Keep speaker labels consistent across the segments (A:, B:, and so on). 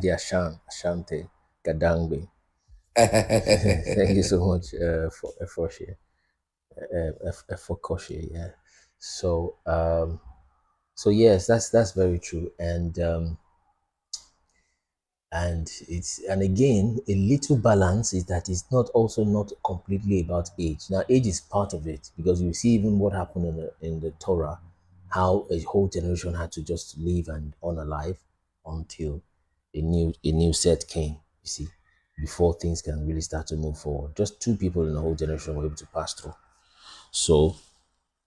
A: the Ashanti, Gadangbe. Thank you so much for share, for Koshi, yeah. So so yes, that's very true, and again, a little balance is that it's not also not completely about age. Now, age is part of it because you see even what happened in the Torah, how a whole generation had to just live and on alive until a new set came. You see, before things can really start to move forward. Just two people in the whole generation were able to pass through. So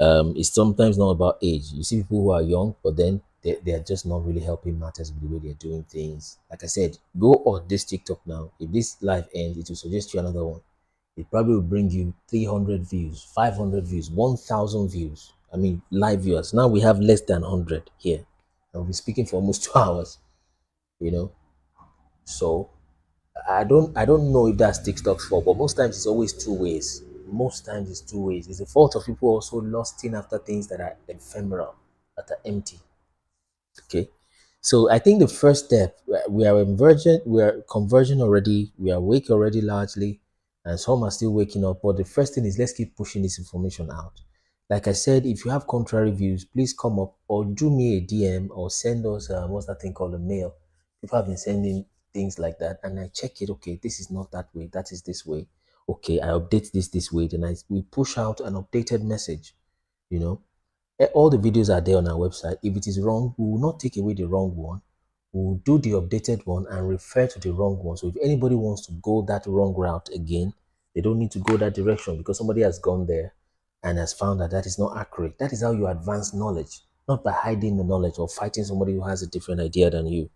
A: it's sometimes not about age. You see people who are young, but then they're just not really helping matters with the way they're doing things. Like I said, go on this TikTok now. If this live ends, it will suggest you another one. It probably will bring you 300 views, 500 views, 1,000 views. I mean, live viewers. Now we have less than 100 here. And we'll be speaking for almost 2 hours, you know. So I don't know if that's TikTok's fault, but most times it's always two ways. Most times it's two ways. It's the fault of people also lusting after things that are ephemeral, that are empty. Okay. So I think the first step, we are convergent, we are converging already, we are awake already largely, and some are still waking up. But the first thing is let's keep pushing this information out. Like I said, if you have contrary views, please come up or do me a DM or send us what's that thing called, a mail. People have been sending things like that, and I check it. Okay, this is not that way. That is this way. Okay, I update this way. Then we push out an updated message. You know, all the videos are there on our website. If it is wrong, we will not take away the wrong one. We will do the updated one and refer to the wrong one. So if anybody wants to go that wrong route again, they don't need to go that direction because somebody has gone there and has found that that is not accurate. That is how you advance knowledge, not by hiding the knowledge or fighting somebody who has a different idea than you.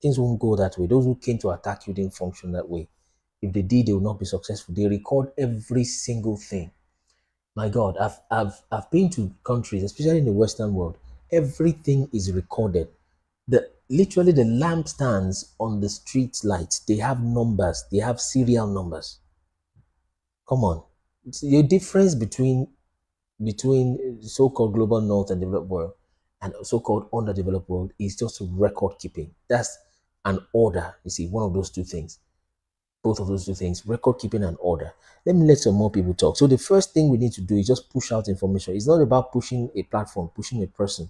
A: Things won't go that way. Those who came to attack you didn't function that way. If they did, they will not be successful. They record every single thing. My God, I've been to countries, especially in the Western world. Everything is recorded. Literally the lampstands on the street lights, they have numbers, they have serial numbers. Come on. It's the difference between so-called global north and developed world and so-called underdeveloped world is just record keeping. That's an order. You see, one of those two things. Both of those two things, record keeping and order. Let me let some more people talk. So the first thing we need to do is just push out information. It's not about pushing a platform, pushing a person.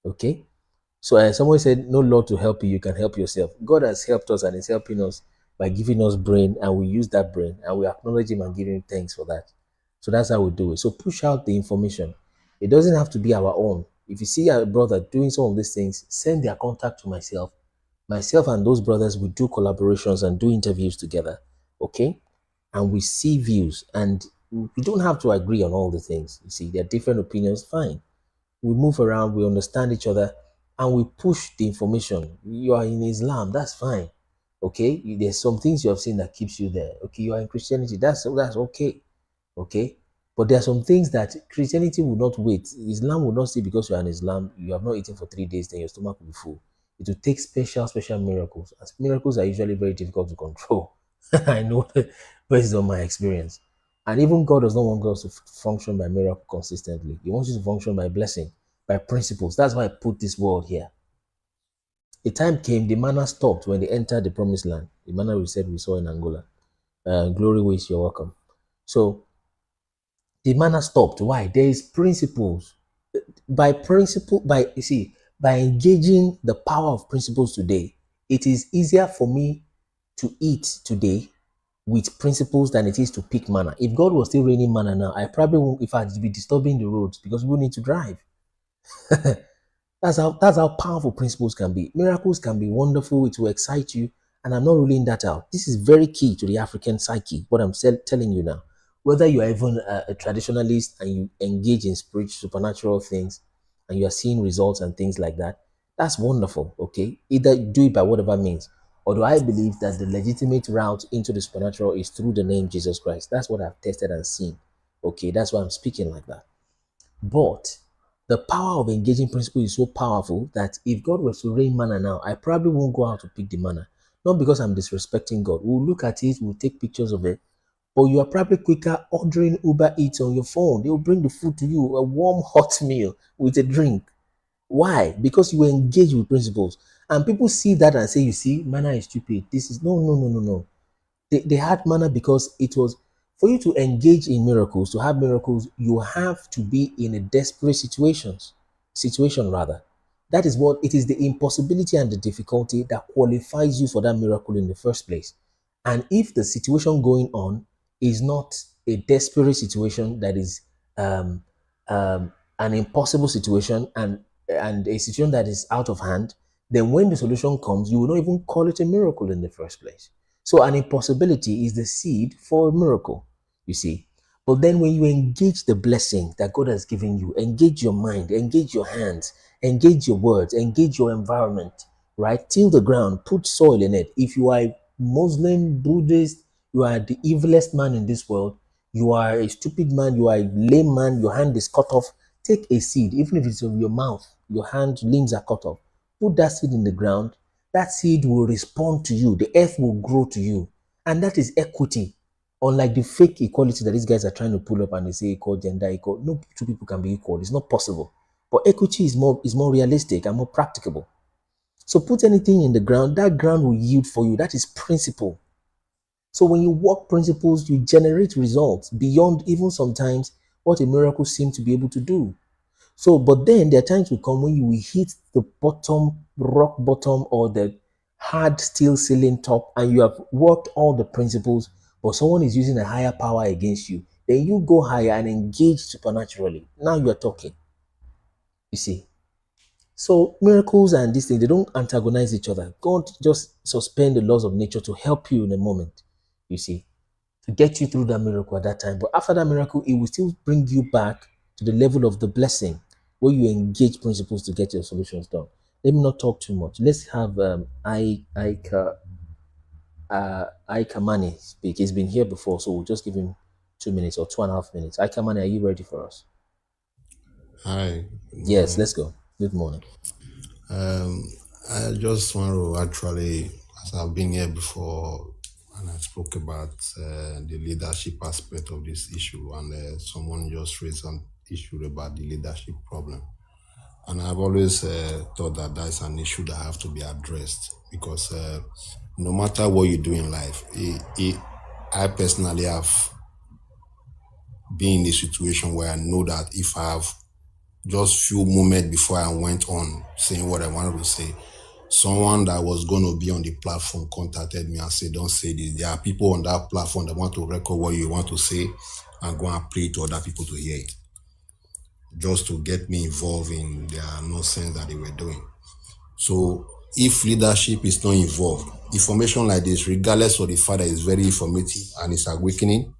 A: Okay. So someone said, no law to help you, you can help yourself. God has helped us and is helping us by giving us brain, and we use that brain and we acknowledge him and give him thanks for that. So that's how we do it. So push out the information. It doesn't have to be our own. If you see a brother doing some of these things, send their contact to myself. Myself and those brothers will do collaborations and do interviews together. Okay? And we see views, and we don't have to agree on all the things. You see, there are different opinions, fine. We move around, we understand each other, and we push the information. You are in Islam, that's fine. Okay, there's some things you have seen that keeps you there. Okay, you are in Christianity, that's okay. Okay, but there are some things that Christianity will not wait. Islam will not say because you are in Islam, you have not eaten for 3 days, then your stomach will be full. It will take special miracles. As miracles are usually very difficult to control. I know based on my experience. And even God does not want us to function by miracle consistently. He wants you to function by blessing, by principles. That's why I put this word here. A time came, the manna stopped when they entered the promised land. The manna we said we saw in Angola. Glory ways, you're welcome. So the manna stopped. Why? There is principles. By principle, by you see, by engaging the power of principles today, it is easier for me to eat today with principles than it is to pick manna. If God was still raining manna now, I probably won't, if I'd be disturbing the roads because we need to drive. That's how powerful principles can be. Miracles can be wonderful, it will excite you, and I'm not ruling that out. This is very key to the African psyche, what I'm telling you now. Whether you are even a traditionalist and you engage in spiritual supernatural things and you are seeing results and things like that, that's wonderful. Okay, either do it by whatever means. Or do I believe that the legitimate route into the supernatural is through the name Jesus Christ? That's what I've tested and seen. Okay, that's why I'm speaking like that. But the power of engaging principle is so powerful that if God was to rain manna now, I probably won't go out to pick the manna. Not because I'm disrespecting God. We'll look at it, we'll take pictures of it, but you are probably quicker ordering Uber Eats on your phone. They will bring the food to you, a warm, hot meal with a drink. Why? Because you engage with principles. And people see that and say, you see, manna is stupid. This is no, no, no, no, no. They had manna because it was for you to engage in miracles, to have miracles, you have to be in a desperate situation rather. That is what it is, the impossibility and the difficulty that qualifies you for that miracle in the first place. And if the situation going on is not a desperate situation that is um, an impossible situation and a situation that is out of hand, then when the solution comes, you will not even call it a miracle in the first place. So an impossibility is the seed for a miracle, you see. But then when you engage the blessing that God has given you, engage your mind, engage your hands, engage your words, engage your environment, right? Till the ground, put soil in it. If you are a Muslim, Buddhist, you are the evilest man in this world, you are a stupid man, you are a lame man, your hand is cut off, take a seed, even if it's of your mouth, your hand, limbs are cut off. Put that seed in the ground, that seed will respond to you, the earth will grow to you. And that is equity. Unlike the fake equality that these guys are trying to pull up and they say equal, gender equal. No two people can be equal. It's not possible. But equity is more realistic and more practicable. So put anything in the ground, that ground will yield for you. That is principle. So when you work principles, you generate results beyond even sometimes what a miracle seems to be able to do. So, but then there are times will come when you will hit the bottom, rock bottom, or the hard steel ceiling top, and you have worked all the principles, but someone is using a higher power against you. Then you go higher and engage supernaturally. Now you are talking. You see. So miracles and these things, they don't antagonize each other. God just suspend the laws of nature to help you in a moment. You see, to get you through that miracle at that time. But after that miracle, it will still bring you back to the level of the blessing where you engage principles to get your solutions done. Let me not talk too much. Let's have Ika Mani speak. He's been here before, so we'll just give him 2 minutes or 2.5 minutes. Ika Mani, are you ready for us?
B: Hi.
A: Yes, let's go. Good morning.
B: I just want to actually, as I've been here before, and I spoke about the leadership aspect of this issue, and someone just raised some issue about the leadership problem. And I've always thought that that's an issue that have to be addressed because no matter what you do in life, I personally have been in a situation where I know that if I have just few moments before I went on saying what I wanted to say, someone that was going to be on the platform contacted me and said, don't say this. There are people on that platform that want to record what you want to say and go and play it to other people to hear it, just to get me involved in their nonsense that they were doing. So if leadership is not involved, information like this, regardless of the fact that it's very informative and it's awakening,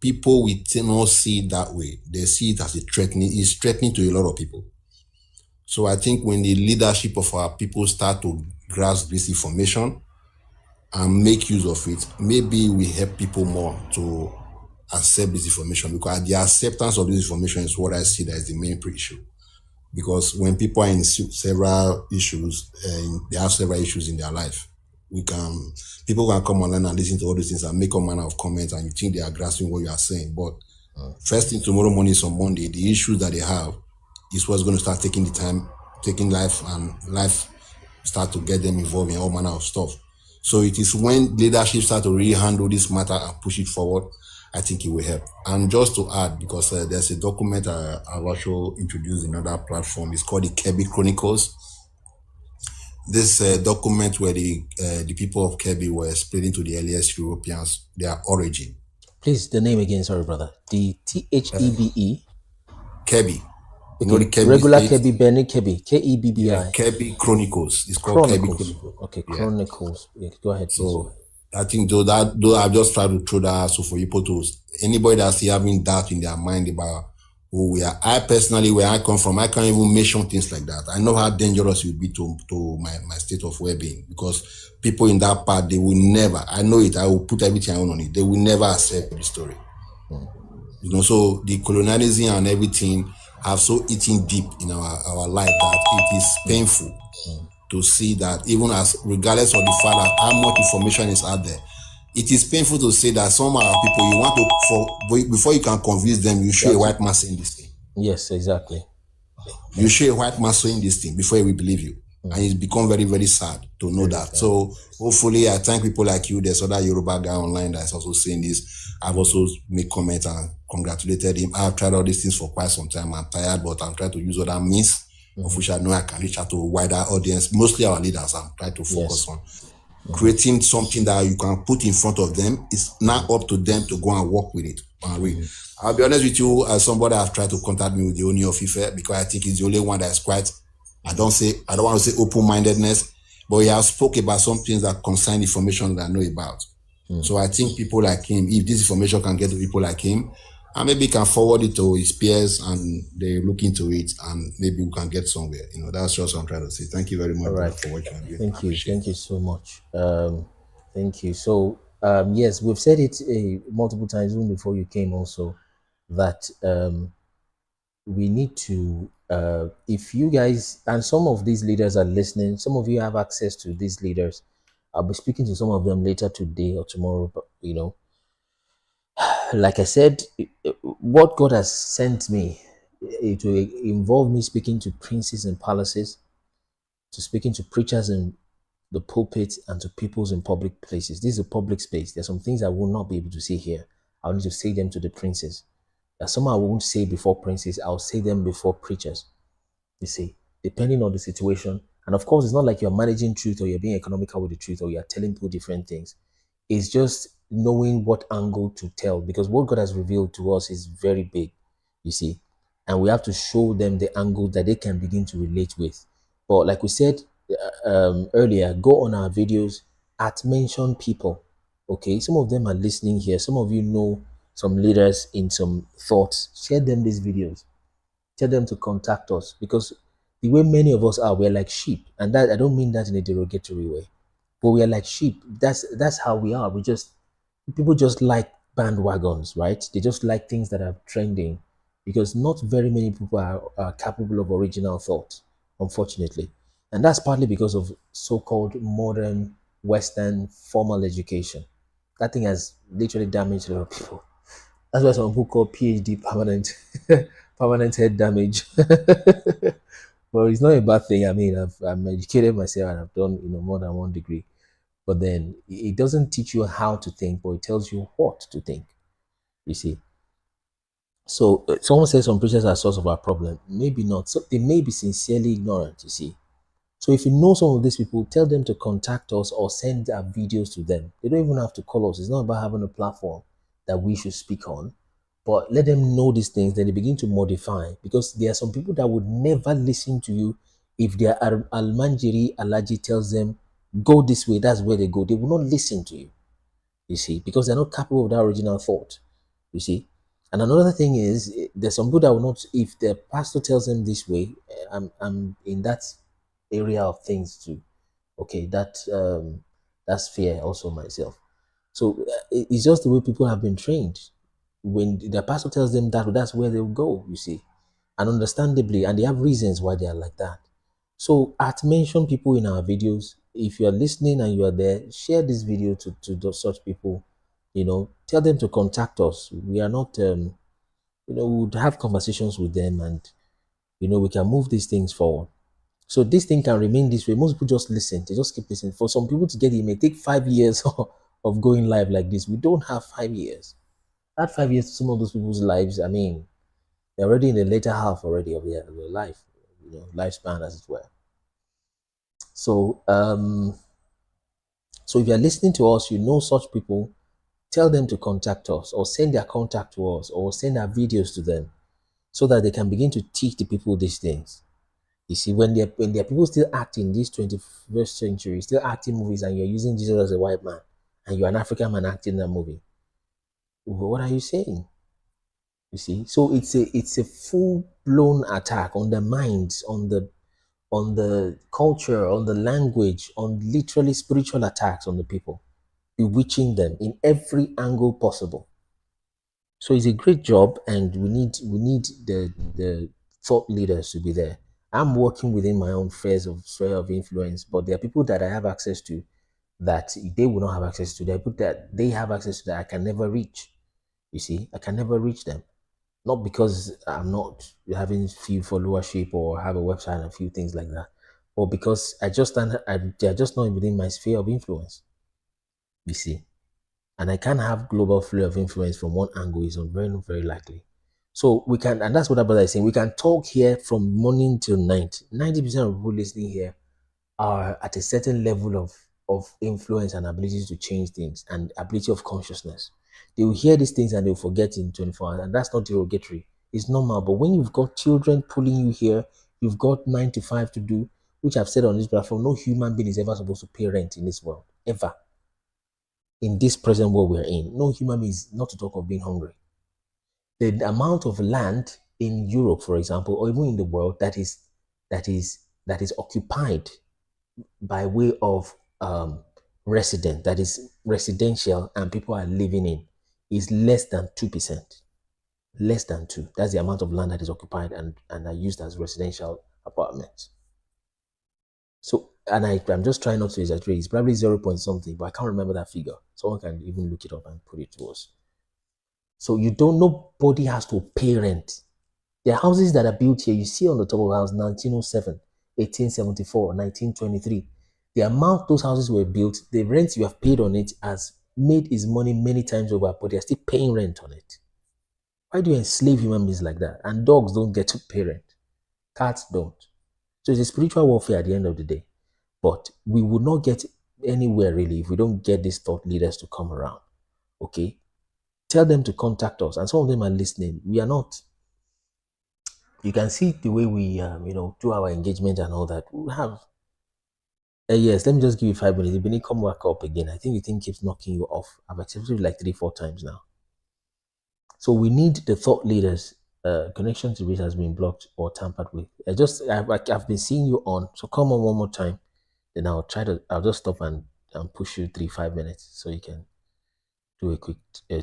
B: people will not see it that way. They see it as a threatening. It's threatening to a lot of people. So I think when the leadership of our people start to grasp this information and make use of it, maybe we help people more to accept this information, because the acceptance of this information is what I see that is the main issue. Because when people are in several issues, they have several issues in their life, people can come online and listen to all these things and make all manner of comments, and you think they are grasping what you are saying. But first thing tomorrow morning, is on Monday, the issues that they have is what's going to start taking life, and life start to get them involved in all manner of stuff. So it is when leadership start to really handle this matter and push it forward, I think it will help. And just to add, because there's a document I've also introduced in another platform, it's called the Kaabo Chronicles. This document where the people of Kaabo were explaining to the earliest Europeans their origin.
A: Please, the name again, sorry, brother. The Thebe.
B: Kaabo.
A: Okay,
B: the Kaabo
A: regular
B: state?
A: Kebi, Benny Kebi, Kebbi.
B: Yeah, Kaabo Chronicles. It's called Kaabo Chronicles.
A: Okay,
B: Yeah.
A: Chronicles. Yeah, go ahead, please.
B: So I think though I've just tried to throw that out so for people to, anybody that's still having doubt in their mind about who we are. I personally, where I come from, I can't even mention things like that. I know how dangerous it would be to my state of well-being, because people in that part, they will never, I know it, I will put everything I own on it, they will never accept the story. You know, so the colonialism and everything have so eaten deep in our life that it is painful to see that, even as regardless of the fact that how much information is out there, it is painful to say that some of our people, you want to, before you can convince them, you show a white man saying this thing.
A: Yes, exactly.
B: You show a white man saying this thing before we believe you. And it's become very, very sad to know
A: Very
B: that.
A: sad.
B: So hopefully I thank people like you. There's other Yoruba guy online that's also saying this. I've also made comments and congratulated him. I've tried all these things for quite some time. I'm tired, but I'm trying to use other means of which I know I can reach out to a wider audience, mostly our leaders. I'm trying to focus
A: Yes.
B: on creating something that you can put in front of them. It's now up to them to go and work with it and read. I'll be honest with you, as somebody has tried to contact me with the Oni of Ife, because I think he's the only one that is quite, I don't want to say open-mindedness, but he has spoke about some things that concern information that I know about. So I think people like him, if this information can get to people like him, and maybe he can forward it to his peers and they look into it and maybe we can get somewhere. That's just what I'm trying to say. Thank you very much,
A: All
B: brother,
A: right.
B: for what you're doing. I
A: Thank you.
B: appreciate
A: Thank
B: it.
A: you so much. Thank you. So, yes, we've said it multiple times even before you came also that we need to, if you guys, and some of these leaders are listening, some of you have access to these leaders. I'll be speaking to some of them later today or tomorrow, but like I said, what God has sent me, it will involve me speaking to princes and palaces, to speaking to preachers in the pulpit, and to peoples in public places. This is a public space. There's some things I will not be able to say here. I'll need to say them to the princes. There's some I won't say before princes. I'll say them before preachers. You see, depending on the situation. And of course, it's not like you're managing truth or you're being economical with the truth or you're telling people different things. It's just knowing what angle to tell, because what God has revealed to us is very big, you see. And we have to show them the angle that they can begin to relate with. But like we said earlier, go on our videos at mention people. Okay, some of them are listening here. Some of you know some leaders in some thoughts. Share them these videos, tell them to contact us, because the way many of us are, we're like sheep, and that I don't mean that in a derogatory way, but we are like sheep. That's how we are. We just, people just like bandwagons, right? They just like things that are trending, because not very many people are capable of original thought, unfortunately, and that's partly because of so-called modern Western formal education. That thing has literally damaged a lot of people. That's why some people call PhD permanent, permanent head damage. But it's not a bad thing. I mean, I'm educated myself and I've done more than one degree. But then it doesn't teach you how to think, but it tells you what to think. You see. So someone says some preachers are source of our problem. Maybe not. So they may be sincerely ignorant. You see. So if you know some of these people, tell them to contact us or send our videos to them. They don't even have to call us. It's not about having a platform that we should speak on, but let them know these things. Then they begin to modify, because there are some people that would never listen to you if their Almanjiri Alaji tells them, go this way, that's where they go. They will not listen to you, you see, because they're not capable of that original thought, you see. And another thing is, there's some people that will not, if the pastor tells them this way, I'm in that area of things too. Okay, that's fear also myself. So it's just the way people have been trained. When the pastor tells them that, that's where they'll go, you see. And understandably, and they have reasons why they are like that. So at mention people in our videos. If you are listening and you are there, share this video to such people. Tell them to contact us. We are not we would have conversations with them, and we can move these things forward. So this thing can remain this way. Most people just listen. They just keep listening. For some people to get it, may take 5 years of going live like this. We don't have 5 years. Add 5 years to some of those people's lives. I mean, they're already in the later half already of their life, lifespan, as it were. So, so if you're listening to us, such people, tell them to contact us or send their contact to us or send our videos to them, so that they can begin to teach the people these things. You see, when there are people still acting this 21st century, still acting movies, and you're using Jesus as a white man, and you're an African man acting that movie, what are you saying? You see, so it's a full blown attack on the minds, on the culture, on the language, on literally spiritual attacks on the people, bewitching them in every angle possible. So it's a great job, and we need the thought leaders to be there. I'm working within my own sphere of influence, but there are people that I have access to that they will not have access to. There are people that they have access to that I can never reach. You see, I can never reach them. Not because I'm not having few followership or have a website and a few things like that, or because they're just not within my sphere of influence. You see, and I can't have global flow of influence from one angle is very, very likely. So we can, and that's what that brother is saying. We can talk here from morning till night. 90% of people listening here are at a certain level of influence and ability to change things and ability of consciousness. They will hear these things and they'll forget in 24 hours, and that's not derogatory. It's normal. But when you've got children pulling you here, you've got 9 to 5 to do, which I've said on this platform, no human being is ever supposed to pay rent in this world, ever. In this present world we're in, no human being is, not to talk of being hungry. The amount of land in Europe, for example, or even in the world that is occupied by way of resident, that is residential, and people are living in, is less than 2%. Less than 2. That's the amount of land that is occupied and are used as residential apartments. So, and I'm just trying not to exaggerate. It's probably 0 point something, but I can't remember that figure. Someone can even look it up and put it to us. So nobody has to pay rent. There are houses that are built here. You see on the top of the house, 1907, 1874, 1923. The amount those houses were built, the rent you have paid on it has made his money many times over, but they're still paying rent on it. Why do you enslave human beings like that? And dogs don't get to pay rent. Cats don't. So it's a spiritual warfare at the end of the day. But we would not get anywhere really if we don't get these thought leaders to come around. Okay? Tell them to contact us. And some of them are listening. We are not. You can see the way we, do our engagement and all that. We have. Yes, let me just give you 5 minutes. If you come back up again, I think the thing keeps knocking you off. I've accepted it like 3-4 times now. So we need the thought leaders. Connection to which has been blocked or tampered with. I've been seeing you on. So come on one more time. Then I'll just stop and push you 3-5 minutes so you can do a quick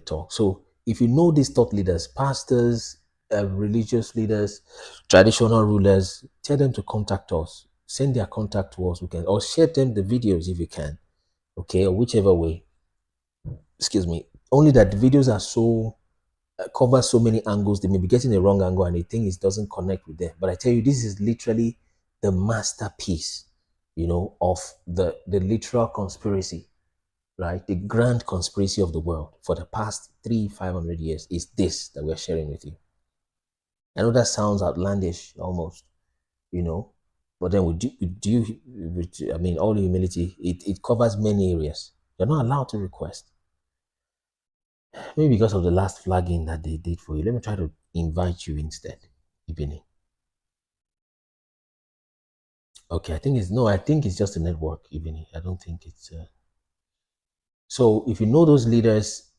A: talk. So if you know these thought leaders, pastors, religious leaders, traditional rulers, tell them to contact us. Send their contact to us. We can, or share them the videos if you can. Okay, or whichever way. Excuse me. Only that the videos are so cover so many angles, they may be getting the wrong angle and they think it doesn't connect with them. But I tell you, this is literally the masterpiece, of the literal conspiracy, right? The grand conspiracy of the world for the past 300-500 years is this that we're sharing with you. I know that sounds outlandish almost, but then with all humility, it covers many areas. You're not allowed to request. Maybe because of the last flagging that they did for you. Let me try to invite you instead, Ibini. Okay, I think it's just a network, Ibini. I don't think it's... So if you know those leaders,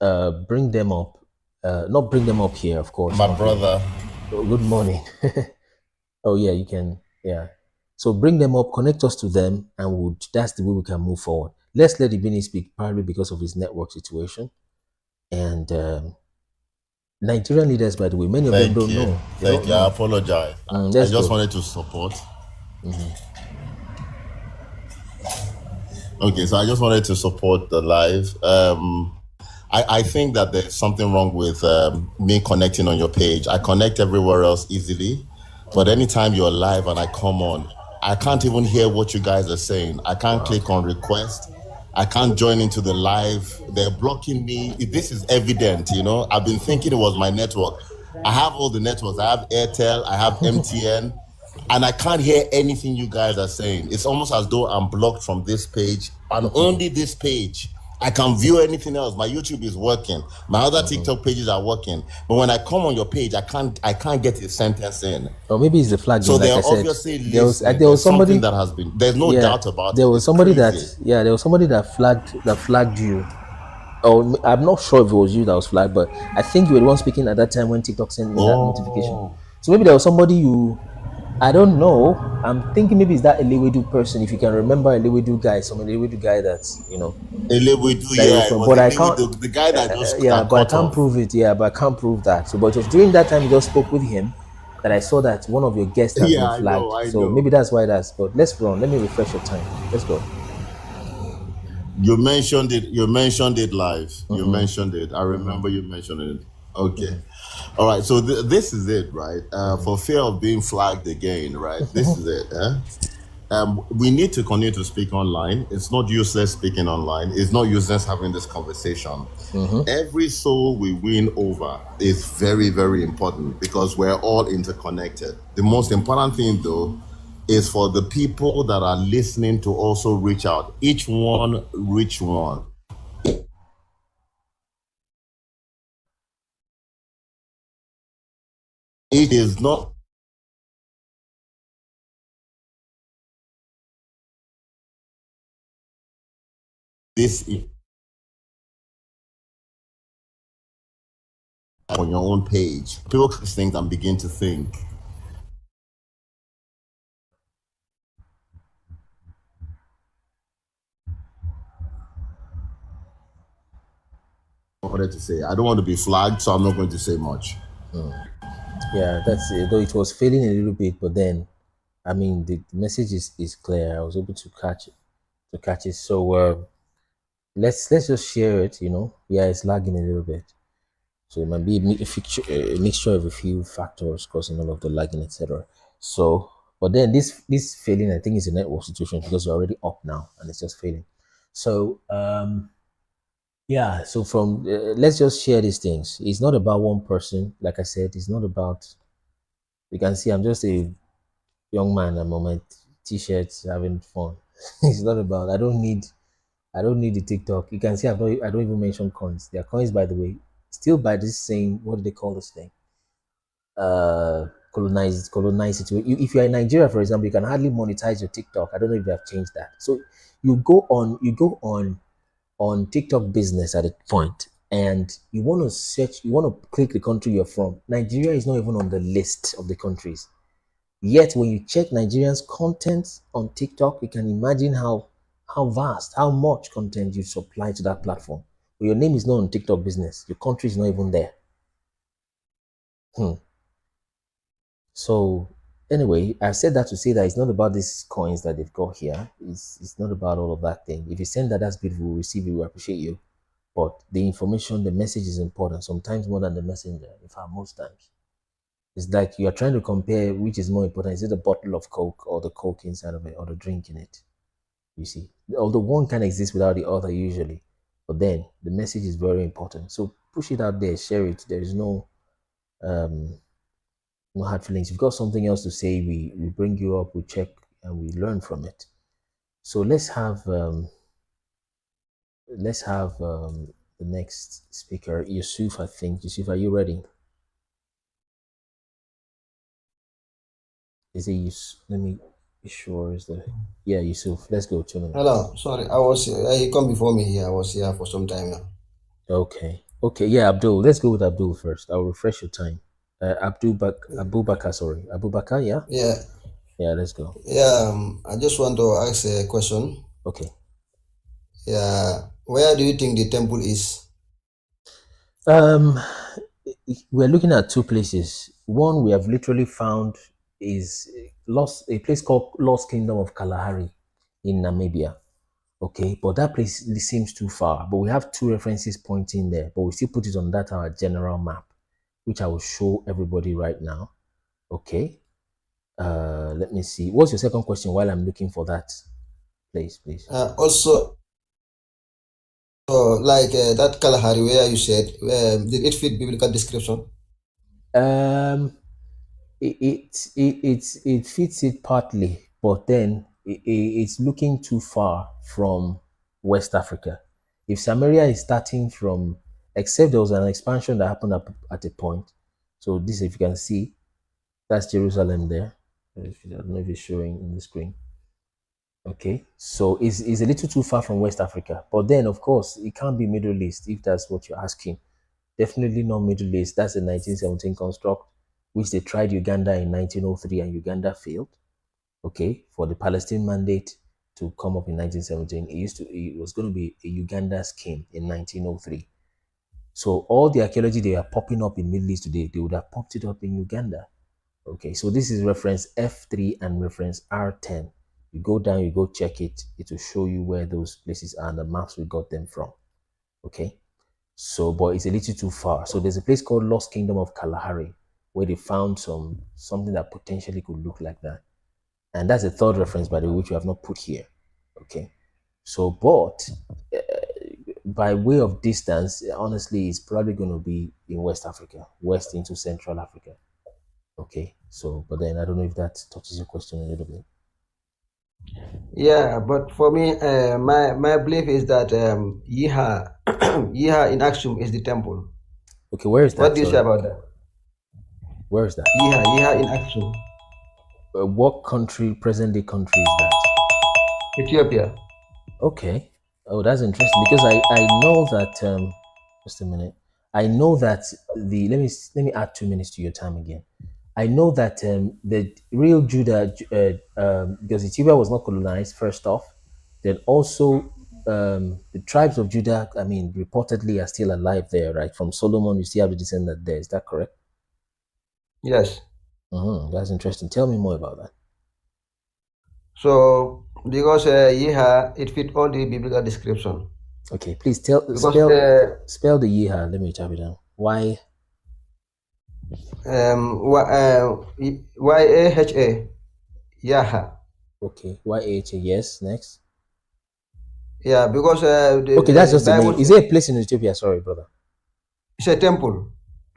A: bring them up. Not bring them up here, of course.
B: My brother.
A: Oh, good morning. Oh, yeah, you can. Yeah. So bring them up, connect us to them, and that's the way we can move forward. Let's let Ibini speak, partly because of his network situation. And Nigerian leaders, by the way, many of them don't know.
B: Thank you. I apologize. I just wanted to support. Okay, so I just wanted to support the live. I think that there's something wrong with me connecting on your page. I connect everywhere else easily, but anytime you're live and I come on, I can't even hear what you guys are saying. I can't click on request. I can't join into the live. They're blocking me. This is evident, I've been thinking it was my network. I have all the networks. I have Airtel, I have MTN, and I can't hear anything you guys are saying. It's almost as though I'm blocked from this page, and only this page. I can view anything else. My YouTube is working. My other TikTok pages are working. But when I come on your page, I can't get a sentence in.
A: Or maybe it's the flag.
B: So they're obviously there was somebody that has been. There's no doubt about it.
A: There was somebody that flagged you. Oh, I'm not sure if it was you that was flagged, but I think you were the one speaking at that time when TikTok sent me that notification. So maybe there was somebody I don't know. I'm thinking maybe it's that Elewedu person. If you can remember Elewedu guy, some Elewedu guy that's
B: Elewedu,
A: but I can't.
B: The guy that just
A: but I can't prove it. Yeah, but I can't prove that. So, but it was during that time you just spoke with him that I saw that one of your guests has been flagged. I know. Maybe that's why that's. But let's run. Let me refresh your time. Let's go.
B: You mentioned it live. You mentioned it. I remember you mentioned it. Okay. All right. So this is it, right? For fear of being flagged again, right? This is it. We need to continue to speak online. It's not useless speaking online. It's not useless having this conversation. Every soul we win over is very, very important because we're all interconnected. The most important thing, though, is for the people that are listening to also reach out. Each one, reach one. It is not this on your own page. People can think and begin to think. I wanted to say, I don't want to be flagged, so I'm not going to say much.
A: Yeah, that's it. Though it was failing a little bit, but then, I mean, the message is clear. I was able to catch it. So let's just share it. Yeah, it's lagging a little bit. So it might be a mixture of a few factors causing all of the lagging, etc. So, but then this failing, I think, is a network situation because you're already up now and it's just failing. So yeah. So from let's just share these things. It's not about one person. Like I said, it's not about. You can see I'm just a young man. I'm on my t-shirts having fun. It's not about. I don't need the TikTok. You can see I don't even mention coins. There are coins, by the way, still by this same, what do they call this thing? Colonized situation. If you're in Nigeria, for example, you can hardly monetize your TikTok. I don't know if they have changed that. So you go on TikTok business at a point and you want to search, you want to click the country you're from. Nigeria is not even on the list of the countries. Yet when you check Nigerians' content on TikTok, you can imagine how vast, how much content you supply to that platform. But your name is not on TikTok business. Your country is not even there. Hmm. So anyway, I said that to say that it's not about these coins that they've got here. It's not about all of that thing. If you send that, that's beautiful. We'll receive it. We appreciate you. But the information, the message is important. Sometimes more than the messenger. In fact, most times. It's like you are trying to compare which is more important. Is it the bottle of Coke or the Coke inside of it or the drink in it? You see, although one can exist without the other usually, but then the message is very important. So push it out there, share it. There is um, no hard feelings. If you've got something else to say, we bring you up, we check, and we learn from it. So let's have the next speaker, Yusuf. I think Yusuf, are you ready? Is it Yusuf? Let me be sure. Is the Yeah, Yusuf? Let's go. 2 minutes.
C: Hello, sorry, I was you come before me here. I was here for some time now.
A: Okay. Okay. Yeah, Abdul. Let's go with Abdul first. I'll refresh your time. Abu Bakar. Sorry, Abu Bakar. Yeah.
C: Yeah,
A: Yeah. Let's go.
C: yeah. I just want to ask a question.
A: Okay.
C: Yeah, where do you think the temple is?
A: Um, we're looking at two places. One we have literally found is a place called Lost Kingdom of Kalahari in Namibia. Okay, but that place seems too far. But we have two references pointing there. But we still put it on that our general map, which I will show everybody right now. Okay. Let me see. What's your second question while I'm looking for that place, please?
C: Also, like that Kalahari where you said, did it fit biblical description?
A: Um, it fits it partly, but then it's looking too far from West Africa. If Samaria is starting from, except there was an expansion that happened at a point. So this, if you can see, that's Jerusalem there. I don't know if it's showing in the screen. Okay, so it's a little too far from West Africa, but then of course it can't be Middle East if that's what you're asking. Definitely not Middle East. That's a 1917 construct, which they tried Uganda in 1903 and Uganda failed. Okay, for the Palestine mandate to come up in 1917, it was going to be a Uganda scheme in 1903. So all the archaeology they are popping up in Middle East today, they would have popped it up in Uganda. Okay, so this is reference F3 and reference R10. You go down, you go check it. It will show you where those places are and the maps we got them from. Okay, so but it's a little too far. So there's a place called Lost Kingdom of Kalahari where they found something that potentially could look like that. And that's the third reference, by the way, which we have not put here. Okay. So, but by way of distance, honestly, it's probably going to be in West Africa, west into Central Africa. Okay. So, but then I don't know if that touches your question a little bit.
C: Yeah, but for me, my belief is that Yiha, Yiha in Aksum is the temple.
A: Okay, where is that?
C: What do you say about that?
A: Where is that?
C: Yiha in Aksum.
A: What country, present-day country is that?
C: Ethiopia.
A: Okay. Oh, that's interesting because I know that. Just a minute. I know that let me add 2 minutes to your time again. I know that the real Judah, because Ethiopia was not colonized first off, then also the tribes of Judah, I mean, reportedly are still alive there, right? From Solomon, you still have the descendant there. Is that correct?
C: Yes.
A: That's interesting. Tell me more about that.
C: So, because Yiha, it fit all the biblical description.
A: Okay, please spell the Yiha. Let me type it down. Y.
C: Y-A-H-A. Yaha.
A: Okay, Y-A-H-A. Yes, next.
C: Yeah, because
A: okay, that's just a name. Is there a place in Ethiopia? Sorry, brother.
C: It's a temple.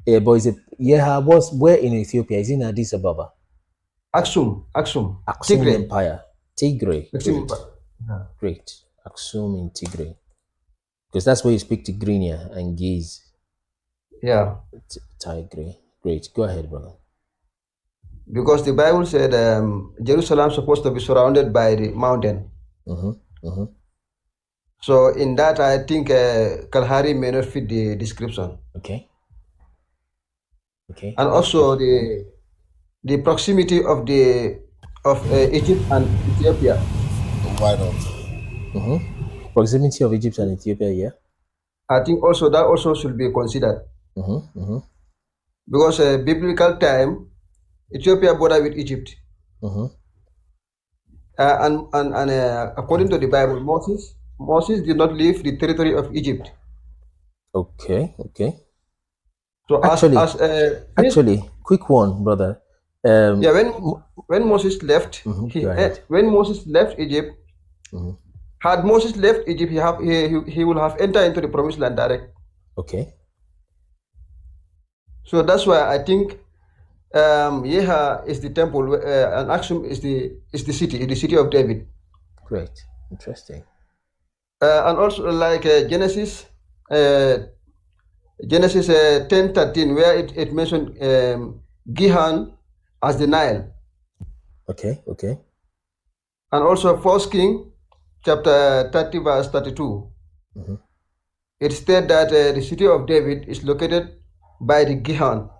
A: Yeah, but is it Yeha was where in Ethiopia? Is it in Addis Ababa?
C: Aksum.
A: Aksum
C: Tigray.
A: Empire. Tigray.
C: Great.
A: Yeah. Great. Aksum in Tigray. Because that's where you speak Tigrinya and Giz.
C: Yeah.
A: Tigray. Great. Go ahead, brother.
C: Because the Bible said Jerusalem is supposed to be surrounded by the mountain. So in that, I think Kalahari may not fit the description.
A: Okay.
C: And also the proximity of Egypt and Ethiopia.
B: Why not?
A: Proximity of Egypt and Ethiopia, yeah.
C: I think also that also should be considered. Because biblical time, Ethiopia border with Egypt. And according to the Bible, Moses did not leave the territory of Egypt.
A: Okay.
C: So
A: actually, quick one, brother.
C: Yeah, when Moses left, when Moses left Egypt, had Moses left Egypt, he will have entered into the promised land direct.
A: Okay.
C: So that's why I think Yeha is the temple, and Aksum is the city of David.
A: Great, interesting.
C: And also like Genesis 10:13, where it mentioned Gihon as the Nile.
A: Okay.
C: And also 1 King chapter 30 verse 32. It stated that the city of David is located by the Gihon.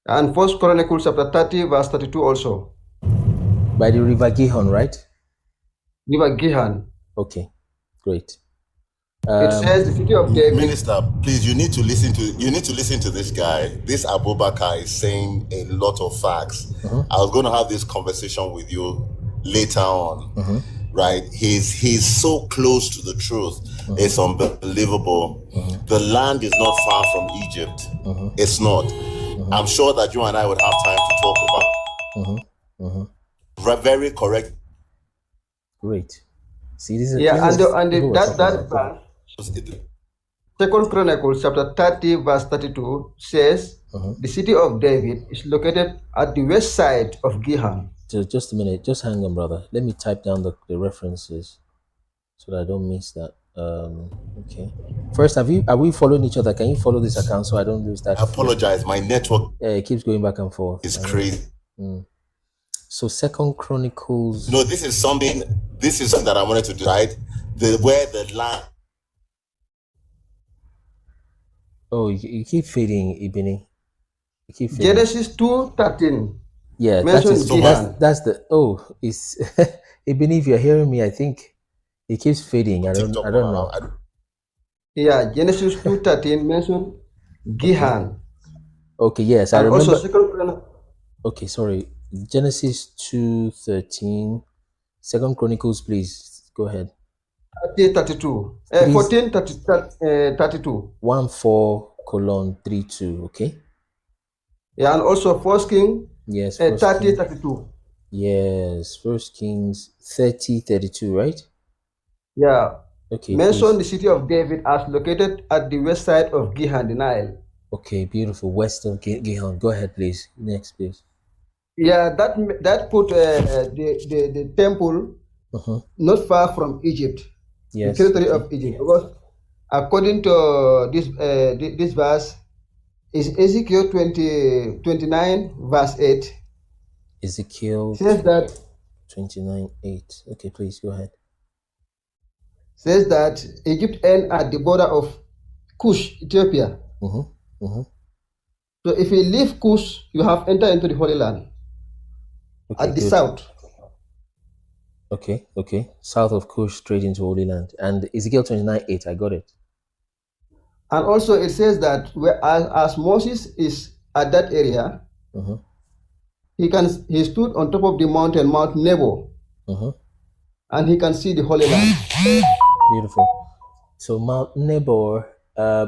C: And 1 Chronicles chapter 30 verse 32 also.
A: By the river Gihon, right?
C: River Gihon.
A: Okay, great.
C: It says the city of David.
B: Minister, please, you need to listen to this guy. This Abubakar is saying a lot of facts. I was going to have this conversation with you later on, right? He's so close to the truth. It's unbelievable. The land is not far from Egypt. It's not. I'm sure that you and I would have time to talk about. Very correct.
A: Great. See, this is
C: that verse. 2 Chronicles chapter 30 verse 32 says the city of David is located at the west side of Gihon.
A: Just a minute, just hang on, brother. Let me type down the references so that I don't miss that. Okay. First, are we following each other? Can you follow this account so I don't lose that?
B: I apologize, my network
A: it keeps going back and forth.
B: It's crazy.
A: So 2 Chronicles.
B: No, this is something that I wanted to do, right? Where the land.
A: Oh, you keep fading, Ibini. You keep fading.
C: Genesis 2:13.
A: Yeah, that's the it's Ibini, if you're hearing me, I think it keeps fading. I don't know.
C: Yeah, Genesis 2:13 mentioned Gihon.
A: Okay, yes, I remember.
C: Also,
A: okay, sorry. Genesis 2:13. 2 Chronicles, please go ahead.
C: 32. 14:32.
A: 14:32. Okay.
C: Yeah, and also 1 King
A: Yes,
C: 30, 32.
A: Yes, First Kings 30:32, right?
C: Yeah.
A: Okay,
C: Mention
A: please.
C: the city of David as located at the west side of Gihon, the Nile.
A: Okay, beautiful. West of Gihon. Go ahead, please. Next, please.
C: Yeah, that put the temple not far from Egypt, the
A: Yes,
C: territory
A: okay.
C: of Egypt, because according to this verse, is Ezekiel 29 verse 8
A: Ezekiel
C: says that
A: 29:8. Okay, please go ahead.
C: Egypt end at the border of Cush, Ethiopia. So if you leave Cush, you have entered into the Holy Land
A: Okay,
C: at the
A: good.
C: south.
A: Okay. South of Cush, straight into Holy Land. And Ezekiel 29:8, I got it.
C: And also it says that as Moses is at that area, he stood on top of the mountain, Mount Nebo, and he can see the Holy Land.
A: Beautiful. So Mount Nebo,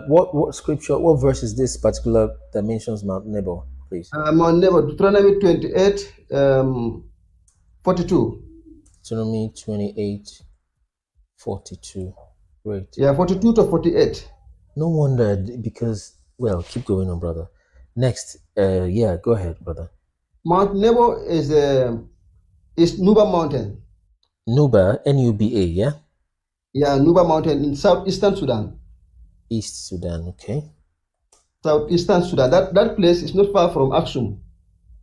A: what scripture, what verse is this particular that mentions Mount Nebo, please?
C: Mount Nebo, Deuteronomy 28, 42.
A: Deuteronomy 28:42. Great.
C: Yeah, 42 to 48.
A: No wonder, because, well, keep going on, brother. Next, yeah, go ahead, brother.
C: Mount Nebo is Nuba Mountain.
A: Nuba, Nuba, yeah?
C: Yeah, Nuba Mountain in southeastern Sudan.
A: East Sudan, okay.
C: Southeastern Sudan. That place is not far from Aksum.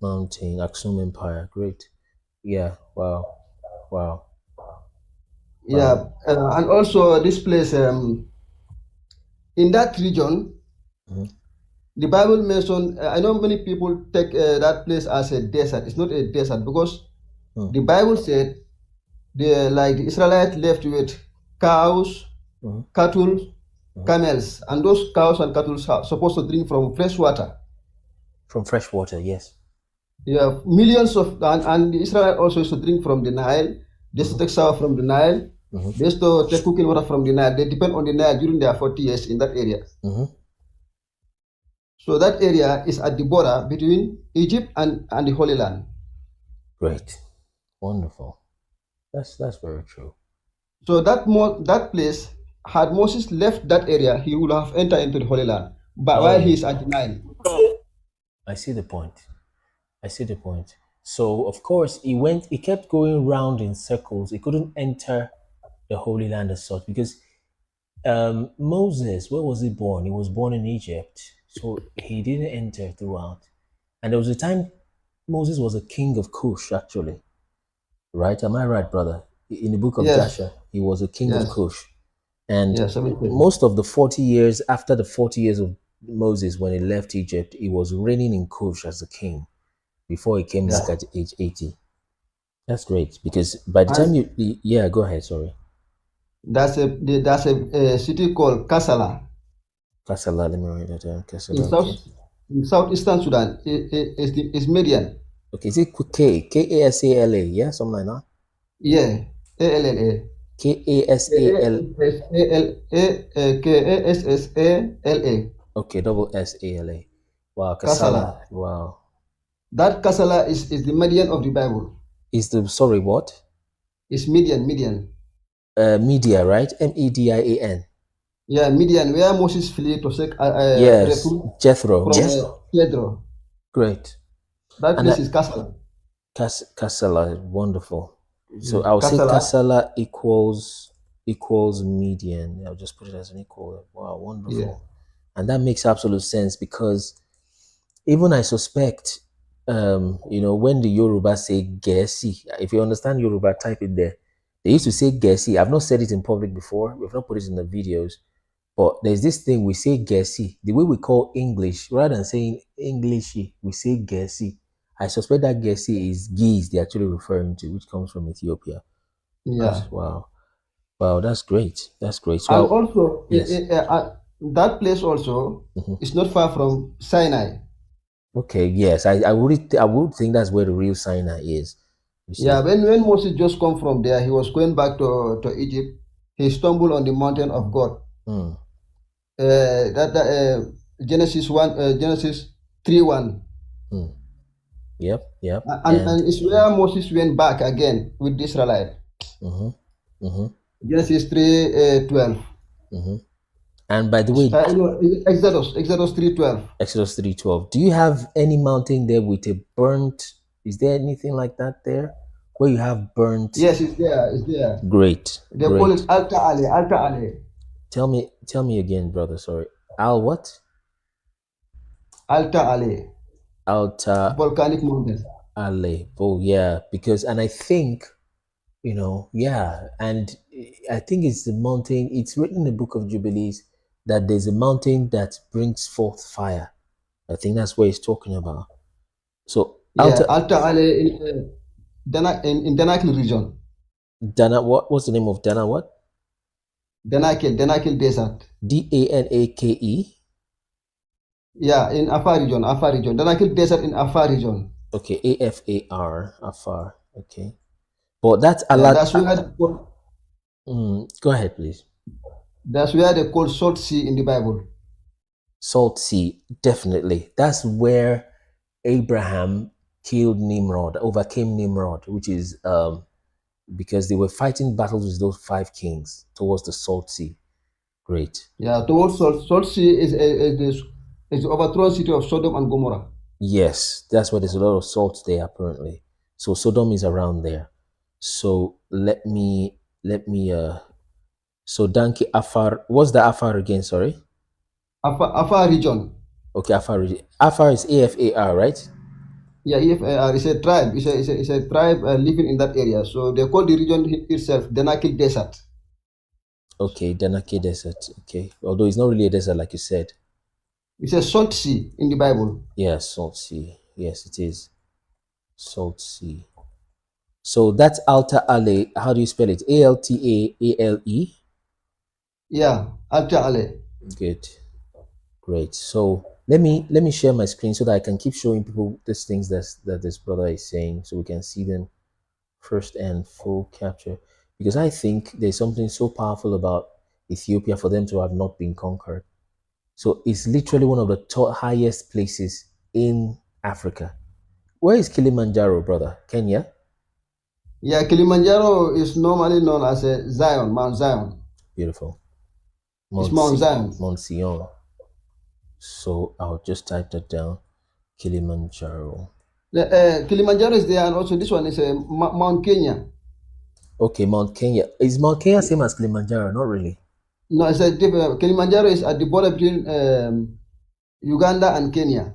A: Mountain, Aksum Empire, great. Yeah, wow.
C: Yeah, and also this place, in that region, the Bible mentioned, I know many people take that place as a desert. It's not a desert because the Bible said the Israelites left with cows, cattle, camels, and those cows and cattle are supposed to drink from fresh water.
A: From fresh water, yes.
C: Yeah, millions of, and the Israelites also used to drink from the Nile. They used to take sour from the Nile. They used to take cooking water from the Nile. They depend on the Nile during their 40 years in that area. So that area is at the border between Egypt and the Holy Land.
A: Great. Wonderful. That's very true.
C: So that place, had Moses left that area, he would have entered into the Holy Land. But while he is at the Nile.
A: I see the point. So of course he kept going round in circles. He couldn't enter the Holy Land as such because Moses, where was he born? He was born in Egypt. So he didn't enter throughout. And there was a time Moses was a king of Cush, actually. Right? Am I right, brother? In the book of Joshua, he was a king of Cush. And most of the 40 years, after the 40 years of Moses, when he left Egypt, he was reigning in Cush as a king before he came back at age 80. That's great, because by the time you, go ahead, sorry.
C: That's a city called Kassala.
A: Kassala, let me write that down. Kassala.
C: In southeastern Sudan, is Median.
A: Okay, is it Kasala, yeah? Something like that?
C: Yeah, ALLA. Kassala.
A: Okay, double SALA. Wow, Kassala. Wow.
C: That Kassala is the Median of the Bible.
A: Is the, sorry, what?
C: It's Median.
A: Media, right? Median.
C: Yeah, Median, where Moses fled to seek
A: yes, Jethro.
C: Jethro.
A: Great.
C: That place is Kassala.
A: Kassala, wonderful. So I would say Kassala equals median. I'll just put it as an equal. Wow, wonderful. Yeah. And that makes absolute sense, because even I suspect, when the Yoruba say Gesi, if you understand Yoruba, type it there. They used to say Gesi. I've not said it in public before. We've not put it in the videos. But there's this thing, we say Gesi. The way we call English, rather than saying Englishy, we say Gesi. I suspect that Gesi is geese they're actually referring to, which comes from Ethiopia.
C: Yeah.
A: Wow, that's great. So
C: and also, that place also is not far from Sinai.
A: Okay, yes, I would think that's where the real Sinai is.
C: Yeah, when Moses just come from there, he was going back to Egypt. He stumbled on the mountain of God. Genesis 3:1.
A: Yep.
C: And it's where Moses went back again with the Israelite.
A: Mm-hmm, mm-hmm,
C: Genesis 3:12.
A: mm-hmm. And by the way,
C: Exodus 3:12.
A: Exodus 3:12. Do you have any mountain there with a burnt? Is there anything like that there where you have burnt?
C: Yes, it's there. It's there.
A: Great.
C: They call it Alta Ale. Alta Ale.
A: Tell me again, brother. Sorry. Al what?
C: Alta Ale.
A: Alta
C: Volcanic mountain.
A: Ale. Oh yeah, because and I think yeah, and I think it's the mountain. It's written in the Book of Jubilees that there's a mountain that brings forth fire. I think that's what he's talking about. So
C: Yeah, Alta Ale in Danakil region.
A: Dana, what's the name of Dana? What?
C: Danakil Desert.
A: Danake.
C: Yeah, in Afar region. Danakil Desert in Afar region.
A: Okay, Afar. Okay, but that's a lot.
C: That's where
A: Go ahead, please.
C: That's where they call Salt Sea in the Bible.
A: Salt Sea, definitely. That's where Abraham killed Nimrod, overcame Nimrod, which is because they were fighting battles with those 5 kings towards the Salt Sea. Great.
C: Yeah, towards Salt Sea is the overthrown city of Sodom and Gomorrah.
A: Yes, that's where there's a lot of salt there apparently. So Sodom is around there. So let me so Danki Afar, what's the Afar again, sorry?
C: Afar region.
A: Okay, Afar region. Afar is AFAR, right?
C: Yeah, EFAR is a tribe. It's a tribe living in that area. So they call the region itself Danakil Desert.
A: Okay, Danakil Desert. Okay, although it's not really a desert like you said.
C: It's a salt sea in the Bible.
A: Yeah, salt sea. Yes, it is. Salt sea. So that's Alta Ale. How do you spell it? ALTAALE?
C: Yeah, Alta Ale.
A: Good. Great. So let me share my screen so that I can keep showing people these things that this brother is saying so we can see them first and full capture. Because I think there's something so powerful about Ethiopia for them to have not been conquered. So it's literally one of the highest places in Africa. Where is Kilimanjaro, brother? Kenya?
C: Yeah, Kilimanjaro is normally known as a Zion, Mount Zion.
A: Beautiful.
C: It's Mount Zion.
A: Mount Sion. So I'll just type that down. Kilimanjaro.
C: Kilimanjaro is there, and also this one is Mount Kenya.
A: Okay, Mount Kenya. Is Mount Kenya same as Kilimanjaro? Not really.
C: No, it's a different. Kilimanjaro is at the border between Uganda and Kenya.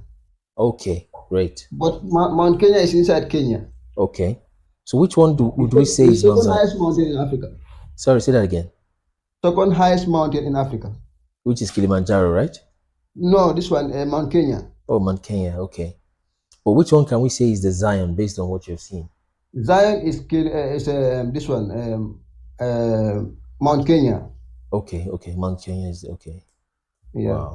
A: Okay, great.
C: But Mount Kenya is inside Kenya.
A: Okay. So which one would we say is
C: the second highest mountain in Africa?
A: Sorry, say that again.
C: Second highest mountain in Africa.
A: Which is Kilimanjaro, right?
C: No, this one, Mount Kenya.
A: Oh, Mount Kenya, okay. But which one can we say is the Zion based on what you've seen?
C: Zion is this one, Mount Kenya.
A: Okay, Mount Kenya is okay.
C: Yeah.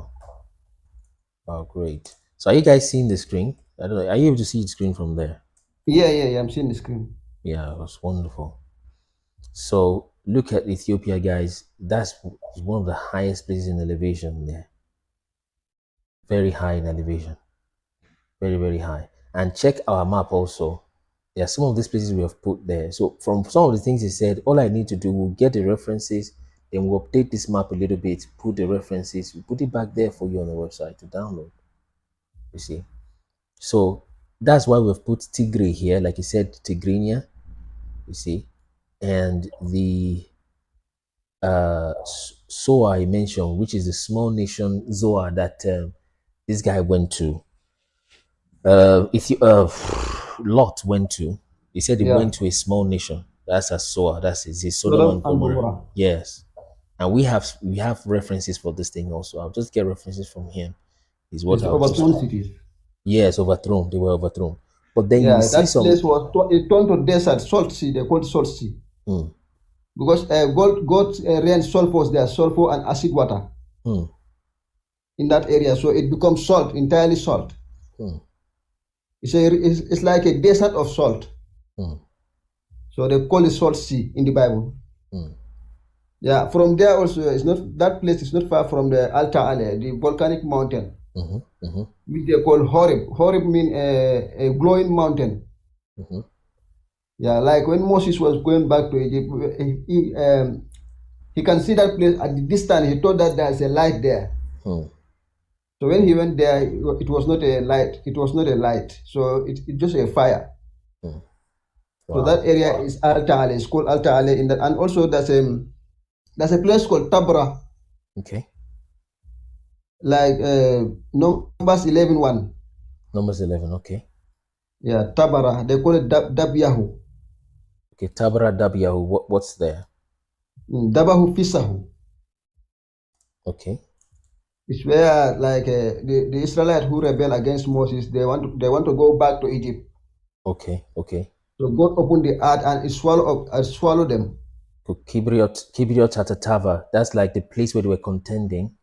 A: Wow, great. So are you guys seeing the screen? I don't know. Are you able to see the screen from there?
C: Yeah. I'm seeing the screen.
A: Yeah, it was wonderful. So look at Ethiopia, guys. That's one of the highest places in elevation there. Very high in elevation. Very, very high. And check our map also. There are some of these places we have put there. So from some of the things he said, all I need to do, we'll get the references, then we'll update this map a little bit, put the references, we'll put it back there for you on the website to download. You see? So that's why we've put Tigray here, like he said, Tigrinya, you see? And the Soa I mentioned, which is the small nation Zoa that this guy went to. Lot went to. He said he went to a small nation. That's a Soa. That's his Sodom and Gomorrah. Yes, and we have references for this thing also. I'll just get references from him. Is what I
C: overthrown cities.
A: Yes, overthrown. They were overthrown. But then
C: that place was it turned to desert, salt sea. They called salt sea. Because God rained sulfurs there, sulfur and acid water in that area, so it becomes salt, entirely salt. It's like a desert of salt. So they call it salt sea in the Bible. Yeah, from there also, it's not that place is not far from the Alta Ale, the volcanic mountain. which they call Horeb. Horeb means a glowing mountain. Yeah, like when Moses was going back to Egypt, he can see that place at the distance. He thought that there's a light there. So when he went there, it was not a light. It was not a light. So it's just a fire.
A: Wow.
C: So that area is Alta Ale. It's called Alta Ale. In that, and also there's a place called Tabra.
A: Okay.
C: Like Numbers 11:1.
A: Numbers 11. Okay.
C: Yeah, Tabara. They call it Dabyahu.
A: Okay, Tabra Dabyahu. What's there?
C: Dabahu Fisahu.
A: Okay.
C: It's where like the Israelites who rebel against Moses, they want to go back to Egypt.
A: Okay. Okay.
C: So God opened the earth and it swallowed them.
A: Kibriot Hatatava. That's like the place where they were contending.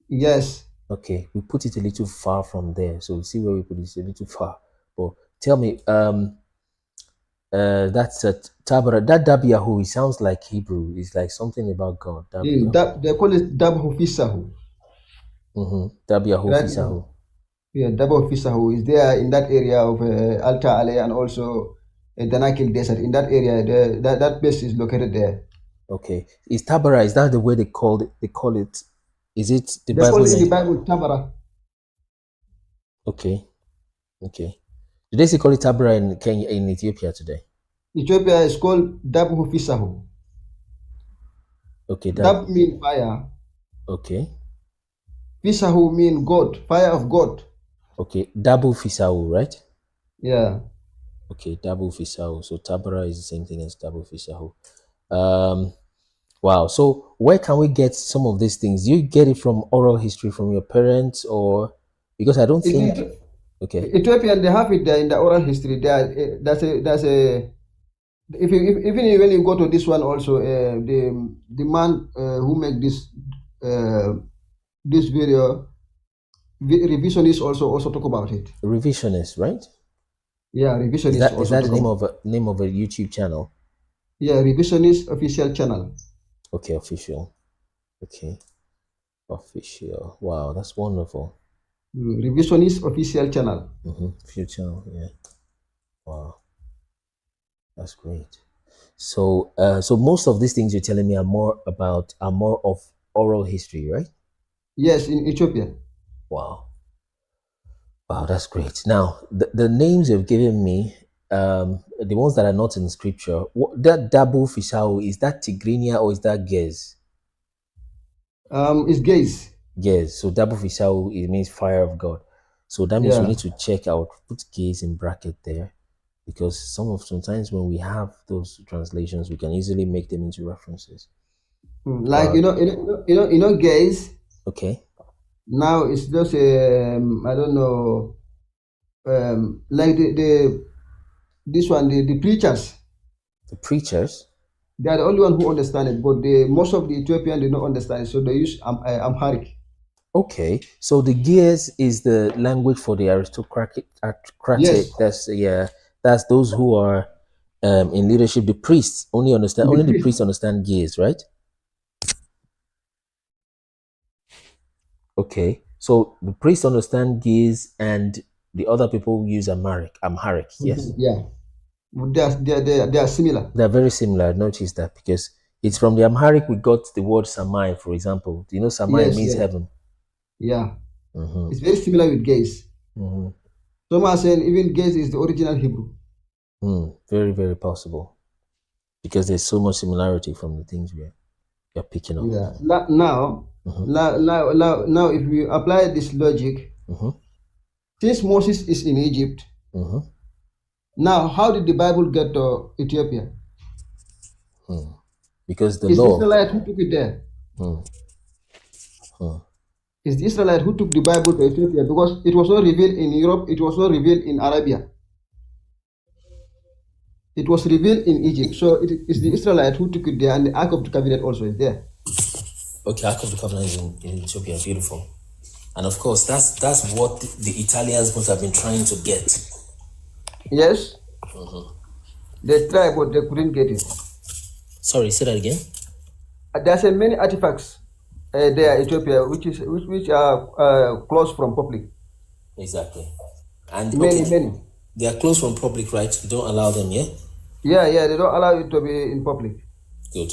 C: Yes.
A: Okay, we put it a little far from there, so we see where we put it a little far. But tell me, that's Tabara. That Dabyahu, it sounds like Hebrew. It's like something about God.
C: They call it Dabahu Fisahu.
A: Dabyahu Fisahu.
C: Yeah, Dabahu Fisahu is there in that area of Alta Ale and also the Danakil Desert. In that area, that place is located there.
A: Okay, is Tabara? Is that the way they call it? They call it. Is it the
C: Bible?
A: Bible?
C: They call it in the Bible Tabara.
A: Okay, okay. Do they still call it Tabara in Kenya, in Ethiopia today?
C: Ethiopia is called Dabahu Fisahu.
A: Okay,
C: Dab means fire.
A: Okay.
C: Fisahu means God, fire of God.
A: Okay, Dabu Fisahu, right?
C: Yeah.
A: Okay, Dabu Fisahu. So Tabara is the same thing as Dabu Fisahu. Wow. So where can we get some of these things? Do you get it from oral history from your parents, or because I don't think? Okay.
C: Ethiopian, they have it there in the oral history. There, that's a. Even when you go to this one also, the man who make this video, revisionist also talk about it.
A: Revisionist, right?
C: Yeah, revisionist.
A: Is that the name of a YouTube channel?
C: Yeah, revisionist official channel.
A: Okay, official. Okay, official. Wow, that's wonderful.
C: Revisionist official channel.
A: Official channel. Yeah. Wow, that's great. So, so most of these things you're telling me are more of oral history, right?
C: Yes, in Ethiopia.
A: Wow. Wow, that's great. Now, the names you've given me, the ones that are not in scripture, that Dabu Fisau, is that Tigrinya or is that Gez?
C: It's Gez.
A: Gez. So Dabu Fisau, it means fire of God. So that means we need to check out, put Gez in bracket there, because sometimes when we have those translations, we can easily make them into references.
C: Like Gez.
A: Okay.
C: Now it's just I don't know, like this one, the preachers.
A: The preachers?
C: They are the only one who understand it, but most of the Ethiopians do not understand it, so they use Amharic.
A: Okay, so the Gears is the language for the aristocratic. Yes. That's those who are in leadership. The priests only the priests understand Gears, right? Okay, so the priests understand Gears and the other people use Amharic. Yes.
C: Yeah, they are similar.
A: They're very similar. I noticed that because it's from the Amharic we got the word Samai, for example. Do you know Samai means heaven?
C: Yeah. It's very similar with Ge'ez. Some are saying even Ge'ez is the original Hebrew.
A: Very, very possible, because there's so much similarity from the things we're picking up.
C: Yeah. Now, if we apply this logic, since Moses is in Egypt, now how did the Bible get to Ethiopia?
A: Because the
C: It's
A: law.
C: the Israelite who took it there. It's the Israelite who took the Bible to Ethiopia, because it was not revealed in Europe. It was not revealed in Arabia. It was revealed in Egypt. So it is the Israelite who took it there, and the Ark of the Covenant also is there.
A: Okay, Ark of the Covenant is in Ethiopia. Beautiful. And of course, that's what the Italians must have been trying to get.
C: Yes. They tried, but they couldn't get it.
A: Sorry, say that again.
C: There are many artifacts there, Ethiopia, which are closed from public.
A: Exactly. And
C: Many.
A: They are closed from public, right? You don't allow them, yeah?
C: Yeah, they don't allow it to be in public.
A: Good.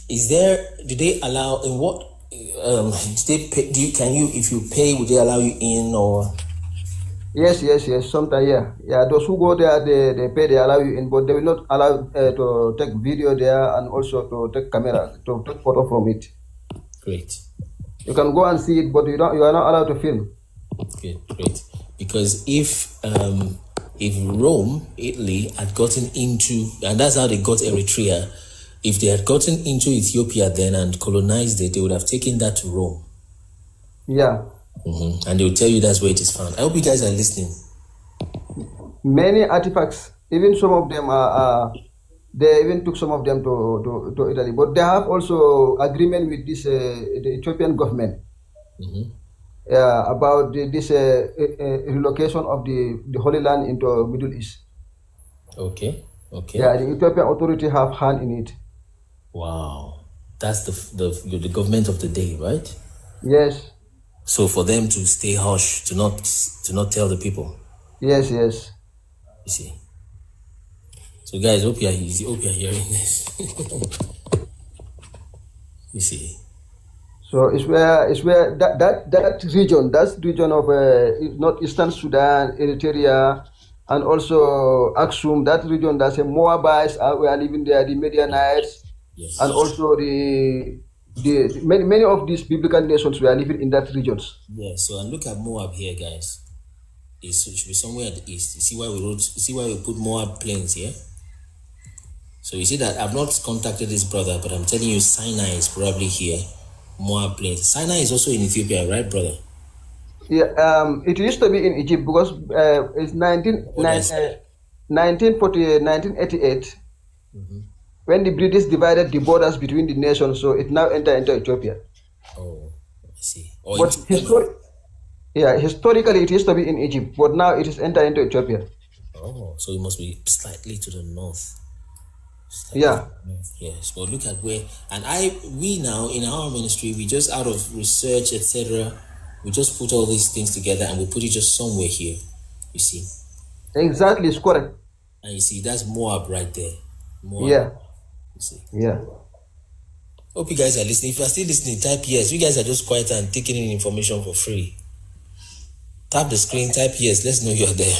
A: Do they allow, in what, do they pay, if you pay, would they allow you in or?
C: Yes. Sometimes, yeah. Those who go there, they pay, they allow you in, but they will not allow to take video there and also to take camera, to take photo from it.
A: Great.
C: You can go and see it, but you are not allowed to film.
A: Great. Because if Rome, Italy, had gotten into, and that's how they got Eritrea, if they had gotten into Ethiopia then and colonized it, they would have taken that to Rome.
C: Yeah.
A: Mm-hmm. And they will tell you that's where it is found. I hope you guys are listening.
C: Many artifacts, even some of them they even took some of them to Italy, but they have also agreement with this the Ethiopian government about this relocation of the Holy Land into Middle East.
A: Okay.
C: Yeah, the Ethiopian authority have hand in it.
A: Wow, that's the government of the day, right?
C: Yes.
A: So for them to stay hush, to not tell the people.
C: Yes.
A: You see. So guys, hope you're hearing this. You see.
C: So it's where that region of northeastern Sudan, Eritrea, and also Aksum, that region, that's a Moabites we are living there, the Midianites, yes. And also the many of these biblical nations were living in that regions.
A: Yeah. So and look at Moab here, guys. It should be somewhere at the east. You see why we put Moab plains here? So you see that I've not contacted this brother, but I'm telling you Sinai is probably here. Moab plains. Sinai is also in Ethiopia, right, brother?
C: Yeah, it used to be in Egypt because it's 1988 when the British divided the borders between the nations, so it now entered into Ethiopia.
A: Oh, I see.
C: But historically it used to be in Egypt, but now it is entered into Ethiopia.
A: Oh, so it must be slightly to the north.
C: Yeah.
A: Yes, but look at where, and we now in our ministry, we just out of research, etc., we just put all these things together and we put it just somewhere here. You see.
C: Exactly, it's correct.
A: And you see, that's Moab right there. Moab.
C: Yeah.
A: You see.
C: Yeah.
A: Hope you guys are listening. If you are still listening, type yes. You guys are just quiet and taking in information for free. Tap the screen, type yes. Let's know you're there.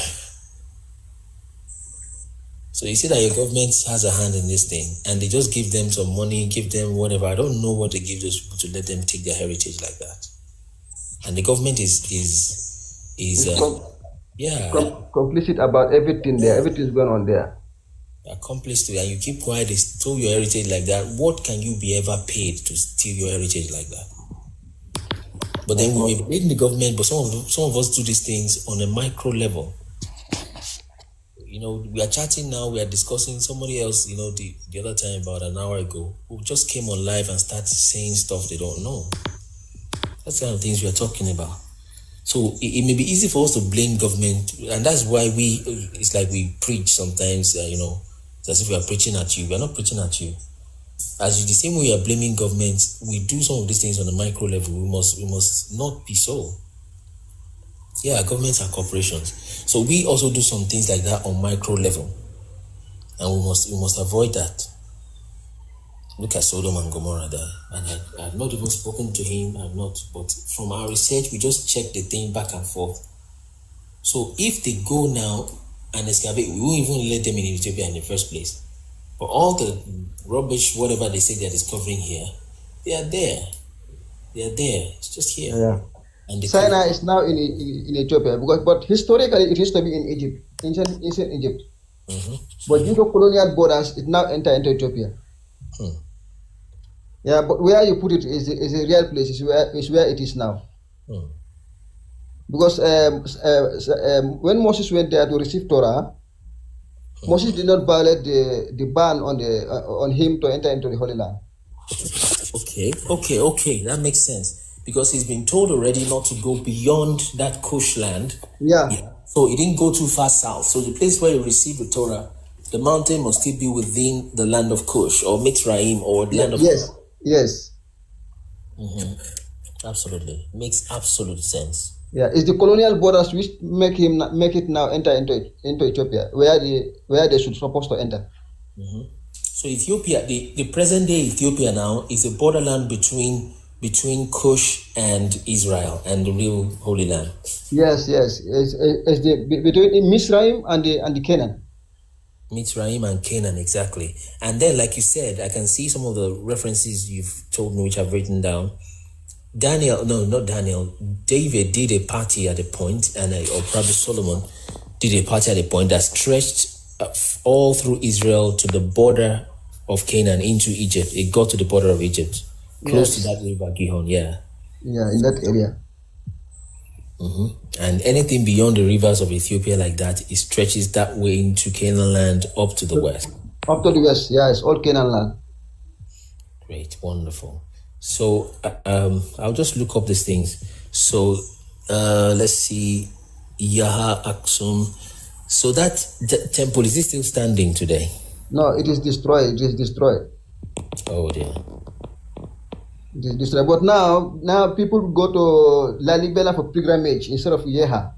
A: So you see that your government has a hand in this thing, and they just give them some money, give them whatever. I don't know what they give those people to let them take their heritage like that. And the government is
C: complicit about everything there. Everything's going on there.
A: Accomplice to it, and you keep quiet. They stole your heritage like that. What can you be ever paid to steal your heritage like that? But then we blame the government. But some of us do these things on a micro level. You know, we are chatting now. We are discussing. Somebody else, you know, the other time about an hour ago, who just came on live and started saying stuff they don't know. That's the kind of things we are talking about. So it may be easy for us to blame government, and that's why it's like we preach sometimes, you know, it's as if we are preaching at you. We are not preaching at you. As the same way we are blaming government, we do some of these things on a micro level. We must not be so. Yeah, governments are corporations. So we also do some things like that on micro level. And we must avoid that. Look at Sodom and Gomorrah there. And I have not even spoken to him, but from our research, we just check the thing back and forth. So if they go now and excavate, we won't even let them in Ethiopia in the first place. But all the rubbish, whatever they say they're discovering here, they are there. They are there. It's just here.
C: Yeah. And Sinai is now in Ethiopia, but historically it used to be in Egypt, ancient Egypt. But due to colonial borders, it now entered into Ethiopia. Yeah, but where you put it is a real place. Is where it is now. Because when Moses went there to receive Torah, Moses did not violate the ban on him to enter into the Holy Land.
A: Okay, that makes sense. Because he's been told already not to go beyond that Cush land.
C: Yeah.
A: So he didn't go too far south. So the place where he received the Torah, the mountain must still be within the land of Cush or Mitzrayim or the land of
C: Yes.
A: Absolutely. Makes absolute sense.
C: Yeah, it's the colonial borders which make it now enter into Ethiopia, where they should supposed to enter.
A: So Ethiopia, the present day Ethiopia now is a borderland between Kush and Israel and the real Holy Land.
C: Yes, it's between Mizraim and the Canaan.
A: Mitzrayim and Canaan, exactly. And then, like you said, I can see some of the references you've told me, which I've written down. David did a party at a point, or probably Solomon did a party at a point that stretched all through Israel to the border of Canaan into Egypt. It got to the border of Egypt, close to that river Gihon, yeah.
C: Yeah, in that area.
A: And anything beyond the rivers of Ethiopia like that, it stretches that way into Canaan land up to the west.
C: Up to the west, yeah, it's all Canaan land.
A: Great, wonderful. So I'll just look up these things. So let's see, Yaha Aksum. So that temple, is it still standing today?
C: No, it is destroyed. It is destroyed.
A: Oh dear.
C: It is destroyed. But now people go to Lalibela for pilgrimage instead of Yeha.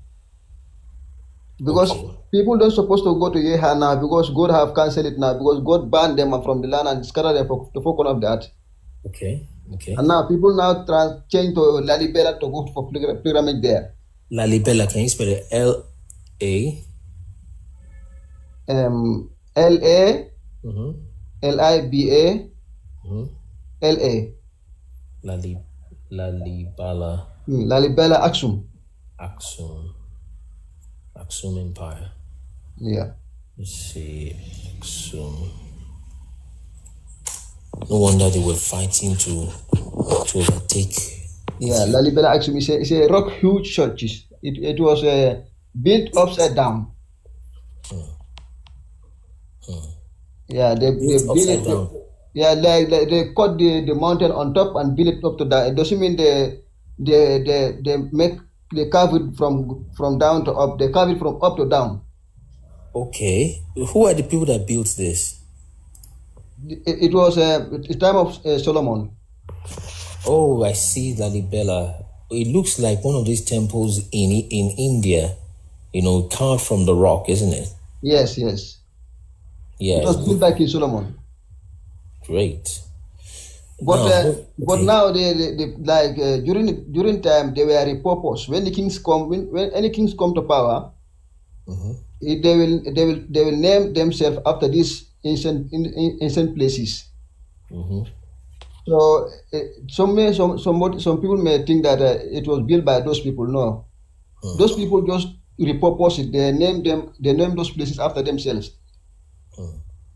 C: Because people don't supposed to go to Yeha now because God have cancelled it now because God banned them from the land and scattered them for the four corners of the earth.
A: Okay.
C: And now people change to Lalibela to go for pilgrimage there.
A: Lalibela, can you spell it? L-A?
C: L-A L-I-B-A L-A.
A: Lalibela.
C: Lalibela Aksum.
A: Aksum Empire.
C: Yeah.
A: Let's see. Aksum. No wonder they were fighting to overtake.
C: Yeah, Lalibela Aksum is a rock huge church. It was built upside down. Yeah, they built it. Yeah, like they cut the mountain on top and build it up to that. It doesn't mean they carve it from down to up. They carve it from up to down.
A: Okay, who are the people that built this?
C: It was the time of Solomon.
A: Oh, I see Lalibela. It looks like one of these temples in India, carved from the rock, isn't it?
C: Yes.
A: Yeah.
C: It was built by King Solomon.
A: Great.
C: But now during time they were repurposed. When the kings come, when any kings come to power, they will name themselves after these ancient places. So some people may think that it was built by those people. No, those people just repurpose it. They name those places after themselves.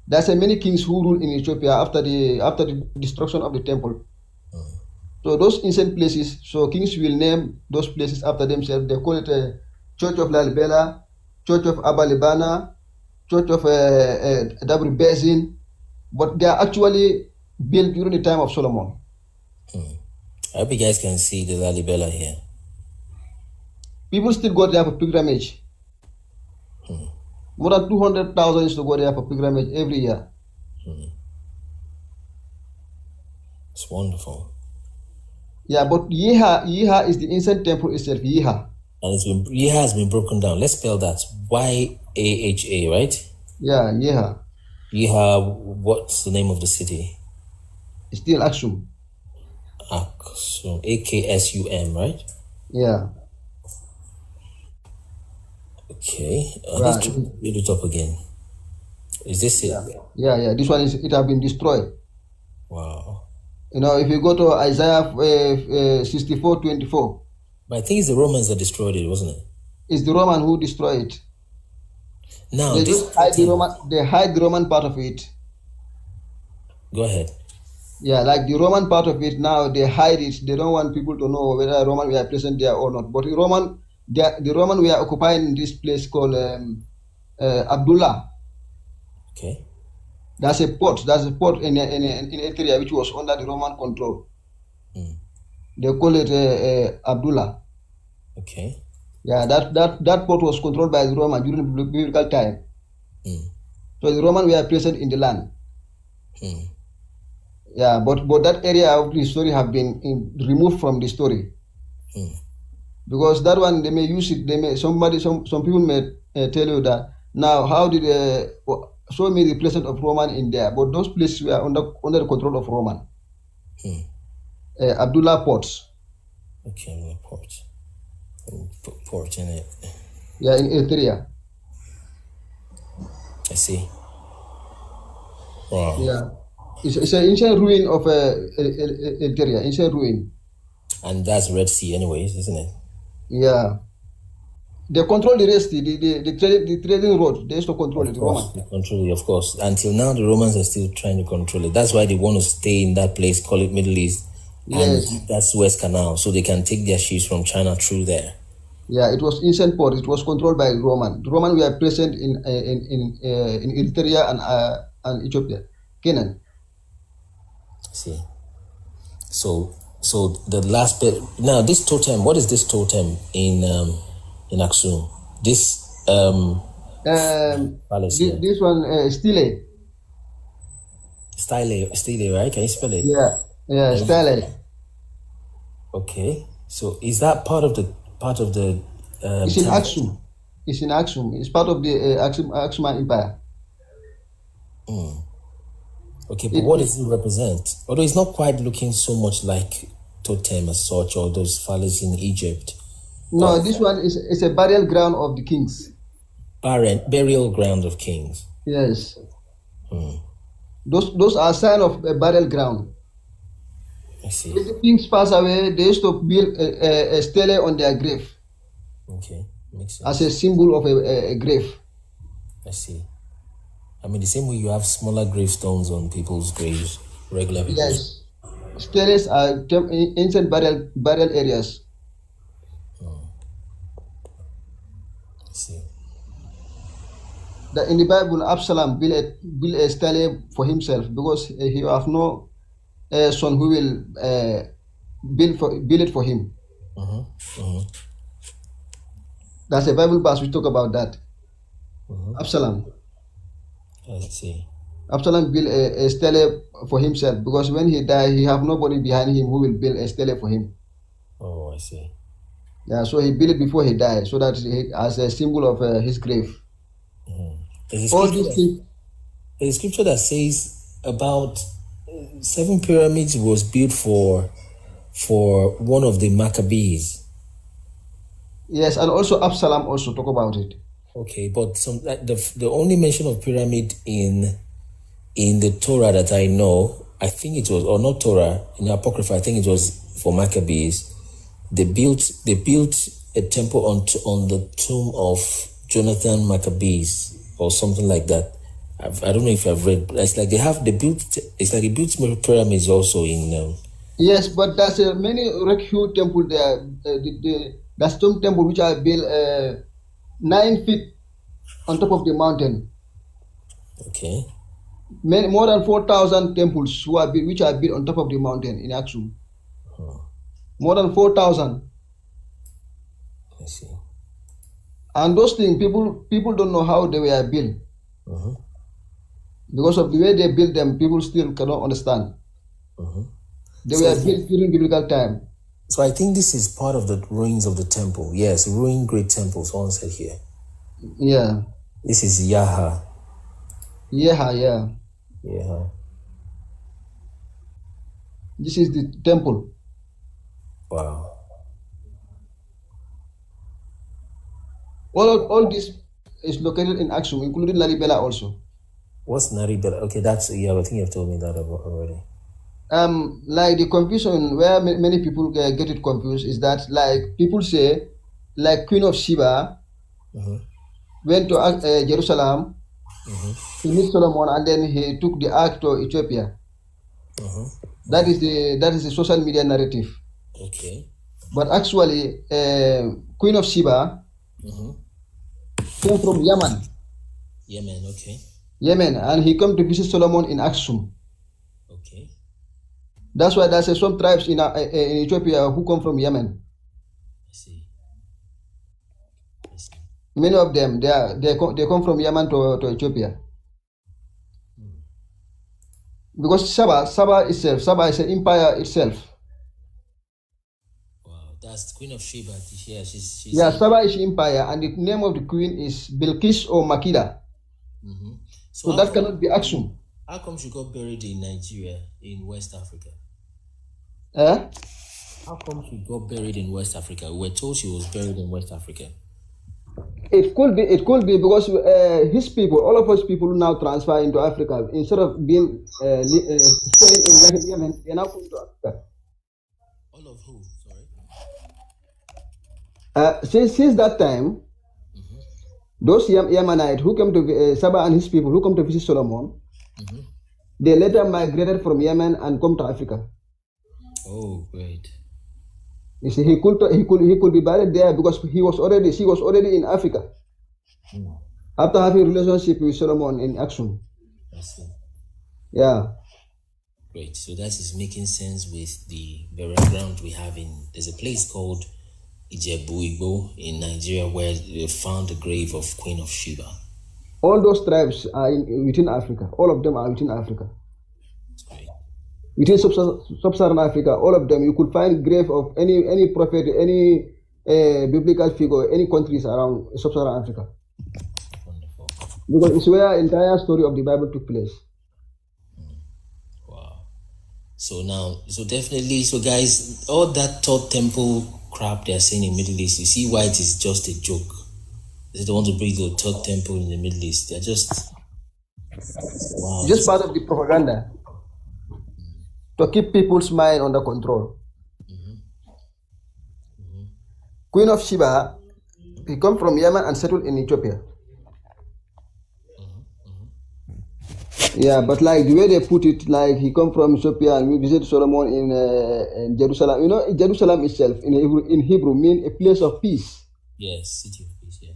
C: There's many kings who ruled in Ethiopia after the destruction of the temple. So those ancient places, so kings will name those places after themselves. They call it a Church of Lalibela, Church of Abalibana, Church of Dabri Bezin, but they are actually built during the time of Solomon.
A: I hope you guys can see the Lalibela here.
C: People still go there for pilgrimage. More than 200,000 used to go there for pilgrimage every year.
A: It's wonderful.
C: Yeah, but Yeha is the ancient temple itself, Yeha.
A: And Yeha has been broken down. Let's spell that. Y-A-H-A, right?
C: Yeah, Yeha.
A: Yeha, what's the name of the city?
C: It's still Aksum.
A: Aksum. A-K-S-U-M, right?
C: Yeah.
A: Okay, let's read it up again. Is this it?
C: Yeah. This one it has been destroyed.
A: Wow.
C: If you go to Isaiah 64:24.
A: But I think it's the Romans that destroyed it, wasn't it?
C: It's the Roman who destroyed it.
A: Now
C: they hide the Roman part of it.
A: Go ahead.
C: Yeah, like the Roman part of it now they hide it. They don't want people to know whether Roman were present there or not. But the Roman were occupying this place called Abdullah.
A: Okay.
C: There's a port in Eritrea which was under the Roman control. They call it Abdullah.
A: Okay.
C: Yeah, that port was controlled by the Roman during biblical time. So the Roman were present in the land. Yeah, but that area of the story have been removed from the story. Because that one they may use it. They may some people may tell you that now how did show me the presence of Roman in there, but those places were under the control of Roman. Abdullah ports.
A: Okay, port in it.
C: Yeah, in Eritrea.
A: I see. Wow.
C: Yeah, it's an ancient ruin of Eritrea, ancient ruin.
A: And that's Red Sea, anyways, isn't it?
C: Yeah. They control the rest, the trading road. They used to control it, Roman.
A: They control it, of course. Until now, the Romans are still trying to control it. That's why they want to stay in that place, call it Middle East.
C: Yes.
A: And that's Suez Canal, so they can take their ships from China through there.
C: Yeah, it was ancient port. It was controlled by Roman. The Roman were present in Eritrea and Ethiopia, Canaan.
A: See. So the last bit now. This totem. What is this totem in Aksum? This palace.
C: This one Stele.
A: Stele, right? Can you spell it?
C: Yeah, Stele.
A: Okay. So is that part of the
C: it's in Aksum. It's in Aksum. It's part of the Aksum Empire.
A: Okay, but what does it represent? Although it's not quite looking so much like totem as such, or those phallus in Egypt.
C: No, this one is a burial ground of the kings.
A: Burial ground of kings.
C: Yes. Those are sign of a burial ground.
A: I see.
C: If the kings pass away, they used to build a stele on their grave.
A: Okay, makes sense.
C: As a symbol of a grave.
A: I see. I mean, the same way you have smaller gravestones on people's graves, regular people.
C: Yes. Steles are ancient burial areas.
A: I see.
C: That in the Bible, Absalom built a stele for himself because he have no son who will build it for him. That's a Bible verse we talk about that. Absalom.
A: I see.
C: Absalom built a stele for himself because when he died, he have nobody behind him who will build a stele for him.
A: Oh, I see.
C: Yeah, so he built it before he died, so that as a symbol of his grave.
A: There's a scripture that says about 7 pyramids was built for one of the Maccabees.
C: Yes, and also Absalom also talk about it.
A: Okay, but the only mention of pyramid in the Torah that I know, I think it was, or not Torah, in the Apocrypha, I think it was for Maccabees. They built a temple on the tomb of Jonathan Maccabees or something like that. I don't know if I've read. It's like they built pyramids also in.
C: Yes, but there's many rock-hewn temple there. That's some temple which are built 9 feet on top of the mountain.
A: Okay.
C: More than 4,000 temples which are built on top of the mountain in Aksum. More than 4,000.
A: I see.
C: And those things, people don't know how they were built. Because of the way they built them, people still cannot understand. They were built during biblical time.
A: So I think this is part of the ruins of the temple. Yes, ruined great temples, one said here.
C: Yeah.
A: This is Yaha.
C: Yeah. This is the temple.
A: Wow.
C: All this is located in Aksum, including Lalibela also.
A: What's Naribela? Okay, I think you've told me that already.
C: Like the confusion where many people get it confused is that like people say like Queen of Sheba went to Jerusalem to meet Solomon and then he took the ark to Ethiopia. That is the social media narrative.
A: Okay.
C: But actually Queen of Sheba came from Yemen.
A: Okay.
C: Yemen, and he came to visit Solomon in Aksum.
A: Okay.
C: That's why there's some tribes in Ethiopia who come from Yemen.
A: I see.
C: Many of them, they come from Yemen to Ethiopia. because Saba itself, Saba is an empire itself.
A: Wow, that's the Queen of Sheba. Yeah, she's
C: Yeah, Saba is empire, and the name of the queen is Bilqis or Makida. So that cannot be Aksum.
A: How come she got buried in Nigeria, in West Africa? How come she got buried in West Africa? We were told she was buried in West Africa.
C: It could be because his people, all of us people now transfer into Africa instead of being staying in Yemen. They now come to Africa.
A: All of who? Sorry.
C: Since that time, those Yemenites who came to Saba and his people who come to visit Solomon, they later migrated from Yemen and come to Africa.
A: Oh, great.
C: You see, he could be buried there because she was already in Africa after having a relationship with Solomon in Aksum.
A: I see.
C: Yeah.
A: Great. So that is making sense with the burial ground we have there's a place called Ijebu-Igbo in Nigeria where they found the grave of Queen of Sheba.
C: All those tribes are within Africa. All of them are within Africa.
A: That's great.
C: Within sub-Saharan Africa, all of them, you could find grave of any prophet, any biblical figure, any countries around sub-Saharan Africa.
A: Wonderful.
C: Because it's where the entire story of the Bible took place.
A: Wow. So definitely, guys, all that third temple crap they're saying in Middle East, you see why it is just a joke. They don't want to bring the third temple in the Middle East. They're just, wow.
C: Just part of the propaganda to keep people's mind under control. Queen of Sheba, he come from Yemen and settled in Ethiopia. Yeah, but like the way they put it, like he come from Ethiopia and we visit Solomon in Jerusalem. You know, Jerusalem itself in Hebrew mean a place of peace.
A: Yes, city of peace. Yes.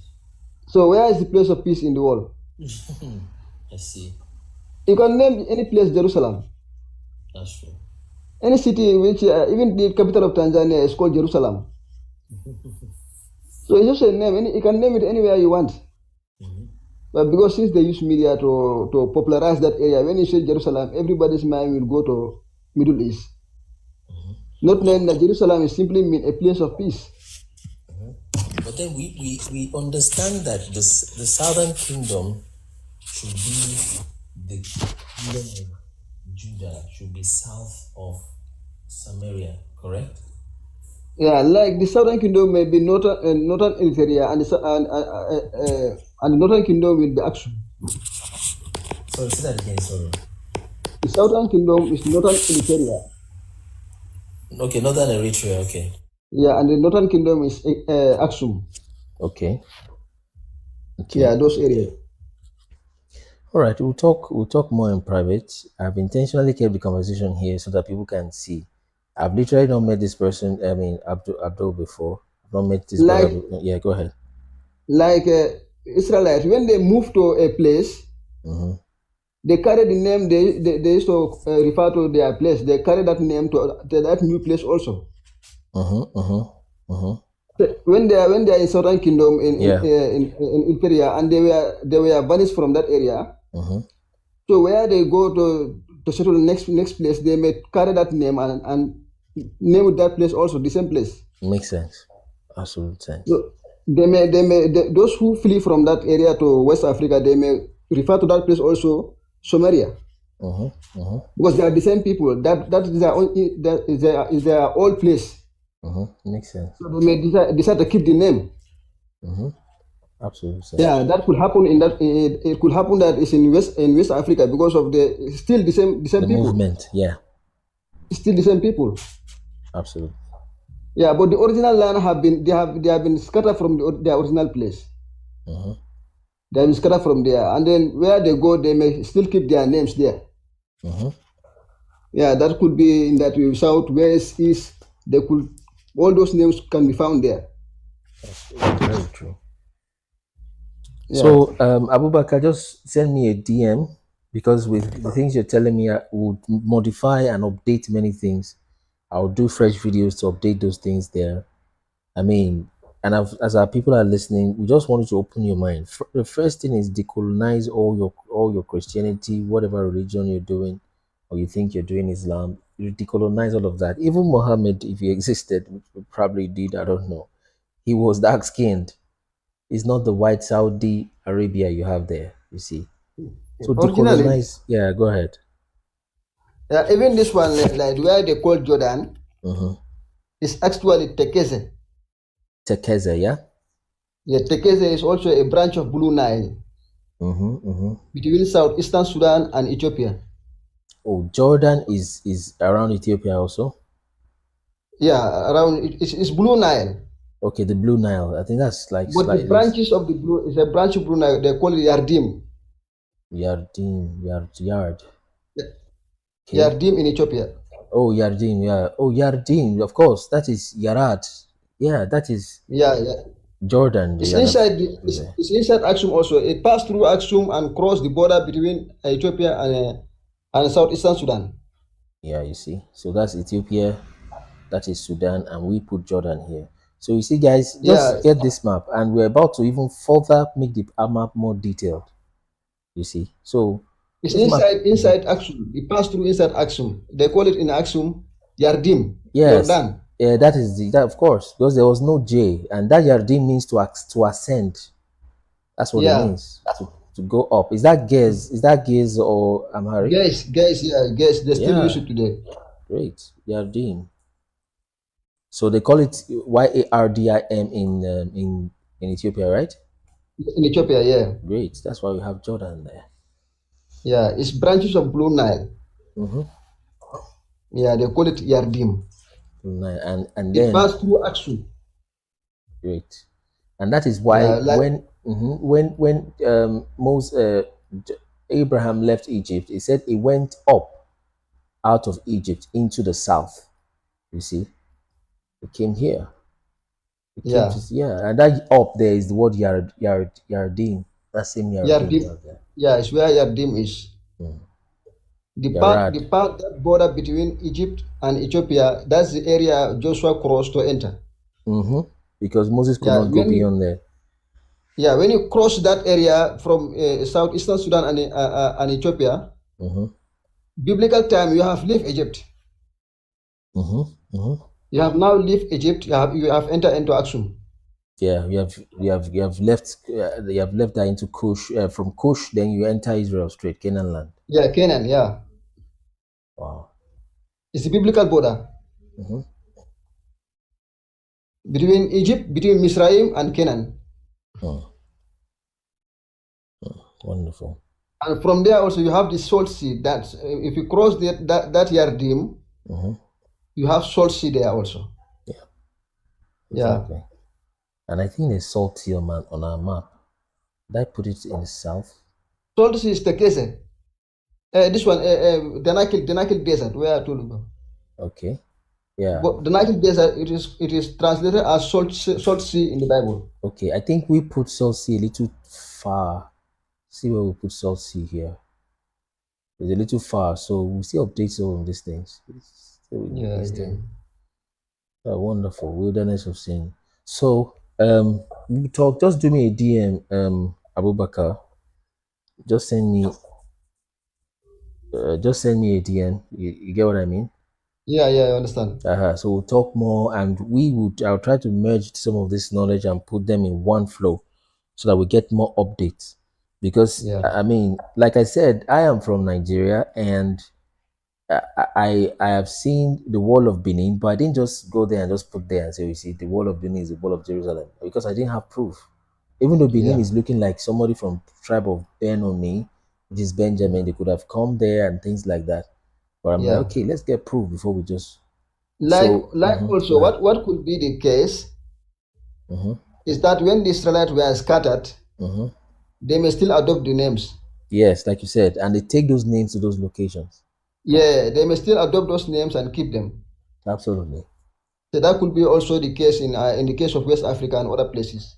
C: So where is the place of peace in the world?
A: I see.
C: You can name any place Jerusalem.
A: That's true.
C: Any city which even the capital of Tanzania is called Jerusalem. So it's just a name. You can name it anywhere you want. But because since they use media to popularize that area, when you say Jerusalem, everybody's mind will go to Middle East. Not knowing that Jerusalem is simply mean a place of peace.
A: But then we understand that the southern kingdom should be the kingdom of Judah, should be south of Samaria, correct?
C: Yeah, like the southern kingdom may be northern Eritrea, and the northern kingdom will be Aksum.
A: Sorry, say that again, sorry.
C: The southern kingdom is northern Eritrea.
A: Okay, northern Eritrea, okay.
C: Yeah, and the northern kingdom is Aksum.
A: Okay.
C: Yeah, those areas.
A: All right, we'll talk more in private. I've intentionally kept the conversation here so that people can see. I've literally not met this person, I mean, Abdul before. I've not met this brother. Yeah, go ahead.
C: Like Israelites, when they move to a place, they carry the name they used to refer to their place. They carry that name to that new place also. When they are in Southern Kingdom in Imperial, and they were banished from that area. So where they go to settle the next place, they may carry that name and name that place also the same place.
A: Makes sense. Absolute sense.
C: So those who flee from that area to West Africa, they may refer to that place also Samaria. Because they are the same people. That is their old place.
A: Makes sense.
C: So they may decide to keep the name.
A: Absolutely.
C: Yeah, that could happen it could happen that it's in West Africa because of still the same people.
A: Movement, yeah.
C: Still the same people.
A: Absolutely.
C: Yeah, but the original land have been scattered from their original place. They have been scattered from there, and then where they go, they may still keep their names there. Yeah, that could be in that way, south, west, east. They could, all those names can be found there.
A: That's very true. Yeah. So, Abubakar, just send me a DM, because with the things you're telling me, I would modify and update many things. I'll do fresh videos to update those things there. I mean, and as our people are listening, we just want you to open your mind. The first thing is decolonize all your Christianity, whatever religion you're doing. or you think you're doing Islam, you decolonize all of that. Even Muhammad, if he existed, which he probably did, I don't know, he was dark skinned. It's not the white Saudi Arabia you have there, you see. So
C: Originally,
A: decolonize, yeah, go ahead.
C: even this one, like where they call Jordan,
A: Mm-hmm.
C: is actually Tekeze.
A: Tekeze, yeah?
C: Yeah, Tekeze is also a branch of Blue Nile between southeastern Sudan and Ethiopia.
A: Oh, Jordan is around Ethiopia also?
C: Yeah, around it's Blue Nile.
A: Okay, the Blue Nile. I think that's like
C: But the
A: slightly
C: branches of the blue is a branch of Blue Nile. They call it Yardim.
A: Yard. Okay.
C: Yardim in Ethiopia.
A: Oh, Yardim, yeah. Oh, Yardim, of course. That is Yarad. Yeah, that is
C: Yeah.
A: Jordan.
C: It's inside it's inside Aksum also. It passed through Aksum and crossed the border between Ethiopia and southeastern Sudan.
A: Yeah, you see. So that's Ethiopia, that is Sudan, and we put Jordan here. So you see, guys, just get this map, and we're about to even further make the map more detailed. You see, so
C: it's inside Aksum. It passed through inside Aksum. They call it in Aksum Yardim.
A: Yes,
C: Jordan.
A: yeah, that is that of course, because there was no J, and that Yardim means to ascend. That's what it means, to go up. Is that Gez? Is that Gez or Amharic?
C: Gez, yeah, Gez. They still use it today.
A: Great, Yardim. So they call it Yardim in Ethiopia, right?
C: In Ethiopia, yeah.
A: Great. That's why we have Jordan there.
C: Yeah, it's branches of Blue Nile. Yeah, they call it Yardim.
A: Blue Nile, and
C: it
A: then
C: passed through Aksum.
A: Great, and that is why when Abraham left Egypt, he said he went up out of Egypt into the south. You see, he came here. And that up there is the word Yardim. That same Yardim.
C: Yeah, it's where Yardim is. The part that border between Egypt and Ethiopia, that's the area Joshua crossed to enter.
A: Because Moses could not go beyond there.
C: Yeah, when you cross that area from southeastern Sudan and Ethiopia, biblical time, you have left Egypt. You have now left Egypt. You have entered into Aksum.
A: Yeah, you have left. You have left that into Cush. From Cush, then you enter Israel straight, Canaan land.
C: Yeah, Canaan. Yeah.
A: Wow.
C: It's the biblical border between Egypt, between Misraim and Canaan.
A: Wonderful.
C: And from there also you have the Salt Sea. That if you cross that Yardim, you have Salt Sea there also.
A: Yeah. Exactly. And I think there's Salt Sea on our map. Did I put it in the south?
C: Salt Sea is Tekeze. This one, the Nile Desert, where I told you.
A: Okay. Yeah.
C: But the Nile Desert, it is translated as Salt Sea in the Bible.
A: Okay, I think we put Salt Sea a little far. See where we put Salt Sea here. It's a little far, so we still update all of these things. Wonderful wilderness of sin. So we talk. Just do me a DM, Abubakar. Just send me a DM. You get what I mean?
C: Yeah, I understand.
A: So we'll talk more, and I'll try to merge some of this knowledge and put them in one flow, so that we get more updates. Because I mean, like I said, I am from Nigeria, and I have seen the wall of Benin, but I didn't just go there and just put there and say, you see, the wall of Benin is the wall of Jerusalem, because I didn't have proof. Even though Benin is looking like somebody from tribe of Benoni, which is Benjamin, they could have come there and things like that. But I'm like, okay, let's get proof before we just
C: also what could be the case is that when the Israelites were scattered, they may still adopt the names.
A: Yes, like you said, and they take those names to those locations.
C: Yeah, they may still adopt those names and keep them.
A: Absolutely.
C: So that could be also the case in the case of West Africa and other places.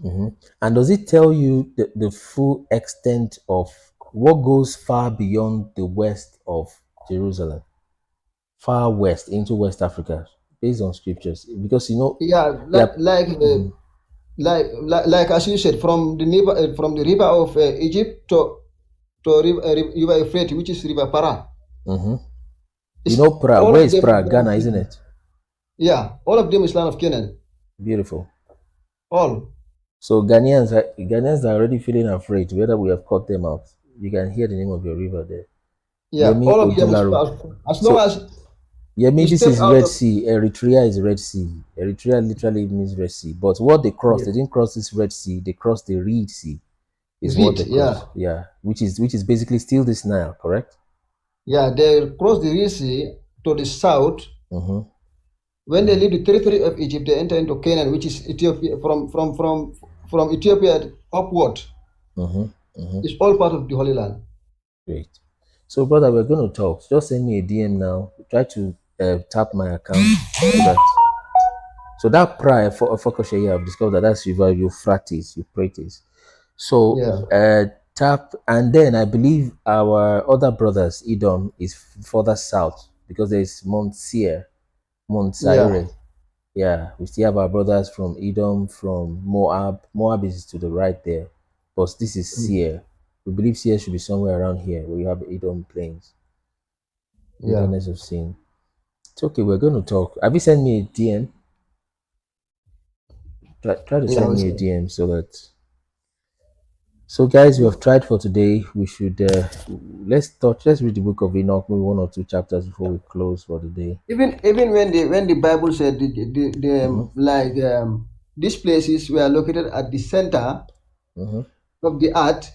A: And does it tell you the full extent of what goes far beyond the west of Jerusalem, far west into West Africa, based on scriptures? Because
C: like as you said, from the river of Egypt to river Euphrates, which is river Para.
A: You know Prague.
C: All
A: Where
C: of
A: is
C: them is
A: Prague?
C: land
A: Ghana,
C: of
A: isn't
C: Canaan.
A: it?
C: Yeah, all of them is land of Canaan.
A: Beautiful.
C: All.
A: So Ghanaians are already feeling afraid whether we have cut them out. You can hear the name of your river there.
C: Yeah,
A: Yemi
C: all of them is
A: Odunlaro.
C: as long
A: So
C: as
A: Yemi,
C: you
A: this
C: step
A: is
C: out
A: Red
C: of.
A: Sea. Eritrea is Red Sea. Eritrea literally means Red Sea. But what they crossed,
C: Yeah.
A: they didn't cross this Red Sea. They crossed the Reed Sea. Is what
C: Reed,
A: they
C: yeah.
A: crossed. Yeah, which is basically still this Nile, correct?
C: Yeah, they cross the Red Sea to the south.
A: Mm-hmm.
C: When they leave the territory of Egypt, they enter into Canaan, which is Ethiopia. From Ethiopia upward,
A: Mm-hmm. Mm-hmm.
C: it's all part of the Holy Land.
A: Great. So, brother, we're going to talk. Just send me a DM now. Try to tap my account so that. So that prior for Fokoshe, I've discovered that that's River Euphrates. So
C: Yeah,
A: tap, and then I believe our other brothers, Edom, is further south because there's Mount Seir, Mount
C: yeah.
A: Zaire. Yeah, we still have our brothers from Edom, from Moab. Moab is to the right there, but this is Seir. We believe Seir should be somewhere around here where you have Edom plains,
C: Yeah.
A: wilderness of sin. It's okay, we're going to talk. Have you sent me a DM? Try to
C: Yeah,
A: send me a DM so that. So, guys, we have tried for today. We should let's read the book of Enoch, maybe 1 or 2 chapters before we close for the day.
C: Even when the Bible said like these places were located at the center
A: Mm-hmm.
C: of the earth,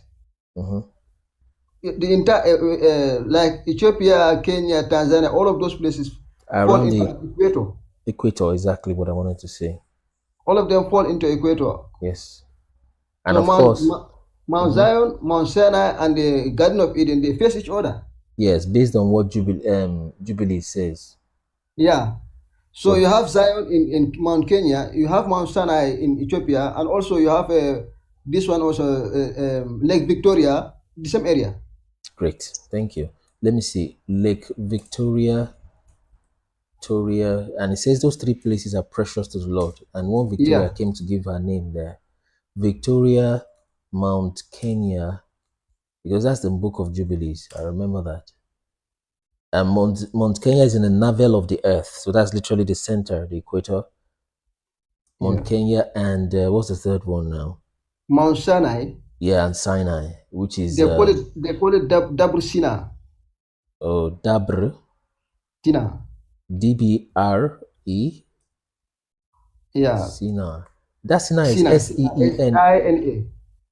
A: Mm-hmm.
C: the entire like Ethiopia, Kenya, Tanzania, all of those places fall
A: Around
C: into
A: the
C: equator.
A: equator, exactly what I wanted to say.
C: All of them fall into equator.
A: Yes, and
C: So
A: of course,
C: Mount Zion, Mount Sinai, and the Garden of Eden, they face each other.
A: yes, based on what Jubilee says.
C: Yeah. So
A: So
C: you have Zion in Mount Kenya, you have Mount Sinai in Ethiopia, and also you have this one also Lake Victoria, the same area.
A: great, thank you. Let me see, Lake Victoria, and it says those 3 places are precious to the Lord, and one Victoria
C: Yeah.
A: came to give her name there. Victoria, Mount Kenya, because that's the book of Jubilees. I remember that. And Mount Kenya is in the navel of the earth, so that's literally the center, the equator. Mount
C: Yeah.
A: Kenya, and what's the third one now?
C: Mount Sinai.
A: Yeah, and Sinai, which is
C: They call it Dabr Sina.
A: oh, Dabr,
C: Sina.
A: DBRE,
C: Yeah.
A: Sinai. That Sinai is
C: Sina.
A: SEEN.
C: Sina.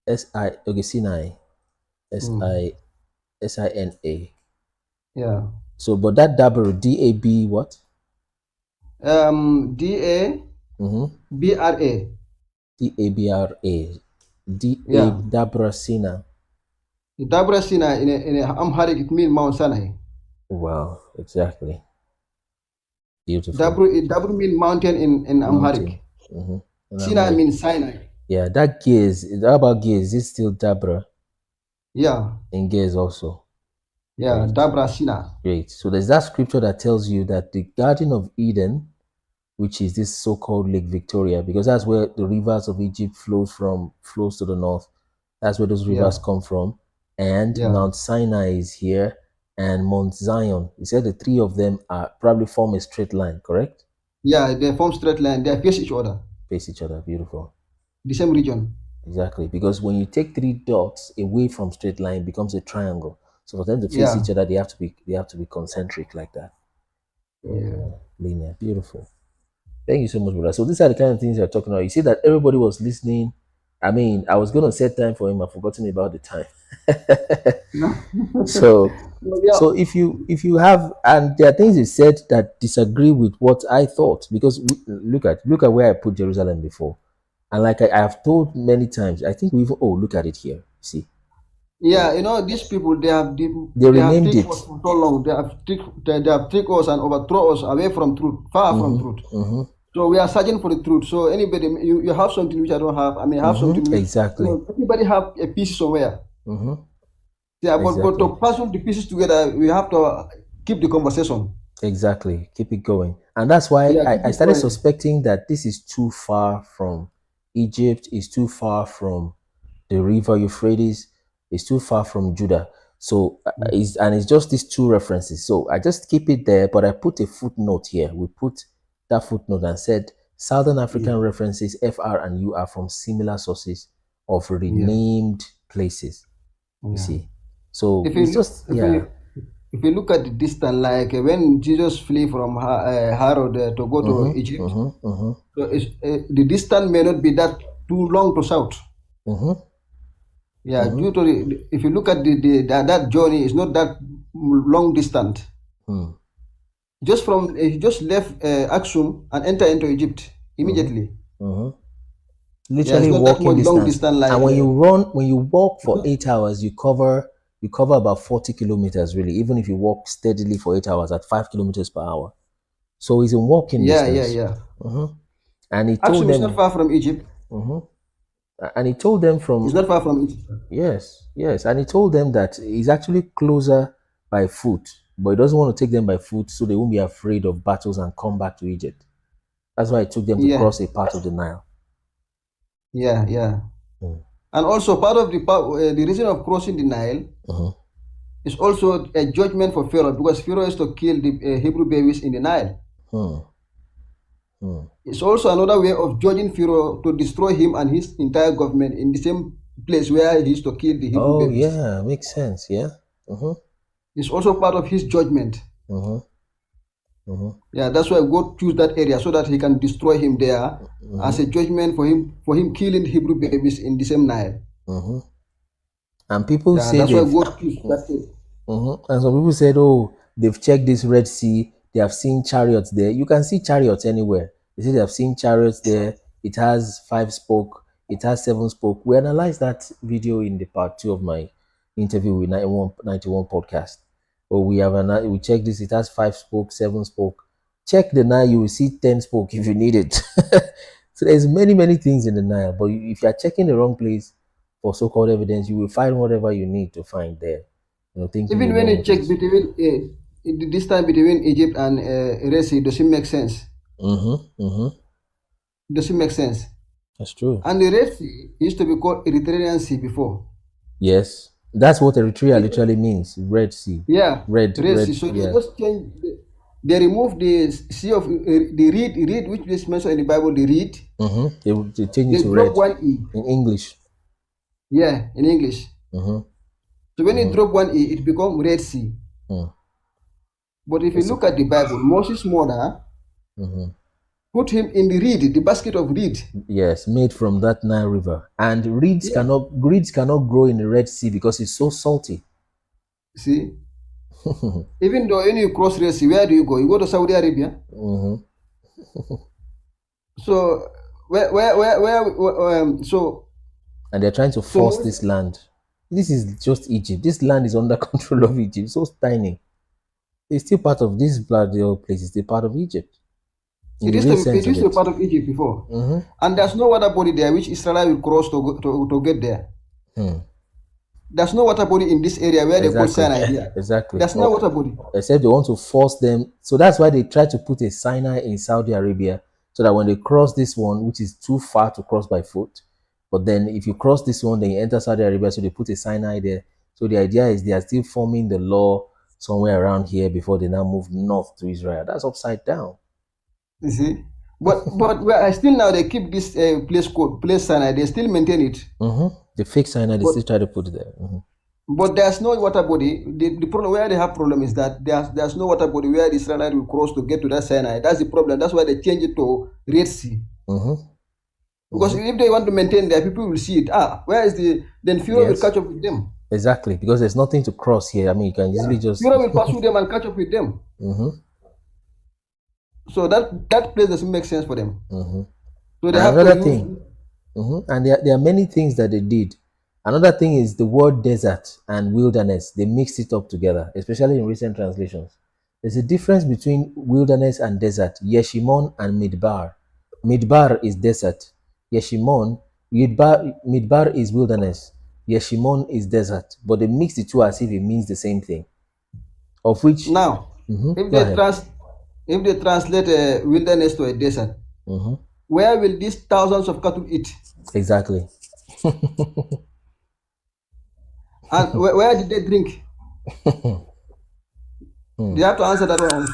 A: SI, okay, Sinai, SINA.
C: Yeah.
A: So, but that Dabr, DAB, what?
C: DABRA.
A: DABRA.
C: Yeah.
A: Dabra Sina.
C: Dabra Sina in Amharic it means Mount Sinai.
A: Wow, exactly. Beautiful.
C: Dabru means mountain in Amharic. Sinai means Sinai.
A: Yeah, that gaze, how about gaze? Is it still Dabra?
C: Yeah.
A: In gaze also.
C: Yeah,
A: Great.
C: Dabra Sina.
A: Great. So there's that scripture that tells you that the Garden of Eden, which is this so-called Lake Victoria, because that's where the rivers of Egypt flows to the north. That's where those rivers come from. And Mount Sinai is here, and Mount Zion. You said the 3 of them are probably form a straight line, correct?
C: Yeah, they form straight line. They face each other.
A: Face each other. Beautiful.
C: The same region.
A: Exactly. Because when you take 3 dots away from straight line, it becomes a triangle. So for them to face each other, they have to be concentric like that. Linear. Beautiful. Thank you so much, brother. So these are the kind of things you're talking about. You see that everybody was listening. I mean, I was gonna set time for him. I've forgotten about the time. So if you have, and there are things you said that disagree with what I thought, because look at where I put Jerusalem before, and like I have told many times, I think we even look at it here. See.
C: Yeah, these people they have
A: renamed it
C: for so long. They have tricked us and overthrown us away from truth, far from truth. So we are searching for the truth. So anybody, you have something which I don't have. I mean, have something which,
A: exactly.
C: Everybody have a piece somewhere. Yeah,
A: exactly.
C: but to puzzle the pieces together, we have to keep the conversation.
A: Exactly, keep it going, and that's why I started suspecting that this is too far from Egypt. Is too far from the river Euphrates. Is too far from Judah. So it's just these two references. So I just keep it there, but I put a footnote here. We put that footnote and said Southern African references FR and U are from similar sources of renamed places. You see. So
C: If
A: it's
C: you,
A: just
C: if you look at the distance, like when Jesus flee from Herod to go to Egypt, so the distance may not be that too long to south. Yeah, due to if you look at that journey, it's not that long distance. Just from he just left Aksum and enter into Egypt immediately.
A: Literally
C: it's not that
A: walking
C: much long
A: distance.
C: distance like
A: And when you walk for 8 hours, you cover about 40 kilometers really, even if you walk steadily for 8 hours at 5 kilometers per hour. So it's a walking distance. And he told
C: Aksum
A: them
C: is not far from Egypt.
A: And he told them from
C: It's not far from Egypt.
A: Yes. And he told them that he's actually closer by foot, but he doesn't want to take them by foot so they won't be afraid of battles and come back to Egypt. That's why he took them to cross a part of the Nile.
C: And also part of the reason of crossing the Nile is also a judgment for Pharaoh, because Pharaoh is to kill the Hebrew babies in the Nile. It's also another way of judging Pharaoh to destroy him and his entire government in the same place where he is to kill the Hebrew babies.
A: Yeah, makes sense.
C: It's also part of his judgment. That's why God choose that area so that he can destroy him there as a judgment for him killing Hebrew babies in the same Nile.
A: And people say
C: that's why God choose that area.
A: And some people said, oh, they've checked this Red Sea, they have seen chariots there. You can see chariots anywhere. They say they have seen chariots there. It has 5 spoke, it has 7 spoke. We analyzed that video in the part 2 of my interview with 91 podcast. We checked this, it has 5 spoke, 7 spoke. Check the Nile, you will see 10 spoke if you need it. So there's many things in the Nile, but if you are checking the wrong place for so-called evidence, you will find whatever you need to find there.
C: Even when you check between the distance between Egypt and Red Sea, does it make sense? Does it make sense?
A: That's true.
C: And the Red Sea used to be called Erythraean Sea before.
A: Yes, that's what Eritrea literally means, Red Sea. Red
C: Sea. So they just change. They remove the sea of the reed, which is mentioned in the Bible. The reed.
A: They change it to red.
C: One E
A: in English.
C: Yeah, in English. So when you drop one E, it becomes Red Sea. But if you look at the Bible, Moses' mother put him in the basket of reed.
A: Yes, made from that Nile River. And reeds cannot grow in the Red Sea because it's so salty.
C: See? Even though when you cross Red Sea, where do you go? You go to Saudi Arabia. So so.
A: And they're trying to force this land. This is just Egypt. This land is under control of Egypt. So tiny. It's still part of this bloody old place. It's still part of Egypt.
C: It used to be part of Egypt before. And there's no water body there which Israel will cross to get there. There's no water body in this area where they put Sinai here. There's no water body.
A: Except they want to force them. So that's why they try to put a Sinai in Saudi Arabia, so that when they cross this one, which is too far to cross by foot, but then if you cross this one, then you enter Saudi Arabia, so they put a Sinai there. So the idea is they are still forming the law somewhere around here before they now move north to Israel. That's upside down.
C: You see? But still now they keep this place Sinai. They still maintain it.
A: The fake Sinai, they still try to put it there.
C: But there's no water body. The problem where they have problem is that there's no water body where the Israelites will cross to get to that Sinai. That's the problem. That's why they change it to Red Sea. Because if they want to maintain there, people will see it. Where is then Pharaoh will catch up with them.
A: Exactly, because there's nothing to cross here. I mean, you can easily just...
C: Pharaoh will pursue them and catch up with them. So that place doesn't make sense for them. So they have another thing.
A: And there are many things that they did. Another thing is the word desert and wilderness. They mixed it up together, especially in recent translations. There's a difference between wilderness and desert. Yeshimon and Midbar. Midbar is desert. Yeshimon, Midbar is wilderness. Yeshimon is desert. But they mix the two as if it means the same thing. Of which...
C: Now, if they translate wilderness to a desert, where will these thousands of cattle eat?
A: Exactly.
C: And where did they drink? They have to answer that one also.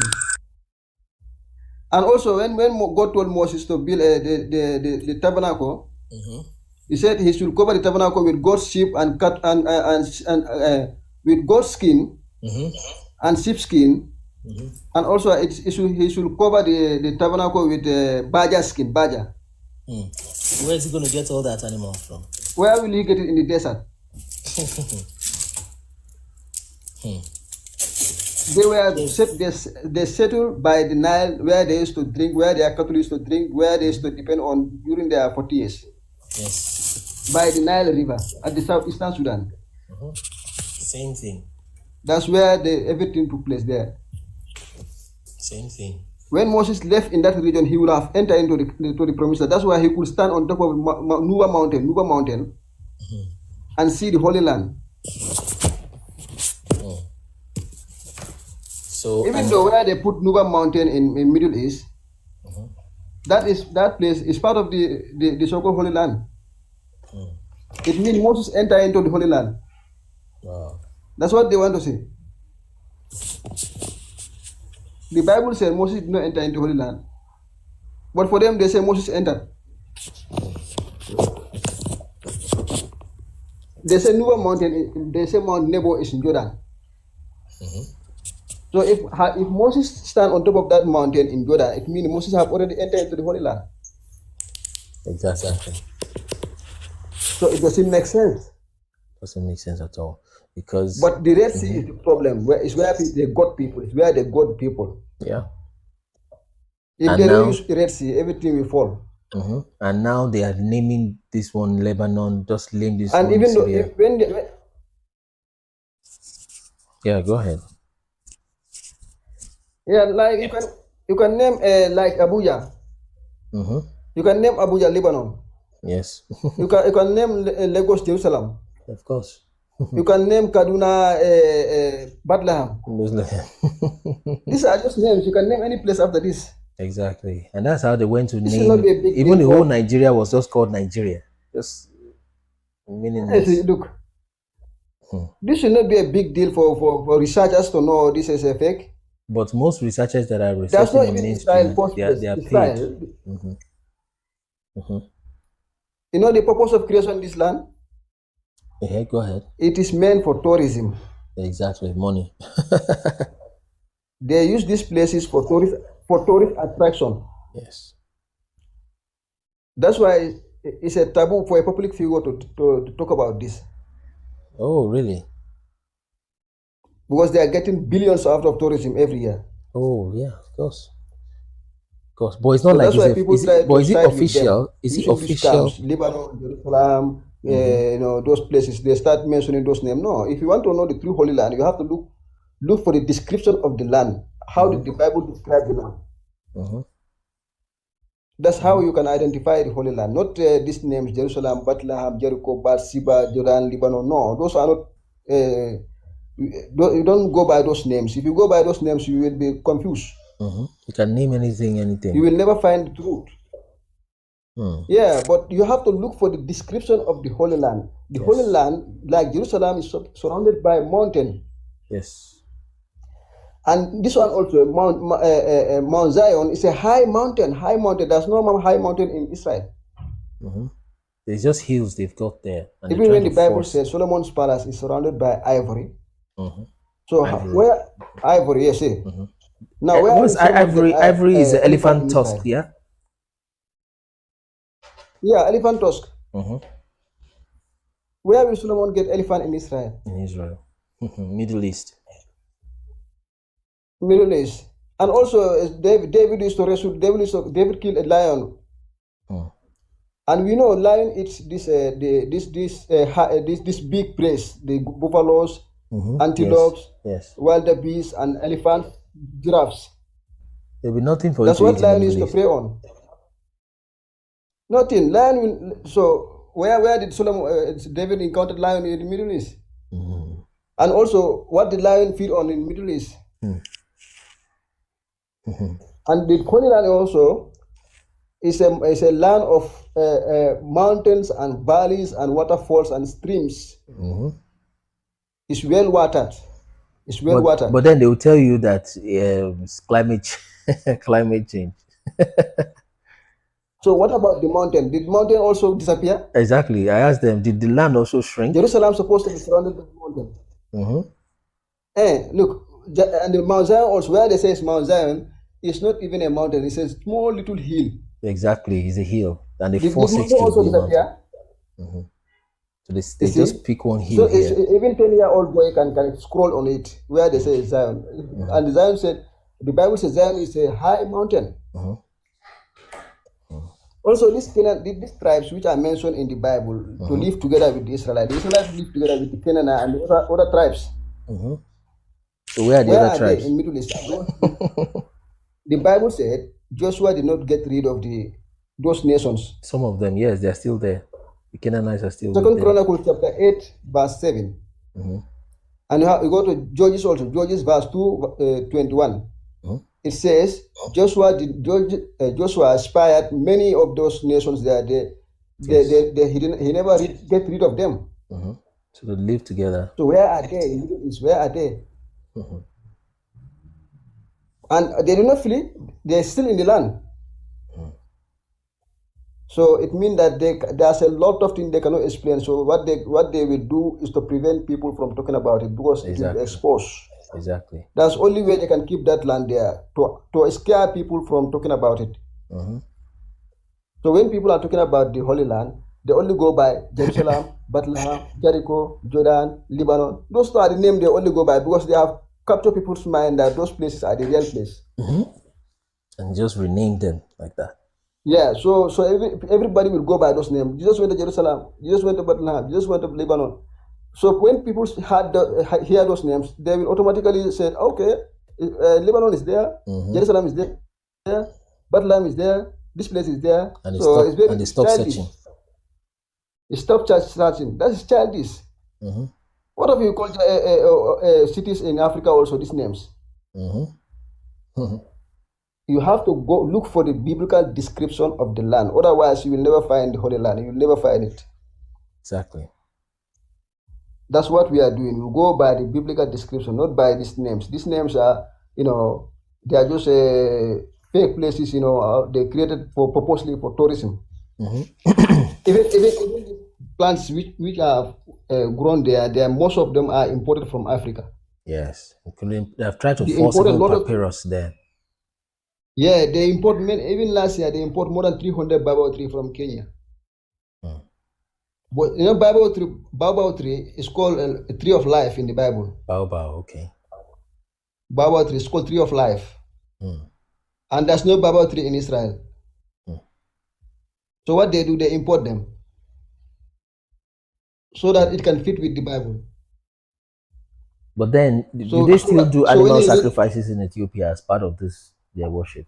C: And also, when God told Moses to build the tabernacle, he said he should cover the tabernacle with goat sheep and cut and with goat skin and sheep skin, and also he should cover the tabernacle with badger skin. Badger.
A: Where is he going to get all that animal from?
C: Where will he get it in the desert? They settled by the Nile, where they used to drink, where their cattle used to drink, where they used to depend on during their 40 years.
A: Yes.
C: By the Nile River at the southeastern Sudan.
A: Same thing.
C: That's where everything took place there.
A: Same thing.
C: When Moses left in that region, he would have entered into the promised land. That's why he could stand on top of Nuba Mountain, and see the Holy Land. So even though where they put Nuba Mountain in Middle East, that place is part of the so-called Holy Land. It means Moses entered into the Holy Land.
A: Wow.
C: That's what they want to say. The Bible says Moses did not enter into Holy Land, but for them they say Moses entered. They say Nuba Mountain. They say Mount Nebo is in Jordan. So if Moses stand on top of that mountain in Jordan, it means Moses have already entered into the Holy Land.
A: Exactly.
C: So it doesn't make sense.
A: Doesn't make sense at all. Because
C: but the Red Sea is the problem. Where they got people. It's where they got people.
A: Yeah.
C: If they don't use the Red Sea, everything will fall.
A: And now they are naming this one Lebanon. Just name this
C: and
A: one
C: even
A: Syria.
C: Though
A: Yeah, go ahead.
C: Yeah, like you can name like Abuja. You can name Abuja, Lebanon.
A: Yes.
C: you can name Lagos, Jerusalem.
A: Of course.
C: You can name Kaduna, Bethlehem. These are just names. You can name any place after this.
A: Exactly, and that's how they went to
C: this
A: name. Even the whole Nigeria was just called Nigeria. Just meaningless.
C: Look, this should not be a big deal for researchers to know this is a fake.
A: But most researchers that are researching on mainstream, they are paid.
C: You know the purpose of creation of this land?
A: Yeah, go ahead.
C: It is meant for tourism.
A: Exactly, money.
C: They use these places for tourist attraction.
A: Yes.
C: That's why it's a taboo for a public figure to talk about this.
A: Oh, really?
C: Because they are getting billions out of tourism every year.
A: Oh, yeah, of course. Of course. But it's not like is it official? Is it official?
C: Lebanon, Jerusalem, you know, those places, they start mentioning those names. No, if you want to know the true Holy Land, you have to look for the description of the land. How did the Bible describe the land? That's how you can identify the Holy Land. Not these names, Jerusalem, Bethlehem, Jericho, Bathsheba, Jordan, Lebanon. No, those are not, you don't go by those names. If you go by those names, you will be confused.
A: You can name anything.
C: You will never find the truth. Yeah, but you have to look for the description of the Holy Land. The Holy Land, like Jerusalem, is surrounded by a mountain.
A: Yes.
C: And this one also, Mount Zion, is a high mountain. There's no high mountain in Israel.
A: There's just hills they've got there.
C: And even when the Bible says Solomon's palace is surrounded by ivory. So where ivory, yes. Now where
A: is ivory? Ivory is elephant tusk, yeah?
C: Yeah, elephant tusk. Where will Solomon get elephant in Israel?
A: In Israel. Middle East.
C: Middle East. And also David used to wrestle. David killed a lion. And we know lion eats this big prey, the buffaloes, antelopes, wildebeest, and elephants, giraffes.
A: There will be nothing for
C: That's what lion used to prey on. Nothing. Lion will. So where did David encounter lion in the Middle East? And also, what did lion feed on in the Middle East? And the Holy Land also is a land of mountains and valleys and waterfalls and streams. It's well watered. It's well water.
A: But then they will tell you that it's climate change.
C: So what about the mountain? Did mountain also disappear?
A: Exactly. I asked them, did the land also shrink?
C: Jerusalem supposed to be surrounded by the mountain. Look, and the Mount Zion also, where they say it's Mount Zion, it's not even a mountain. It's a small little hill.
A: Exactly, it's a hill, and they
C: Did
A: force it to
C: also
A: be
C: disappear?
A: So they just pick one hill
C: So
A: here.
C: even 10-year-old boy can scroll on it where they say Zion. And Zion said, the Bible says Zion is a high mountain. Also, these tribes which are mentioned in the Bible to live together with the Israelites live together with the Canaanite and the other tribes.
A: So where are the other tribes?
C: They in Middle East? The Bible said Joshua did not get rid of those nations.
A: Some of them, yes, they are still there. The Canaanites are still there.
C: 2 Chronicles chapter 8, verse 7. And you go to Judges also, Judges verse 2, 21. It says Joshua inspired many of those nations there. He never get rid of them.
A: So they live together.
C: So where are they? Where are they? And they do not flee. They're still in the land. So it means that there's a lot of things they cannot explain. So what they will do is to prevent people from talking about it because it will expose.
A: Exactly.
C: That's the only way they can keep that land there, to scare people from talking about it. So when people are talking about the Holy Land, they only go by Jerusalem, Bethlehem, Jericho, Jordan, Lebanon. Those are the names they only go by because they have captured people's mind that those places are the real place.
A: And just rename them like that.
C: Yeah, so everybody will go by those names. Jesus went to Jerusalem, Jesus went to Bethlehem, Jesus went to Lebanon. So when people hear those names, they will automatically say, okay, Lebanon is there, Jerusalem is there, Bethlehem is there, this place is there.
A: And
C: they
A: stop searching.
C: They stop searching. That is childish. What if you call cities in Africa also these names? You have to go look for the biblical description of the land. Otherwise, you will never find the Holy Land. You will never find it.
A: Exactly.
C: That's what we are doing. We go by the biblical description, not by these names. These names are, they are just fake places, they created purposely for tourism. Even plants which are grown there, most of them are imported from Africa.
A: Yes. They have tried to force papyrus there.
C: Yeah, they import, even last year, they import more than 300 baobab tree from Kenya. But baobab tree is called a tree of life in the Bible.
A: Baobab, okay.
C: Baobab tree is called tree of life. And there's no baobab tree in Israel. So what they do, they import them so that it can fit with the Bible.
A: But then, do they still do animal sacrifices in Ethiopia as part of their worship?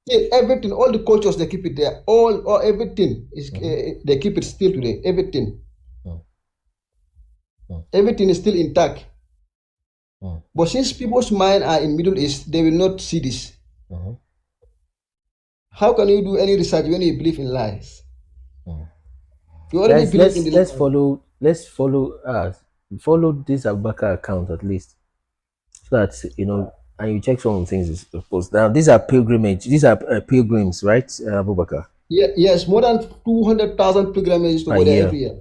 C: Yeah, everything, all the cultures, they keep it there. Everything is they keep it still today. Everything, everything is still intact. But since people's mind are in Middle East, they will not see this. How can you do any research when you believe in lies? You already believe in the
A: let's follow this Abubakar account at least, so that and you check some of the things you post. Now these are pilgrimage. These are pilgrims, right, Abubakar?
C: Yeah, yes, more than 200,000 pilgrimages to go there every year.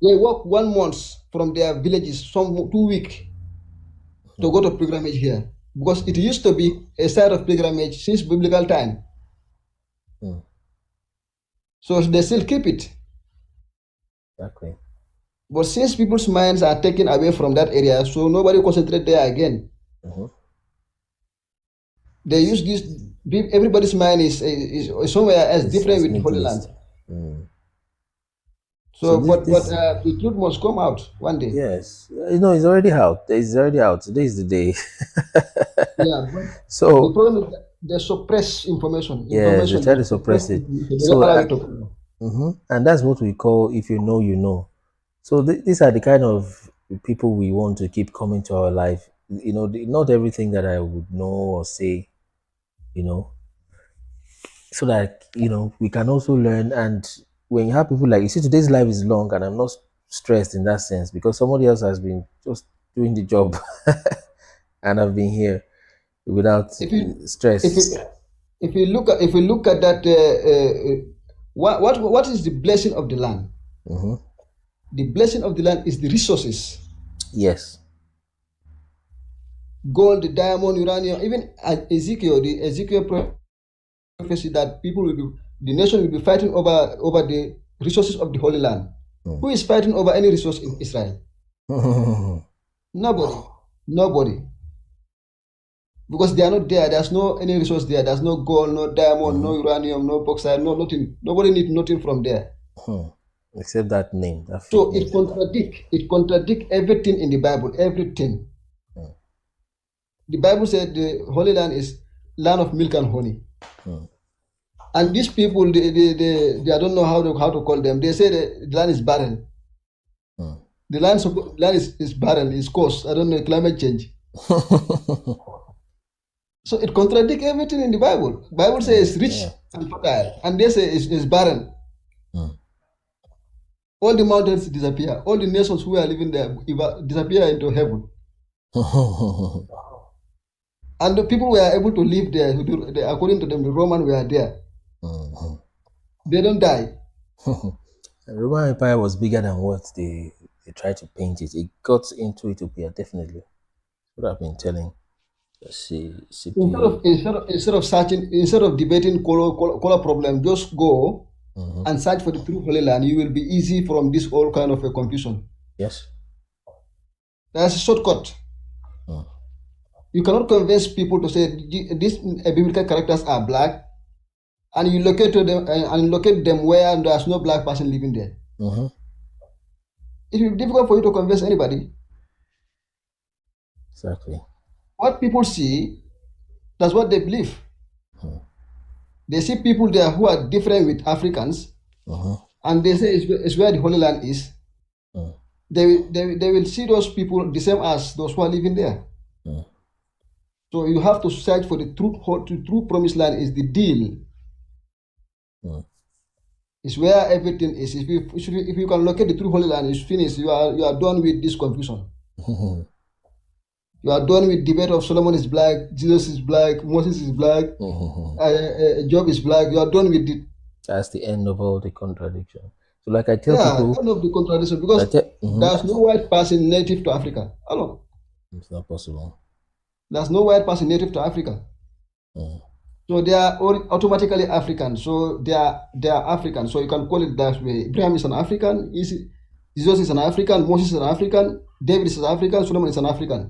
C: They walk 1 month from their villages, some 2 weeks, to go to pilgrimage here, because it used to be a site of pilgrimage since biblical time. So they still keep it.
A: Exactly.
C: But since people's minds are taken away from that area, so nobody concentrate there again. They use this. Everybody's mind is somewhere else different with the Holy Land. So the truth must come out one day.
A: Yes, it's already out. It's already out. Today is the day.
C: Yeah. So the problem is that they suppress information.
A: Yes, they try to suppress it. And that's what we call, if you know, you know. So these are the kind of people we want to keep coming to our life. Not everything that I would know or say, so that we can also learn. And when you have people like, you see, today's life is long, and I'm not stressed in that sense because somebody else has been just doing the job, and I've been here without
C: If you if
A: stress.
C: you if you look at that, what is the blessing of the land?
A: Hmm.
C: The blessing of the land is the resources:
A: Yes.
C: gold, diamond, uranium. Even the Ezekiel prophecy that the nation will be fighting over the resources of the Holy Land. Who is fighting over any resource in Israel? Nobody. Nobody. Because they are not there. There's no any resource there. There's no gold, no diamond, no uranium, no bauxite, no nothing. Nobody needs nothing from there.
A: Except that name. That
C: So
A: name.
C: it contradicts everything in the Bible. Everything. The Bible said the Holy Land is land of milk and honey. And these people, they I don't know how to call them. They say the land is barren. The land is barren. It's caused, I don't know, climate change. So it contradicts everything in the Bible. The Bible says it's rich and fertile, and they say it's barren. All the mountains disappear. All the nations who are living there disappear into heaven. And the people were able to live there. According to them, the Romans were there. They don't die.
A: The Roman Empire was bigger than what they tried to paint it. It got into Ethiopia, definitely. What I've been telling.
C: Instead of debating color problem, just go and search for the true Holy Land. You will be easy from this all kind of a confusion.
A: Yes.
C: That's a shortcut. You cannot convince people to say these biblical characters are black, and you locate them where there's no black person living there. It will be difficult for you to convince anybody.
A: Exactly.
C: What people see, that's what they believe. They see people there who are different with Africans, and they say it's where the Holy Land is. They will see those people the same as those who are living there. So you have to search for the true promised land. Is the deal. It's where everything is. If you can locate the true Holy Land, it's finished. You are done with this confusion. You are done with debate of Solomon is black, Jesus is black, Moses is black, Job is black. You are done with it.
A: That's the end of all the contradiction. So, like I tell people,
C: end of the contradiction, because there's no white person native to Africa. Hello.
A: It's not possible.
C: There's no white person native to Africa. So they are automatically African. So they are African. So you can call it that way. Abraham is an African. Jesus is an African. Moses is an African. David is an African. Solomon is an African.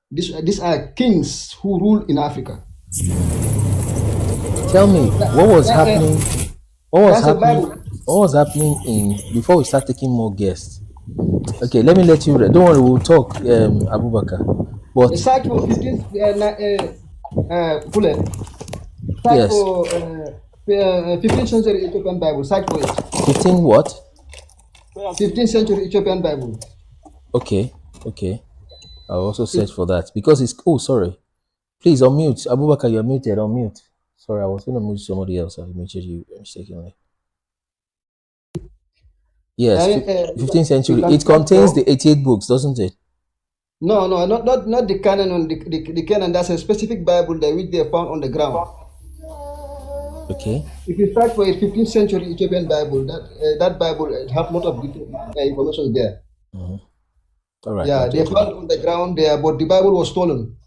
C: These are kings who rule in Africa.
A: Tell me, what was happening? What was happening before we start taking more guests? Okay, let me let you. Don't worry, we'll talk, Abubakar. But
C: search for 15th for 15th century Ethiopian Bible. Search for it.
A: 15 what?
C: 15th century Ethiopian Bible.
A: Okay. I'll also search for that because it's. Oh, sorry. Please unmute. Abubakar, you're muted. Unmute. Sorry, I was going to mute somebody else. I muted you mistakenly. Yes, 15th century. It contains the 88 books, doesn't it?
C: No, not the canon. The canon, that's a specific Bible that which they found on the ground.
A: Okay.
C: If you search for a 15th century Ethiopian Bible, that Bible have a lot of information there.
A: All right.
C: Yeah, they found on the ground there, but the Bible was stolen.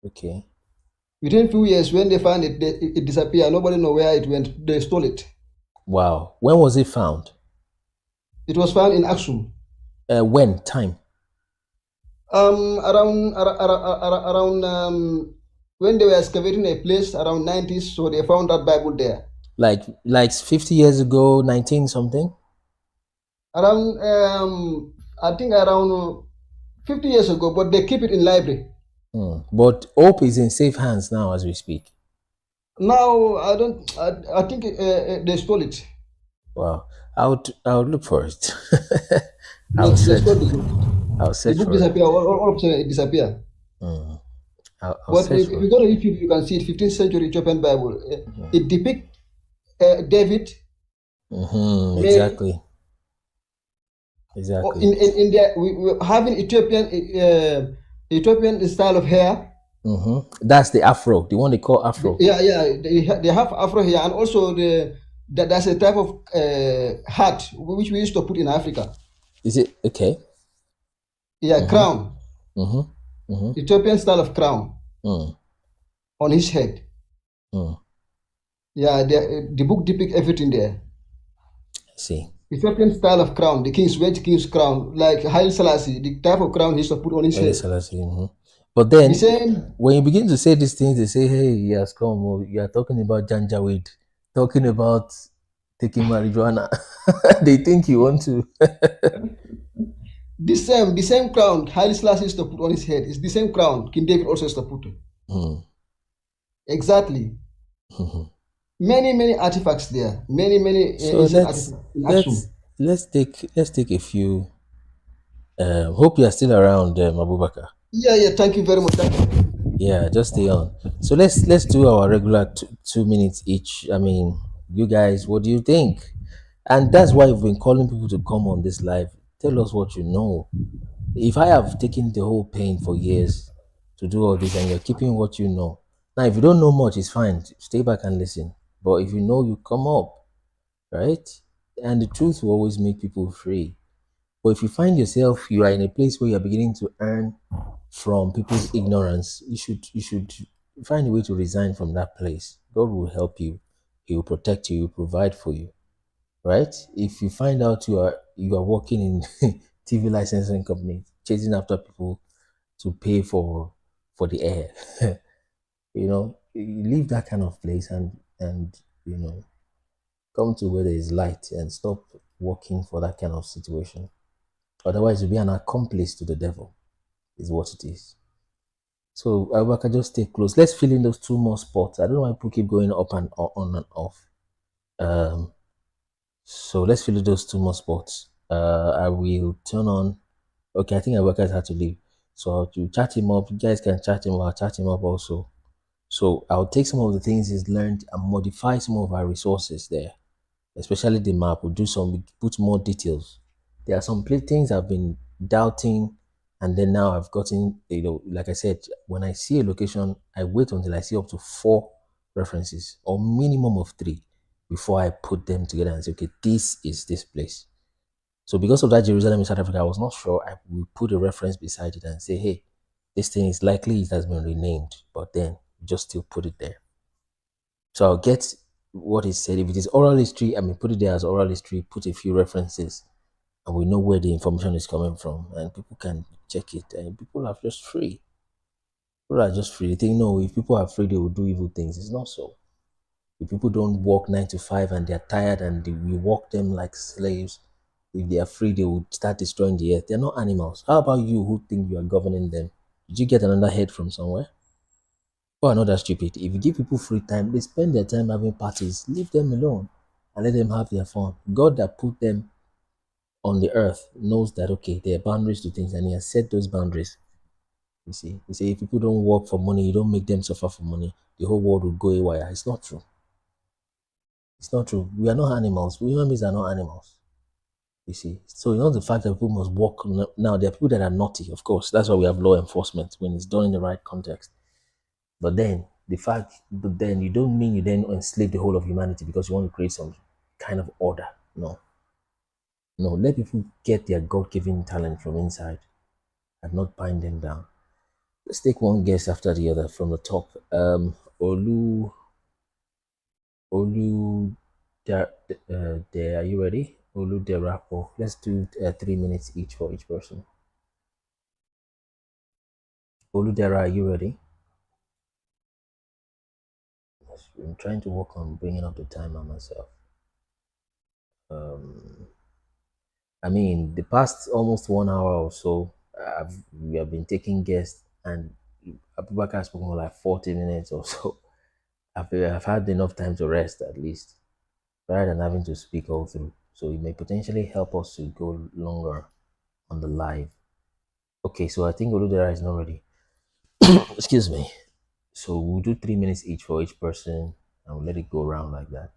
A: Okay.
C: Within a few years, when they found it, it disappeared. Nobody know where it went. They stole it.
A: Wow. When was it found?
C: It was found in Aksum.
A: When? Time?
C: Around when they were excavating a place around 90s, so they found that Bible there.
A: Like 50 years ago, 19 something?
C: Around I think around 50 years ago, but they keep it in library.
A: But Hope is in safe hands now as we speak.
C: Now I think they stole it.
A: Wow. I would look for it. I'll search for it.
C: The book disappear. All of a sudden it disappear. But if you go to YouTube, you can see it. 15th century Ethiopian Bible. It depicts David
A: Mm-hmm.
C: Many,
A: Exactly.
C: in
A: Exactly.
C: India, we having Ethiopian style of hair.
A: Mm-hmm. That's the Afro, the one they call Afro.
C: Yeah, yeah, they have Afro hair, and also that's a type of hat which we used to put in Africa.
A: Is it okay?
C: Yeah,
A: Mm-hmm.
C: crown,
A: Mm-hmm. Mm-hmm.
C: Ethiopian style of crown
A: Mm.
C: on his head.
A: Mm.
C: Yeah, the book depicts everything there.
A: I see.
C: Ethiopian style of crown, the king's wedge king's crown, like Haile Selassie, the type of crown he used to put on his
A: Haile
C: head.
A: Selassie. Mhm. But
C: The
A: then,
C: same,
A: when you begin to say these things, they say, "Hey, he has come. Oh, you are talking about Janjaweed, talking about taking marijuana." They think you want to.
C: the same crown Haile Selassie used to put on his head. It's the same crown King David also used to put.
A: Mm.
C: Exactly.
A: Mhm.
C: Many artifacts there. Many
A: So
C: ancient
A: let's
C: artifacts in
A: let's
C: Aksum.
A: let's take a few. Hope you are still around, Abubakar.
C: Yeah. Thank you very much. Thank you.
A: Yeah, just stay on. So let's do our regular 2 minutes each. I mean, you guys, what do you think? And that's why we've been calling people to come on this live. Tell us what you know. If I have taken the whole pain for years to do all this, and you're keeping what you know, now if you don't know much, it's fine. Stay back and listen. But if you know, you come up, right? And the truth will always make people free. But if you find yourself you are in a place where you're beginning to earn from people's ignorance, you should find a way to resign from that place. God will help you. He will protect you. He will provide for you. Right? If you find out you are working in TV licensing company, chasing after people to pay for the air, you leave that kind of place and come to where there is light and stop working for that kind of situation. Otherwise, you'll be an accomplice to the devil, is what it is. So I can just stay close. Let's fill in those two more spots. I don't know why people keep going up and on and off. Um, so let's fill in those two more spots. I will turn on. Okay, I think Abubakar had to leave. So I'll chat him up. You guys can chat him. I'll chat him up also. So I'll take some of the things he's learned and modify some of our resources there, especially the map. We'll do some, put more details. There are some things I've been doubting, and then now I've gotten, like I said, when I see a location, I wait until I see up to 4 references or minimum of 3 before I put them together and say, okay, this is this place. So because of that Jerusalem in South Africa, I was not sure. I will put a reference beside it and say, hey, this thing is likely it has been renamed, but then just still put it there. So I'll get what is said. If it is oral history, I mean, put it there as oral history, put a few references, and we know where the information is coming from, and people can check it. And people are just free. People are just free. They think, no, if people are free, they will do evil things. It's not so. If people don't work 9 to 5 and they're tired and we work them like slaves, if they are free, they would start destroying the earth. They're not animals. How about you who think you are governing them? Did you get another head from somewhere? Or another stupid. If you give people free time, they spend their time having parties. Leave them alone and let them have their fun. God that put them on the earth knows that okay, there are boundaries to things, and He has set those boundaries. You see, He say if people don't work for money, you don't make them suffer for money, the whole world will go away. It's not true. It's not true. We are not animals. We human beings are not animals. You see, so you know the fact that people must work now. There are people that are naughty, of course. That's why we have law enforcement when it's done in the right context. But then you don't mean you then enslave the whole of humanity because you want to create some kind of order. No, no. Let people get their God-given talent from inside and not bind them down. Let's take one guess after the other from the top. Olu, there. Are you ready? Olu Derapo. Let's do 3 minutes each for each person. Olu Dera, are you ready? Yes, I'm trying to work on bringing up the timer myself. I mean, the past almost 1 hour or so, we have been taking guests, and Abubakar has spoken for like 40 minutes or so. I've had enough time to rest at least, rather than having to speak all through. So it may potentially help us to go longer on the live. Okay, so I think Oludera is not ready. Excuse me. So we'll do 3 minutes each for each person, and we'll let it go around like that.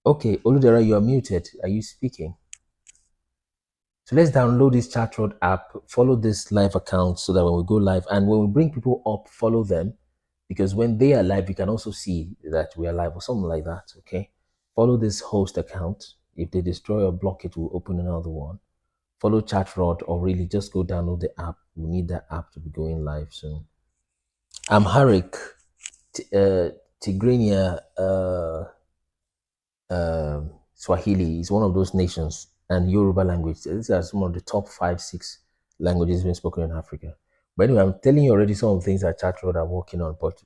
A: Okay, Oludera, you are muted. Are you speaking? So let's download this Chatroad app, follow this live account so that when we go live and when we bring people up, follow them. Because when they are live, you can also see that we are live or something like that. Okay. Follow this host account. If they destroy or block it, we'll open another one. Follow Chatroad or really just go download the app. We need that app to be going live soon. Amharic, Tigrinya, Swahili is one of those nations, and Yoruba language. These are some of the top 5, 6 languages being spoken in Africa. But anyway, I'm telling you already some of the things that Chatroad are working on, but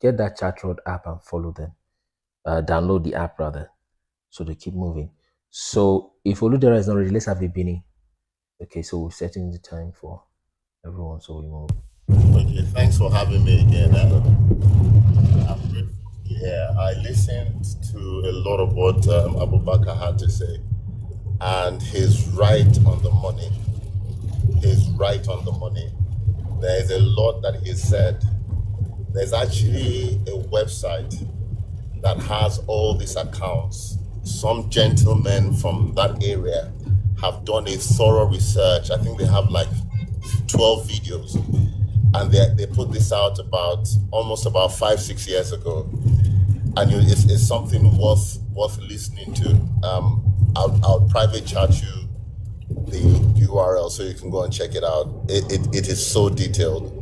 A: get that Chatroad app and follow them. Download the app rather, so they keep moving. So if Oludera is not ready, let's have a Bini. Okay, so we're setting the time for everyone, so we move.
D: Okay, thanks for having me again. I'm grateful. Yeah, I listened to a lot of what Abubakar had to say, and he's right on the money. He's right on the money. There's a lot that he said. There's actually a website that has all these accounts. Some gentlemen from that area have done a thorough research. I think they have like 12 videos, and they put this out almost about 5-6 years ago, and it's something worth listening to. I'll private chat you the URL so you can go and check it out. It is so detailed.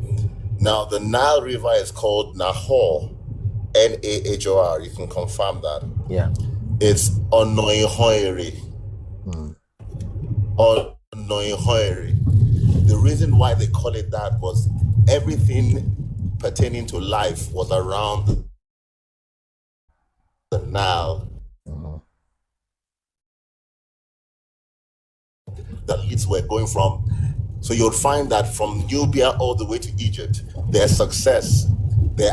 D: Now the Nile River is called Nahor, Nahor. You can confirm that.
A: Yeah.
D: It's Onoihoiri. Onoihoiri. The reason why they call it that was everything pertaining to life was around the Nile. The leads were going from. So you'll find that from Nubia all the way to Egypt, their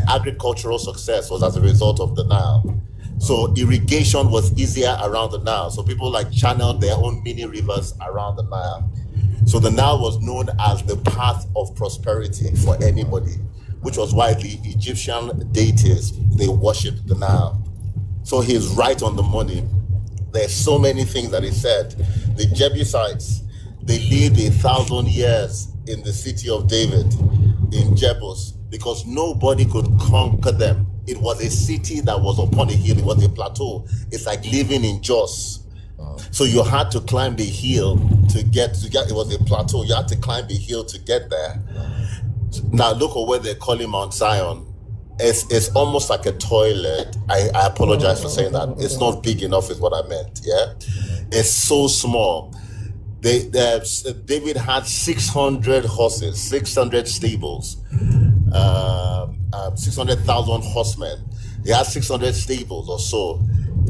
D: agricultural success was as a result of the Nile. So irrigation was easier around the Nile. So people like channeled their own mini rivers around the Nile. So the Nile was known as the path of prosperity for anybody, which was why the Egyptian deities, they worshipped the Nile. So he's right on the money. There's so many things that he said. The Jebusites, they lived 1,000 years in the city of David, in Jebus, because nobody could conquer them. It was a city that was upon a hill. It was a plateau. It's like living in Jos. So you had to climb the hill to get, it was a plateau. You had to climb the hill to get there. Now look at where they call it Mount Zion. It's almost like a toilet. I apologize for saying that. It's not big enough is what I meant, yeah? It's so small. David had 600 horses, 600 stables, 600,000 horsemen. He had 600 stables or so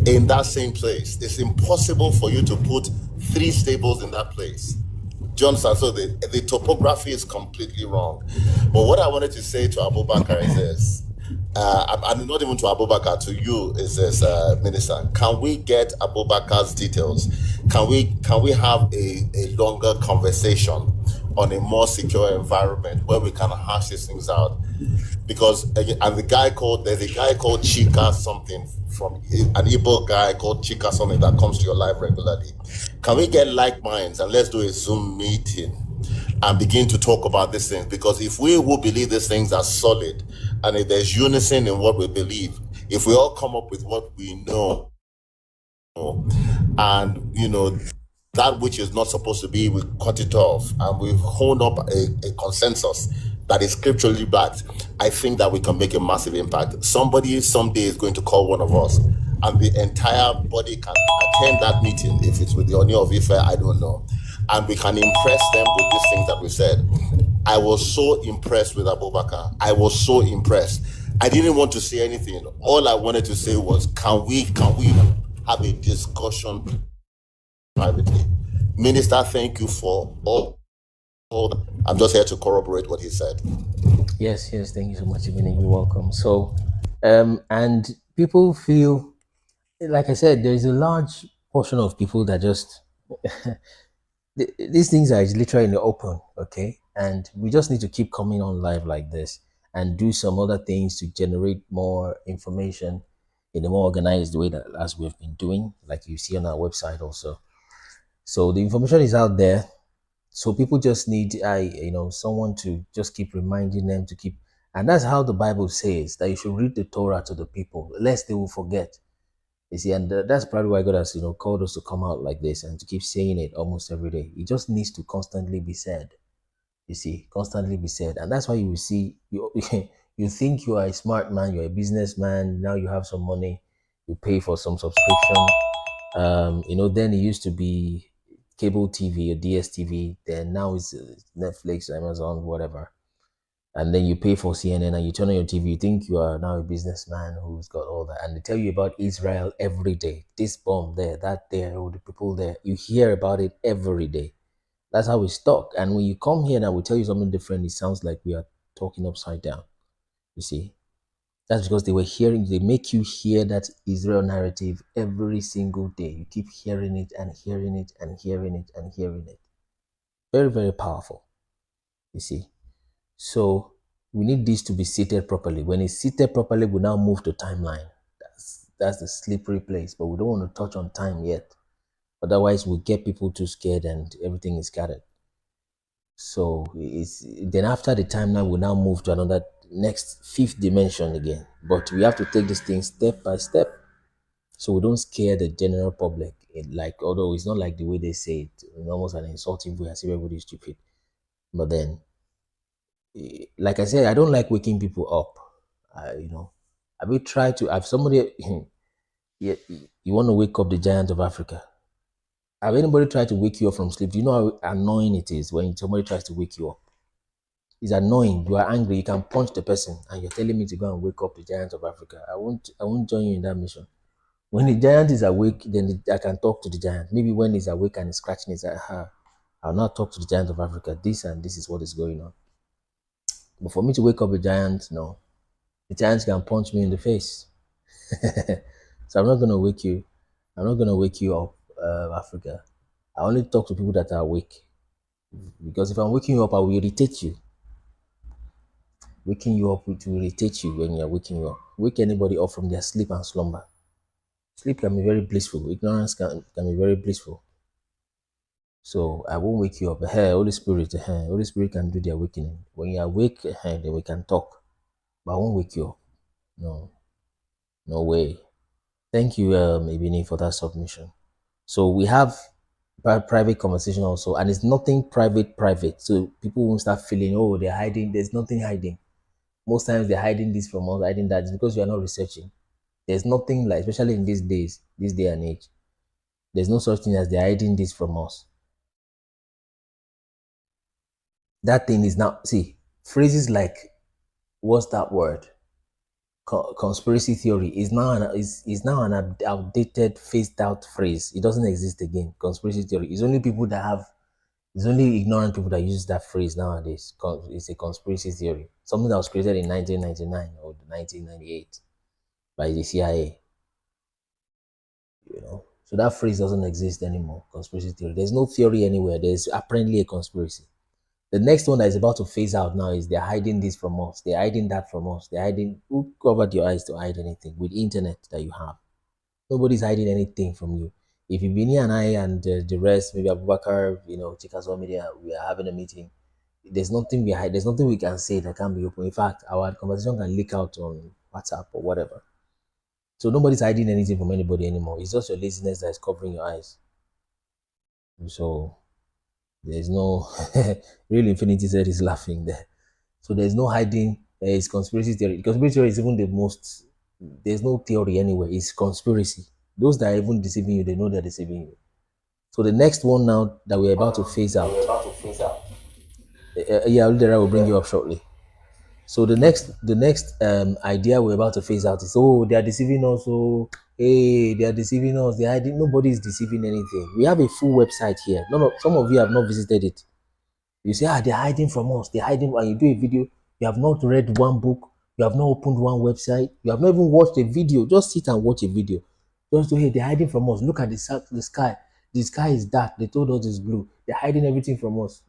D: in that same place. It's impossible for you to put 3 stables in that place. Do you understand? So the topography is completely wrong. But what I wanted to say to Abubakar is this. I'm not even to Abubakar, to you is this, Minister. Can we get Abubakar's details? Can we have a longer conversation on a more secure environment where we can hash these things out? Because there's a guy called Chika something, from an Igbo guy called Chika something that comes to your live regularly. Can we get like minds and let's do a Zoom meeting and begin to talk about these things? Because if we will believe these things are solid, and if there's unison in what we believe, if we all come up with what we know, and that which is not supposed to be, we cut it off, and we hold up a consensus that is scripturally backed, I think that we can make a massive impact. Somebody someday is going to call one of us, and the entire body can attend that meeting. If it's with the Oni of Ife, I don't know. And we can impress them with these things that we said. I was so impressed with Abubakar. I was so impressed. I didn't want to say anything. All I wanted to say was, can we have a discussion privately? Minister, thank you for all. I'm just here to corroborate what he said.
A: Yes, thank you so much, Ibini. You're welcome. So, and people feel, like I said, there is a large portion of people that just, these things are literally in the open, okay? And we just need to keep coming on live like this and do some other things to generate more information. in a more organized way that as we've been doing, like you see on our website also. So the information is out there. So people just need someone to just keep reminding them to keep, and that's how the Bible says that you should read the Torah to the people, lest they will forget. You see, and that's probably why God has called us to come out like this and to keep saying it almost every day. It just needs to constantly be said. You see, constantly be said, and that's why you will see you you think you are a smart man, you're a businessman. Now you have some money, you pay for some subscription. Then it used to be cable TV or DSTV. Then now it's Netflix, Amazon, whatever. And then you pay for CNN and you turn on your TV. You think you are now a businessman who's got all that, and they tell you about Israel every day. This bomb there, that there, all the people there. You hear about it every day. That's how we talk. And when you come here and I will tell you something different, it sounds like we are talking upside down. You see, that's because they make you hear that Israel narrative every single day. You keep hearing it and hearing it and hearing it and hearing it. Very, very powerful. You see. So we need this to be seated properly. When it's seated properly, we now move to timeline. That's the slippery place, but we don't want to touch on time yet. Otherwise, we'll get people too scared and everything is scattered. So then after the timeline, we now move to another next fifth dimension again. But we have to take this thing step by step, so we don't scare the general public. Although it's not like the way they say it, in almost an insulting way, as if everybody is stupid. But then, like I said, I don't like waking people up. I will try to have somebody. Yeah, you want to wake up the giant of Africa. Have anybody tried to wake you up from sleep? Do you know how annoying it is when somebody tries to wake you up? It's annoying. You are angry. You can punch the person, and you're telling me to go and wake up the giant of Africa. I won't join you in that mission. When the giant is awake, then I can talk to the giant. Maybe when he's awake and he's scratching his head, I'll not talk to the giant of Africa. This and this is what is going on. But for me to wake up a giant, no. The giant can punch me in the face. So I'm not going to wake you. I'm not going to wake you up, Africa. I only talk to people that are awake. Because if I'm waking you up, I will irritate you. Waking you up will irritate you when you're waking you up. Wake anybody up from their sleep and slumber. Sleep can be very blissful. Ignorance can be very blissful. So I won't wake you up. Hey, Holy Spirit can do the awakening. When you're awake, then we can talk. But I won't wake you up. No way. Thank you, Ibini, for that submission. So we have private conversation also, and it's nothing private. So people won't start feeling, oh, they're hiding. There's nothing hiding. Most times they're hiding this from us, hiding that. It's because you are not researching. There's nothing like, especially in these days, this day and age, there's no such thing as they're hiding this from us. That thing is now, see, phrases like, what's that word? Conspiracy theory is now an outdated, phased out phrase. It doesn't exist again. Conspiracy theory is only it's only ignorant people that use that phrase nowadays. It's a conspiracy theory, something that was created in 1999 or 1998 by the CIA. So that phrase doesn't exist anymore. Conspiracy theory. There's no theory anywhere. There's apparently a conspiracy. The next one that is about to phase out now is they're hiding this from us. They're hiding that from us. They're hiding. Who covered your eyes to hide anything with the internet that you have? Nobody's hiding anything from you. If Ibini and I and the rest, maybe Abubakar, Chikazo Media, we are having a meeting. There's nothing we hide. There's nothing we can say that can be open. In fact, our conversation can leak out on WhatsApp or whatever. So nobody's hiding anything from anybody anymore. It's just your laziness that is covering your eyes. So there's no real infinity said he's laughing there. So there's no hiding. It's conspiracy theory. Conspiracy theory is even the most. There's no theory anywhere. It's conspiracy. Those that are even deceiving you, they know they're deceiving you. So the next one now that we're about to phase out. Yeah, Aldera will bring you up shortly. So the next idea we're about to phase out is, they are deceiving us. Oh, hey, they are deceiving us. They're hiding. Nobody is deceiving anything. We have a full website here. Some of you have not visited it. You say, they're hiding from us. They're hiding. When you do a video, you have not read one book. You have not opened one website. You have not even watched a video. Just sit and watch a video. Just to, hey, they're hiding from us. Look at the sky. The sky is dark. They told us it's blue. They're hiding everything from us.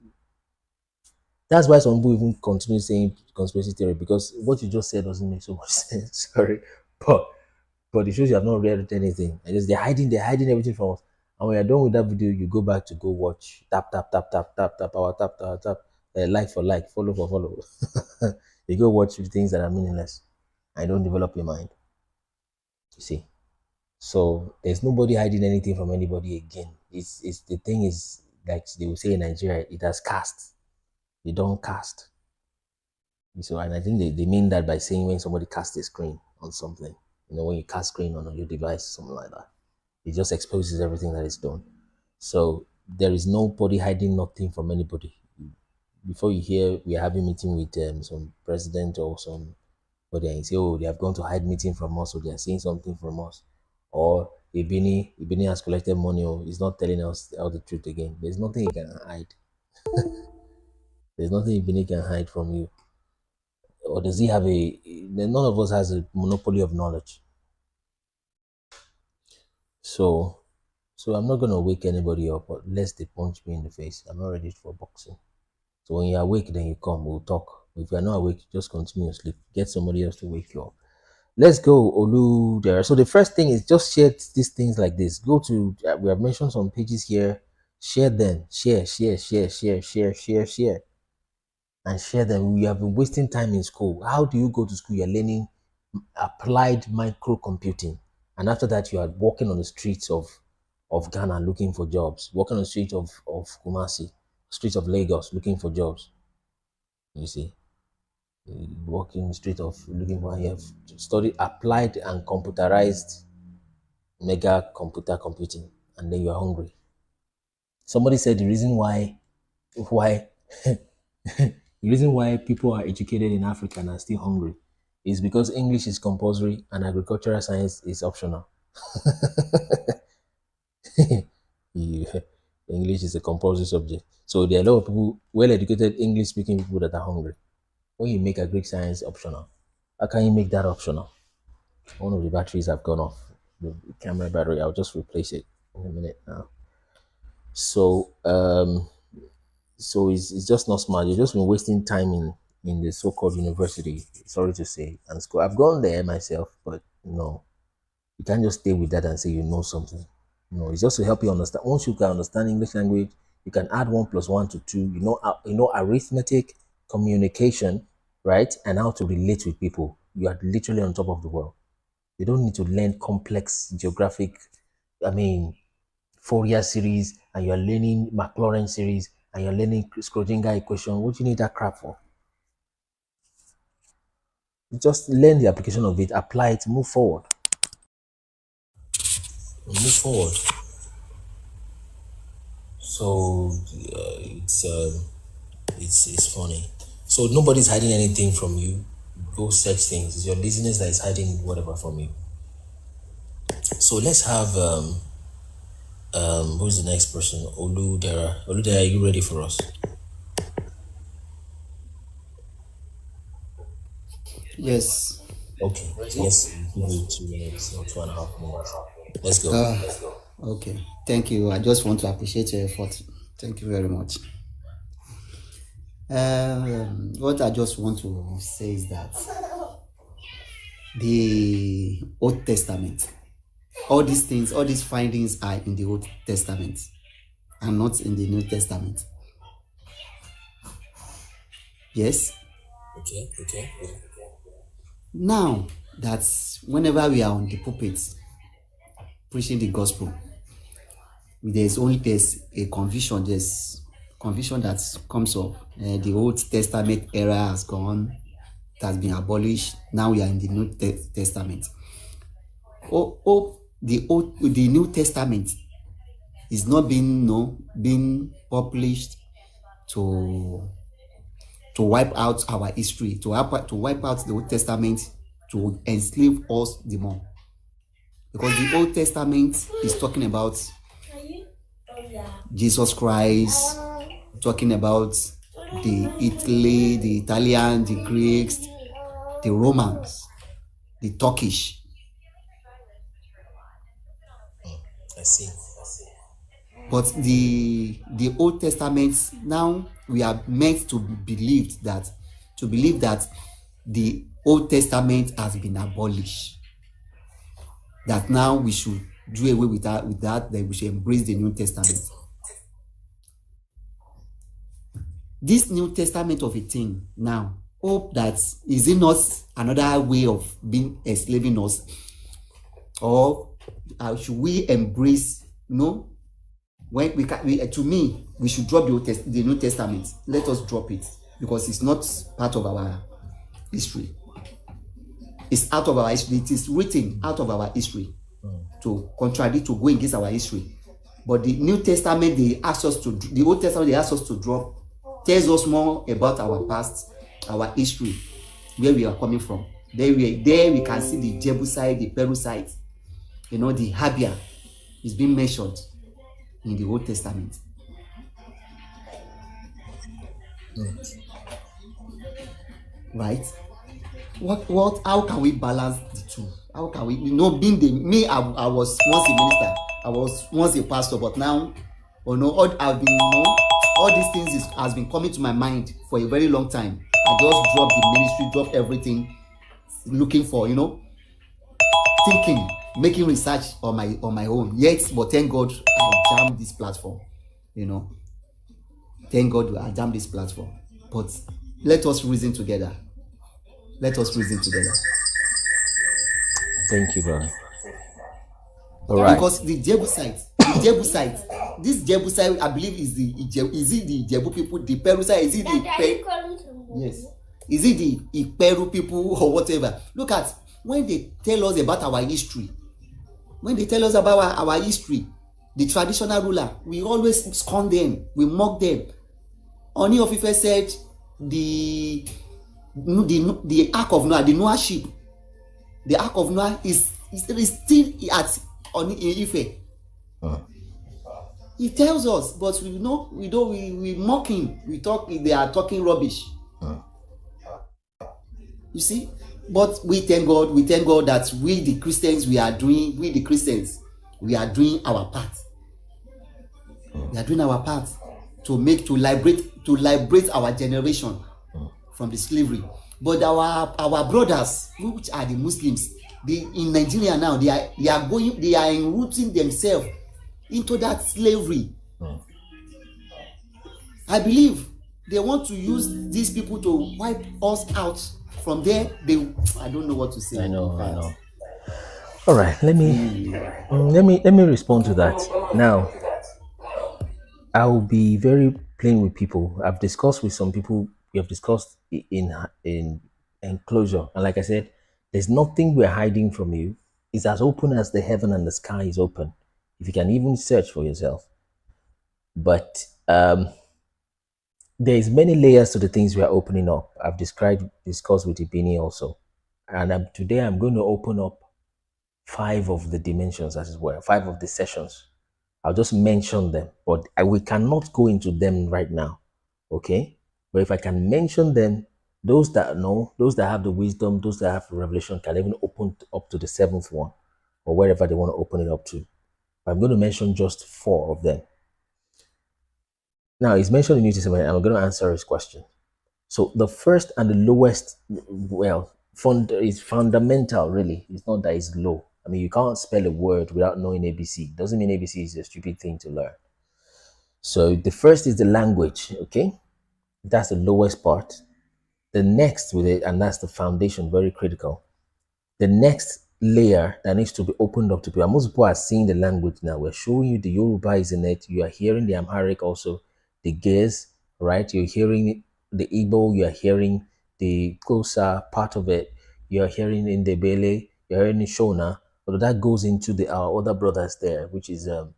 A: That's why some people even continue saying conspiracy theory, because what you just said doesn't make so much sense. Sorry. But but it shows you have not read anything. And just they're hiding everything from us. And when you're done with that video, you go back to go watch tap tap tap tap tap tap our tap tap tap like for like, follow for follow. You go watch things that are meaningless. I don't develop your mind. You see. So there's nobody hiding anything from anybody again. It's the thing is like they will say in Nigeria, it has cast. You don't cast. So and I think they mean that by saying when somebody casts a screen on something, when you cast screen on your device, something like that, it just exposes everything that is done. So there is nobody hiding nothing from anybody. Before you hear we are having meeting with some president or somebody and say, oh, they have gone to hide meeting from us, or they are saying something from us, or Ibini has collected money, or he's not telling us all the truth again. There's nothing he can hide. There's nothing Ibini can hide from you. Or does he have none of us has a monopoly of knowledge. So I'm not gonna wake anybody up unless they punch me in the face. I'm not ready for boxing. So when you're awake, then you come, we'll talk. If you're not awake, just continue to sleep. Get somebody else to wake you up. Let's go, Olu there. So the first thing is just share these things like this. Go to we have mentioned some pages here. Share them. Share. And share them. We have been wasting time in school. How do you go to school? You're learning applied microcomputing, and after that you are walking on the streets of Ghana looking for jobs, walking on the streets of Kumasi, streets of Lagos looking for jobs. You see, walking the street of looking for, you have studied applied and computerized mega computer computing, and then you are hungry. Somebody said the reason why the reason why people are educated in Africa and are still hungry is because English is compulsory and agricultural science is optional. Yeah. English is a compulsory subject. So there are a lot of people, well-educated English-speaking people that are hungry. When you make a Greek science optional, how can you make that optional? One of the batteries have gone off. The camera battery, I'll just replace it in a minute now. So it's just not smart. You've just been wasting time in the so-called university, sorry to say, and school. I've gone there myself, but no, you can't just stay with that and say you know something. No, it's just to help you understand. Once you can understand English language, you can add 1 + 1 to 2. You know arithmetic, communication, right, and how to relate with people. You are literally on top of the world. You don't need to learn complex geographic, Fourier series, and you're learning Maclaurin series, and you're learning Schrodinger equation. What do you need that crap for? You just learn the application of it, apply it, move forward. Move forward. So it's funny. So nobody's hiding anything from you. Go search things. It's your laziness that is hiding whatever from you. So let's have who's the next person? Oludera. Oludera, are you ready for us?
C: Yes.
A: Okay. Yes. Give you 2 minutes or 2.5 minutes. Let's go.
C: Okay. Thank you. I just want to appreciate your effort. Thank you very much. What I just want to say is that the Old Testament, all these things, all these findings are in the Old Testament and not in the New Testament. Yes?
A: Okay. Yeah.
C: Now, that's whenever we are on the pulpit preaching the gospel, there's a confusion. There's confusion that comes up. The Old Testament era has gone, it has been abolished. Now we are in the New Testament. The New Testament is not being published to wipe out our history, to wipe out the Old Testament, to enslave us the more. Because the Old Testament is talking about Jesus Christ, talking about the Italian, the Greeks, the Romans, the Turkish.
A: I see.
C: But the Old Testament, now we are meant to believe that the Old Testament has been abolished.
E: that now we should do away with that we should embrace the New Testament. This New Testament of a thing now, hope that is it not another way of being enslaving us, or should we embrace, when to me, we should drop the New Testament. Let us drop it, because it's not part of our history. It's out of our history. It is written out of our history to contradict, to go against our history. But the New Testament, the Old Testament, they ask us to drop, tells us more about our past, our history, where we are coming from. There we can see the Jebusite, the Perusite, the Habia is being mentioned in the Old Testament. Right? How can we balance the two? How can we, being I was once a minister, I was once a pastor, but now, I've been, all these things has been coming to my mind for a very long time. I just dropped the ministry, dropped everything, looking for, thinking, making research on my own. Yet, but thank God I jammed this platform. Thank God I jammed this platform. But let us reason together. Let us reason together.
A: Thank you, brother. All right.
E: Because the Jebusite, this Jebusite, I believe is it the Jebu people, the Perusite, is it the yes, is it the Iperu people or whatever? Look at when they tell us about our history. When they tell us about our history, the traditional ruler, we always scorn them, we mock them. Oni of Ife said the Ark of Noah, the Noah ship, the Ark of Noah is still at in Ife. He tells us, but we mock him. We talk, they are talking rubbish. You see, but we thank God that we the Christians, we are doing our part. We are doing our part to liberate our generation from the slavery. But our brothers, which are the Muslims, in Nigeria now, they are enrooting themselves into that slavery. I believe they want to use these people to wipe us out from there. I don't know what to say.
A: I know. All right, let me respond to that. Now, I'll be very plain with people. I've discussed with some people. We have discussed in enclosure, and like I said, there's nothing we're hiding from you. It's as open as the heaven and the sky is open. If you can even search for yourself. But there's many layers to the things we are opening up. I've discussed with Ibini also. And today I'm going to open up 5 of the dimensions as well, 5 of the sessions. I'll just mention them, but we cannot go into them right now, okay? But if I can mention them, those that know, those that have the wisdom, those that have the revelation can even open up to the 7th one or wherever they want to open it up to. I'm going to mention just 4 of them. Now, he's mentioned in New Testament, and I'm going to answer his question. So the first and the lowest, is fundamental, really. It's not that it's low. I mean, you can't spell a word without knowing ABC. Doesn't mean ABC is a stupid thing to learn. So the first is the language, okay? That's the lowest part. The next with it, and that's the foundation, very critical. The next layer that needs to be opened up to people. Most people are seeing the language now. We're showing you the Yoruba is in it. You are hearing the Amharic also, the Gez, right? You're hearing the Igbo, you're hearing the Kosa part of it. You're hearing in the Bele, you're hearing in Shona. But that goes into our other brothers there, which is, the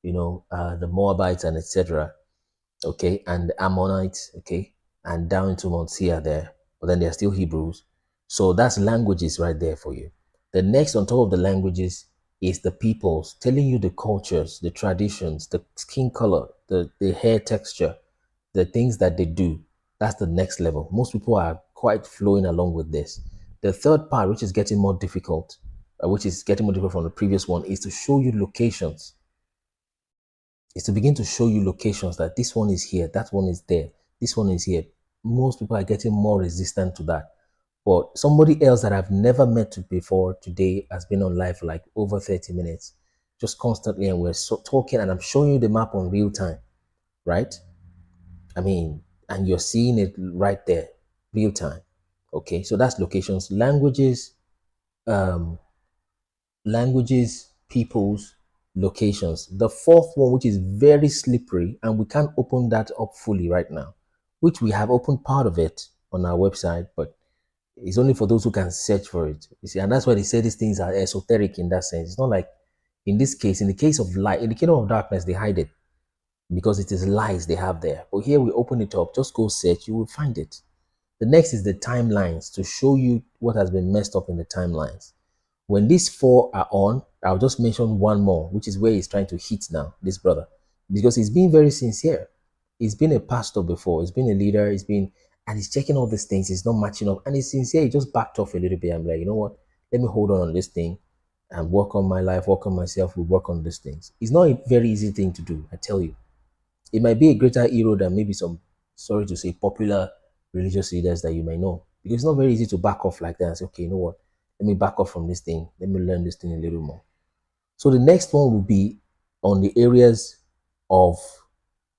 A: Moabites and etc. Okay, and the Ammonites, okay, and down into Mount Seir there. But then they're still Hebrews. So that's languages right there for you. The next on top of the languages is the peoples, telling you the cultures, the traditions, the skin color, the hair texture, the things that they do. That's the next level. Most people are quite flowing along with this. The third part, which is getting more difficult, from the previous one, is to show you locations. It's to begin to show you locations that this one is here, that one is there, this one is here. Most people are getting more resistant to that. But somebody else that I've never met before today has been on live for like over 30 minutes, just constantly, and we're talking, and I'm showing you the map on real time, right? I mean, and you're seeing it right there, real time. Okay, so that's locations, um, languages, peoples, locations. The fourth one, which is very slippery, and we can't open that up fully right now, which we have opened part of it on our website, but it's only for those who can search for it. You see, and that's why they say these things are esoteric in that sense. It's not like in this case, in the case of light, in the kingdom of darkness, they hide it because it is lies they have there. But here we open it up, just go search, you will find it. The next is the timelines to show you what has been messed up in the timelines. When these four are on, I'll just mention one more, which is where he's trying to hit now, this brother, because he's being very sincere. He's been a pastor before, he's been a leader, and he's checking all these things, he's not matching up, and he's sincere. He just backed off a little bit. I'm like, you know what? Let me hold on this thing and work on my life, work on myself, we work on these things. It's not a very easy thing to do, I tell you. It might be a greater hero than maybe some, sorry to say, popular religious leaders that you may know. Because it's not very easy to back off like that and say, okay, you know what? Let me back off from this thing. Let me learn this thing a little more. So the next one will be on the areas of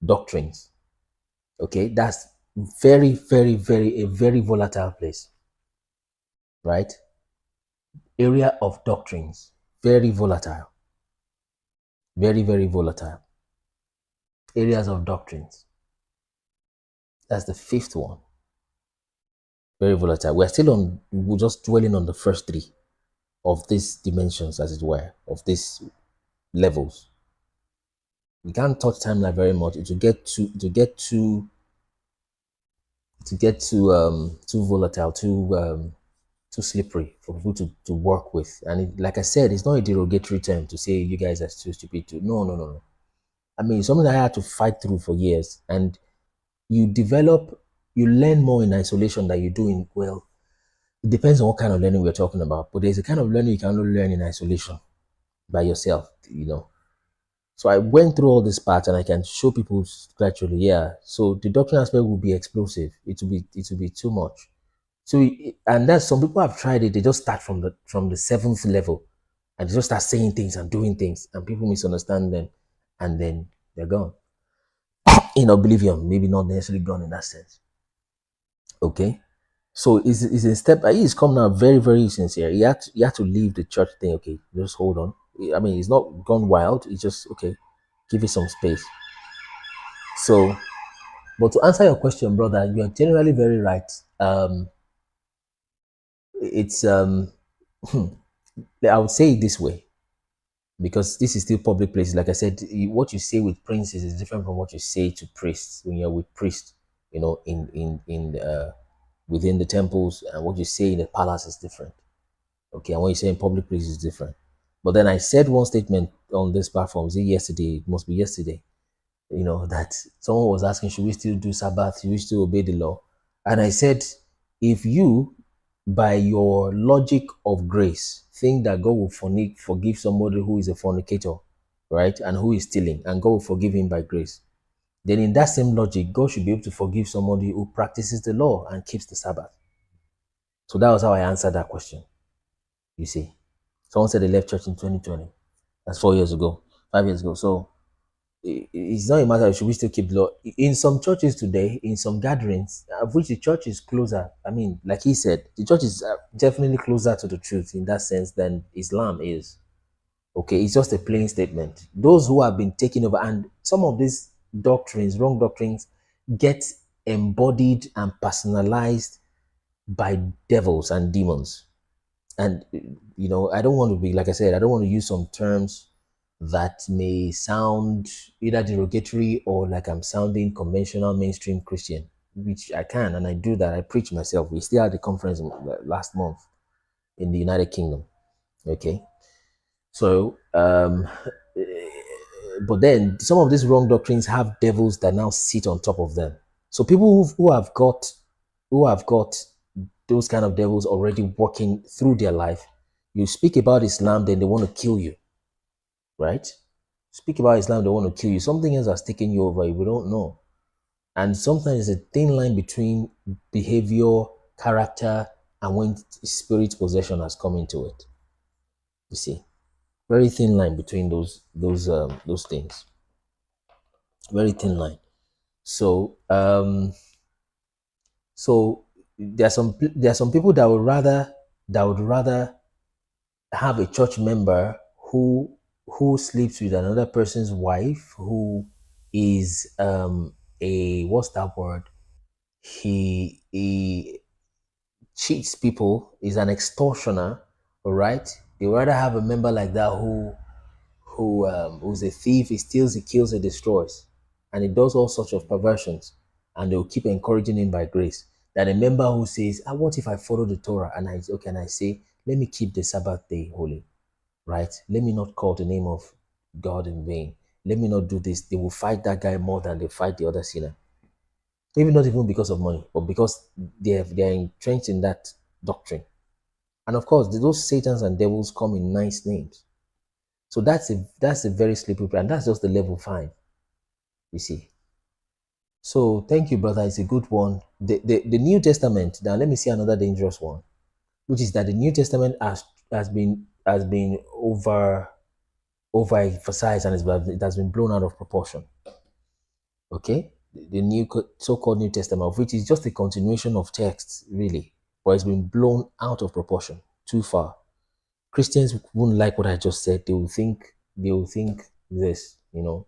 A: doctrines. Okay, that's very, very, very, a very volatile place. Right? Area of doctrines. Very volatile. Very, very volatile. Areas of doctrines. That's the fifth one. Very volatile. We're just dwelling on the first three of these dimensions, as it were, of these levels. We can't touch timeline very much. It will get too volatile, too slippery for people to work with. And like I said, it's not a derogatory term to say you guys are too stupid to. No. I mean, it's something that I had to fight through for years. And you learn more in isolation than you do in, well, it depends on what kind of learning we're talking about. But there's a kind of learning you can only learn in isolation by yourself, you know. So I went through all this part, and I can show people gradually, yeah. So the doctrine aspect will be explosive. It will be too much. So, and that's, some people have tried it. They just start from the seventh level, and they just start saying things and doing things, and people misunderstand them, and then they're gone in oblivion. Maybe not necessarily gone in that sense. Okay. So it's a step. He's come now very, very sincere. He had to leave the church thing. Okay, just hold on. I mean, he's not gone wild. He's just, okay, give it some space. So, but to answer your question, brother, you are generally very right. It's I would say it this way, because this is still public places. Like I said, what you say with princes is different from what you say to priests when you're with priests. You know, within the temples, and what you say in the palace is different. Okay, and what you say in public places is different. But then I said one statement on this platform, was it yesterday? It must be yesterday. You know, that someone was asking, should we still do Sabbath? Should we still obey the law? And I said, if you, by your logic of grace, think that God will forgive somebody who is a fornicator, right, and who is stealing, and God will forgive him by grace, then in that same logic, God should be able to forgive somebody who practices the law and keeps the Sabbath. So that was how I answered that question. You see, someone said they left church in 2020. That's 4 years ago, 5 years ago. So it's not a matter of should we still keep the law. In some churches today, in some gatherings, of which the church is closer. I mean, like he said, the church is definitely closer to the truth in that sense than Islam is. Okay, it's just a plain statement. Those who have been taken over, and some of these doctrines, wrong doctrines, get embodied and personalized by devils and demons. And, you know, I don't want to be, like I said, I don't want to use some terms that may sound either derogatory or like I'm sounding conventional mainstream Christian, which I can, and I do that. I preach myself. We still had the conference last month in the United Kingdom. Okay. So, but then some of these wrong doctrines have devils that now sit on top of them. So people who have got those kind of devils already working through their life, you speak about Islam, then they want to kill you, right? Speak about Islam, they want to kill you. Something else has taken you over, we don't know. And sometimes there's a thin line between behavior, character, and when spirit possession has come into it. You see, very thin line between those things. Very thin line. So so there are some people that would rather have a church member who sleeps with another person's wife, who is a, what's that word, he cheats people, is an extortioner. All right, they would rather have a member like that who's a thief. He steals, he kills, he destroys, and he does all sorts of perversions, and they'll keep encouraging him by grace. Than a member who says, what if I follow the Torah and I say, let me keep the Sabbath day holy, right? Let me not call the name of God in vain. Let me not do this. They will fight that guy more than they fight the other sinner. Maybe not even because of money, but because they are entrenched in that doctrine. And of course, those Satans and devils come in nice names. So that's a very slippery plan. And that's just the level 5, you see. So thank you, brother. It's a good one. The New Testament. Now let me see another dangerous one, which is that the New Testament has been overemphasized, and it has been blown out of proportion. Okay, the new so-called New Testament, which is just a continuation of texts, really, but it's been blown out of proportion too far. Christians wouldn't like what I just said. They will think this, you know.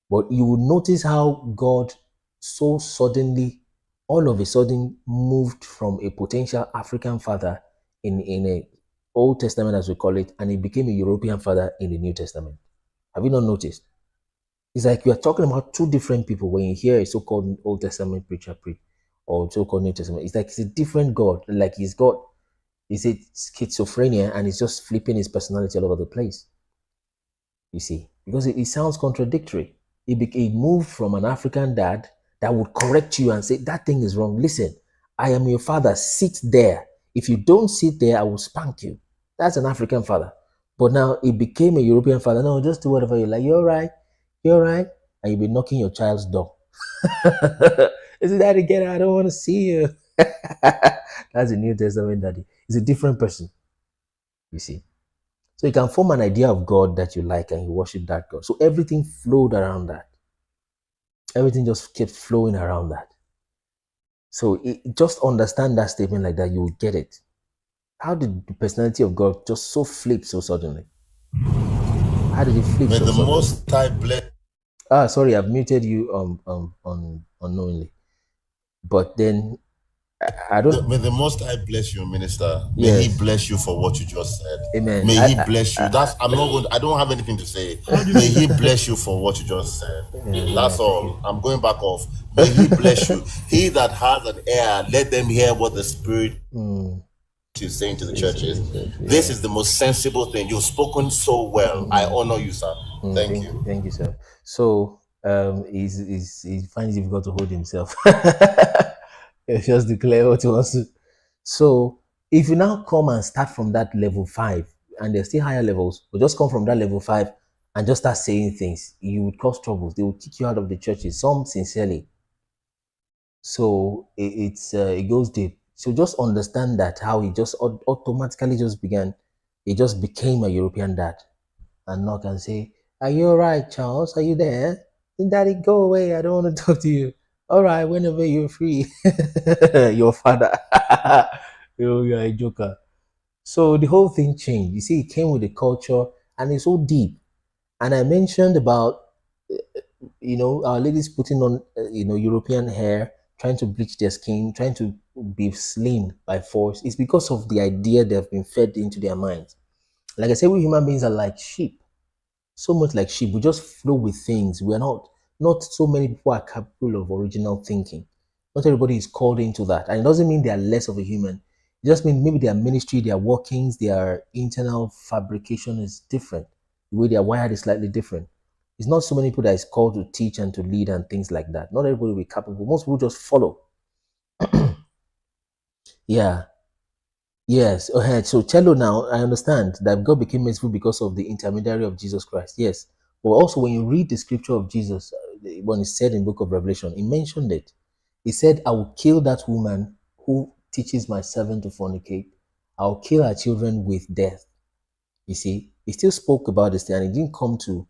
A: But you will notice how God so suddenly, all of a sudden, moved from a potential African father in a Old Testament, as we call it, and he became a European father in the New Testament. Have you not noticed? It's like you are talking about two different people when you hear a so-called Old Testament preacher preach or so-called New Testament. It's like it's a different God. Like he's a schizophrenia, and he's just flipping his personality all over the place. You see, because it sounds contradictory. He moved from an African dad that would correct you and say, that thing is wrong. Listen, I am your father. Sit there. If you don't sit there, I will spank you. That's an African father. But now he became a European father. No, just do whatever you like. You're right. You're right. And you'll be knocking your child's door. Is it daddy, get out? I don't want to see you. That's a New Testament daddy. He's a different person. You see. So you can form an idea of God that you like and you worship that God. So everything flowed around that. Everything just kept flowing around that. So just understand that statement like that, you will get it. How did the personality of God just so flip so suddenly? How did it flip
D: May
A: so
D: the
A: suddenly?
D: Most High bless.
A: Sorry, I've muted you unknowingly. But then I don't.
D: May the Most High bless you, Minister. May
A: Yes.
D: He bless you for what you just said.
A: Amen.
D: May He bless you. I don't have anything to say. May He bless you for what you just said. That's all. I'm going back off. May He bless you. He that has an ear, let them hear what the Spirit is saying to the churches. This is the most sensible thing. You've spoken so well. I honor you, sir. Thank you.
A: Thank you, sir. So he finds it difficult to hold himself. He just declare what he wants to. So if you now come and start from that level 5, and there's still higher levels, but just come from that level 5 and just start saying things, you would cause troubles. They will kick you out of the churches, some sincerely. So it goes deep. So just understand that how he just automatically just began. He just became a European dad, and knock and say, "Are you all right, Charles? Are you there? Daddy, go away. I don't want to talk to you. All right, whenever you're free." Your father. You're a joker. So the whole thing changed. You see, it came with the culture, and it's so deep. And I mentioned about, our ladies putting on, European hair, trying to bleach their skin, trying to be slim by force. It's because of the idea they've been fed into their minds. Like I said, we human beings are like sheep. So much like sheep. We just flow with things. We are not so many people are capable of original thinking. Not everybody is called into that. And it doesn't mean they are less of a human. It just means maybe their ministry, their workings, their internal fabrication is different. The way they are wired is slightly different. It's not so many people that is called to teach and to lead and things like that. Not everybody will be capable. Most people just follow. Yeah. Yes. So Cello, now I understand that God became merciful because of the intermediary of Jesus Christ. Yes. But also when you read the scripture of Jesus, when he said in the book of Revelation, he mentioned it. He said, I will kill that woman who teaches my servant to fornicate, I'll kill her children with death. You see, he still spoke about this thing and he didn't come to,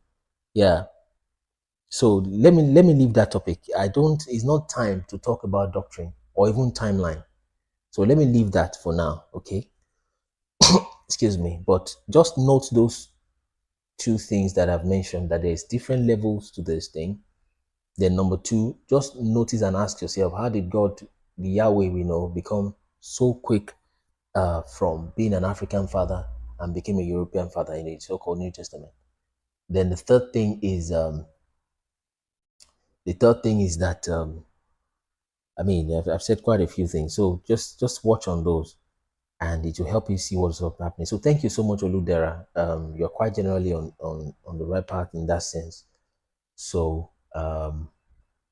A: yeah. So let me leave that topic. It's not time to talk about doctrine or even timeline. So let me leave that for now, okay? Excuse me. But just note those two things that I've mentioned, that there's different levels to this thing. Then number two, just notice and ask yourself, how did God, the Yahweh we know, become so quick from being an African father and became a European father in the so-called New Testament? Then the third thing is that I mean, I've said quite a few things, so just watch on those, and it will help you see what's up happening. So thank you so much, Oludera. You're quite generally on the right path in that sense. So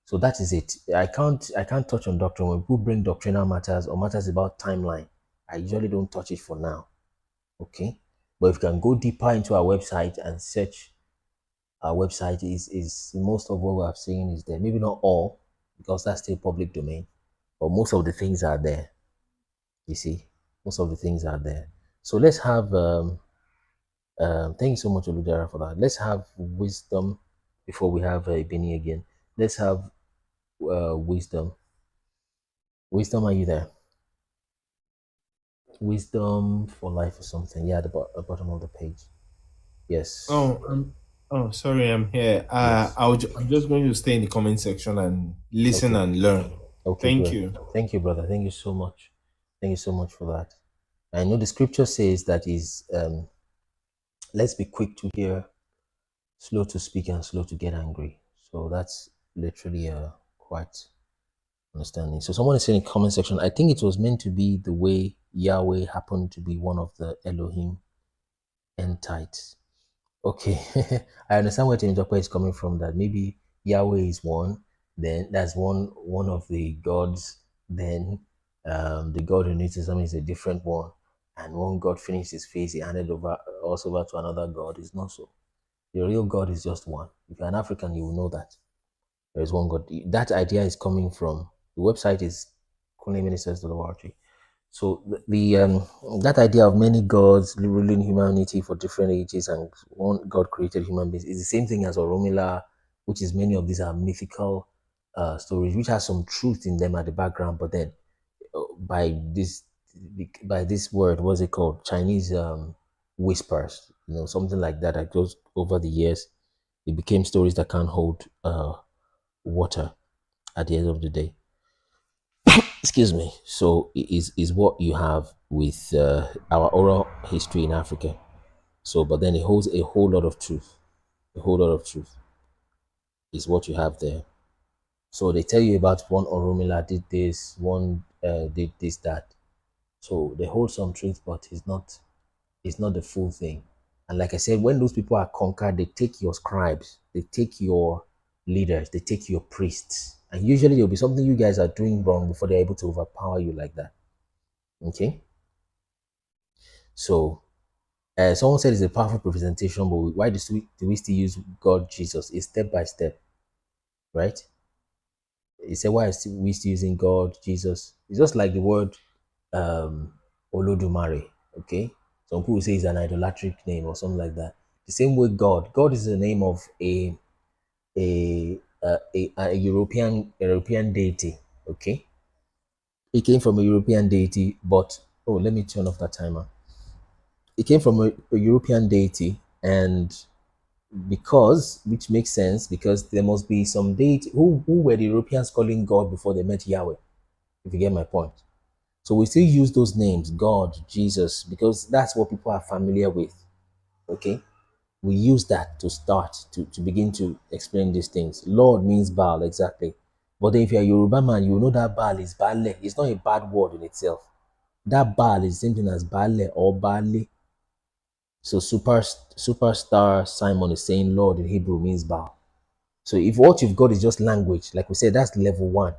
A: so that is it. I can't touch on doctrine. When people bring doctrinal matters or matters about timeline, I usually don't touch it for now. Okay, but if you can go deeper into our website and search, our website is most of what we have seen is there. Maybe not all, because that's still public domain, but most of the things are there. You see, most of the things are there. So let's have thank you so much, Oludara, for that. Let's have wisdom before we have Benny again. Let's have wisdom. Wisdom, are you there? Wisdom for life or something. Yeah, at the bottom of the page. Yes.
F: Sorry, I'm here.
A: Yes.
F: I'm just going to stay in the comment section and listen and learn.
A: Okay.
F: Thank
A: good.
F: you.
A: Thank you, brother. Thank you so much. Thank you so much for that. I know the scripture says that is let's be quick to hear, slow to speak, and slow to get angry. So that's literally quite understanding. So someone is saying in the comment section, I think it was meant to be the way Yahweh happened to be one of the Elohim entities. Okay, I understand where Temitope is coming from. That maybe Yahweh is one, then that's one of the gods. Then the God in New Testament is a different one, and one God finished his face, he handed over to another God. It's not so. The real God is just one. If you're an African, you will know that there is one God. That idea is coming from the website is kunleministers.org. So that idea of many gods ruling humanity for different ages and one God created human beings is the same thing as Oromila, which is many of these are mythical stories which has some truth in them at the background, but then by this word, what's it called? Chinese whispers, something like that goes over the years. It became stories that can't hold water at the end of the day. Excuse me. So it is what you have with our oral history in Africa. So, but then it holds a whole lot of truth. A whole lot of truth is what you have there. So they tell you about one Oromila did this, one did this, that. So they hold some truth, but it's not the full thing. And like I said, when those people are conquered, they take your scribes, they take your leaders, they take your priests. And usually there'll be something you guys are doing wrong before they're able to overpower you like that. Okay? So someone said it's a powerful representation, but why do we still use God Jesus? It's step by step, right? He said, why are we still using God Jesus? It's just like the word Olodumare, okay? Some people say it's an idolatric name or something like that. The same way God is the name of a European deity, okay? It came from a European deity, but let me turn off that timer. It came from a European deity, and which makes sense, because there must be some deity who were the Europeans calling God before they met Yahweh, if you get my point. So we still use those names, God, Jesus, because that's what people are familiar with. Okay? We use that to start, to begin to explain these things. Lord means Baal, exactly. But if you're a Yoruba man, you know that Baal is Baale. It's not a bad word in itself. That Baal is the same thing as Baale or Baale. So superstar Simon is saying Lord in Hebrew means Baal. So if what you've got is just language, like we said, that's level one.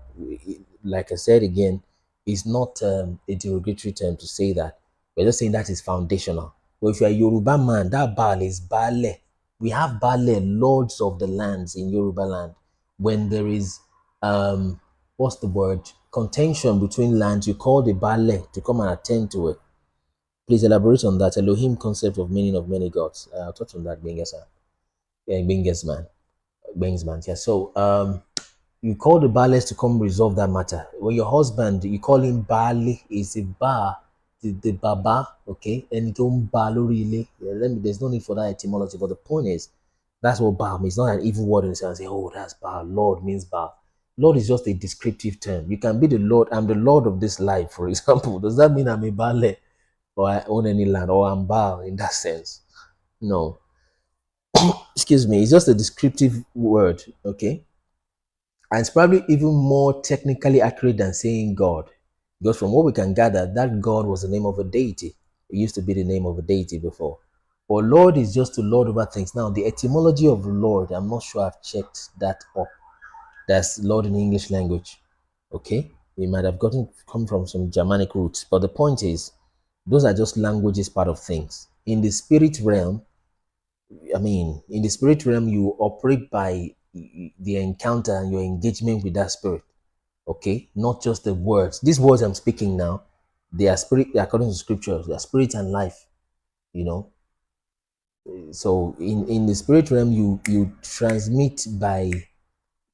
A: Like I said again, it's not a derogatory term to say that. We're just saying that is foundational. But if you're a Yoruba man, that Baal is Baale. We have Baale, lords of the lands in Yoruba land. When there is, what's the word? contention between lands, you call the Baale to come and attend to it. Please elaborate on that. Elohim concept of meaning of many gods. I'll touch on that, Bingesman. Yeah. So you call the Baales to come resolve that matter. When your husband, you call him Baale, is a bar, the Baba, okay? And you don't Balorili. There's no need for that etymology. But the point is, that's what Baal means. It's not an evil word in the sense, say, oh, that's Baal. Lord means Baal. Lord is just a descriptive term. You can be the Lord. I'm the Lord of this life, for example. Does that mean I'm a Baale or I own any land or I'm Baal in that sense? No. Excuse me. It's just a descriptive word, okay? And it's probably even more technically accurate than saying God. Because from what we can gather, that God was the name of a deity. It used to be the name of a deity before. But Lord is just to Lord over things. Now, the etymology of Lord, I'm not sure I've checked that up. That's Lord in the English language. Okay? It might have come from some Germanic roots. But the point is, those are just languages part of things. In the spirit realm, in the spirit realm, you operate by the encounter and your engagement with that spirit. Okay? Not just the words. These words I'm speaking now, they are spirit, according to scriptures, they are spirit and life. So in the spirit realm, you transmit by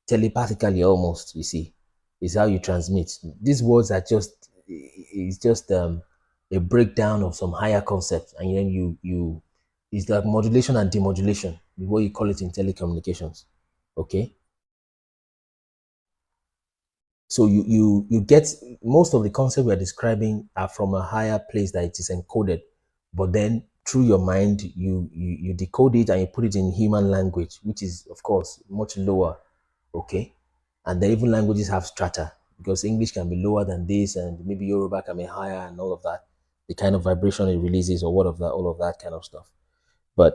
A: telepathically almost, you see, is how you transmit. These words are just, it's just a breakdown of some higher concepts. And then you it's like modulation and demodulation, what you call it in telecommunications. Okay. So you get most of the concepts we're describing are from a higher place that it is encoded, but then through your mind, you decode it and you put it in human language, which is, of course, much lower, okay? And then even languages have strata, because English can be lower than this, and maybe Yoruba can be higher, and all of that, the kind of vibration it releases, or all of that kind of stuff. But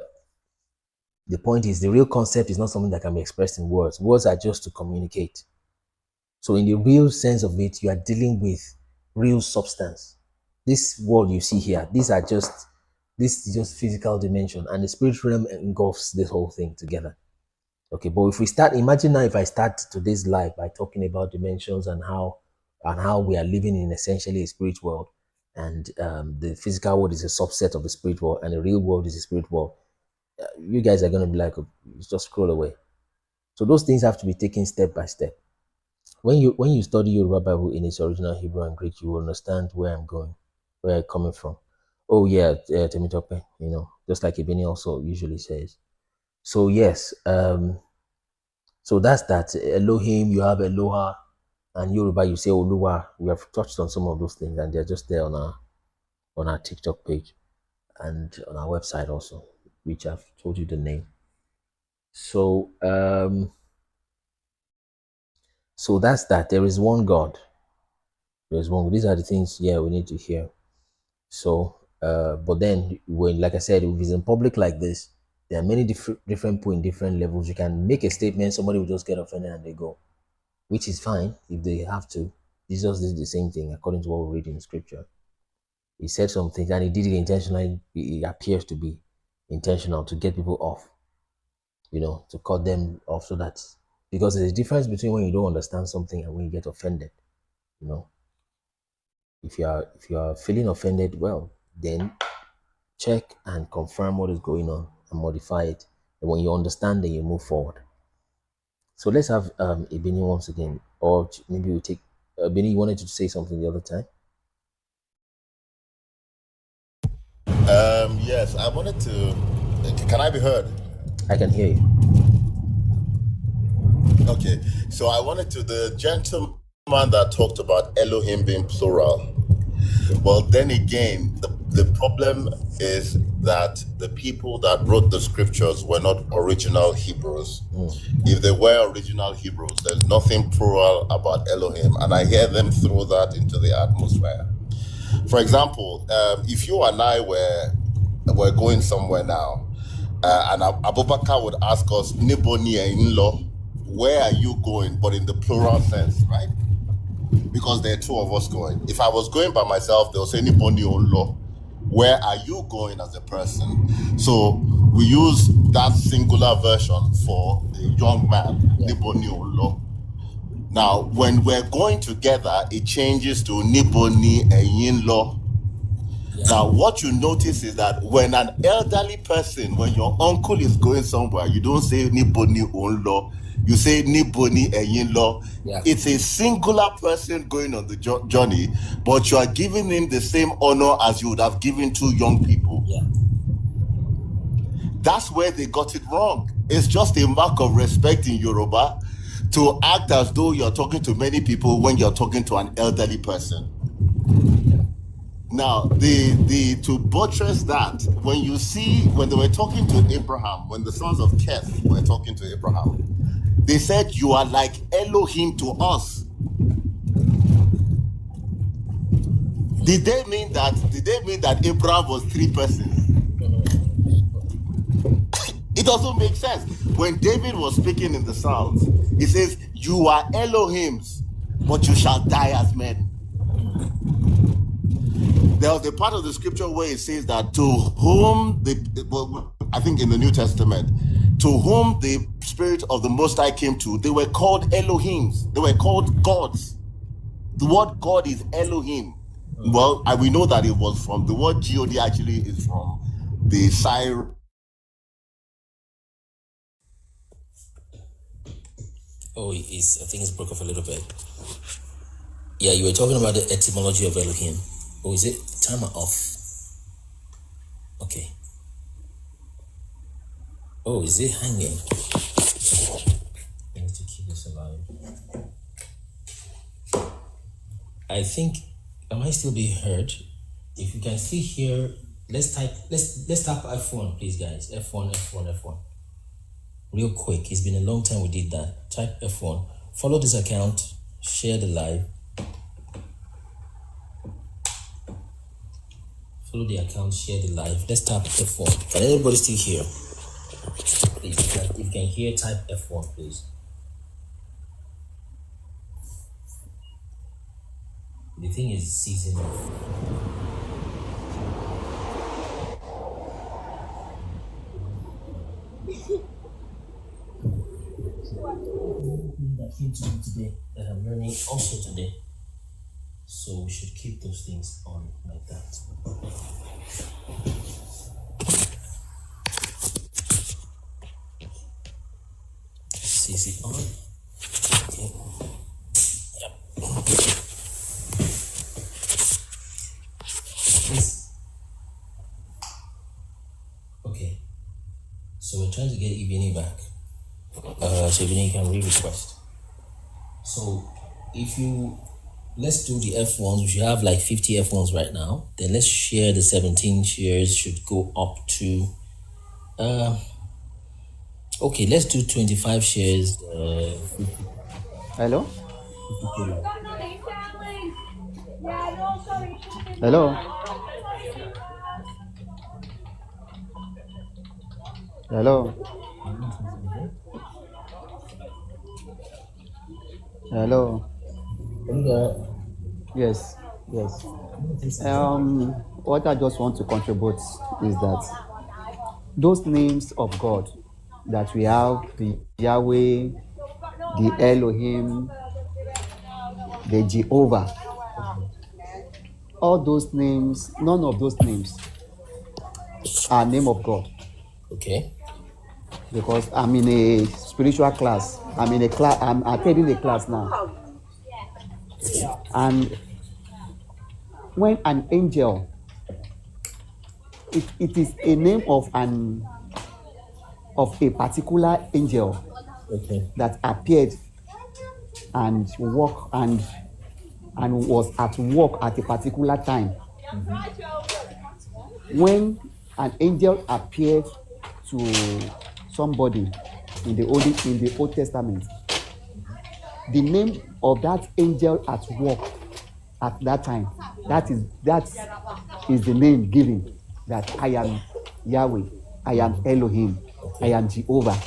A: the point is, the real concept is not something that can be expressed in words. Words are just to communicate. So in the real sense of it, you are dealing with real substance. This world you see here, this is just physical dimension, and the spirit realm engulfs this whole thing together. Okay, but if we start, imagine now if I start today's live by talking about dimensions and how we are living in essentially a spirit world, and the physical world is a subset of the spirit world, and the real world is a spirit world, you guys are going to be like, just scroll away. So those things have to be taken step by step. When you study Yoruba Bible in its original Hebrew and Greek, you will understand where I'm coming from. Oh yeah, Temitope, just like Ibini also usually says. So yes, so that's that. Elohim, you have Eloha, and Yoruba you say Oluwa. We have touched on some of those things, and they're just there on our TikTok page and on our website also, which I've told you the name. So so that's that. There is one God. There's one. These are the things, we need to hear. So, but then when, like I said, if it's in public like this, there are many different people in different levels. You can make a statement, somebody will just get offended and they go, which is fine if they have to. Jesus did the same thing according to what we read in scripture. He said some things and he did it intentionally. It appears to be intentional to get people off, to cut them off, so that, because there's a difference between when you don't understand something and when you get offended. If you are feeling offended, well, then check and confirm what is going on and modify it. And when you understand, then you move forward. So let's have Ibini once again, or maybe we take Ibini. You wanted to say something the other time.
D: Yes, I wanted to. Can I be heard?
A: I can hear you.
D: Okay, so I wanted to, the gentleman that talked about Elohim being plural. Well, then again, the problem is that the people that wrote the scriptures were not original Hebrews. If they were original Hebrews, there's nothing plural about Elohim, and I hear them throw that into the atmosphere. For example, if you and I were going somewhere now, and Abubakar would ask us, Niboni in-law, where are you going? But in the plural sense, right? Because there are two of us going. If I was going by myself, they'll say, Niboni in-law, where are you going as a person? So we use that singular version for a young man, Niboni in-law. Now, when we're going together, it changes to Niboni and Yinlo. Now, what you notice is that when an elderly person, when your uncle is going somewhere, you don't say Niboni Unlo, you say Niboni Eyinlo.
A: Yeah.
D: It's a singular person going on the journey, but you are giving him the same honor as you would have given two young people.
A: Yeah.
D: That's where they got it wrong. It's just a mark of respect in Yoruba to act as though you're talking to many people when you're talking to an elderly person. Now, to buttress that, when they were talking to Abraham, when the sons of Keth were talking to Abraham, they said, "You are like Elohim to us." Did they mean that Abraham was three persons? It doesn't make sense. When David was speaking in the Psalms, he says, "You are Elohims, but you shall die as men." There was a part of the scripture where it says that I think in the New Testament, to whom the Spirit of the Most High came to, they were called Elohims. They were called gods. The word God is Elohim. Well, we know that it was from the word God actually is from the Syr.
A: Oh, I think it's broke off a little bit. Yeah, you were talking about the etymology of Elohim. Or is it timer off? Okay. Oh, is it hanging? I need to keep this alive. I think I might still be heard. If you can still hear, let's tap F1, please, guys. F1. Real quick. It's been a long time we did that. Type F1. Follow this account. Share the live. Follow the account, share the live. Let's tap F1. Can anybody still hear? Please, if you can hear, type F1, please. The thing is season off. That came to me today, that I'm learning also today. So we should keep those things on like that. Is it on? Okay. Yep. Okay. So we're trying to get Ibini back. So Ibini can re-request. So if you let's do the F1s. We should have like 50 F1s right now. Then let's share the 17 shares should go up to okay, let's do 25 shares.
C: Hello? Hello? Hello? Hello? Yes. What I just want to contribute is that those names of God that we have, the Yahweh, the Elohim, the Jehovah, all those names, none of those names are name of God.
A: Okay.
C: Because I'm in a spiritual class. I'm attending a class now. And when an angel, it is a name of a particular angel,
A: okay,
C: that appeared and walked and was at work at a particular time. Mm-hmm. When an angel appeared to somebody in the Old Testament, the name of that angel at work at that time, that is the name given, that I am Yahweh, I am Elohim, I am Jehovah.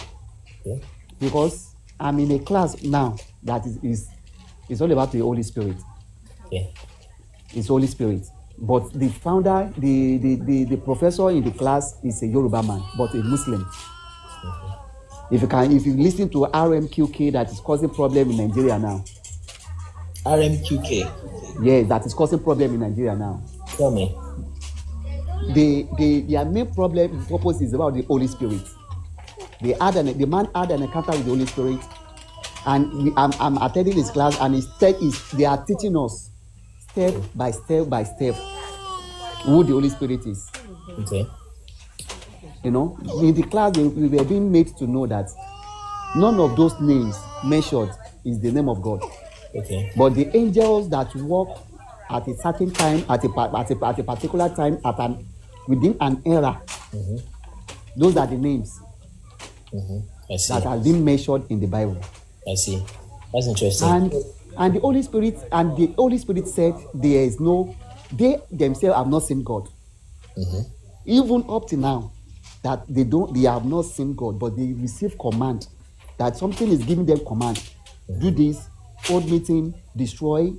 A: Okay.
C: Because I'm in a class now that is all about the Holy Spirit.
A: Okay.
C: It's Holy Spirit. But the founder, the professor in the class is a Yoruba man, but a Muslim. If you listen to RMQK that is causing problem in Nigeria now,
A: RMQK.
E: Yes, that is causing problem in Nigeria now.
A: Tell me.
E: Their main problem purpose is about the Holy Spirit. The man had an encounter with the Holy Spirit, and I'm attending his class, and they are teaching us step by step by step who the Holy Spirit is.
A: Okay.
E: You know, in the class we were being made to know that none of those names mentioned is the name of God.
A: Okay.
E: But the angels that walk at a certain time, at a particular time, within an era, those are the names
A: I see.
E: that have been mentioned in the Bible.
A: I see. That's interesting.
E: And the Holy Spirit said they themselves have not seen God. Even up to now, that they have not seen God, but they receive command, that something is giving them command. Do this, hold meeting, destroy,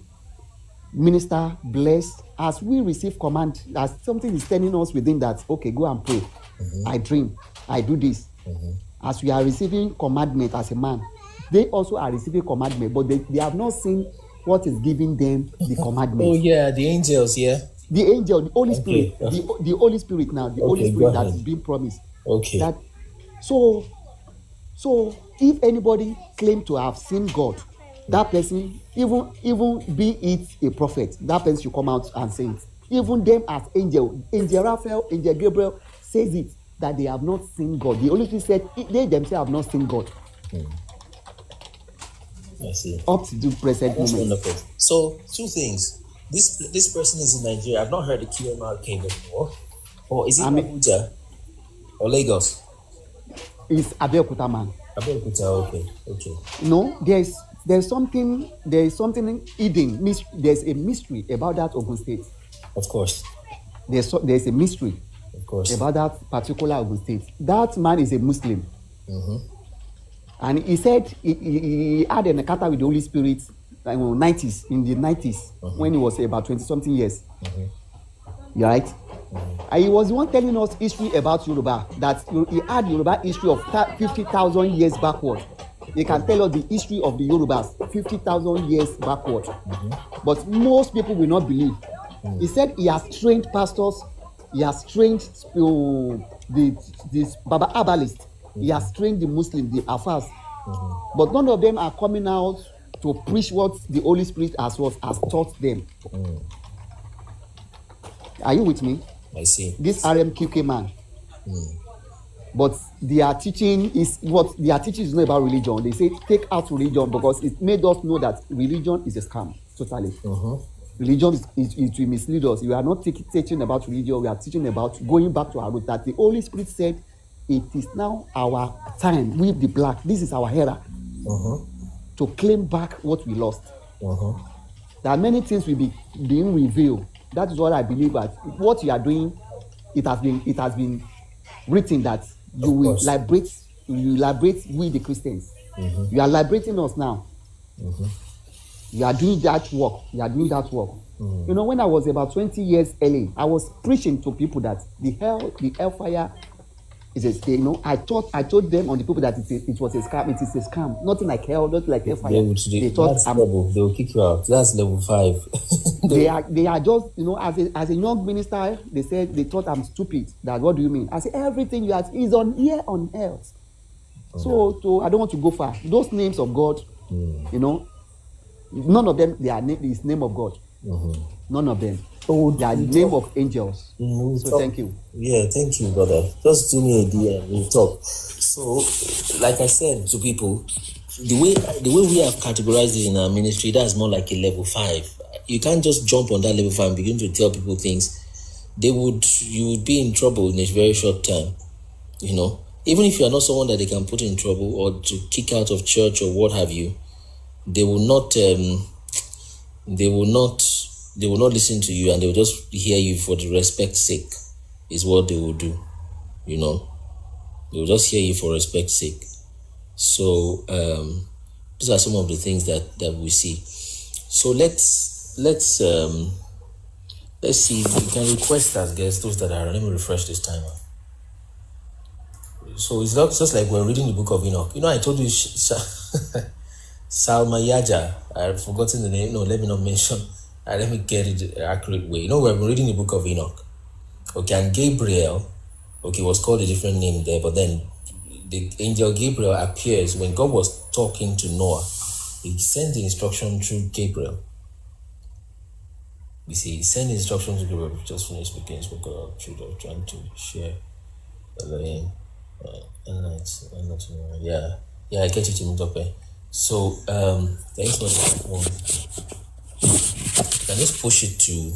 E: minister, bless. As we receive command, as something is telling us within that, okay, go and pray. I dream, I do this. As we are receiving commandment as a man, they also are receiving commandment, but they have not seen what is giving them the commandment.
A: Oh yeah, the angels, yeah.
E: The angel, the Holy Spirit, the Holy Spirit now, the Holy Spirit that is being promised.
A: Okay.
E: That so if anybody claim to have seen God, that person, even be it a prophet, that person should come out and say it. Even them as angel Raphael, angel Gabriel says it, that they have not seen God. The Holy Spirit said they themselves have not seen God.
A: I see.
E: Up to the present
A: That's
E: moment.
A: wonderful. So, two things. This person is in Nigeria. I've not heard the QMR came before. Or is it Abuja or Lagos?
E: It's Abeokuta man.
A: Abeokuta, okay.
E: No, there's something hidden. There's a mystery about that Ogun State.
A: Of course.
E: There's a mystery,
A: of course, about
E: that particular Ogun State. That man is a Muslim. And he said he had an encounter with the Holy Spirit in the 90s, when he was about 20-something years. You right? And he was the one telling us history about Yoruba, that he had Yoruba history of 50,000 years backward. He can tell us the history of the Yorubas 50,000 years backward. But most people will not believe. He said he has trained pastors, he has trained this Baba Abbalist, he has trained the Muslims, the Afars. But none of them are coming out to preach what the Holy Spirit has taught them. Are you with me?
A: I see.
E: This RMQK man. But their teaching is not about religion. They say take out religion because it made us know that religion is a scam. Totally. Religion is to mislead us. We are not teaching about religion. We are teaching about going back to our root. That the Holy Spirit said, it is now our time with the black. This is our era to claim back what we lost. There are many things will be being revealed. That is what I believe. That what you are doing, it has been written that you will liberate. You liberate we the Christians. You are liberating us now. You are doing that work. You know, when I was about 20 years early, I was preaching to people that the hellfire is a, I told them on the people that it was a scam. It is a scam. Nothing like hell, not like hellfire. They thought
A: that's trouble. They will kick you out. That's level 5.
E: they are just, as a young minister, they thought I'm stupid. That what do you mean? I say everything you ask is on here on earth. So I don't want to go far. Those names of God, none of them is name of God. None of them. They are name of angels. So thank you.
A: Yeah, thank you, brother. Just do me a DM. We'll talk. So, like I said to people, the way we have categorized it in our ministry, that's more like a level 5. You can't just jump on that level 5 and begin to tell people things. You would be in trouble in a very short time. Even if you are not someone that they can put in trouble or to kick out of church or what have you, they will not listen to you, and they will just hear you for the respect's sake is what they will do. They will just hear you for respect's sake. So these are some of the things that we see. So let's see. You can request as guests those that are. Let me refresh this timer. So it's not just like we're reading the book of Enoch. I told you Salma Yaja. I've forgotten the name. No, let me not mention. Let me get it the accurate way. You know, we've been reading the book of Enoch. Okay, and Gabriel, okay, was called a different name there, but then the angel Gabriel appears when God was talking to Noah. He sent the instruction through Gabriel. You see, he sent the instruction to Gabriel. Just finished speaking, spoke about children trying to share. Yeah, I get you to meet up. So, thanks for that one. You can just push it to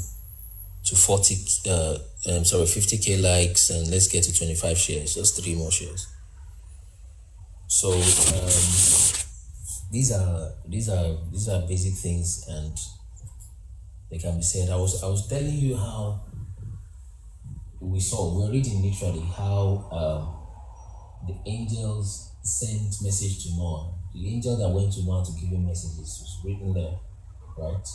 A: 50k likes, and let's get to 25 shares, just 3 more shares. So these are basic things, and they can be said. I was telling you how we're reading literally how the angels sent message to Noah. The angel that went to Noah to give him messages was written there, right?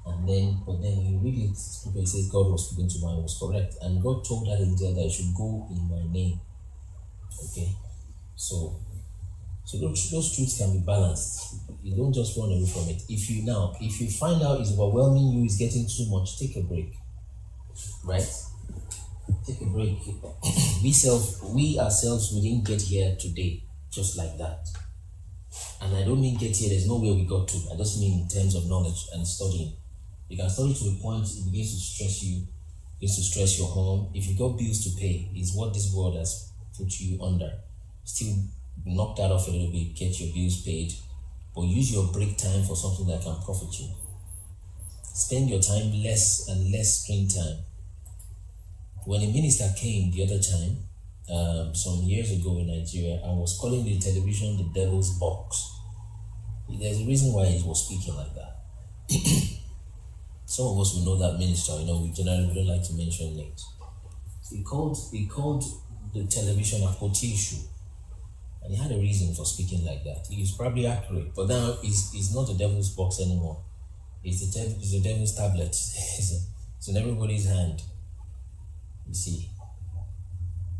A: And then, but then when you read it, people say God was speaking to Noah, was correct, and God told that angel that I should go in my name. Okay, so those truths can be balanced. You don't just run away from it. If you find out it's overwhelming you, it's getting too much, take a break. Right? Take a break. we ourselves, we didn't get here today just like that. And I don't mean get here, there's no way we got to. I just mean in terms of knowledge and studying. You can study to a point it begins to stress you, begins to stress your home. If you've got bills to pay, it's what this world has put you under. Still knock that off a little bit, get your bills paid, but use your break time for something that can profit you. Spend your time less and less screen time. When a minister came the other time, some years ago in Nigeria, and was calling the television the devil's box. There's a reason why he was speaking like that. Some of us will know that minister, we generally don't like to mention names. He called the television a potato. And he had a reason for speaking like that. He was probably accurate, but now it's not the devil's box anymore. It's the devil's tablet. It's in everybody's hand. You see.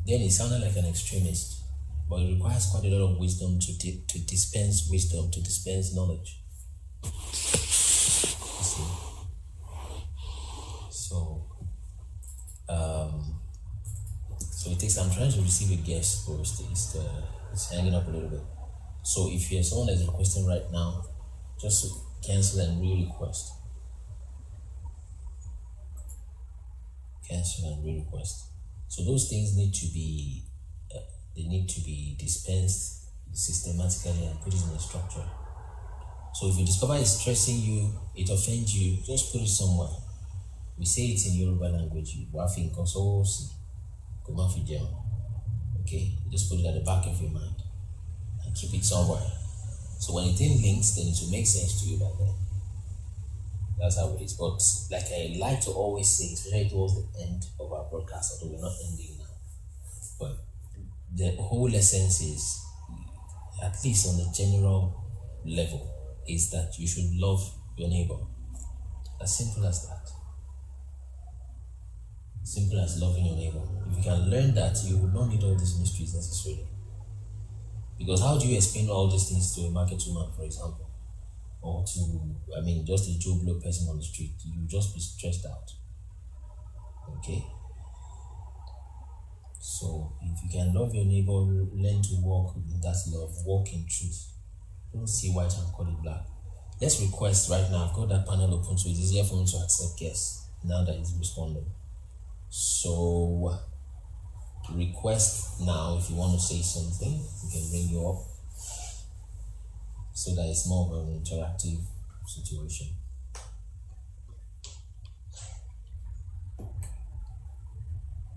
A: Then he sounded like an extremist, but it requires quite a lot of wisdom to dispense wisdom, to dispense knowledge. You see. So it takes. I'm trying to receive a guest first. It's hanging up a little bit. So if you're someone that's requesting right now, just cancel and re-request. Cancel and re-request. So those things need to be dispensed systematically and put it in a structure. So if you discover it's stressing you, it offends you, just put it somewhere. We say it in Yoruba language. Okay, just put it at the back of your mind and keep it somewhere. So when the thing links, then it will make sense to you back then. That's how it is. But like I like to always say, especially towards the end of our broadcast, although we're not ending now, but the whole essence is, at least on the general level, is that you should love your neighbor. As simple as that. Simple as loving your neighbor. If you can learn that, you would not need all these mysteries necessarily. Because how do you explain all these things to a market woman, for example? Or to, just a Joe Blow person on the street? You will just be stressed out. Okay? So, if you can love your neighbor, learn to walk in that love, walk in truth. Don't see white and call it black. Let's request right now. I've got that panel open, so it's easier for me to accept guests now that it's responding. So, request now if you want to say something. We can bring you up so that it's more of an interactive situation.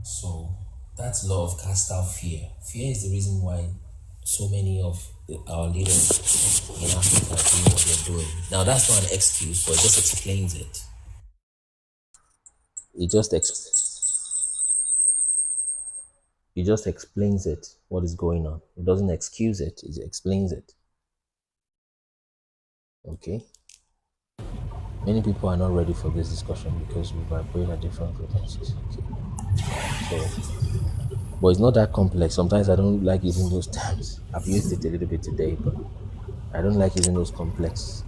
A: So, that's love casts out fear. Fear is the reason why so many of our leaders in Africa are doing what they're doing. Now, that's not an excuse, but it just explains it. It just explains it, what is going on. It doesn't excuse it, it explains it. Okay? Many people are not ready for this discussion because we vibrate at different frequencies. Okay? So, but it's not that complex. Sometimes I don't like using those terms. I've used it a little bit today, but I don't like using those complex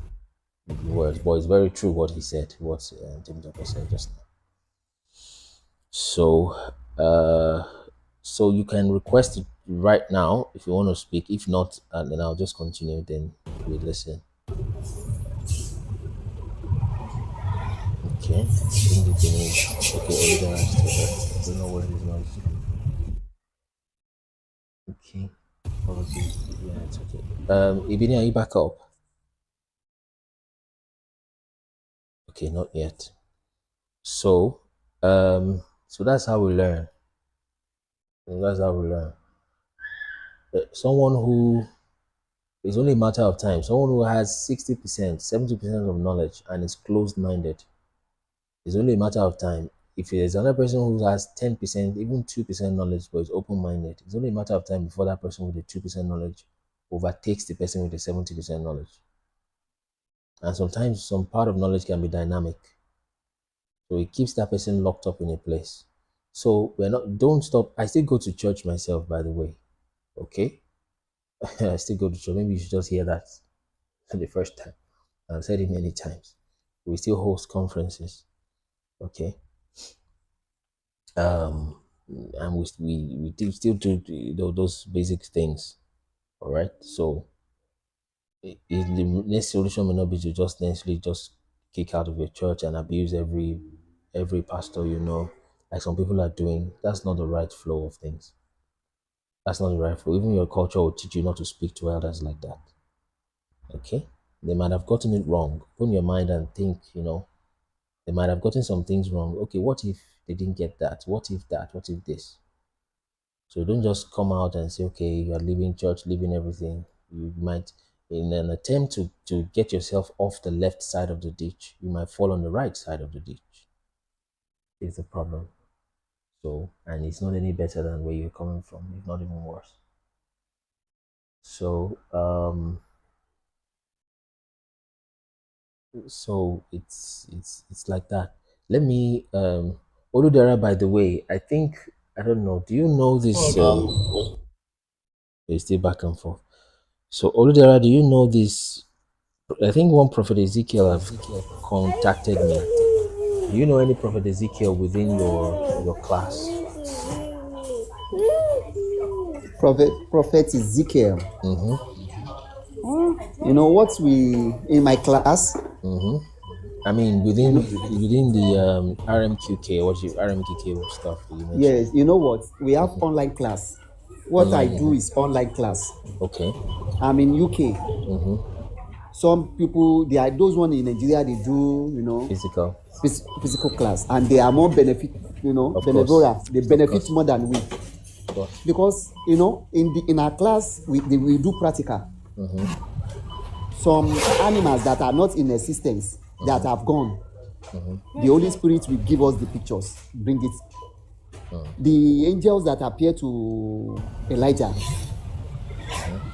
A: words, but it's very true what he said, what Tim Japa said just now. So, so you can request it right now if you want to speak. If not, and then I'll just continue. Then we listen. Okay. I think you can. Okay, Olivia has to that. I don't know where his noise is. Okay. Apologies. Yeah, it's okay. Ibini, are you back up? Okay, not yet. So, so that's how we learn. That's how we learn. Someone who it's only a matter of time. Someone who has 60%, 70% of knowledge and is closed-minded. It's only a matter of time. If there's another person who has 10%, even 2% knowledge, but is open-minded, it's only a matter of time before that person with the 2% knowledge overtakes the person with the 70% knowledge. And sometimes some part of knowledge can be dynamic. So it keeps that person locked up in a place. So don't stop. I still go to church myself, by the way. Okay? I still go to church. Maybe you should just hear that for the first time. I've said it many times. We still host conferences. Okay. And we still do those basic things. All right. So the next solution may not be to just necessarily just kick out of your church and abuse every pastor, like some people are doing. That's not the right flow of things. That's not the right flow. Even your culture will teach you not to speak to elders like that. Okay? They might have gotten it wrong. Open your mind and think, they might have gotten some things wrong. Okay, what if they didn't get that? What if that? What if this? So don't just come out and say, okay, you are leaving church, leaving everything. You might, in an attempt to get yourself off the left side of the ditch, you might fall on the right side of the ditch. Is the problem. So, and it's not any better than where you're coming from, if not even worse. So, so it's like that. Let me Oludara, by the way, I don't know, do you know this it's still back and forth. So Oludara, do you know this? I think one prophet Ezekiel have contacted me. Do you know any prophet Ezekiel within your class?
E: Prophet Ezekiel. You know what in my class?
A: I mean, within the RMQK, what's your RMQK stuff you mentioned?
E: Yes, you know what? We have online class. What I do is online class.
A: Okay.
E: I'm in UK. Some people, they are those one in Nigeria. They do, physical class, and they are more benefit, benevolent. They benefit more than we, because in our class we do practical. Some animals that are not in existence, that have gone, the Holy Spirit will give us the pictures, bring it. The angels that appear to Elijah,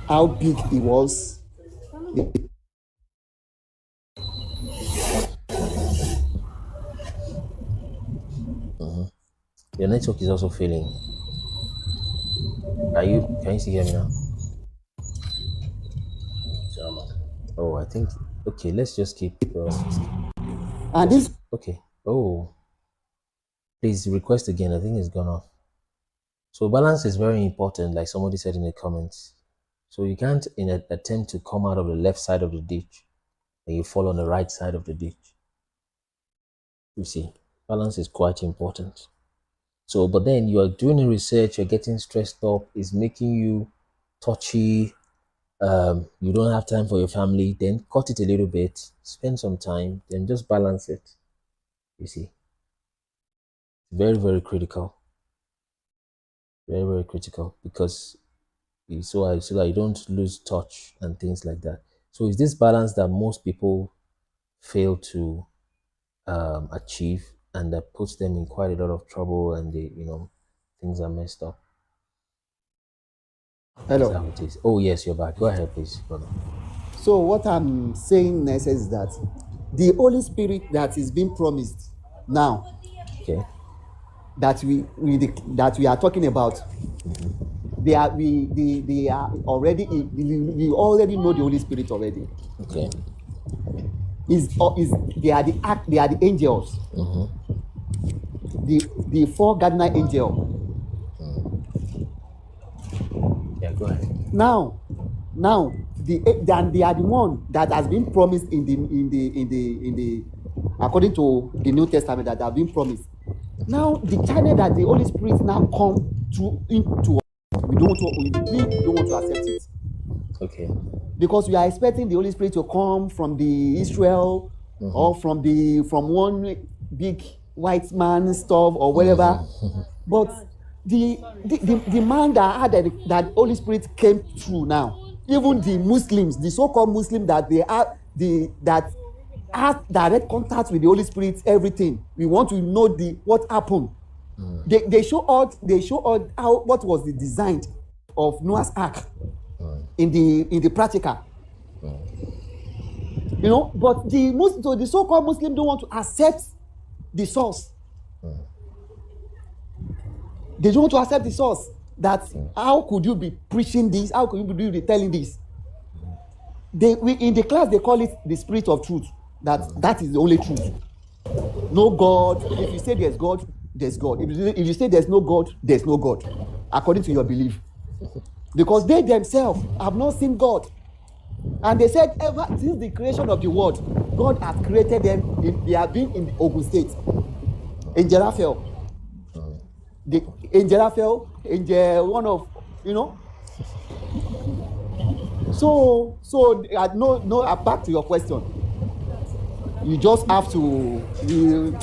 E: how big he was.
A: Your network is also failing. Can you still hear me now? Oh, I think, okay, let's just keep
E: and this
A: okay. Oh, please request again. I think it's gone off. So balance is very important, like somebody said in the comments. So you can't, in an attempt to come out of the left side of the ditch, and you fall on the right side of the ditch. You see, balance is quite important. So, but then you are doing the research, you're getting stressed up, it's making you touchy. You don't have time for your family, then cut it a little bit, spend some time, then just balance it. You see, very, very critical. Very, very critical, because so that you don't lose touch and things like that. So it's this balance that most people fail to achieve, and that puts them in quite a lot of trouble, and things are messed up.
E: Hello.
A: Is that how it is? Oh yes, you're back. Go ahead, please, brother.
E: So what I'm saying next is that the Holy Spirit that is being promised now,
A: Okay.
E: that we are talking about, they are they are already we already know the Holy Spirit already.
A: Okay.
E: Is they are the angels. The four cardinal angel.
A: Yeah, go ahead.
E: Now they are the one that has been promised in the according to the New Testament that have been promised. Now the channel that the Holy Spirit now come through into us, we don't want to accept it.
A: Okay.
E: Because we are expecting the Holy Spirit to come from the Israel or from one big white man stuff or whatever. But the man that had that Holy Spirit came through now. Even the Muslims, the so-called Muslim that they are that have direct contact with the Holy Spirit, everything. We want to know what happened. They show us how what was the design of Noah's Ark in the practical. You know, but the so-called Muslim don't want to accept the source. They don't want to accept the source. That how could you be preaching this? How could you be telling this? In the class they call it the spirit of truth. That is the only truth. No God. If you say there's God, there's God. If you say there's no God, there's no God, according to your belief. Because they themselves have not seen God. And they said ever since the creation of the world, God has created them. They have been in the Ogun State. Angel Raphael. The Angel Raphael, one of, you know. So back to your question. You just have to you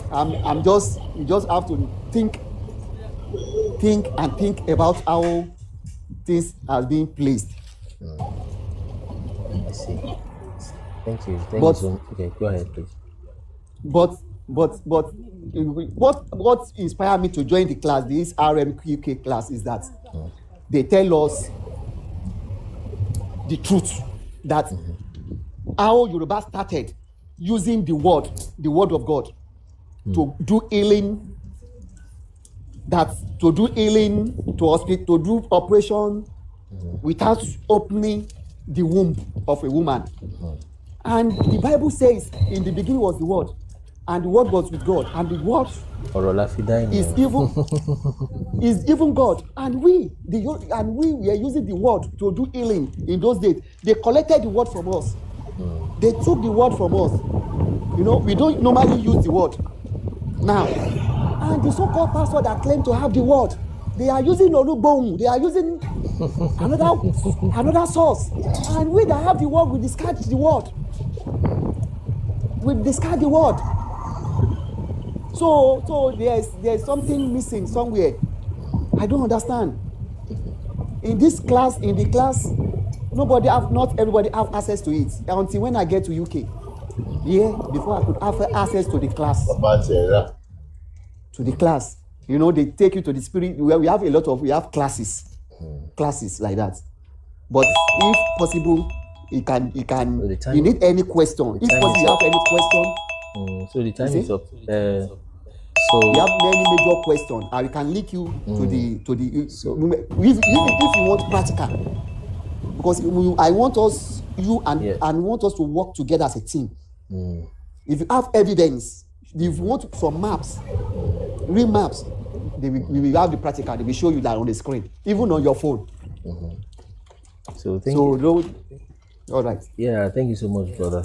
E: just have to think about how things are being placed.
A: I see. Thank you. Okay, go ahead, please.
E: But what inspired me to join the class, this RMQK class, is that they tell us the truth that how Yoruba started using the word of God to do healing, to do operation without opening the womb of a woman. And the Bible says in the beginning was the word, and the word was with God, and the word is even God. And we were using the word to do healing in those days. They collected the word from us. They took the word from us. You know, we don't normally use the word now. And the so-called pastor that claim to have the word, they are using Olubong, they are using another source. And we that have the word, we discard the word. We discard the word. So there's something missing somewhere. I don't understand. In the class, not everybody have access to it until when I get to UK. Yeah, before I could have access to the class. You know, they take you to the spirit where we have classes like that. But if possible, you need any question. If possible, you have any question.
A: So the time is up.
E: So we have many major questions. I can link you to the if you want practical, because I want us want us to work together as a team. If you have evidence, if you want some maps, real maps, we will have the practical. They will show you that on the screen, even on your phone.
A: So thank you.
E: All right.
A: Yeah, thank you so much, brother.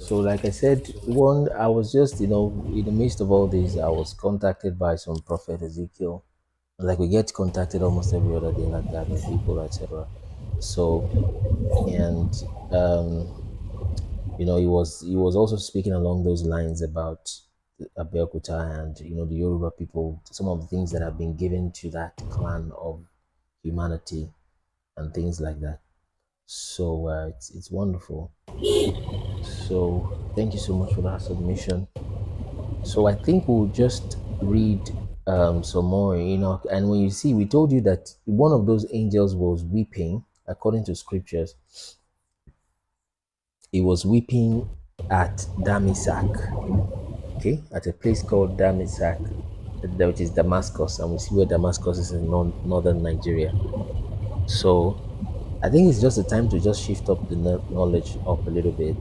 A: So like I said, I was just, in the midst of all this, I was contacted by some prophet Ezekiel. Like we get contacted almost every other day like that with people, etc. So, and, he was also speaking along those lines about Abeokuta and, the Yoruba people, some of the things that have been given to that clan of humanity and things like that. So it's wonderful. So thank you so much for that submission. So I think we'll just read some more, and when you see, we told you that one of those angels was weeping, according to scriptures. He was weeping at Damisak, okay, at a place called Damisak, which is Damascus, and we see where Damascus is in northern Nigeria. So I think it's just a time to just shift up the knowledge up a little bit.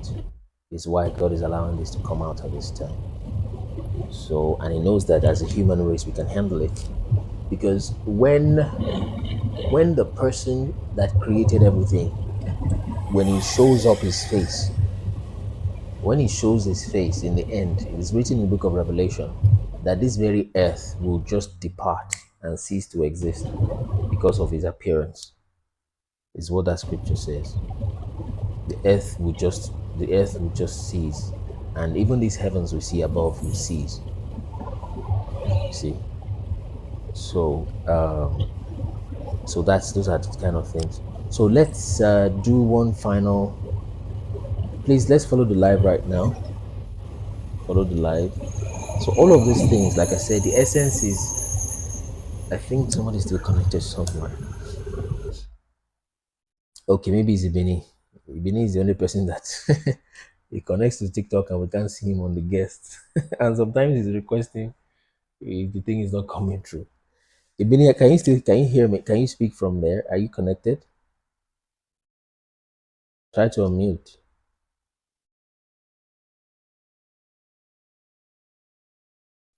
A: Is why God is allowing this to come out at this time. So, and He knows that as a human race we can handle it, because when the person that created everything, when he shows up his face, when he shows his face in the end, it is written in the book of Revelation that this very earth will just depart and cease to exist because of his appearance. Is what that scripture says. The earth will just cease, and even these heavens we see above will cease. You see, so so those are the kind of things. So let's do one final. Please, let's follow the live right now. Follow the live. So all of these things, like I said, the essence is, I think somebody's still connected somewhere. Okay, maybe it's Ibini. Ibini is the only person that he connects to TikTok and we can't see him on the guest. And sometimes he's requesting if the thing is not coming through. Ibini, can you hear me? Can you speak from there? Are you connected? Try to unmute.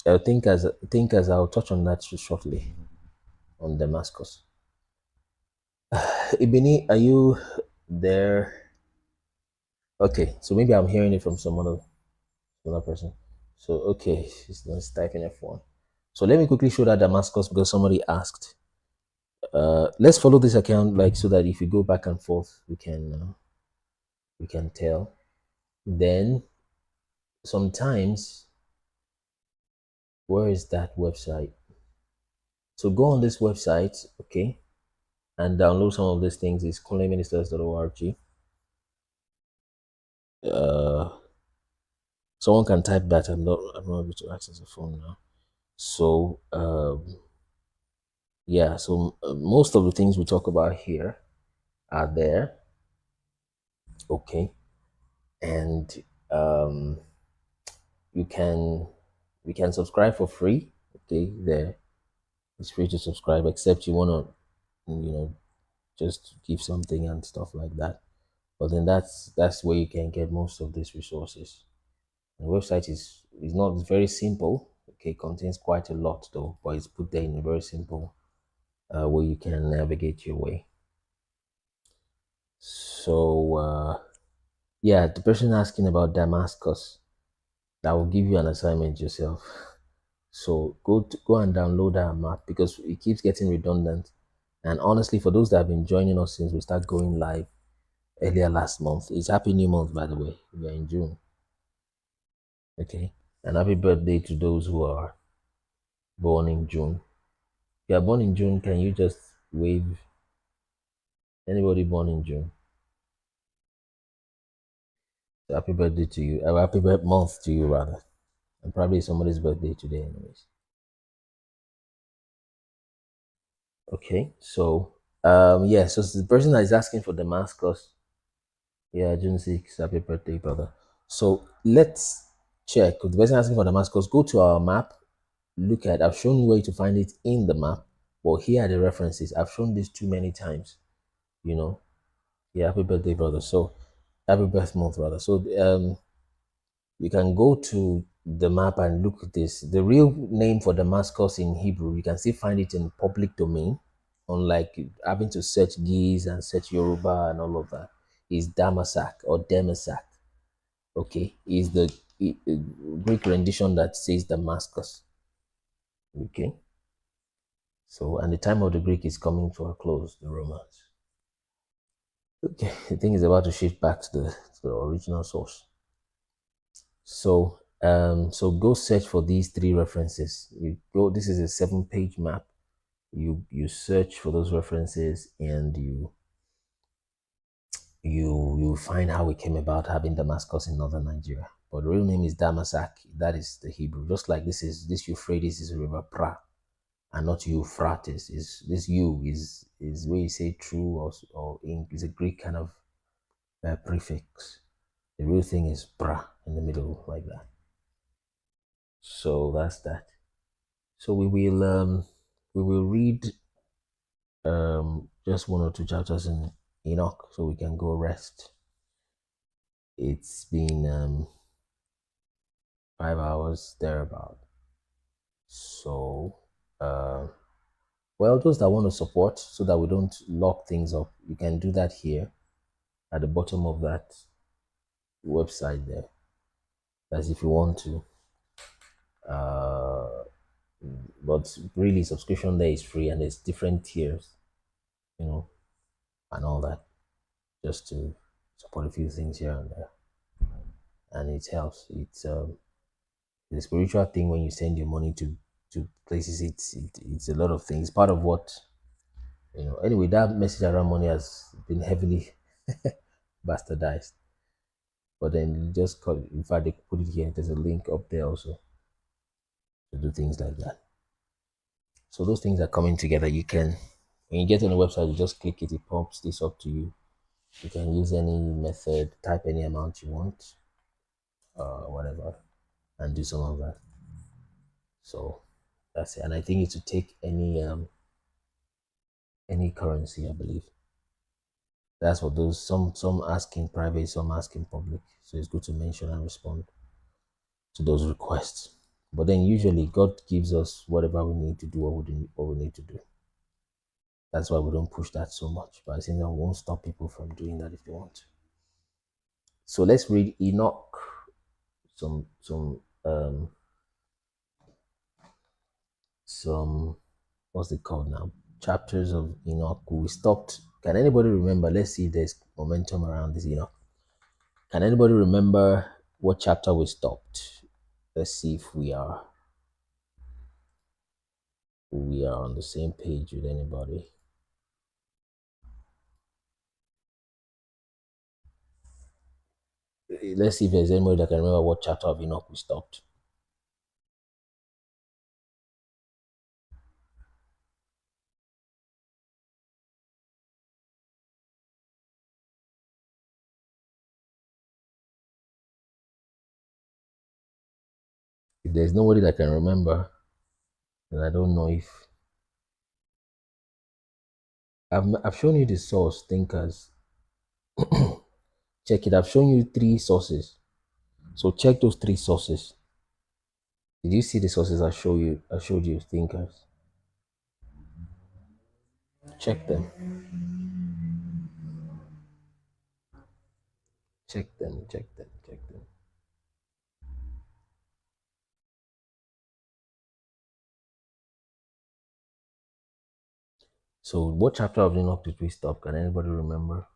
A: I think as I'll touch on that shortly on Damascus. Ibini, are you there? Okay, so maybe I'm hearing it from some other person. So okay, she's typing F1. So let me quickly show that Damascus because somebody asked. Let's follow this account like so that if we go back and forth, we can tell. Then sometimes, where is that website? So go on this website, okay, and download some of these things. It's coleministers.org. Someone can type that. I'm not able to access the phone now. So yeah, so most of the things we talk about here are there, okay, and you can subscribe for free, okay. There, it's free to subscribe, except you want to just give something and stuff like that. But then that's where you can get most of these resources. The website is not, it's very simple, okay. Contains quite a lot though, but it's put there in a very simple way you can navigate your way. So yeah, the person asking about Damascus, that will give you an assignment yourself. So go and download that map because it keeps getting redundant. And honestly, for those that have been joining us since we start going live earlier last month, it's Happy New Month, by the way. We are in June. Okay. And happy birthday to those who are born in June. If you are born in June, can you just wave? Anybody born in June? So happy birthday to you. Happy birthday month to you, rather. And probably somebody's birthday today, anyways. Okay, so yeah, so the person that is asking for Damascus, yeah, June 6th, happy birthday, brother. So let's check. The person asking for Damascus, go to our map, look at, I've shown you where to find it in the map, but here are the references. I've shown this too many times, yeah, happy birthday, brother. So happy birth month, brother. So you can go to the map and look at this. The real name for Damascus in Hebrew, you can still find it in public domain, unlike having to search Geese and search Yoruba and all of that. Is Damasak or Demasak. Okay, is the Greek rendition that says Damascus. Okay, so and the time of the Greek is coming to a close, the Romans. Okay, the thing is about to shift back to the original source. So so go search for these three references. You go, this is a 7-page map. You search for those references and you find how it came about having Damascus in northern Nigeria. But the real name is Damasak. That is the Hebrew. Just like this Euphrates is river Pra and not Euphrates. Is this U is where you say true or ink is a Greek kind of prefix. The real thing is Pra in the middle like that. So that's that. So we will read just one or two chapters in Enoch so we can go rest. It's been 5 hours thereabout. So, well, those that want to support so that we don't lock things up, you can do that here at the bottom of that website there. That's if you want to. But really, subscription there is free, and there's different tiers, and all that, just to support a few things here and there, and it helps. It's the spiritual thing when you send your money to places. It's a lot of things. Part of what Anyway, that message around money has been heavily bastardized. But then just call it, in fact, they put it here. There's a link up there also to do things like that. So those things are coming together. You can, when you get on the website, you just click it. It pops this up to you. You can use any method, type any amount you want, whatever, and do some of that. So that's it. And I think it's to take any currency, I believe. That's what those some ask in private, some ask in public. So it's good to mention and respond to those requests. But then usually God gives us whatever we need to do, what we need to do. That's why we don't push that so much. But I think that won't stop people from doing that if they want to. So let's read Enoch. Some what's it called now? Chapters of Enoch. We stopped. Can anybody remember? Let's see if there's momentum around this Enoch. Can anybody remember what chapter we stopped? Let's see if we are on the same page with anybody. Let's see if there's anybody that can remember what chapter of Enoch we stopped. If there's nobody that can remember, then I don't know if I've shown you the source thinkers. Check it. I've shown you 3 sources. So check those 3 sources. Did you see the sources I showed you thinkers? Check them. Check them. So what chapter of Enoch did we stop? Can anybody remember?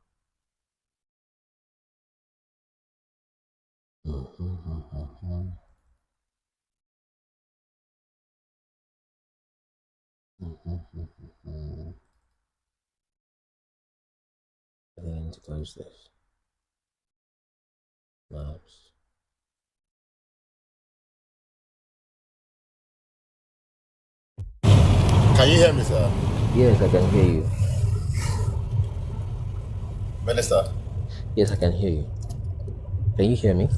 A: I think I need to close this. Maps.
D: Can you hear me, sir?
A: Yes, I can hear you.
D: Minister?
A: Yes, I can hear you. Can you hear me?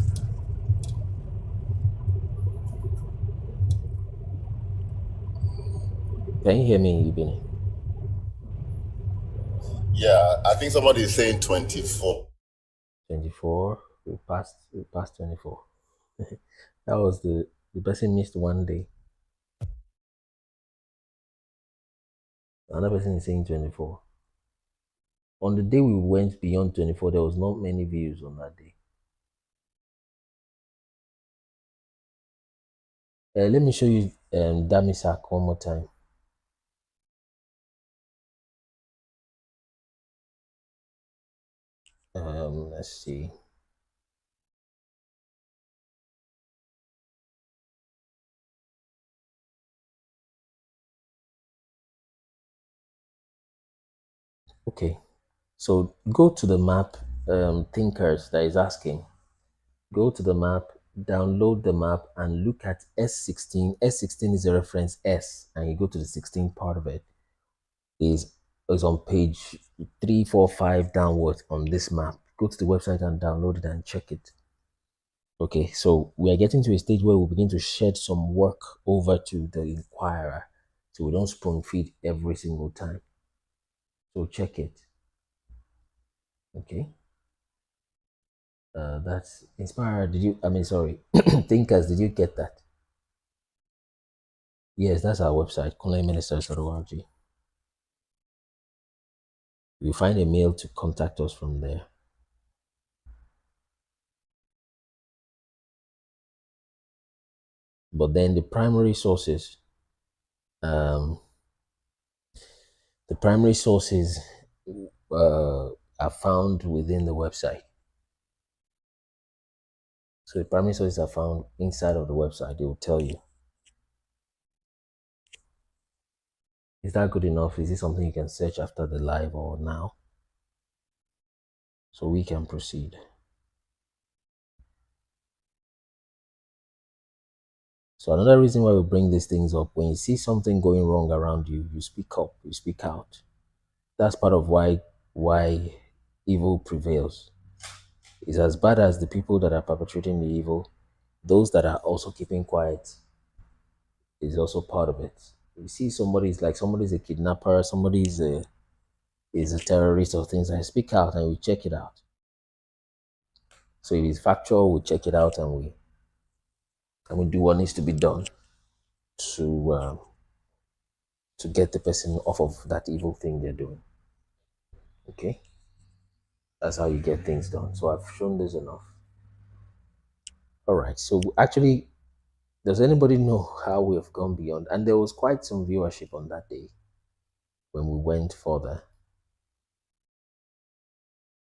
A: Can you hear me, Ibini?
D: Yeah, I think somebody is saying 24.
A: 24. We passed 24. That was the person missed one day. Another person is saying 24. On the day we went beyond 24, there was not many views on that day. Let me show you Damisak one more time. Let's see. Okay, so go to the map, thinkers that is asking. Go to the map, download the map, and look at S16. S16 is a reference S, and you go to the 16 part of it. Is on page 3, 4, 5 downwards on this map. Go to the website and download it and check it. Okay, so we are getting to a stage where we begin to shed some work over to the inquirer, so we don't spoon feed every single time. So check it. Okay. That's inspired. Did you? I mean, sorry, thinkers. Did you get that? Yes, that's our website, colonialministers.org. You find a mail to contact us from there. But then the primary sources, um, the primary sources are found within the website. So the primary sources are found inside of the website. They will tell you. Is that good enough? Is this something you can search after the live or now? So we can proceed. So another reason why we bring these things up, when you see something going wrong around you, you speak up, you speak out. That's part of why evil prevails. It's as bad as the people that are perpetrating the evil, those that are also keeping quiet is also part of it. You see somebody's a kidnapper, is a terrorist or things, I speak out and we check it out. So if it's factual, we check it out and we do what needs to be done to get the person off of that evil thing they're doing. Okay, that's how you get things done. So I've shown this enough. All right. So actually, does anybody know how we have gone beyond? And there was quite some viewership on that day when we went further.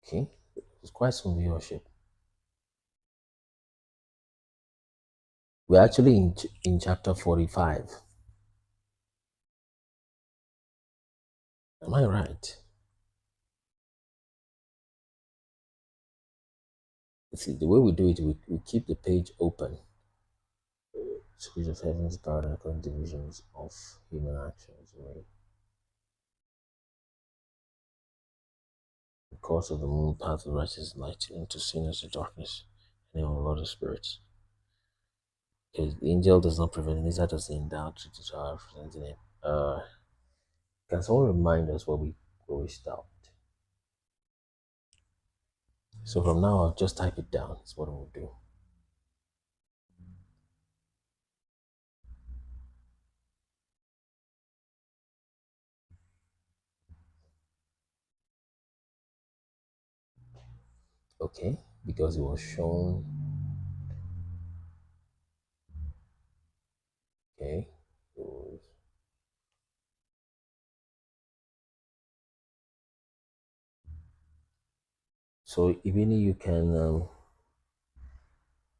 A: Okay, there's quite some viewership. We're actually in chapter 45. Am I right? See, the way we do it, we keep the page open. Speech of heaven's paradoxical divisions of human actions. Right? The course of the moon, path of righteous light, into sinners of darkness, and of Lord of spirits. Okay, the angel does not prevail, neither does the endowed to our representing it. Can someone remind us where we stopped? So from now I'll just type it down. That's what we'll do. Okay, because it was shown. Okay. So Ibini, you can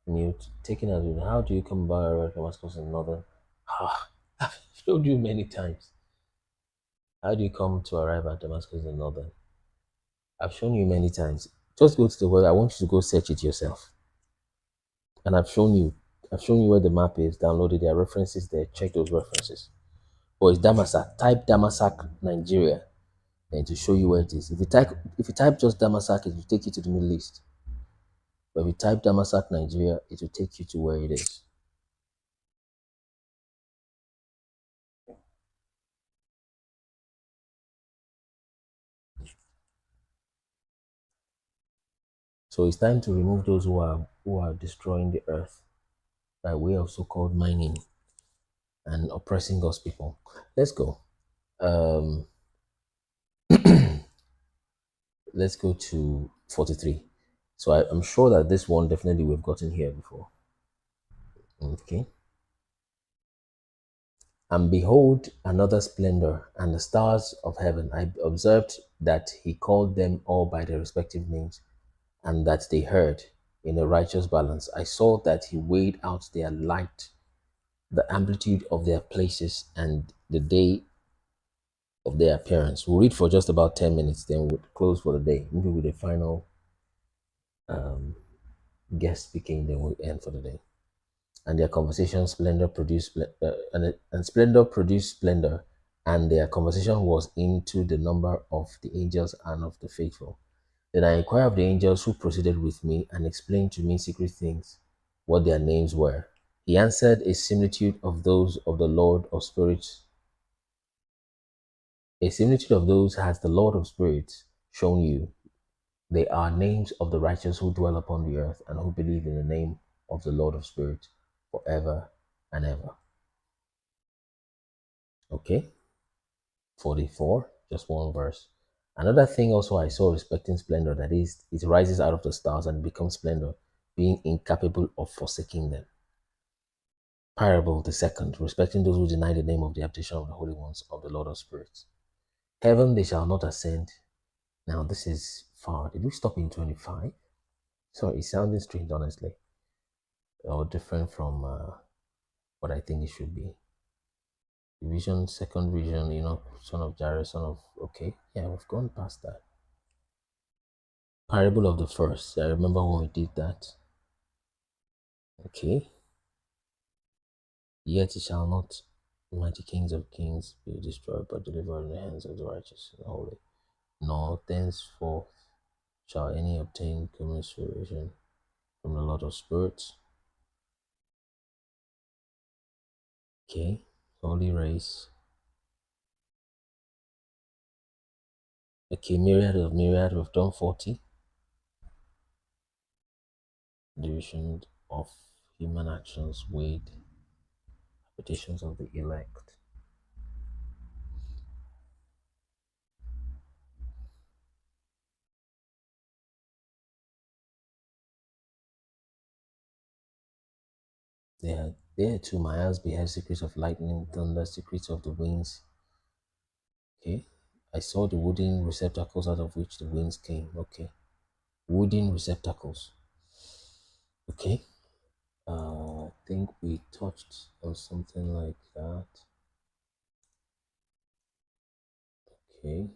A: mute. Taking as you, how do you come by Damascus and Northern? I've showed you many times. How do you come to arrive at Damascus and Northern? I've shown you many times. Just go to the web. I want you to go search it yourself. And I've shown you where the map is. Downloaded. There are references there. Check those references. Or it's Damasak. Type Damasak, Nigeria, and to show you where it is. If you type just Damasak, it will take you to the Middle East. But if you type Damasak, Nigeria, it will take you to where it is. So it's time to remove those who are destroying the earth by way of so-called mining and oppressing God's people. Let's go. Let's go to 43. So I'm sure that this one definitely we've gotten here before. Okay. And behold, another splendor, and the stars of heaven. I observed that he called them all by their respective names, and that they heard in a righteous balance. I saw that he weighed out their light, the amplitude of their places, and the day of their appearance. We'll read for just about 10 minutes, then we'll close for the day, maybe with a final guest speaking, then we'll end for the day. And their conversation splendor produced and splendor produced splendor, and their conversation was into the number of the angels and of the faithful. Then I inquired of the angels who proceeded with me, and explained to me secret things, what their names were. He answered, a similitude of those of the Lord of spirits, A similitude of those has the Lord of spirits shown you. They are names of the righteous who dwell upon the earth and who believe in the name of the Lord of spirits forever and ever. Okay, 44, just one verse. Another thing also I saw respecting splendor, that is, it rises out of the stars and becomes splendor, being incapable of forsaking them. Parable, the second, respecting those who deny the name of the habitation of the holy ones of the Lord of spirits. Heaven they shall not ascend. Now this is far. Did we stop in 25? Sorry, it's sounding strange, honestly, or different from what I think it should be. Vision, second vision, son of Jairus, son of, okay, yeah, we've gone past that. Parable of the first, I remember when we did that. Okay. Yet it shall not, mighty kings of kings, be destroyed, but delivered in the hands of the righteous and holy. Nor thenceforth shall any obtain commiseration from the Lord of spirits. Okay, holy race. Okay, myriad, we've done 40. Division of human actions weighed, petitions of the elect. There too, my eyes beheld secrets of lightning, thunder, secrets of the winds. Okay, I saw the wooden receptacles out of which the winds came. Okay, wooden receptacles. Okay, I think we touched on something like that. Okay,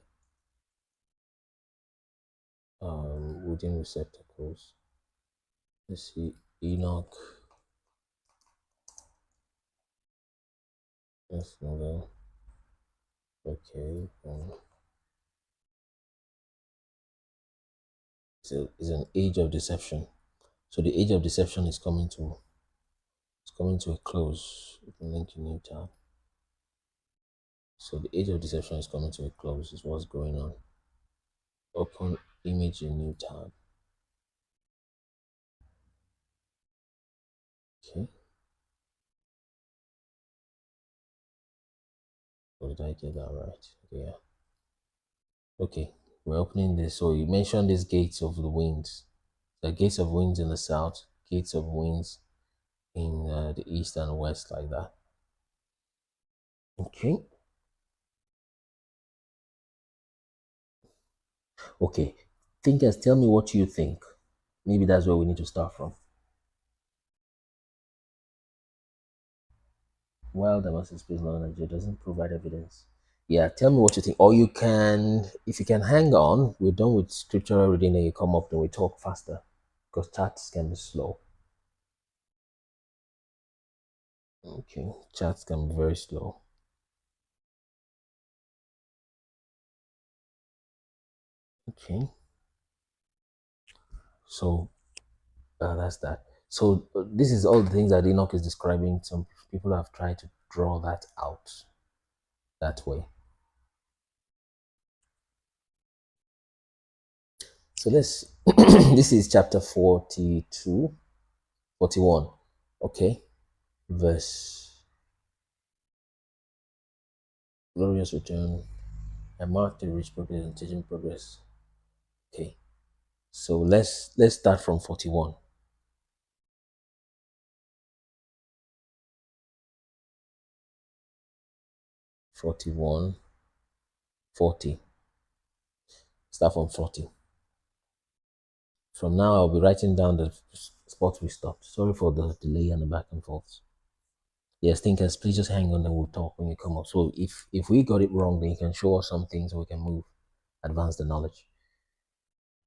A: wooden receptacles. Let's see, Enoch. Yes, no, okay. So it's an age of deception. So the age of deception is coming to a close. We can link a new tab. So the age of deception is coming to a close. Is what's going on. Open image in new tab. Okay. Or did I get that right? Yeah. Okay. We're opening this. So you mentioned these gates of the winds. The gates of winds in the south, gates of winds in the east and west, like that. Okay. Okay. Thinkers, tell me what you think. Maybe that's where we need to start from. While there was a space knowledge, it doesn't provide evidence. Yeah, tell me what you think. Or you can, if you can hang on, we're done with scriptural reading and you come up and we talk faster because chats can be slow. Okay, chats can be very slow. Okay. So that's that. So this is all the things that Enoch is describing. Some people have tried to draw that out that way. So let's, this is chapter 42, 41. Okay. Verse, glorious return. I marked the rich progress and teaching progress. Okay. So let's start from 41. 41, 40. Start from 40. From now, I'll be writing down the spot we stopped. Sorry for the delay and the back and forth. Yes, thinkers, please just hang on and we'll talk when you come up. So if we got it wrong, then you can show us some things so we can move, advance the knowledge.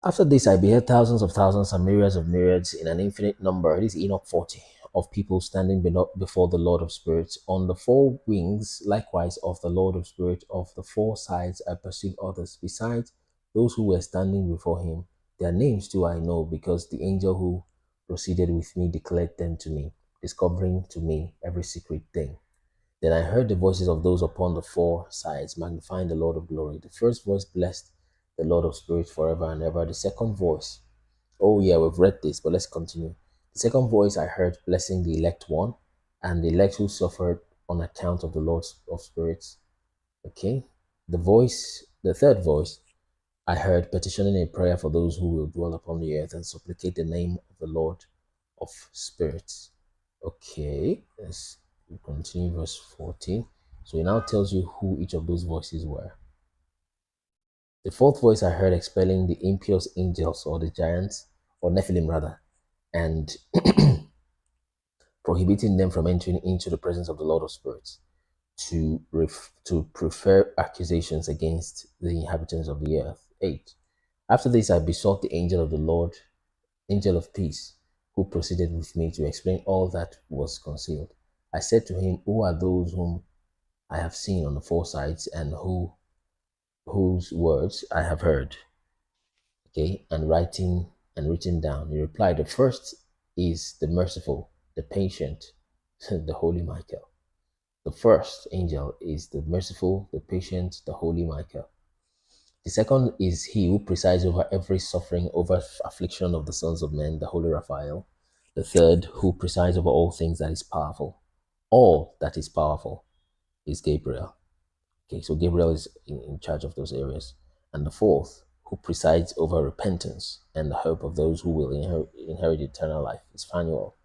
A: After this, I beheld thousands of thousands and myriads of myriads in an infinite number. This is Enoch 40 of people standing before the Lord of spirits. On the four wings, likewise, of the Lord of spirits, of the four sides, I perceived others, besides those who were standing before him. Their names too I know, because the angel who proceeded with me declared them to me, discovering to me every secret thing. Then I heard the voices of those upon the four sides, magnifying the Lord of glory. The first voice blessed the Lord of spirits forever and ever. The second voice, oh yeah, we've read this, but let's continue. The second voice I heard blessing the elect one, and the elect who suffered on account of the Lord of spirits. Okay. The third voice I heard petitioning a prayer for those who will dwell upon the earth and supplicate the name of the Lord of spirits. Okay, let's continue verse 14. So it now tells you who each of those voices were. The fourth voice I heard expelling the impious angels, or the giants, or Nephilim rather, and prohibiting them from entering into the presence of the Lord of spirits, to prefer accusations against the inhabitants of the earth. 8. After this I besought the angel of the Lord, angel of peace, who proceeded with me to explain all that was concealed. I said to him, who are those whom I have seen on the four sides, and whose words I have heard? Okay, and written down. He replied, the first is the merciful, the patient, the holy Michael. The first angel is the merciful, the patient, the holy Michael. The second is he who presides over every suffering, over affliction of the sons of men, the holy Raphael. The third, who presides over all things that is powerful. All that is powerful is Gabriel. Okay, so Gabriel is in charge of those areas. And the fourth, who presides over repentance and the hope of those who will inherit eternal life, is Phanuel.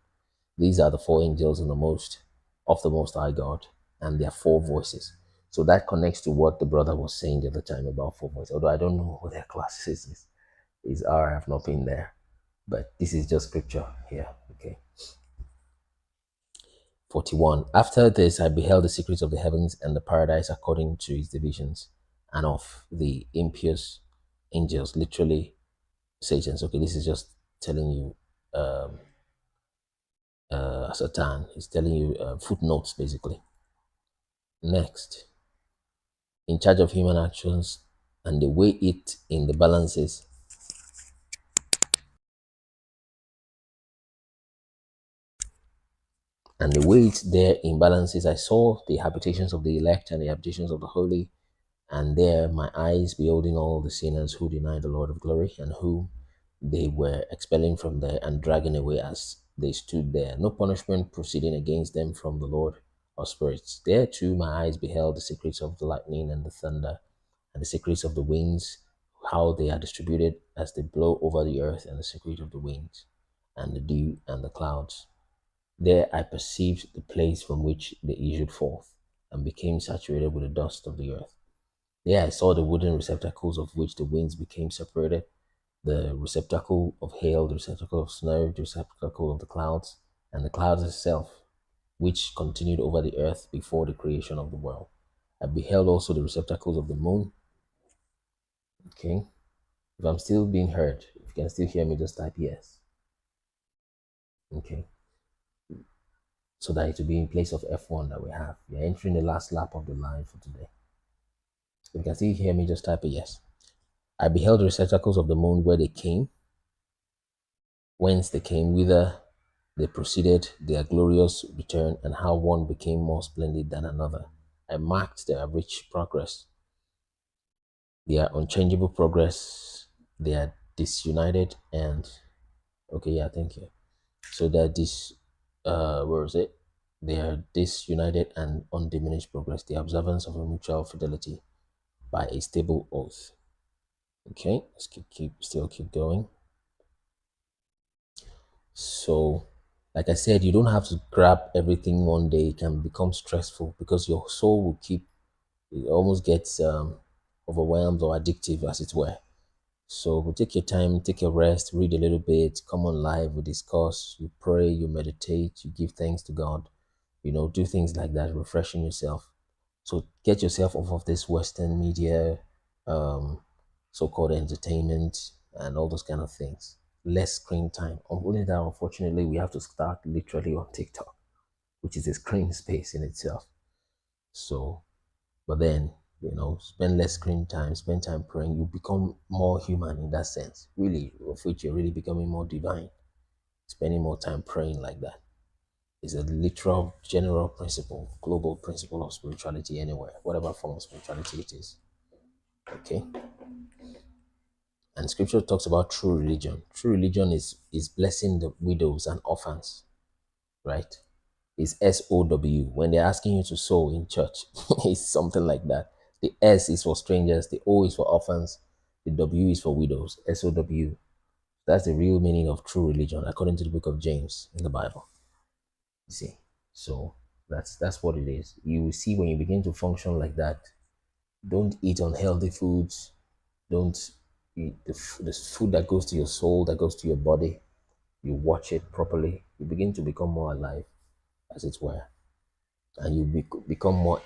A: These are the four angels in the most High God, and their four voices. So that connects to what the brother was saying the other time about four voices. Although I don't know what their classes is. I have not been there, but this is just scripture here. Okay. 41. After this, I beheld the secrets of the heavens and the paradise according to its divisions, and of the impious angels, literally Satan's. Okay, this is just telling you Satan. He's telling you footnotes, basically. Next, in charge of human actions, and they weigh it in the balances. And they weigh it there in balances. I saw the habitations of the elect and the habitations of the holy, and there my eyes beholding all the sinners who deny the Lord of glory, and whom they were expelling from there and dragging away as they stood there. No punishment proceeding against them from the Lord of spirits. There too my eyes beheld the secrets of the lightning and the thunder, and the secrets of the winds, how they are distributed as they blow over the earth, and the secret of the winds, and the dew, and the clouds. There I perceived the place from which they issued forth, and became saturated with the dust of the earth. There I saw the wooden receptacles of which the winds became separated, the receptacle of hail, the receptacle of snow, the receptacle of the clouds, and the clouds itself, which continued over the earth before the creation of the world. I beheld also the receptacles of the moon. Okay. If I'm still being heard, if you can still hear me, just type yes. Okay. So that it will be in place of F1 that we have. We're entering the last lap of the line for today. If you can still hear me, just type a yes. I beheld the receptacles of the moon where they came, whence they came, whither they proceeded, their glorious return, and how one became more splendid than another. I marked their rich progress, their unchangeable progress, their disunited and okay, yeah, thank you. So that where is it? They are disunited and undiminished progress, the observance of a mutual fidelity by a stable oath. Okay, let's keep going. So, like I said, you don't have to grab everything one day. It can become stressful because your soul will it almost gets overwhelmed or addictive, as it were. So we'll take your time, take a rest, read a little bit, come on live, we discuss, you pray, you meditate, you give thanks to God, do things like that, refreshing yourself. So get yourself off of this Western media, so-called entertainment, and all those kind of things. Less screen time. Only that, unfortunately, we have to start literally on TikTok, which is a screen space in itself. So, but then, spend less screen time, spend time praying, you become more human in that sense, really, of which you're really becoming more divine, spending more time praying like that. is a literal general principle, global principle of spirituality anywhere, whatever form of spirituality it is. Okay. And scripture talks about true religion. True religion is blessing the widows and orphans, right? It's SOW. When they're asking you to sow in church, it's something like that. The S is for strangers, the O is for orphans, the W is for widows. SOW. That's the real meaning of true religion, according to the book of James in the Bible. You see, so that's what it is. You will see when you begin to function like that. Don't eat unhealthy foods. Don't eat the food that goes to your soul, that goes to your body. You watch it properly. You begin to become more alive, as it were, and you become more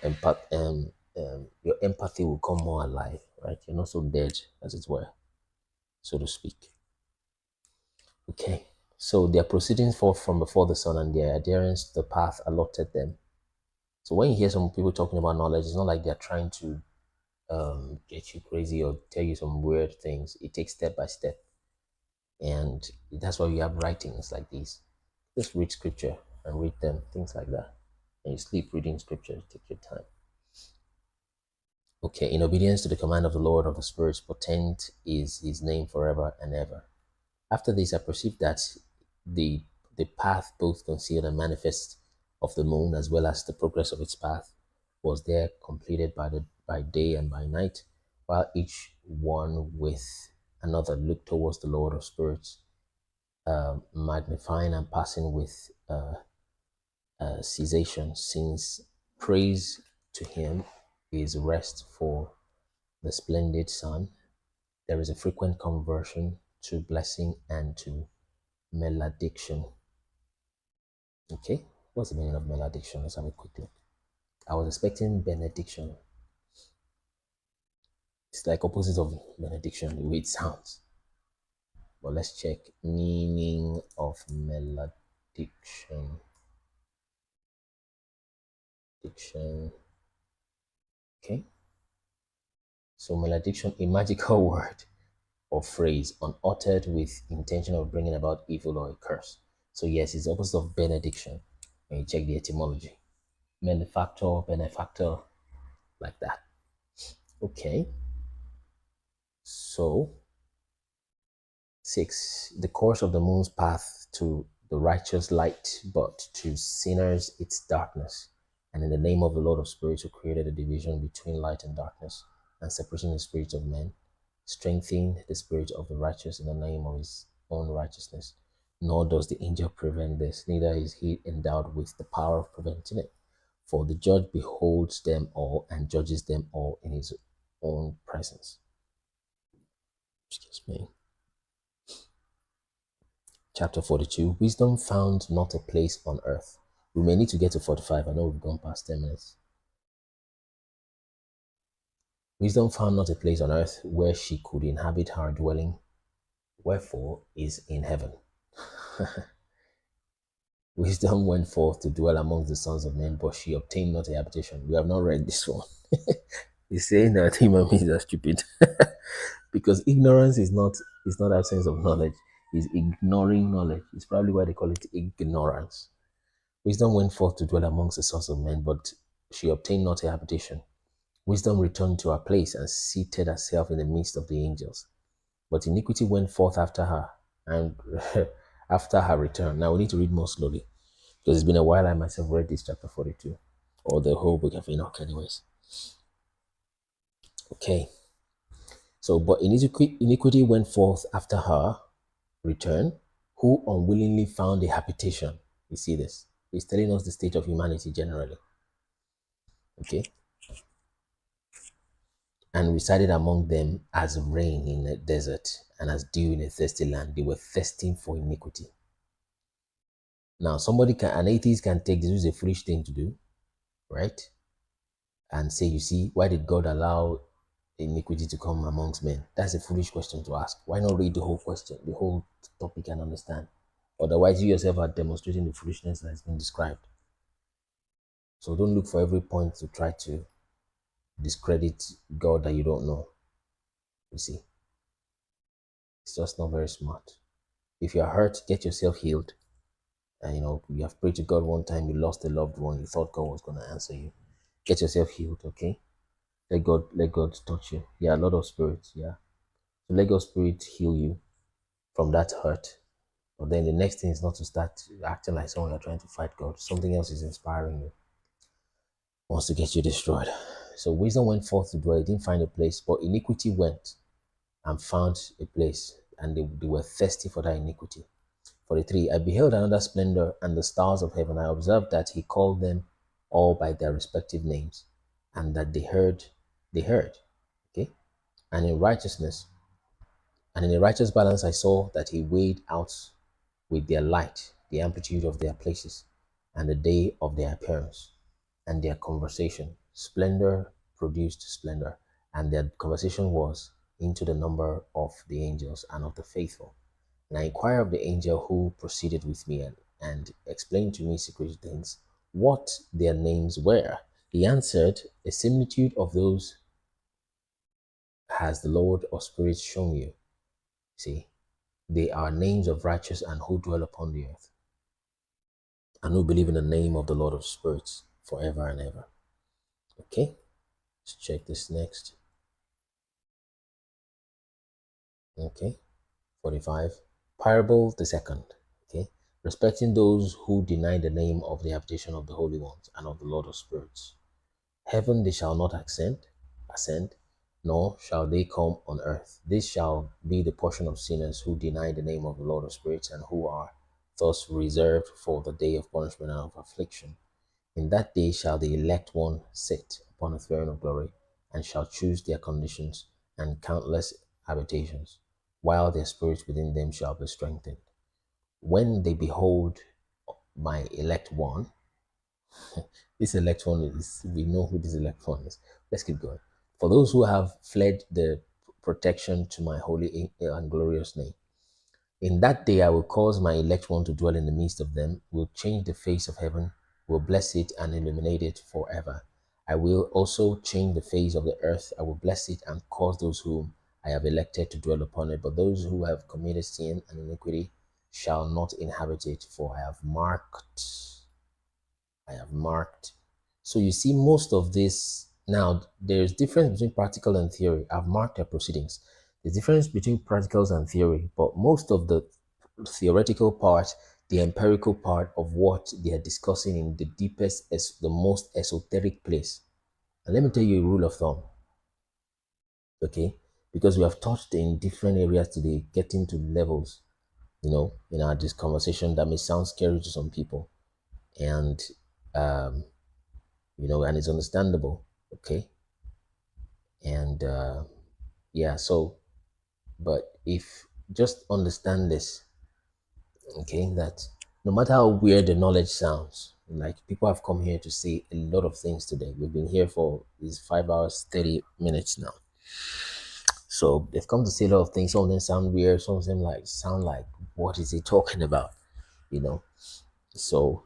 A: your empathy will come more alive, right? You're not so dead, as it were, so to speak. Okay. So they are proceeding forth from before the sun, and their adherence to the path allotted them. So when you hear some people talking about knowledge, it's not like they're trying to get you crazy or tell you some weird things. It takes step by step. And that's why we have writings like these. Just read scripture and read them, things like that. And you sleep reading scripture, take your time. Okay, in obedience to the command of the Lord of the spirits, potent is his name forever and ever. After this, I perceived that the path, both concealed and manifest, of the moon, as well as the progress of its path, was there completed by day and by night, while each one with another looked towards the Lord of spirits, magnifying and passing with cessation, since praise to him is rest for the splendid sun. There is a frequent conversion to blessing and to malediction. Okay, what's the meaning of malediction? Let's have a quick look. I was expecting benediction. It's like opposite of benediction, the way it sounds. But let's check meaning of malediction. Okay. So malediction, a magical word or phrase unuttered with intention of bringing about evil or a curse. So yes, it's the opposite of benediction when you check the etymology. Benefactor, like that. Okay. So 6. The course of the moon's path to the righteous light, but to sinners its darkness. And in the name of the Lord of spirits, who created a division between light and darkness, and separating the spirits of men, strengthening the spirit of the righteous in the name of his own righteousness. Nor does the angel prevent this, neither is he endowed with the power of preventing it. For the judge beholds them all and judges them all in his own presence. Excuse me. Chapter 42. Wisdom found not a place on earth. We may need to get to 45. I know we've gone past 10 minutes. Wisdom found not a place on earth where she could inhabit her dwelling, wherefore is in heaven. Wisdom went forth to dwell among the sons of men, but she obtained not a habitation. We have not read this one. He's saying that human beings are stupid. Because ignorance is not absence of knowledge. It's ignoring knowledge. It's probably why they call it ignorance. Wisdom went forth to dwell amongst the sons of men, but she obtained not a habitation. Wisdom returned to her place and seated herself in the midst of the angels. But iniquity went forth after her, and after her return. Now we need to read more slowly, because it's been a while I myself read this chapter 42, or the whole book of Enoch anyways. Okay. So, but iniquity went forth after her return, who unwillingly found a habitation. You see this? He's telling us the state of humanity generally. Okay. And resided among them as rain in a desert and as dew in a thirsty land. They were thirsting for iniquity. Now, an atheist can take this is a foolish thing to do, right? And say, you see, why did God allow iniquity to come amongst men? That's a foolish question to ask. Why not read the whole question, the whole topic, and understand? Otherwise, you yourself are demonstrating the foolishness that has been described. So don't look for every point to try to discredit God that you don't know. You see, it's just not very smart. If you are hurt, get yourself healed. And you have prayed to God one time, you lost a loved one, you thought God was going to answer you. Get yourself healed, okay? Let God touch you. Yeah, a lot of spirits, yeah. So let God's spirit heal you from that hurt. But then the next thing is not to start acting like someone you're trying to fight God. Something else is inspiring you, wants to get you destroyed. So wisdom went forth to dwell, it didn't find a place, but iniquity went and found a place, and they were thirsty for that iniquity. 43. I beheld another splendor and the stars of heaven. I observed that he called them all by their respective names, and that they heard. Okay. And in righteousness, and in a righteous balance, I saw that he weighed out with their light the amplitude of their places, and the day of their appearance, and their conversation. Splendor produced splendor, and their conversation was into the number of the angels and of the faithful. And I inquired of the angel who proceeded with me and explained to me secret things, what their names were. He answered, a similitude of those has the Lord of spirits shown you. See, they are names of righteous and who dwell upon the earth, and who believe in the name of the Lord of spirits forever and ever. Okay, let's check this next. Okay, 45. Parable the second. Okay, respecting those who deny the name of the habitation of the holy ones and of the Lord of spirits. Heaven they shall not ascend, nor shall they come on earth. This shall be the portion of sinners who deny the name of the Lord of spirits, and who are thus reserved for the day of punishment and of affliction. In that day shall the elect one sit upon a throne of glory, and shall choose their conditions and countless habitations, while their spirits within them shall be strengthened. When they behold my elect one, this elect one is, we know who this elect one is. Let's keep going. For those who have fled the protection to my holy and glorious name, in that day I will cause my elect one to dwell in the midst of them, will change the face of heaven, will bless it and illuminate it forever. I will also change the face of the earth. I will bless it and cause those whom I have elected to dwell upon it. But those who have committed sin and iniquity shall not inhabit it, for I have marked. So you see, most of this now, there's difference between practical and theory. I've marked their proceedings. There's difference between practicals and theory, but most of the theoretical part, the empirical part of what they are discussing in the deepest, the most esoteric place. And let me tell you a rule of thumb, okay? Because we have touched in different areas today, getting to levels, in our this conversation that may sound scary to some people, and and it's understandable, okay? And yeah, so, but if just understand this, okay, that no matter how weird the knowledge sounds, like people have come here to say a lot of things today. We've been here for these 5 hours, 30 minutes now. So they've come to say a lot of things. Some of them sound weird, some of them sound like, what is he talking about? So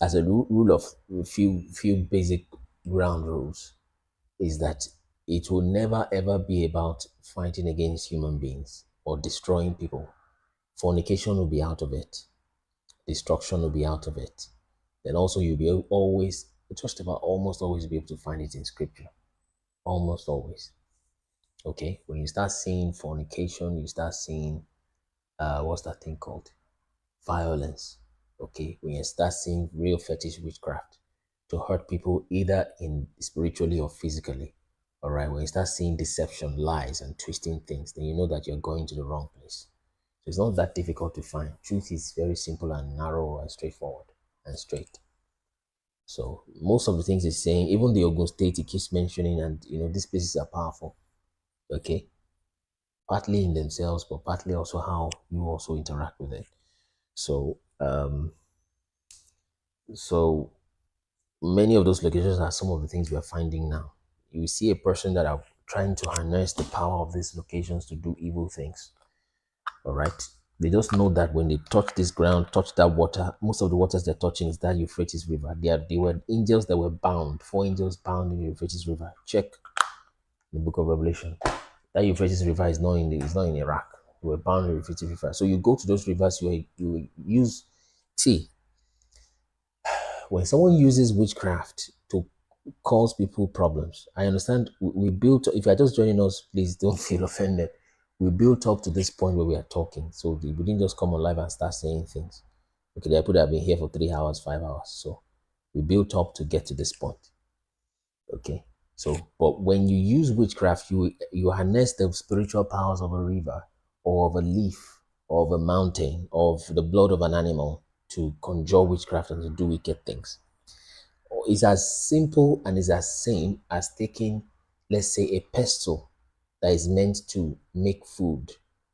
A: as a rule of a few basic ground rules is that it will never ever be about fighting against human beings or destroying people. Fornication will be out of it. Destruction will be out of it. Then also you'll be always, just about almost always be able to find it in scripture. Almost always. Okay? When you start seeing fornication, you start seeing, what's that thing called? Violence. Okay? When you start seeing real fetish witchcraft to hurt people either in spiritually or physically. All right? When you start seeing deception, lies, and twisting things, then you know that you're going to the wrong place. So it's not that difficult to find. Truth is very simple and narrow and straightforward and straight. So most of the things he's saying, even the Ogun State he keeps mentioning, and these places are powerful. Okay, partly in themselves, but partly also how you also interact with it. So so many of those locations are some of the things we are finding now. You see a person that are trying to harness the power of these locations to do evil things. All right. They just know that when they touch this ground, touch that water, most of the waters they're touching is that Euphrates River. They were angels that were bound, 4 angels bound in the Euphrates River. Check the book of Revelation. That Euphrates River is not in Iraq. You were bound with Euphrates River. So you go to those rivers, you use see when someone uses witchcraft to cause people problems. I understand we built, if you're just joining us, please don't feel offended. We built up to this point where we are talking. So we didn't just come on live and start saying things. Okay, there are people that have been here for 3 hours, 5 hours. So we built up to get to this point. Okay. So, but when you use witchcraft, you harness the spiritual powers of a river or of a leaf or of a mountain or of the blood of an animal to conjure witchcraft and to do wicked things. It's as simple and is as same as taking, let's say, a pestle that is meant to make food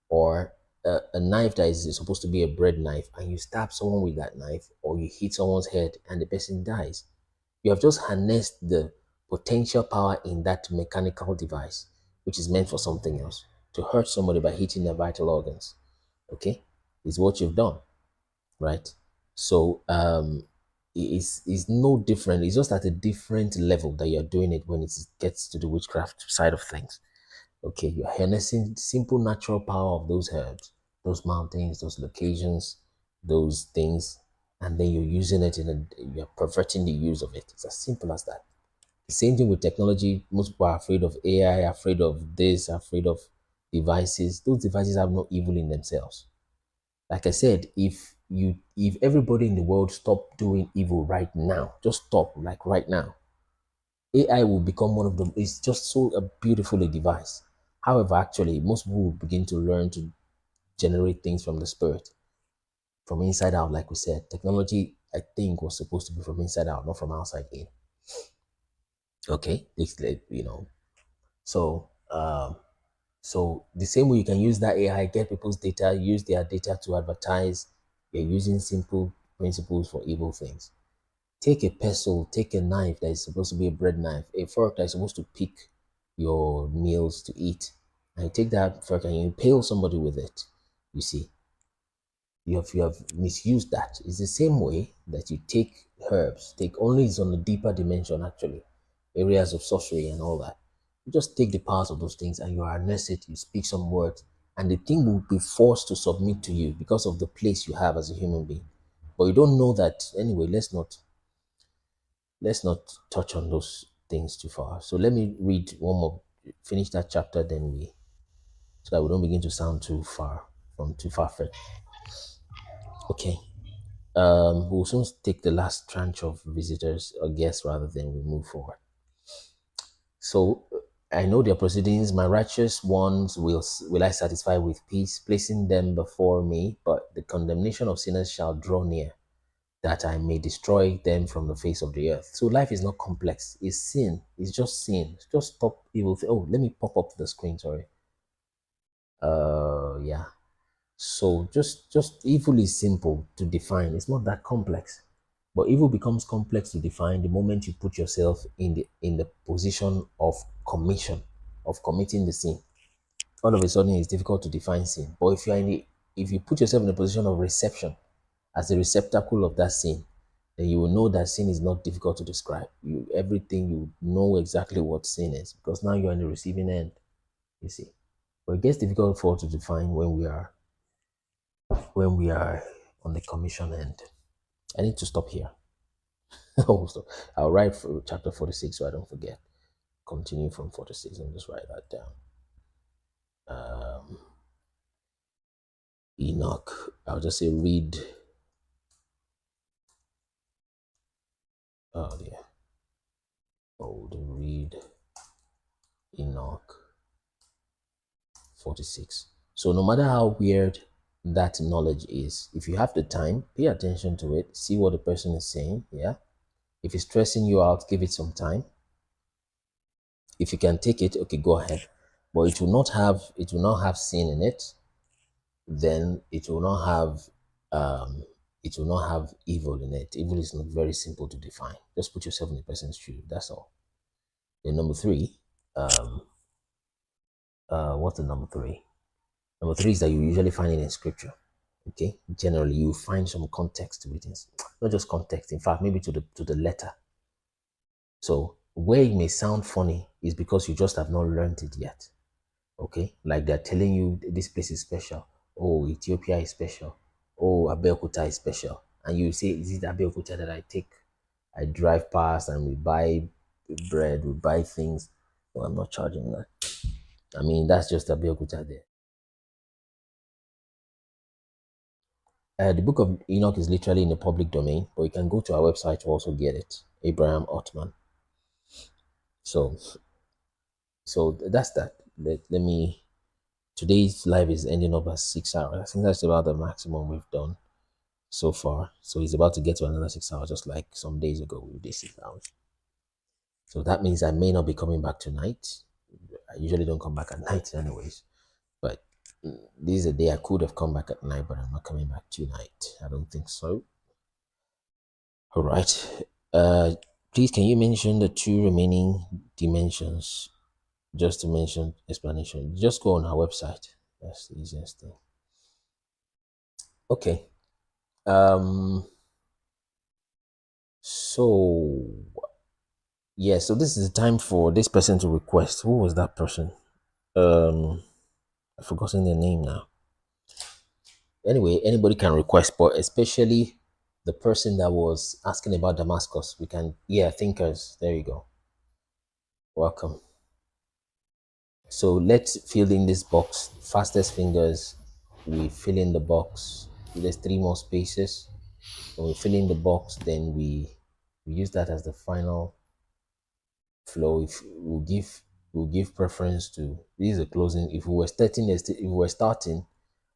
A: or a knife that is supposed to be a bread knife, and you stab someone with that knife or you hit someone's head and the person dies. You have just harnessed the potential power in that mechanical device, which is meant for something else, to hurt somebody by hitting their vital organs. Okay, is what you've done, right? So it's no different. It's just at a different level that you're doing it when it gets to the witchcraft side of things. Okay, you're harnessing simple natural power of those herbs, those mountains, those locations, those things, and then you're using it you're perverting the use of it. It's as simple as that. The same thing with technology. Most people are afraid of AI, afraid of this, afraid of devices. Those devices have no evil in themselves. Like I said, if everybody in the world stopped doing evil right now, just stop, like right now, AI will become one of them. It's just so a beautiful a device. However, actually, most people will begin to learn to generate things from the spirit, from inside out. Like we said, technology, I think, was supposed to be from inside out, not from outside in. Okay, it's like, so so the same way you can use that AI, get people's data, use their data to advertise. You're using simple principles for evil things. Take a pestle, take a knife that is supposed to be a bread knife, a fork that is supposed to pick your meals to eat, and you take that fork and you impale somebody with it. You see, you have misused that. It's the same way that you take herbs, take only it's on a deeper dimension actually, areas of sorcery and all that. You just take the powers of those things and you harness it, you speak some words, and the thing will be forced to submit to you because of the place you have as a human being. But you don't know that anyway. Let's not touch on those things too far. So let me read one more, finish that chapter, then so that we don't begin to sound too far fetched. Okay. We'll soon take the last tranche of visitors or guests rather than we move forward. So I know their proceedings, my righteous ones will I satisfy with peace, placing them before me, but the condemnation of sinners shall draw near, that I may destroy them from the face of the earth. So life is not complex. It's sin. It's just sin. Just stop evil. Oh, let me pop up the screen. Sorry. Yeah. So just evil is simple to define. It's not that complex. But evil becomes complex to define the moment you put yourself in the position of committing the sin. All of a sudden, it's difficult to define sin. But if you put yourself in a position of reception, as a receptacle of that sin, then you will know that sin is not difficult to describe. You know exactly what sin is because now you're in the receiving end. You see, but it gets difficult for us to define when we are on the commission end. I need to stop here. I'll write for chapter 46 so I don't forget. Continue from 46 and just write that down. Enoch. I'll just say read. Oh dear. Read Enoch 46. So no matter how weird that knowledge is, if you have the time, pay attention to it, see what the person is saying. Yeah. If it's stressing you out, give it some time. If you can take it, okay, go ahead. But it will not have sin in it. Then it will not have evil in it. Evil is not very simple to define. Just put yourself in the person's shoe. That's all. Then number 3, what's the number 3? Number 3 is that you usually find it in scripture. Okay, generally you find some context to it. Not just context, in fact, maybe to the letter. So where it may sound funny is because you just have not learned it yet. Okay, like they're telling you this place is special. Oh, Ethiopia is special. Oh, Abeokuta is special. And you say, is it Abeokuta that I take? I drive past and we buy bread, we buy things. No, I'm not charging that. I mean, that's just Abeokuta there. The book of Enoch is literally in the public domain, but you can go to our website to also get it. Abraham Ottman. So, that's that. Let me. Today's live is ending up at 6 hours. I think that's about the maximum we've done so far. So he's about to get to another 6 hours, just like some days ago we did 6 hours. So that means I may not be coming back tonight. I usually don't come back at night, anyways. But this is a day I could have come back at night, but I'm not coming back tonight. I don't think so. All right. Please, can you mention the 2 remaining dimensions? Just to mention explanation. Just go on our website. That's the easiest thing. Okay. So yeah, so this is the time for this person to request. Who was that person? I've forgotten their name now. Anyway, anybody can request, but especially the person that was asking about Damascus. We can, yeah, thinkers. There you go. Welcome. So let's fill in this box. Fastest fingers. We fill in the box. There's 3 more spaces. When we fill in the box, then we use that as the final flow. If we'll give preference to, this is a closing. If we were starting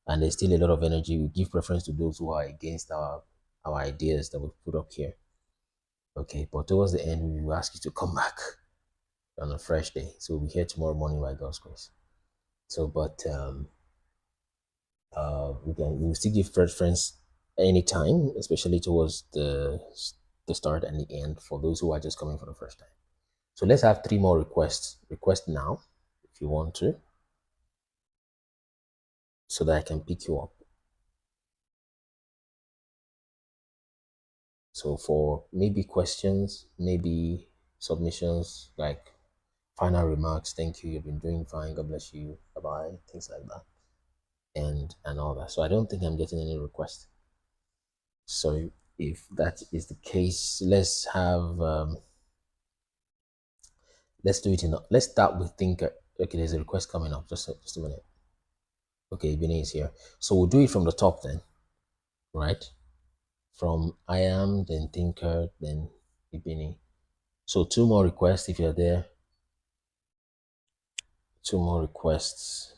A: and there's still a lot of energy, we give preference to those who are against our ideas that we've put up here. Okay, but towards the end, we will ask you to come back on a fresh day. So we'll be here tomorrow morning by God's grace. So, but we'll still give preference anytime, especially towards the start and the end for those who are just coming for the first time. So let's have 3 more requests. Request now if you want to, so that I can pick you up. So for maybe questions, maybe submissions, like final remarks, thank you, you've been doing fine, God bless you, bye-bye, things like that, and all that. So I don't think I'm getting any requests. So if that is the case, let's have let's do it let's start with thinker. Okay, there's a request coming up. Just a minute. Okay, Ibini is here. So we'll do it from the top then, right? From I am, then thinker, then Ibini. So 2 more requests if you're there. 2 more requests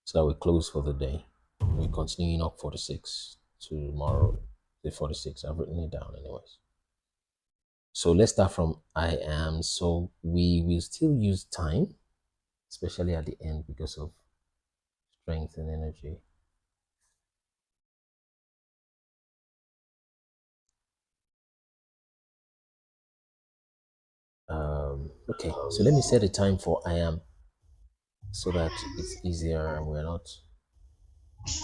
A: so that we close for the day. We're continuing up 46 tomorrow. The 46. I've written it down anyways. So let's start from I am. So we will still use time, especially at the end because of strength and energy. Okay, so let me set a time for I am so that it's easier and we're not.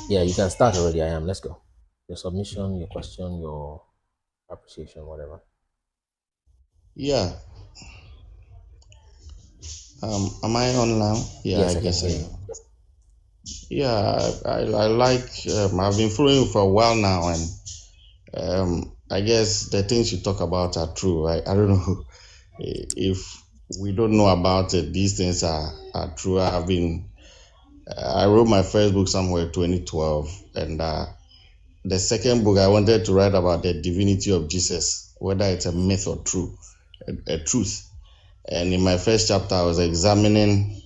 A: Yeah, you can start already. I am. Let's go. Your submission, your question, your appreciation, whatever.
G: Yeah. Am I on now? Yeah,
A: Yes,
G: I
A: I can
G: guess
A: hear
G: I
A: you.
G: am. Yeah, I like. I've been following you for a while now, and I guess the things you talk about are true. I don't know if we don't know about it. These things are true. I wrote my first book somewhere 2012, and the second book I wanted to write about the divinity of Jesus, whether it's a myth or true, a truth. And in my first chapter, I was examining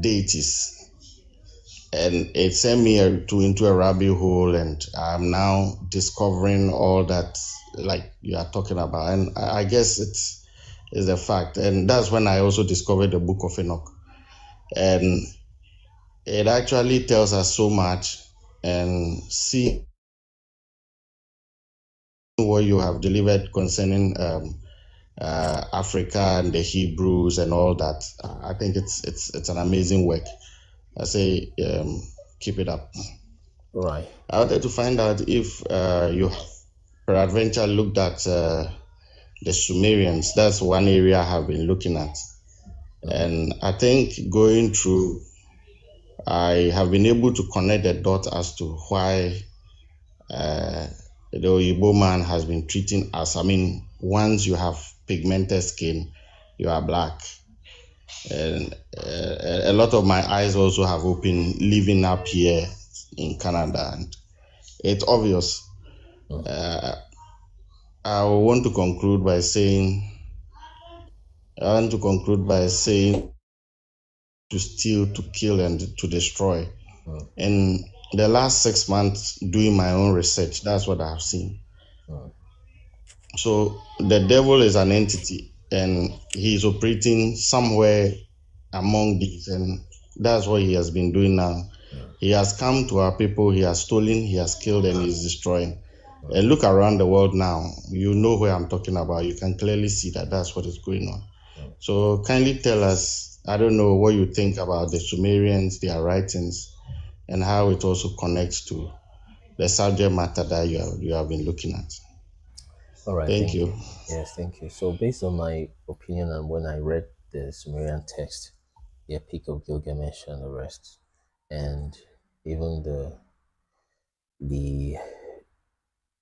G: deities, and it sent me into a rabbit hole, and I'm now discovering all that, like you are talking about, and I guess it's a fact. And that's when I also discovered the Book of Enoch, and it actually tells us so much. And see what you have delivered concerning Africa and the Hebrews and all that. I think it's an amazing work. I say keep it up.
A: Right.
G: I wanted to find out if you peradventure looked at the Sumerians. That's one area I have been looking at. And I think going through, I have been able to connect the dots as to why the Oyibo man has been treating us. I mean, once you have pigmented skin, you are black. And a lot of my eyes also have opened living up here in Canada. And it's obvious. I want to conclude by saying, to steal, to kill, and to destroy. In the last 6 months, doing my own research, that's what I have seen. So the devil is an entity, and he is operating somewhere among these, and that's what he has been doing now. He has come to our people, he has stolen, he has killed, and he's destroying. And look around the world now, you know where I'm talking about. You can clearly see that that's what is going on. So kindly tell us, I don't know what you think about the Sumerians, their writings, and how it also connects to the subject matter that you have been looking at.
A: All right,
G: Thank you.
A: Yes, thank you. So, based on my opinion, and when I read the Sumerian text, the Epic of Gilgamesh and the rest, and even the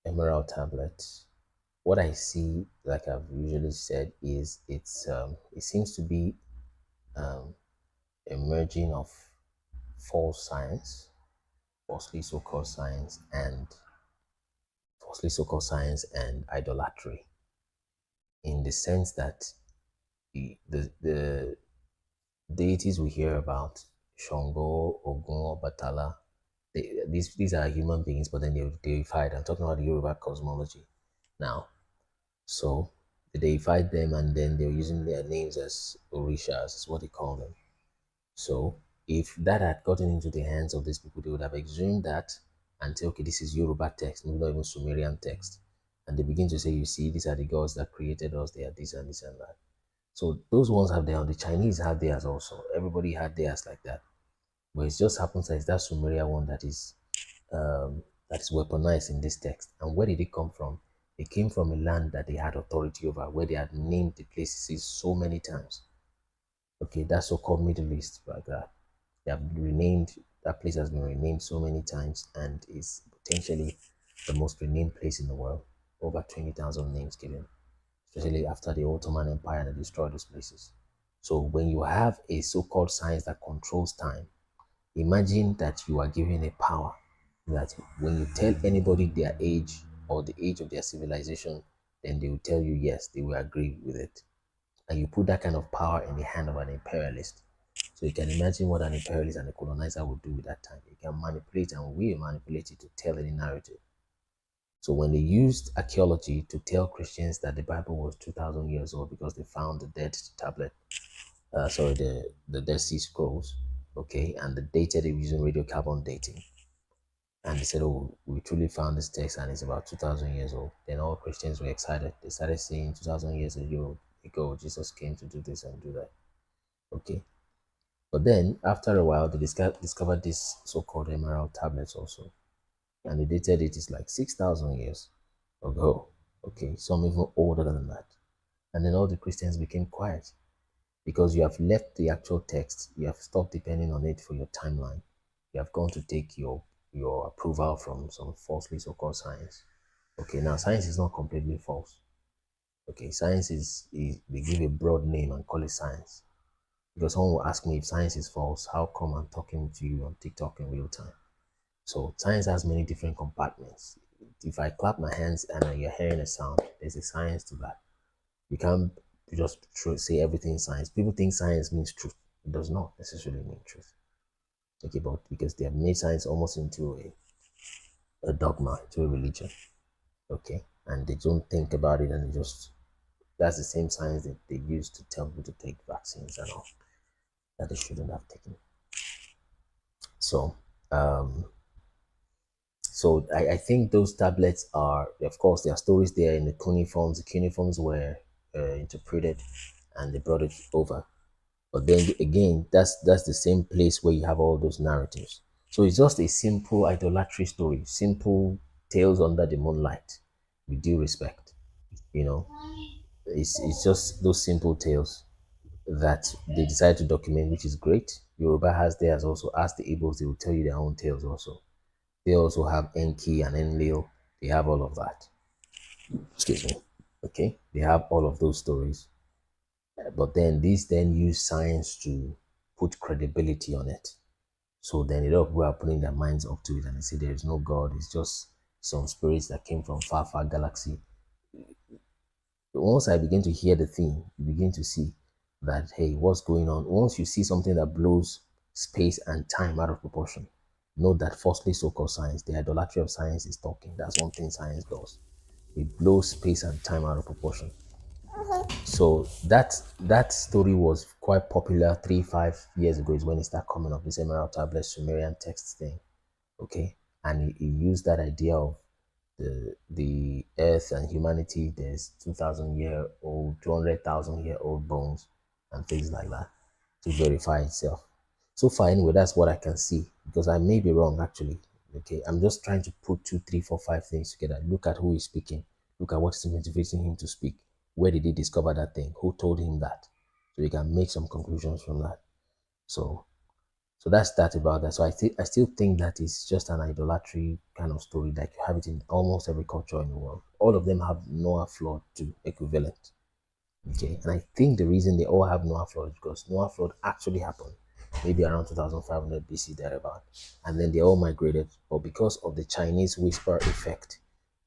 A: Emerald tablets, what I see, like I've usually said, is it seems to be a merging of false science, falsely so-called science, and idolatry, in the sense that the deities we hear about, Shango, Ogun, Obatala, these are human beings, but then they're deified. I'm talking about the Yoruba cosmology now. So they deified them, and then they're using their names as Orishas, is what they call them. So if that had gotten into the hands of these people, they would have exhumed that and say, okay, this is Yoruba text, maybe not even Sumerian text. And they begin to say, you see, these are the gods that created us, they are this and this and that. So those ones have their own. The Chinese have theirs also. Everybody had theirs like that. But it just happens that it's that Sumerian one that is weaponized in this text. And where did it come from? It came from a land that they had authority over, where they had named the places so many times. Okay, that so-called Middle East, like that. They have renamed, that place has been renamed so many times and is potentially the most renamed place in the world. Over 20,000 names given, especially after the Ottoman Empire that destroyed those places. So when you have a so-called science that controls time, imagine that you are given a power that when you tell anybody their age or the age of their civilization, then they will tell you yes, they will agree with it. And you put that kind of power in the hand of an imperialist. So you can imagine what an imperialist and a colonizer would do with that time. They can manipulate and will manipulate it to tell any narrative. So when they used archaeology to tell Christians that the Bible was 2,000 years old because they found the dead tablet, the Dead Sea Scrolls, okay, and the dated it using radiocarbon dating, and they said, oh, we truly found this text and it's about 2,000 years old. Then all Christians were excited. They started saying 2,000 years ago, Jesus came to do this and do that. Okay. But then after a while, they discovered these so-called emerald tablets also. And they dated it is like 6,000 years ago. Okay. Some even older than that. And then all the Christians became quiet because you have left the actual text. You have stopped depending on it for your timeline. You have gone to take your approval from some falsely so-called science. Okay, now science is not completely false. Okay, science is they give a broad name and call it science. Because someone will ask me if science is false, how come I'm talking to you on TikTok in real time? So science has many different compartments. If I clap my hands and you're hearing a sound, there's a science to that. You can't just say everything science. People think science means truth. It does not necessarily mean truth. Okay, but because they have made science almost into a dogma, to a religion. Okay, and they don't think about it, and that's the same science that they use to tell people to take vaccines and all that they shouldn't have taken. So I think those tablets are, of course, there are stories there in the cuneiforms. The cuneiforms were interpreted and they brought it over. But then again, that's the same place where you have all those narratives. So it's just a simple idolatry story, simple tales under the moonlight, with due respect. You know, it's just those simple tales. that they decided to document, which is great. Yoruba has theirs also. Ask the Igbos, they will tell you their own tales also. They also have Enki and Enlil. They have all of that. Excuse me. Okay, they have all of those stories. But then these then use science to put credibility on it. So then a lot of people are putting their minds up to it and they say there is no God, it's just some spirits that came from far, far galaxy. But once I begin to hear the theme, you begin to see that, hey, what's going on? Once you see something that blows space and time out of proportion, note that falsely so-called science, the idolatry of science is talking. That's one thing science does. It blows space and time out of proportion. So that story was quite popular 3-5 years ago is when it started coming up, this Emerald Tablet Sumerian text thing. Okay. And he used that idea of the earth and humanity, there's 2,000-year-old, 200,000-year-old bones and things like that to verify itself. So far, anyway, that's what I can see, because I may be wrong actually. Okay, I'm just trying to put 2, 3, 4, 5 things together. Look at who is speaking. Look at what is motivating him to speak. Where did he discover that thing? Who told him that? So you can make some conclusions from that. So that's that about that. So I still think that it's just an idolatry kind of story, like you have it in almost every culture in the world. All of them have Noah flood to equivalent. Okay, and I think the reason they all have Noah flood is because Noah flood actually happened maybe around 2500 BC thereabout, and then they all migrated. But because of the Chinese whisper effect,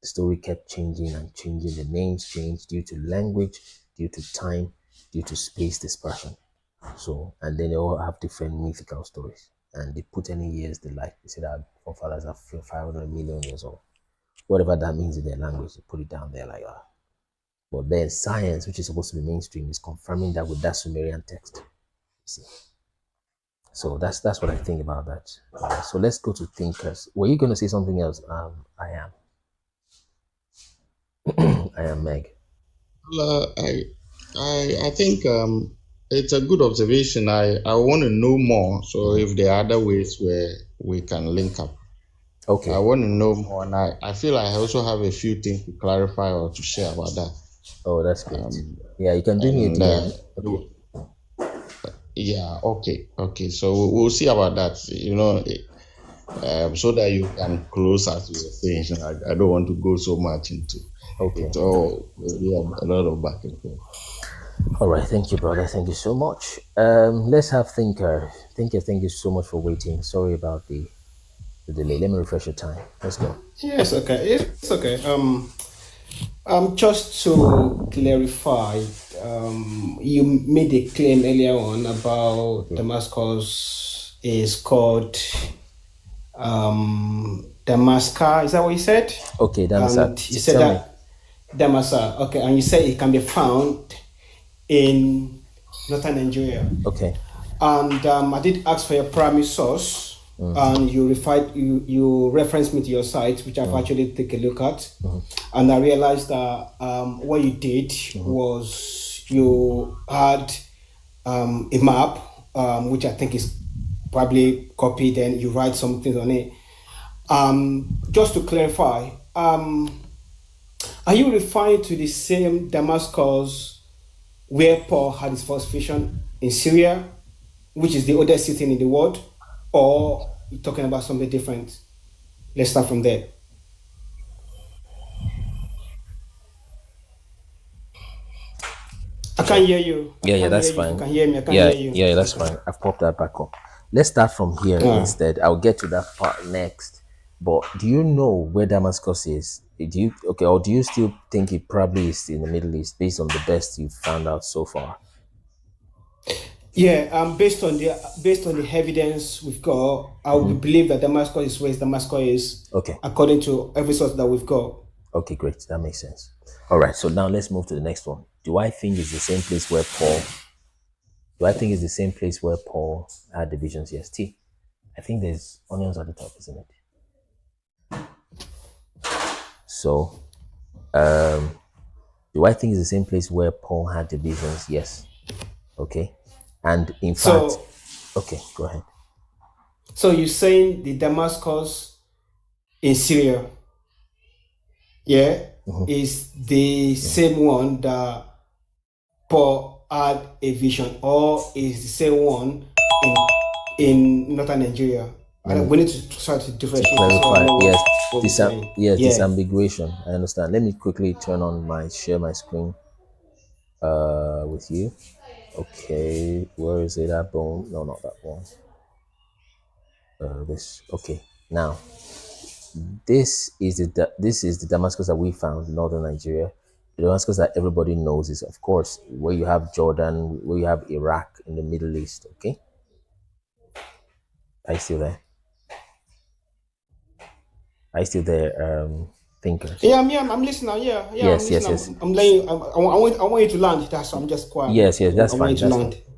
A: the story kept changing and changing. The names changed due to language, due to time, due to space dispersion. So, and then they all have different mythical stories, and they put any years they like. They say that forefathers are 500 million years old, whatever that means in their language. They put it down there like that. But then science, which is supposed to be mainstream, is confirming that with that Sumerian text. You see. So that's what I think about that. So let's go to thinkers. Were you going to say something else? I am Meg.
G: I think it's a good observation. I want to know more. So if there are other ways where we can link up.
A: Okay.
G: I want to know more, and I feel I also have a few things to clarify or to share about that.
A: Oh, that's great. Yeah, you can do me a DM. Okay.
G: Yeah, okay. So we'll see about that, so that you can close as you were saying. I don't want to go so much into it. Oh, we have a lot of back and forth.
A: All right, thank you, brother. Thank you so much. Let's have Thinker. Thank you so much for waiting. Sorry about the delay. Let me refresh your time. Let's go.
C: Yes, okay. It's okay. Just to clarify, you made a claim earlier on about Damascus is called Damascus. Is that what you said?
A: Okay, Damascus.
C: You said that Damascus. Okay, and you said it can be found in northern Nigeria.
A: Okay.
C: And I did ask for your primary source. And you referenced me to your site, which I've actually taken a look at, and I realized that what you did was you had a map, which I think is probably copied, and you write some things on it. Just to clarify, are you referring to the same Damascus where Paul had his first vision in Syria, which is the oldest city in the world? Or you're talking about something different? Let's start from there. I can't hear you.
A: Yeah, that's fine.
C: You can hear me. I can't hear you.
A: Yeah, that's fine. I've popped that back up. Let's start from here instead. I'll get to that part next. But do you know where Damascus is? Or do you still think it probably is in the Middle East based on the best you've found out so far?
C: Yeah, based on the evidence we've got, I would believe that Damascus is where Damascus is.
A: Okay.
C: According to every source that we've got.
A: Okay, great. That makes sense. All right. So now let's move to the next one. Do I think it's the same place where Paul had the visions? Yes. T. I think there's onions at the top, isn't it? So, do I think it's the same place where Paul had the visions? Yes. Okay. And in fact, okay, go ahead.
C: So you're saying the Damascus in Syria, is the same one that Paul
H: had a vision, or is the same one in northern Nigeria? We need to try to differentiate.
A: Clarify, yes,
H: yeah.
A: disambiguation. I understand. Let me quickly share my screen with you. Okay, where is it? That bone? No, not that one. This. Okay, now this is the Damascus that we found in northern Nigeria. The Damascus that everybody knows is, of course, where you have Jordan, where you have Iraq in the Middle East. Okay, are you still there? Are you still there, thinkers?
H: Yeah, I'm listening. Yeah.
A: Yes,
H: I'm listening.
A: yes.
H: I'm laying. I want you to land. That's I'm just quiet.
A: Yes, that's fine.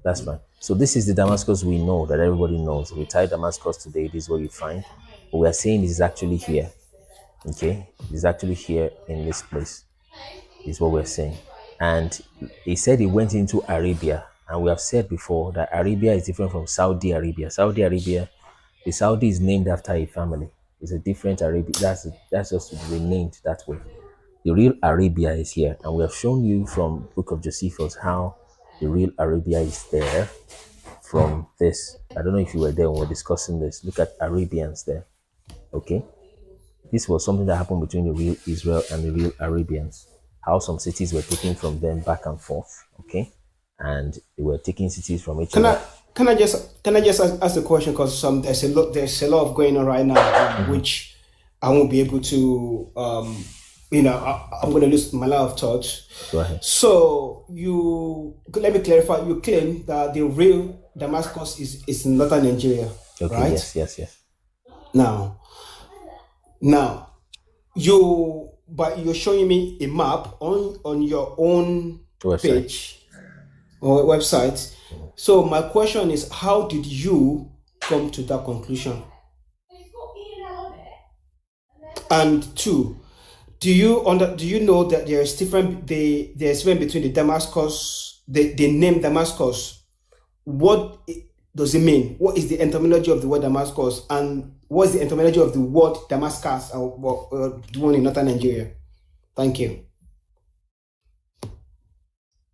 H: That's
A: fine. So this is the Damascus we know, that everybody knows. We type Damascus today, this is what you find. What we are saying is actually here. Okay, it's actually here in this place. Is what we're saying. And he said he went into Arabia, and we have said before that Arabia is different from Saudi Arabia. Saudi Arabia, the Saudi is named after a family. It's a different Arabia. That's just renamed that way. The real Arabia is here, and we have shown you from Book of Josephus how the real Arabia is there from this. I don't know if you were there when we were discussing this. Look at Arabians there. Okay, this was something that happened between the real Israel and the real Arabians. How some cities were taken from them back and forth. Okay, and they were taking cities from each other.
H: Can I just ask the question, because there's a lot of going on right now, which I won't be able to I'm going to lose my line of thought.
A: Go ahead.
H: So let me clarify. You claim that the real Damascus is in northern Nigeria,
A: okay,
H: right?
A: Yes.
H: Now, you're showing me a map on your own page or website. So my question is, how did you come to that conclusion? And two, do you know that there's difference between the Damascus, the name Damascus? What does it mean? What is the etymology of the word Damascus, and what is the etymology of the word Damascus, or the one in northern Nigeria? Thank you.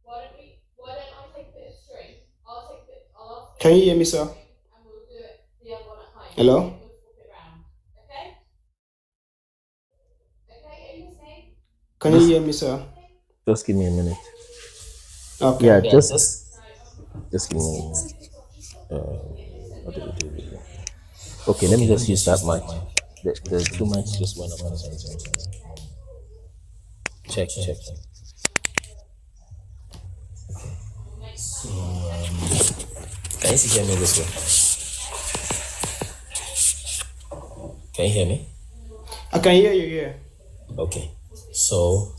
I: Why don't I take this string?
H: Can you hear me, sir?
I: And we'll do it the other one at home.
H: Hello?
I: We'll swap it around. Okay? Okay, are you listening?
H: Can you hear me, sir?
A: Just give me a minute.
H: Okay.
A: Yeah, just give me a minute. What do we do? Okay, let me just use that mic. The two mics just went up. Check. So, can you hear me this way? Can you hear me?
H: I can hear you, yeah.
A: Okay. So,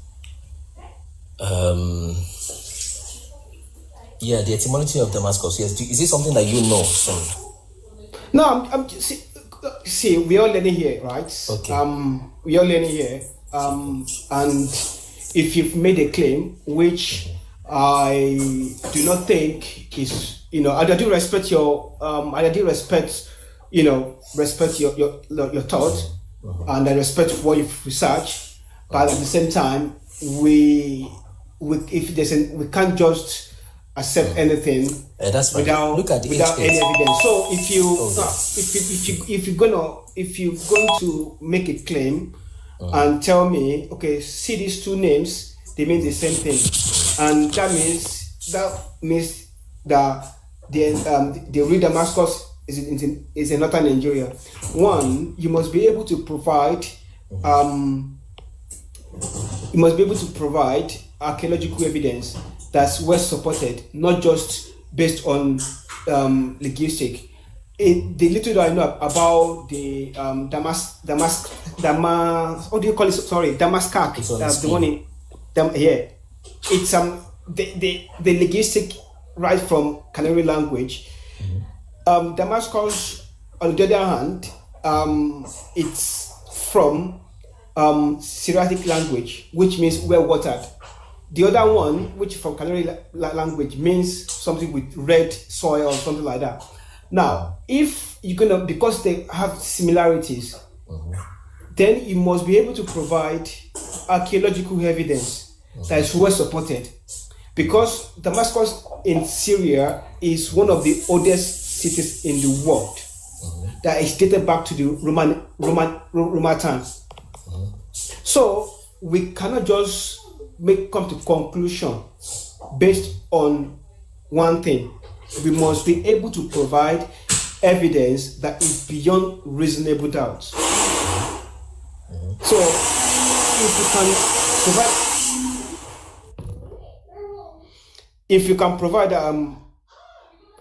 A: the etymology of Damascus. Yes. Is it something that you know?
H: No, I'm see, we are learning here, right?
A: Okay.
H: We are learning here. And if you've made a claim, which I do not think is, I do respect your, respect your thought, and I respect what you've researched, but at the same time, we can't just accept anything without any evidence. So if you're going to make a claim and tell me, okay, see these two names, they mean the same thing, and that means that the real Damascus is in northern Nigeria. One, you must be able to provide archaeological evidence that's well supported, not just based on linguistic. The little that I know about the what do you call it? Sorry, Damascus. The one in it's the linguistic right from Canary language. Damascus, on the other hand, it's from Syriac language, which means well watered. The other one, which from Canary language, means something with red soil or something like that. Now, if you're gonna, because they have similarities, then you must be able to provide archaeological evidence that is well supported. because Damascus in Syria is one of the oldest cities in the world that is dated back to the Roman times. So we cannot just come to conclusion based on one thing. We must be able to provide evidence that is beyond reasonable doubt. So if you can provide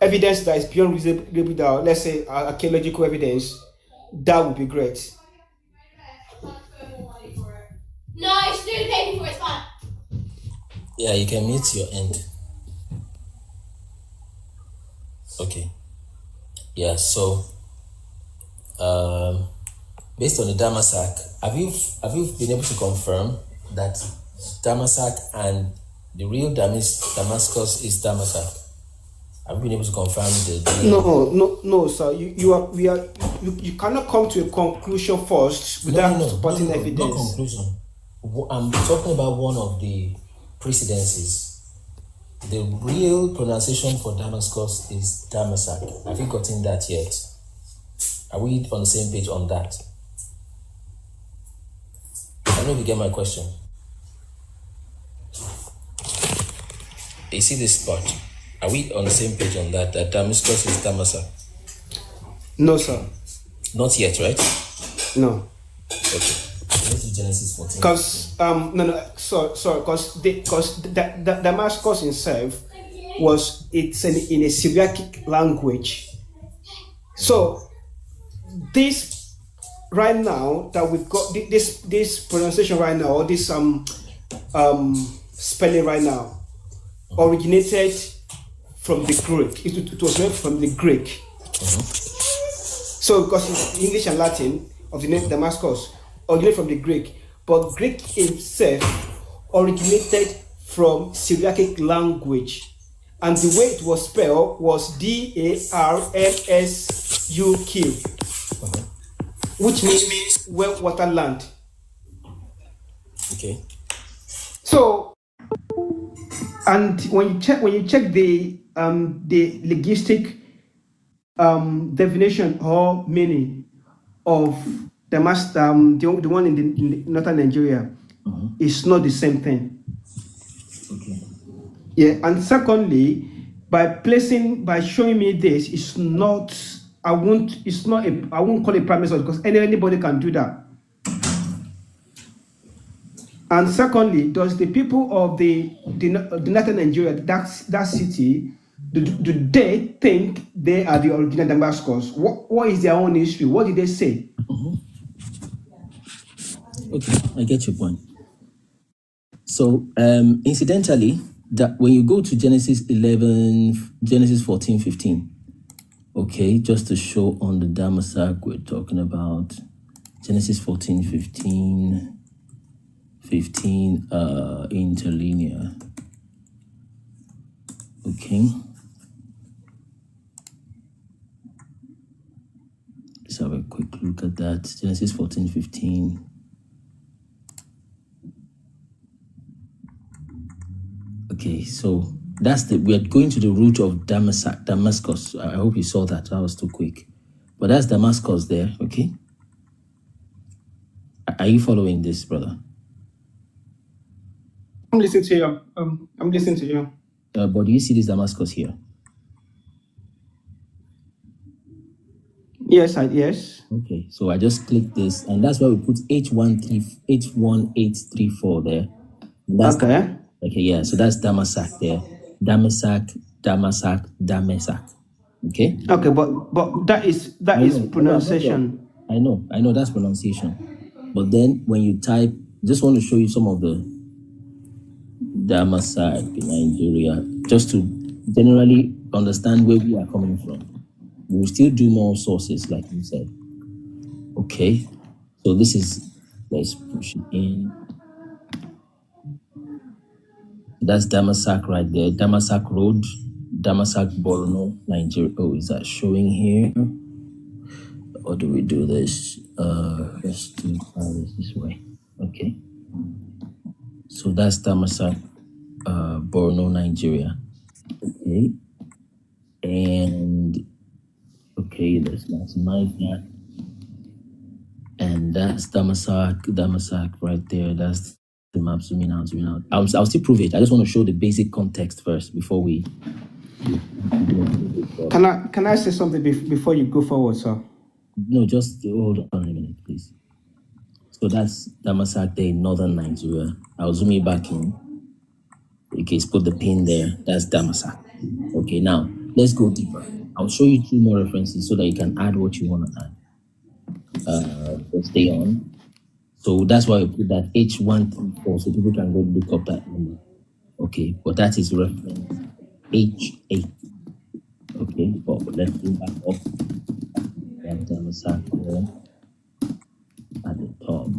H: evidence that is beyond reasonable doubt, let's say archaeological evidence, that would be great.
I: No, I should do the pay before it's gone.
A: Yeah, you can mute your end. Okay. Yeah, so based on the Damasak, have you been able to confirm that Damasak and the real Damascus is Damasak? Have you been able to confirm the
H: No, sir. You cannot come to a conclusion first without supporting evidence.
A: Not conclusion. I'm talking about one of the precedences. The real pronunciation for Damascus is Damasak. Have you gotten that yet? Are we on the same page on that? I don't know if you get my question. You see this spot? Are we on the same page on that? That Damascus is Damasak?
H: No, sir.
A: Not yet, right?
H: No.
A: Okay. Let's do Genesis 14.
H: Because sorry, because Damascus itself it's in a Syriac language. So this right now that we've got this pronunciation right now, or this spelling right now, originated from the Greek. It was made from the Greek. So because it's English and Latin of the name Damascus originated from the Greek, but Greek itself originated from Syriac language, and the way it was spelled was Darmsuk, which means well water land.
A: Okay.
H: So, and when you check the linguistic definition or meaning of the one in the northern Nigeria, it's not the same thing.
A: Okay.
H: Yeah, and secondly, by showing me this, I won't call it primary source, because anybody can do that. And secondly, does the people of the northern Nigeria, that city, do they think they are the original Damascus? What is their own history? What did they say?
A: Okay, I get your point. So, incidentally, that when you go to Genesis 14, 15, okay, just to show on the Damasak, we're talking about Genesis 14, 15, interlinear. Okay. Let's have a quick look at that. Genesis 14, 15. Okay, so we're going to the root of Damascus. I hope you saw that. That was too quick. But that's Damascus there, okay? Are you following this, brother?
H: I'm listening to you. I'm listening to you.
A: But do you see this Damascus here?
H: Yes.
A: Okay, so I just click this, and that's why we put H11834 there. That's
H: okay.
A: Okay, yeah, so that's Damasak there. Damasak. Okay?
H: Okay, but that is pronunciation.
A: I know that's pronunciation. But then when you type, just want to show you some of the Damasak in Nigeria, just to generally understand where we are coming from. We'll still do more sources, like you said. Okay, so this is, let's push it in. That's Damasak right there. Damasak Road, Damasak, Borno, Nigeria. Oh, is that showing here? Or do we do this? Let's do this way. Okay. So that's Damasak. Borno, Nigeria. Okay. And okay, let's maximize that. And that's Damasak right there. That's the map. Zooming out. I'll still prove it. I just want to show the basic context first before we.
H: Can I say something before you go forward, sir?
A: No, just hold on a minute, please. So that's Damasak there in northern Nigeria. I'll zoom it back in. Okay, put the pin there. That's Damasak. Okay, now let's go deeper. I'll show you 2 more references so that you can add what you want to add. So stay on. So that's why I put that H134 so people can go look up that number. Okay, but that is reference H8. Okay, but let's go back up. That Damasak there at the top.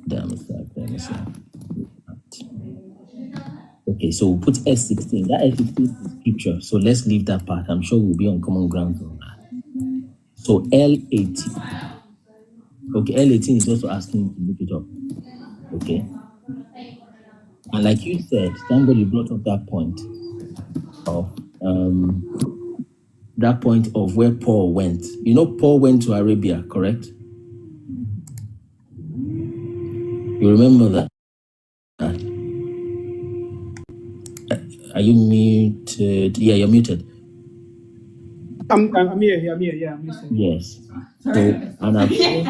A: Damasak. Okay, so we'll put S16. That S16 is scripture, so let's leave that part. I'm sure we'll be on common ground on that. So L18. Okay, L18 is also asking you to look it up. Okay. And like you said, somebody brought up that point of where Paul went. You know, Paul went to Arabia, correct? You remember that? Are you muted? Yeah, you're muted.
H: I'm here. Yeah, I'm listening.
A: Yes. So, and I've shown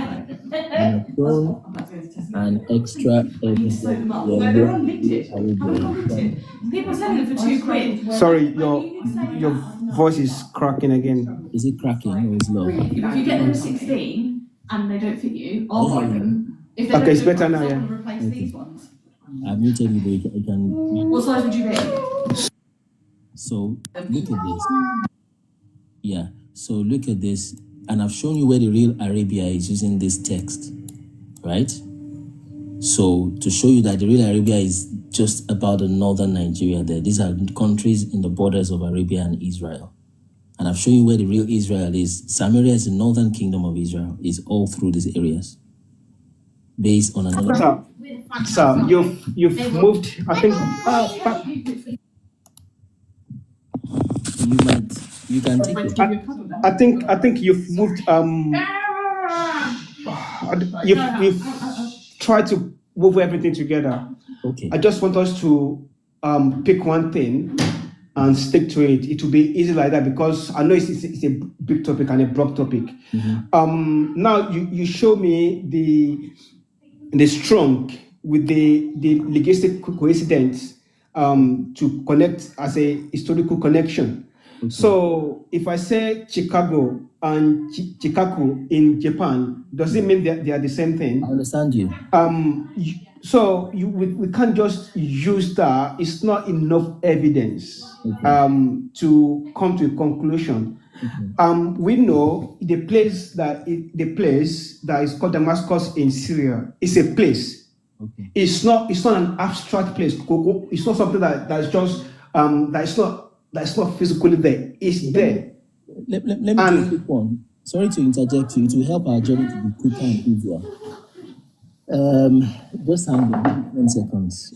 A: an extra evidence.
I: People selling it for £2.
H: Sorry, your voice is cracking again.
A: Is it cracking or is low?
I: If you get them 16 and they don't fit you, I'll buy them. If they
H: Okay, it's
I: don't
H: better
I: fit,
H: now,
I: I'll
H: yeah.
I: replace these ones.
A: I've muted you, but you can.
I: What size would you be?
A: So look at this. Yeah. So look at this, and I've shown you where the real Arabia is using this text, right? So to show you that the real Arabia is just about the northern Nigeria there. These are countries in the borders of Arabia and Israel. And I've shown you where the real Israel is. Samaria is the northern kingdom of Israel. It's all through these areas. Based on another...
H: Sir, you've moved, I think...
A: You can take it.
H: I think you've moved... You've tried to move everything together.
A: Okay.
H: I just want us to pick one thing and stick to it. It will be easy like that because I know it's a big topic and a broad topic. Mm-hmm. Now you show me the strong with the linguistic coincidence to connect as a historical connection. Okay. So if I say Chicago and Chikaku in Japan, does it mean that they are the same thing?
A: I understand you.
H: So we can't just use that. It's not enough evidence to come to a conclusion. Mm-hmm. We know the place that is called Damascus in Syria is a place. Okay. It's not an abstract place. It's not something that's just that's not physically there. It's there.
A: Let me do a quick one. Sorry to interject you. To help our journey to be quicker and easier. Just hang on 10 seconds.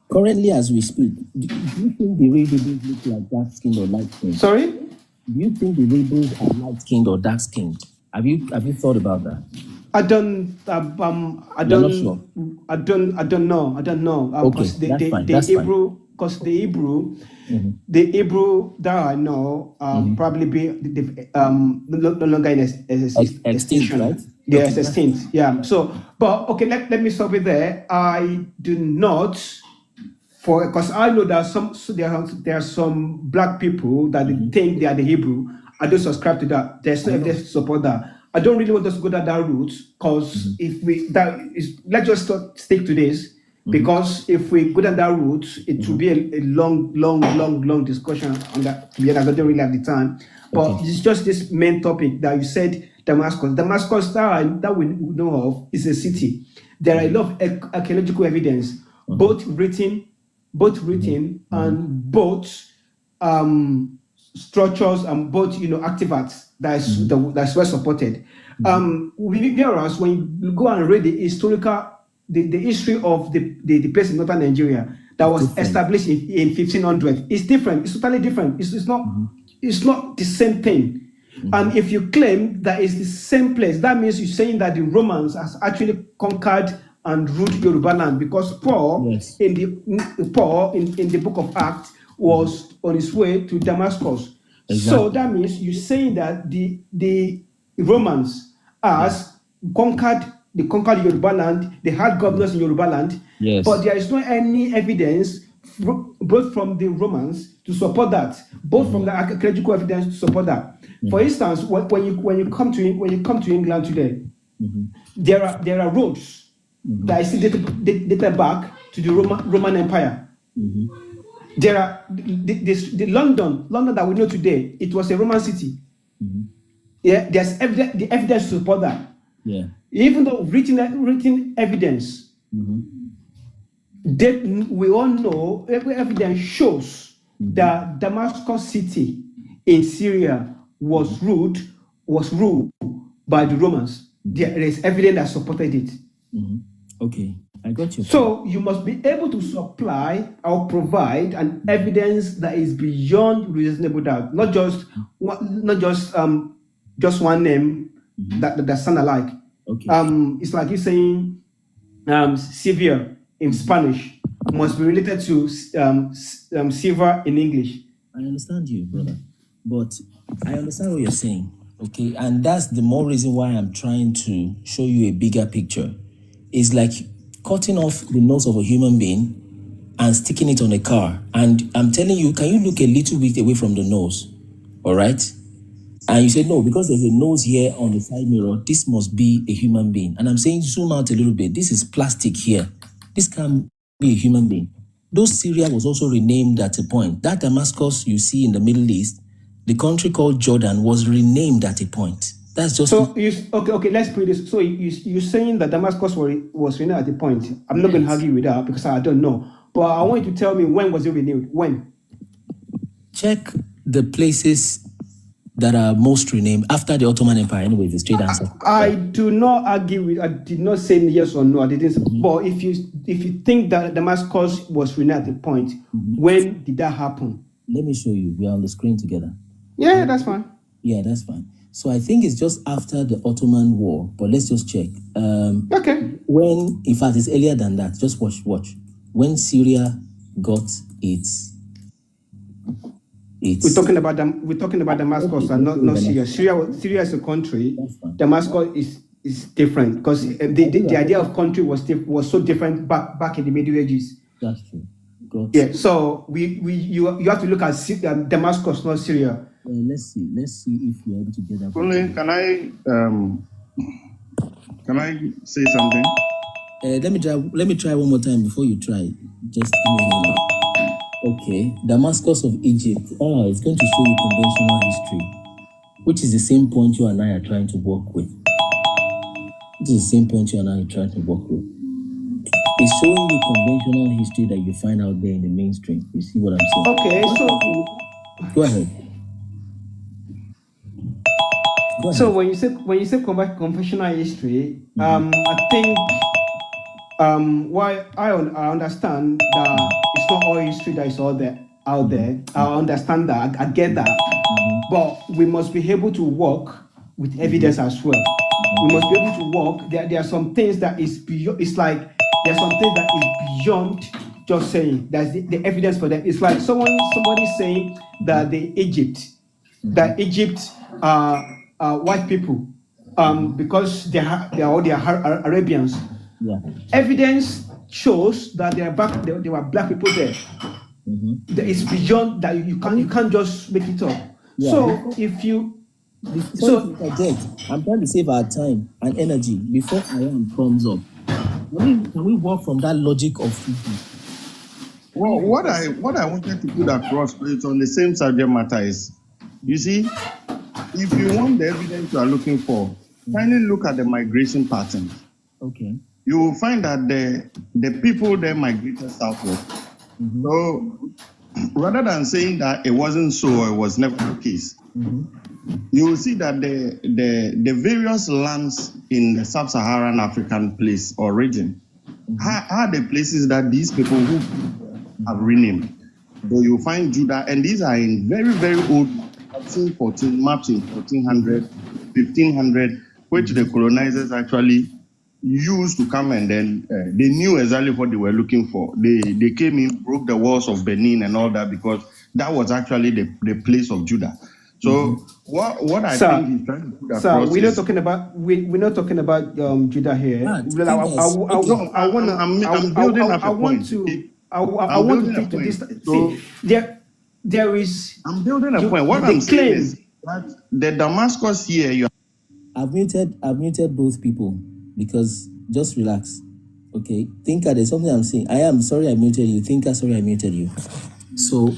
A: Currently, as we speak, do you think the Hebrews look like dark skinned or light skinned?
H: Sorry?
A: Do you think the Hebrews are light skinned or dark skinned? Have you thought about that?
H: I don't know. I don't know.
A: Okay, that's fine. That's
H: Hebrew, because the Hebrew, the Hebrew that I know probably be no longer in
A: extinct, right?
H: Yeah, it's extinct. Yeah. So, but okay, let me stop it there. I do not, because I know that there are some black people that think they are the Hebrew. I don't subscribe to that. There's no evidence to support that. I don't really want us to go down that route because let's just stick to this because if we go down that route, it will be a long discussion on that. Yeah, I don't really have the time. But it's just this main topic that you said Damascus. Damascus that we know of is a city. There are a lot of archaeological evidence, both written and both structures and both, artifacts that's well supported. Whereas when you go and read the history of the place in northern Nigeria that was established in 1500, it's different. It's totally different. It's not the same thing. And if you claim that it's the same place, that means you're saying that the Romans has actually conquered and ruled Yoruba land, because Paul in the book of Acts was on his way to Damascus. Exactly. So that means you're saying that the Romans has conquered Yoruba land, they had governors in Yoruba land, but there is not any evidence both from the Romans to support that, both from the archaeological evidence to support that. For instance, when you come to England today, there are roads that is dated back to the Roman Empire. There are the London that we know today. It was a Roman city. Yeah, there's the evidence to support that. Yeah, even though written evidence, that we all know, every evidence shows that Damascus city in Syria was ruled by the Romans. There is evidence that supported it.
A: Okay, I got you.
H: So you must be able to supply or provide an evidence that is beyond reasonable doubt, not just one name that sound alike. Okay. It's like you saying severe in Spanish must be related to silver in English.
A: I understand you, brother, but I understand what you're saying. Okay, and that's the more reason why I'm trying to show you a bigger picture. It's like cutting off the nose of a human being and sticking it on a car. And I'm telling you, can you look a little bit away from the nose? All right? And you say, no, because there's a nose here on the side mirror, this must be a human being. And I'm saying, zoom out a little bit. This is plastic here. This can't be a human being. Though Syria was also renamed at a point. That Damascus you see in the Middle East, the country called Jordan was renamed at a point. That's just
H: so. Okay. Let's put this. So you're saying that Damascus was renewed at the point. I'm not going to argue with that because I don't know. But I want you to tell me, when was it renewed? When?
A: Check the places that are most renamed after the Ottoman Empire. Anyway, the straight answer.
H: I do not argue with. I did not say yes or no. I didn't. But if you think that Damascus was renewed at the point, when did that happen?
A: Let me show you. We are on the screen together.
H: Yeah, that's fine.
A: Yeah, that's fine. So I think it's just after the Ottoman War, but let's just check.
H: Okay.
A: When, in fact, it's earlier than that. Just watch. When Syria got its
H: we're talking about Damascus and not Syria. Syria is a country. Damascus is different because the idea of country was so different back in the Middle Ages.
A: That's true.
H: Yeah. So you have to look at Damascus, not Syria.
A: Let's see if you're able to get that.
G: Only, can I say something?
A: Let me try one more time before you try. Just give me a minute. Okay, Damascus of Egypt. It's going to show you conventional history, which is the same point you and I are trying to work with. It's showing you conventional history that you find out there in the mainstream. You see what I'm saying?
H: Okay, so
A: go ahead.
H: So when you say conventional history, I think why I understand that it's not all history that is out there. I understand that. I get that. But we must be able to work with evidence as well. We must be able to work. There are some things that is beyond. It's like there's some things that is beyond just saying. There's the evidence for that. It's like somebody saying that Egypt white people, because they are Arabians.
A: Yeah.
H: Evidence shows that there were black people there. It's beyond that. You can't just make it up. Yeah. So if you
A: I'm trying to save our time and energy before Iran comes up. Can we work from that logic of thinking?
G: Well, what I wanted to put across is on the same subject matter is, you see, if you want the evidence you are looking for, kindly look at the migration pattern.
A: Okay.
G: You will find that the people there migrated southward. So rather than saying that it wasn't so or it was never the case, you will see that the various lands in the sub-Saharan African place or region are the places that these people who have renamed. So you find Judah, and these are in very, very old 14 maps in 1400, 1500, which the colonizers actually used to come, and then they knew exactly what they were looking for. They came in, broke the walls of Benin and all that, because that was actually the place of Judah. So what I think he's trying to put across
H: we're not talking about we're not talking about Judah here. I want to take to this. See, there is.
G: I'm building a point. What I'm saying is that the Damascus here.
A: I've muted both people because just relax. Okay, Thinker, there's something I'm saying. I am sorry I muted you. Thinker, sorry I muted you. So,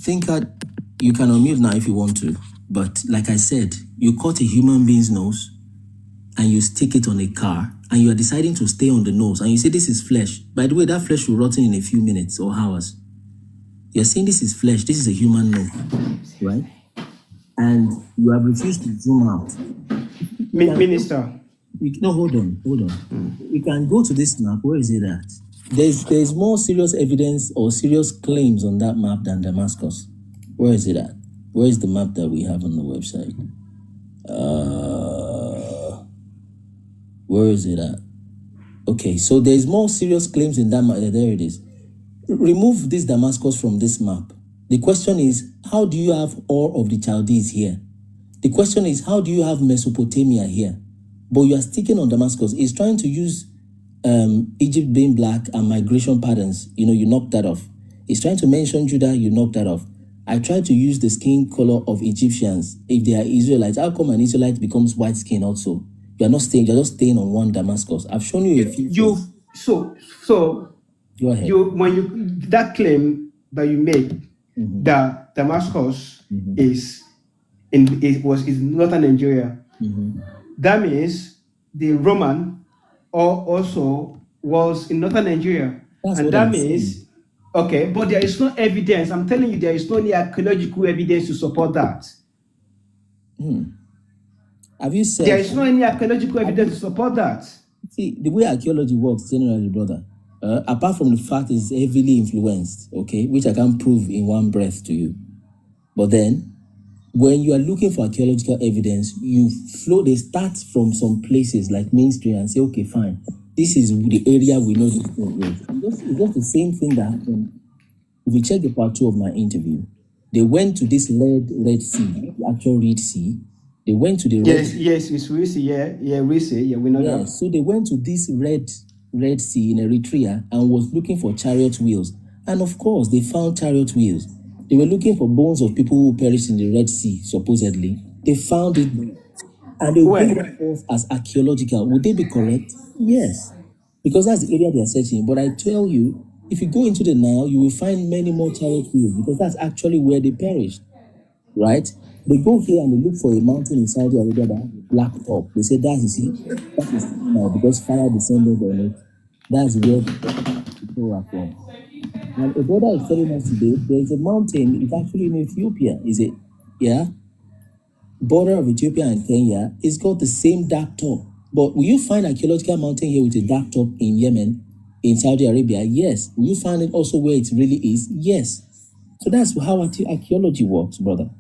A: Thinker, you can unmute now if you want to. But like I said, you cut a human being's nose and you stick it on a car and you are deciding to stay on the nose and you say this is flesh. By the way, that flesh will rot in a few minutes or hours. You're saying this is flesh, this is a human nose, right? And you have refused to zoom out.
H: Minister.
A: No, hold on. You can go to this map. Where is it at? There's more serious evidence or serious claims on that map than Damascus. Where is it at? Where is the map that we have on the website? Where is it at? Okay, so there's more serious claims in that map. There it is. Remove this Damascus from this map. The question is, how do you have all of the Chaldees here? The question is, how do you have Mesopotamia here? But you are sticking on Damascus. It's trying to use Egypt being black and migration patterns. You knocked that off. It's trying to mention Judah, you knocked that off. I tried to use the skin color of Egyptians. If they are Israelites, how come an Israelite becomes white skin also? You're just staying on one Damascus. I've shown you a few.
H: So
A: go ahead.
H: That claim that you made that Damascus is northern Nigeria. That means the Roman also was in northern Nigeria. And that means okay, but there is no evidence. I'm telling you, there is no any archaeological evidence to support that.
A: Have you said
H: there is no any archaeological evidence to support that?
A: See, the way archaeology works generally, brother, apart from the fact it's heavily influenced, okay, which I can't prove in one breath to you. But then, when you are looking for archaeological evidence, they start from some places like mainstream and say, okay, fine, this is the area we know this thing is. It's just the same thing that happened. If you check the part 2 of my interview, they went to this Red Sea, the actual Red Sea. They went to the
H: Yes, it's Red Sea, Red Sea, we know that.
A: So they went to this Red Sea in Eritrea and was looking for chariot wheels. And of course, they found chariot wheels. They were looking for bones of people who perished in the Red Sea, supposedly. They found it. And they bring it forth as archaeological. Would they be correct? Yes. Because that's the area they are searching. But I tell you, if you go into the Nile, you will find many more chariot wheels because that's actually where they perished. Right? They go here and they look for a mountain in Saudi Arabia that has a black top. They say that is now because fire descended on it. That's where people are from. And a brother is telling us today, there is a mountain, it's actually in Ethiopia. Is it? Yeah? Border of Ethiopia and Kenya, it's got the same dark top. But will you find archaeological mountain here with a dark top in Yemen, in Saudi Arabia? Yes. Will you find it also where it really is? Yes. So that's how archaeology works, brother.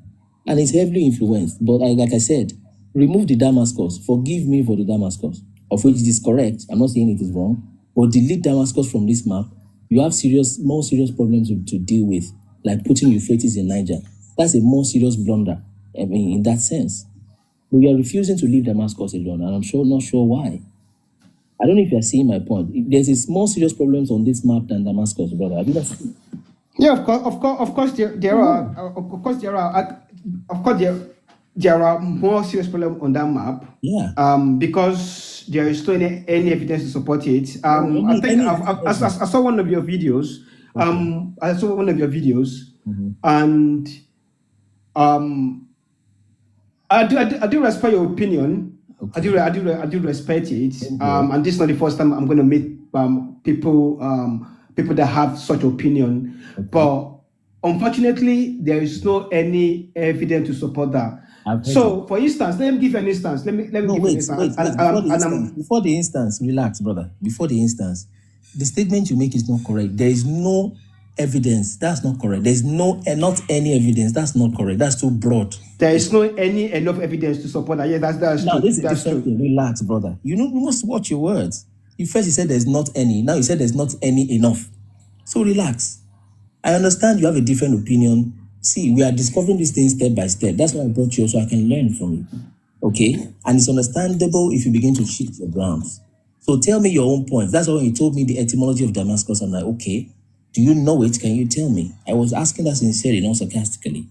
A: And it's heavily influenced. But like I said, remove the Damascus. Forgive me for the Damascus, of which it is correct. I'm not saying it is wrong. But delete Damascus from this map. You have more serious problems to deal with, like putting Euphrates in Niger. That's a more serious blunder, I mean, in that sense. But we are refusing to leave Damascus alone, and I'm not sure why. I don't know if you are seeing my point. There's more serious problems on this map than Damascus, brother. Have you not seen?
H: Yeah, of course, there are more serious problems on that map.
A: Yeah.
H: Because there is no any evidence to support it. I think I saw one of your videos. And I do respect your opinion. Okay. I do respect it. And this is not the first time I'm going to meet people that have such opinion. Okay. But Unfortunately, there is no any evidence to support that. So, for instance, let me give you an instance. Let me give you an instance.
A: Before the instance, relax, brother. Before the instance, the statement you make is not correct. There is no evidence. That's not correct. There's not any evidence. That's not correct. That's too broad.
H: There is no enough evidence to support that. Yeah, that's
A: now,
H: true.
A: This is
H: that's
A: different thing. Relax, brother. You must watch your words. You said there's not any. Now you said there's not any enough. So relax. I understand you have a different opinion. See, we are discovering these things step by step. That's why I brought you so I can learn from you. Okay? And it's understandable if you begin to shift your grounds. So tell me your own point. That's why when you told me the etymology of Damascus, I'm like, okay, do you know it? Can you tell me? I was asking that sincerely, not sarcastically.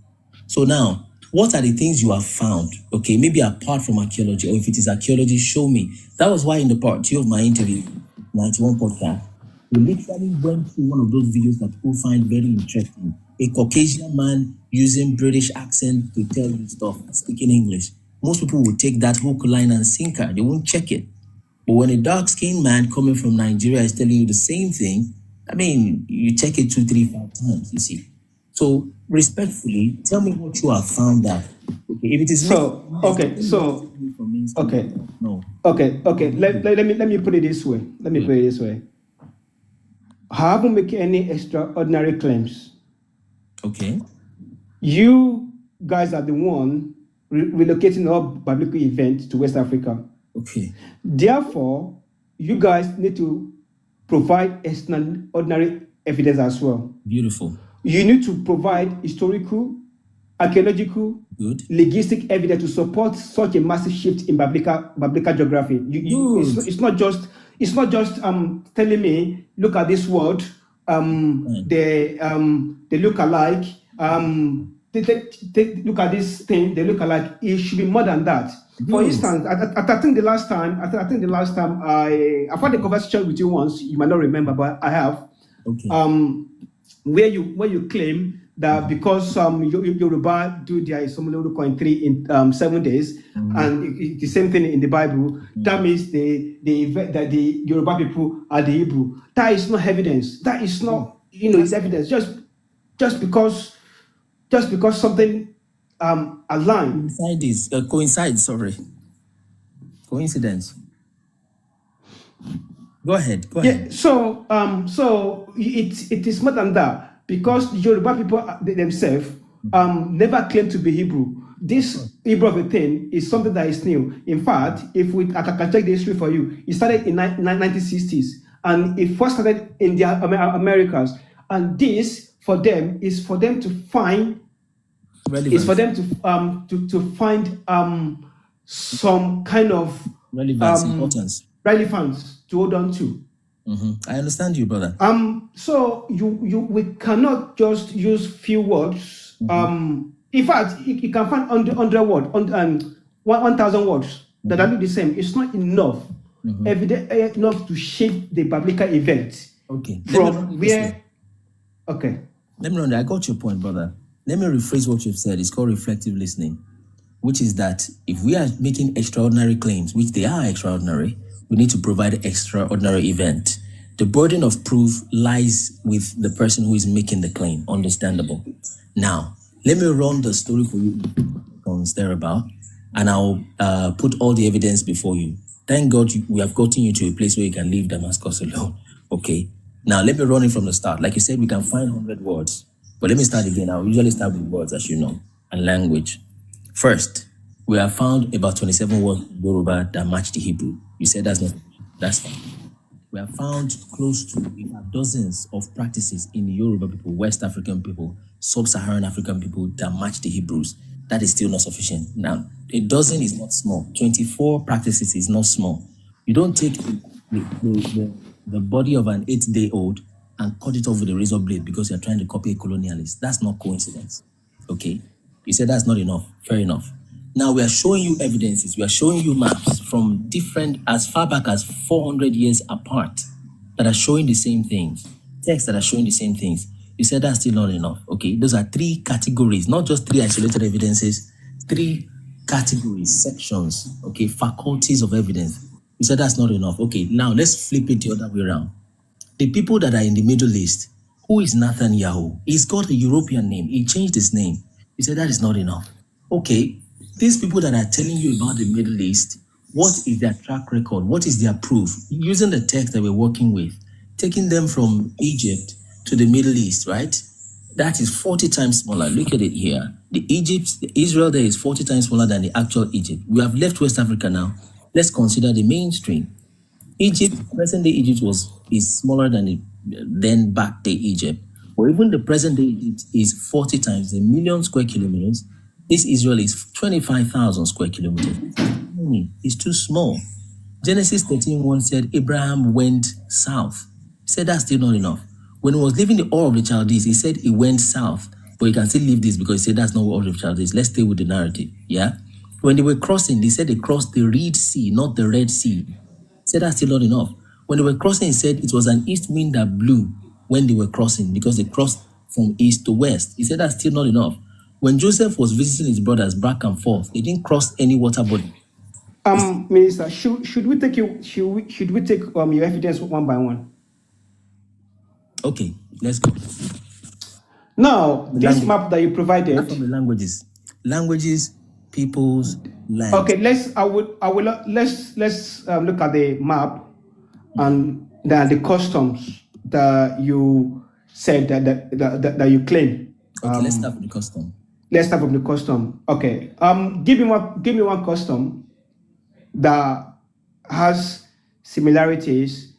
A: So now, what are the things you have found? Okay, maybe apart from archaeology, or if it is archaeology, show me. That was why in the part 2 of my interview, 91 podcast, we literally went through one of those videos that people find very interesting. A Caucasian man using British accent to tell you stuff, speaking English. Most people will take that hook, line, and sinker. They won't check it. But when a dark-skinned man coming from Nigeria is telling you the same thing, I mean, you check it 2, 3, 5 times, you see. So, respectfully, tell me what you have found out. Okay, if it is
H: no. Let me put it this way. I haven't made any extraordinary claims.
A: Okay.
H: You guys are the one relocating all biblical events to West Africa.
A: Okay.
H: Therefore, you guys need to provide extraordinary evidence as well.
A: Beautiful.
H: You need to provide historical, archaeological, linguistic evidence to support such a massive shift in biblical geography. It's not just telling me, look at this word, they look alike. They look at this thing, they look alike. It should be more than that. For instance, I think the last time I've had a conversation with you once. You might not remember, but I have.
A: Okay.
H: Where you claim that because Yoruba do their Isomolo coin 3 in 7 days, and it's the same thing in the Bible. That means that the Yoruba people are the Hebrew. That is not evidence. That is not it's evidence. Just because something aligned.
A: Coincidence. Go ahead.
H: Yeah. So it is more than that, because the Yoruba people themselves never claim to be Hebrew. This Hebrew of a thing is something that is new. In fact, I can check the history for you. It started in 1960s, and it first started in the Americas. And this for them is for them to find. Relevance. It's for them to find some kind of relevance to hold on to.
A: I understand you, brother.
H: So we cannot just use few words. In fact, you can find 100 words, 1,000 words that are the same. It's not enough, evident enough to shape the biblical event.
A: Okay.
H: From where? Okay.
A: Let me know. I got your point, brother. Let me rephrase what you've said. It's called reflective listening, which is that if we are making extraordinary claims, which they are extraordinary, we need to provide an extraordinary event. The burden of proof lies with the person who is making the claim. Understandable. Now, let me run the story for you on thereabout, and I'll put all the evidence before you. Thank God we have gotten you to a place where you can leave Damascus alone. Okay. Now, let me run it from the start. Like you said, we can find 100 words. But let me start again. I usually start with words, as you know, and language. First, we have found about 27 words in Yoruba that match the Hebrew. You said that's fine. We have found close to dozens of practices in the Yoruba people, West African people, Sub-Saharan African people that match the Hebrews. That is still not sufficient. Now, a dozen is not small. 24 practices is not small. You don't take the body of an 8-day-old and cut it off with a razor blade because you're trying to copy a colonialist. That's not coincidence. Okay? You said that's not enough. Fair enough. Now we are showing you evidences. We are showing you maps from different, as far back as 400 years apart, that are showing the same things. Texts that are showing the same things. You said that's still not enough. Okay? Those are 3 categories, not just 3 isolated evidences, 3 categories, sections, okay, faculties of evidence. You said that's not enough. Okay, now let's flip it the other way around. The people that are in the Middle East Who is Netanyahu? He's got a European name. He changed his name. He said that is not enough. Okay, these people that are telling you about the Middle East, what is their track record? What is their proof? Using the text that we're working with, taking them from Egypt to the Middle East, right? That is 40 times smaller. Look at it here. The Israel there is 40 times smaller than the actual Egypt. We have left West Africa now. Let's consider the mainstream. Egypt, present-day Egypt is smaller than the then back-day Egypt. Or even the present-day Egypt is 40 times, 1,000,000 square kilometers. This Israel is 25,000 square kilometers. It's too small. Genesis 13:1 said Abraham went south. He said that's still not enough. When he was leaving the Ur of the Chaldees, he said he went south. But you can still leave this because he said that's not Ur of the Chaldees. Let's stay with the narrative. Yeah? When they were crossing, they said they crossed the Red Sea, not the Red Sea. He said that's still not enough. When they were crossing, he said it was an east wind that blew when they were crossing because they crossed from east to west. He said that's still not enough. When Joseph was visiting his brothers back and forth, they didn't cross any water body.
H: Minister, should we take your evidence one by one?
A: Okay, let's go.
H: Now, this map that you provided.
A: Not from the languages, peoples, land.
H: Okay, let's look at the map and the customs that you said that you claim.
A: Okay, let's start with the custom.
H: Let's start from the custom. Okay. Give me one custom that has similarities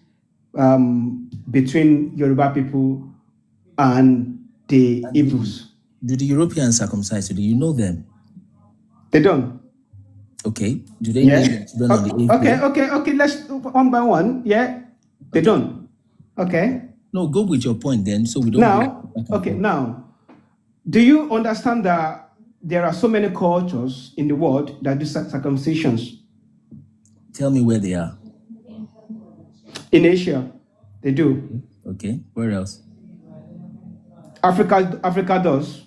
H: between Yoruba people and the Hebrews.
A: Do the Europeans circumcise? Do you know them?
H: They don't.
A: Okay. Do they know them on the 8th day?
H: Okay. Let's one by one. Yeah. They don't. Okay.
A: No, go with your point then, so we don't.
H: Now, do you understand that there are so many cultures in the world that do circumcisions?
A: Tell me where they are.
H: In Asia, they do.
A: Okay. Where else?
H: Africa does.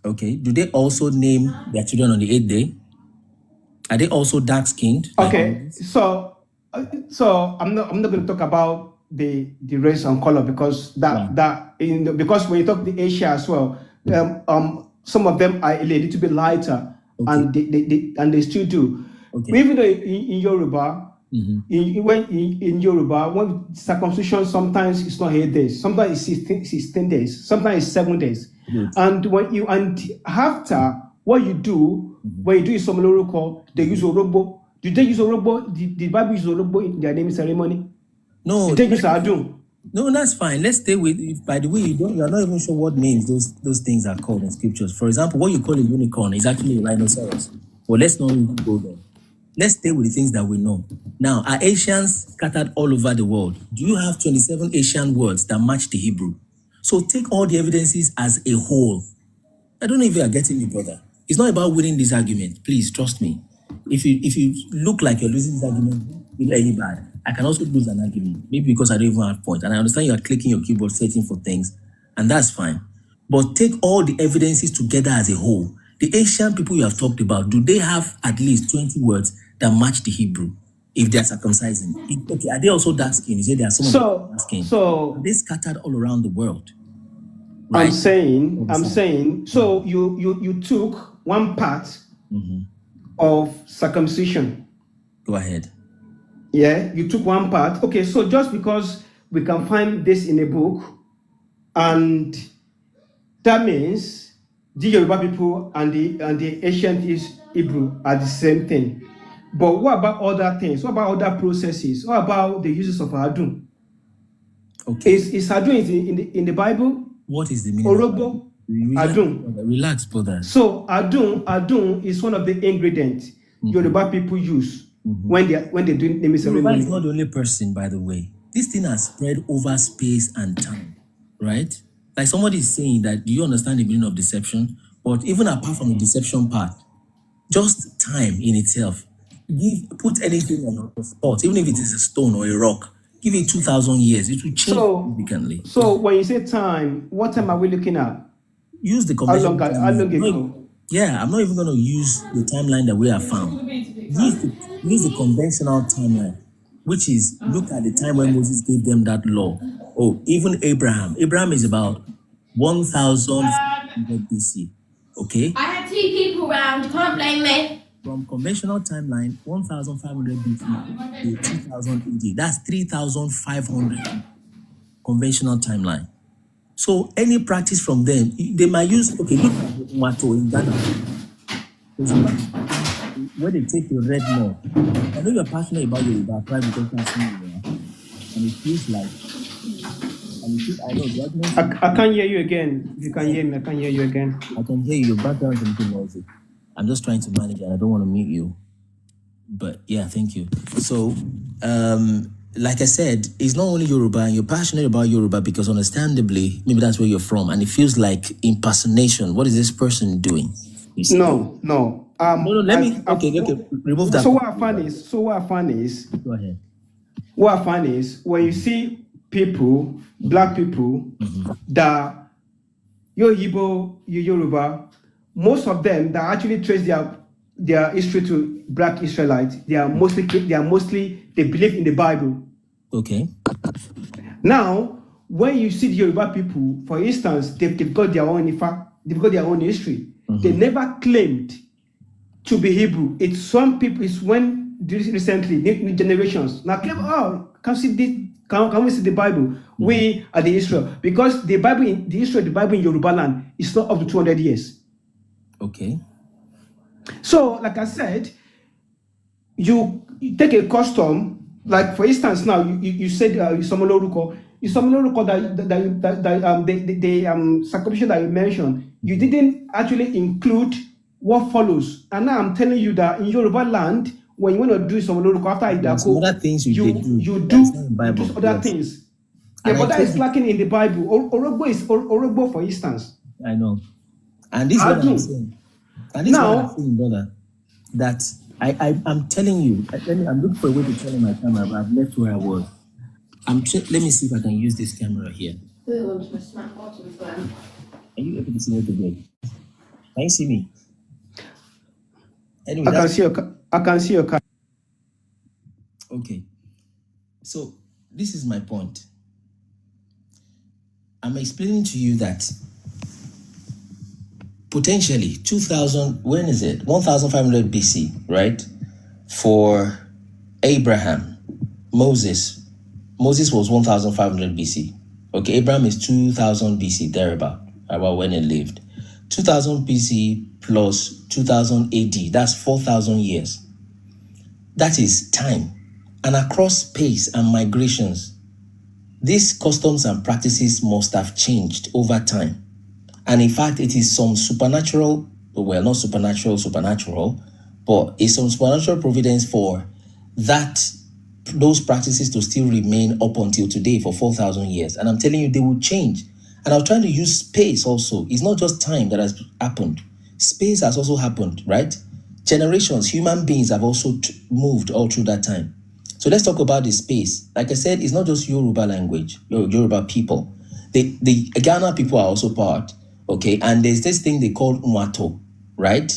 A: Okay. Do they also name their children on the 8th day? Are they also dark-skinned?
H: Okay. So I'm not going to talk about the race and color because because when you talk the Asia as well, some of them are a little bit lighter, and they still do. Okay. Even though in Yoruba, in Yoruba, when circumcision sometimes it's not 8 days, sometimes it's 16 days, sometimes it's 7 days, and after what you do, when you do Isomoloroko, they use Orogbo. Do they use Orogbo? The Bible use Orogbo in their naming ceremony?
A: No.
H: They use Adun.
A: No, that's fine. Let's stay with. By the way, you are not even sure what names those things are called in scriptures. For example, what you call a unicorn is actually a rhinoceros. Well, let's not even go there. Let's stay with the things that we know. Now, are Asians scattered all over the world? Do you have 27 Asian words that match the Hebrew? So take all the evidences as a whole. I don't know if you are getting me, brother. It's not about winning this argument. Please trust me. If you look like you're losing this argument, it's really bad. I can also lose an argument, maybe because I don't even have points. And I understand you are clicking your keyboard, searching for things, and that's fine. But take all the evidences together as a whole. The Asian people you have talked about, do they have at least 20 words that match the Hebrew if they're circumcising? Okay, are they also dark skinned? You say there are some of them dark skinned. So are they scattered all around the world? Right?
H: I'm saying. So you took one part of circumcision.
A: Go ahead.
H: Yeah, you took one part. Okay, so just because we can find this in a book, and that means the Yoruba people and the ancient Hebrew are the same thing. But what about other things? What about other processes? What about the uses of Adun?
A: Okay.
H: Is Adun in the Bible?
A: What is the meaning?
H: Orogbo, Adun.
A: Relax, brother.
H: So Adun is one of the ingredients Yoruba people use when they do naming ceremony.
A: Yoruba is not the only person, by the way. This thing has spread over space and time, right? Like somebody is saying that, do you understand the meaning of deception? But even apart from the deception part, just time in itself, put anything on a spot, even if it is a stone or a rock, give it 2,000 years, it will change significantly.
H: So when you say time, what time are we looking at?
A: Use the conventional timeline.
H: How long ago?
A: Yeah, I'm not even going to use the timeline that we have found. Use the conventional timeline, which is look at the time when Moses gave them that law Oh, even Abraham. Abraham is about 1,500 BC. Okay?
J: I had 2 people around, you can't blame me.
A: From conventional timeline, 1,500 BC to 2000 AD. That's 3,500 conventional timeline. So any practice from them, they might use, okay, look at Wato in Ghana. Where they take the red mud. I know you're passionate about Yoruba pride because that's who you are. And it feels like, I know,
H: I can't hear you again. If you can hear me, I can't hear you again.
A: I can hear you. Your background is a little noisy. I'm just trying to manage it. I don't want to mute you. But yeah, thank you. So, like I said, it's not only Yoruba, and you're passionate about Yoruba because understandably, maybe that's where you're from, and it feels like impersonation. What is this person doing?
H: No.
A: No, let me, okay, remove that.
H: So what I find is,
A: Go ahead.
H: What I find is, when you see people, black people, that you're Igbo, you're Yoruba, most of them that actually trace their history to black Israelites, they believe in the Bible.
A: Okay.
H: Now, when you see the Yoruba people, for instance, they've got their own history. They never claimed to be Hebrew. It's some people. It's when recently new generations now claim, can we see the Bible? We are the Israel, because the Bible in Yoruba land is not up to 200 years.
A: Okay.
H: So, like I said, you take a custom, like for instance, now you said Isomoloruko that circumcision that you mentioned, you didn't actually include what follows. And now I'm telling you that in Yoruba land, when you want to do Isomoloruko after Idako,
A: other things you
H: do other things. Yeah, but that is lacking in the Bible. Orogbo, for instance.
A: I know. And this is what I'm saying. And this is what I'm saying, brother. That I'm telling you, I'm looking for a way to turn on my camera, but I've left where I was. Let me see if I can use this camera here. Are you able to see what again? Can you see me? Anyway,
H: I can see your camera.
A: Okay. So this is my point. I'm explaining to you that potentially 2000, when is it? 1500 BC, right? For Abraham, Moses was 1500 BC. Okay, Abraham is 2000 BC, thereabout, about when he lived. 2000 BC plus 2000 AD, that's 4,000 years. That is time. And across space and migrations, these customs and practices must have changed over time. And in fact, it is some supernatural, well, not supernatural, but it's some supernatural providence for those practices to still remain up until today for 4,000 years. And I'm telling you, they will change. And I'm trying to use space also. It's not just time that has happened. Space has also happened, right? Generations, human beings have also moved all through that time. So let's talk about the space. Like I said, it's not just Yoruba language, Yoruba people. The Ghana people are also part, okay? And there's this thing they call Nwato, right?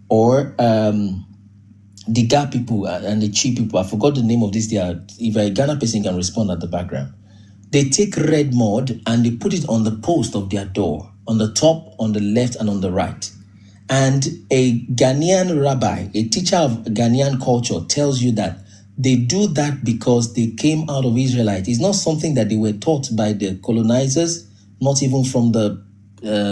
A: Or the Ga people and the Chi people. I forgot the name of this. If a Ghana person can respond at the background. They take red mud and they put it on the post of their door, on the top, on the left, and on the right. And a Ghanaian rabbi, a teacher of Ghanaian culture, tells you that they do that because they came out of Israelite. It's not something that they were taught by the colonizers, not even from the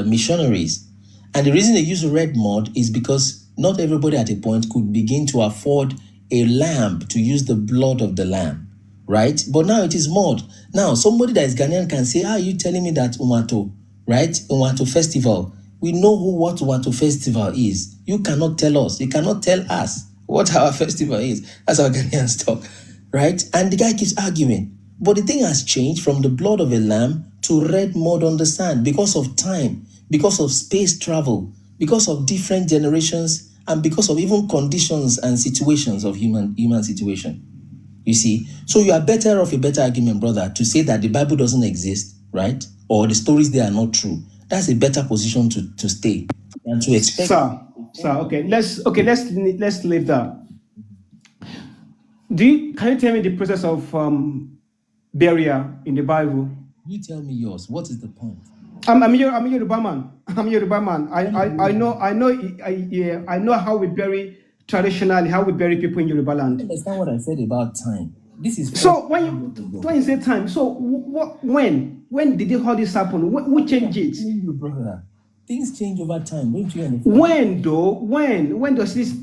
A: missionaries. And the reason they use red mud is because not everybody at a point could begin to afford a lamb to use the blood of the lamb, right? But now it is mud. Now, somebody that is Ghanaian can say, are you telling me that Umato, right? Umato festival. We know what Umato festival is. You cannot tell us. You cannot tell us what our festival is. That's how Ghanaians talk, right? And the guy keeps arguing. But the thing has changed from the blood of a lamb to red mud on the sand because of time, because of space travel, because of different generations, and because of even conditions and situations of human situation. You see? So you are better off, a better argument, brother, to say that the Bible doesn't exist, right? Or the stories there are not true. That's a better position to stay and to expect.
H: Sir, okay, let's leave that. Can you tell me the process of burial in the Bible?
A: You tell me yours. What is the point?
H: I'm a Yoruba man. I'm a Yoruba man. I know how we bury traditionally, how we bury people in Yoruba land.
A: Understand what I said about time? This is
H: So when you say time, so when did all this happen? Who changed it?
A: You, brother. Things change over time. Don't you understand?
H: When though? When does this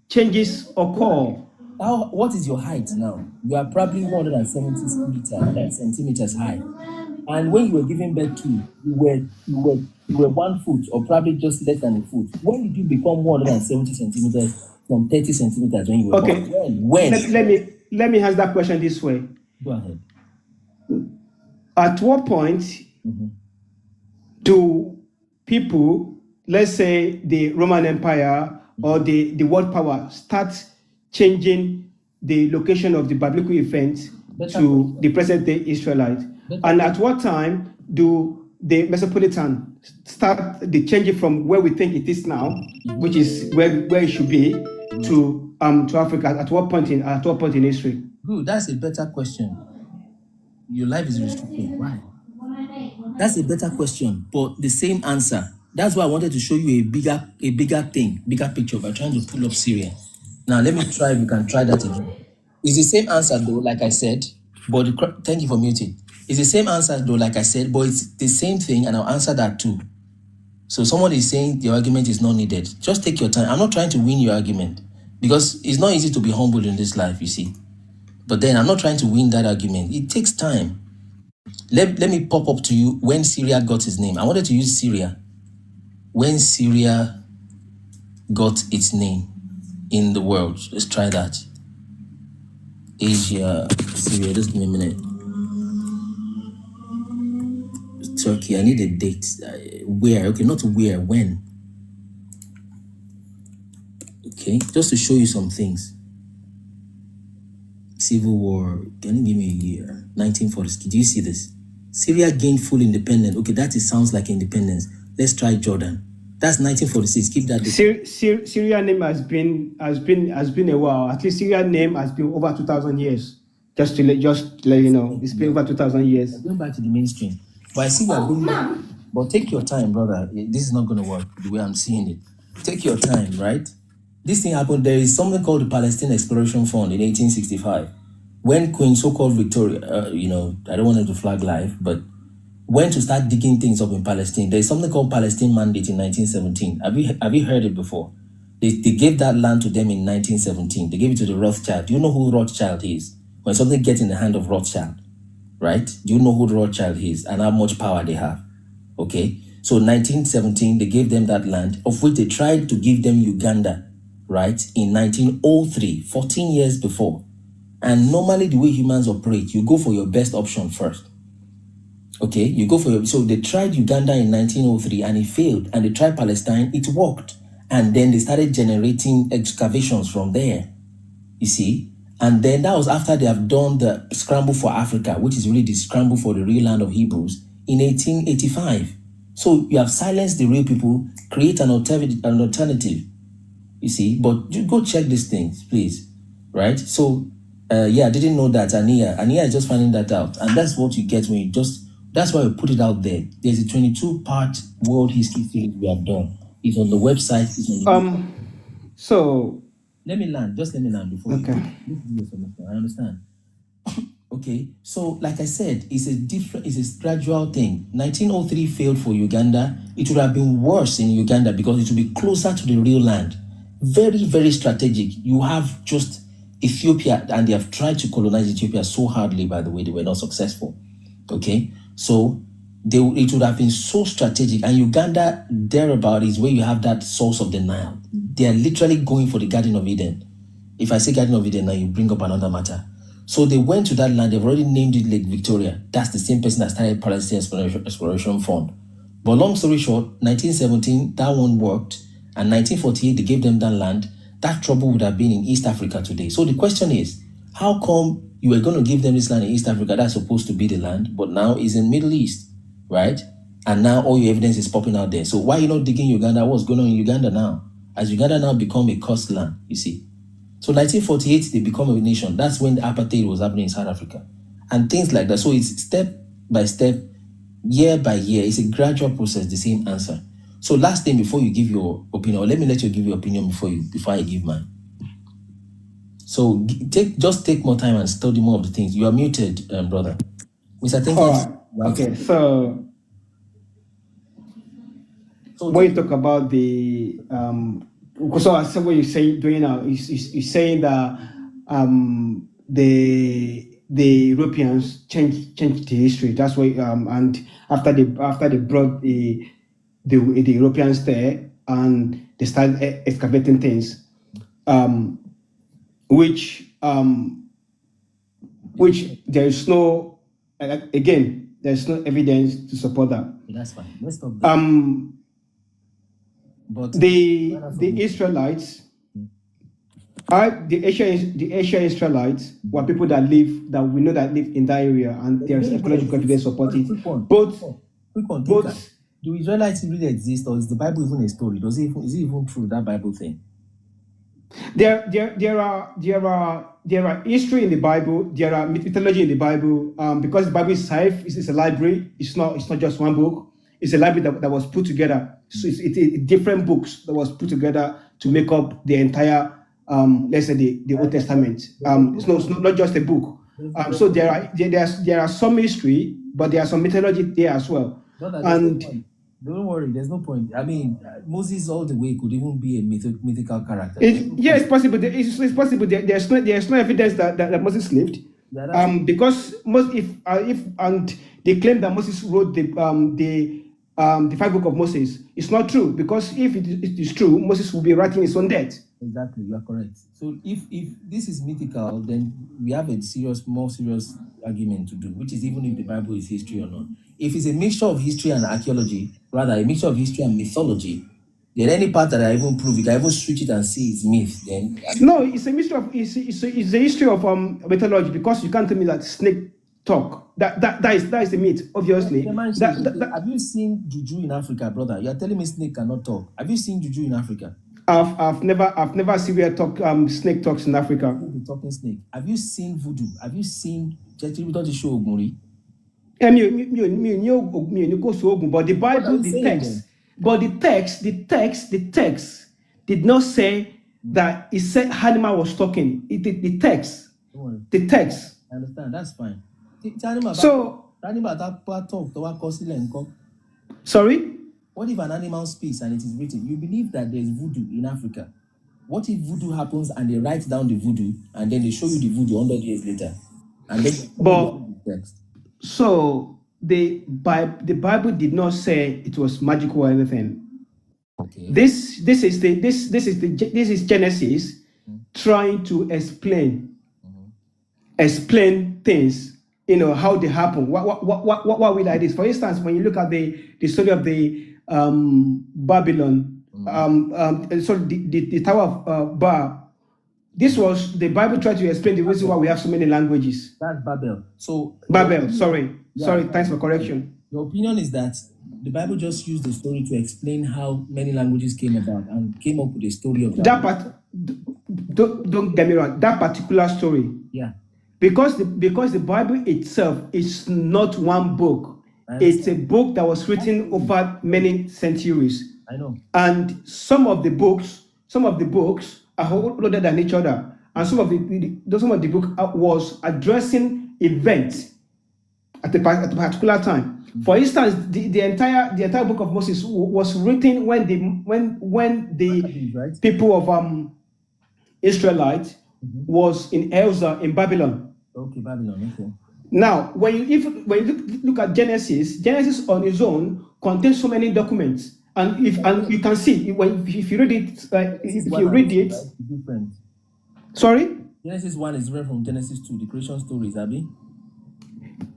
H: changes occur?
A: What is your height now? You are probably 170 centimeters high. And when you were giving birth to, you were 1 foot or probably just less than a foot. When did you become 170 centimeters from 30 centimeters when you were
H: okay.
A: born? When?
H: Let me ask that question this way.
A: Go ahead.
H: At what point do people, let's say the Roman Empire or the world power, start changing the location of the biblical events to the present day Israelite? And at what time do the Mesopotamia start the changing from where we think it is now, which is where it should be, to Africa? At what point in history?
A: Good, that's a better question. Your life is restricted. Why? That's a better question, but the same answer. That's why I wanted to show you a bigger picture by trying to pull up Syria. Now let me try if we can try that again. It's the same answer though, like I said, but thank you for muting. It's the same answer though, like I said, but it's the same thing, and I'll answer that too. So someone is saying the argument is not needed. Just take your time. I'm not trying to win your argument because it's not easy to be humble in this life, you see. But then I'm not trying to win that argument. It takes time. Let me pop up to you when Syria got its name. I wanted to use Syria. When Syria got its name in the world. Let's try that. Asia, Syria, just give me a minute. Turkey, I need a date. Where? Okay, not where, when. Okay, just to show you some things. Civil War, can you give me a year? 1940s. Do you see this? Syria gained full independence. Okay, sounds like independence. Let's try Jordan. That's 1946. Keep that.
H: Syria name has been a while. At least Syria name has been over 2,000 years. Just to let you know, it's been over 2,000 years.
A: Going back to the mainstream. But I see you are going. But take your time, brother. This is not going to work the way I'm seeing it. Take your time, right? This thing happened. There is something called the Palestine Exploration Fund in 1865. When Queen so-called Victoria, I don't want her to flag live, but went to start digging things up in Palestine. There's something called Palestine Mandate in 1917. Have you heard it before? They gave that land to them in 1917. They gave it to the Rothschild. Do you know who Rothschild is? When something gets in the hand of Rothschild, right? Do you know who Rothschild is and how much power they have? Okay. So 1917, they gave them that land, of which they tried to give them Uganda, right? In 1903, 14 years before. And normally the way humans operate, you go for your best option first. Okay, you go for so they tried Uganda in 1903 and it failed, and they tried Palestine, it worked. And then they started generating excavations from there, you see. And then that was after they have done the scramble for Africa, which is really the scramble for the real land of Hebrews, in 1885. So you have silenced the real people, create an alternative, you see. But you go check these things, please, right? So, I didn't know that, Ania is just finding that out. And that's what you get when you just, that's why we put it out there. There's a 22-part world history series we have done. It's on the website. It's on the
H: So
A: let me land. Just let me land before.
H: Okay.
A: I understand. Okay. So, like I said, it's a gradual thing. 1903 failed for Uganda. It would have been worse in Uganda because it would be closer to the real land. Very, very strategic. You have just Ethiopia, and they have tried to colonize Ethiopia so hardly, by the way, they were not successful. Okay. So it would have been so strategic, and Uganda thereabout is where you have that source of the Nile. They are literally going for the Garden of Eden. If I say Garden of Eden now, you bring up another matter. So they went to that land. They've already named it Lake Victoria. That's the same person that started Palestine Exploration Fund. But long story short, 1917 that one worked, and 1948 they gave them that land. That trouble would have been in East Africa today. So the question is, how come you were going to give them this land in East Africa that's supposed to be the land, but now is in Middle East, right? And now all your evidence is popping out there. So why are you not digging Uganda? What's going on in Uganda now? As Uganda now become a coast land, you see. So 1948, they become a nation. That's when the apartheid was happening in South Africa. And things like that. So it's step by step. year by year. It's a gradual process, the same answer. So last thing before you give your opinion, or let me let you give your opinion before I give mine. So just take more time and study more of the things. You are muted, brother. Mr. Thinking.
H: All right. Okay, so when you talk about the so I said what you're saying doing now is saying that the Europeans changed the history. That's why and after they brought the Europeans there and they started excavating things, which there is no there's no evidence to support that.
A: That's fine. Let's stop there.
H: But the Israelites, the Asian Israelites were people that live in that area, and there's ecological evidence supporting it. Both.
A: Do Israelites really exist, or is the Bible even a story? Is it even true, that Bible thing?
H: There are history in the Bible. There are mythology in the Bible. Because the Bible itself is a library. It's not just one book. It's a library that was put together. So it's different books that was put together to make up the entire, let's say the Old Testament. It's not just a book. So there are some history, but there are some mythology there as well.
A: Don't worry, there's no point. I mean, Moses all the way could even be a mythical character.
H: It's possible. It's possible. There's no evidence that Moses lived. Because if they claim that Moses wrote the 5 books of Moses, it's not true, because if it is true, Moses will be writing his own death.
A: Exactly, you are correct. So if this is mythical, then we have a more serious argument to do, which is even if the Bible is history or not. If it's a mixture of history and archaeology, rather a mixture of history and mythology, then any part that I even prove it, I even switch it and see it's myth. Then
H: no, it's a mixture of it's a history of mythology, because you can't tell me that snake talk. That is the myth, obviously.
A: Have you seen juju in Africa, brother? You are telling me snake cannot talk. Have you seen juju in Africa?
H: I've never seen where snake talks in Africa.
A: The talking snake. Have you seen voodoo? Have you seen but
H: the Bible, the text did not say that it said animal was talking. The text.
A: I understand. That's fine.
H: So, sorry?
A: What if an animal speaks and it is written? You believe that there's voodoo in Africa. What if voodoo happens and they write down the voodoo and then they show you the voodoo 100 years later? And then the text.
H: So the Bible did not say it was magical or anything. Okay. This is Genesis trying to explain things, how they happen. What we like this. For instance, when you look at the story of the Babylon, so the Tower of Babel, this was the Bible tried to explain the reason why we have so many languages.
A: That's Babel. So
H: Babel. Sorry. Thanks for correction.
A: Your opinion is that the Bible just used the story to explain how many languages came about and came up with a story of that
H: part. Don't get me wrong. That particular story.
A: Yeah.
H: Because the Bible itself is not one book. It's a book that was written over many centuries.
A: I know.
H: And some of the books are older than each other. And some of the book was addressing events at a particular time. For instance, the entire book of Moses was written when the people of Israelite was in Elza in Babylon.
A: Okay, Babylon. Okay.
H: Now, when you look at Genesis on its own contains so many documents, and you can see if you read it,
A: different.
H: Sorry.
A: Genesis 1 is different from Genesis 2. The creation stories, Abby.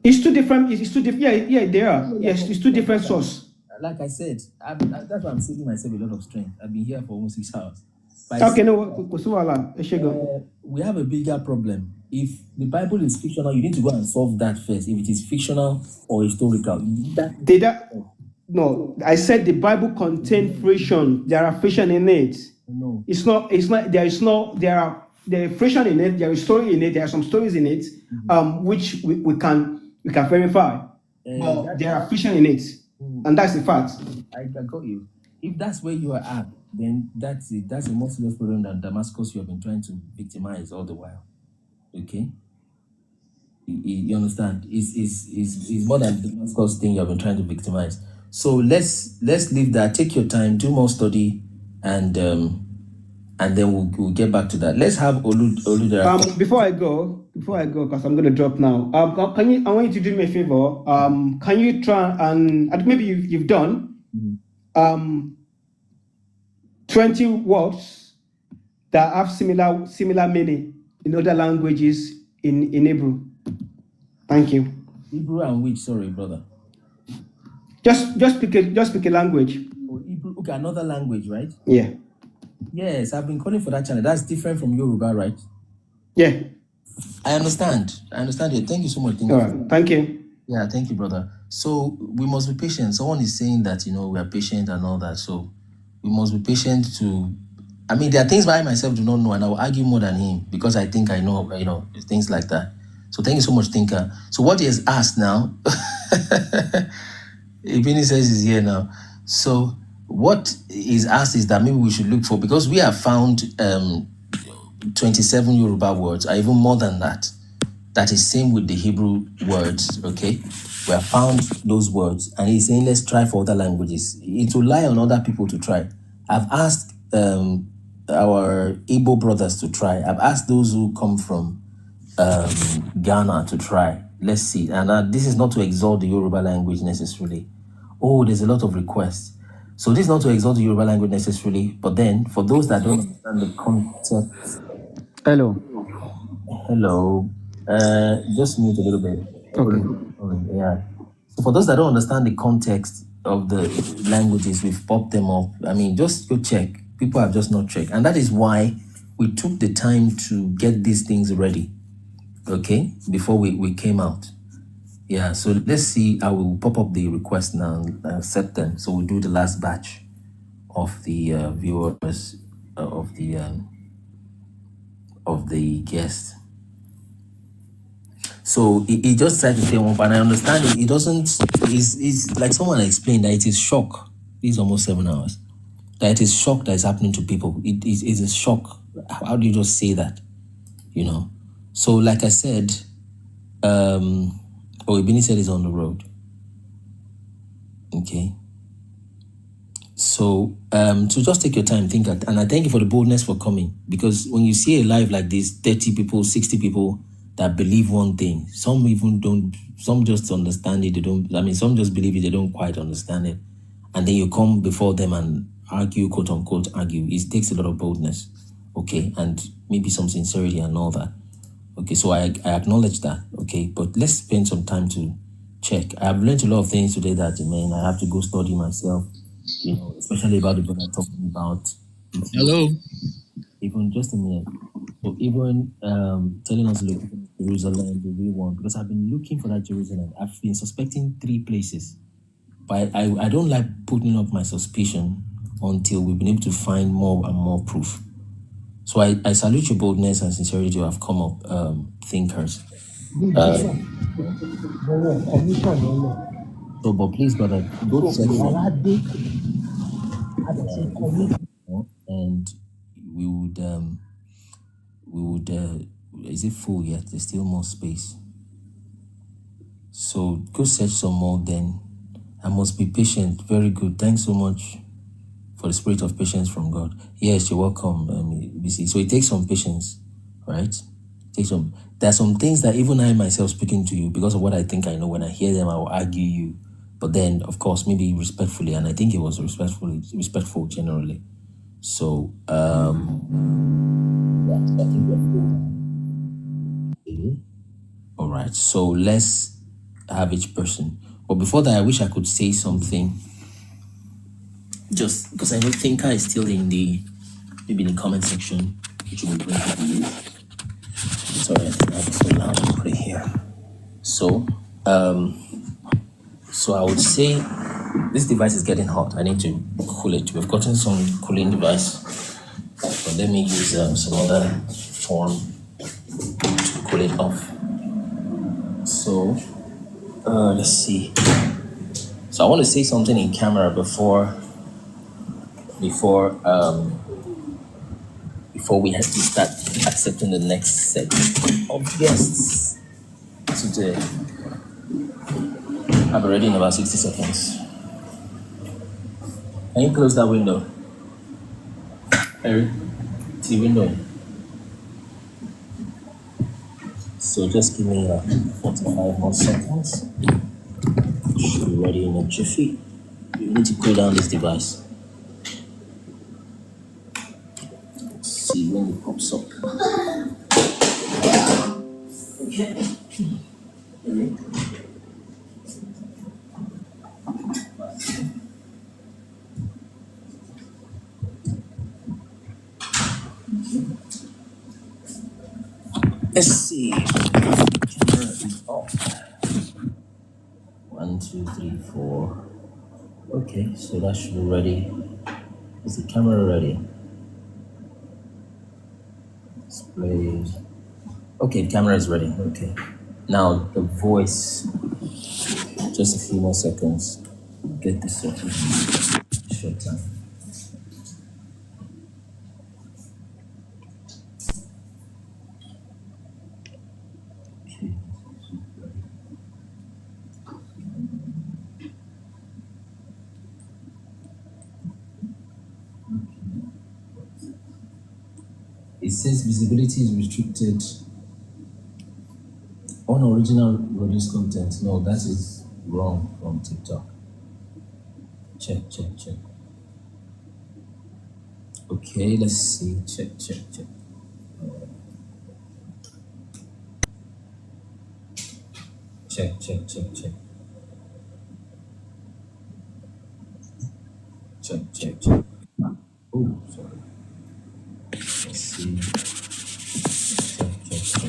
H: It's two different. Yeah, they are. Yes, it's two different sources.
A: Like I said, that's why I'm saving myself a lot of strength. I've been here for almost 6 hours.
H: Okay,
A: we have a bigger problem. If the Bible is fictional, you need to go and solve that first. If it is fictional or historical,
H: no, I said the Bible contains friction. There are friction in it.
A: No,
H: it's not. There is friction in it. There is story in it. There are some stories in it, which we can verify. But there are friction in it, and that's the fact.
A: I got you. If that's where you are at, then that's it. That's a more serious problem than Damascus you have been trying to victimize all the while. Okay? You understand? It's more than the Damascus thing you have been trying to victimize. So let's leave that. Take your time, do more study, and then we'll get back to that. Let's have Olu.
H: Before I go, because I'm gonna drop now. Can you? I want you to do me a favor. Can you try and maybe you've done 20 words that have similar meaning in other languages in Hebrew. Thank you.
A: Hebrew and which? Sorry, brother.
H: Just pick a language.
A: Oh, Hebrew. Okay, another language, right?
H: Yeah.
A: Yes, I've been calling for that channel. That's different from Yoruba, right?
H: Yeah.
A: I understand you. Thank you so much.
H: All right. Thank you.
A: Yeah, thank you, brother. So we must be patient. Someone is saying that, we are patient and all that. So we must be patient I mean, there are things I myself do not know, and I will argue more than him because I think I know, things like that. So thank you so much, Thinker. So what he has asked now, Ibini says he's here now. So what is asked is that maybe we should look for, because we have found 27 Yoruba words, or even more than that. That is same with the Hebrew words, okay? We have found those words, and he's saying, let's try for other languages. It will lie on other people to try. I've asked our Igbo brothers to try. I've asked those who come from Ghana to try. Let's see. And this is not to exalt the Yoruba language necessarily. Oh, there's a lot of requests. So this is not to exalt the Yoruba language necessarily, but then for those that don't understand the concept.
H: Hello.
A: Just mute a little bit.
H: Okay.
A: Yeah. So for those that don't understand the context of the languages, we've popped them up. I mean, just go check. People have just not checked. And that is why we took the time to get these things ready, okay, before we came out. Yeah, so let's see. I will pop up the request now and set them. So we'll do the last batch of the viewers of the guest. So he just tried to say one, but I understand it doesn't. It's like someone explained that it is shock. It's almost 7 hours. That it is shock that is happening to people. It is a shock. How do you just say that? So like I said, Ibini said he's on the road. Okay. So just take your time, think, and I thank you for the boldness for coming, because when you see a live like this, 30 people, 60 people that believe one thing, some even don't, some just understand it, some just believe it, they don't quite understand it, and then you come before them and argue, quote unquote argue. It takes a lot of boldness, okay, and maybe some sincerity and all that. Okay, so I acknowledge that, okay, but let's spend some time to check. I've learned a lot of things today that, I have to go study myself, especially about the book I'm talking about.
K: Hello.
A: Even just a minute. So even telling us to look at Jerusalem, the real one, because I've been looking for that Jerusalem. I've been suspecting 3 places, but I don't like putting up my suspicion until we've been able to find more and more proof. So I salute your boldness and sincerity to have come up, thinkers. So, but please, brother, go to section, and we would. Is it full yet? There's still more space. So go search some more. Then I must be patient. Very good. Thanks so much for the spirit of patience from God. Yes, you're welcome. So it takes some patience, right? There are some things that even I myself speaking to you, because of what I think I know, when I hear them, I will argue you. But then, of course, maybe respectfully, and I think it was respectful generally. So, I think we're full. All right. So let's have each person. But before that, I wish I could say something. Just because I don't think I still maybe in the comment section, which will bring people. Sorry, I think I was so loud to put it here. So I would say this device is getting hot. I need to cool it. We've gotten some cooling device, but let me use some other form to cool it off. So Let's see. So I want to say something in camera before we have to start accepting the next set of guests today. I'll be ready in about 60 seconds. Can you close that window? Harry, the window. So just give me 45 more seconds. Should be ready in a jiffy. You need to cool down this device. Let's see when it pops up. Okay. Let's see. Camera is off. 1, 2, 3, 4. Okay, so that should be ready. Is the camera ready? Display. Okay, the camera is ready. Okay. Now the voice. Just a few more seconds. Get this settled. Short time. Okay. It says visibility is restricted on original produced content. No, that is wrong from TikTok. Check. Okay, let's see. Check. Check. Check. Oh, sorry. Let's see. Check.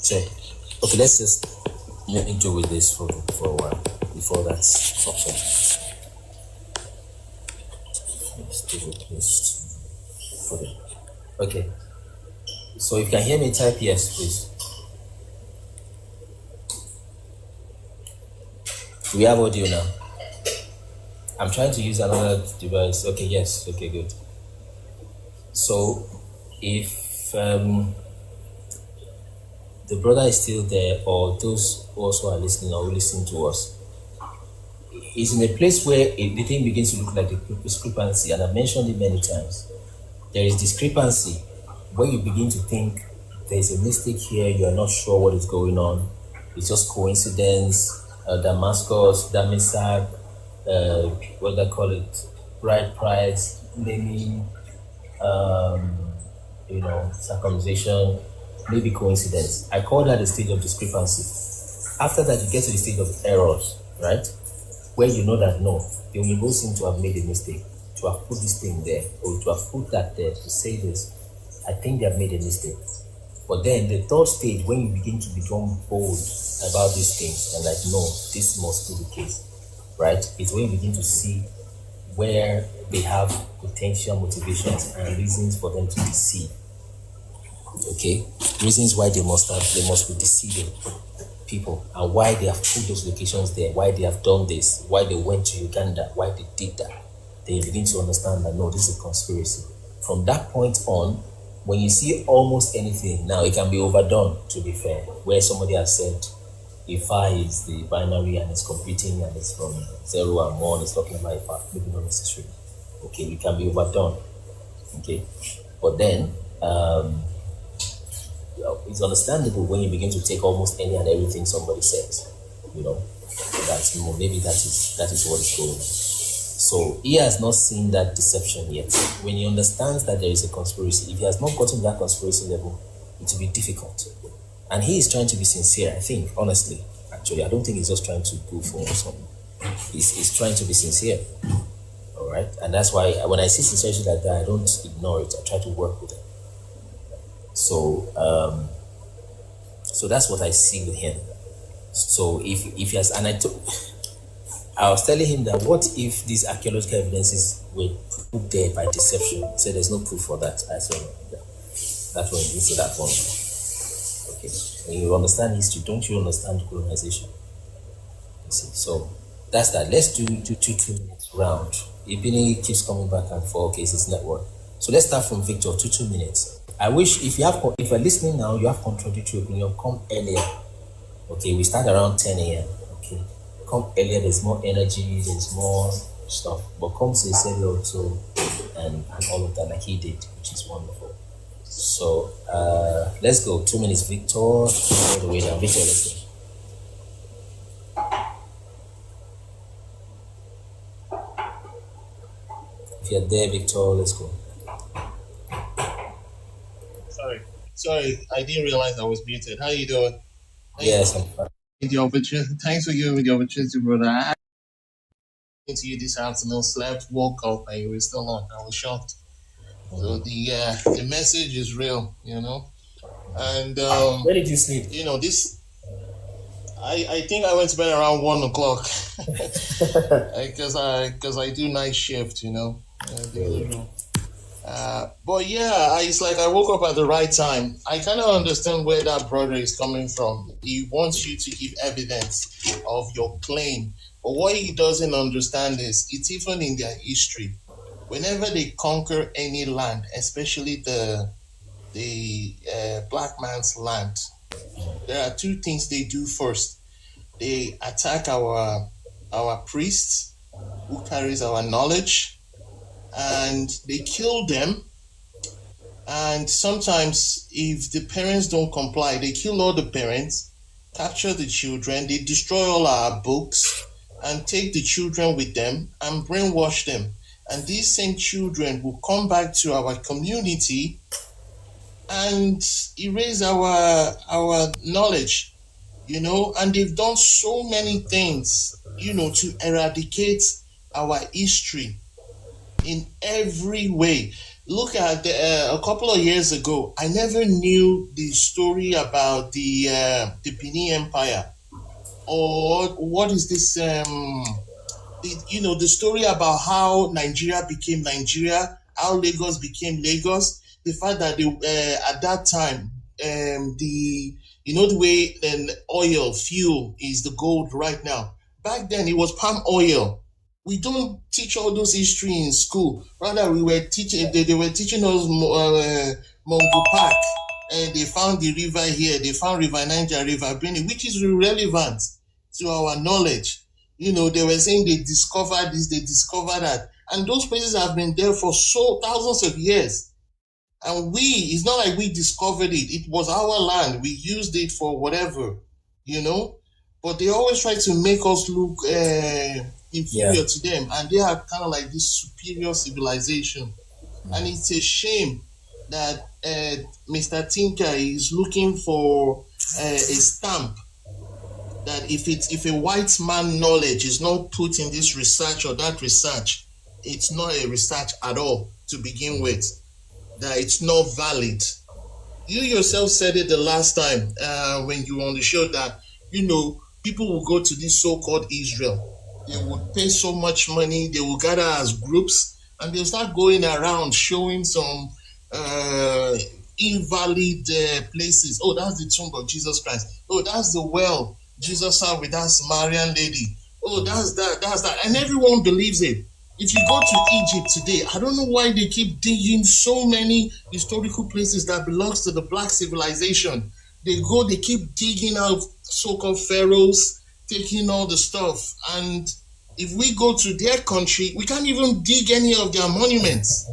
A: Check. Okay, let's just enjoy with this for a while before that stops off. Still replaced. Okay. So if you can hear me, type yes, please. We have audio now. I'm trying to use another device. Okay, yes. Okay, good. So if the brother is still there, or those who also are listening or listening to us, is in a place where the thing begins to look like a discrepancy, and I've mentioned it many times. There is discrepancy when you begin to think there's a mistake here, you're not sure what is going on, it's just coincidence. Damascus, Damisag, what they call it, bride price, naming, circumcision, maybe coincidence. I call that the stage of discrepancy. After that, you get to the stage of errors, right? Where you know that no, the Oyibo seem to have made a mistake, to have put this thing there, or to have put that there, to say this. I think they have made a mistake. But then the third stage, when you begin to become bold about these things and like, no, this must be the case, right? It's when you begin to see where they have potential motivations and reasons for them to deceive. Okay, reasons why they must be deceiving people, and why they have put those locations there, why they have done this, why they went to Uganda, why they did that. Then you begin to understand that no, this is a conspiracy. From that point on, when you see almost anything, now it can be overdone, to be fair, where somebody has said Ifa is the binary and it's computing and it's from 0 and 1, it's talking about Ifa, maybe not necessary. Okay, it can be overdone. Okay, but then it's understandable when you begin to take almost any and everything somebody says. You know, that's maybe that is what is going on. So he has not seen that deception yet. When he understands that there is a conspiracy, if he has not gotten to that conspiracy level, it will be difficult. And he is trying to be sincere, I think, honestly. Actually, I don't think he's just trying to go for something. He's trying to be sincere. All right? And that's why when I see sincerity like that, I don't ignore it. I try to work with it. So, so that's what I see with him. So if he has, and I was telling him that what if these archaeological evidences were put there by deception? He said there's no proof for that. I said, no, that one, you say that one. Okay. When you understand history, don't you understand colonization? You see, so that's that. Let's do 2 minutes round. Ibini keeps coming back and forth. Okay, it's network. So let's start from Victor, 2 minutes. I wish if you're listening now, you have contradictory opinion, come earlier. Okay, we start around 10 a.m. Okay, come earlier, there's more energy, there's more stuff. But come sincerely also and all of that like he did, which is wonderful. So let's go. 2 minutes, Victor, all the way down. Victor, let's go. If you're there, Victor, let's go.
K: Sorry, I didn't realize I was muted. How you doing?
A: Yes, I'm fine.
K: Thanks for giving me the opportunity, brother. I to you this afternoon, slept, woke up, and you were still on. I was shocked. So the message is real, you know. And
A: where did you sleep?
K: You know, this I think I went to bed around 1 o'clock because I do night shift, you know. But yeah, it's like I woke up at the right time. I kind of understand where that brother is coming from. He wants you to give evidence of your claim. But what he doesn't understand is it's even in their history. Whenever they conquer any land, especially the black man's land, there are 2 things they do first. They attack our priests who carries our knowledge, and they kill them. And sometimes if the parents don't comply, they kill all the parents, capture the children, they destroy all our books and take the children with them and brainwash them. And these same children will come back to our community and erase our knowledge, you know. And they've done so many things, you know, to eradicate our history in every way. Look at a couple of years ago, I never knew the story about the Benin Empire, or what is this? The story about how Nigeria became Nigeria, how Lagos became Lagos. The fact that they, at that time, the way oil fuel is the gold right now. Back then, it was palm oil. We don't teach all those history in school. Rather, we were teaching. They were teaching us Mungo Park, and they found the river here. They found River Niger, River Benue, which is irrelevant to our knowledge. You know, they were saying they discovered this, they discovered that, and those places have been there for thousands of years. And it's not like we discovered it. It was our land. We used it for whatever, you know. But they always try to make us look inferior to them, and they are kind of like this superior civilization. And it's a shame that Mr. Tinker is looking for a stamp that if a white man knowledge is not put in this research or that research, it's not a research at all to begin with, that it's not valid. You yourself said it the last time when you were on the show that, you know, people will go to this so-called Israel. They would pay so much money, they will gather as groups, and they'll start going around showing some invalid places. Oh, that's the tomb of Jesus Christ. Oh, that's the well Jesus saw with that Samaritan lady. Oh, that's that. And everyone believes it. If you go to Egypt today, I don't know why they keep digging so many historical places that belongs to the black civilization. They keep digging out so-called pharaohs, taking all the stuff, and If we go to their country, we can't even dig any of their monuments.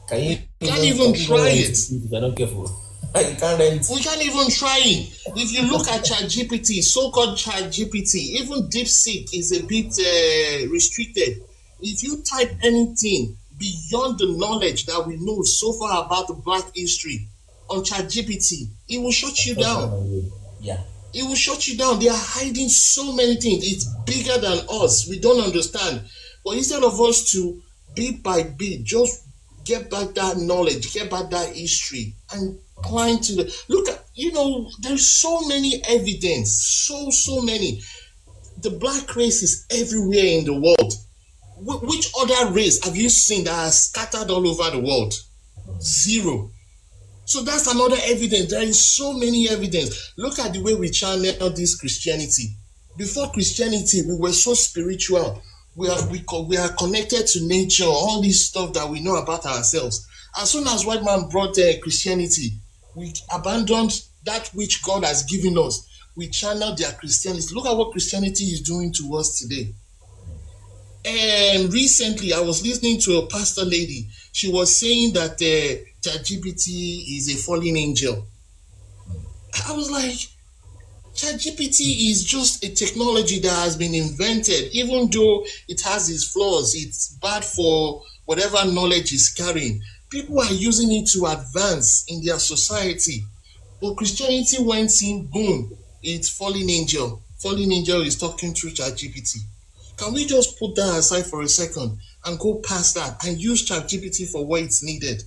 A: Can't
K: even try it.
A: If you're not careful. You can't rent.
K: We can't even try it. If you look at ChatGPT, so-called ChatGPT, even DeepSeek is a bit restricted. If you type anything beyond the knowledge that we know so far about the Black history on ChatGPT, it will shut you down.
A: Yeah.
K: It will shut you down. They are hiding so many things. It's bigger than us. We don't understand. But instead of us to bit by bit, just get back that knowledge, get back that history, and climb to the look at, there's so many evidence, so many. The Black race is everywhere in the world. Which other race have you seen that are scattered all over the world? Zero. So that's another evidence. There is so many evidence. Look at the way we channel this Christianity. Before Christianity, we were so spiritual. We are connected to nature, all this stuff that we know about ourselves. As soon as white man brought Christianity, we abandoned that which God has given us. We channeled their Christianity. Look at what Christianity is doing to us today. And recently, I was listening to a pastor lady. She was saying that ChatGPT is a fallen angel. I was like, ChatGPT is just a technology that has been invented. Even though it has its flaws, it's bad for whatever knowledge it's carrying. People are using it to advance in their society. But Christianity went in, boom, it's fallen angel. Fallen angel is talking through ChatGPT. Can we just put that aside for a second and go past that and use ChatGPT for what it's needed?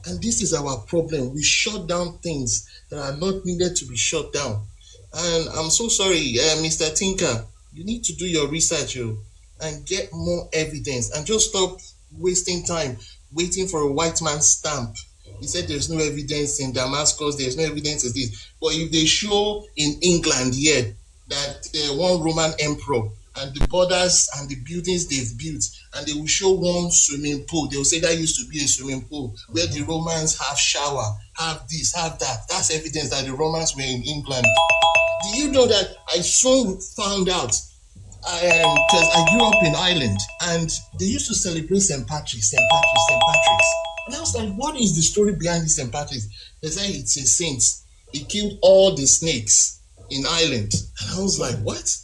K: And this is our problem. We shut down things that are not needed to be shut down. And I'm so sorry, Mr. Tinker, you need to do your research and get more evidence and just stop wasting time waiting for a white man's stamp. He said there's no evidence in Damascus, there's no evidence of this. But if they show in England here that one Roman emperor and the borders and the buildings they've built, and they will show one swimming pool, they will say that used to be a swimming pool where the Romans have shower, have this, have that. That's evidence that the Romans were in England. Do you know that I soon found out, because I grew up in Ireland, and they used to celebrate St. Patrick's. And I was like, what is the story behind this St. Patrick's? They say it's a saint. He killed all the snakes in Ireland. And I was like, what?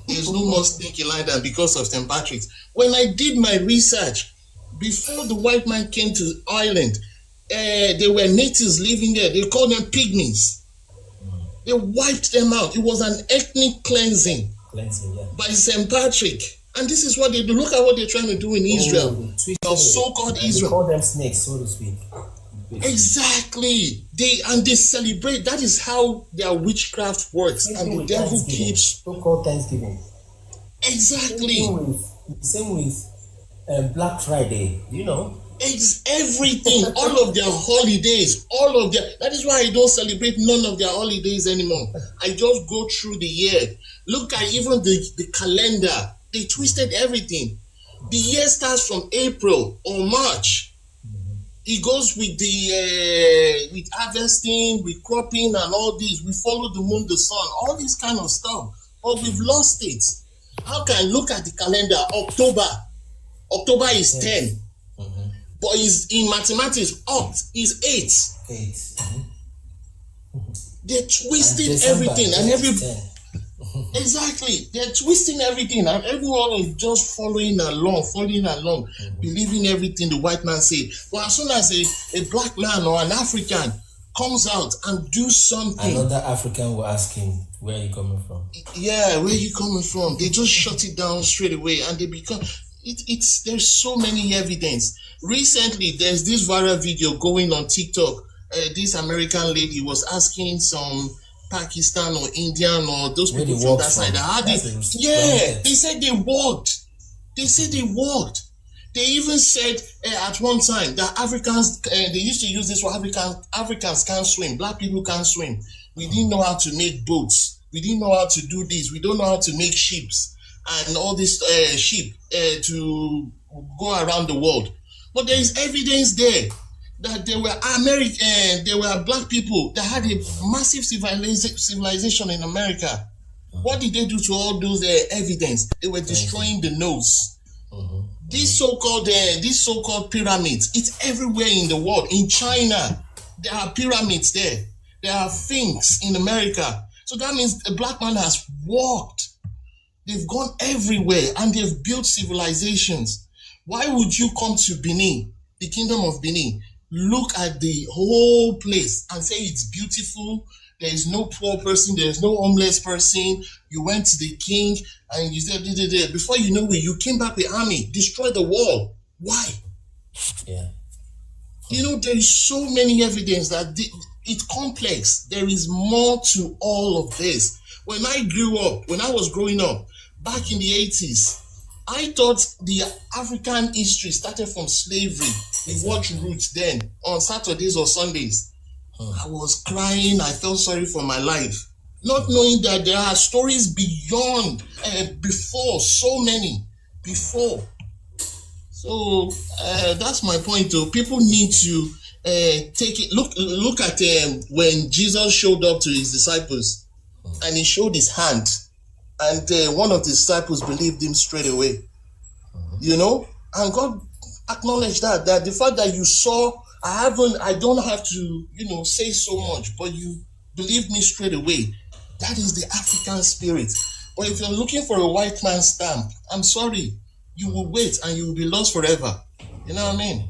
K: There's no more snake in Ireland because of St. Patrick's. When I did my research, before the white man came to Ireland, there were natives living there. They called them pygmies. They wiped them out. It was an ethnic cleansing by St. Patrick. And this is what they do. Look at what they're trying to do in Israel. So-called Israel.
A: They call them snakes, so to speak.
K: Exactly. They celebrate. That is how their witchcraft works. And the devil keeps.
A: So-called Thanksgiving.
K: Exactly.
A: Same with Black Friday,
K: Everything, all of their holidays, that is why I don't celebrate none of their holidays anymore. I just go through the year. Look at even the calendar. They twisted everything. The year starts from April or March. It goes with with harvesting, with cropping and all this. We follow the moon, the sun, all this kind of stuff. But we've lost it. How can I look at the calendar? October is 10. But in mathematics, is 8.
A: 8.
K: They're twisting everything and exactly. They're twisting everything and everyone is just following along, believing everything the white man say. But as soon as a black man or an African comes out and do something,
A: another African will ask him, where are you coming from?
K: Yeah, where are you coming from? They just shut it down straight away and they become there's so many evidence. Recently, there's this viral video going on TikTok. This American lady was asking some Pakistan or Indian or those people from that side. They said they walked. They even said at one time that Africans, they used to use this for Africans can't swim. Black people can't swim. We didn't know how to make boats. We didn't know how to do this. We don't know how to make ships and all this sheep to go around the world. But there is evidence there that there were black people that had a massive civilization in America. What did they do to all those evidence? They were destroying the nose. These so-called pyramids, it's everywhere in the world. In China, there are pyramids there. There are things in America. So that means a black man has walked. They've gone everywhere and they've built civilizations. Why would you come to Benin, the kingdom of Benin, look at the whole place and say it's beautiful? There is no poor person. There is no homeless person. You went to the king and you said, before you know it, you came back with army, destroyed the wall. Why?
A: Yeah.
K: You know, there is so many evidence that it's complex. There is more to all of this. When I was growing up, back in the 80s, I thought the African history started from slavery. We watched Roots then on Saturdays or Sundays. I was crying. I felt sorry for my life, not knowing that there are stories beyond, before, so many before. So that's my point. Though people need to take it. Look at when Jesus showed up to his disciples, and he showed his hand, and one of the disciples believed him straight away. You know, and God acknowledged that the fact that you saw. I don't have to, say so much, but you believed me straight away. That is the African spirit. But if you're looking for a white man's stamp, I'm sorry, you will wait and you will be lost forever. You know what I mean?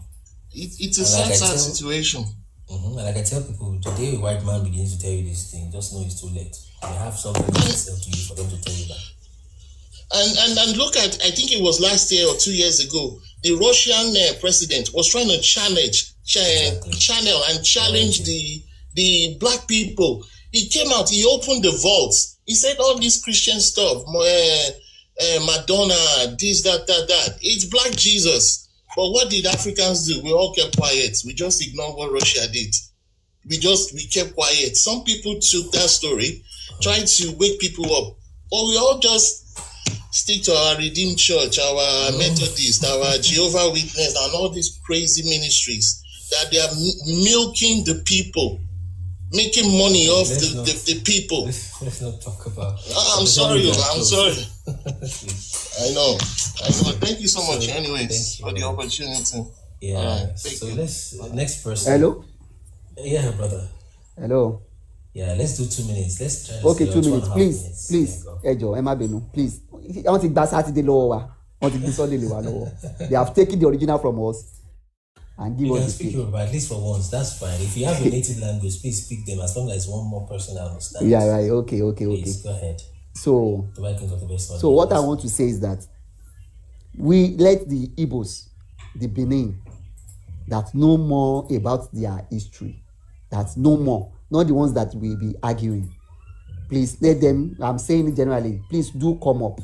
K: It's a sad situation.
A: Like I tell people, today a white man begins to tell you this thing, just know it's too late. They have something to sell to you for them to tell you that.
K: And look at, I think it was last year or 2 years ago, the Russian president was trying to channel and challenge the black people. He came out, he opened the vaults. He said all this Christian stuff, Madonna, this, that. It's black Jesus. But what did Africans do? We all kept quiet. We just ignored what Russia did. We kept quiet. Some people took that story, tried to wake people up. But we all just stick to our Redeemed Church, our Methodist, our Jehovah Witness, and all these crazy ministries that they are milking the people, making money off the people.
A: Let's not talk about.
K: I'm sorry. I know. Thank you so much, anyways, for the opportunity.
A: Yeah. So next person.
C: Hello.
A: Yeah, brother.
C: Hello.
A: Yeah, let's do 2 minutes. Let's try.
C: Okay, 2 minutes, please. Ejo, Emma Benu, please. I want to go Saturday lower. I want to Sunday lower. They have taken the original from us and give us the
A: speak Yoruba, at least for once. That's fine. If you have a native language, please speak them. As long as one more person understands.
C: Yeah, right. Okay.
A: Please, go ahead.
C: So what I want to say is that we let the Igbos, the Benin, that know more about their history, that know more, not the ones that will be arguing. Please let them, I'm saying it generally, please do come up.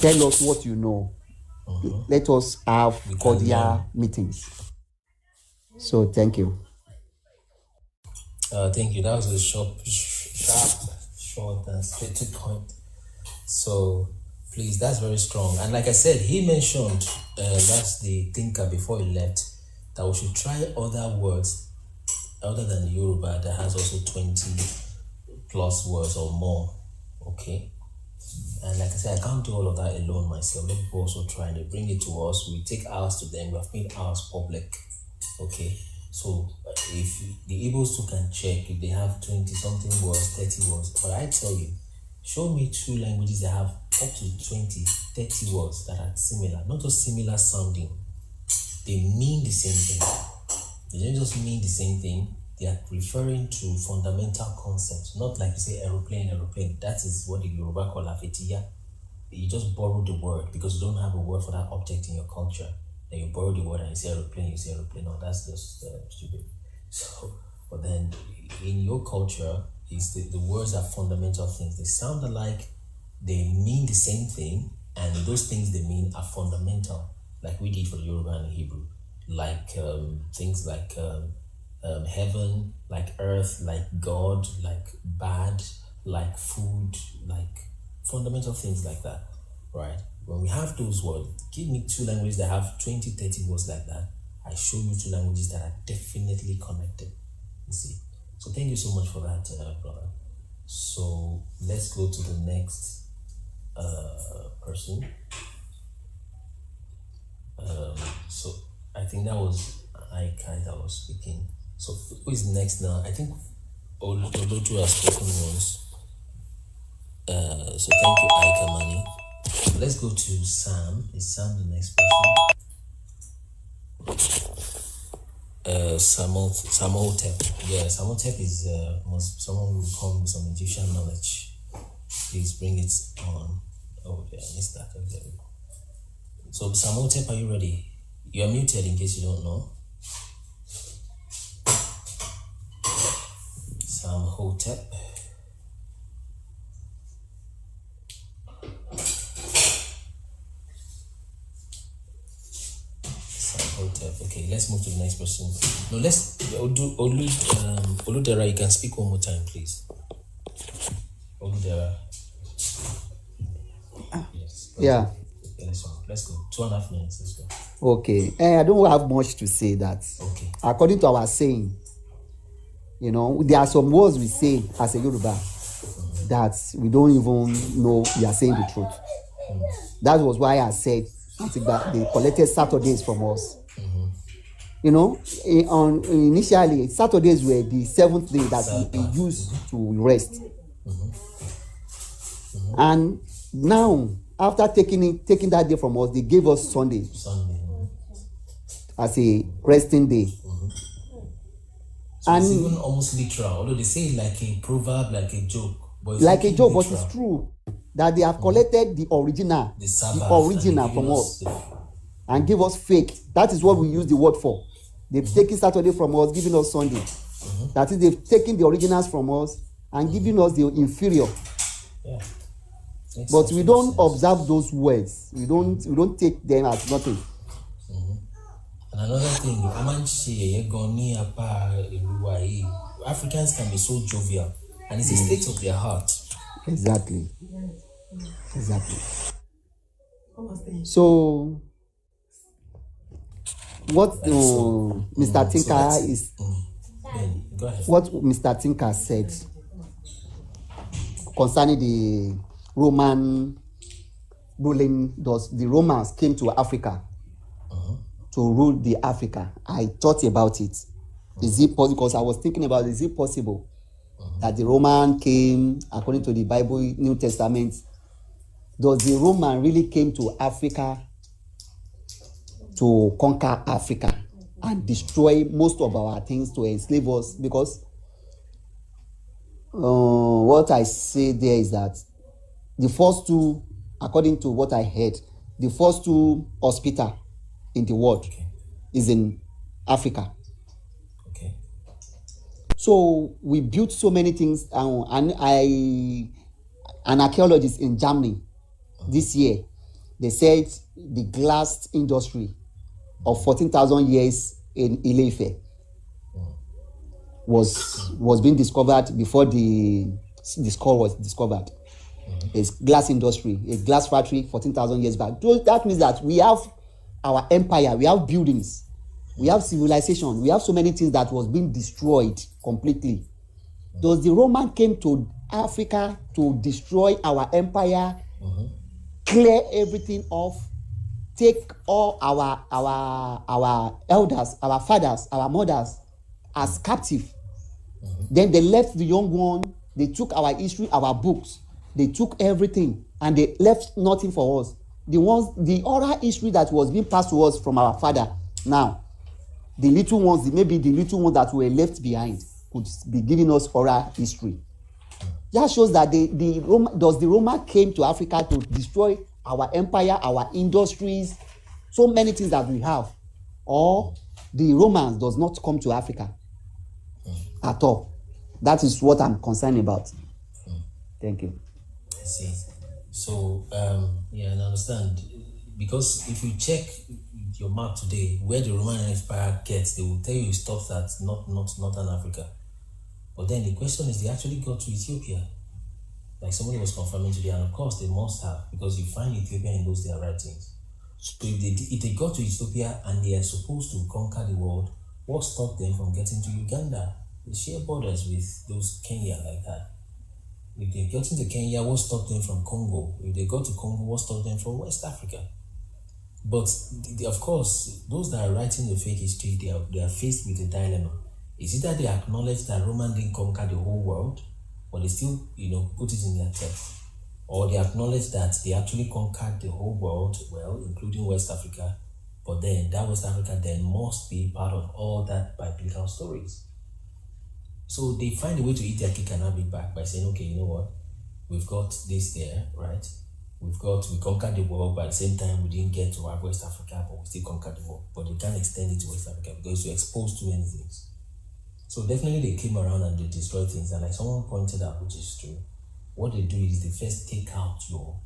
C: Tell us what you know. Let us have cordial meetings. So thank you.
A: Thank you. That was a short and straight to point. So please, that's very strong. And like I said, he mentioned, that's the thinker before he left, that we should try other words other than the Yoruba that has also 20 plus words or more. Okay. And like I said, I can't do all of that alone myself. Let people also try and they bring it to us. We take ours to them. We have made ours public. Okay. So if the Igbos too can check if they have 20 something words, 30 words. But I tell you, show me 2 languages that have up to 20, 30 words that are similar. Not just similar sounding. They mean the same thing. They don't just mean the same thing. They are referring to fundamental concepts, not like you say aeroplane. That is what the Yoruba call afetiya. You just borrow the word because you don't have a word for that object in your culture. Then you borrow the word and you say aeroplane. No, that's just stupid. So, but then in your culture, the words are fundamental things. They sound alike, they mean the same thing, and those things they mean are fundamental, like we did for the Yoruba and the Hebrew. Like things like heaven, like earth, like God, like bad, like food, like fundamental things like that, right? When we have those words, give me 2 languages that have 20, 30 words like that. I show you 2 languages that are definitely connected. You see? So thank you so much for that, brother. So let's go to the next person. So I think that was Aikai that was speaking. So who is next now? I think Olotu has spoken once. So thank you, Aika Mani. Let's go to Sam. Is Sam the next person? Samotep. Yeah, Samotep is someone who will come with some Egyptian knowledge. Please bring it on. Oh, yeah, I missed that. There we go. So Samotep, are you ready? You are muted in case you don't know. Samhotep. Samhotep. Okay, let's move to the next person. No, let's do Oludera. You can speak one more time, please. Oludera. Yes. Okay.
E: Yeah.
A: Okay, let's go. 2.5 minutes. Let's go.
E: Okay. I don't have much to say that.
A: Okay.
E: According to our saying, there are some words we say as a Yoruba that we don't even know we are saying the truth. That was why I said that they collected Saturdays from us. Initially, Saturdays were the 7th day that we used to rest. And now, after taking that day from us, they gave us Sunday as a resting day.
A: So and it's even almost literal, although they say it like a proverb, like a joke. But
E: but it's true that they have collected the original from us and give us fake. That is what we use the word for. They've taken Saturday from us, giving us Sunday. That is, they've taken the originals from us and giving us the inferior. Yeah. But we don't observe those words. We don't take them as nothing.
A: And another thing, Africans can be so jovial, and it's a state of their heart.
E: Exactly. So, what Mr. Tinker is, what Mr. Tinker said concerning the Roman ruling, the Romans came to Africa to rule the Africa. I thought about it. Is it possible? Because I was thinking about, is it possible that the Roman came, according to the Bible, New Testament, does the Roman really came to Africa to conquer Africa and destroy most of our things, to enslave us? Because what I say there is that the first two, according to what I heard, the first two hospitals in the world is in Africa.
A: Okay.
E: So we built so many things, and an archaeologist in Germany this year, they said the glass industry of 14,000 years in Ile-Ife was being discovered before the skull was discovered. It's glass industry, a glass factory 14,000 years back. So that means that we have our empire, we have buildings, we have civilization, we have so many things that was being destroyed completely. Does the Roman came to Africa to destroy our empire, clear everything off, take all our elders, our fathers, our mothers as captive? Then they left the young one, they took our history, our books, they took everything, and they left nothing for us. The oral history that was being passed to us from our father, now, the little ones, maybe the little ones that were left behind could be giving us oral history. That shows that the Roman came to Africa to destroy our empire, our industries, so many things that we have. Or the Romans does not come to Africa at all. That is what I'm concerned about. Thank you.
A: I see. So, yeah, I understand. Because if you check your map today, where the Roman Empire gets, they will tell you stuff that's not Northern Africa. But then the question is, they actually got to Ethiopia. Like somebody was confirming today, and of course they must have, because you find Ethiopia in those their writings. So if they got to Ethiopia and they are supposed to conquer the world, what stopped them from getting to Uganda? They share borders with those Kenya like that. If they got into Kenya, what stopped them from Congo? If they got to Congo, what stopped them from West Africa? But of course, those that are writing the fake history, they are faced with a dilemma. Is it that they acknowledge that Roman didn't conquer the whole world, but they still, put it in their text? Or they acknowledge that they actually conquered the whole world, well, including West Africa, but then that West Africa then must be part of all that biblical stories. So they find a way to eat their cake and have it back by saying, okay, you know what? We've got this there, right? We conquered the world, but at the same time, we didn't get to have West Africa, but we still conquered the world. But you can't extend it to West Africa because you expose too many things. So definitely they came around and they destroyed things. And like someone pointed out, which is true, what they do is they first take out your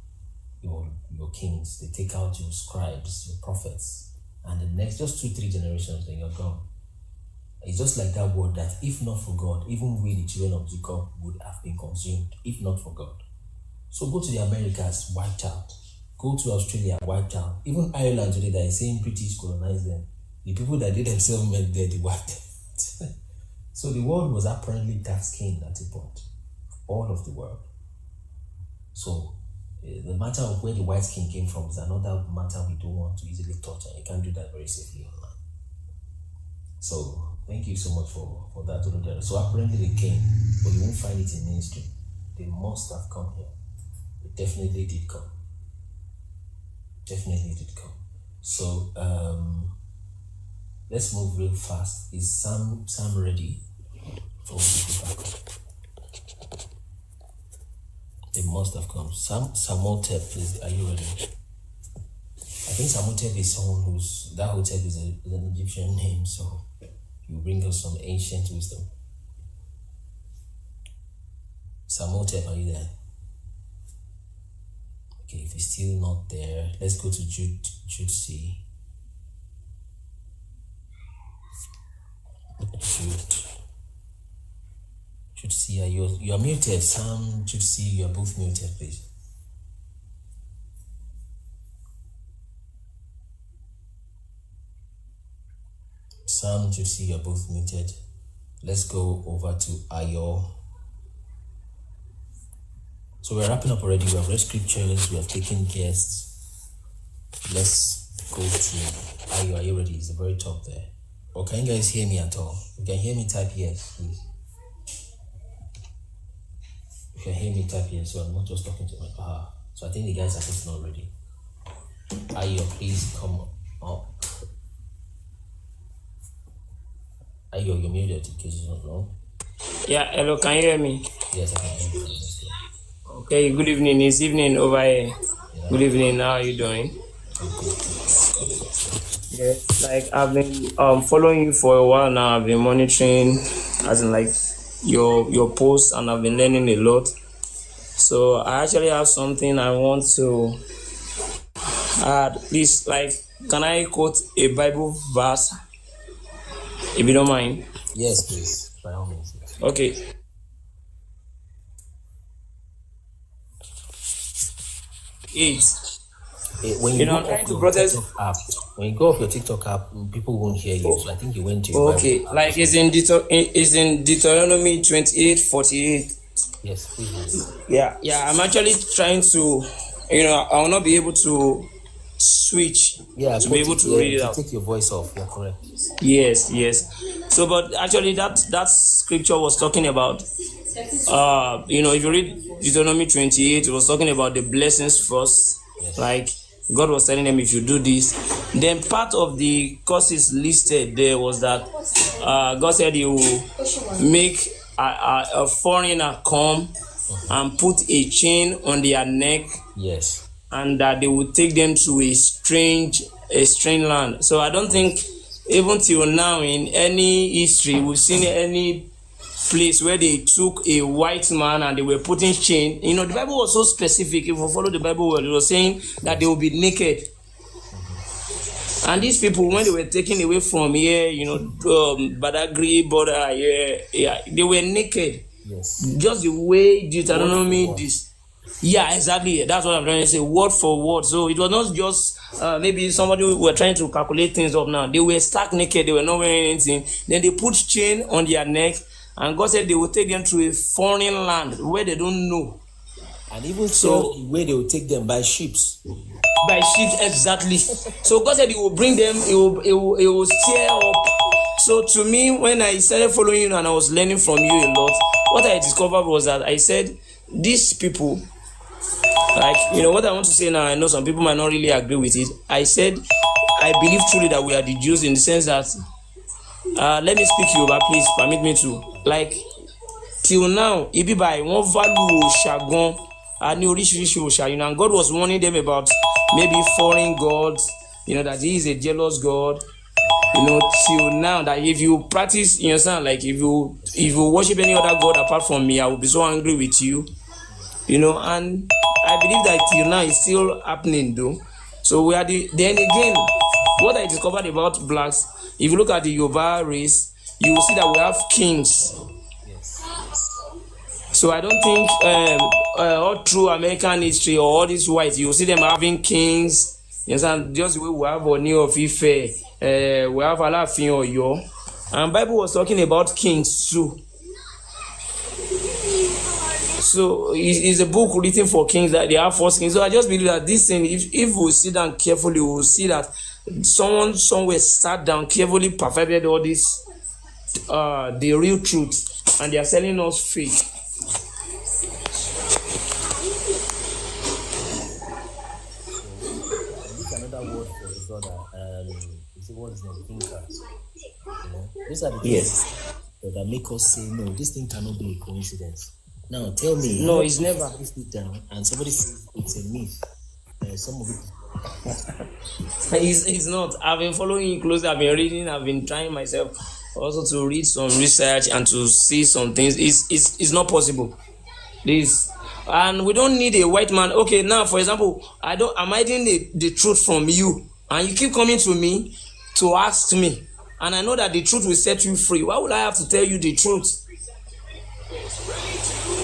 A: kings, they take out your scribes, your prophets, and the next just 2-3 generations, then you're gone. It's just like that word that if not for God, even we the children of Jacob would have been consumed, if not for God. So go to the Americas, wiped out. Go to Australia, wiped out. Even Ireland today that is saying British colonized them. The people that they themselves met there, they wiped them. So the world was apparently dark-skinned at a point. All of the world. So the matter of where the white skin came from is another matter we don't want to easily touch, and you can't do that very safely online. So thank you so much for that, Olodere. So apparently they came, but you won't find it in mainstream. They must have come here. They definitely did come. Definitely did come. So let's move real fast. Is Sam ready? For they must have come. Samotep, please. Are you ready? I think Samotep is someone that Hotep is an Egyptian name, so you bring us some ancient wisdom. Samotep, are you there? Okay, if he's still not there, let's go to Jude C. Jude C, you are muted. Sam, Jude C, you are both muted, please. Sam, Jude C, you are both muted. Let's go over to Ayo. So we're wrapping up already. We have read scriptures, we have taken guests. Let's go to Ayo. Are you ready? It's the very top there. Or can you guys hear me at all? You can hear me, type yes, please. If you hear me, type yes, so I'm not just talking to my So I think the guys are just not ready. Ayo, please come up. Ayo, you're muted in case you don't know.
L: Yeah, hello, can you hear me?
A: Yes, I can hear you.
L: Okay, good evening. It's evening over here. Yeah. Good evening, how are you doing? Yeah, like I've been following you for a while now. I've been monitoring as in like your posts, and I've been learning a lot. So I actually have something I want to add. Please, like, can I quote a Bible verse, if you don't mind?
A: Yes, please, by all means.
L: Okay.
A: When you go off your TikTok app, when you go off your TikTok app, people won't hear you. So I think you went to your
L: Bible like it's in Deuteronomy 28:48.
A: Yes, please.
L: Yeah. I'm actually trying to, I will not be able to switch to be able to read it out.
A: Take your voice off. You're correct.
L: Yes. So, but actually, that scripture was talking about, if you read Deuteronomy 28, it was talking about the blessings first. Yes. Like God was telling them, if you do this, then part of the curses listed there was that God said He will make a foreigner come and put a chain on their neck.
A: Yes.
L: And that they would take them to a strange land. So I don't think even till now in any history we've seen any place where they took a white man and they were putting chain. The Bible was so specific. If you follow the Bible well, it was saying that they will be naked. And these people, when they were taken away from here, Badagry border, they were naked.
A: Yes.
L: Just the way Deuteronomy this. Yeah, exactly. That's what I'm trying to say, word for word. So it was not just maybe somebody who were trying to calculate things up now. They were stark naked. They were not wearing anything. Then they put chain on their neck And God said they will take them to a foreign land where they don't know.
A: And even so, where they will take them by ships.
L: By ships, exactly. So God said He will bring them, He will steer up. So to me, when I started following you and I was learning from you a lot, what I discovered was that I said, these people, like, what I want to say now, I know some people might not really agree with it. I said, I believe truly that we are the Jews in the sense that, let me speak Yoruba, please permit me to. Like, till now, ibi by one value shagon, and God was warning them about maybe foreign gods, that He is a jealous God. Till now, that if you practice, like if you worship any other god apart from me, I will be so angry with you. And I believe that till now it's still happening though. So we are then again, what I discovered about blacks, if you look at the Yoruba race, you will see that we have kings. So I don't think all through American history or all these whites, you will see them having kings. Just the way we have Oni of Ife, we have Alaafin Oyo, and Bible was talking about kings too. So it's a book written for kings that they are first kings. So I just believe that this thing, if we sit down carefully, we will see that someone somewhere sat down carefully, perfected all this, the real truth, and they are selling us fake.
A: What is not thinker? These are the things that make us say, no, this thing cannot be a coincidence. Now, tell me.
L: No, it's never.
A: Sit down and somebody says it's a myth. Some of it.
L: It's not. I've been following you closely. I've been reading. I've been trying myself also to read some research and to see some things. It's not possible. And we don't need a white man. Okay, now for example, I'm hiding the truth from you, and you keep coming to me to ask me, and I know that the truth will set you free. Why would I have to tell you the truth?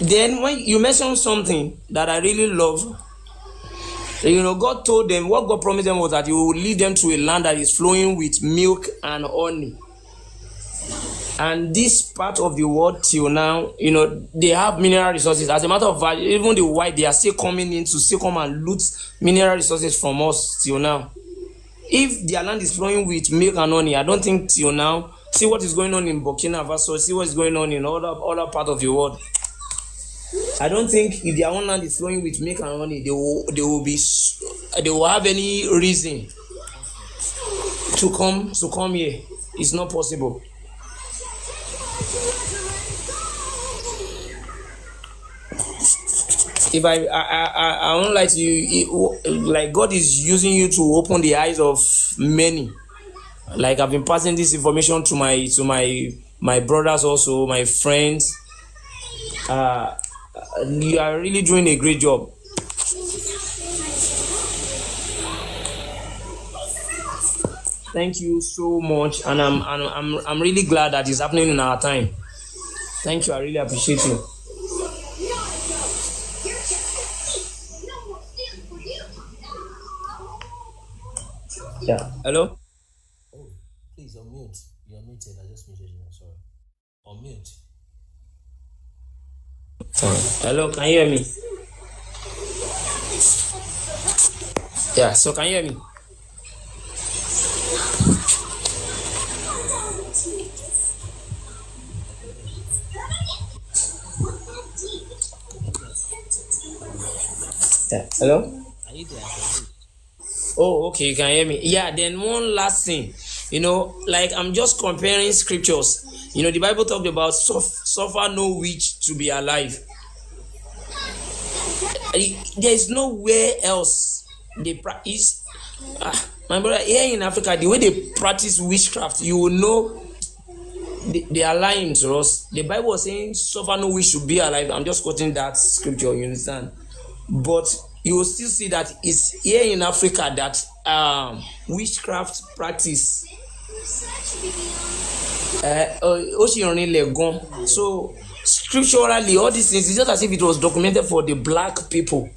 L: Then when you mention something that I really love, God told them, what God promised them was that He will lead them to a land that is flowing with milk and honey. And this part of the world till now, they have mineral resources. As a matter of fact, even the white, they are still coming in to still come and loot mineral resources from us till now. If their land is flowing with milk and honey, I don't think till now, see what is going on in Burkina Faso, see what is going on in other part of the world. I don't think if their own land is flowing with milk and honey, they will have any reason to come here. It's not possible. If I won't lie to you, like God is using you to open the eyes of many. Like I've been passing this information to my brothers also, my friends. You are really doing a great job. Thank you so much, and I'm really glad that it's happening in our time. Thank you, I really appreciate you. Yeah. Hello?
A: Oh, please unmute. You're muted. I just muted you. Sorry. Unmute.
L: Hello, can you hear me? Yeah, so can you hear me? Yeah. Hello?
A: Are you there?
L: Oh, okay, you can hear me. Yeah, then one last thing. Like I'm just comparing scriptures. The Bible talked about suffer no witch to be alive. There is nowhere else they practice. My brother, here in Africa, the way they practice witchcraft, you will know they are lying to us. The Bible was saying suffer no witch to be alive. I'm just quoting that scripture, you understand? But you will still see that it's here in Africa that witchcraft practice. So scripturally, all these things, it's just as if it was documented for the black people.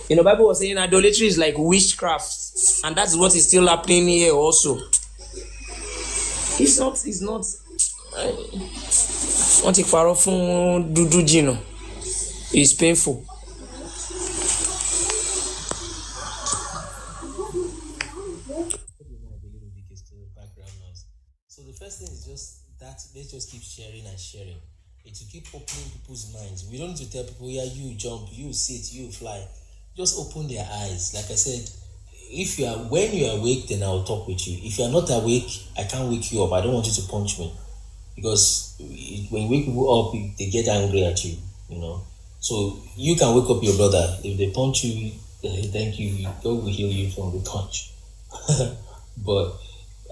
L: The Bible was saying idolatry is like witchcraft, and that's what is still happening here also. It's not. Wọ́n ti parọ́ fún dúdú jìnnà. It's painful.
A: So the first thing is just that let's just keep sharing and sharing. It will keep opening people's minds. We don't need to tell people, yeah, you jump, you sit, you fly. Just open their eyes. Like I said, when you are awake, then I'll talk with you. If you are not awake, I can't wake you up. I don't want you to punch me, because when you wake people up, they get angry at you. So you can wake up your brother. If they punch you, thank you. God will heal you from the punch. But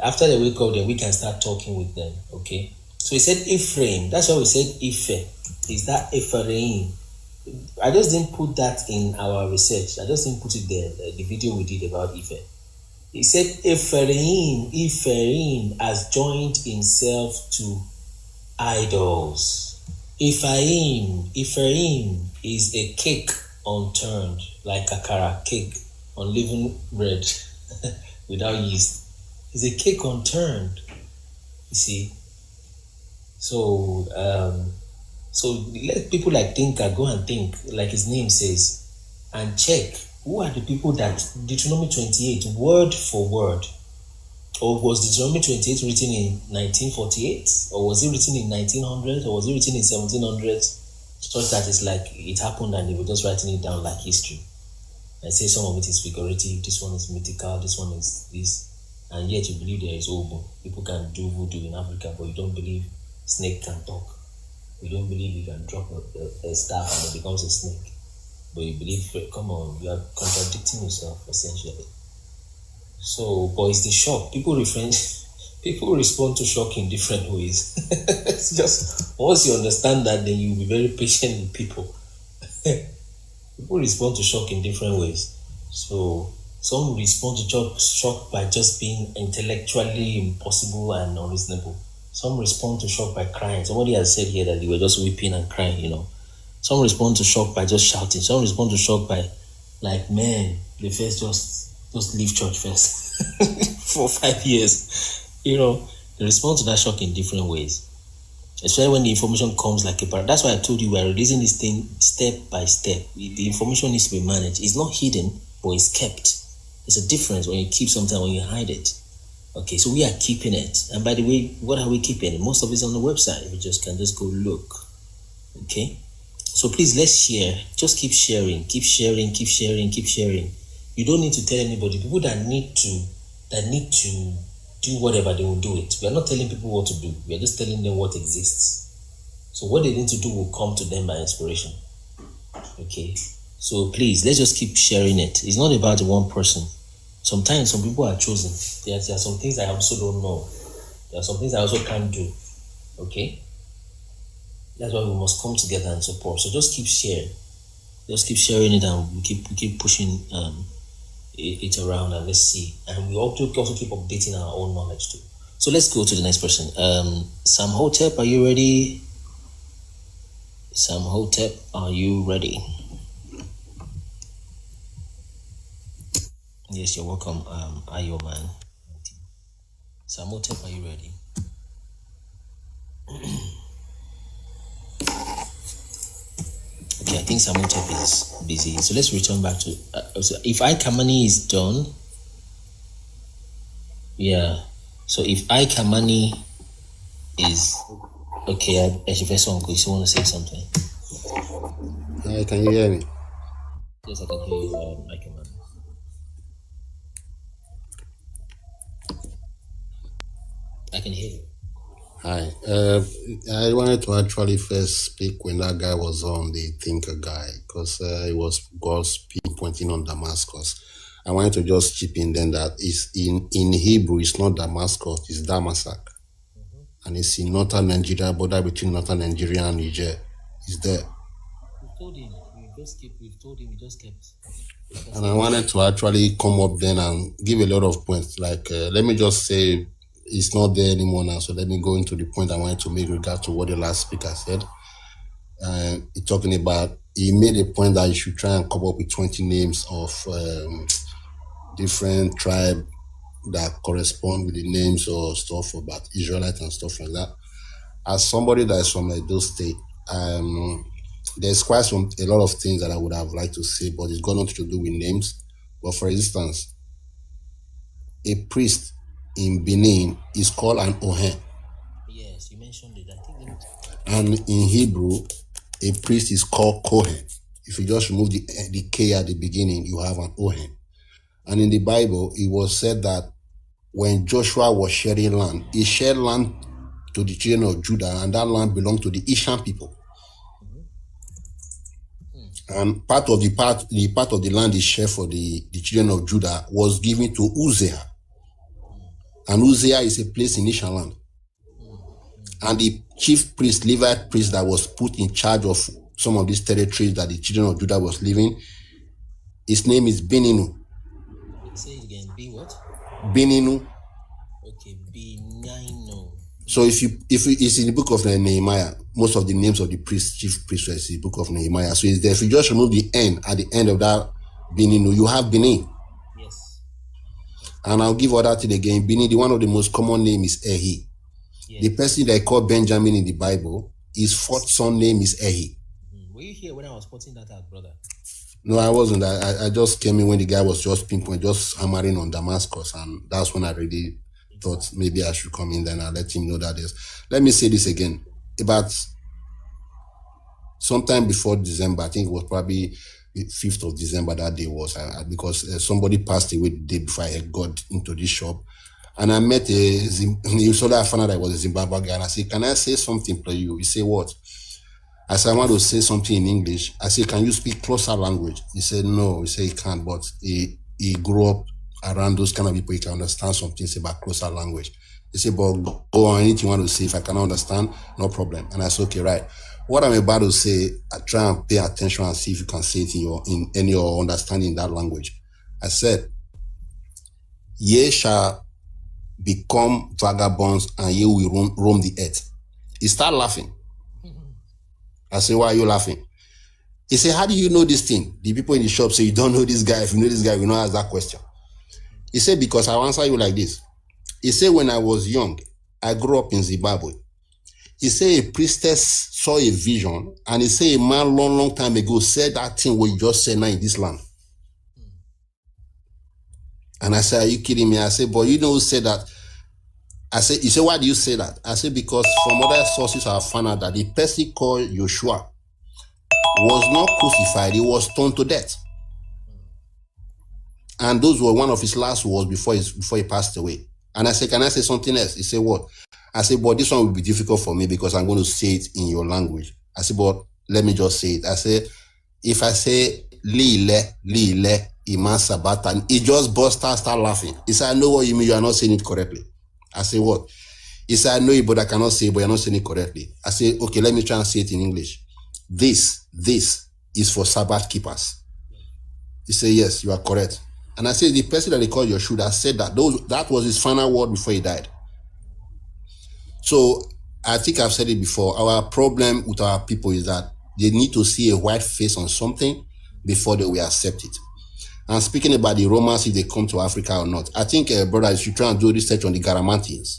A: after they wake up, then we can start talking with them. Okay. So he said Ephraim. That's why we said Ife. Is that Ephraim? I just didn't put that in our research. I just didn't put it there. The video we did about Ife. He said Ephraim has joined himself to idols. Ephraim is a cake unturned, like akara cake, unleavened bread without yeast. It's a cake unturned. You see. So let people like Tinker go and think, like his name says, and check who are the people that Deuteronomy 28 word for word, or was Deuteronomy 28 written in 1948, or was it written in 1900, or was it written in 1700, such that it's like it happened and they were just writing it down like history. I say some of it is figurative, this one is mythical, this one is this, and yet you believe there is Ogun. People can do voodoo in Africa, but you don't believe snake can talk. You don't believe you can drop a staff and it becomes a snake. But you believe, come on, you are contradicting yourself essentially. So, but it's the shock. People respond to shock in different ways. It's just, once you understand that, then you'll be very patient with people. People respond to shock in different ways. So, some respond to shock by just being intellectually impossible and unreasonable. Some respond to shock by crying. Somebody has said here that they were just weeping and crying, Some respond to shock by just shouting. Some respond to shock by, like, man, they first just leave church first for 5 years. They respond to that shock in different ways. Especially when the information comes like a parrot. That's why I told you we are releasing this thing step by step. The information needs to be managed. It's not hidden, but it's kept. There's a difference when you keep something and when you hide it. Okay, so we are keeping it. And by the way, what are we keeping? Most of it's on the website. You can just go look. Okay? So please, let's share. Just keep sharing. Keep sharing, keep sharing, keep sharing. You don't need to tell anybody. People that need to do whatever, they will do it. We are not telling people what to do. We are just telling them what exists. So what they need to do will come to them by inspiration. Okay? So please, let's just keep sharing it. It's not about one person. Sometimes some people are chosen. There are some things I also don't know. There are some things I also can't do. Okay? That's why we must come together and support. So just keep sharing. Just keep sharing it, and we keep pushing it around, and let's see. And we also keep updating our own knowledge too. So let's go to the next person. Sam Hotep, are you ready? Sam Hotep, are you ready? Yes, you're welcome, Ayo man. Sam Hotep, are you ready? Okay, I think Sam Hotep is busy. So let's return back to... so if Ikamani is done... Yeah. So if Ikamani is... Okay, I should first one go. You want to say something?
B: Can you hear me?
A: Yes, I can hear you, Ikamani. I can hear you.
B: Hi. I wanted to actually first speak when that guy was on, the thinker guy, because it was God's pinpointing on Damascus. I wanted to just chip in then that it's in Hebrew, it's not Damascus, it's Damasak. Mm-hmm. And it's in northern Nigeria, border between northern Nigeria and Niger. It's there.
A: We've told him, we just kept.
B: And I wanted to actually come up then and give a lot of points. Like, let me just say, it's not there anymore now, so let me go into the point I wanted to make regard to what the last speaker said. Talking about, he made a point that you should try and come up with 20 names of different tribe that correspond with the names or stuff about Israelite and stuff like that. As somebody that is from Edo State, there's quite a lot of things that I would have liked to say, but it's got nothing to do with names. But for instance, a priest in Benin is called an Ohen.
A: Yes, you mentioned it. I think
B: And in Hebrew, a priest is called Kohen. If you just remove the K at the beginning, you have an Ohen. And in the Bible, it was said that when Joshua was sharing land, he shared land to the children of Judah, and that land belonged to the Ishan people. And part of the land he shared for the children of Judah was given to Uzziah. And Uzziah is a place in Ishan land. And the chief priest, Levite priest that was put in charge of some of these territories that the children of Judah was living, his name is Beninu.
A: Say it again. Be what?
B: Beninu.
A: Okay, Beninu.
B: So if it's in the book of Nehemiah, most of the names of the chief priests is in the book of Nehemiah. So it's there. If you just remove the N at the end of that Beninu, you have Benin.
A: Yes.
B: And I'll give other thing again. Benin, one of the most common name is Ehi. Yes. The person they call Benjamin in the Bible, his fourth son name is Ehi.
A: Were you here when I was putting that out, brother?
B: No, I wasn't. I just came in when the guy was just pinpoint, just hammering on Damascus, and that's when I really thought maybe I should come in. Then I'll let him know that is. Let me say this again. About sometime before December, I think it was probably the 5th of December that day was, because somebody passed away the day before I got into this shop. And I met so that I found out that I was a Zimbabwe guy, and I said, "Can I say something to you?" He said, "What?" I said, "I want to say something in English." I said, "Can you speak closer language?" He said, "No." He said he can't, but he grew up around those kind of people. He can understand some things about closer language. He said, "But go on, anything you want to say. If I cannot understand, no problem." And I said, "Okay, right. What I'm about to say, I try and pay attention and see if you can say it in any your understanding that language." I said, "Ye shall become vagabonds and ye will roam the earth." He started laughing. I said, "Why are you laughing?" He said, "How do you know this thing?" The people in the shop say, "You don't know this guy. If you know this guy, we not ask that question." He said, "Because I'll answer you like this." He said, "When I was young, I grew up in Zimbabwe." He said a priestess saw a vision, and he said a man long time ago said that thing what you just said now in this land. And I said, "Are you kidding me?" I said, "But you know who said that?" I said, "He said, why do you say that?" I said, "Because from other sources I have found out that the person called Joshua was not crucified, he was stoned to death. And those were one of his last words before he passed away." And I said, "Can I say something else?" He said, "What?" I said, "But this one will be difficult for me because I'm going to say it in your language." I said, "But let me just say it." I said, "If I say Lile, Iman Sabata," and he just burst out, start laughing. He said, "I know what you mean, you are not saying it correctly." I said, "What?" He said, "I know it, but I cannot say it, but you're not saying it correctly." I said, "Okay, let me try and say it in English. This is for Sabbath keepers." He said, "Yes, you are correct." And I said, the person that they call Yeshua said that was his final word before he died. So I think I've said it before. Our problem with our people is that they need to see a white face on something before they will accept it. And speaking about the Romans, if they come to Africa or not, I think, brother, you should try and do research on the Garamantians.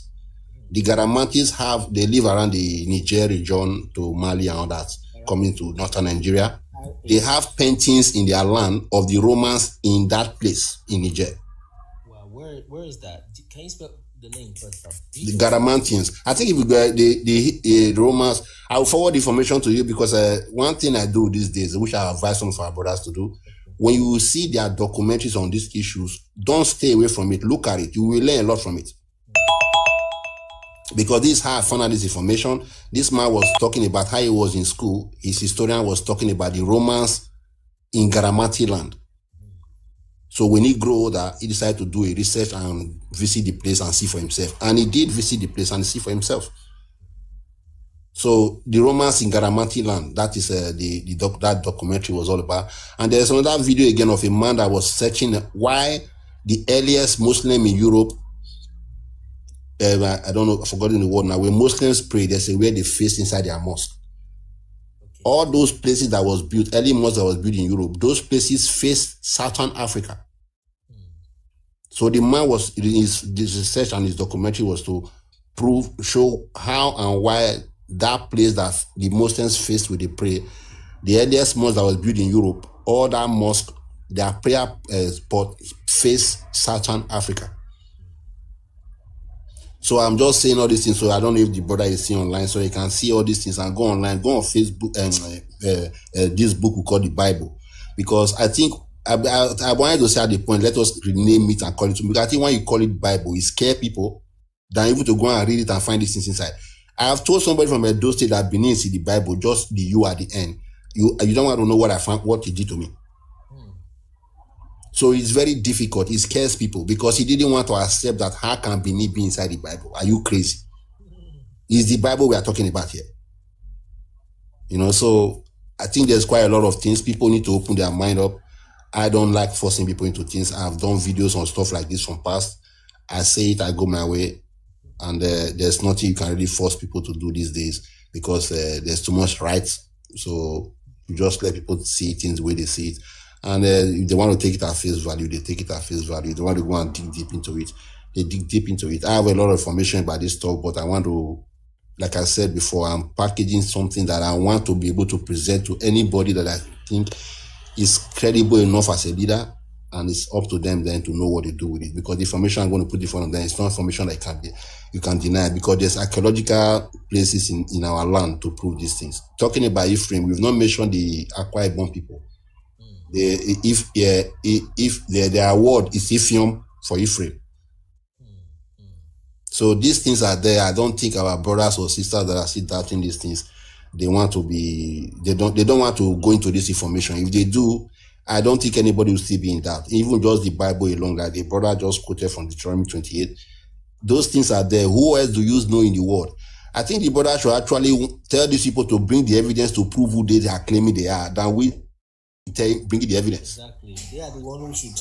B: The Garamantians they live around the Niger region to Mali and all that, coming to northern Nigeria. They have paintings in their land of the Romans in that place in Niger.
A: Wow, where is that? Can you spell the name first?
B: The Garamantians. I think if you go the Romans, I will forward information to you because one thing I do these days, which I advise some of our brothers to do, when you see their documentaries on these issues, don't stay away from it. Look at it. You will learn a lot from it. Because this is how I found out this information. This man was talking about how he was in school. His historian was talking about the Romans in Garamanti land. So when he grew older, he decided to do a research and visit the place and see for himself. And he did visit the place and see for himself. So the Romans in Garamanti land, that is that documentary was all about. And there's another video again of a man that was searching why the earliest Muslim in Europe, I don't know, I've forgotten the word now, when Muslims pray, they say where they face inside their mosque. Okay. All those places that was built, early mosques that was built in Europe, those places face Southern Africa. So the man was, his research and his documentary was to show how and why that place that the Muslims faced with the prayer, the earliest mosque that was built in Europe, all that mosque, their prayer spot face Southern Africa. So I'm just saying all these things, so I don't know if the brother is seeing online, so you can see all these things and go online, go on Facebook, and this book we call the Bible, because I think I wanted to say at the point, let us rename it and call it, because I think when you call it Bible, it scare people than even to go and read it and find these things inside. I have told somebody from Edo State that Benin see the Bible, just the U at the end. You don't want to know what I found, what he did to me. So it's very difficult. It scares people because he didn't want to accept that how can Benin be inside the Bible? Are you crazy? It's the Bible we are talking about here. You know, so I think there's quite a lot of things. People need to open their mind up. I don't like forcing people into things. I've done videos on stuff like this from past. I say it, I go my way. And there's nothing you can really force people to do these days because there's too much rights. So you just let people see things the way they see it. And if they want to take it at face value, they take it at face value. If they want to go and dig deep into it, they dig deep into it. I have a lot of information about this talk, but I want to, like I said before, I'm packaging something that I want to be able to present to anybody that I think is credible enough as a leader, and it's up to them then to know what they do with it. Because the information I'm going to put in front of them is not information that you can deny, because there's archaeological places in our land to prove these things. Talking about Ephraim, we've not mentioned the Akwa Ibom people. If their award is Ephraim for Ephraim. So these things are there. I don't think our brothers or sisters that are still doubting these things, they don't want to go into this information. If they do, I don't think anybody will still be in doubt. Even just the Bible alone, like the brother just quoted from Deuteronomy 28. Those things are there. Who else do you know in the world? I think the brother should actually tell these people to bring the evidence to prove who they are claiming they are, than we bring the evidence.
M: Exactly. They are the one who should.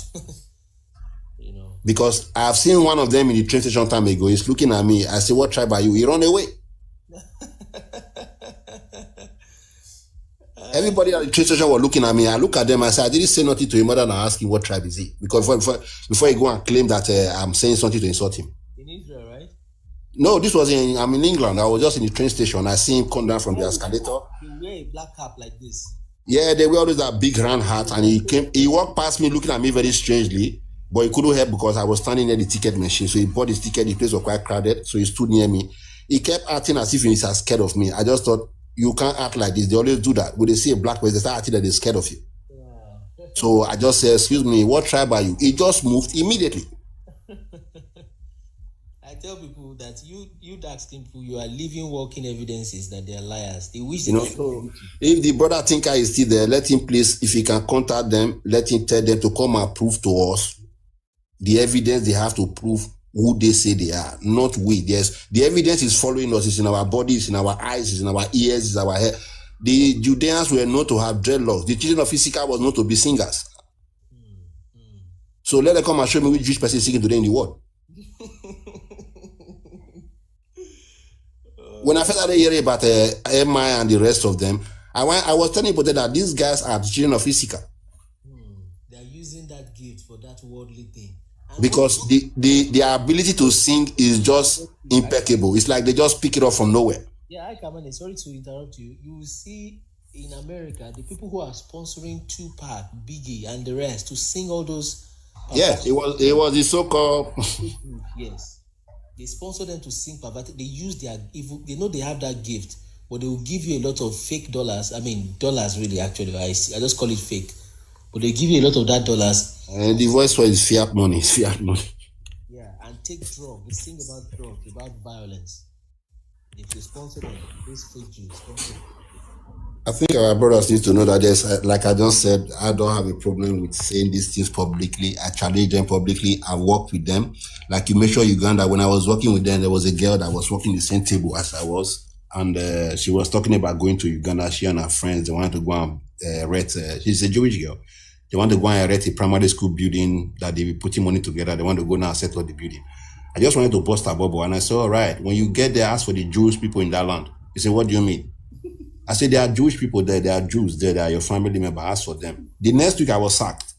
M: You know.
B: Because I've seen one of them in the train station time ago. He's looking at me. I say, "What tribe are you?" He run away. Everybody at the train station was looking at me. I look at them. I say, I didn't say nothing to him other than asking what tribe is he. Because before he go and claim that I'm saying something to insult him.
M: In Israel, right?
B: No, this was I'm in England. I was just in the train station. I see him come down from the escalator.
M: He wear a black cap like this.
B: Yeah, they wear always that big round hat, and he walked past me looking at me very strangely, but he couldn't help because I was standing near the ticket machine. So he bought his ticket, the place was quite crowded, so he stood near me. He kept acting as if he's scared of me. I just thought, you can't act like this. They always do that. When they see a black person, they start acting that they're scared of you. Yeah. So I just said, "Excuse me, what tribe are you?" He just moved immediately.
M: I tell people that you dark skin people, you are living walking evidences that they are liars. They wish they
B: so if the brother thinker is still there, let him please, if he can contact them, let him tell them to come and prove to us the evidence they have to prove who they say they are, not we. The evidence is following us. It's in our bodies, in our eyes, it's in our ears, it's in our hair. The Judeans were known to have dreadlocks. The children of Issachar was known to be singers. So let them come and show me which Jewish person is singing today in the world. When I first started hearing about MI and the rest of them, I was telling people that these guys are the children of Issachar.
M: They are using that gift for that worldly thing.
B: Because the ability to sing is just impeccable. It's like they just pick it up from nowhere.
M: Yeah, I come on. Sorry to interrupt you. You will see in America the people who are sponsoring Tupac, Biggie, and the rest to sing all those.
B: Yeah, it was the so-called.
M: Yes, they sponsor them to sing perverted. They use their evil. They know they have that gift, but they will give you a lot of fake dollars. I mean, dollars really. Actually, I just call it fake. But they give you a lot of that dollars.
B: And the voice for is fiat money. It's fiat money.
M: Yeah, and take drugs. They sing about drugs, about violence. If they sponsor them, those fake Jews sponsor them.
B: I think our brothers need to know that there's, like I just said, I don't have a problem with saying these things publicly. I challenge them publicly. I work with them. Like you mentioned Uganda, when I was working with them, there was a girl that was working the same table as I was. And she was talking about going to Uganda. She and her friends, they wanted to go and rent. She's a Jewish girl. They want to go and rent a primary school building that they be putting money together. They want to go now and settle the building. I just wanted to bust her bubble. And I said, all right, when you get there, ask for the Jewish people in that land. He said, what do you mean? I said, there are Jewish people there. There are Jews there. They are your family member. Ask for them. The next week, I was sacked.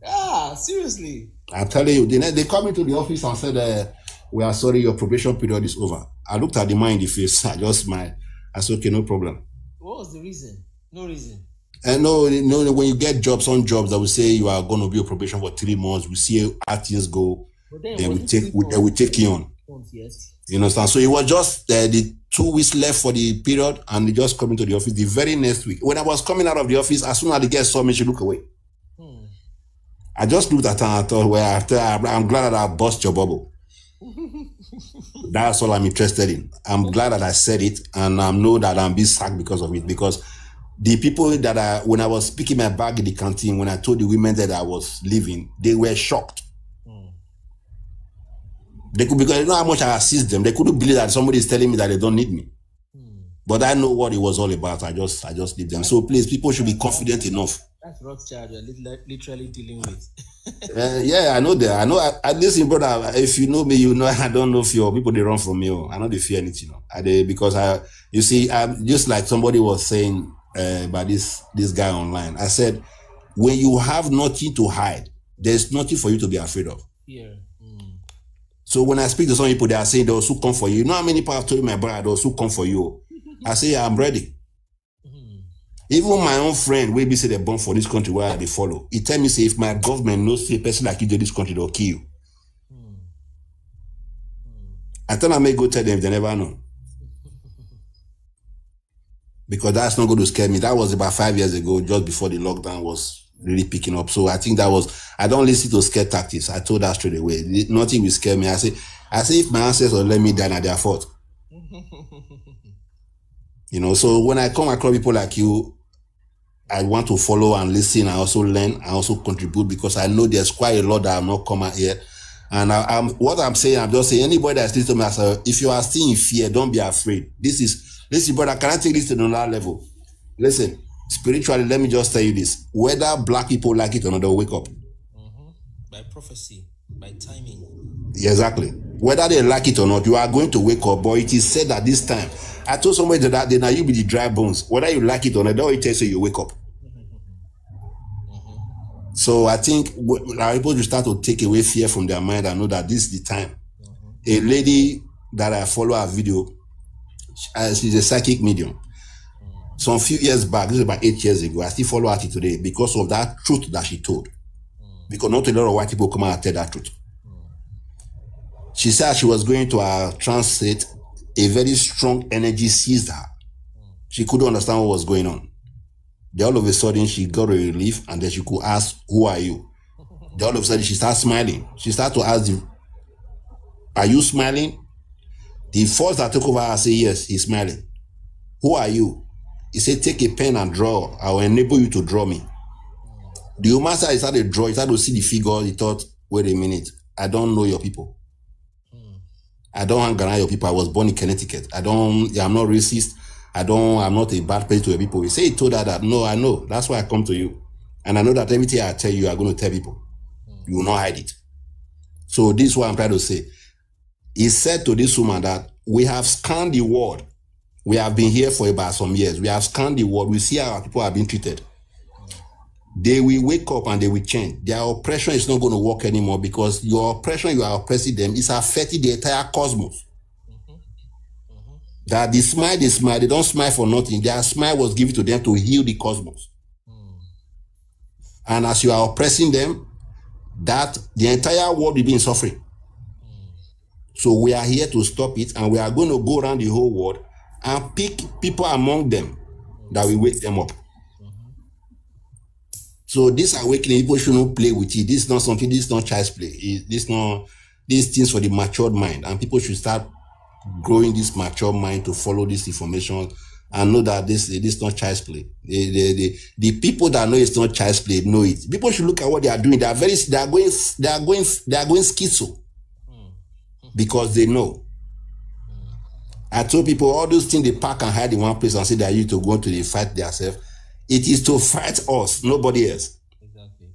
M: Ah, seriously.
B: I'm telling you, they come into the office and said, we are sorry, your probation period is over. I looked at the man in the face, I just smiled. I said, okay, no problem.
M: What was the reason? No reason.
B: And no, when you get jobs on jobs, that will say you are going to be on probation for 3 months. We see how things go. Then we take you on.
M: Yes.
B: You understand? So it was just the 2 weeks left for the period, and they just come into the office the very next week. When I was coming out of the office, as soon as the guest saw me, she looked away. I just looked at her and thought, well, I'm glad that I bust your bubble. That's all I'm interested in. I'm glad that I said it, and I know that I'm being sacked because of it. Because the people that when I was speaking my bag in the canteen, when I told the women that I was leaving, they were shocked. They could, because they know how much I assist them. They couldn't believe that somebody is telling me that they don't need me. But I know what it was all about. I just leave them. So please, people should be confident enough.
M: That's Rothschild you're literally dealing with.
B: Yeah, I know that. I know. Listen, brother, if you know me, you know I don't know if your people they run from me. I know they fear anything. Because you see, I'm just like somebody was saying about this guy online. I said, when you have nothing to hide, there's nothing for you to be afraid of.
M: Yeah.
B: So when I speak to some people, they are saying those who come for you. You know how many people have told my brother those who come for you? I say, I'm ready. Even my own friend, we be say they're born for this country where they follow. He tell me, say, if my government knows a person like you do this country, they'll kill you. I tell them, I may go tell them if they never know. Because that's not going to scare me. That was about 5 years ago, just before the lockdown was really picking up. So I think I don't listen to scare tactics. I told that straight away. Nothing will scare me. I say, if my ancestors let me die, now their fault. So when I come across people like you, I want to follow and listen. I also learn. I also contribute because I know there's quite a lot that I'm not come out here. And what I'm saying, I'm just saying, anybody that's listening to me, I say, if you are still in fear, don't be afraid. Listen, brother, can I take this to another level? Listen, spiritually, let me just tell you this. Whether black people like it or not, they'll wake up.
M: By prophecy, by timing.
B: Exactly. Whether they like it or not, you are going to wake up. But it is said that this time, I told somebody that day, now you be the dry bones. Whether you like it or not, that will tell you you wake up. So I think our people will start to take away fear from their mind and know that this is the time. A lady that I follow her video, she's a psychic medium. Some few years back, this is about 8 years ago, I still follow her till today because of that truth that she told. Because not a lot of white people come out and tell that truth. She said she was going to a trance state, a very strong energy seized her. She couldn't understand what was going on. Then all of a sudden, she got a relief, and then she could ask, who are you? Then all of a sudden, she started smiling. She started to ask him, are you smiling? The force that took over her said, yes, he's smiling. Who are you? He said, take a pen and draw. I will enable you to draw me. The human side started to draw. He started to see the figure. He thought, wait a minute, I don't know your people. I don't hang around your people. I was born in Connecticut. I'm not racist. I'm not a bad person to your people. He said he told her that, no, I know. That's why I come to you. And I know that everything I tell you, are going to tell people. You will not hide it. So this is what I'm trying to say. He said to this woman that we have scanned the world. We have been here for about some years. We have scanned the world. We see how our people are being treated. They will wake up and they will change. Their oppression is not going to work anymore because your oppression, you are oppressing them, is affecting the entire cosmos. That they smile, they don't smile for nothing. Their smile was given to them to heal the cosmos. And as you are oppressing them, that the entire world will be in suffering. So we are here to stop it, and we are going to go around the whole world and pick people among them that will wake them up. So this awakening, people should not play with it. This is not something, this is not child's play. These things for the matured mind, and people should start growing this mature mind to follow this information and know that this is not child's play. The people that know it's not child's play know it. People should look at what they are doing. They are going schizo because they know. I told people all those things they pack and hide in one place and say they are used to go to the fight themselves. It is to fight us, nobody else.
M: Exactly.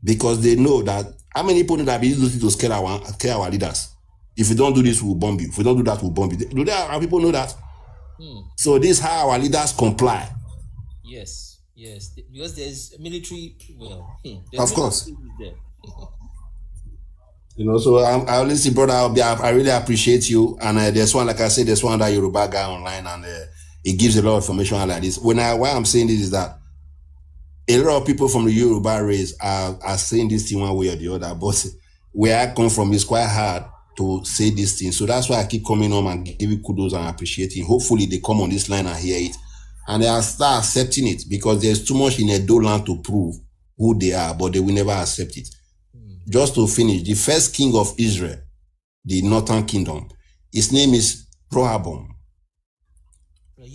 B: Because they know that how many people know that we use to scare our leaders? If we don't do this, we'll bomb you. If we don't do that, we'll bomb you. Do our people know that? So this is how our leaders comply.
M: Yes. Yes, because there's military. Well,
B: Of course.
M: there.
B: You know, so I always say, brother, I really appreciate you. And there's one, like I said, there's one that Yoruba guy online, and it gives a lot of information like this. Why I'm saying this is that a lot of people from the Yoruba race are saying this thing one way or the other, but where I come from is quite hard to say this thing. So that's why I keep coming on and giving kudos and appreciating. Hopefully they come on this line and hear it, and they start accepting it, because there's too much in Edo land to prove who they are, but they will never accept it. Just to finish, the first king of Israel, the northern kingdom, his name is Rehoboam.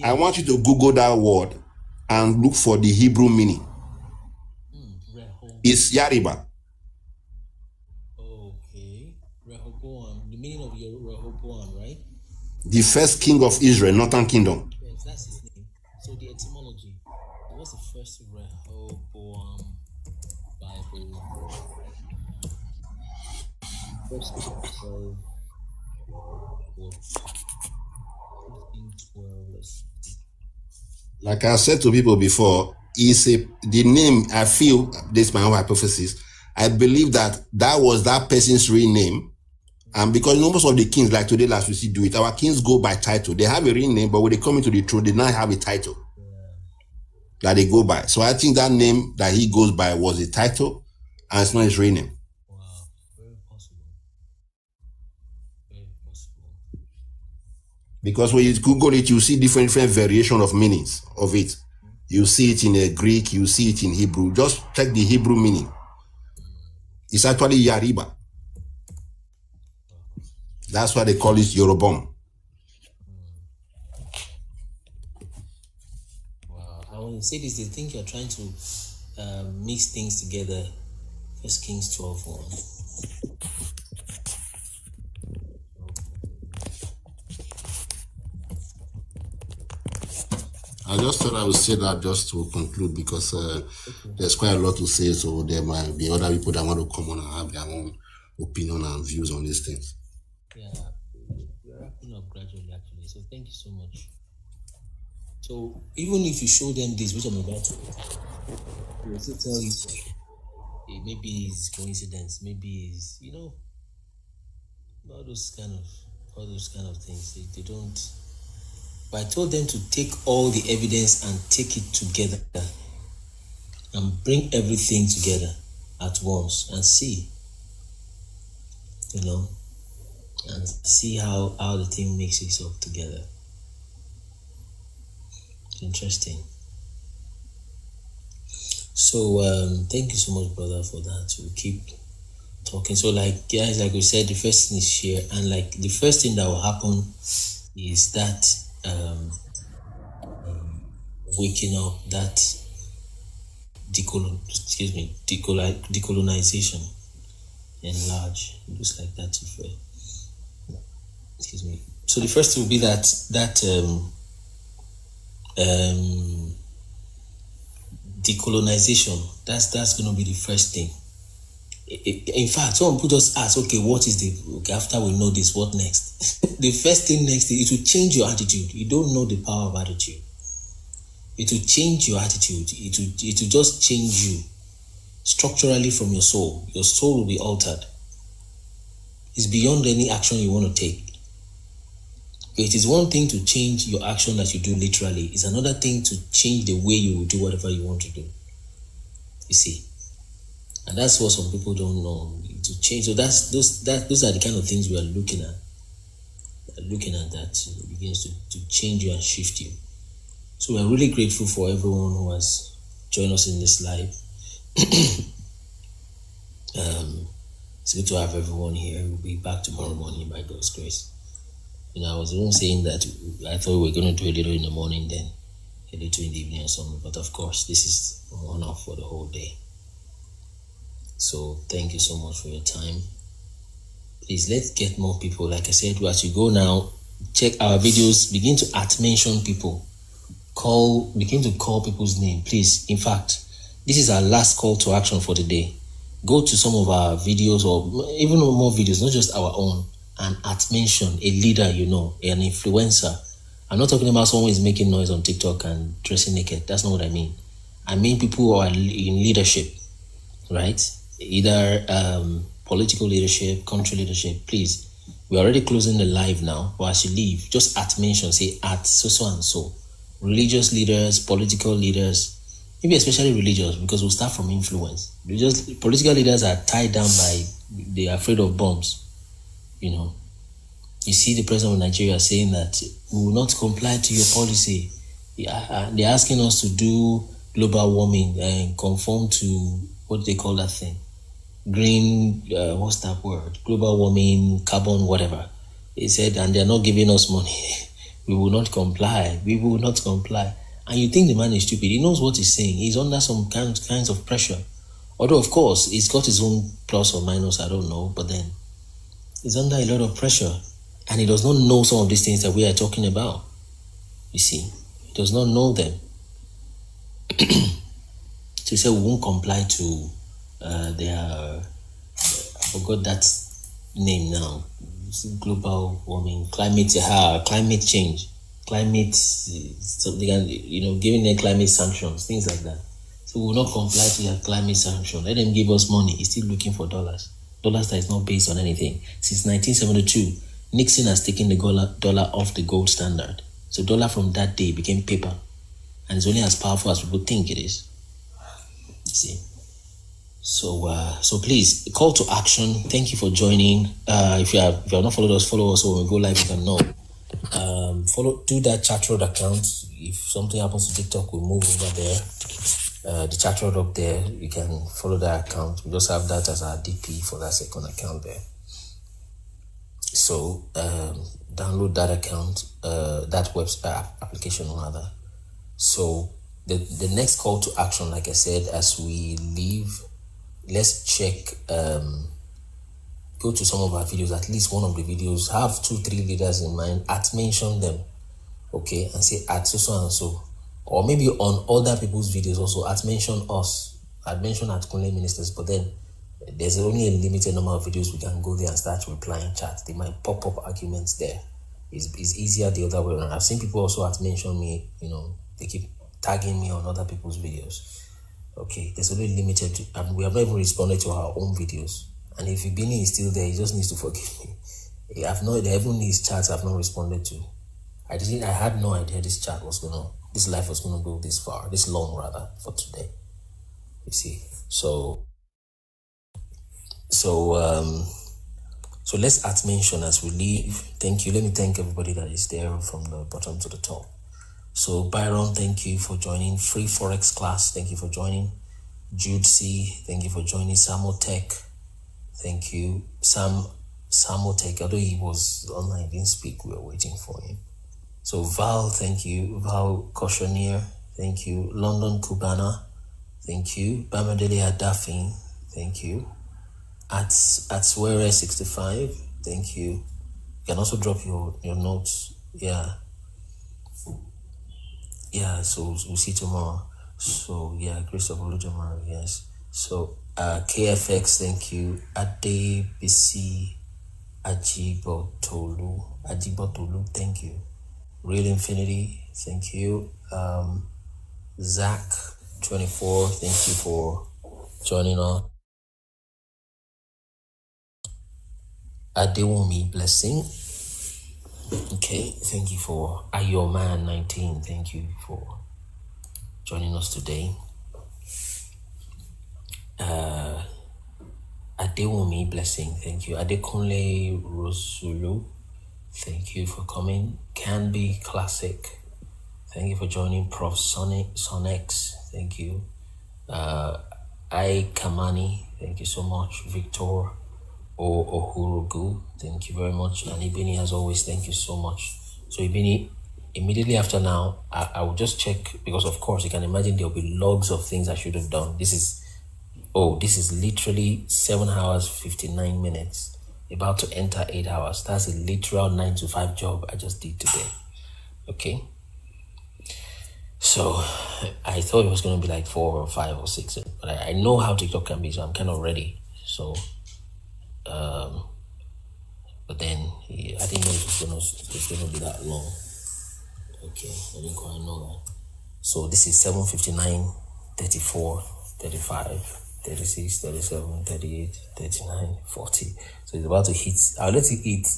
B: I want you to Google that word and look for the Hebrew meaning. It's Yariba.
M: Okay, Rehoboam. The meaning of your Rehoboam, right?
B: The first king of Israel, northern kingdom.
M: Yes, that's his name. So the etymology. What's the first Rehoboam Bible? First 12. 12. Let's see.
B: Like I said to people before, the name, I feel, this is my own hypothesis, I believe that was that person's real name. And because most of the kings, like today, last we see do it, our kings go by title. They have a real name, but when they come into the throne, they now have a title that they go by. So I think that name that he goes by was a title, and it's not his real name.
M: Wow, very possible. Very possible.
B: Because when you Google it, you see different variation of meanings of it. You see it in Greek, you see it in Hebrew. Just check the Hebrew meaning. It's actually Yariba. That's why they call it Yorobom.
M: Wow. I want to say this, they think you're trying to mix things together. 1 Kings 12:1.
B: I just thought I would say that just to conclude, because there's quite a lot to say, so there might be other people that want to come on and have their own opinion and views on these things.
M: Yeah, we're wrapping up gradually, actually. So thank you so much. So even if you show them this, which I'm about to, they will still tell you maybe it's coincidence, maybe it's, all those kind of things. They don't. But I told them to take all the evidence and take it together and bring everything together at once and see, and see how the thing makes itself together. Interesting. So thank you so much, brother, for that. We'll keep talking. So guys, like we said, the first thing is share, and the first thing that will happen is that waking up, that decolonization enlarge, just like that. Excuse me. So the first will be that decolonization. That's going to be the first thing. In fact, someone put us ask, okay, what is after we know this, what next? The first thing next is it will change your attitude. You don't know the power of attitude. It will change your attitude. It will just change you structurally from your soul. Your soul will be altered. It's beyond any action you want to take. It is one thing to change your action that you do literally. It's another thing to change the way you will do whatever you want to do. You see? And that's what some people don't know, to change. So those are the kind of things we are looking at. Looking at that, it begins to change you and shift you. So we're really grateful for everyone who has joined us in this live. It's good to have everyone here. We'll be back tomorrow morning by God's grace. I was even saying that I thought we were going to do a little in the morning, then a little in the evening or something. But of course, this is on off for the whole day. So thank you so much for your time. Please, let's get more people. Like I said, as you go now, check our videos, begin to mention people. Begin to call people's name, please. In fact, this is our last call to action for the day. Go to some of our videos, or even more videos, not just our own, and mention a leader, an influencer. I'm not talking about someone who is making noise on TikTok and dressing naked. That's not what I mean. I mean people who are in leadership, right? Either political leadership, country leadership. Please, we're already closing the live now, but as you leave, just mention, say at so and so. Religious leaders, political leaders, maybe especially religious, because we'll start from influence. Political leaders are tied down by, they are afraid of bombs. You see the president of Nigeria saying that we will not comply to your policy. They're asking us to do global warming and conform to, what do they call that thing? Green, what's that word? Global warming, carbon, whatever. He said, and they're not giving us money. We will not comply. We will not comply. And you think the man is stupid. He knows what he's saying. He's under some kinds of pressure. Although, of course, he's got his own plus or minus, I don't know. But then, he's under a lot of pressure. And he does not know some of these things that we are talking about. You see, he does not know them. So he said we won't comply to their, I forgot that name now. Global warming, climate change, giving them climate sanctions, things like that. So we will not comply to their climate sanction. Let them give us money. He's still looking for dollars that is not based on anything. Since 1972, Nixon has taken the dollar off the gold standard. So dollar from that day became paper, and it's only as powerful as people think it is. See. So please, call to action. Thank you for joining. If you have not followed us, follow us. So when we go live, you can know. Do that chat road account. If something happens to TikTok, we'll move over there. The chat road up there, you can follow that account. We just have that as our DP for that second account there. So download that account, that website application rather. So the next call to action, like I said, as we leave, let's check, go to some of our videos, at least one of the videos, have 2-3 leaders in mind, mention them, okay, and say at so and so, or maybe on other people's videos also, mention us, mention at Kunle Ministers, but then there's only a limited number of videos we can go there and start replying chat. They might pop up arguments there. It's easier the other way around. I've seen people also mention me, they keep tagging me on other people's videos. Okay, there's only limited, and we have not even responded to our own videos. And if Ibini is still there, he just needs to forgive me. Even these chats I've not responded to. I had no idea this life was gonna go this far, this long rather, for today. You see, so let's mention as we leave. Thank you. Let me thank everybody that is there from the bottom to the top. So Byron, thank you for joining. Free Forex class, thank you for joining. Jude C, thank you for joining. Samotech, thank you. Samotech, although he was online, didn't speak, we were waiting for him. So Val, thank you. Val Cautioneer, thank you. London Cubana, thank you. Bamadele Adafin, thank you. At Sweare 65, thank you. You can also drop your notes. So we'll see tomorrow. So Christopher Lujamaro, yes. So KFX, thank you. Ade BC Ajibotolu, thank you. Real Infinity, thank you. Zach 24, thank you for joining us. Adewumi Blessing, okay, thank you for Ayoman 19, thank you for joining us today. Adewumi Blessing, thank you. Adekunle Rosulu, thank you for coming. Can Be Classic, thank you for joining. Prof Sonex, thank you. I Kamani, thank you so much. Victor Ohurugu, thank you very much. And Ibini, as always, thank you so much. So Ibini, immediately after now, I will just check, because of course you can imagine there will be logs of things I should have done. This is literally 7 hours 59 minutes, about to enter 8 hours. That's a literal 9 to 5 job I just did today. Okay, so I thought it was going to be like 4 or 5 or 6, but I know how TikTok can be, so I'm kind of ready. So but then I didn't know it was gonna be that long. Okay, I didn't quite know that. So this is 7:59
A: 34, 35, 36, 37, 38, 39, 40. So it's about to hit. I'll let it hit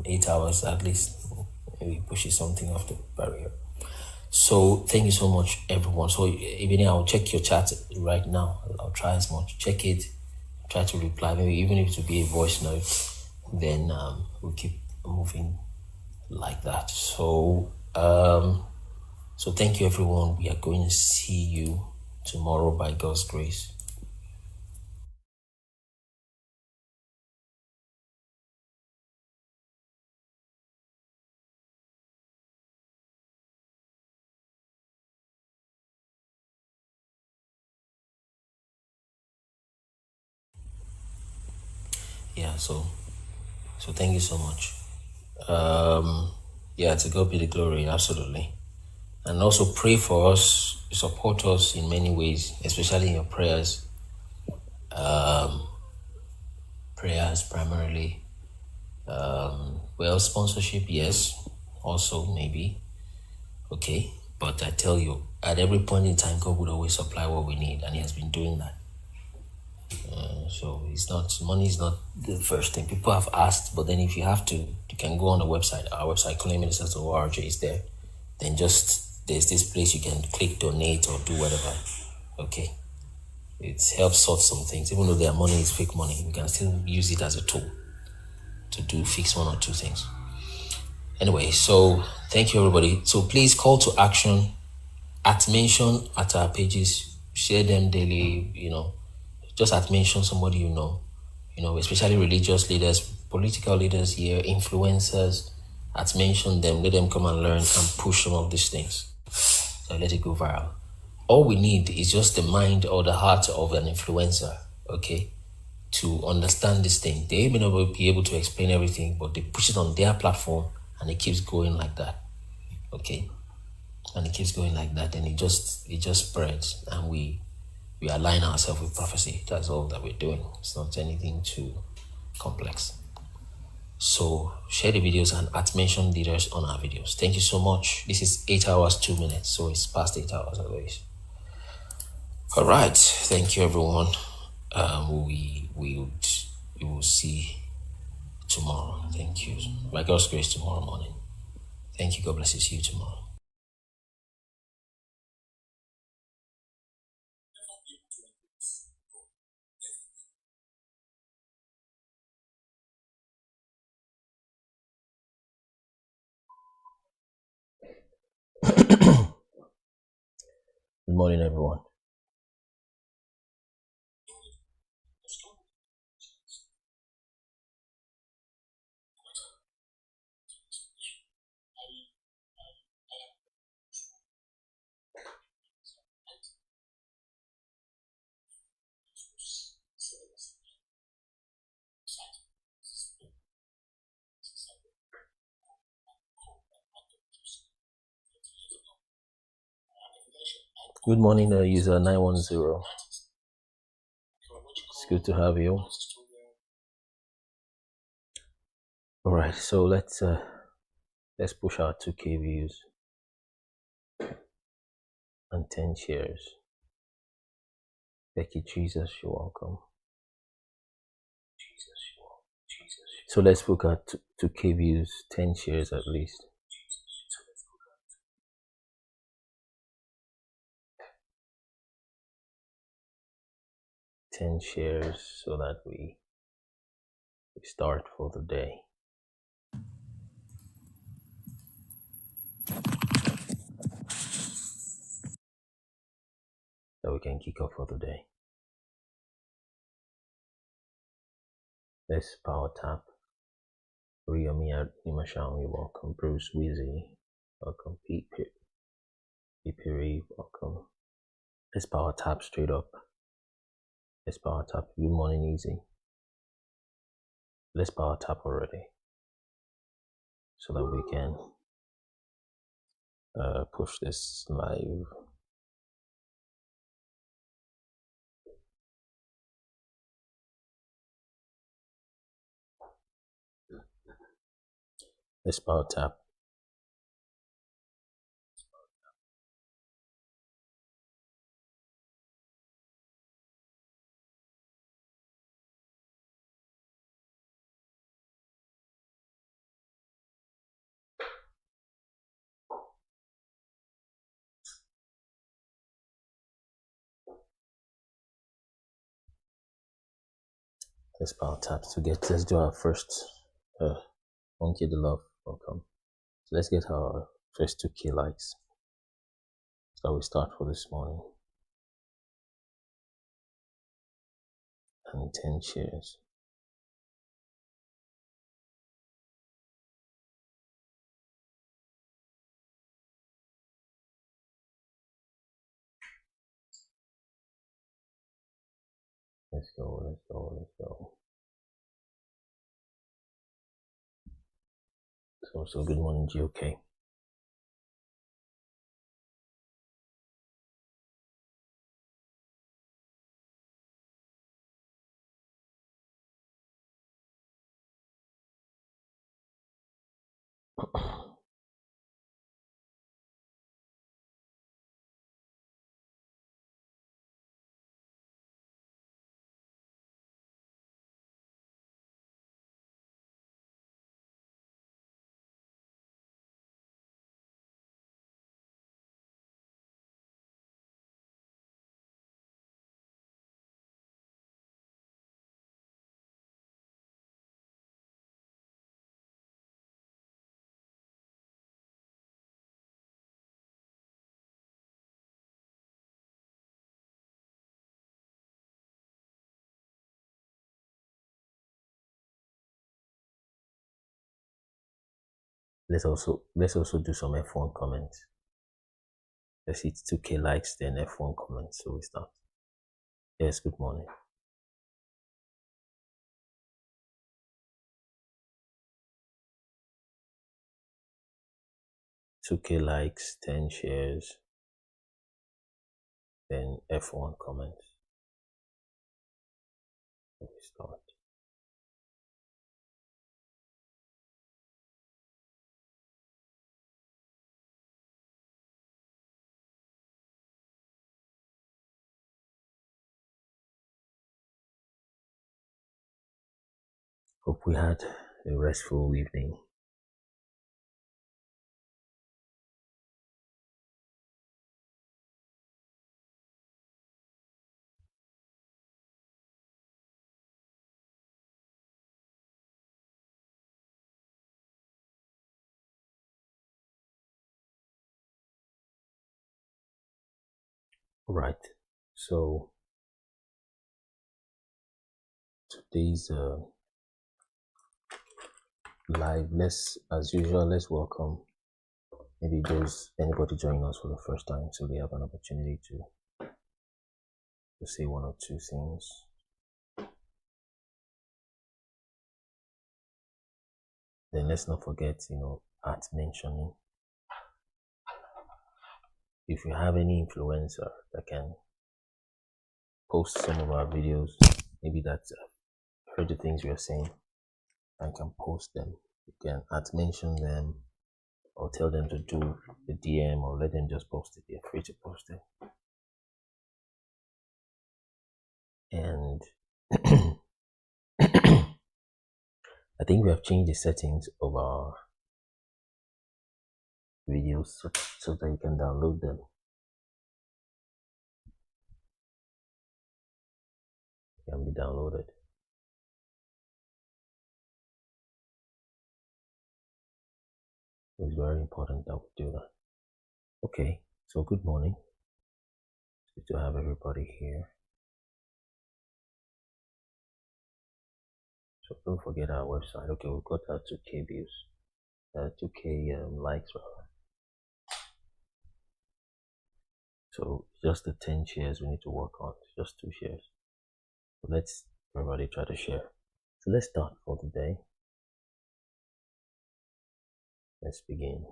A: 8 hours at least. Maybe pushes something off the barrier. So thank you so much, everyone. So even I'll check your chat right now. I'll try as much. Check it. Try to reply. Maybe even if it will be a voice note, then we'll keep moving like that. So so thank you, everyone. We are going to see you tomorrow by God's grace. Yeah, so thank you so much. Yeah, to God be the glory, absolutely. And also pray for us, support us in many ways, especially in your prayers. Prayers primarily. Well, sponsorship, yes, also maybe. Okay, but I tell you, at every point in time, God would always supply what we need, and He has been doing that. So it's not, money is not the first thing. People have asked, but then if you have to, you can go on the website. Our website, colonialministers.org, is there. Then just, there's this place you can click donate or do whatever. Okay. It helps sort some things. Even though their money is fake money, we can still use it as a tool to fix one or two things. Anyway, so thank you, everybody. So please call to action mention at our pages, share them daily, just mention somebody especially religious leaders, political leaders here, influencers, mention them, let them come and learn and push some of these things. So let it go viral. All we need is just the mind or the heart of an influencer, okay, to understand this thing. They may not be able to explain everything, but they push it on their platform and it keeps going like that, okay? And it keeps going like that, and it just spreads, and we align ourselves with prophecy. That's all that we're doing. It's not anything too complex. So share the videos and mention leaders on our videos. Thank you so much. This is 8 hours 2 minutes, so it's past 8 hours always. All right, thank you, everyone. We will see tomorrow. Thank you. By God's grace, tomorrow morning. Thank you. God bless you. See you tomorrow. Good morning, everyone. Good morning, user 910. It's good to have you. All right, so let's push our 2K views and 10 shares. Becky, Jesus, you're welcome. So let's book our 2K views, 10 shares at least. Ten shares so that we start for the day. So we can kick off for the day. Let's power tap. Riyomi Nimasham, you're welcome. Bruce Wheezy, welcome. Pete Perry, welcome. Let's power tap straight up. Let's power tap. Good morning, Easy. Let's power tap already so that we can push this live. Let's power tap. Let's power tap to get. Let's do our first. Monkey the love. Welcome. So let's get our first 2K likes. So we start for this morning. And 10 shares. Let's go, let's go, let's go. So good morning, GOK. Let's also do some F1 comments. Let's hit 2K likes, then F1 comments. So we start. Yes, good morning. $2K likes, 10 shares, then F1 comments. So we start. Hope we had a restful evening. Right. So today's live. As usual, let's welcome maybe anybody joining us for the first time, so they have an opportunity to say one or two things. Then let's not forget, at mentioning. If you have any influencer that can post some of our videos, maybe that heard the things we are saying and can post them, you can mention them or tell them to do the DM or let them just post it. They're free to post it. And I think we have changed the settings of our videos so that you can download them. They can be downloaded. It's very important that we do that. Okay, so good morning. Good to have everybody here. So don't forget our website. Okay, we've got our 2K views, 2K likes rather. So just the 10 shares we need to work on. Just 2 shares. So let's everybody try to share. So let's start for today. Let's begin.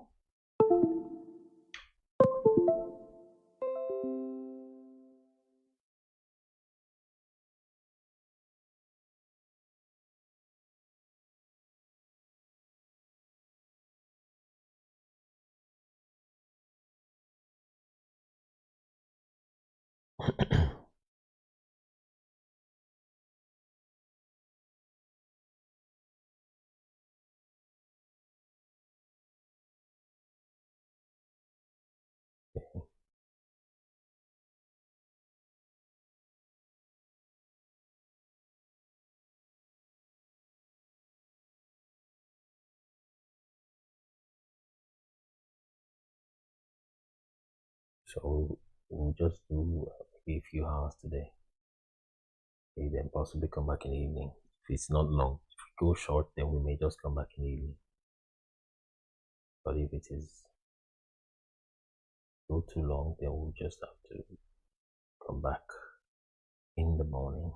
A: So we'll just do maybe a few hours today. Maybe then possibly come back in the evening. If it's not long, if we go short, then we may just come back in the evening. But if it is go too long, then we'll just have to come back in the morning.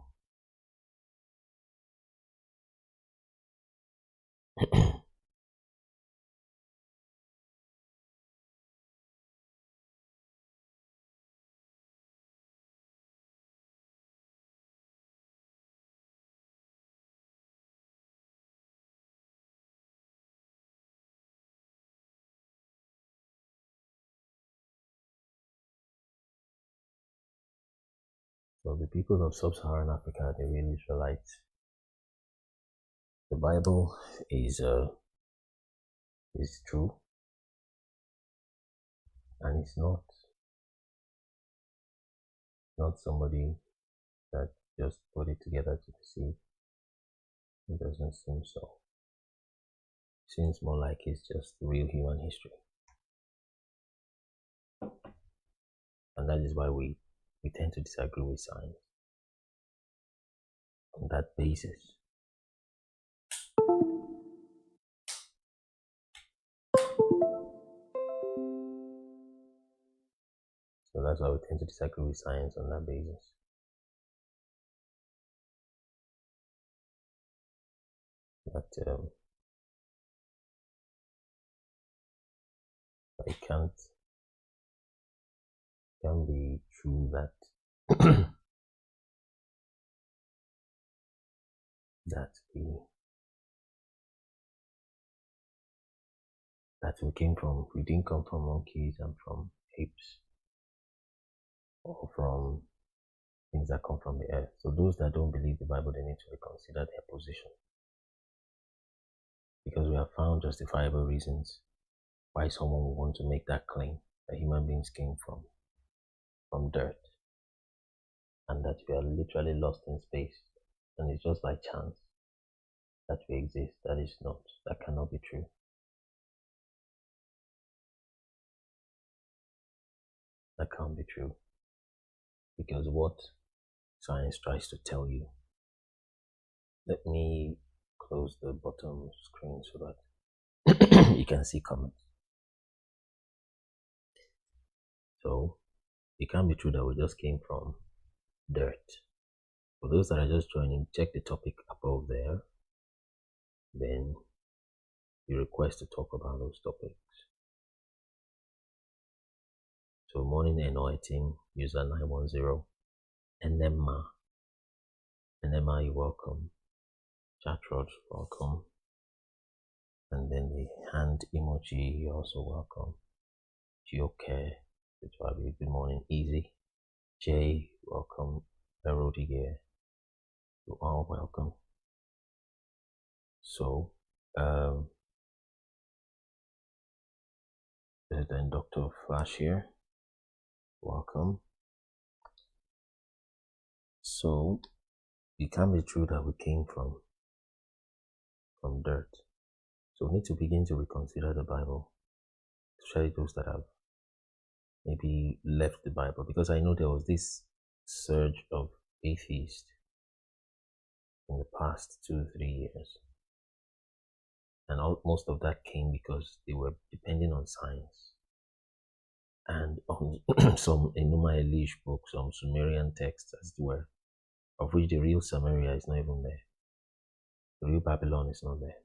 A: So the people of sub-Saharan Africa, the real Israelites, the Bible is true, and it's not somebody that just put it together to deceive. It doesn't seem so. It seems more like it's just real human history, and that is why we tend to disagree with science on that basis. So that's why we tend to disagree with science on that basis. But it can't be true that we didn't come from monkeys and from apes, or from things that come from the earth. So those that don't believe the Bible, they need to reconsider their position, because we have found justifiable reasons why someone would want to make that claim that human beings came from dirt, and that we are literally lost in space, and it's just by chance that we exist. That cannot be true. That can't be true, because what science tries to tell you. Let me close the bottom screen so that you can see comments. So it can't be true that we just came from dirt. For those that are just joining, check the topic above there. Then you request to talk about those topics. So morning NOI team, user 910, Enema, you're welcome. Chatrod, welcome. And then the hand emoji, you're also welcome. Geocare, good morning. Easy. Jay, welcome. Erodiger, you are welcome. So, then Dr. Flash here, welcome. So, it can be true that we came from dirt. So we need to begin to reconsider the Bible, especially those that have maybe left the Bible, because I know there was this surge of atheists in the past 2-3 years, and most of that came because they were depending on science and on some Enuma Elish book, some Sumerian texts, as it were, of which the real Samaria is not even there. The real Babylon is not there.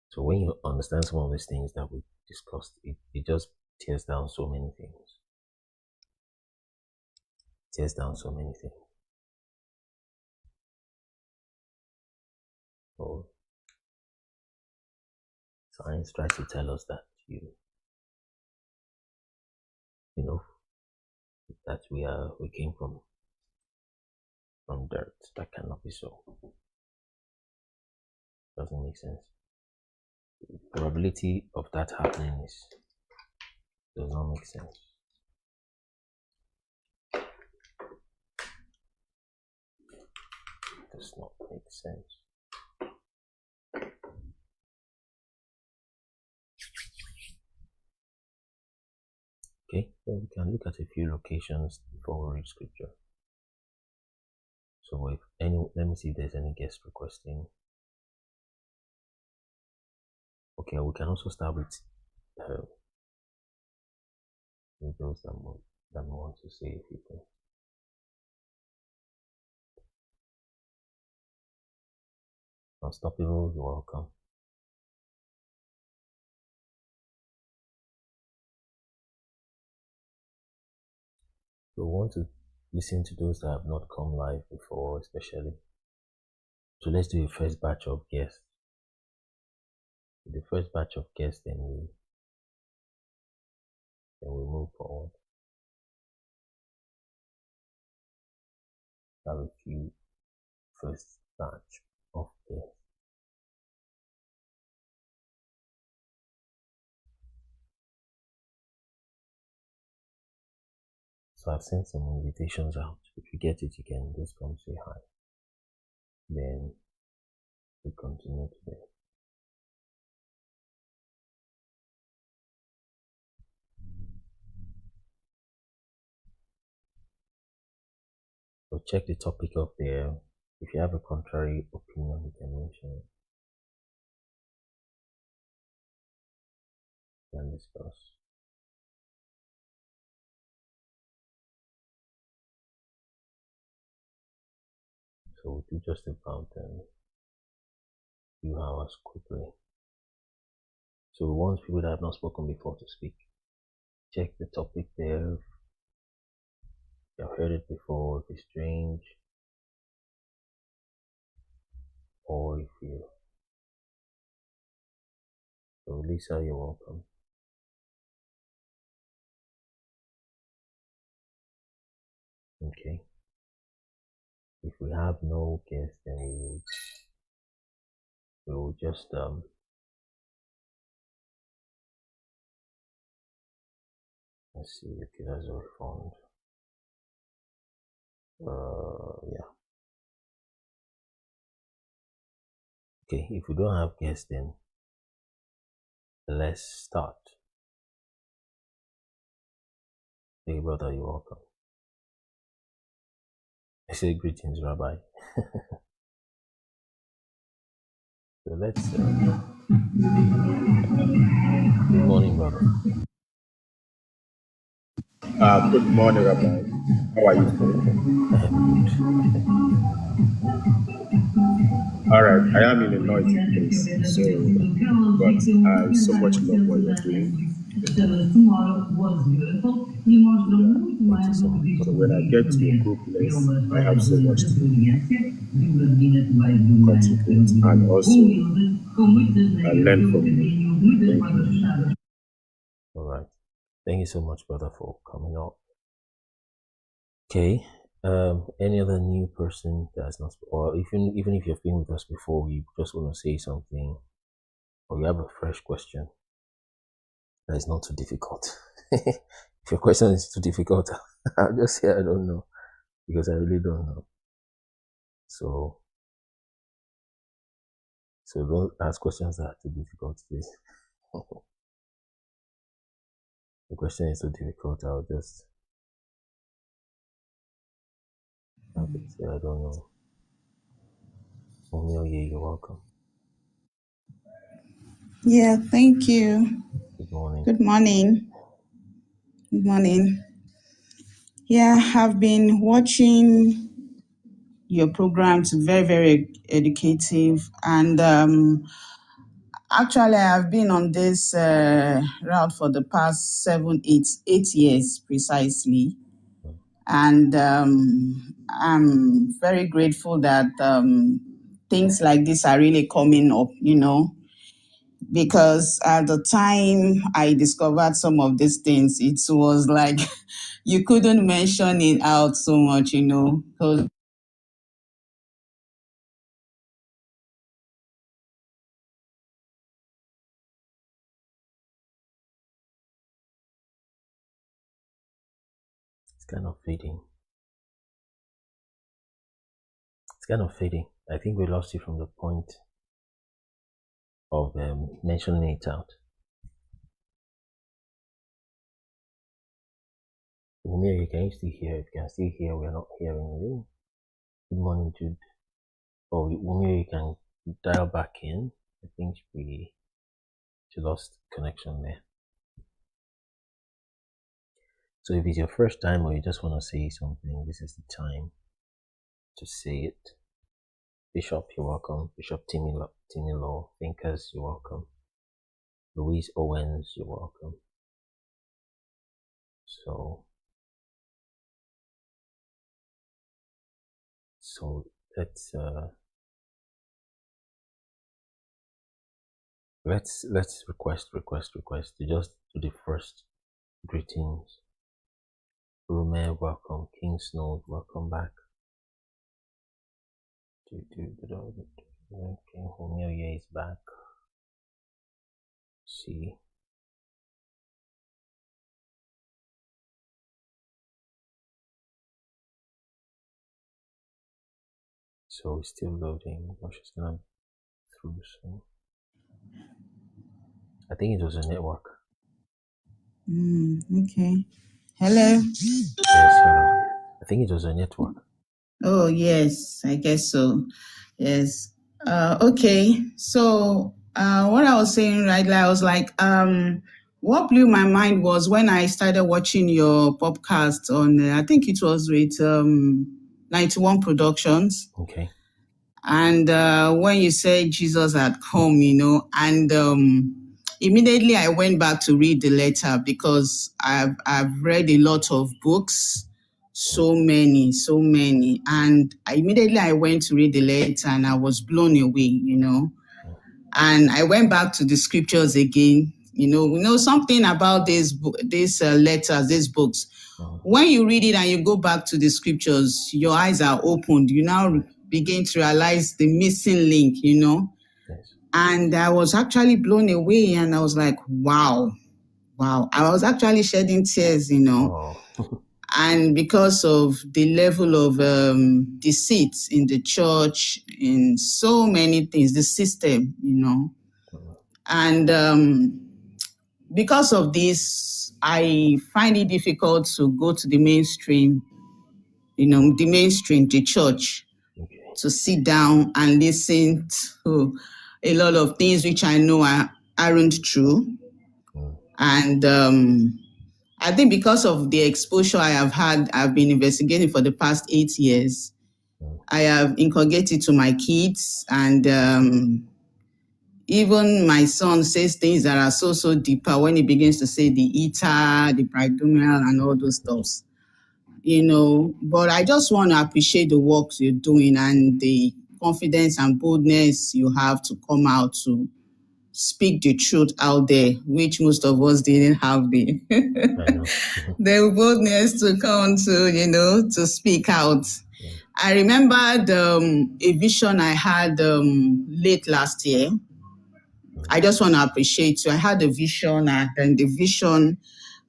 A: So when you understand some of these things that we discussed, it just tears down so many things. So science tries to tell us that that we came from dirt. That cannot be so. Doesn't make sense. The probability of that happening does not make sense. Does not make sense. Okay, so we can look at a few locations before we read scripture. So if any, let me see if there's any guest requesting. Okay, we can also start with those that want to say a few things. Unstoppable, you're welcome. So we want to listen to those that have not come live before, especially. So let's do a first batch of guests. The first batch of guests, then we move forward. Have a few first batch of guests. So I've sent some invitations out. If you get it, you can just come say hi. Then we continue today. So check the topic up there. If you have a contrary opinion, you can mention it. We can discuss. So we'll do just about a few hours quickly. So we want people that have not spoken before to speak. Check the topic there. If you've heard it before, if it's strange, or if you. So Lisa, you're welcome. Okay. If we have no guests, then we will just let's see. Okay, that's all found. Yeah. Okay, if we don't have guests, then let's start. Hey, brother, you're welcome. I say greetings, Rabbi. So let's. Good morning, brother.
N: Good morning, Rabbi. How are you today? All right, I am in a noisy place, but I so much love what you're doing. So when I get to a good place, I have so much to contribute and also learn from you. Thank you.
A: All right. Thank you so much, brother, for coming out. Okay. Any other new person that's not, or even if you've been with us before, you just want to say something, or you have a fresh question that is not too difficult. If your question is too difficult, I'll just say I don't know, because I really don't know. So don't ask questions that are too difficult, please. The question is too difficult, I'll just say I don't know. Mommy, you're welcome.
O: Yeah, thank you.
A: Good morning.
O: Good morning. Good morning. Yeah, I've been watching your programs, very, very educative. And actually, I've been on this route for the past 8 years precisely. And I'm very grateful that things like this are really coming up, because at the time I discovered some of these things, it was like you couldn't mention it out so much, because
A: It's kind of fading. It's kind of fading. I think we lost you from the point of mentioning it out. Umir, can you still hear? If you can still hear, we're not hearing you. Good morning, Jude. Oh, Umir, you can dial back in. I think she lost connection there. So if it's your first time or you just want to say something, this is the time to say it. Bishop, you're welcome. Bishop Timmy Law, Thinkers, you're welcome. Louise Owens, you're welcome. So let's request to just do the first greetings. Rume, welcome. King Snow, welcome back. Okay, Homelia is back. See. So it's still loading. Watch it's gonna through soon. I think it was a network.
O: Okay. Hello.
A: Yes, I think it was a network.
O: Oh yes, I guess so. Yes. Okay. So what I was saying right now, I was like, what blew my mind was when I started watching your podcast on, I think it was with 91 Productions.
A: Okay.
O: And when you said Jesus had come, and immediately I went back to read the letter because I've read a lot of books, so many. And immediately I went to read the letter and I was blown away, And I went back to the scriptures again. Something about these letters, these books. When you read it and you go back to the scriptures, your eyes are opened. You now begin to realize the missing link, And I was actually blown away and I was like, wow. I was actually shedding tears, And because of the level of deceit in the church, in so many things, the system, And because of this, I find it difficult to go to the mainstream, the church, to sit down and listen to a lot of things which I know aren't true. And I think because of the exposure I have had, I've been investigating for the past 8 years. I have inculcated to my kids, and even my son says things that are so deeper when he begins to say the eater, the bridegroom, and all those stuffs. But I just want to appreciate the work you're doing and the confidence and boldness you have to come out to speak the truth out there, which most of us didn't have the boldness to come to speak out. I remembered a vision I had late last year. I just want to appreciate you. I had a vision, and the vision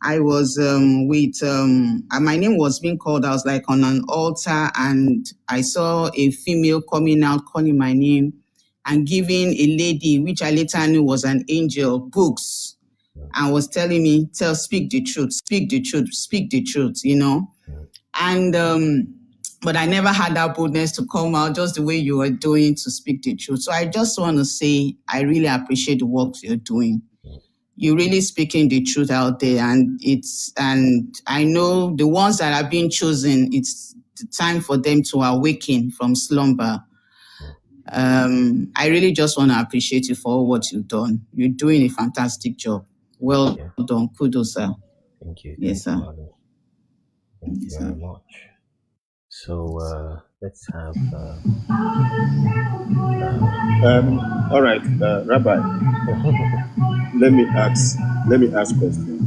O: I was with, my name was being called. I was like on an altar, and I saw a female coming out, calling my name and giving a lady, which I later knew was an angel, books, and was telling me, speak the truth, speak the truth, speak the truth, And, but I never had that boldness to come out just the way you were doing to speak the truth. So I just want to say, I really appreciate the work you're doing. You're really speaking the truth out there, and I know the ones that are being chosen, it's the time for them to awaken from slumber. I really just want to appreciate you for all what you've done. You're doing a fantastic job. Well done. Kudos, sir.
A: Thank you.
O: Yes, sir.
A: Thank you very much. So let's have.
N: All right, Rabbi. let me ask question.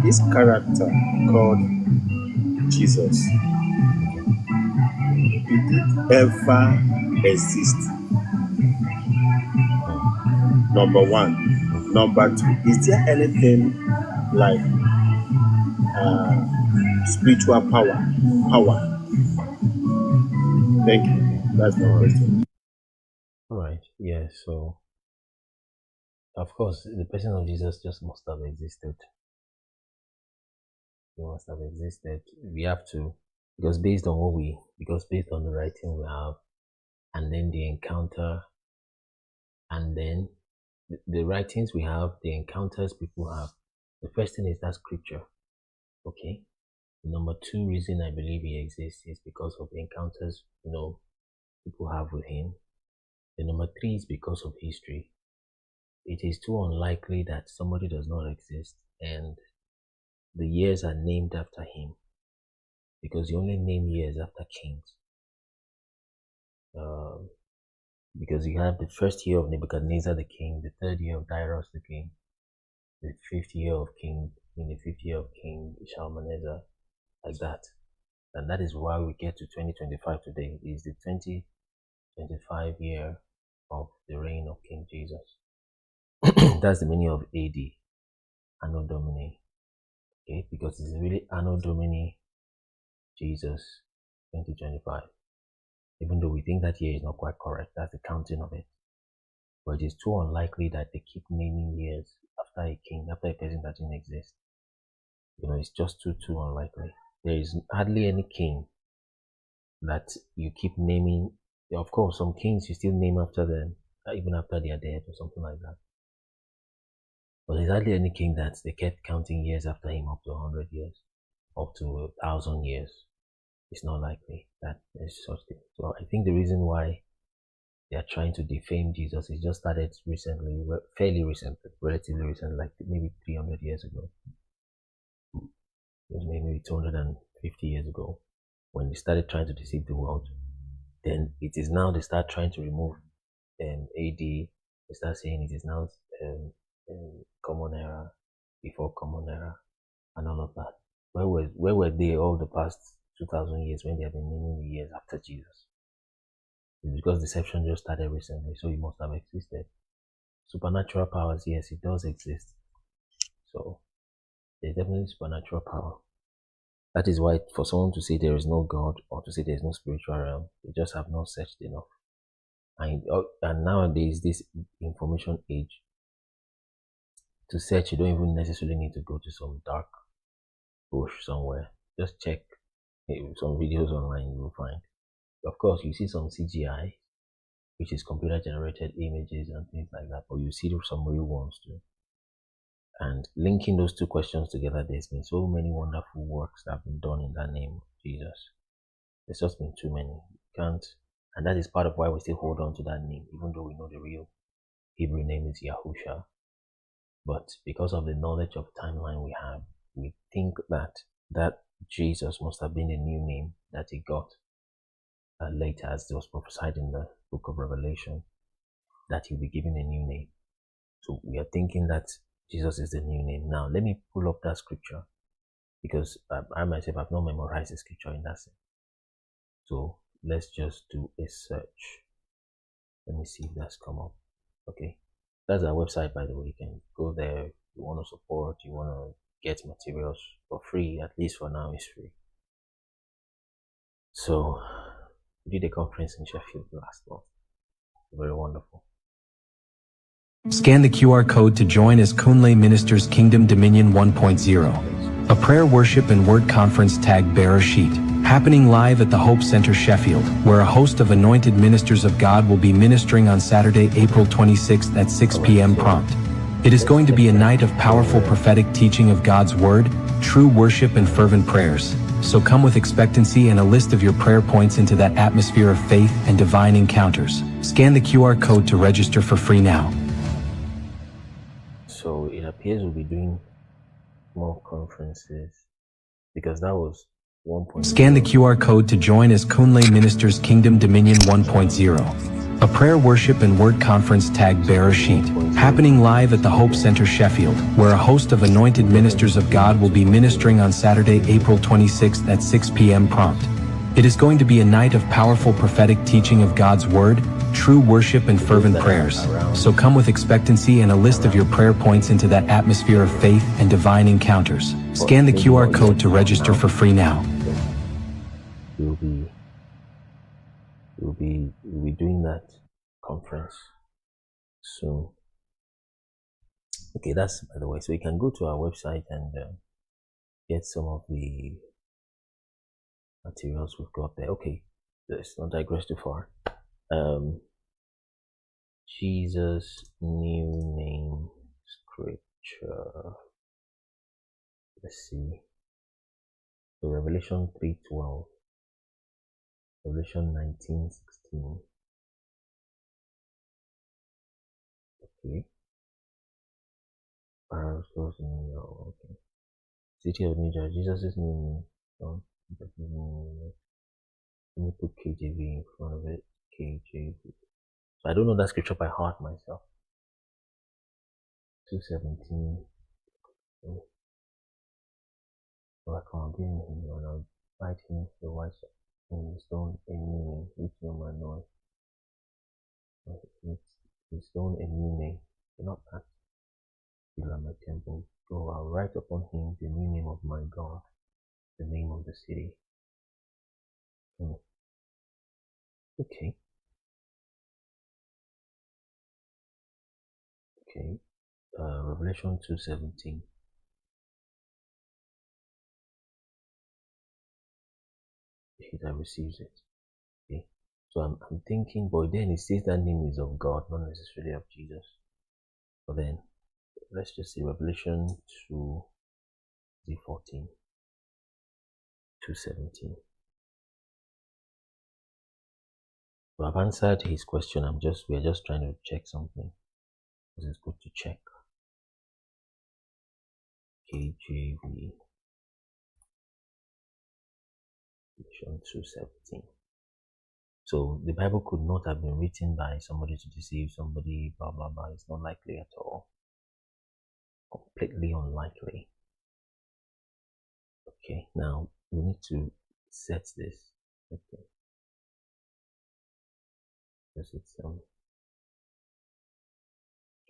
N: This character called Jesus, did it ever exist? Number one. Number two, is there anything like spiritual power? Thank you. That's my question.
A: All right. Yeah. So, of course, the person of Jesus just must have existed. He must have existed. We have to, because based on the writing we have, and then the encounter, and then the writings we have, the encounters people have. The first thing is that scripture. Okay. The number two reason I believe he exists is because of the encounters, people have with him. The number three is because of history. It is too unlikely that somebody does not exist and the years are named after him, because you only name years after kings. Because you have the first year of Nebuchadnezzar the king, the third year of Darius the king, the fifth year of King Shalmaneser, like that. And that is why we get to 2025 today. It is the 2025 year of the reign of King Jesus. That's the meaning of AD, Anno Domini. Okay, because it's really Anno Domini Jesus 2025. Even though we think that year is not quite correct, that's the counting of it. But it is too unlikely that they keep naming years after a king, after a person that didn't exist. It's just too unlikely. There is hardly any king that you keep naming. Of course, some kings you still name after them, even after they are dead or something like that. But there's hardly any king that they kept counting years after him up to 100 years, up to 1,000 years. It's not likely that there's such thing. So I think the reason why they are trying to defame Jesus is just started recently, fairly recently, relatively recent, like maybe 300 years ago. Maybe 250 years ago, when they started trying to deceive the world. Then it is now they start trying to remove AD. They start saying it is now common era, before common era, and all of that. Where were they all the past 2,000 years when they have been naming the years after Jesus? It's because deception just started recently, so it must have existed. Supernatural powers, yes, it does exist. So there's definitely supernatural power. That is why for someone to say there is no God or to say there is no spiritual realm, they just have not searched enough. And nowadays, this information age, to search, you don't even necessarily need to go to some dark bush somewhere. Just check some videos online, you will find. Of course, you see some CGI, which is computer generated images and things like that, but you see some real ones too. And linking those two questions together, there's been so many wonderful works that have been done in that name of Jesus. There's just been too many. And that is part of why we still hold on to that name, even though we know the real Hebrew name is Yahusha. But because of the knowledge of timeline we have, we think that Jesus must have been a new name that he got later, as it was prophesied in the book of Revelation, that he'll be given a new name. So we are thinking that Jesus is the new name. Now, let me pull up that scripture, because I myself have not memorized the scripture in that sense. So let's just do a search. Let me see if that's come up. Okay. That's our website, by the way. You can go there. You want to support, you want to get materials for free, at least for now, it's free. So, we did a conference in Sheffield last month. Very wonderful.
P: Scan the QR code to join as Kunle Ministers Kingdom Dominion 1.0, a prayer, worship, and word conference tag bearer sheet, happening live at the Hope Center Sheffield, where a host of anointed ministers of God will be ministering on Saturday, April 26th at 6 p.m. prompt. It is going to be a night of powerful prophetic teaching of God's word, true worship, and fervent prayers. So come with expectancy and a list of your prayer points into that atmosphere of faith and divine encounters. Scan the QR code to register for free now.
A: So it appears we'll be doing more conferences, because that was 1.0.
P: Scan the QR code to join as Kunle Ministers Kingdom Dominion 1.0, a prayer, worship, and word conference tag bearer sheet, happening live at the Hope Center Sheffield, where a host of anointed ministers of God will be ministering on Saturday, April 26th at 6 p.m. prompt. It is going to be a night of powerful prophetic teaching of God's word, true worship, and fervent prayers. So come with expectancy and a list of your prayer points into that atmosphere of faith and divine encounters. Scan the QR code to register for free now.
A: We'll be doing that conference soon. Okay, that's by the way. So you can go to our website and get some of the materials we've got there. Okay, let's not digress too far. Jesus' new name scripture. Let's see. So Revelation 3:12, Revelation 19:16. Okay. Okay. City of New Jersey. Jesus' new name. Let me put KJV in front of it. KJV. So I don't know that scripture by heart myself. 2:17. So I can't give him and I'll write him the white in the stone a new name, which no man knows. The stone a new name. Do not pass. Still at my temple. So I'll write upon him the new name of my God, the name of the city. Okay. Okay. Revelation 2:17. He that receives it. Okay. So I'm thinking, but then it says that name is of God, not necessarily of Jesus. But then let's just see Revelation 2:14. 2:17. So I've answered his question. We're just trying to check something. This is good to check. KJV. Revelation 2:17. So the Bible could not have been written by somebody to deceive somebody, blah blah blah. It's not likely at all. Completely unlikely. Okay, now we need to set this. Okay. Because it's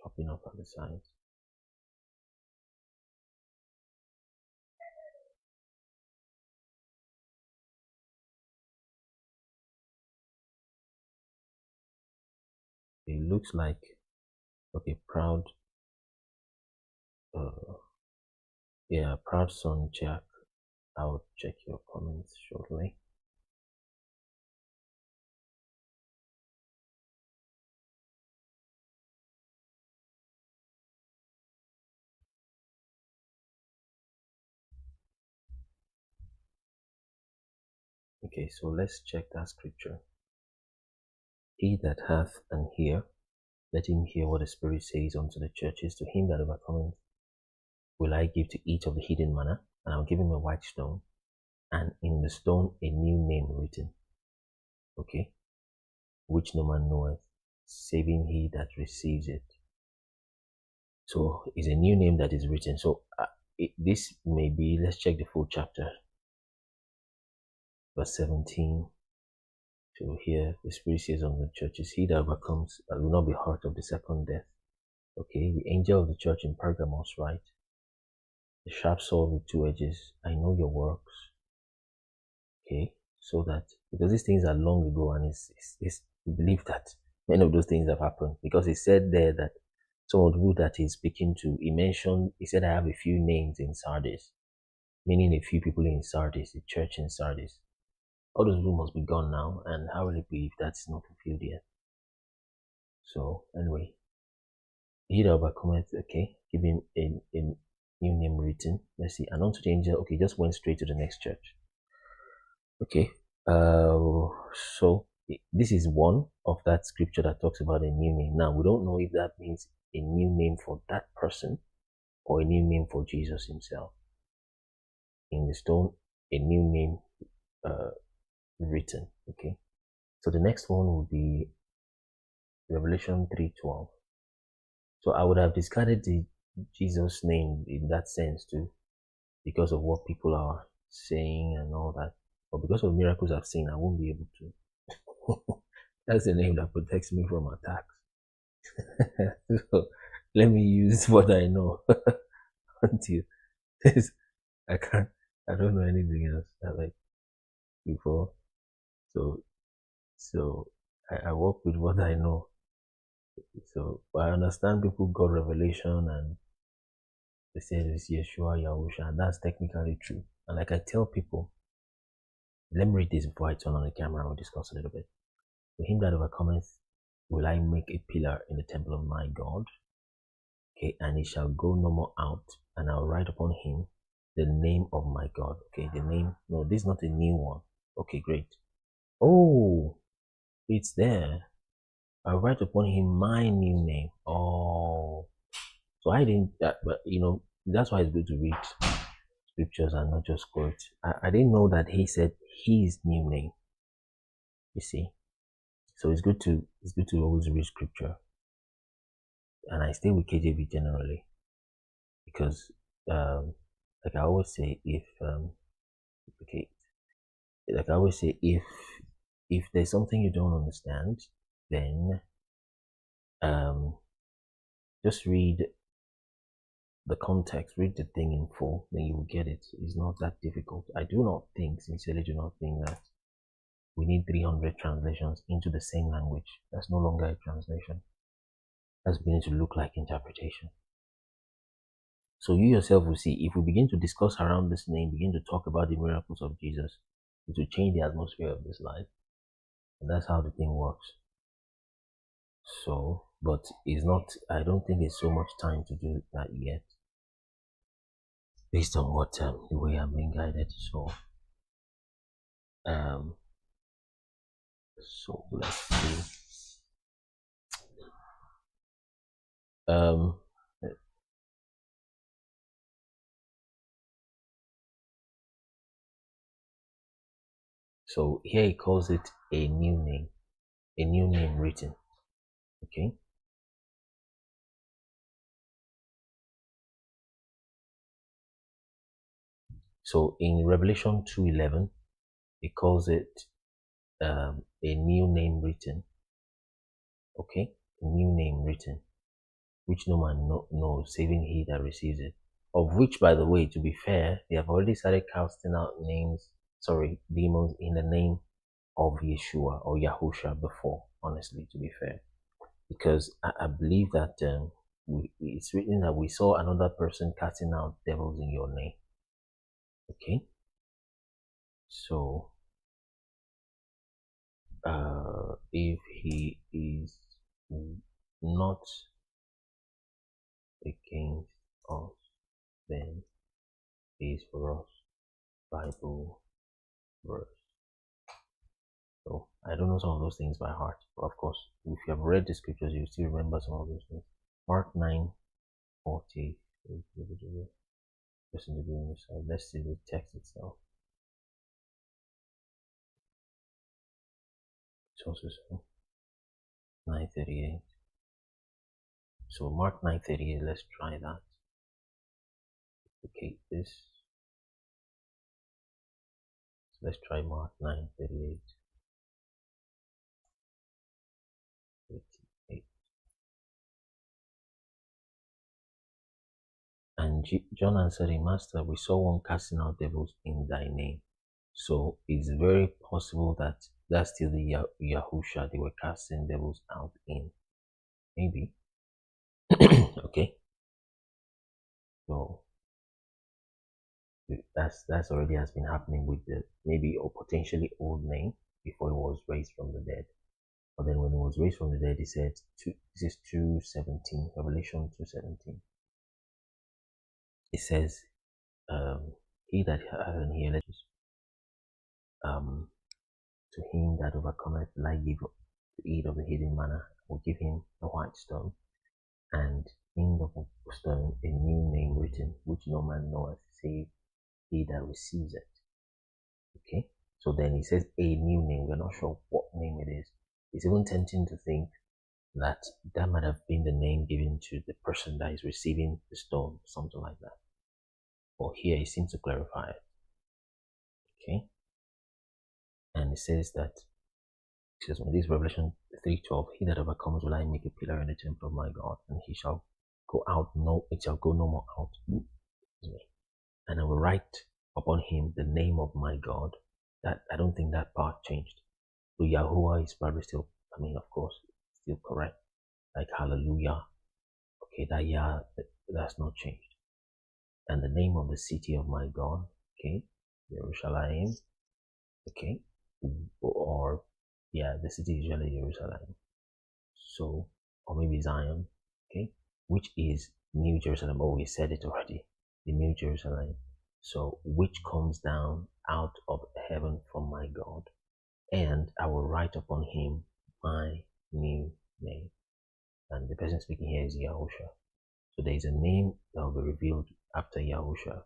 A: popping up on the sides. It looks like okay, proud proud son Jack. I'll check your comments shortly. Okay, so let's check that scripture. He that hath an ear, let him hear what the Spirit says unto the churches. To him that overcometh will I give to eat of the hidden manna, and I'll give him a white stone, and in the stone a new name written. Okay, which no man knoweth, saving he that receives it. So it's a new name that is written. So this may be, let's check the full chapter. Verse 17. So here the Spirit says unto the churches, he that overcomes will not be hurt of the second death. Okay, the angel of the church in Pergamos write, the sharp sword with two edges, I know your works. Okay, so that, because these things are long ago, and it's we believe that many of those things have happened, because he said there that some of the people that he's speaking to, he said, I have a few names in Sardis, meaning a few people in Sardis, the church in Sardis. All those people must be gone now, and how will it be if that's not fulfilled yet? So anyway, he that overcometh, okay, give him a new name written. Let's see, and unto the angel, okay, just went straight to the next church. Okay, so this is one of that scripture that talks about a new name. Now, we don't know if that means a new name for that person or a new name for Jesus himself. In the stone, a new name written. Okay, so the next one will be Revelation 3:12. So I would have discarded the Jesus name in that sense too, because of what people are saying and all that. But because of miracles I've seen, I won't be able to. That's the name that protects me from attacks. So let me use what I know until this. I don't know anything else like before. So I work with what I know. So I understand people got revelation and They say it's Yeshua, Yahusha, and that's technically true. And like I tell people, let me read this before I turn on the camera and we'll discuss a little bit. To him that overcometh will I make a pillar in the temple of my God. Okay, and he shall go no more out, and I'll write upon him the name of my God. Okay, the name, no, this is not a new one. Okay, great. Oh, it's there. I'll write upon him my new name. Oh, so I didn't, but that's why it's good to read scriptures and not just quote. I didn't know that he said his new name. You see, so it's good to always read scripture, and I stay with KJV generally because, like I always say, if there's something you don't understand, then just read the context, read the thing in full, then you will get it. It's not that difficult. I sincerely do not think that we need 300 translations into the same language. That's no longer a translation. That's beginning to look like interpretation. So you yourself will see, if we begin to discuss around this name, begin to talk about the miracles of Jesus, it will change the atmosphere of this life. And that's how the thing works. So, but it's not, I don't think it's so much time to do that yet, based on what the way I'm being guided. So let's see. So here he calls it a new name written. Okay. So in Revelation 2:11, he calls it a new name written. Okay, a new name written, which no man knows, saving he that receives it. Of which, by the way, to be fair, they have already started casting out demons in the name of Yeshua or Yahusha before, honestly, to be fair. Because I believe that it's written that we saw another person casting out devils in your name. Okay? So, if he is not against us, then he is for us. Bible verse. So I don't know some of those things by heart, but of course, if you have read the scriptures, you still remember some of those things. Mark 9:40. Let's see the text itself. It's also 9:38. So Mark 9:38. Let's try that. Okay, this. So let's try Mark 9:38. And John answered him, Master, we saw one casting out devils in thy name. So it's very possible that that's still the Yahusha they were casting devils out in. Maybe. Okay. So that's already has been happening with the maybe or potentially old name before he was raised from the dead. But then when he was raised from the dead, he said, this is 2:17, Revelation 2:17. It says, he that hath an ear, let us, to him that overcometh, will I give to eat of the hidden manna, will give him a white stone, and in the stone a new name written, which no man knoweth, save he that receives it. Okay, so then he says a new name. We're not sure what name it is. It's even tempting to think that might have been the name given to the person that is receiving the stone, something like that. Or here he seems to clarify it. Okay, and it says that, when this Revelation 3:12, he that overcomes will I make a pillar in the temple of my God, and he shall go out, it shall go no more out. And I will write upon him the name of my God. That I don't think that part changed. So Yahuwah is probably still, of course, still correct. Like hallelujah. Okay, that's not changed. and the name of the city of my God, okay, Jerusalem, okay, or yeah, the city is usually Jerusalem. So, or maybe Zion, okay, which is New Jerusalem. Oh, we said it already, the New Jerusalem. So, which comes down out of heaven from my God, and I will write upon him my new name. And the person speaking here is Yahusha. So there is a name that will be revealed after Yahusha.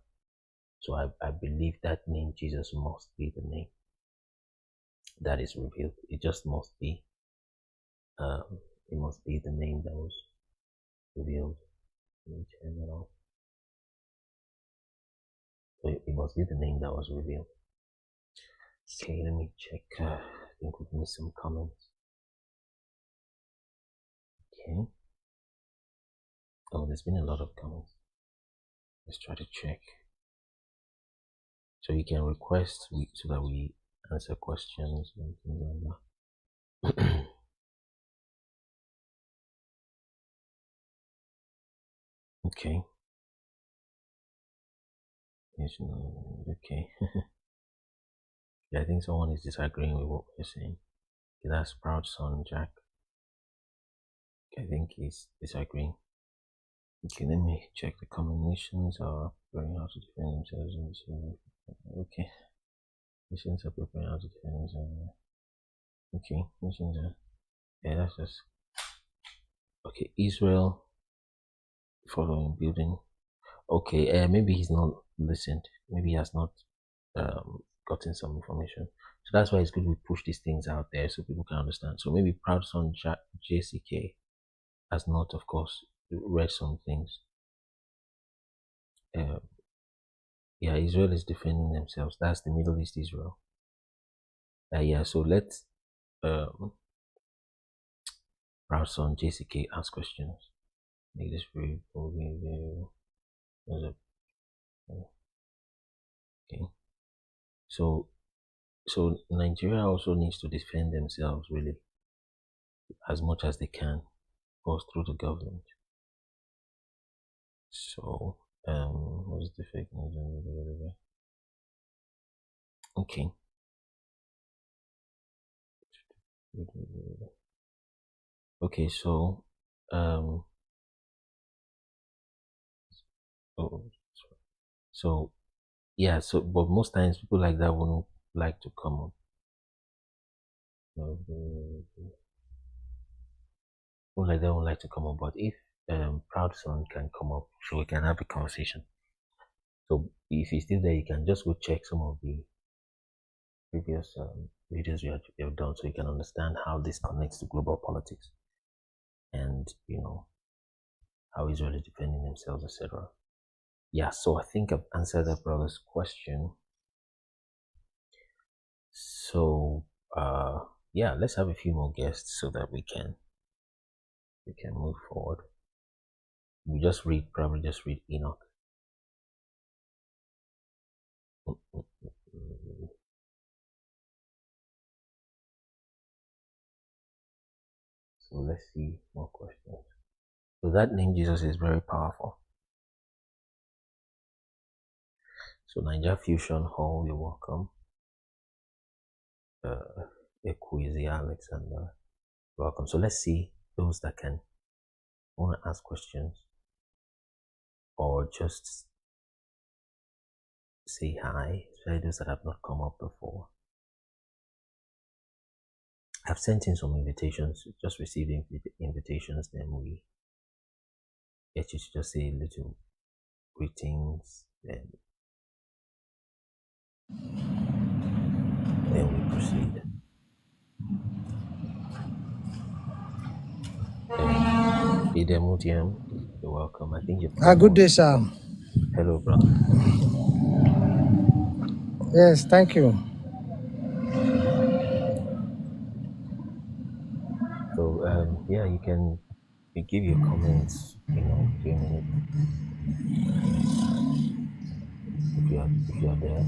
A: So I believe that name Jesus must be the name that is revealed. It just must be. It must be the name that was revealed. Let me turn that off. So it must be the name that was revealed. Okay, let me check. I think we've missed some comments. Okay. Oh, there's been a lot of comments. Let's try to check. So you can request so that we answer questions and things like that. Okay. Yes, no, okay. Yeah, I think someone is disagreeing with what we're saying. Okay, that's Proud Son Jack. Okay, I think he's disagreeing. Okay, let me check. The common nations are preparing how to defend themselves in this area. Okay. Nations are preparing how to defend themselves. Okay, nations are. Yeah, that's just. Okay, Israel following building. Okay, maybe he's not listened. Maybe he has not gotten some information. So that's why it's good we push these things out there so people can understand. So maybe Proud Son JCK has not, of course, read some things. Yeah, Israel is defending themselves. That's the Middle East Israel. Yeah, so let's Proud Son JCK ask questions. Make this very okay. So Nigeria also needs to defend themselves really as much as they can, of course, through the government. So what's the fake news? Okay. Okay, so so yeah, so but most times people like that wouldn't like to come up. People like that won't like to come up, but if Proud Son can come up, so we can have a conversation. So if he's still there, you can just go check some of the previous videos we have done, so you can understand how this connects to global politics, and how Israel is defending themselves, etc. Yeah, so I think I've answered that brother's question. So yeah, let's have a few more guests so that we can move forward. We probably just read Enoch. So let's see more questions. So that name Jesus is very powerful. So Niger Fusion Hall, you're welcome. Equizia Alexander, welcome. So let's see those that want to ask questions or just say hi, especially those that have not come up before. I've sent in some invitations, just received invitations, then we get you to just say little greetings, then we proceed. Idemutium, you're welcome. I think you're
Q: good day, sir.
A: Hello, brother.
Q: Yes, thank you.
A: So yeah, you can give your comments, a few minutes if you're there.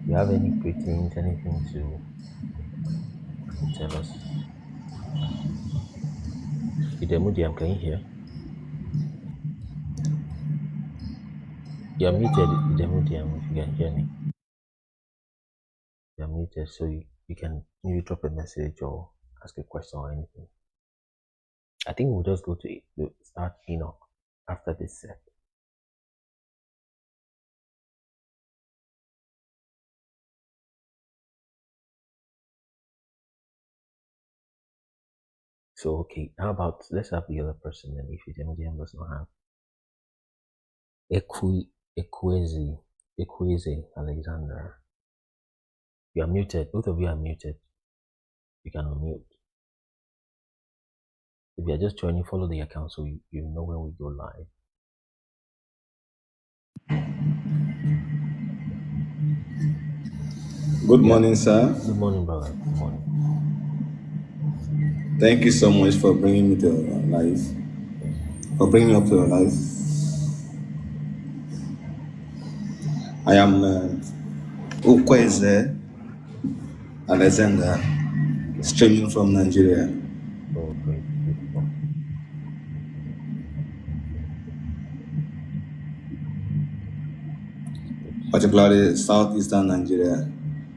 A: If you have any greetings, anything to tell us. Idemudiam, can you hear? You're muted, Idemudiam, if you can hear me. You're muted, so you can maybe drop a message or ask a question or anything. I think we'll just go to start Enoch after this set. So okay, how about let's have the other person then if Idemudiam does not have. Ekweze Alexander. You are muted. Both of you are muted. You can unmute. If you are just joining, follow the account so you know when we go live.
R: Good morning, sir.
A: Good morning, brother. Good morning.
R: Thank you so much for bringing me to life. For bringing me up to life. I am Ukweze Alexander, streaming from Nigeria.
A: Oh, great. Beautiful.
R: Particularly southeastern Nigeria.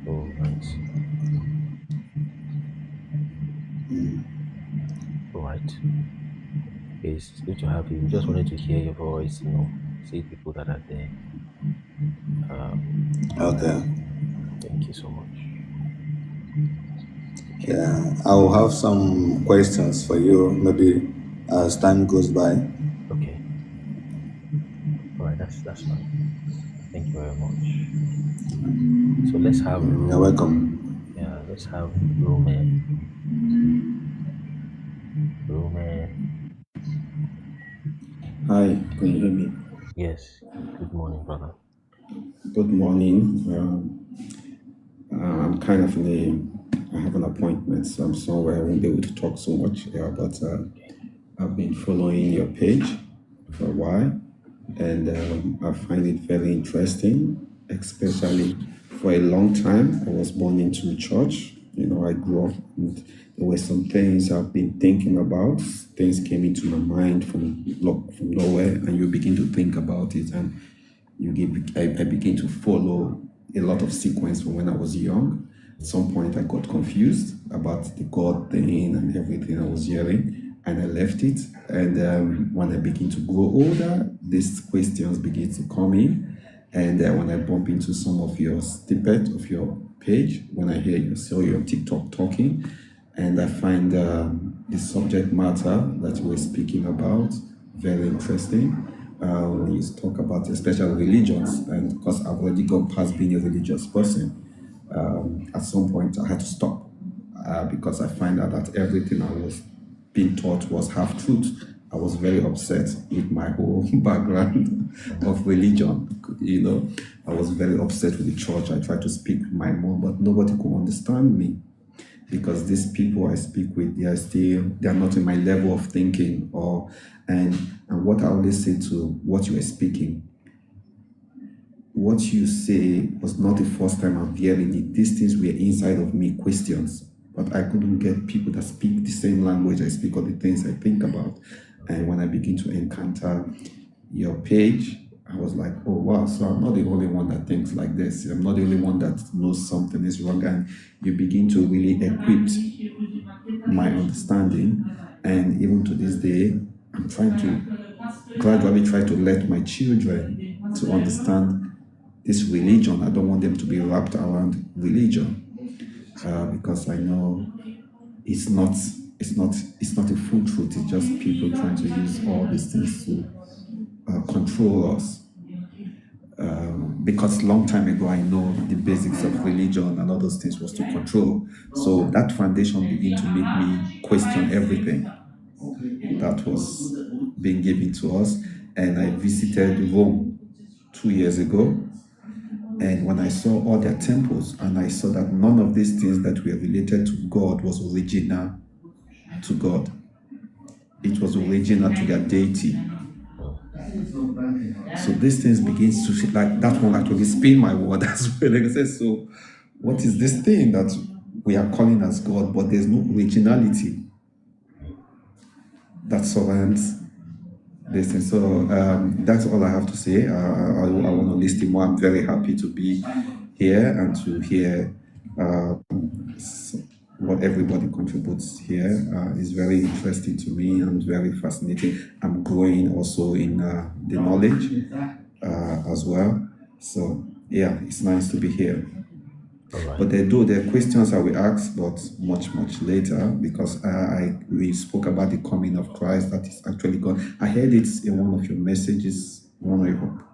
A: Oh, nice. All right. It's good to have you. We just wanted to hear your voice, see people that are there.
R: Okay.
A: Thank you so much.
R: Yeah, I will have some questions for you maybe as time goes by.
A: Okay. All right, that's fine. Thank you very much. So let's have Rome.
R: You're welcome.
A: Yeah, let's have Rome.
S: Hi, can you hear me?
A: Yes. Good morning, brother.
S: Good morning. I'm kind of I have an appointment, so I'm somewhere I won't be able to talk so much. Yeah, but I've been following your page for a while, and I find it very interesting, especially for a long time. I was born into church. I grew up, and there were some things I've been thinking about. Things came into my mind from nowhere, and you begin to think about it, and I begin to follow a lot of sequence from when I was young. At some point, I got confused about the God thing and everything I was hearing, and I left it. And when I begin to grow older, these questions begin to come in. And when I bump into some of your snippet of your page, when I hear you saw you on TikTok talking, and I find the subject matter that you were speaking about very interesting. When you talk about especially religions, and because I've already gone past being a religious person, at some point I had to stop because I find out that everything I was being taught was half truth. I was very upset with my whole background of religion. I was very upset with the church. I tried to speak with my mom, but nobody could understand me because these people I speak with, they are not in my level of thinking. And what I always say to what you were speaking, what you say was not the first time I'm hearing it. These things were inside of me, questions, but I couldn't get people that speak the same language I speak or the things I think about. And when I begin to encounter your page, I was like, oh wow, so I'm not the only one that thinks like this. I'm not the only one that knows something is wrong. And you begin to really equip my understanding. And even to this day, I'm trying to gradually try to let my children to understand this religion. I don't want them to be wrapped around religion because I know it's not a full truth. It's just people trying to use all these things to control us. Because long time ago, I know the basics of religion and all those things was to control. So that foundation began to make me question everything that was being given to us. And I visited Rome 2 years ago. And when I saw all their temples, and I saw that none of these things that were related to God was original to God. It was original to their deity. So these things begins to feel like that one actually spin my word as well. Like I said, so what is this thing that we are calling as God, but there's no originality? that surrounds this thing. So that's all I have to say. I want to listen more. I'm very happy to be here and to hear what everybody contributes here. Is very interesting to me and very fascinating. I'm growing also in the knowledge as well. So yeah, it's nice to be here. But there are questions I will ask, but much later, because we spoke about the coming of Christ that is actually gone. I heard it in one of your messages, one of your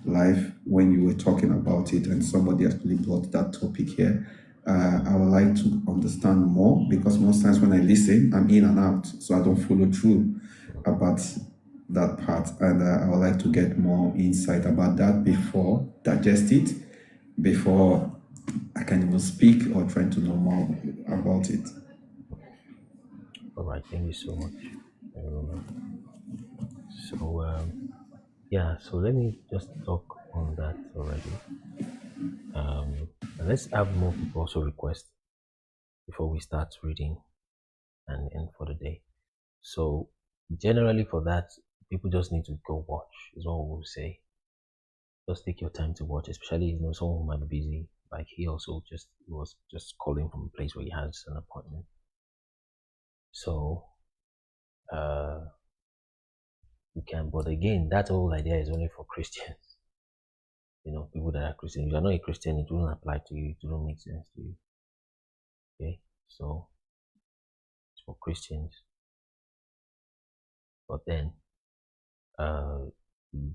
S: live, when you were talking about it, and somebody actually brought that topic here. I would like to understand more, because most times when I listen, I'm in and out, so I don't follow through about that part, and I would like to get more insight about that before digest it, before I can even speak or try to know more about it.
A: All right, thank you so much. So yeah, so let me just talk on that already. And let's have more people also request before we start reading and end for the day. So generally for that, people just need to go watch, is what we will say. Just take your time to watch, especially someone who might be busy. Like he also was just calling from a place where he has an appointment. So you can, but again, that whole idea is only for Christians. People that are Christian. If you're not a Christian, it won't apply to you. It won't make sense to you. Okay, so it's for Christians. But then,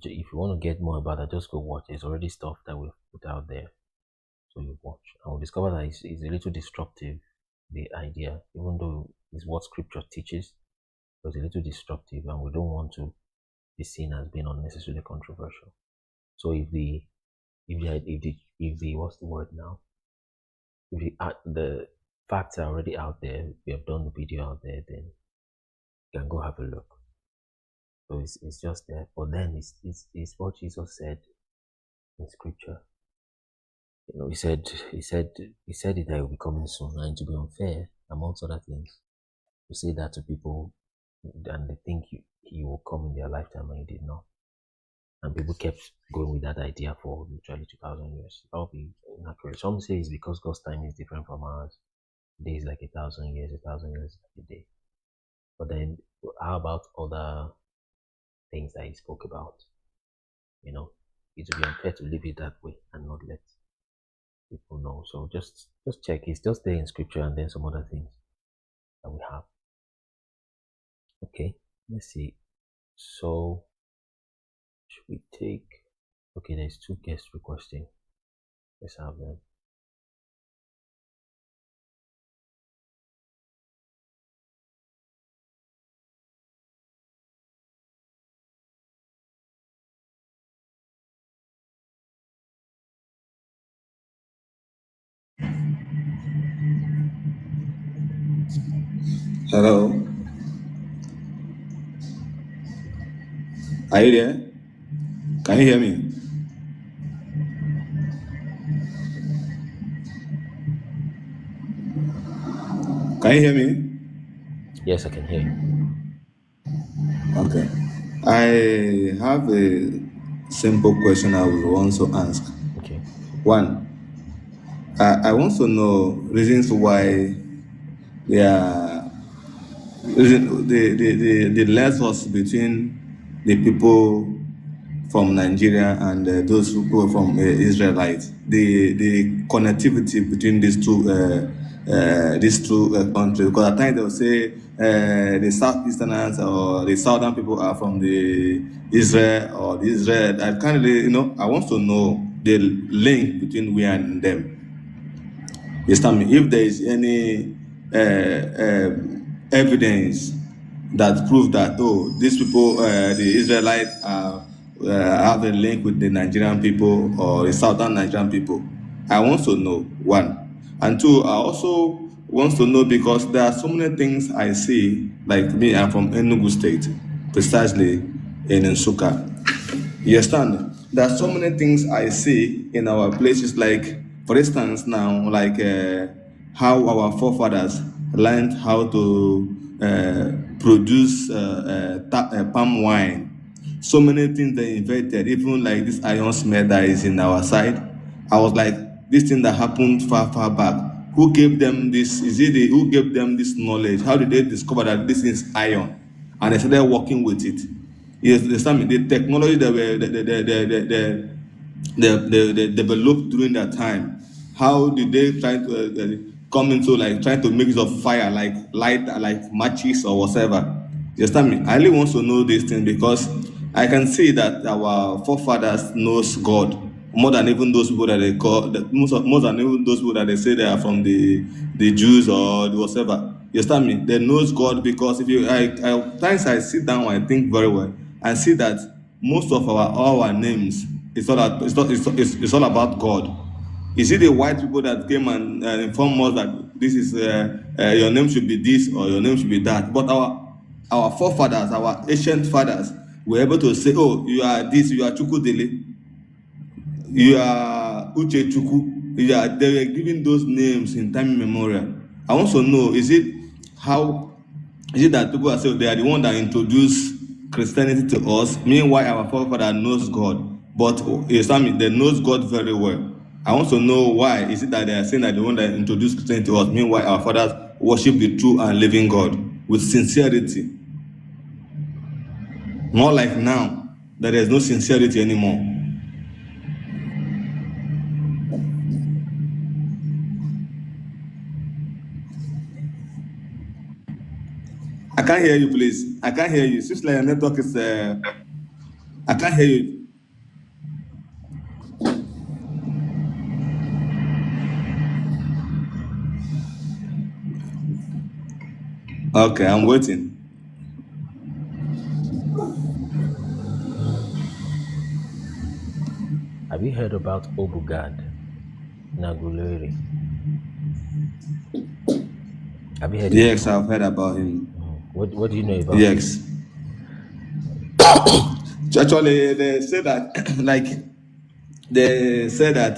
A: if you want to get more about that, just go watch. There's already stuff that we've put out there, so you watch. And we'll discover that it's a little disruptive, the idea, even though it's what Scripture teaches, but it's a little disruptive, and we don't want to be seen as being unnecessarily controversial. So if the what's the word now? If the facts are already out there, we have done the video out there, then you can go have a look. So it's just there. But then it's what Jesus said in Scripture. He said it that will be coming soon, and to be unfair, amongst other things, to say that to people, and they think he will come in their lifetime, and he did not. And people kept going with that idea for literally 2,000 years. That would be inaccurate. Some say it's because God's time is different from ours. Days like 1,000 years, 1,000 years like a day. But then, how about other things that he spoke about? It would be unfair to leave it that way and not let people know. So just check. It's just there in Scripture, and then some other things that we have. Okay, let's see. So should we take? Okay, there's 2 guests requesting. Let's have them.
R: Hello. Are you there? Can you hear me? Can you hear me?
A: Yes, I can hear you.
R: Okay. I have a simple question I would want to ask.
A: Okay.
R: One, I want to know reasons why the lessons between the people from Nigeria and those people from Israelites, the connectivity between these two countries. Because at times they'll say the Southeasterners or the Southern people are from the Israel or the Israel. I can't really, I want to know the link between we and them. You understand me? If there is any evidence that proves that these people, the Israelites, have a link with the Nigerian people or the Southern Nigerian people, I want to know, one. And two, I also want to know, because there are so many things I see, like me, I'm from Enugu State, precisely in Nsukka. You understand? There are so many things I see in our places, like, for instance, now, like how our forefathers learned how to produce palm wine. So many things they invented, even like this iron smelt that is in our side. I was like, this thing that happened far, far back. Who gave them this? Who gave them this knowledge? How did they discover that this is iron? And they started working with it. Yes, the technology that they developed during that time. How did they try to come into like trying to make use of fire, like light, like matches or whatever? You understand me? I really want to know this thing because I can see that our forefathers knows God more than even those people that they call more than even those people that they say they are from the Jews or the whatever. You understand me? They knows God because if you times I sit down and I think very well, I see that most of all our names it's all about God. You see the white people that came and informed us that this is your name should be this or your name should be that. But our forefathers, our ancient fathers, were able to say, oh, you are this, you are Chukudele, you are Uche Chuku. They were giving those names in time immemorial. I want to know, is it that people are saying they are the one that introduced Christianity to us, meanwhile our forefather knows God, but they knows God very well. I want to know why is it that they are saying that the one that introduced Christianity to us, meanwhile our fathers worship the true and living God with sincerity. More like now that there's no sincerity anymore. I can't hear you, please. I can't hear you. Seems like your network is. I can't hear you. Okay, I'm waiting.
A: Have you heard about Obugad Naguleri? Have you heard?
R: Yes, I've heard about him.
A: What do you know about?
R: Yes. Actually, they say that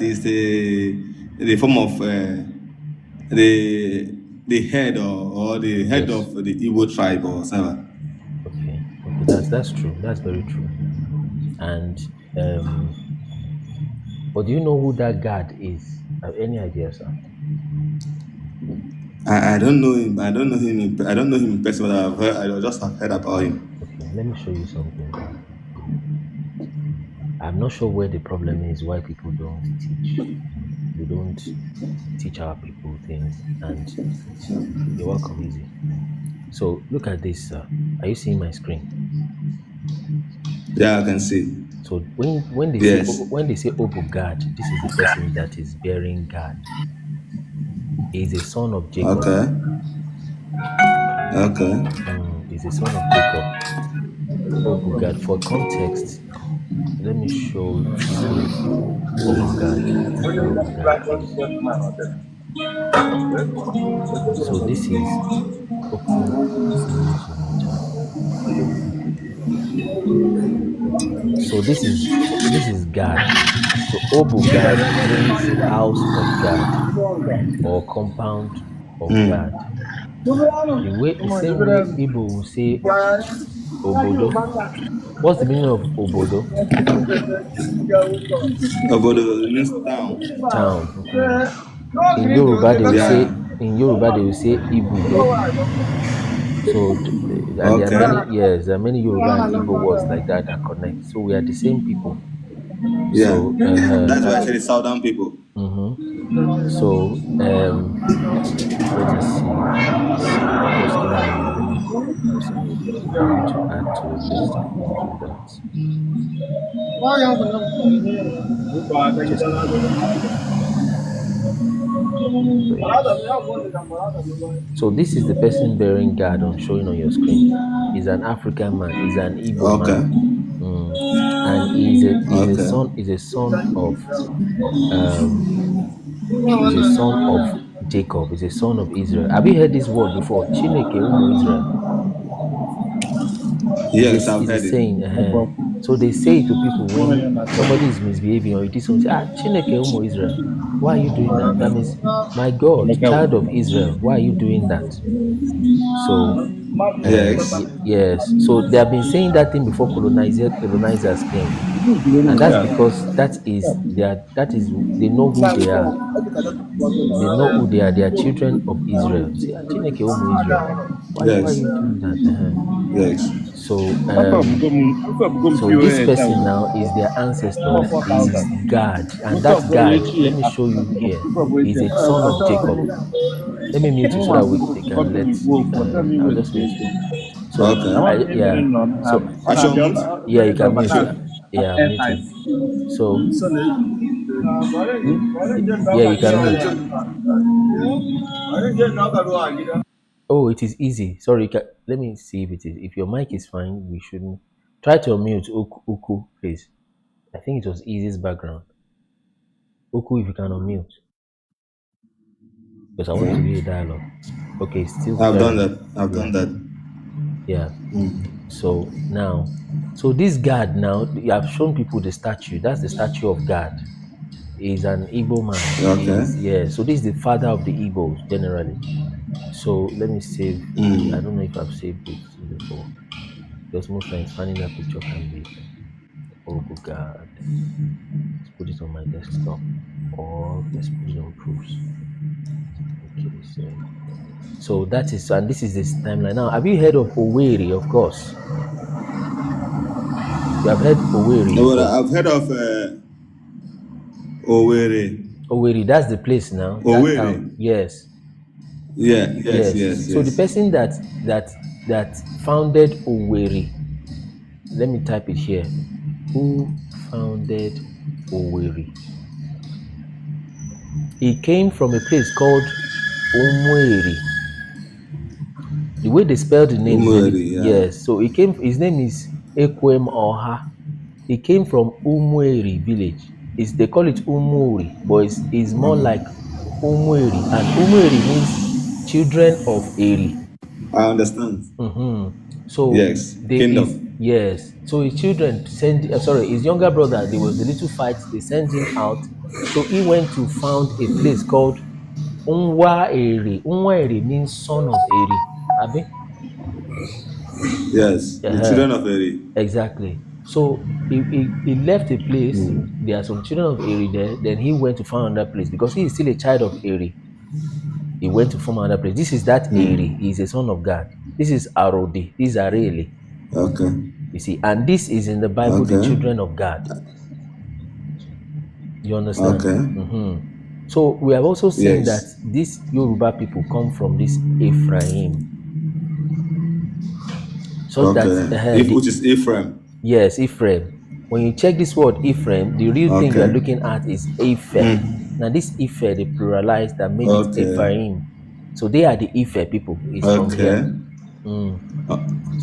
R: it's the form of the head or the head of the Igbo tribe or whatever.
A: Okay, that's true. That's very true. And but do you know who that God is? Have any idea, sir?
R: I don't know him. I don't know him in person, but I just have heard about him.
A: Okay, let me show you something. I'm not sure where the problem is, why people don't teach. We don't teach our people things. And you're welcome, easy. So look at this, sir. Are you seeing my screen?
R: Yeah, I can see.
A: So when they say Obugad, this is the person that is bearing God. He is a son of Jacob.
R: Okay.
A: He's a son of Jacob. Obugad. For context, let me show you Obugad. So this is this is God. So Obugad means house of God or compound of God. The same way Igbo will say Obodo. What's the meaning of Obodo?
R: Obodo means town.
A: Town. In Yoruba they will say Ibudo. So there are many Yoruba and Igbo words like that connect. So we are the same people.
R: Yeah.
A: So,
R: that's why I say the southern people.
A: So let me see. I want to add to the list. So this is the person bearing God showing on your screen. He's an African man. He's an Igbo man. And he's a son of Jacob. He's a son of Israel. Have you heard this word before? Chineke Umu Israel.
R: Yes, I've heard
A: it. Saying, So they say to people when somebody is misbehaving or you did something, Chineke Umo Israel, why are you doing that? That means, my God, child of Israel, why are you doing that? So,
R: Yes.
A: yes. So they have been saying that thing before colonizers came, and that's because they know who they are. They know who they are. They are children of Israel. Say, Chineke Umu Israel. Why are
R: Yes.
A: you doing that?
R: Yes.
A: So this person now is their ancestors, is God, and that God, let me show you here, is a son of Jacob. Let me mute you so that they can you can. I'll just mute you. So
R: Okay.
A: So
R: I shall mute.
A: yeah, you can mute.
R: Sure.
A: Yeah, I'm muting. So yeah, you can mute. Oh, it is easy. Sorry, let me see if it is. If your mic is fine, we shouldn't. Try to unmute Uku, please. I think it was easiest background. Uku, if you can unmute, because I want to read a dialogue. Okay, still
R: I've done
A: clearing.
R: that. I've done that.
A: Yeah. So now, so this God now, you have shown people the statue. That's the statue of God. He's an Igbo man.
R: Okay.
A: So this is the father of the Igbos generally. So let me save. I don't know if I've saved this before, because most times finding that picture can be, oh good God. Let's put it on my desktop, or let's put it on proofs. Okay, so that is, and this is this timeline. Now, have you heard of Owerri? Of course, you have heard Owerri
R: No, but
A: before.
R: I've heard of Owerri.
A: Owerri, that's the place now. That town.
R: Owerri.
A: Yes.
R: Yes.
A: So the person that founded Owerri, let me type it here. Who founded Owerri? He came from a place called Umueri. The way they spell the name, yes. So he came. His name is Ekwem Oha. He came from Umueri village. They call it Umuri, but it's more like Umueri, and Umueri means children of Eri.
R: I understand.
A: So
R: yes, kingdom.
A: So his children his younger brother, there was a little fight. They sent him out. So he went to found a place called Unwa Eri. Unwa Eri means son of Eri. Abi?
R: Yes, the children of Eri.
A: Exactly. So he left a place. There are some children of Eri there. Then he went to found another place because he is still a child of Eri. He went to form another place. This is that Eri. He is a son of God. This is Arodi. This is Areli.
R: Okay.
A: You see, and this is in the Bible, the children of God. You understand?
R: Okay.
A: So we have also seen that these Yoruba people come from this Ephraim. So
R: which is Ephraim.
A: Yes, Ephraim. When you check this word Ephraim, the real thing you are looking at is Epher. Now this Epher, they pluralized and made it Ephraim. So they are the Epher people. It's from here.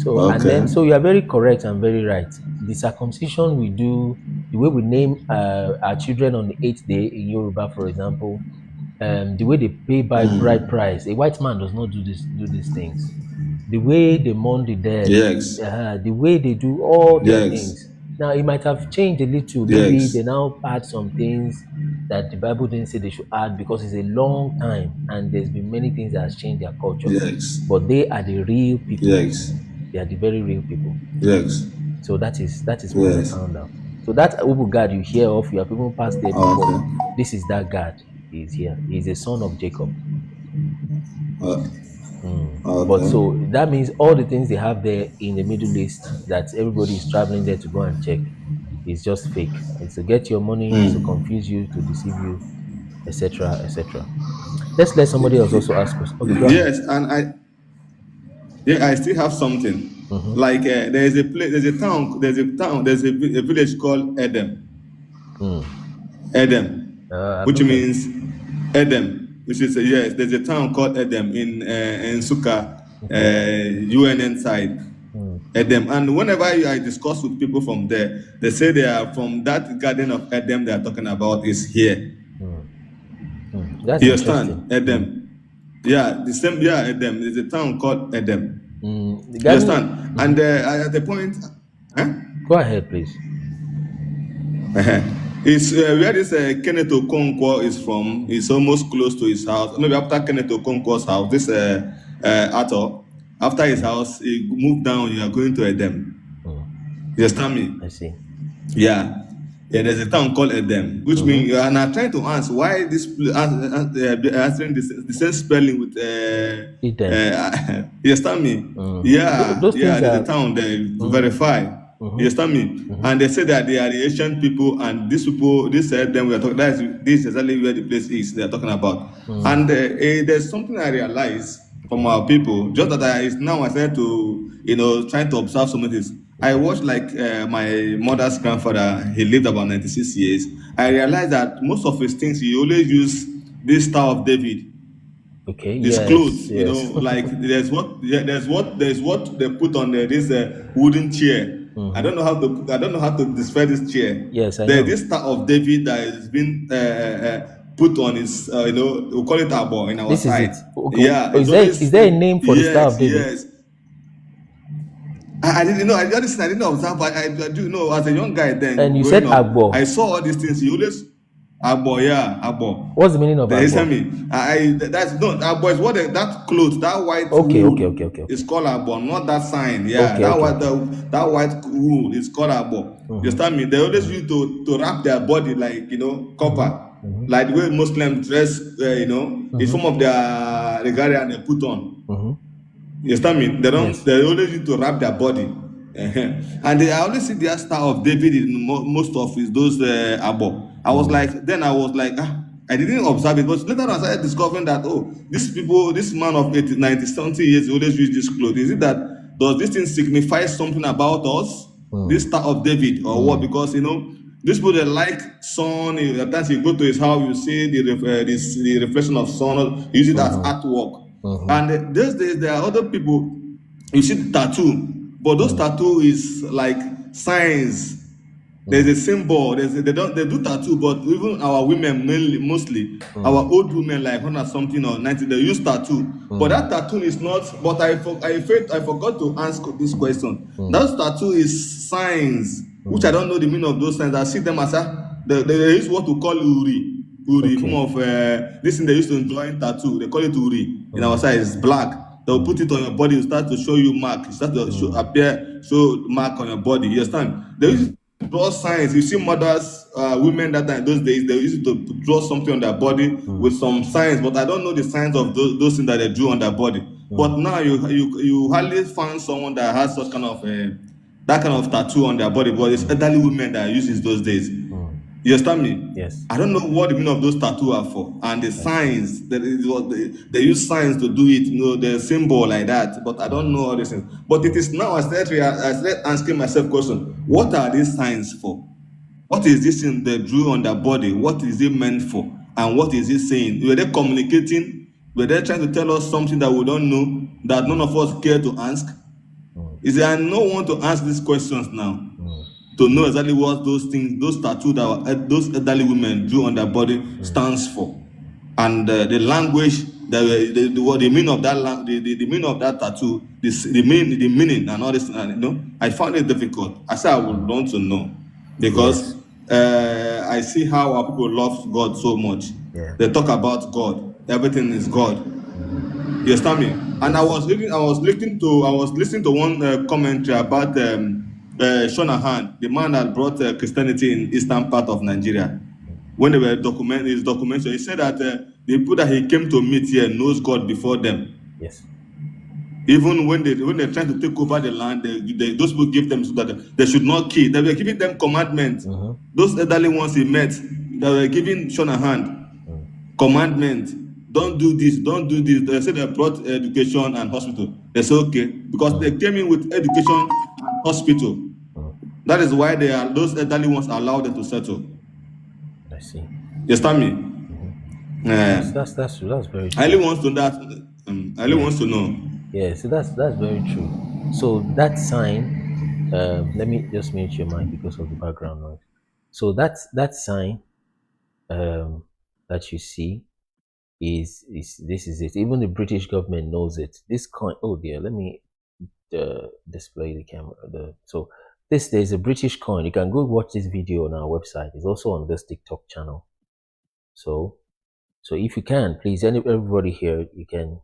A: So and then so you are very correct and very right. The circumcision we do, the way we name our children on the 8th day in Yoruba, for example, the way they pay by bride price. A white man does not do these things. The way they mourn the dead, the way they do all their things. Now it might have changed a little. Maybe they now add some things that the Bible didn't say they should add because it's a long time and there's been many things that has changed their culture. But they are the real people. They are the very real people. So that is what I found out. So that Ubu God you hear of, you have people passed there before. This is that God. He's here. He's a son of Jacob. But so that means all the things they have there in the Middle East that everybody is traveling there to go and check is just fake. It's to get your money, it's to confuse you, to deceive you, etc., etc. Let's let somebody else also ask us. Okay, go ahead.
R: Yes, and I still have something. Like there's a place, there's a village called Edem. Edem, which means Edem, which is there's a town called Edem in Suka, UNN side. Edem, and whenever I discuss with people from there, they say they are from that garden of Edem they are talking about is here.
A: That's
R: you understand? Edem. Yeah, the same. Yeah, Edem. There's a town called Edem. You understand? And at the point,
A: Go ahead, please.
R: It's where this Kenneth Okonkwo is from. It's almost close to his house. Maybe after Kenneth Okonkwo's house, this Ato, after his house, he moved down. You are going to Edem. You understand me?
A: I see.
R: Yeah. Yeah, there's a town called Edem, which means, and I'm trying to answer why this answering the same spelling with
A: Edem.
R: you understand me? Yeah,
A: Those
R: yeah,
A: things
R: there's
A: are
R: a town there verify. You understand me? And they say that they are the Asian people, and these people, this them we are talking. This is exactly where the place is they are talking about. And there's something I realized from our people, just that now I started to trying to observe some of this. I watched like my mother's grandfather. He lived about 96 years. I realized that most of his things he always used this Star of David.
A: Okay.
R: His
A: yes,
R: clothes,
A: yes.
R: like there's what they put on this wooden chair. I don't know how to describe this chair.
A: Yes, I
R: There's
A: know.
R: this Star of David that has been put on his, we call it Abo in our
A: This is
R: side.
A: it. Okay.
R: Yeah.
A: Oh, is there a name for the Star of David?
R: Yes. I didn't know. I didn't observe, but I do know as a young guy then.
A: And you said
R: up,
A: Agbo.
R: I saw all these things. He always Agbo, yeah, Agbo.
A: What's the meaning of
R: They tell
A: Agbo?
R: me. That's not Agbo. Is what that clothes, that white
A: Okay,
R: wool.
A: okay.
R: It's called Agbo, not that sign. Yeah, that white wool is called Agbo. You understand me? They always use to wrap their body like copper, like the way Muslims dress. It's some of their regalia they put on. You understand me? They don't. Yes. They only need to wrap their body, and I always see the Star of David in most of those abo. I was like, I didn't observe it, but later on I started discovering that this man of 80, 90 something years always use this clothes. Is it that does this thing signify something about us? This Star of David or what? Because these people they like sun. At times you go to his house, you see the reflection of sun. Use it as artwork. And these days there are other people, you see the tattoo, but those tattoo is like signs. There's a symbol. They do tattoo, but even our women mostly our old women like 100 something or 90, they use tattoo. But that tattoo is not. But I forgot to ask this question. That tattoo is signs, which I don't know the meaning of those signs. I see them as they use what we call uri. Form of this thing they used to enjoy in tattoo. They call it uri. In our side, it's black. They'll put it on your body. You start to show you mark. You start to show mark on your body. You understand? They used to draw signs. You see mothers, women that time those days, they used to draw something on their body with some signs. But I don't know the signs of those things that they drew on their body. But now you hardly find someone that has such kind of that kind of tattoo on their body. But it's elderly women that uses those days. You understand me?
A: Yes.
R: I don't know what the meaning of those tattoos are for, and the signs that they use signs to do it. The symbol like that. But I don't know all these things. But it is now I started asking myself question: what are these signs for? What is this thing they drew on their body? What is it meant for? And what is it saying? Were they communicating? Were they trying to tell us something that we don't know that none of us care to ask? Is there no one to ask these questions now? To know exactly what those things, those tattoos that those elderly women drew on their body stands for, and the language, the meaning of that the meaning of that tattoo, the meaning and all this. I found it difficult. I said I would want to know because I see how our people love God so much. Yeah. They talk about God. Everything is God. You understand me? And I was listening to one commentary about. Shanahan, the man that brought Christianity in eastern part of Nigeria, when they were his documentary, he said that the people that he came to meet here knows God before them.
A: Yes.
R: Even when they're trying to take over the land, those people give them so that they should not kill. They were giving them commandments. Those elderly ones he met, they were giving Shanahan commandments. Don't do this, don't do this. They said they brought education and hospital. They said okay, because they came in with education and hospital. That is why those elderly ones allowed them to settle.
A: I see.
R: You understand me?
A: That's very true.
R: I really wants to that. I really wants to know.
A: Yeah, so that's very true. So that sign, let me just mute your mic because of the background noise. So that sign that you see is this is it. Even the British government knows it. This coin. Oh dear, let me display the camera. So there's a British coin. You can go watch this video on our website. It's also on this TikTok channel. So if you can, please, everybody here, you can.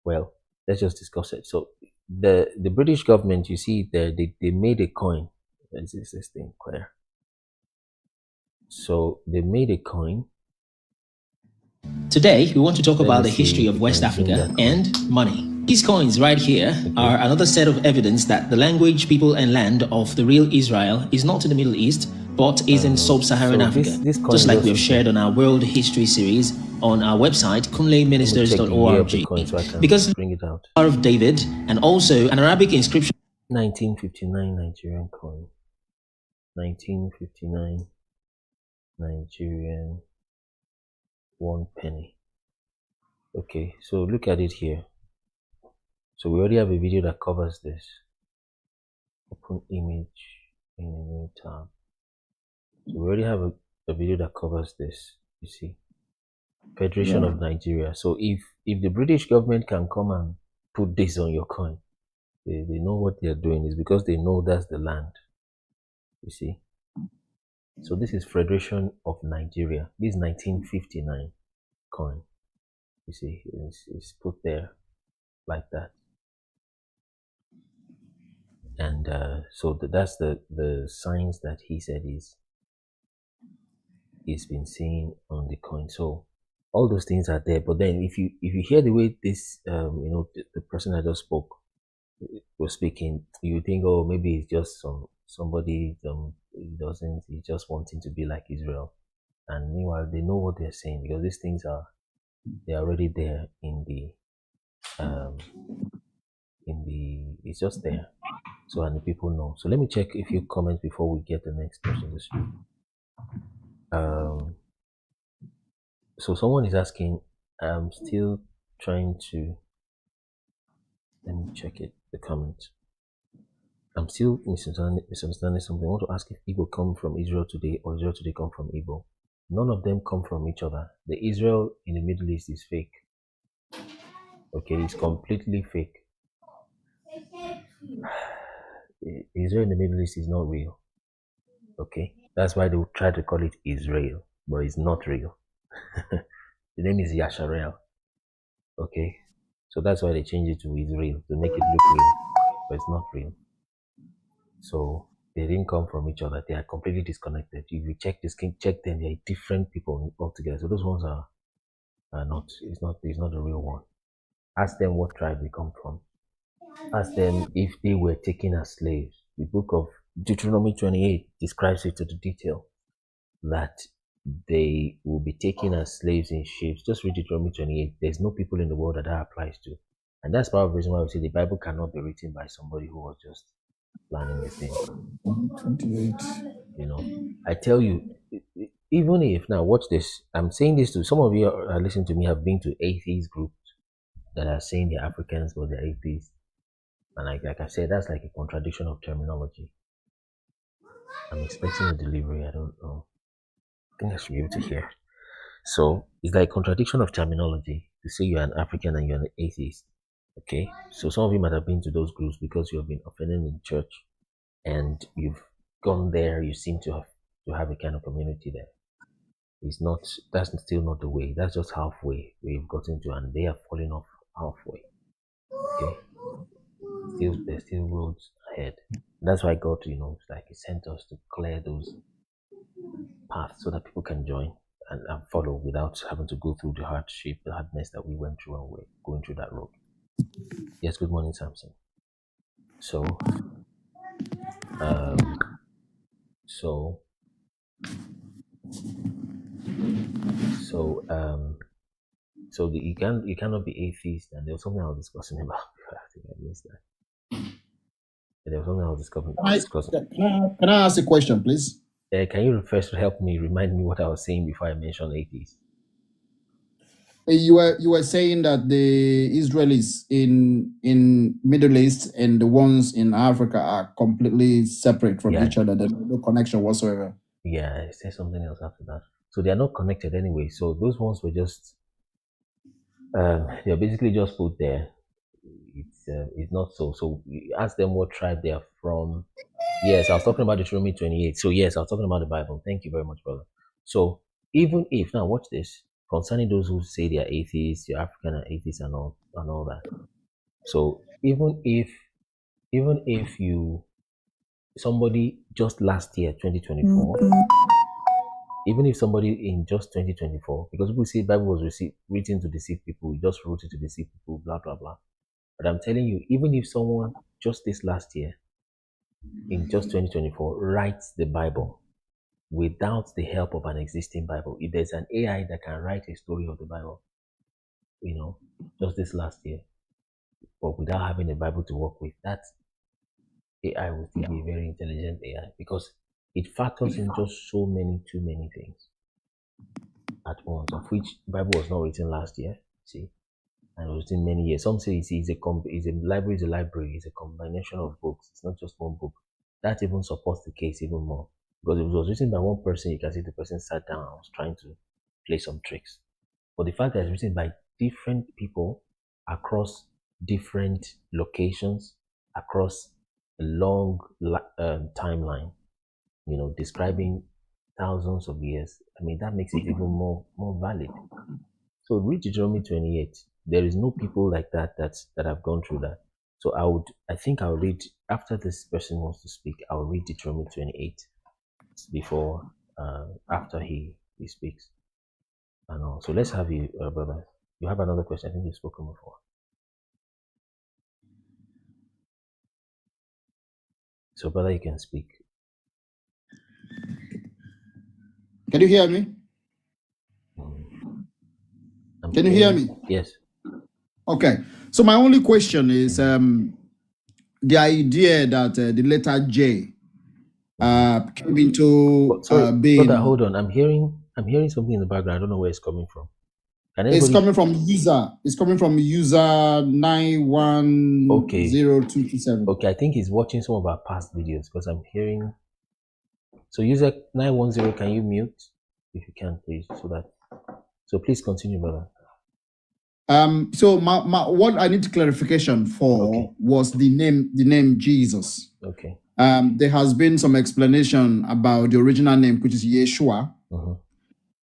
A: Well, let's just discuss it. So the British government, you see, there they made a coin. Is this thing clear? So they made a coin.
T: Today, we want to talk about the history of West Africa and money. These coins right here are another set of evidence that the language, people, and land of the real Israel is not in the Middle East, but is in Sub-Saharan Africa. Just like we have shared on our World History series on our website, kunleministers.org. Because
A: bring it out.
T: Star of David and also an Arabic inscription.
A: 1959 Nigerian coin. 1959 Nigerian 1 penny. Okay, so look at it here. So we already have a video that covers this. Open image in a new tab. So we already have a video that covers this. You see, Federation of Nigeria. So if the British government can come and put this on your coin, they know what they are doing. Is because they know that's the land. You see. So this is Federation of Nigeria. This is 1959 coin. You see, it's put there like that. And so that's the signs that he said he's been seeing on the coin. So all those things are there. But then if you hear the way this the person I just spoke was speaking, you think, oh, maybe it's just somebody he's just wanting to be like Israel. And meanwhile they know what they're saying, because these things they're already there in the it's just there. So, and the people know. So let me check a few comments before we get the next person to speak. So someone is asking, I'm still trying to, let me check it, the comment. I'm still misunderstanding something. I want to ask if Igbo come from Israel today or Israel today come from Igbo. None of them come from each other. The Israel in the Middle East is fake. Okay, it's completely fake. Israel in the Middle East is not real. Okay, that's why they would try to call it Israel, but it's not real. The name is Yasharel. Okay, so that's why they changed it to Israel to make it look real, but it's not real. So they didn't come from each other. They are completely disconnected. If you check them, they are different people altogether. So those ones are not. It's not the real one. Ask them what tribe they come from. Ask them if they were taken as slaves. The book of Deuteronomy 28 describes it to the detail that they will be taken as slaves in ships. Just read Deuteronomy 28. There's no people in the world that applies to. And that's part of the reason why we say the Bible cannot be written by somebody who was just planning a thing. 28. I tell you, even if, now watch this, I'm saying this to some of you are listening to me, have been to atheist groups that are saying they're Africans but they're atheists. And like I said, that's like a contradiction of terminology. I'm expecting a delivery. I don't know. I think I should be able to hear. So it's like contradiction of terminology to say you're an African and you're an atheist. Okay. So some of you might have been to those groups because you have been offended in church and you've gone there. You seem to have a kind of community there. It's not. That's still not the way. That's just halfway where you've gotten to, and they are falling off halfway. Okay. There's still roads ahead. That's why God, He sent us to clear those paths so that people can join and follow without having to go through the hardness that we went through when we're going through that road. Yes, good morning, Samson. So you cannot be atheist, and there was something I was discussing about. I think I missed that. There was something I was discussing.
U: Can I ask a question, please?
A: Can you first help me remind me what I was saying before I mentioned atheist?
U: You were saying that the Israelis in Middle East and the ones in Africa are completely separate from each other. There's no connection whatsoever.
A: Yeah, I said something else after that. So they are not connected anyway. So those ones were just they're basically just put there. it's not so. So you ask them what tribe they are from. Yes, I was talking about Deuteronomy 28. So yes, I was talking about the Bible. Thank you very much, brother. So even if now watch this concerning those who say they are atheists, you're African and atheists and all that. So even if you somebody just last year 2024, even if somebody in just 2024, because people say Bible was written to deceive people, you just wrote it to deceive people, blah blah blah. But I'm telling you, even if someone just this last year in just 2024 writes the Bible without the help of an existing Bible, if there's an AI that can write a story of the Bible, just this last year, but without having a Bible to work with, that AI will still be a very intelligent AI because it factors in just too many things at once, of which the Bible was not written last year, see, and it was written many years. Some say it's a library, it's a combination of books, it's not just one book. That even supports the case even more. Because if it was written by one person, you can see the person sat down and was trying to play some tricks. But the fact that it's written by different people across different locations, across a long timeline, describing thousands of years, that makes it even more valid. So read Deuteronomy 28. There is no people like that have gone through that. So I think I'll read, after this person wants to speak, I'll read Deuteronomy 28 before, after he speaks. And all. So let's have you, brother. You have another question? I think you've spoken before. So, brother, you can speak.
U: Can you hear me? Can you hear me?
A: Yes.
U: Okay. So my only question is the idea that the letter J came into being.
A: Brother, hold on. I'm hearing something in the background. I don't know where it's coming from.
U: It's coming from user. It's coming from user 910227.
A: Okay, I think he's watching some of our past videos because I'm hearing. So user 910, can you mute if you can, please? So please continue, brother.
U: So my what I need clarification for was the name Jesus.
A: Okay.
U: There has been some explanation about the original name, which is Yeshua.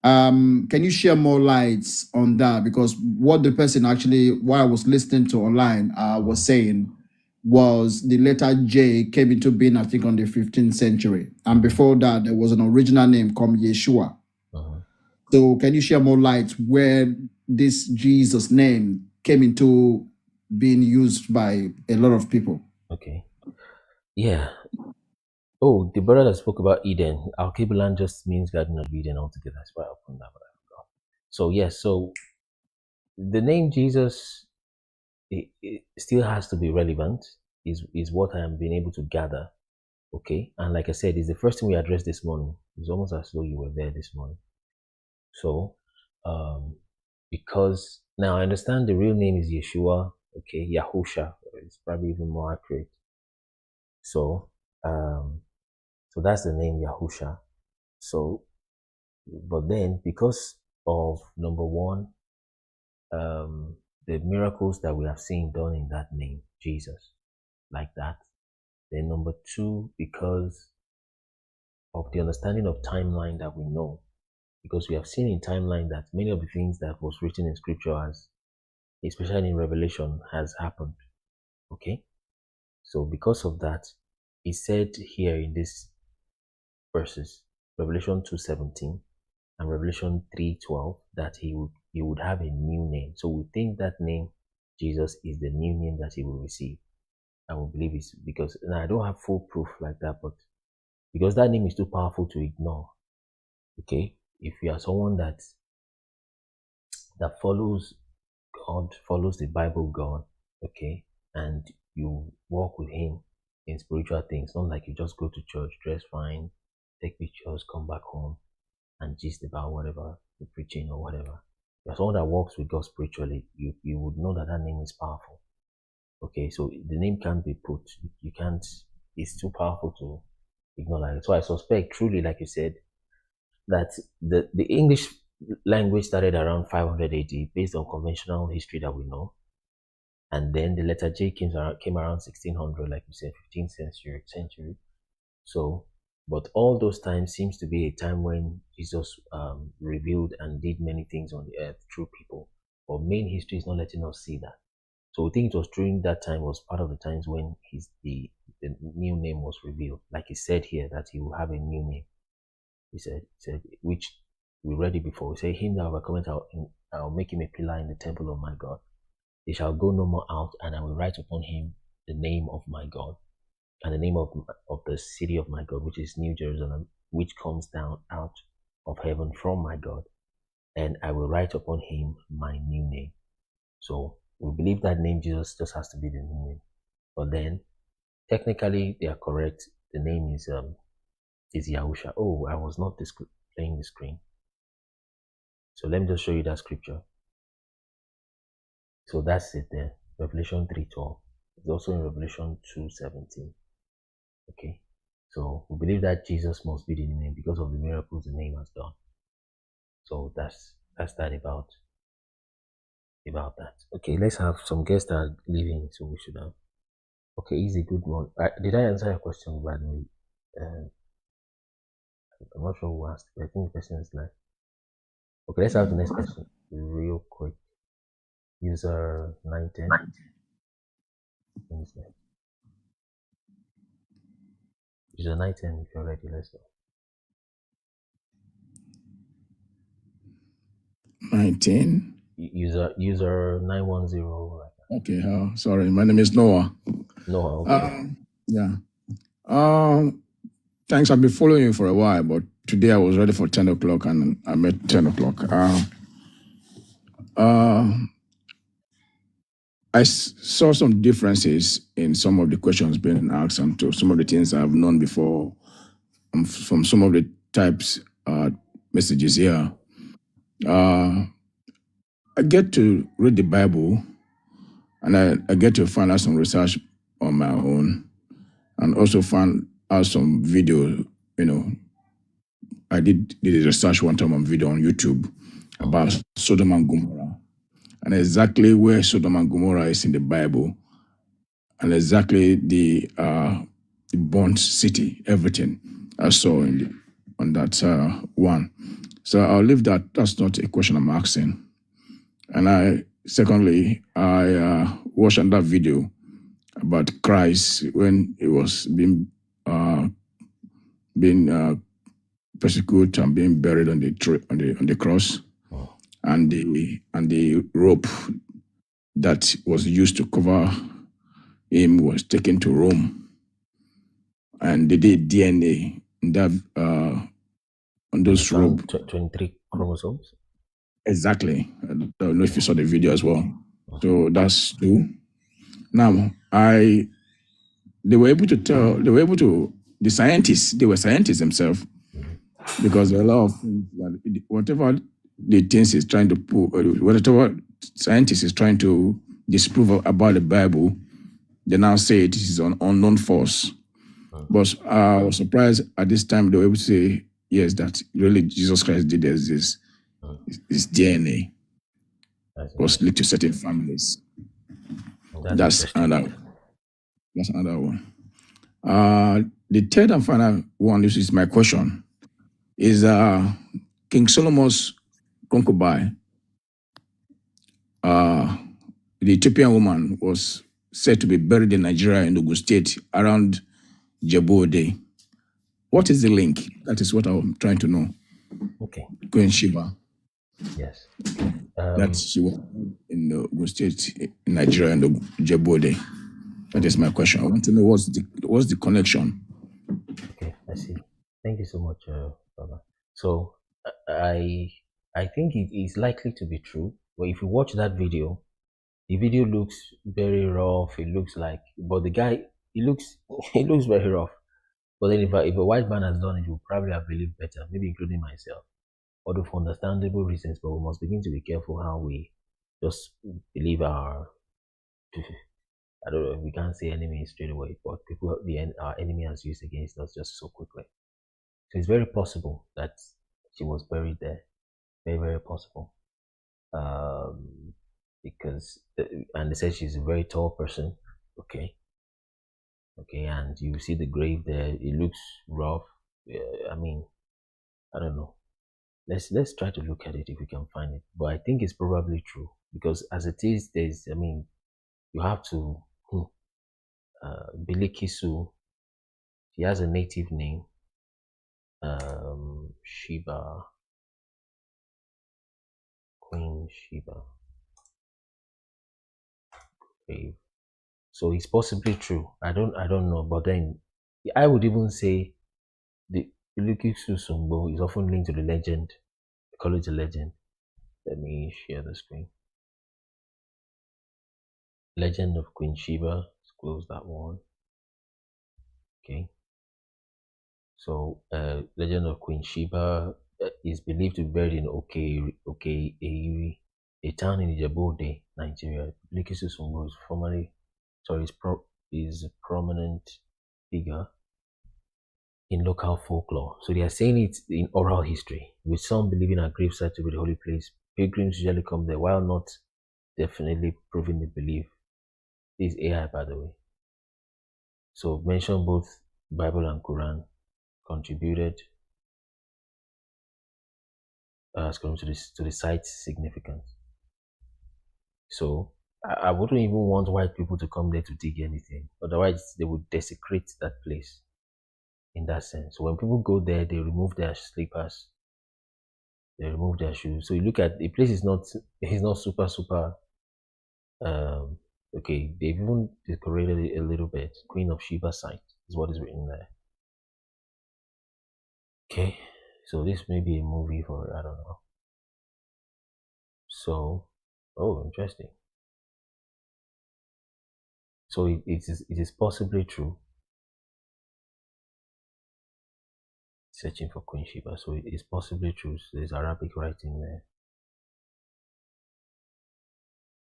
U: Can you share more lights on that? Because what the person actually, what I was listening to online, was saying was the letter J came into being, I think, on the 15th century. And before that, there was an original name called Yeshua. So can you share more light where this Jesus name came into being used by a lot of people?
A: Okay. Yeah. Oh, the brother that spoke about Eden, Al-Kibulan just means Garden of Eden altogether. That's why I opened that, but I forgot. So yes, so the name Jesus, it still has to be relevant, is what I am being able to gather. Okay. And like I said, it's the first thing we addressed this morning. It's almost as though you were there this morning. So, because now I understand the real name is Yeshua, okay, Yahusha, it's probably even more accurate. So, so that's the name Yahusha. So, but then because of number one, the miracles that we have seen done in that name, Jesus, like that. Then number two, because of the understanding of timeline that we know, because we have seen in timeline that many of the things that was written in scripture, especially in Revelation, has happened. Okay, so because of that, he said here in these verses, Revelation 2:17 and Revelation 3:12, that he would have a new name. So we think that name Jesus is the new name that he will receive, and we believe it's because now I don't have full proof like that, but because that name is too powerful to ignore. Okay, if you are someone that follows God, follows the Bible God, okay, and you walk with him in spiritual things, not like you just go to church, dress fine, take pictures, come back home and gist about whatever, the preaching or whatever. You're someone that walks with God spiritually, you would know that name is powerful. Okay, so the name can't be put, you can't, it's too powerful to ignore that. So I suspect truly, like you said, that the English language started around 500 AD based on conventional history that we know. And then the letter J came around 1600, like we said, 15th century. So, but all those times seems to be a time when Jesus revealed and did many things on the earth through people. But main history is not letting us see that. So we think it was during that time was part of the times when the new name was revealed. Like he said here that he will have a new name. He said which we read it before. He said, him that overcometh, I'll make him a pillar in the temple of my God. He shall go no more out, and I will write upon him the name of my God, and the name of the city of my God, which is New Jerusalem, which comes down out of heaven from my God, and I will write upon him my new name. So we believe that name Jesus just has to be the new name. But then, technically, they are correct. The name is Yahusha. Oh, I was not displaying the screen. So let me just show you that scripture. So that's it there. Revelation 3:12. It's also in Revelation 2:17. Okay. So we believe that Jesus must be the name because of the miracles the name has done. So that's that about that. Okay, let's have some guests that are leaving, so we should have. Okay, easy, good one. Did I answer your question, by the way? I'm not sure who asked, but I think the question is left. Okay, let's have the next question real quick. User 910. User 910, if you're ready, let's go.
U: 19.
A: User 910.
U: Okay, sorry, my name is Noah.
A: Noah, okay.
U: Thanks, I've been following you for a while, but today I was ready for 10 o'clock and I'm at 10 o'clock. I saw some differences in some of the questions being asked and to some of the things I've known before from some of the types messages here. I get to read the Bible and I get to find out some research on my own and also find out some video, I did a research one time on video on YouTube about Sodom and Gomorrah and exactly where Sodom and Gomorrah is in the Bible and exactly the burnt city, everything I saw on that one. So I'll leave that. That's not a question I'm asking. And secondly, I watched another video about Christ when he was being persecuted and being buried on the cross, and the rope that was used to cover him was taken to Rome, and they did DNA in that on those rope.
A: 23 chromosomes.
U: Exactly. I don't know if you saw the video as well. So that's two. Now they were able to the scientists, they were scientists themselves, because there are a lot of things that whatever the things is trying to put, whatever scientists is trying to disprove about the Bible, they now say it is an unknown force. But I was surprised at this time they were able to say, yes, that really Jesus Christ did this DNA was linked to certain families. That's another one. The third and final one, this is my question, is King Solomon's concubine, the Ethiopian woman, was said to be buried in Nigeria in Ogun State around Jebode. What is the link? That is what I'm trying to know.
A: Okay.
U: Queen Sheba.
A: Yes.
U: That she was in Ogun State in Nigeria and Jebode. That is my question. I want to know what's the connection.
A: Okay, I see. Thank you so much, Baba. So I think it is likely to be true. But if you watch that video, the video looks very rough. It looks like, but the guy, he looks very rough. But then if a white man has done it, you'll probably have believed better, maybe including myself. Although for understandable reasons, but we must begin to be careful how we just believe our, I don't know, we can't say enemy straight away, but people, our enemy has used against us just so quickly. So it's very possible that she was buried there. Very, very possible. because and they said she's a very tall person. Okay, and you see the grave there. It looks rough. I mean, I don't know. Let's try to look at it if we can find it. But I think it's probably true because as it is, there's. I mean, you have to. Bilikisu. She has a native name. Sheba. Queen Sheba. Grave. So it's possibly true. I don't know, but then I would even say the Bilikisu Sumbo is often linked to the legend. I call it a legend. Let me share the screen. Legend of Queen Sheba. Let's close that one. Okay. So, legend of Queen Sheba is believed to be buried in Eiri, a town in Ijebode, Nigeria. Bilikisu Sumbo is a prominent figure in local folklore. So they are saying it in oral history, with some believing a gravesite to be the holy place. Pilgrims usually come there, while not definitely proving the belief. This is AI, by the way. So mention both Bible and Quran contributed to the site's significance. So I wouldn't even want white people to come there to dig anything. Otherwise, they would desecrate that place in that sense. So when people go there, they remove their slippers, they remove their shoes. So you look at the place is not super okay. They've even decorated it a little bit. Queen of Sheba site is what is written there. Okay, so this may be a movie for, I don't know. So, oh, interesting. So it is possibly true. Searching for Queen Sheba, so it is possibly true. So there's Arabic writing there.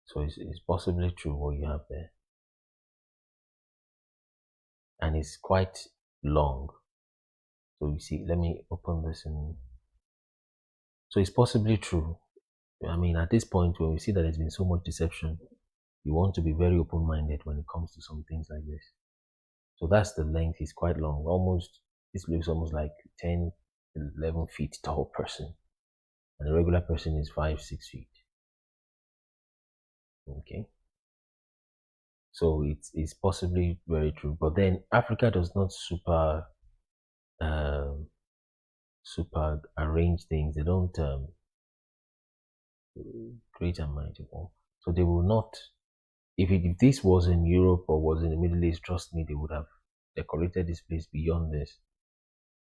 A: So it's possibly true what you have there. And it's quite long. So you see, let me open this in. So it's possibly true. I mean, at this point, when we see that there's been so much deception, you want to be very open-minded when it comes to some things like this. So that's the length. It's quite long. This looks almost like 10, 11 feet tall person. And a regular person is 5, 6 feet. Okay. So it's possibly very true. But then Africa does not super arrange things. They don't create a mighty war. So they will not, if this was in Europe or was in the Middle East, trust me, they would have decorated this place beyond this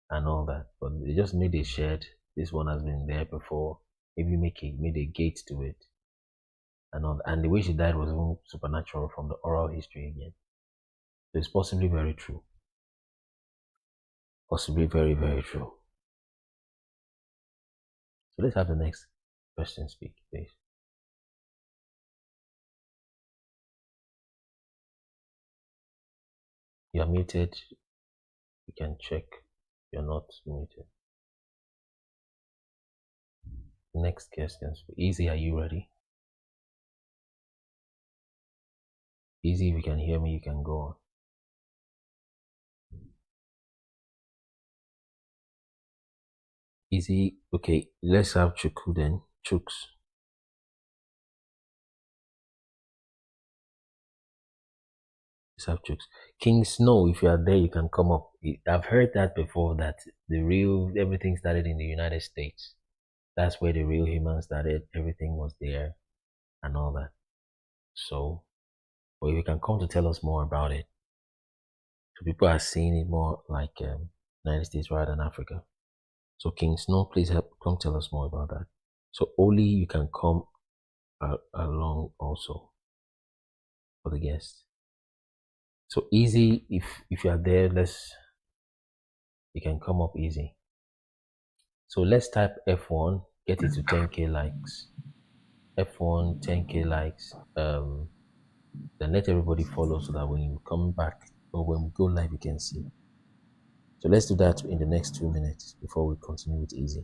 A: and all that. But they just made a shed. This one has been there before. Maybe made a gate to it. And all that. And the way she died was even supernatural from the oral history again. So it's possibly very true. Possibly very, very true. So let's have the next person speak, please. You're muted. You can check. You're not muted. Next guest can speak. Easy, are you ready? Easy, if you can hear me, you can go on. Easy, okay, let's have Chuku then. Chuks. Let's have Chuks. King Snow, if you are there, you can come up. I've heard that before, that everything started in the United States. That's where the real humans started. Everything was there and all that. So, or you can come to tell us more about it. So people are seeing it more like United States rather than Africa. So King Snow, please come tell us more about that. So Oli, you can come along also for the guests. So Easy, if you are there, you can come up Easy. So let's type F1, get it to 10k likes. F1, 10k likes. Then let everybody follow so that when you come back or when we go live, you can see. So let's do that in the next 2 minutes before we continue with Easy.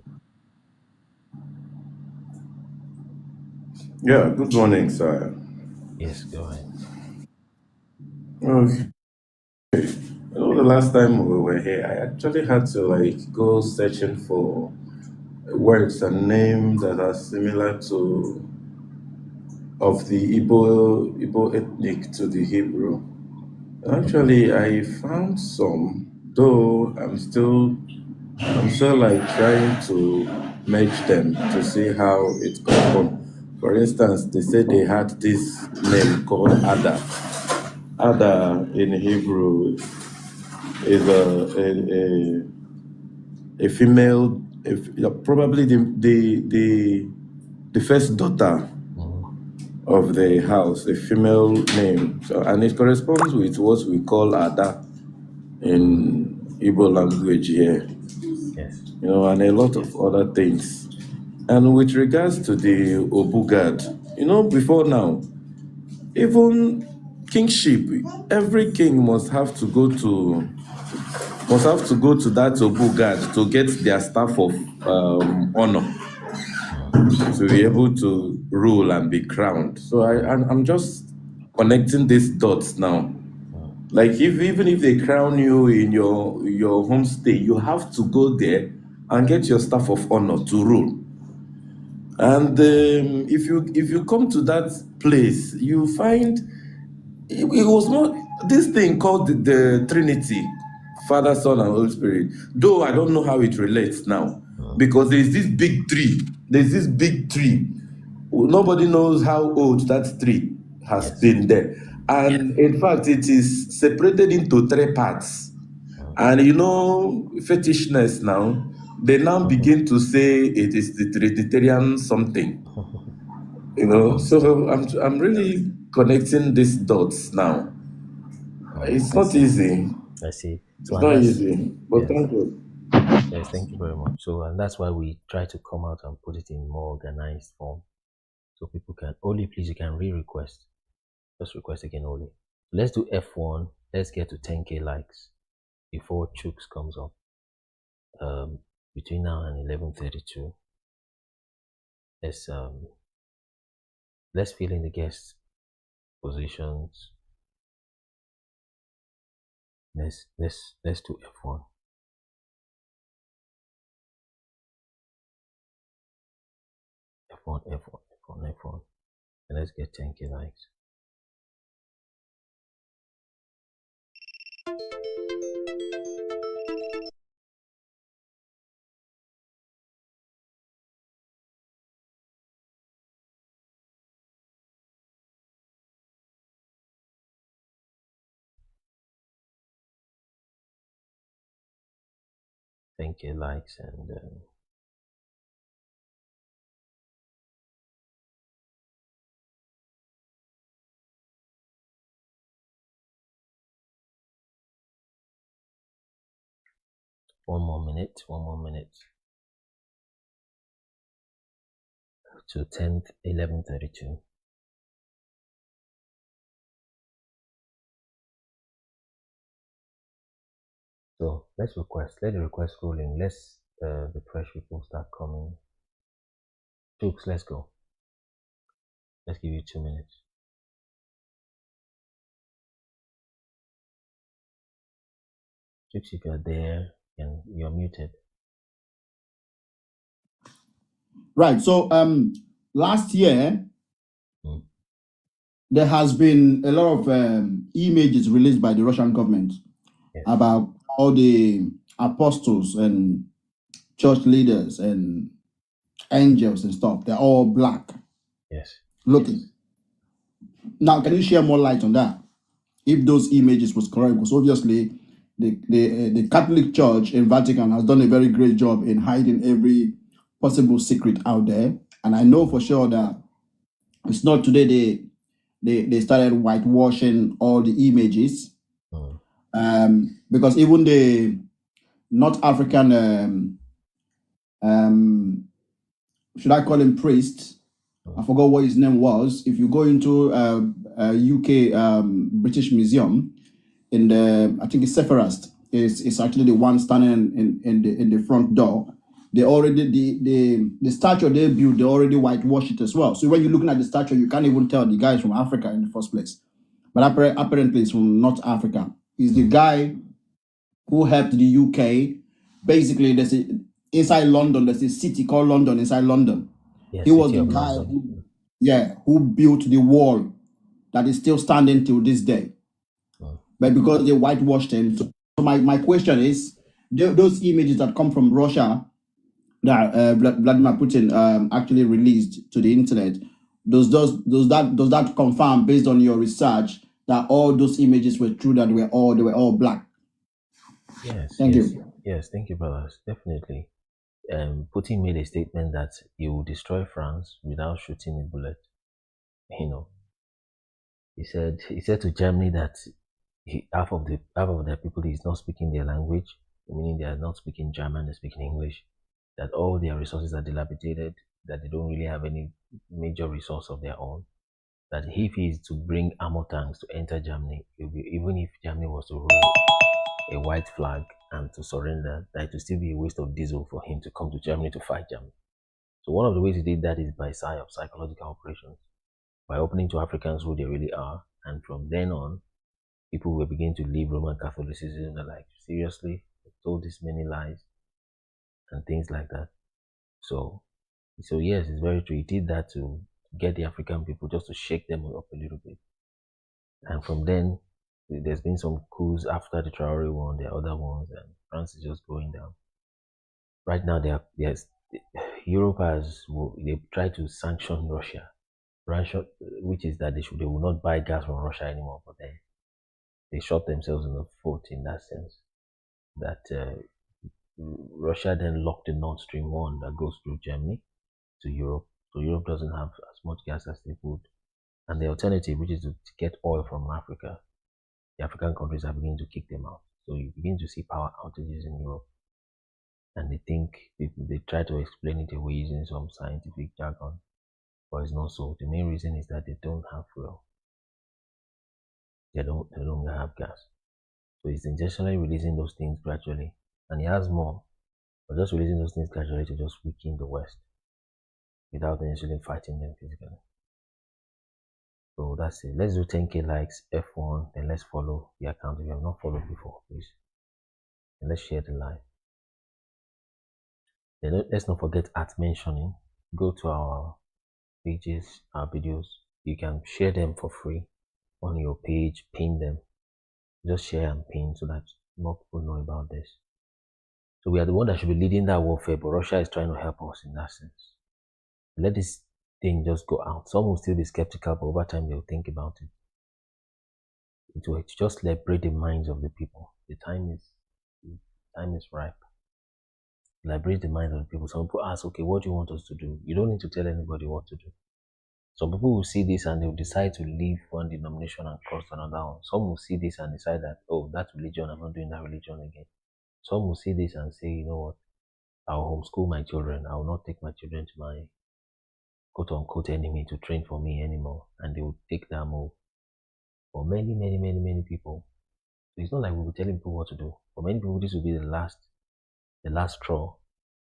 R: Yeah, good morning, sir.
A: Yes, go ahead.
R: Okay. You know, the last time we were here, I actually had to go searching for words and names that are similar to of the Igbo ethnic to the Hebrew. Actually, I found some, though I'm still trying to merge them to see how it could come. For instance, they said they had this name called Ada. Ada in Hebrew is a female, probably the first daughter of the house, a female name. So, and it corresponds with what we call Ada in Igbo language here.
A: Yes.
R: You know, and a lot of other things. And with regards to the Obugad, you know, before now, even kingship, every king must have to go to that Obugad to get their staff of honor to be able to rule and be crowned. So I'm just connecting these dots now. Like even if they crown you in your homestay, you have to go there and get your staff of honor to rule. And if you come to that place, you find it was more this thing called the Trinity, Father, Son, and Holy Spirit. Though I don't know how it relates now, because there's this big tree. Nobody knows how old that tree has been there, and in fact, it is separated into three parts. And you know, fetishness now, they now begin to say it is the Trinitarian something. You know, so I'm really connecting these dots now. It's not easy.
A: I see.
R: It's
A: So, and
R: not
A: that's,
R: easy, but
A: yes.
R: thank you.
A: Yes, thank you very much. So, and that's why we try to come out and put it in more organized form. So people can, Oli, please, you can re-request. Just request again, Oli. Let's do F1. Let's get to 10K likes before Chooks comes up. Between now and 11:32. Let's fill in the guest positions. Let's do F1. F1. And let's get 10K likes. Thank you, likes, and one more minute to 10th 11:32. So let the request roll in. Let's the fresh people start coming. Jokes, let's go. Let's give you 2 minutes. Jokes, if you're there and you're muted.
U: Right. So last year there has been a lot of images released by the Russian government about all the apostles and church leaders and angels and stuff. They're all black.
A: Yes.
U: Looking. Now, can you share more light on that? If those images was correct, because obviously the Catholic Church in Vatican has done a very great job in hiding every possible secret out there. And I know for sure that it's not today they started whitewashing all the images. Because even the North African should I call him priest? I forgot what his name was. If you go into UK British Museum, in the I think it's Sephirist, is actually the one standing in the front door. they already the statue they built, they already whitewashed it as well. So when you're looking at the statue, you can't even tell the guy is from Africa in the first place. But apparently it's from North Africa. He's the guy who helped the UK. Basically, inside London, there's a city called London inside London.
A: Yes,
U: He was
A: City
U: the
A: of
U: guy
A: London.
U: who built the wall that is still standing till this day. But because they whitewashed him. So my question is, those images that come from Russia that Vladimir Putin actually released to the internet, does that confirm, based on your research, that all those images were true, that they were all black?
A: Yes.
U: Thank
A: yes,
U: you.
A: Yes, thank you, brothers. Definitely. Putin made a statement that he will destroy France without shooting a bullet. You know, he said to Germany that half of their people is not speaking their language, meaning they are not speaking German, they're speaking English. That all their resources are dilapidated, that they don't really have any major resource of their own. That if he is to bring armor tanks to enter Germany, even if Germany was to roll a white flag and to surrender, that it will still be a waste of diesel for him to come to Germany to fight Germany. So one of the ways he did that is by psychological operations, by opening to Africans who they really are, and from then on, people will begin to leave Roman Catholicism. They're like, seriously, they told this many lies and things like that. So yes, it's very true. He did that to get the African people, just to shake them up a little bit. And from then, there's been some coups after the Traore one, there are other ones, and France is just going down. Right now, Europe they try to sanction Russia, which is that they will not buy gas from Russia anymore. But they shot themselves in the foot in that sense. That Russia then locked the Nord Stream 1 that goes through Germany to Europe. So Europe doesn't have as much gas as they would. And the alternative, which is to get oil from Africa, the African countries are beginning to kick them out. So you begin to see power outages in Europe. And they try to explain it away using some scientific jargon, but it's not so. The main reason is that they don't have fuel. They don't have gas. So he's intentionally releasing those things gradually. And he has more, but just releasing those things gradually to just weaken the West without necessarily fighting them physically. So that's it. Let's do 10K likes, F1, then let's follow the account if you have not followed before, please. And let's share the live. Then let's not forget @mentioning. Go to our pages, our videos. You can share them for free on your page, pin them. Just share and pin so that more people know about this. So we are the one that should be leading that warfare, but Russia is trying to help us in that sense. Let this thing just go out. Some will still be skeptical, but over time they'll think about it. It will just liberate the minds of the people. The time is ripe. Liberate the minds of the people. Some people ask, okay, what do you want us to do? You don't need to tell anybody what to do. Some people will see this and they'll decide to leave one denomination and cross to another one. Some will see this and decide that, oh, that religion, I'm not doing that religion again. Some will see this and say, you know what, I'll homeschool my children. I will not take my children to my quote-unquote enemy to train for me anymore. And they will take that move. For many, many, many, many people, so it's not like we'll be telling people what to do. For many people, this will be the last straw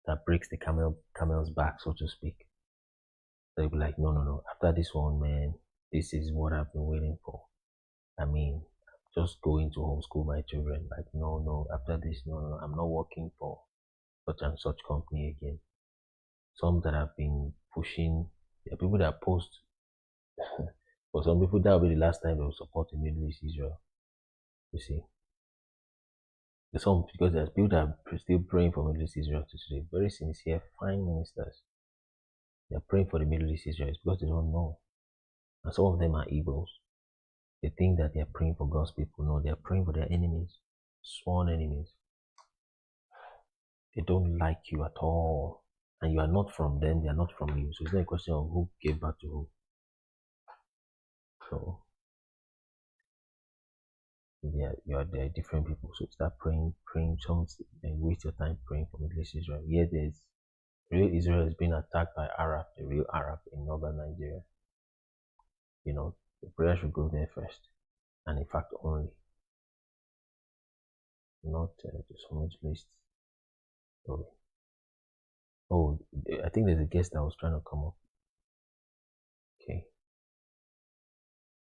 A: that breaks the camel's back, so to speak. They'll be like, no. After this one, man, this is what I've been waiting for. I mean, I'm just going to homeschool my children. Like, no. After this, no. I'm not working for such and such company again. Some that have been pushing, there are people that post. For some people, that will be the last time they will support the Middle East, Israel. You see. Some, because there's people that are still praying for Middle East Israel today. Very sincere, fine ministers. They're praying for the Middle East Israel because they don't know. And some of them are Igbos. They think that they're praying for God's people. No, they're praying for their enemies, sworn enemies. They don't like you at all. And you are not from them, they are not from you. So it's not a question of who gave back to who. So they're different people. So start praying. Some waste your time praying for Middle East Israel. Yeah, real Israel is being attacked by Arab, the real Arab in northern Nigeria. You know, the prayer should go there first, and in fact only, not to some Middle East story. Oh, I think there's a guest that was trying to come up. Okay.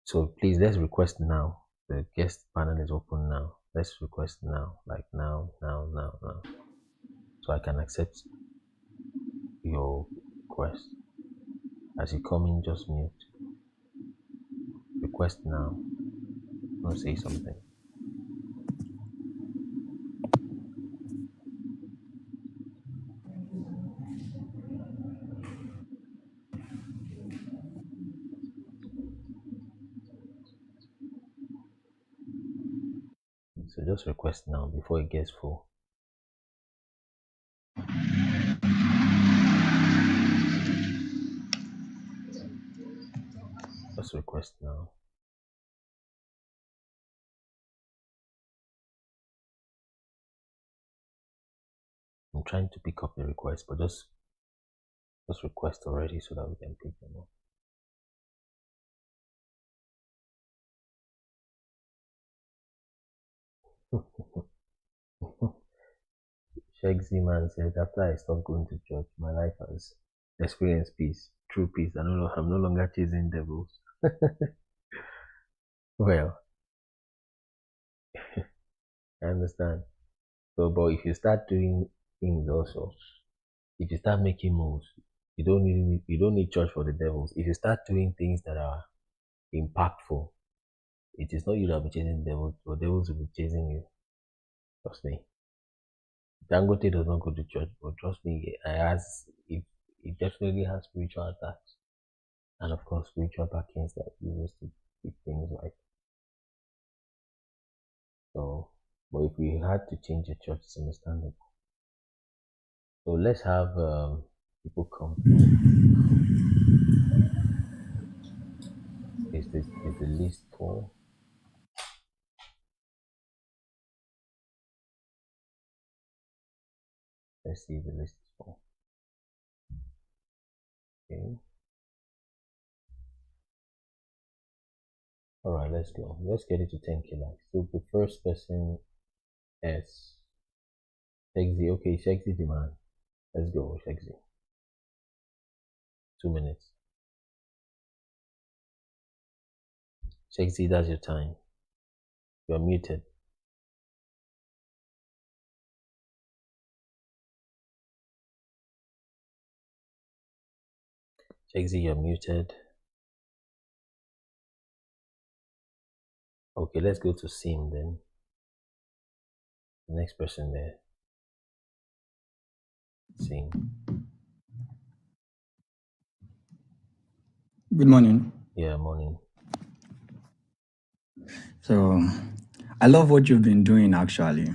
A: So please, let's request now. The guest panel is open now. Let's request now. Like now. So I can accept your request. As you come in, just mute. Request now. I want to say something. So just request now before it gets full. Just request now. I'm trying to pick up the request, but just request already so that we can pick them up. Sheikh Ziman said, after I stopped going to church, my life has experienced peace, true peace. I'm no longer chasing devils. Well, I understand. So, but if you start doing things also, if you start making moves, you don't need church for the devils. If you start doing things that are impactful, it is not you that will be chasing devils, but devils will be chasing you. Trust me. Dangote does not go to church, but trust me, it definitely has spiritual attacks, and of course spiritual backings that you use to keep things like. So, but if we had to change the church, it's understandable. So let's have people come. Is the list full? Let's see if the list is full. Okay. Alright, let's go. Let's get it to 10K likes. So the first person is Shexy. Okay, Shexy demand. Let's go, Shexy. 2 minutes. Shexy, that's your time. You're muted. Shexy, you're muted. Okay, let's go to Sim then. The next person there. Sim.
F: Good morning.
A: Yeah, morning.
F: So, I love what you've been doing actually.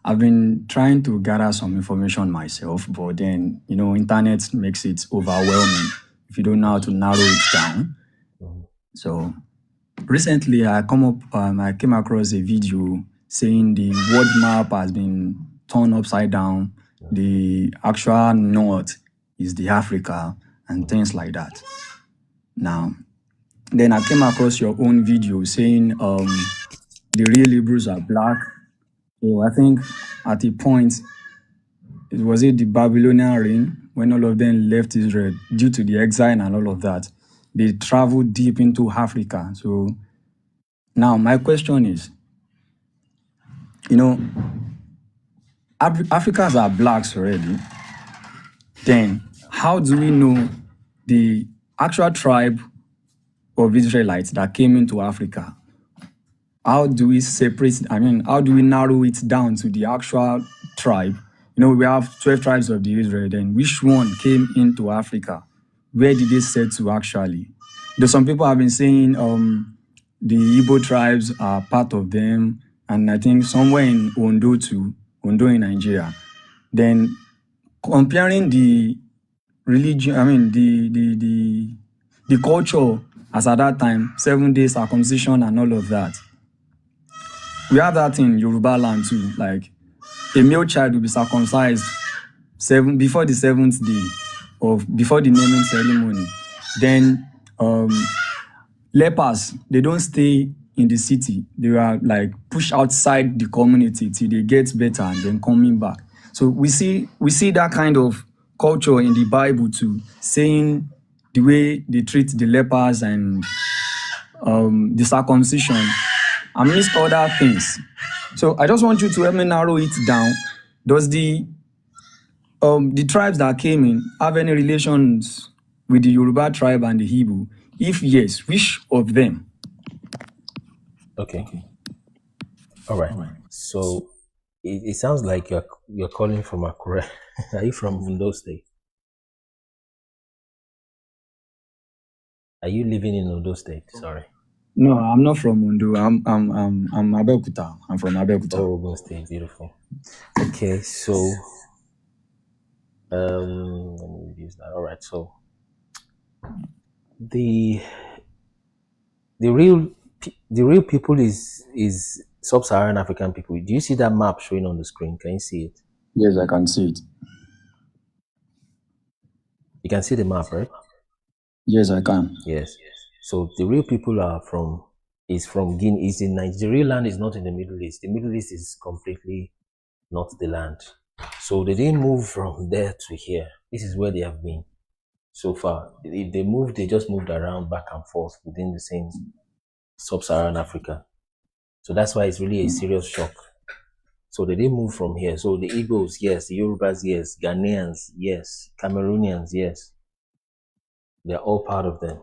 F: I've been trying to gather some information myself, but then, internet makes it overwhelming if you don't know how to narrow it down. So, recently I came across a video saying the world map has been turned upside down. The actual north is the Africa and things like that. Now, then I came across your own video saying the real Hebrews are black. So I think at a point, was it the Babylonian reign when all of them left Israel due to the exile and all of that? They traveled deep into Africa. So now my question is, Africans are blacks already. Then how do we know the actual tribe of Israelites that came into Africa? How do we how do we narrow it down to the actual tribe? We have 12 tribes of the Israel, then which one came into Africa? Where did they settle actually? Though some people have been saying the Igbo tribes are part of them, and I think somewhere in Ondo in Nigeria. Then comparing the religion, the culture as at that time, 7-day circumcision and all of that. We have that in Yoruba land too. Like a male child will be circumcised before the 7th day before the naming ceremony. Then lepers, they don't stay in the city. They are like pushed outside the community till they get better and then coming back. So we see that kind of culture in the Bible to saying the way they treat the lepers and the circumcision, amidst other things. So I just want you to help me narrow it down. Does the tribes that came in have any relations with the Yoruba tribe and the Hebrew? If yes, which of them?
A: Okay. All right. So it sounds like you're calling from Akure. Are you from Ondo State? Are you living in Ondo State? Sorry.
F: No, I'm not from Ondo. I'm Abeokuta. I'm from Abeokuta.
A: Oh, Ondo State, beautiful. Okay, so let me use that. All right. So the real people is sub-Saharan African people. Do you see that map showing on the screen? Can you see it?
F: Yes, I can see it.
A: You can see the map, right?
F: Yes, I can.
A: Yes. So the real people is from Guinea. Is in Nigeria. The real land is not in the Middle East. The Middle East is completely not the land. So they didn't move from there to here. This is where they have been so far. If they moved, they just moved around back and forth within the same sub-Saharan Africa. So that's why it's really a serious shock. So they didn't move from here. So the Igbos, yes. The Yorubas, yes. Ghanaians, yes. Cameroonians, yes. They're all part of them.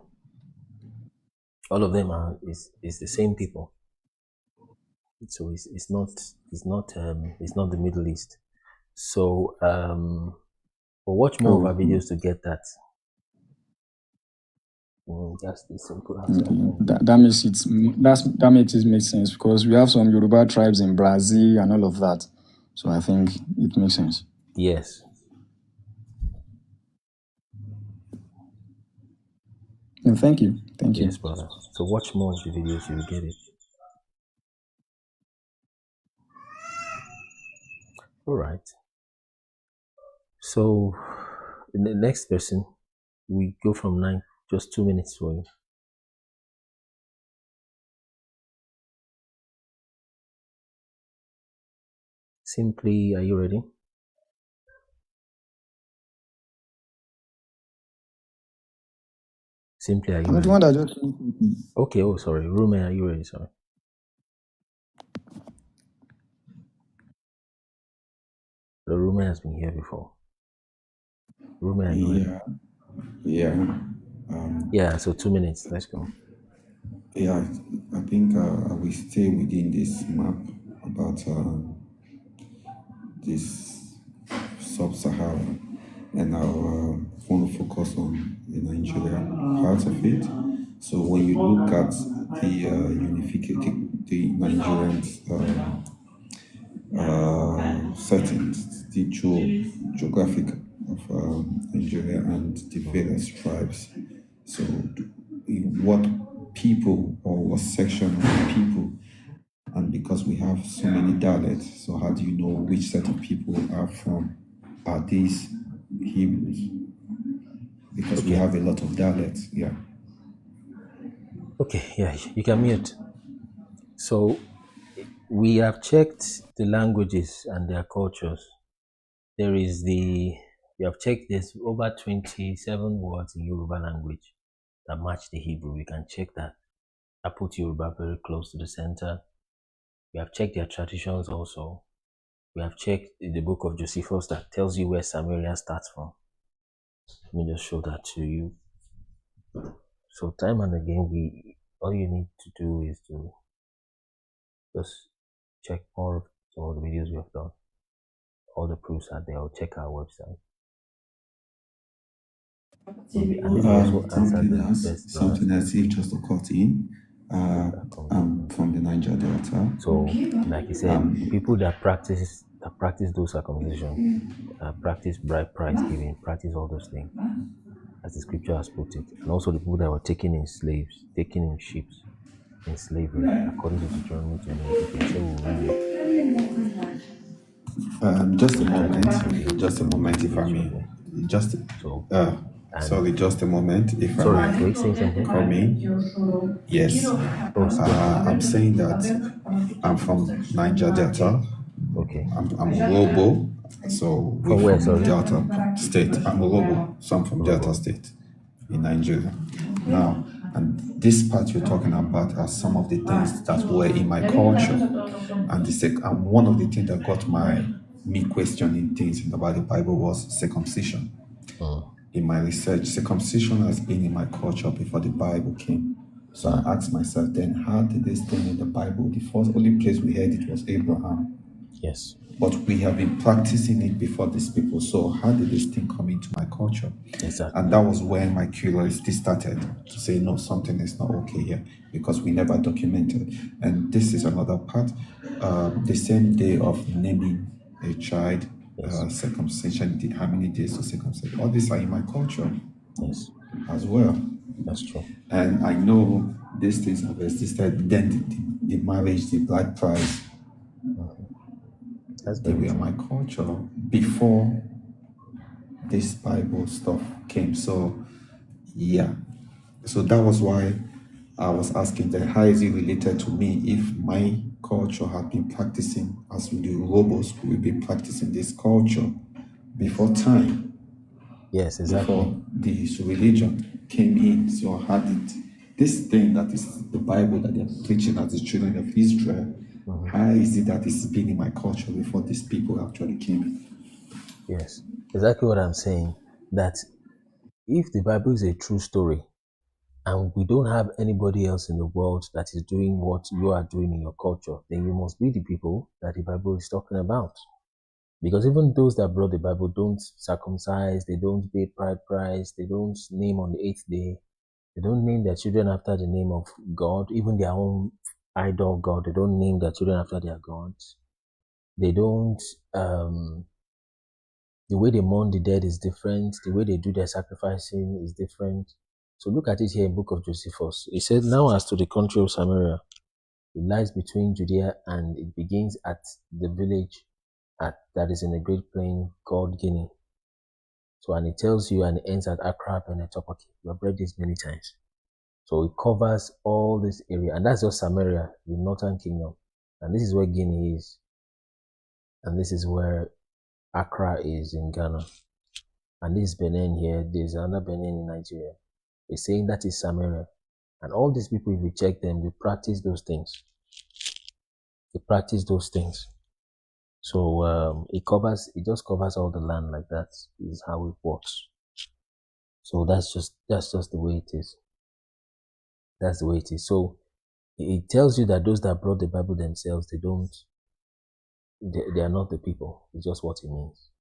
A: All of them is the same people. So it's not the Middle East. So but watch more of our videos to get that. Just the simple answer.
F: That makes it make sense, because we have some Yoruba tribes in Brazil and all of that. So I think it makes sense.
A: Yes.
F: And thank you.
A: Yes, brother. So watch more of the videos, you will get it. All right. So the next person, we go from 9, just 2 minutes for you. Simply, are you ready? Simply, are you ready?
F: The one that just...
A: Okay, oh, sorry. Rume, are you ready? Sorry. The Rume has been here before. Rume, are you ready? Yeah, so 2 minutes. Let's go.
S: Yeah, I think I will stay within this map about this sub-Saharan, and I'll want to focus on the Nigerian part of it. So when you look at the unification, the Nigerian settings, the geographic of Nigeria and the various tribes. So what people or what section of people, and because we have so many dialects, so how do you know which set of people are these Hebrews? Because we have a lot of dialects, yeah.
A: Okay, yeah, you can mute. So we have checked the languages and their cultures. We have checked there's over 27 words in Yoruba language that match the Hebrew. We can check that. I put Yoruba very close to the center. We have checked their traditions also. We have checked the book of Josephus that tells you where Samaria starts from. Let me just show that to you. So time and again, all you need to do is to just check all of the videos we have done. All the proofs are there, or check our website.
S: Something else, if just to cut in, I'm from the Niger Delta.
A: So, like you said, people that practice those circumcision, practice bribe price giving, practice all those things, as the scripture has put it, and also the people that were taken in slaves, taken in ships, in slavery, according to Deuteronomy 28. So we'll read it.
S: Just a moment, if I may. Just a moment, if I may. Come in. Yes. I'm saying that I'm from Niger Delta.
A: Okay.
S: I'm Robo, so we're
A: From where,
S: from
A: sorry?
S: Delta State. I'm Robo, so I'm from Delta State in Nigeria. Now, and this part you're talking about are some of the things that were in my culture, and one of the things that got me questioning things about the Bible was circumcision. In my research, circumcision has been in my culture before the Bible came. So I asked myself then, how did this thing in the Bible? The first only place we heard it was Abraham.
A: Yes.
S: But we have been practicing it before these people. So how did this thing come into my culture?
A: Exactly.
S: And that was when my curiosity started to say, no, something is not okay here because we never documented. And this is another part. The same day of naming a child, circumcision, how many days to circumcise? All these are in my culture as well.
A: That's true.
S: And I know these things have existed. Then the marriage, the bride price, they were my culture before this Bible stuff came. So, yeah. So that was why I was asking that how is it related to me if my culture had been practicing, as with the robots, we've been practicing this culture before time.
A: Yes, exactly.
S: Before this religion came in. So how did this thing that is the Bible that they're preaching as the children of Israel, how is it that it's been in my culture before these people actually came in?
A: Yes, exactly what I'm saying. That if the Bible is a true story, and we don't have anybody else in the world that is doing what you are doing in your culture, then you must be the people that the Bible is talking about. Because even those that brought the Bible don't circumcise, they don't pay bride price, they don't name on the 8th day, they don't name their children after the name of God, even their own idol God, they don't name their children after their gods. They don't, the way they mourn the dead is different, the way they do their sacrificing is different. So look at it here in book of Josephus. It said, now as to the country of Samaria, it lies between Judea and it begins at the village that is in a great plain called Guinea. So, and it tells you, and it ends at Accra and Etopoki. We have read this many times. So it covers all this area, and that's just Samaria, the northern kingdom. And this is where Guinea is. And this is where Accra is in Ghana. And this is Benin here. There's another Benin in Nigeria. It's saying that is Samaria. And all these people, if you check them, they practice those things. They practice those things. So it just covers all the land like that. Is how it works. So that's just the way it is. That's the way it is. So it tells you that those that brought the Bible themselves, they are not the people. It's just what it means.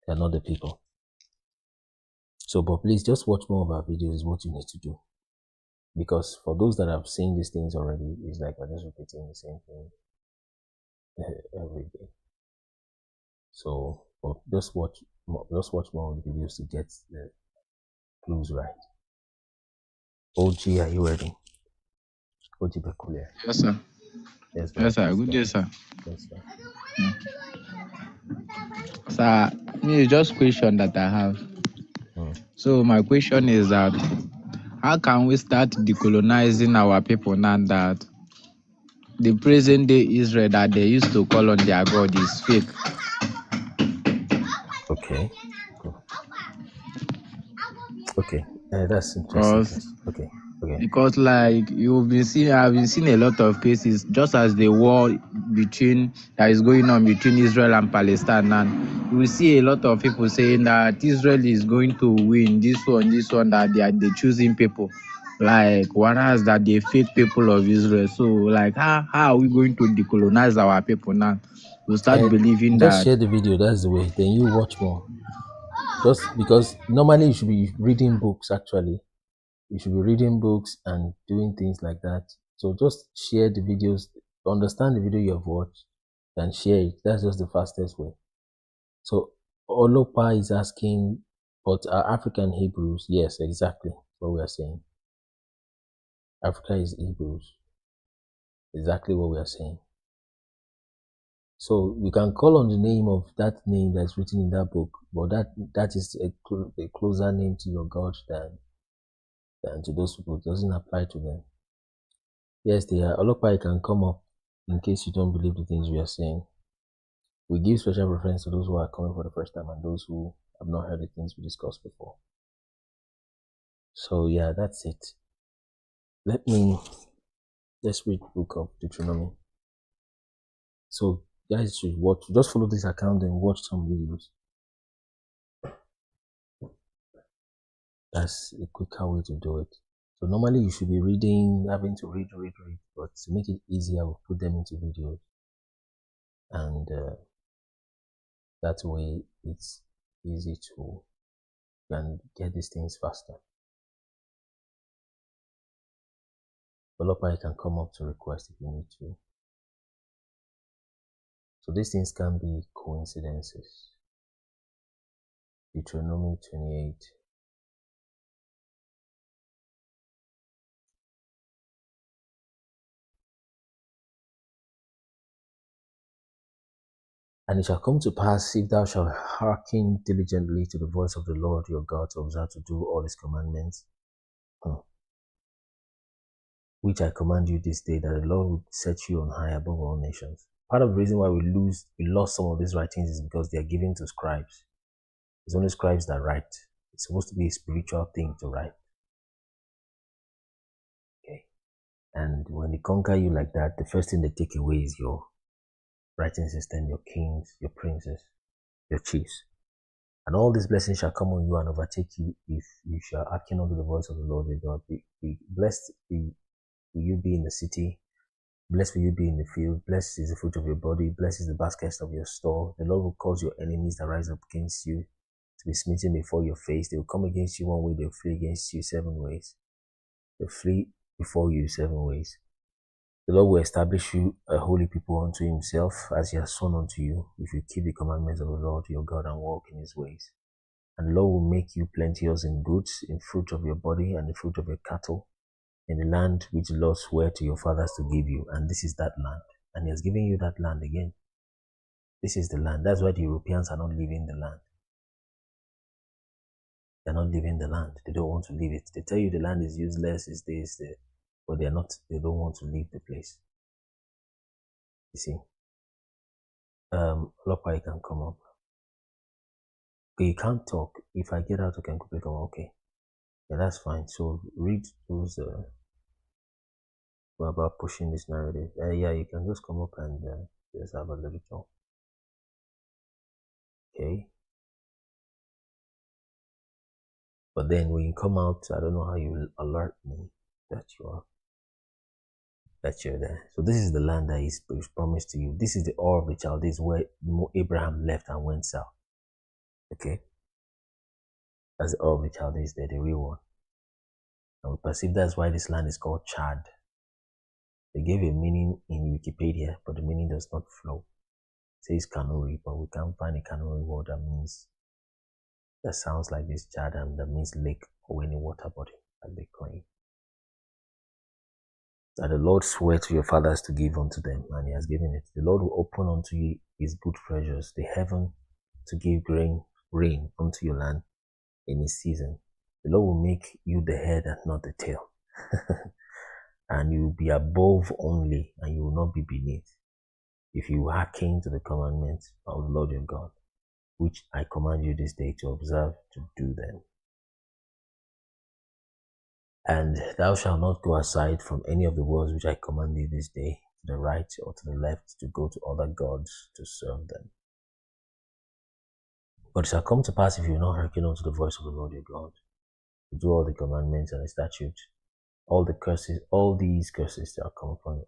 A: They are not the people. So, but please just watch more of our videos is what you need to do. Because for those that have seen these things already, it's like we're just repeating the same thing every day. So, but just watch more of the videos to get the clues right. OG, are you ready? OG Bekulia.
D: Yes, sir.
A: Yes,
D: yes, sir. Good day, sir.
A: Yes, sir.
D: Sir, me just question that I have. So my question is that how can we start decolonizing our people now that the present day Israel that they used to call on their God is fake?
A: Okay. Okay. That's interesting. Okay.
D: Because like I've been seeing a lot of cases, just as the war that is going on between Israel and Palestine, and we see a lot of people saying that Israel is going to win this one, that they are the choosing people, like whereas that they fake people of Israel. So like how are we going to decolonize our people now? We start believing
A: just
D: that.
A: Share the video, that's the way. Then you watch more. Just because normally you should be reading books actually. You should be reading books and doing things like that. So just share the videos, understand the video you have watched, and share it. That's just the fastest way. So Olopa is asking, but are African Hebrews? Yes, exactly what we are saying. Africa is Hebrews. Exactly what we are saying. So we can call on the name of that name that's written in that book, but that is a closer name to your God than to those people. It doesn't apply to them. Yes, they are. Olopa can come up in case you don't believe the things we are saying. We give special preference to those who are coming for the first time and those who have not heard the things we discussed before. So yeah, that's it. Let's read the book of Deuteronomy. So guys should watch, just follow this account and watch some videos. That's a quicker way to do it. So normally you should be reading, having to read, but to make it easier, we'll put them into videos. And that way it's easy to and get these things faster. Developer, you can come up to request if you need to. So these things can be coincidences. Deuteronomy 28. And it shall come to pass, if thou shalt hearken diligently to the voice of the Lord your God, to observe to do all his commandments, which I command you this day, that the Lord will set you on high above all nations. Part of the reason why we lost some of these writings is because they are given to scribes. It's only scribes that write. It's supposed to be a spiritual thing to write. Okay. And when they conquer you like that, the first thing they take away is your writing system, your kings, your princes, your chiefs. And all these blessings shall come on you and overtake you if you shall hearken unto the voice of the Lord your God. Blessed will you be in the city, blessed will you be in the field, blessed is the fruit of your body, blessed is the basket of your store. The Lord will cause your enemies that rise up against you to be smitten before your face. They will come against you one way, they will flee against you 7 ways. They will flee before you 7 ways. The Lord will establish you a holy people unto himself, as he has sworn unto you, if you keep the commandments of the Lord your God and walk in his ways. And the Lord will make you plenteous in goods, in fruit of your body, and the fruit of your cattle, in the land which the Lord swore to your fathers to give you. And this is that land. And he has given you that land again. This is the land. That's why the Europeans are not leaving the land. They're not leaving the land. They don't want to leave it. They tell you the land is useless, is this, but they don't want to leave the place. You see. Lopa, you can come up. Okay, you can't talk. If I get out, you can quickly come up. Okay. Yeah, that's fine. So read those about pushing this narrative. Yeah, you can just come up and just have a little talk. Okay. But then when you come out, I don't know how you will alert me that you're there. So this is the land that is promised to you. This is the Ur of the Chaldees where Abraham left and went south. Okay. That's the Ur of the Chaldees there, the real one. And we perceive that's why this land is called Chad. They gave a meaning in Wikipedia, but the meaning does not flow. It says Kanuri, but we can't find a Kanuri word that sounds like this Chad, and that means lake or any water body, like they claim. That the Lord swore to your fathers to give unto them, and he has given it. The Lord will open unto you his good treasures, the heaven to give rain unto your land in his season. The Lord will make you the head and not the tail. And you will be above only, and you will not be beneath, if you hearken to the commandments of the Lord your God, which I command you this day to observe to do them. And thou shalt not go aside from any of the words which I command thee this day, to the right or to the left, to go to other gods to serve them. But it shall come to pass, if you will not hearken unto the voice of the Lord your God, to do all the commandments and the statutes, all these curses shall come upon you,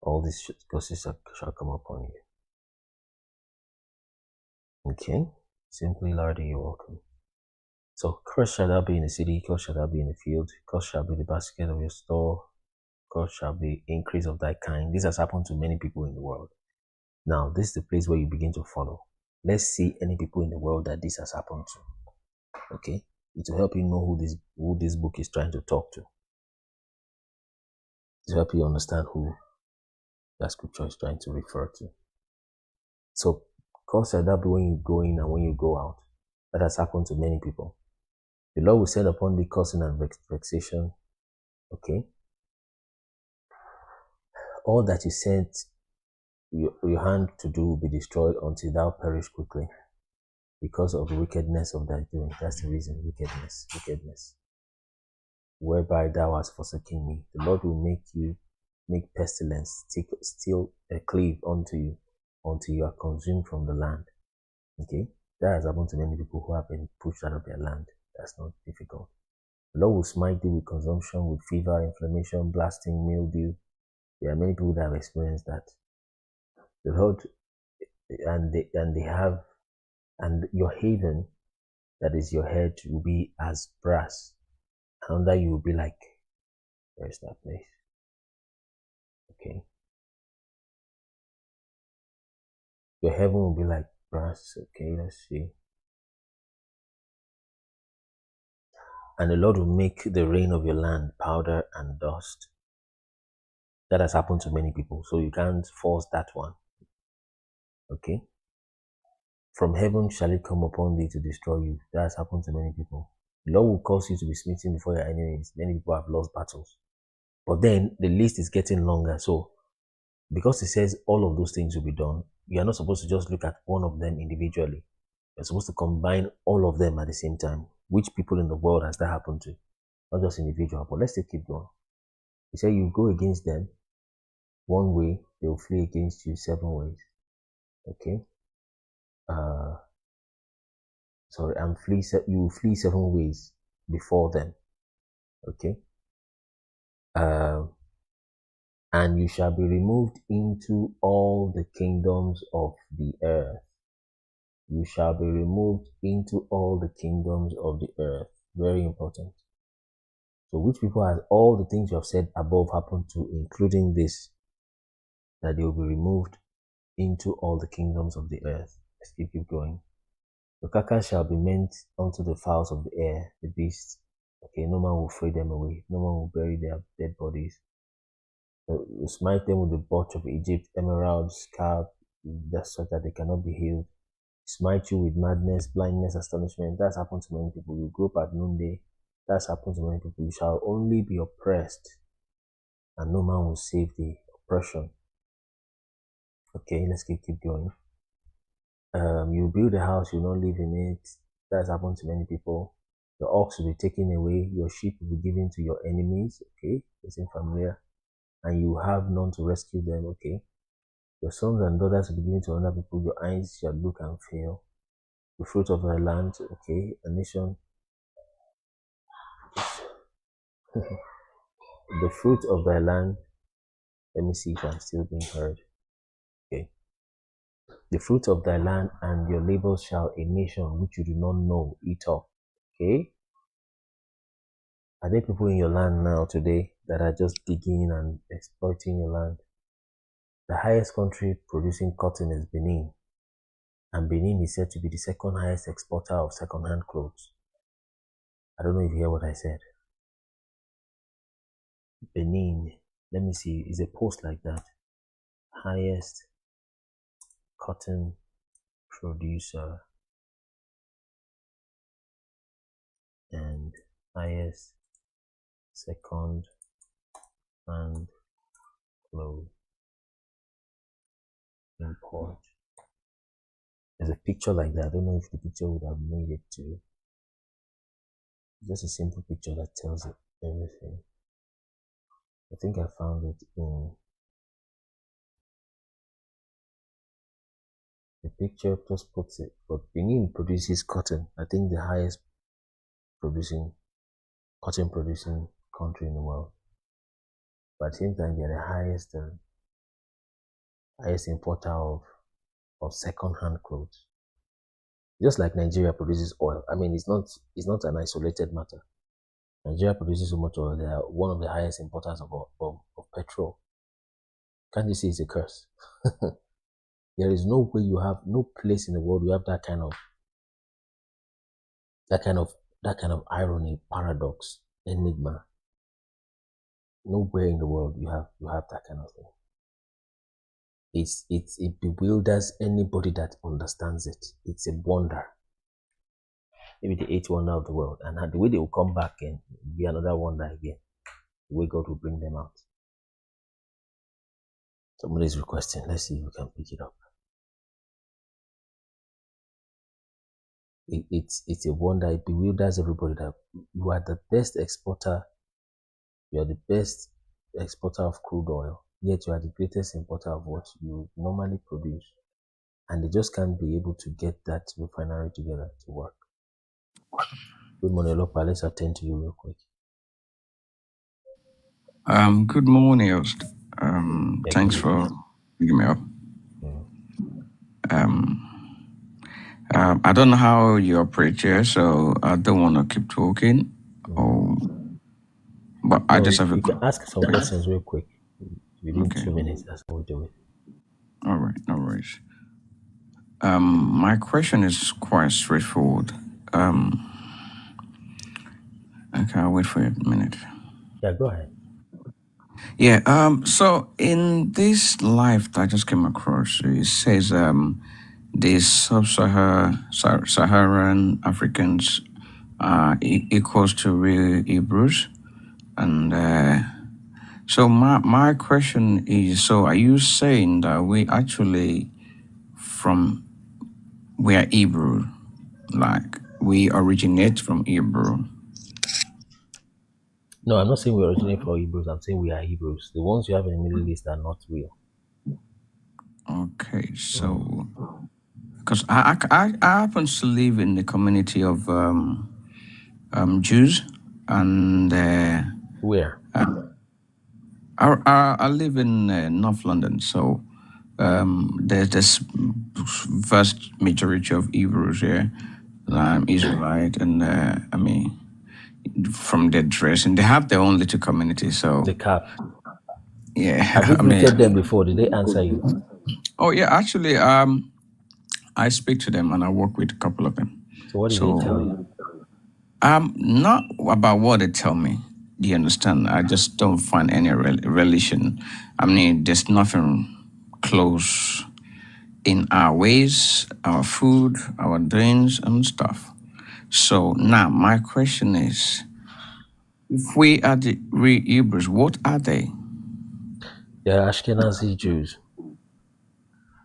A: all these curses shall come upon you. Okay? Simply, Lord, you're welcome. So, cursed shall thou be in the city, cursed shall thou be in the field, cursed shall be the basket of your store, cursed shall be increase of thy kind. This has happened to many people in the world. Now, this is the place where you begin to follow. Let's see any people in the world that this has happened to. Okay? It will help you know who this book is trying to talk to. It will help you understand who that scripture is trying to refer to. So, cursed shall that be when you go in and when you go out. That has happened to many people. The Lord will send upon thee cursing and vexation. Okay? All that you sent your hand to do will be destroyed until thou perish quickly because of the wickedness of thy doing. That's the reason, wickedness. Whereby thou hast forsaken me. The Lord will make pestilence, still a cleave unto you until you are consumed from the land. Okay? That has happened to many people who have been pushed out of their land. That's not difficult. The Lord will smite thee with consumption, with fever, inflammation, blasting, mildew. There are many people that have experienced that. The Lord, and your haven, that is your head, will be as brass. And under you will be like, where's that place? Okay. Your heaven will be like brass. Okay, let's see. And the Lord will make the rain of your land powder and dust. That has happened to many people, so you can't force that one. Okay? From heaven shall it come upon thee to destroy you. That has happened to many people. The Lord will cause you to be smitten before your enemies. Many people have lost battles. But then the list is getting longer. So because it says all of those things will be done, you are not supposed to just look at one of them individually. You're supposed to combine all of them at the same time. Which people in the world has that happened to? Not just individual, but let's still keep going. He said you go against them one way, they will flee against you 7 ways. Okay? You will flee 7 ways before them. Okay? And you shall be removed into all the kingdoms of the earth. You shall be removed into all the kingdoms of the earth. Very important. So which people has all the things you have said above happened to, including this, that they will be removed into all the kingdoms of the earth. Let's keep going. The carcass shall be meant unto the fowls of the air, the beasts. Okay, no man will fray them away. No man will bury their dead bodies. You smite them with the botch of Egypt, emeralds, scarab, so that they cannot be healed. Smite you with madness, blindness, astonishment. That's happened to many people. You grow up at noonday. That's happened to many people. You shall only be oppressed, and no man will save the oppression. Okay, let's keep going. You build a house, you will not live in it. That's happened to many people. Your ox will be taken away. Your sheep will be given to your enemies. Okay, it's familiar. And you have none to rescue them. Okay. Your sons and daughters will be given to other people. Your eyes shall look and fail. The fruit of thy land. Okay, a nation. The fruit of thy land. Let me see if I'm still being heard. Okay. The fruit of thy land and your labors shall a nation which you do not know eat up. Okay. Are there people in your land now today that are just digging and exploiting your land? The highest country producing cotton is Benin. And Benin is said to be the second highest exporter of second-hand clothes. I don't know if you hear what I said. Benin, let me see, is a post like that. Highest cotton producer and highest second-hand clothes import. There's a picture like that. I don't know if the picture would have made it to. Just a simple picture that tells it everything. I think I found it in the picture. Just puts it. But Benin produces cotton. I think the highest cotton producing country in the world. But at the same time, they're the highest importer of second-hand clothes. Just like Nigeria produces oil. I mean, it's not an isolated matter. Nigeria produces so much oil. They are one of the highest importers of petrol. Can't you see it's a curse? There is no way you have no place in the world you have that kind of irony, paradox, enigma. Nowhere in the world you have that kind of thing. It bewilders anybody that understands it. It's a wonder. Maybe the 8th wonder of the world. And the way they will come back and be another wonder again. The way God will bring them out. Somebody's requesting. Let's see if we can pick it up. It's a wonder. It bewilders everybody that you are the best exporter. You are the best exporter of crude oil, yet you are the greatest importer of what you normally produce. And they just can't be able to get that refinery together to work. Good morning, Lopa. Let's attend to you real quick.
I: Good morning, host. Thanks for picking me up. I don't know how you operate here, so I don't want to keep talking. But I just have a
A: you can ask some questions real quick. Within 2 minutes, that's how we do it.
I: All right, no worries. My question is quite straightforward. Okay, I'll wait for you a minute.
A: Yeah, go ahead.
I: Yeah, so in this life that I just came across, it says the Sub-Saharan Africans equals to real Hebrews. And so my question is, so are you saying that we actually we are Hebrew, like we originate from Hebrew?
A: No, I'm not saying we originate from Hebrews. I'm saying we are Hebrews. The ones you have in the Middle East are not real.
I: Okay, so because I happen to live in the community of Jews, and
A: where?
I: I live in North London, so there's this vast majority of Hebrews here. I'm Israelite, and I mean, from their dressing, they have their own little community. So
A: the cap.
I: Yeah,
A: Have you greeted them before? Did they answer you?
I: Oh yeah, actually, I speak to them and I work with a couple of them.
A: So what did they tell you?
I: Not about what they tell me. Do you understand? I just don't find any relation. I mean, there's nothing close in our ways, our food, our doings, and stuff. So now my question is, if we are the real Hebrews, what are they?
A: They're Ashkenazi Jews.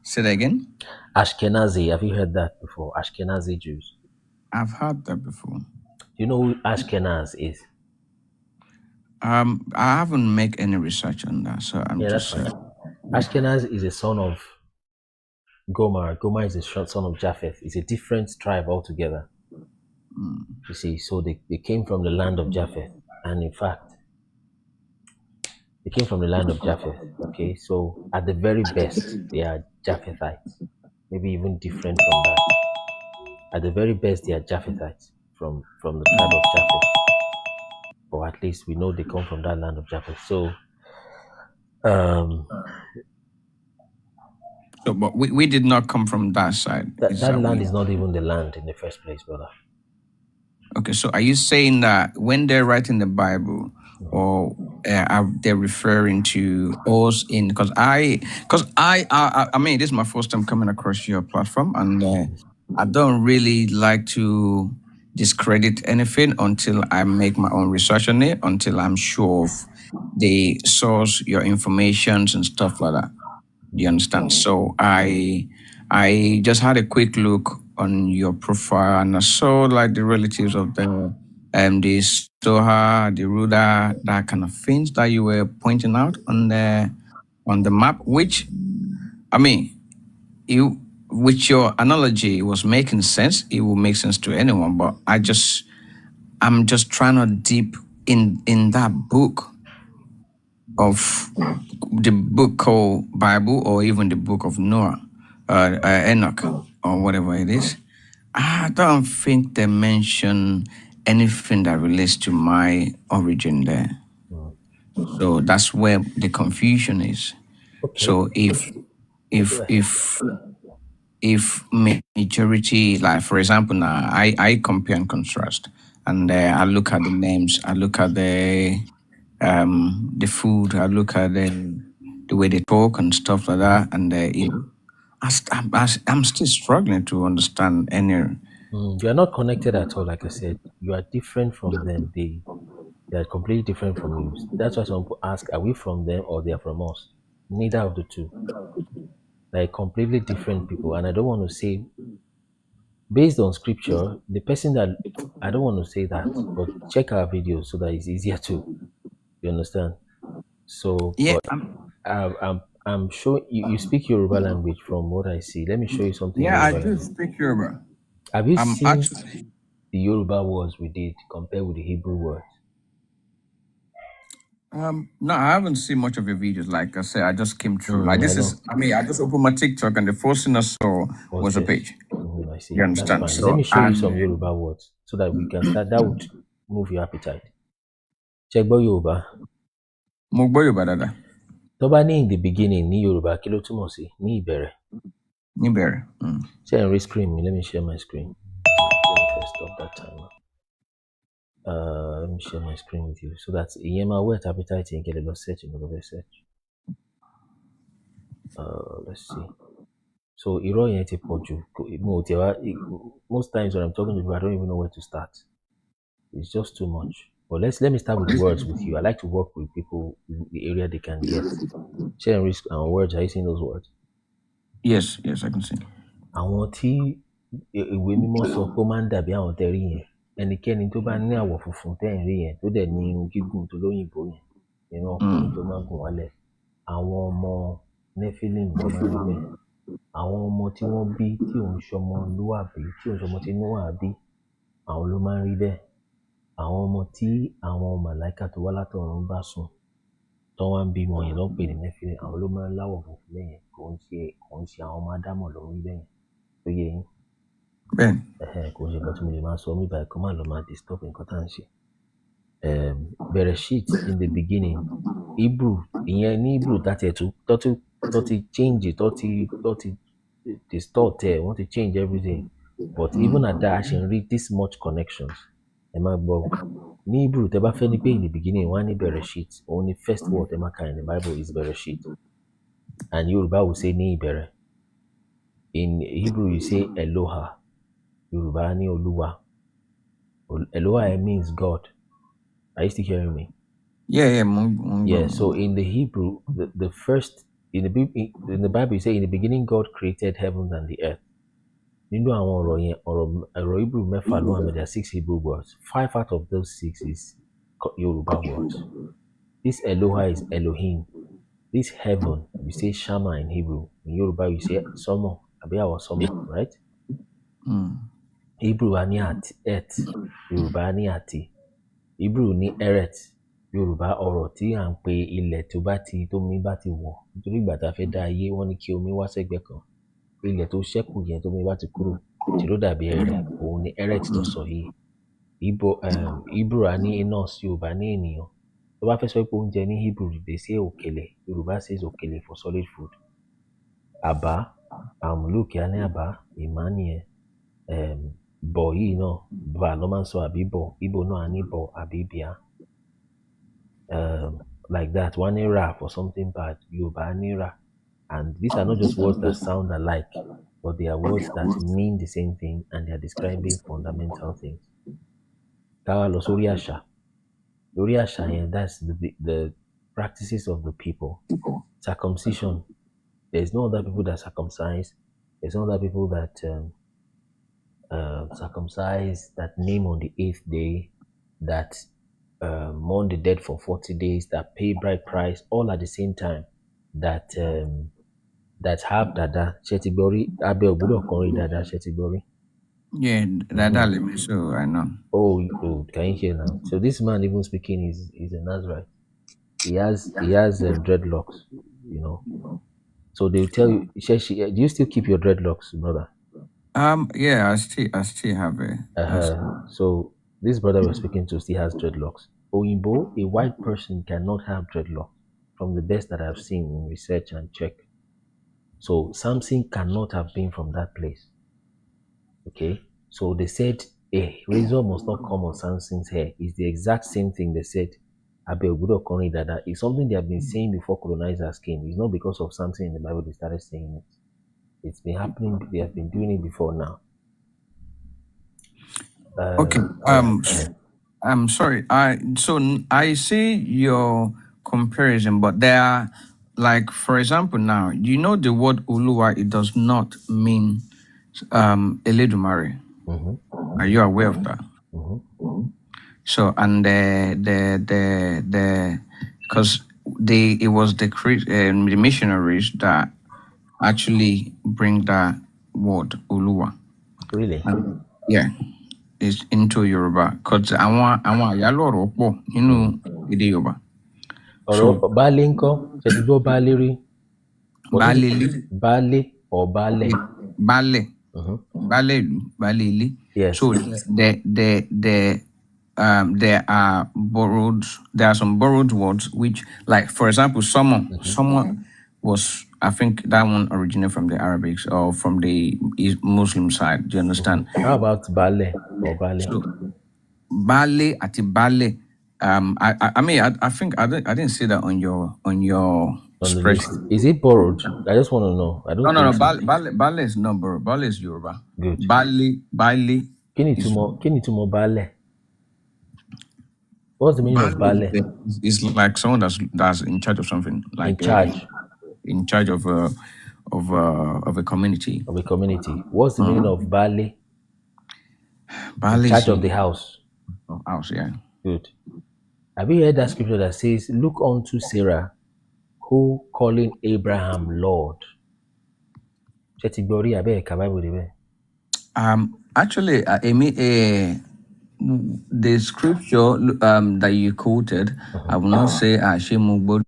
I: Say that again?
A: Ashkenazi. Have you heard that before? Ashkenazi Jews.
I: I've heard that before.
A: You know who Ashkenaz is?
I: I haven't made any research on that, so I'm just...
A: That's fine. Ashkenaz is a son of Gomer. Gomer is a son of Japheth. It's a different tribe altogether. You see, so they came from the land of Japheth. And in fact, they came from the land of Japheth. Okay, so at the very best, they are Japhethites. Maybe even different from that. At the very best, they are Japhethites from the tribe of Japheth. Or at least we know they come from that land of Japheth. So,
I: but we did not come from that side.
A: That land is not even the land in the first place, brother.
I: Okay, so are you saying that when they're writing the Bible, or are they referring to us in? Because I mean, this is my first time coming across your platform, and I don't really like to discredit anything until I make my own research on it, until I'm sure of the source, your informations and stuff like that. You understand? So I just had a quick look on your profile, and I saw like the relatives of the Stoha, the Ruda, that kind of things that you were pointing out on the map, which, I mean, with your analogy, it was making sense. It will make sense to anyone, but I'm just trying to deep in that book of the book called Bible, or even the book of Noah, Enoch, or whatever it is. I don't think they mention anything that relates to my origin there. So that's where the confusion is.
A: Okay.
I: So if majority, like for example, now I compare and contrast, and I look at the names, I look at the food, I look at the way they talk and stuff like that, and I'm still struggling to understand any.
A: You are not connected at all. Like I said, you are different from them. They are completely different from you. That's why some people ask, are we from them or they are from us? Neither of the two. They're completely different people. And I don't want to say, based on scripture, the person that, I don't want to say that, but check our videos so that it's easier to, you understand? So,
I: Yeah.
A: but I'm sure you speak Yoruba language from what I see. Let me show you something in
I: Yeah, I
A: Yoruba
I: do
A: language.
I: speak Yoruba.
A: Have you
I: I'm
A: seen
I: actually.
A: the Yoruba words we did compared with the Hebrew words?
I: No, I haven't seen much of your videos. Like I said, I just came through. Like
A: I
I: this
A: know.
I: is, I mean, I just opened my TikTok and the first thing I saw was a
A: This?
I: page.
A: I see.
I: You
A: That's
I: understand?
A: fine.
I: So,
A: Let me show you
I: and
A: some Yoruba words so that we can start. That would move your appetite. Check about Yoruba.
I: mo gbọ́ Yorùbá dáadáa.
A: Tó bá ní in the beginning ní Yoruba, kí ló túmọ̀ sí? Ní ìbẹ̀rẹ̀.
I: Níbẹ̀rẹ̀.
A: Share and screen me. Let me share my screen. Let me first stop that timer. Let me share my screen with you so that ìyẹn máa whet appetite and get a lot search and go search. Let's see. So irọ́ yẹn ti pọ̀ jù. Most times when I'm talking to people, I don't even know where to start. It's just too much. But let me start with words with you. I like to work with people in the area they can get. Share and risk and words. Are you seeing those words?
I: Yes, I can see.
A: Àwọn tí ìwé mímọ́ sọ pé ó máa ń dàbí àwọn tẹ́ rí yẹn, ẹnikẹ́ni tó bá ní àwọ̀ funfun tẹ́ ń rí yẹn tó dẹ̀ ní irun gígùn tó lóyìnbó yẹn, irun ọkùnrin tó máa ń gùn wálẹ̀, àwọn ọmọ Nephilim ló máa ń rí bẹ́ẹ̀. Àwọn ọmọ tí wọ́n bí tí òun ṣọmọ lúwàbí tí òun ṣọmọ tí Nóà bí, àwọn ló máa ń rí bẹ́ẹ̀. Àwọn ọmọ tí àwọn màláíkà tó wá látọ̀run bá sùn tó wá ń bímọ yẹn ló ń pè ní Nephilim, àwọn ló máa ń láwọ̀ funfun bẹ́yẹn, kò ń ṣe àwọn ọmọ Ádámọ̀ ló ń rí bẹ́yẹn. Tó yé yín?
I: Bẹ́ẹ̀ni.
A: Kò ń ṣe nǹkan tí mo lè máa sọ mí báyìí kó má lọ máa disturb nǹkan tá à ń ṣe. Bereshit in the beginning, Hebrew, ìyẹn ní Hebrew tó ti change, tó ti distort ẹ̀, wọ́n ti change everything. But even at that, I should read this much connections. Ẹ máa gbọ́. Ní Hebrew, tẹ́ bá fẹ́ ní pé in the beginning, wọ́n á ní Bereshit. Only first word ẹ máa kà in the Bible is Bereshit. And Yoruba will say ní ìbẹ̀rẹ̀. In Hebrew, you say Eloha. Yoruba ní Olúwa. Eloha means God. Are you still hearing me?
I: Yeah.
A: Yeah. So in the Hebrew, the first in the Bible, you say in the beginning God created heaven and the earth. Nínú àwọn ọ̀rọ̀ yẹn, ọ̀rọ̀ Hebrew mẹ́fà ló wà, there are 6 Hebrew words. 5 out of those 6 is Yoruba words. This Eloha is Elohim. This heaven, you say Shama in Hebrew. In Yoruba, you say Somo, Abiyawa Somo, right? Hebrew ní earth, Yoruba ní àti. Hebrew ní eret, Yorùbá ọ̀rọ̀ tí à ń pe ilẹ̀ tómi bá ti wọ̀. Nítorí ìgbà tá a fẹ́ dá ayé, wọ́n ní kí omi wá sẹ́gbẹ̀ẹ́ kan. Ilẹ̀ tó ṣẹ́kù yẹn tómi bá ti kúrò, tí ló dàbí ẹrẹ̀, òun ni eret tó sọ yìí. Hebrew á ní enos, Yorùbá ní ènìyàn. Tó bá fẹ́ sọ pé oúnjẹ ní Hebrew, they say òkèlè. Yorùbá says òkèlè for solid food. Àbá, Luke á ní àbá, ìmá nìyẹn. Bọ̀ yìí náà, bà ló máa ń sọ àbí bọ̀. Igbo náà á ní bọ̀ àbí bíà. Like that, one era for something bad, Yoruba nira. And these are not just words that sound alike, but they are words that mean the same thing and they are describing fundamental things. Káwá lọ sórí àṣà. Lórí àṣà yẹn, that's the practices of the people. Circumcision. There's no other people that circumcise. There's no other people that circumcise, that name on the 8th day, that mourn the dead for 40 days, that pay bride price, all at the same time, that have dada, Shetibori, Abe Obudo Kori dada, Shetibori.
I: Yeah, dada, so I know.
A: Oh, can you hear now? So this man even speaking is a Nazarite. He has dreadlocks, you know. So they'll tell you, do you still keep your dreadlocks, brother?
I: Yeah, I still have it.
A: So this brother we're speaking to still has dreadlocks. Oyinbo, a white person cannot have dreadlocks, from the best that I've seen in research and check. So Samson cannot have been from that place. Okay, so they said a razor must not come on Samson's hair. It's the exact same thing they said. Dada is something they have been saying before colonizers came. It's not because of something in the Bible they started saying it. It's been happening. They have been doing it before now.
I: Okay. I'm sorry. So I see your comparison, but there are like for example, now you know the word Uluwa. It does not mean Eledumare. Are you aware of that? So and because it was the missionaries that actually bring that word Uluwa.
A: Really?
I: Yeah, it's into Yoruba because I want Yaloro Ede Yoruba.
A: Ọ̀rọ̀ baálé ńkọ́? Ṣé ti gbọ́ baálé rí? Baálé or baálẹ̀?
I: Baálé.
A: Yes.
I: So there are some borrowed words which, like for example, someone was, I think that one originated from the Arabics or from the Muslim side. Do you understand?
A: How about baálẹ̀ or baálé?
I: So baálé ati baálẹ̀. I mean, I think I didn't see that on your spreadsheet.
A: Is it borrowed? I just want to know. I don't
I: No.
A: think so.
I: Baálẹ̀ is not borrowed. Baálẹ̀ is Yoruba.
A: Good.
I: Baálẹ̀.
A: Kí ni ìtumọ̀ baálẹ̀? What's the meaning of baálẹ̀?
I: It's like someone that's in charge of something. Like in charge of a community.
A: Of a community. What's the meaning of baálẹ̀?
I: Baálẹ̀
A: in charge of the house.
I: Of house, yeah.
A: Good. Have you heard that scripture that says, "Look unto Sarah, who calling Abraham Lord"?
I: Actually, the scripture that you quoted, I will not say Ashimugbo.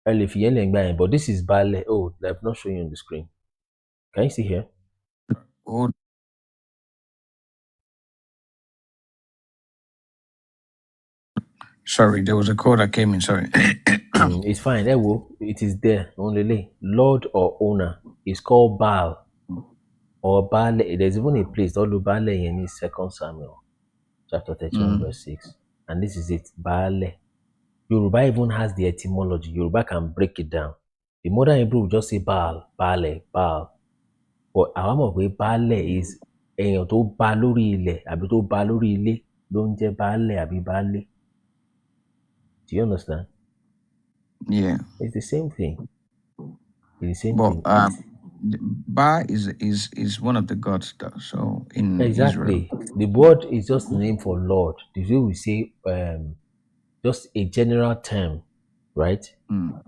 A: But this is Bale. Oh, I've not shown you on the screen. Can you see here?
I: Oh. Sorry, there was a call that came in. Sorry.
A: It's fine. It is there. Only Lord or owner is called Baal or Baal. There's even a place called Baal in 2 Samuel chapter 31 verse 6. And this is it. Baal. Yoruba even has the etymology. Yoruba can break it down. The modern Hebrew will just say Baal, Baale, Baal. But our way Baal is èèyàn tó bá lórí ilẹ̀ àbí tó bá lórí ilé ló ń jẹ́ baálẹ̀ àbí baálé. Do you understand?
I: Yeah.
A: It's the same thing. It's the same
I: But,
A: thing.
I: Ba is one of the gods, though. So in
A: Exactly.
I: Israel.
A: The word is just the name for Lord. The way we say just a general term, right?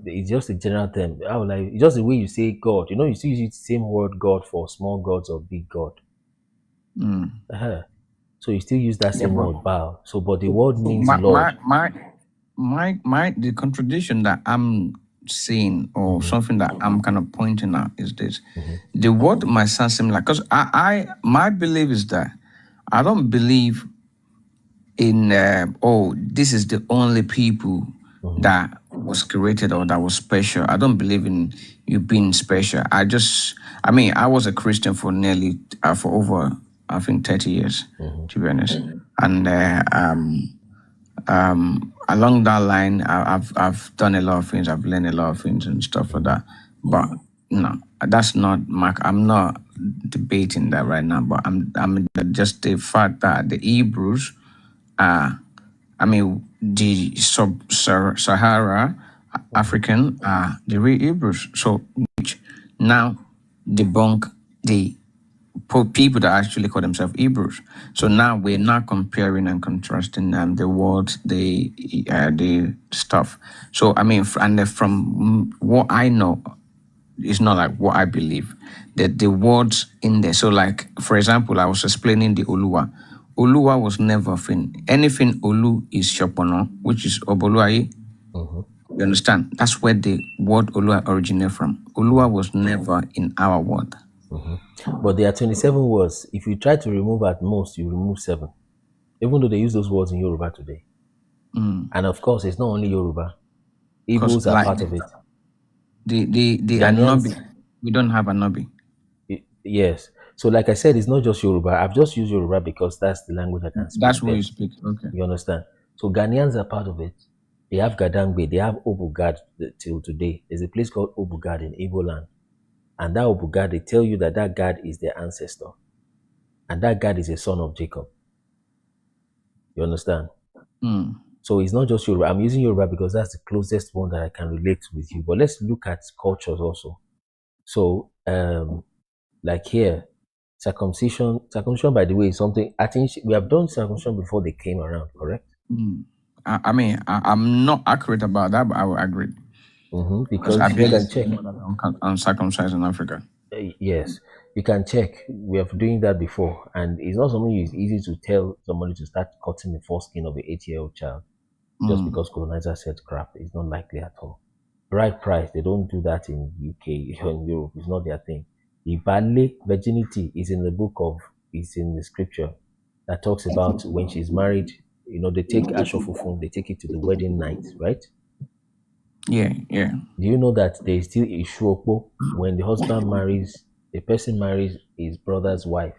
A: It's just a general term. It's just the way you say God. You know, you still use the same word God for small gods or big God. So you still use that same word Baal. So, but the word means Lord.
I: The contradiction that I'm seeing or something that I'm kind of pointing out is this. The word might sound similar because my belief is that I don't believe in this is the only people that was created or that was special. I don't believe in you being special. I was a Christian for nearly for over I think 30 years, to be honest. And along that line, I've done a lot of things. I've learned a lot of things and stuff like that. But no, that's not I'm not debating that right now. But I'm just the fact that the Hebrews are, the sub-Sahara African are the real Hebrews. So which now debunk the people that actually call themselves Hebrews. So now we're not comparing and contrasting the words, the stuff. So from what I know, it's not like what I believe. That the words in there. So like for example, I was explaining the Oluwa. Oluwa was never anything. Olu is Shopono, which is Oboluaye. You understand? That's where the word Oluwa originated from. Oluwa was never in our word.
A: But there are 27 words. If you try to remove at most, you remove 7. Even though they use those words in Yoruba today. And of course, it's not only Yoruba. Igbos are part of it.
I: The Anobi. We don't have Anobi.
A: Yes. So like I said, it's not just Yoruba. I've just used Yoruba because that's the language I can speak.
I: That's what you speak. Okay.
A: You understand? So Ghanaians are part of it. They have Gadangbe. They have Obugad till today. There's a place called Obugad in Igbo land. And that Obugad, they tell you that God is their ancestor. And that God is a son of Jacob. You understand? So it's not just Yoruba. I'm using Yoruba because that's the closest one that I can relate with you. But let's look at cultures also. So, like here, circumcision, by the way, is something I think we have done circumcision before they came around, correct?
I: I'm not accurate about that, but I will agree.
A: Because
I: I
A: you
I: believe
A: can check.
I: uncircumcised in Africa.
A: Yes, you can check. We have doing that before, and it's not something it's easy to tell somebody to start cutting the foreskin of an 8-year-old child just because colonizer said crap. It's not likely at all. Right price, they don't do that in UK or in Europe. It's not their thing. Ibale virginity is in the scripture that talks about when she's married. They take ashofufun, they take it to the wedding night, right?
I: Yeah.
A: Do you know that there is still a shuopo when the husband marries, a person marries his brother's wife,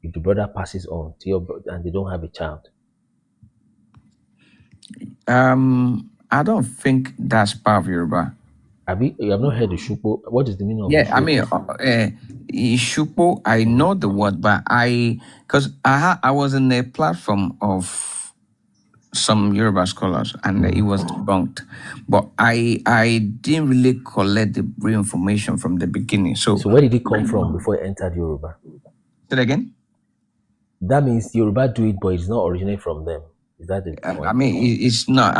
A: if the brother passes on to your brother and they don't have a child?
I: I don't think that's part of Yoruba.
A: You have not heard the shupo? What is the meaning of
I: Yeah,
A: the
I: shupo, I know the word, but because I was in a platform of some Yoruba scholars and it was debunked, but I didn't really collect the real information from the beginning. So
A: where did it come from before it entered Yoruba?
I: Say that again?
A: That means Yoruba do it, but it's not originate from them. Is that the point?
I: It's not.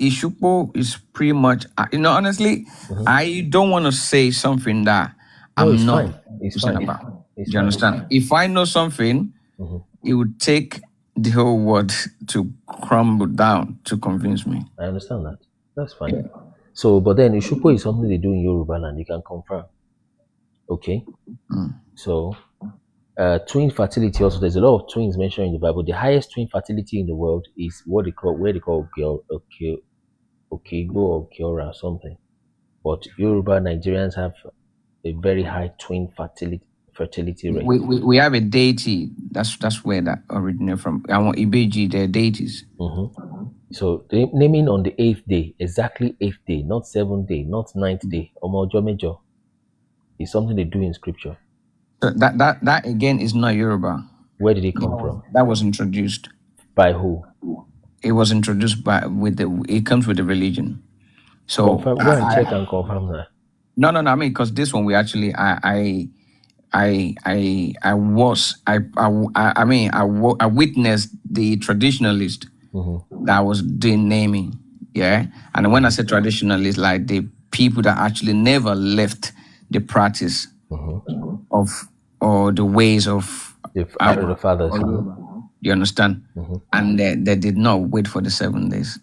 I: Ishupo is pretty much. Honestly, I don't want to say something that I'm not concerned about. Do you understand? If I know something, it would take the whole world to crumble down to convince me.
A: I understand that. That's fine. Yeah. So, but then Ishupo is something they do in Yoruba land. You can confirm. Okay. So, twin fertility also. There's a lot of twins mentioned in the Bible. The highest twin fertility in the world is where they call Okigbo or Kiora or something. But Yoruba Nigerians have a very high twin fertility rate.
I: We have a deity. That's where that originated from. I want Ibeji, they're deities.
A: So the naming on the 8th day, exactly 8th day, not 7th day, not 9th day, Omojomejo, is something they do in scripture.
I: So that again is not Yoruba.
A: Where did it come from?
I: That was introduced.
A: By who?
I: It was introduced it comes with the religion. So
A: go and check and confirm that.
I: No. I mean, because this one we actually I witnessed the traditionalist that was doing naming, yeah. And when I say traditionalist, like the people that actually never left the practice of or the ways of
A: the fathers.
I: You understand? And they did not wait for the 7 days.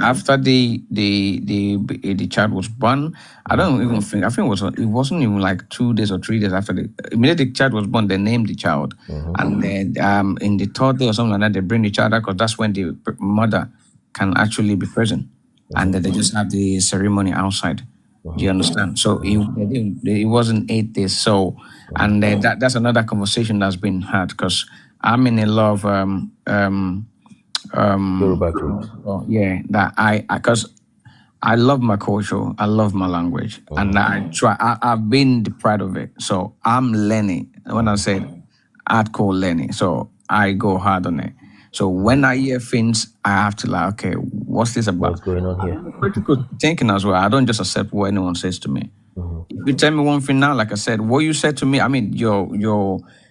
I: After the child was born, I don't even think. I think it wasn't even like 2 days or 3 days after immediately the child was born. They named the child, and then in the 3rd day or something like that, they bring the child out because that's when the mother can actually be present, and then they just have the ceremony outside. Do you understand? So it wasn't 8 days. So, and that's another conversation that's been had because I'm in a lot of
A: Yoruba groups.
I: Because I love my culture, I love my language, and I've been deprived of it. So I'm learning. When I say hardcore learning, so I go hard on it. So when I hear things, I have to okay, what's this about?
A: What's going on here?
I: Critical thinking as well. I don't just accept what anyone says to me. If you tell me one thing now, like I said, what you said to me, I mean, your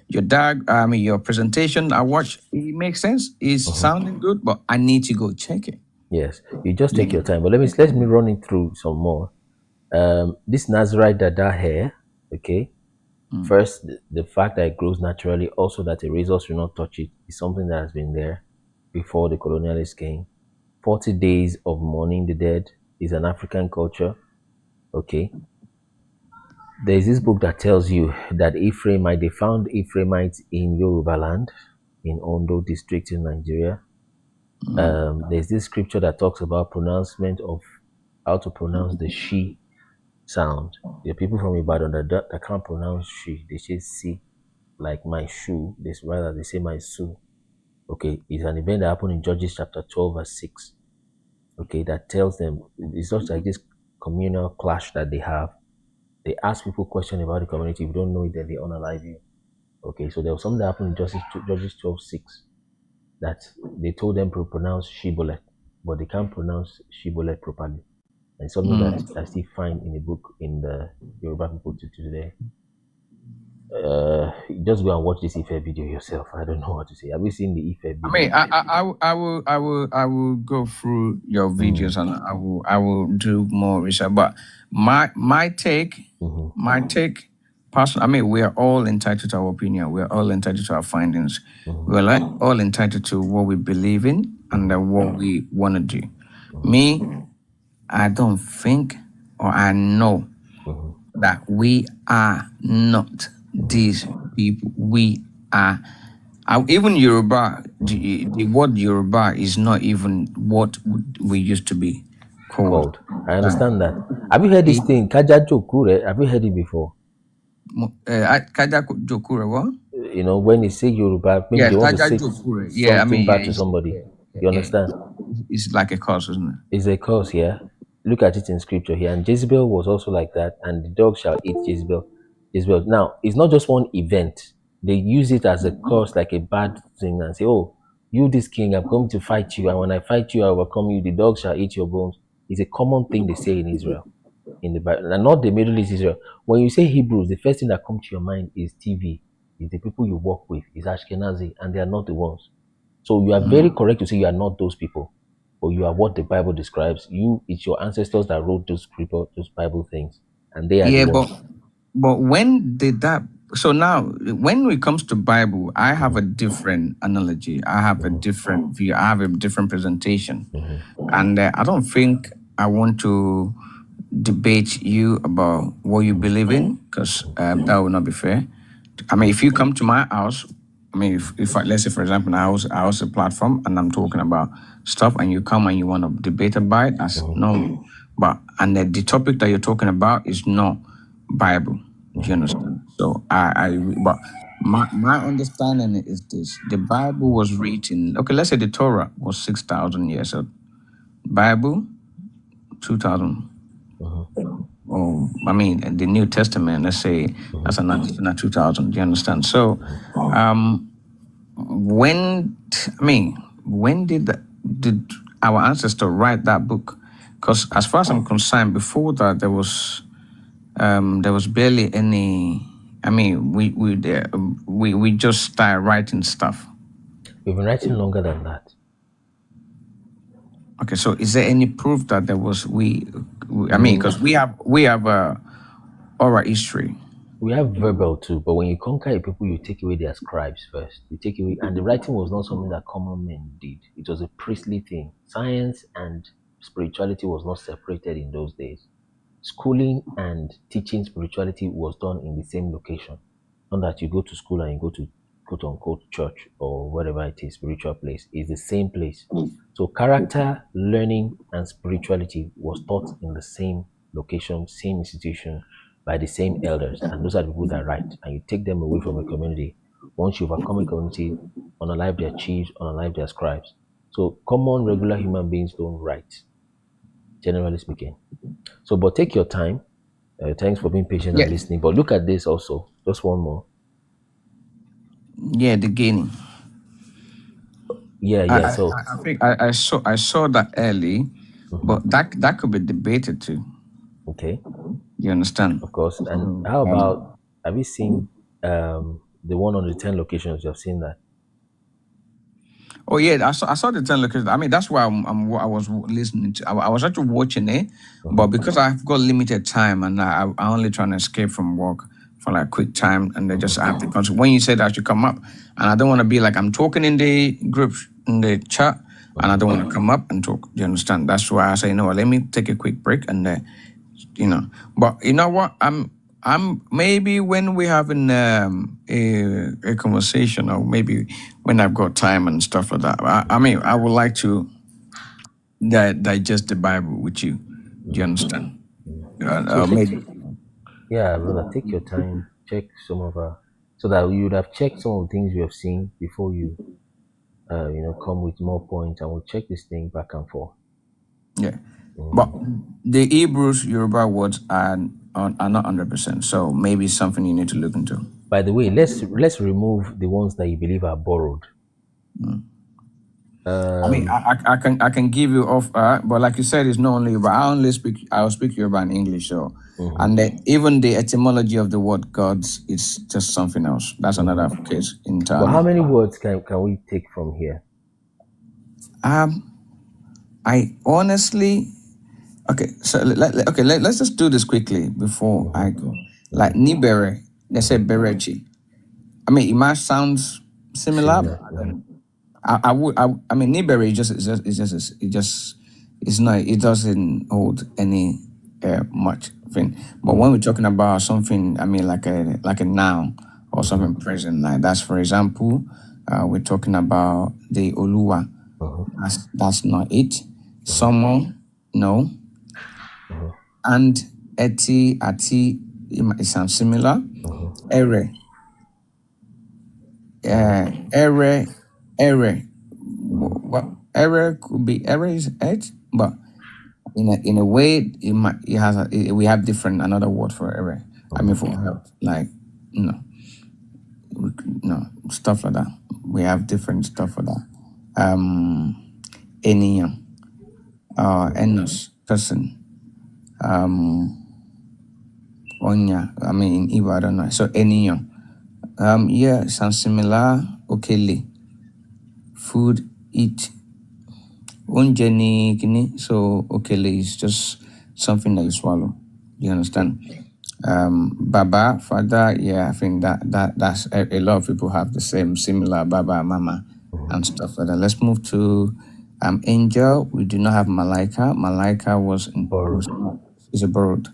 I: your presentation I watched, it makes sense. It's sounding good, but I need to go check it.
A: Yes, you just take your time. But let me run it through some more. This Nazarite Dada hair, okay. First, the fact that it grows naturally, also that the razors will not touch it, is something that has been there before the colonialists came. 40 days of mourning the dead is an African culture, okay. There's this book that tells you that they found Ephraimites in Yoruba land, in Ondo district in Nigeria. There's this scripture that talks about pronouncement of how to pronounce the she sound. There are people from Ibadan that can't pronounce she. They say si, like my shoe. They say my su. Okay, it's an event that happened in Judges chapter 12 verse 6. Okay, that tells them, it's just like this communal clash that they have. They ask people questions about the community. If you don't know it, then they unalive you. Okay, so there was something that happened in Judges 12:6. that they told them to pronounce Shibboleth, but they can't pronounce Shibboleth properly. And something that I still find in a book in the Yoruba people to today. Just go and watch this Ife video yourself. I don't know what to say. Have you seen the Ife video?
I: I mean, I will go through your videos and I will do more research. But my take, personally, I mean, we are all entitled to our opinion. We are all entitled to our findings. We are all entitled to what we believe in and what we want to do. Me, I don't think or I know that we are not these people. We are. Even Yoruba, the word Yoruba is not even what we used to be called.
A: I understand that. Have you heard this thing, Kaja Jokure? Have you heard it before?
I: Kaja Jokure, what?
A: You know, when they say Yoruba, maybe they want to say something bad to somebody. You understand?
I: It's like a curse, isn't it?
A: It's a curse, yeah. Look at it in scripture here. And Jezebel was also like that. And the dog shall eat Jezebel. Now, it's not just one event. They use it as a curse, like a bad thing, and say, oh, you this king, I'm going to fight you. And when I fight you, I overcome you. The dog shall eat your bones. It's a common thing they say in Israel, in the Bible. And not the Middle East Israel. When you say Hebrews, the first thing that comes to your mind is TV. Is the people you work with. Is Ashkenazi. And they are not the ones. So you are very correct to say you are not those people. Or you are what the Bible describes. It's your ancestors that wrote those Bible things. And they are the ones.
I: But when did that? So now, when it comes to Bible, I have a different analogy. I have a different view. I have a different presentation. And I don't think I want to debate you about what you believe in, because that would not be fair. I mean, if you come to my house, I mean, if let's say, for example, I host a platform and I'm talking about stuff and you come and you want to debate about it, I said, no. And the topic that you're talking about is not Bible. Do you understand? So but my understanding is this: the Bible was written. Okay, let's say the Torah was 6,000 years old. Bible, 2,000. Or I mean, the New Testament. Let's say that's not 2,000. Do you understand? So, when did our ancestors write that book? Because as far as I'm concerned, before that there was barely any. I mean, we just started writing stuff.
A: We've been writing longer than that.
I: Okay, so is there any proof that there was I mean, because we have oral history.
A: We have verbal too, but when you conquer a people, you take away their scribes first. You take away, and the writing was not something that common men did. It was a priestly thing. Science and spirituality was not separated in those days. Schooling and teaching spirituality was done in the same location. Not that you go to school and you go to quote unquote church or whatever it is, spiritual place. It's the same place. So character, learning, and spirituality was taught in the same location, same institution, by the same elders. And those are the people that write. And you take them away from a community. Once you overcome a community, unalive their chiefs, unalive their scribes. So common, regular human beings don't write, generally speaking. So, but take your time. Thanks for being patient and listening. But look at this also. Just one more.
I: Yeah, the Guinea.
A: Yeah. So
I: I think I saw that early, but that could be debated too.
A: Okay.
I: You understand?
A: Of course. And how about, have you seen the one on the 10 locations? You have seen that?
I: Oh yeah, I saw the 10 locations. I mean, that's why I was listening to. I was actually watching it, but because I've got limited time and I'm only trying to escape from work for like quick time, and they just have to. Because when you said I should come up, and I don't want to be like I'm talking in the group in the chat, and I don't want to come up and talk. Do you understand? That's why I say, let me take a quick break, and But you know what? I'm maybe when we're having a conversation, or maybe when I've got time and stuff like that. I mean, I would like to digest the Bible with you. Do you understand? Maybe.
A: Yeah, brother, take your time, check some of so that you would have checked some of the things you have seen before you, come with more points, and we'll check this thing back and forth.
I: Yeah. But the Hebrews Yoruba words are not 100%, so maybe it's something you need to look into.
A: By the way, let's remove the ones that you believe are borrowed.
I: I mean, I can give you off, but like you said, it's not only Yoruba. I'll speak Yoruba and English. So, and even the etymology of the word gods is just something else. That's another case entirely.
A: But how many words can we take from here?
I: I honestly, okay. So let's just do this quickly before I go. Like Nibere, they say Berechi. I mean, it might sound similar. But I mean, Nibere it doesn't hold any much thing. But when we're talking about something, I mean, like a noun or something present, like that's, for example, we're talking about the Oluwa. That's not it. Someone, no. And ati, it sounds similar. Ere. What error could be error is it, but in a way we have different another word for error. I mean, for health, like stuff like that. We have different stuff for that. Eniyan, enos person, onya. I mean, in Igbo, I don't know. So eniyan, yeah, sounds similar. Okele, food, eat. Unjeni, so okele is just something that you swallow. You understand? Baba, father, yeah, I think that's a lot of people have the same similar baba, mama, and stuff like that. Let's move to angel. We do not have malaika. Malaika is a bird.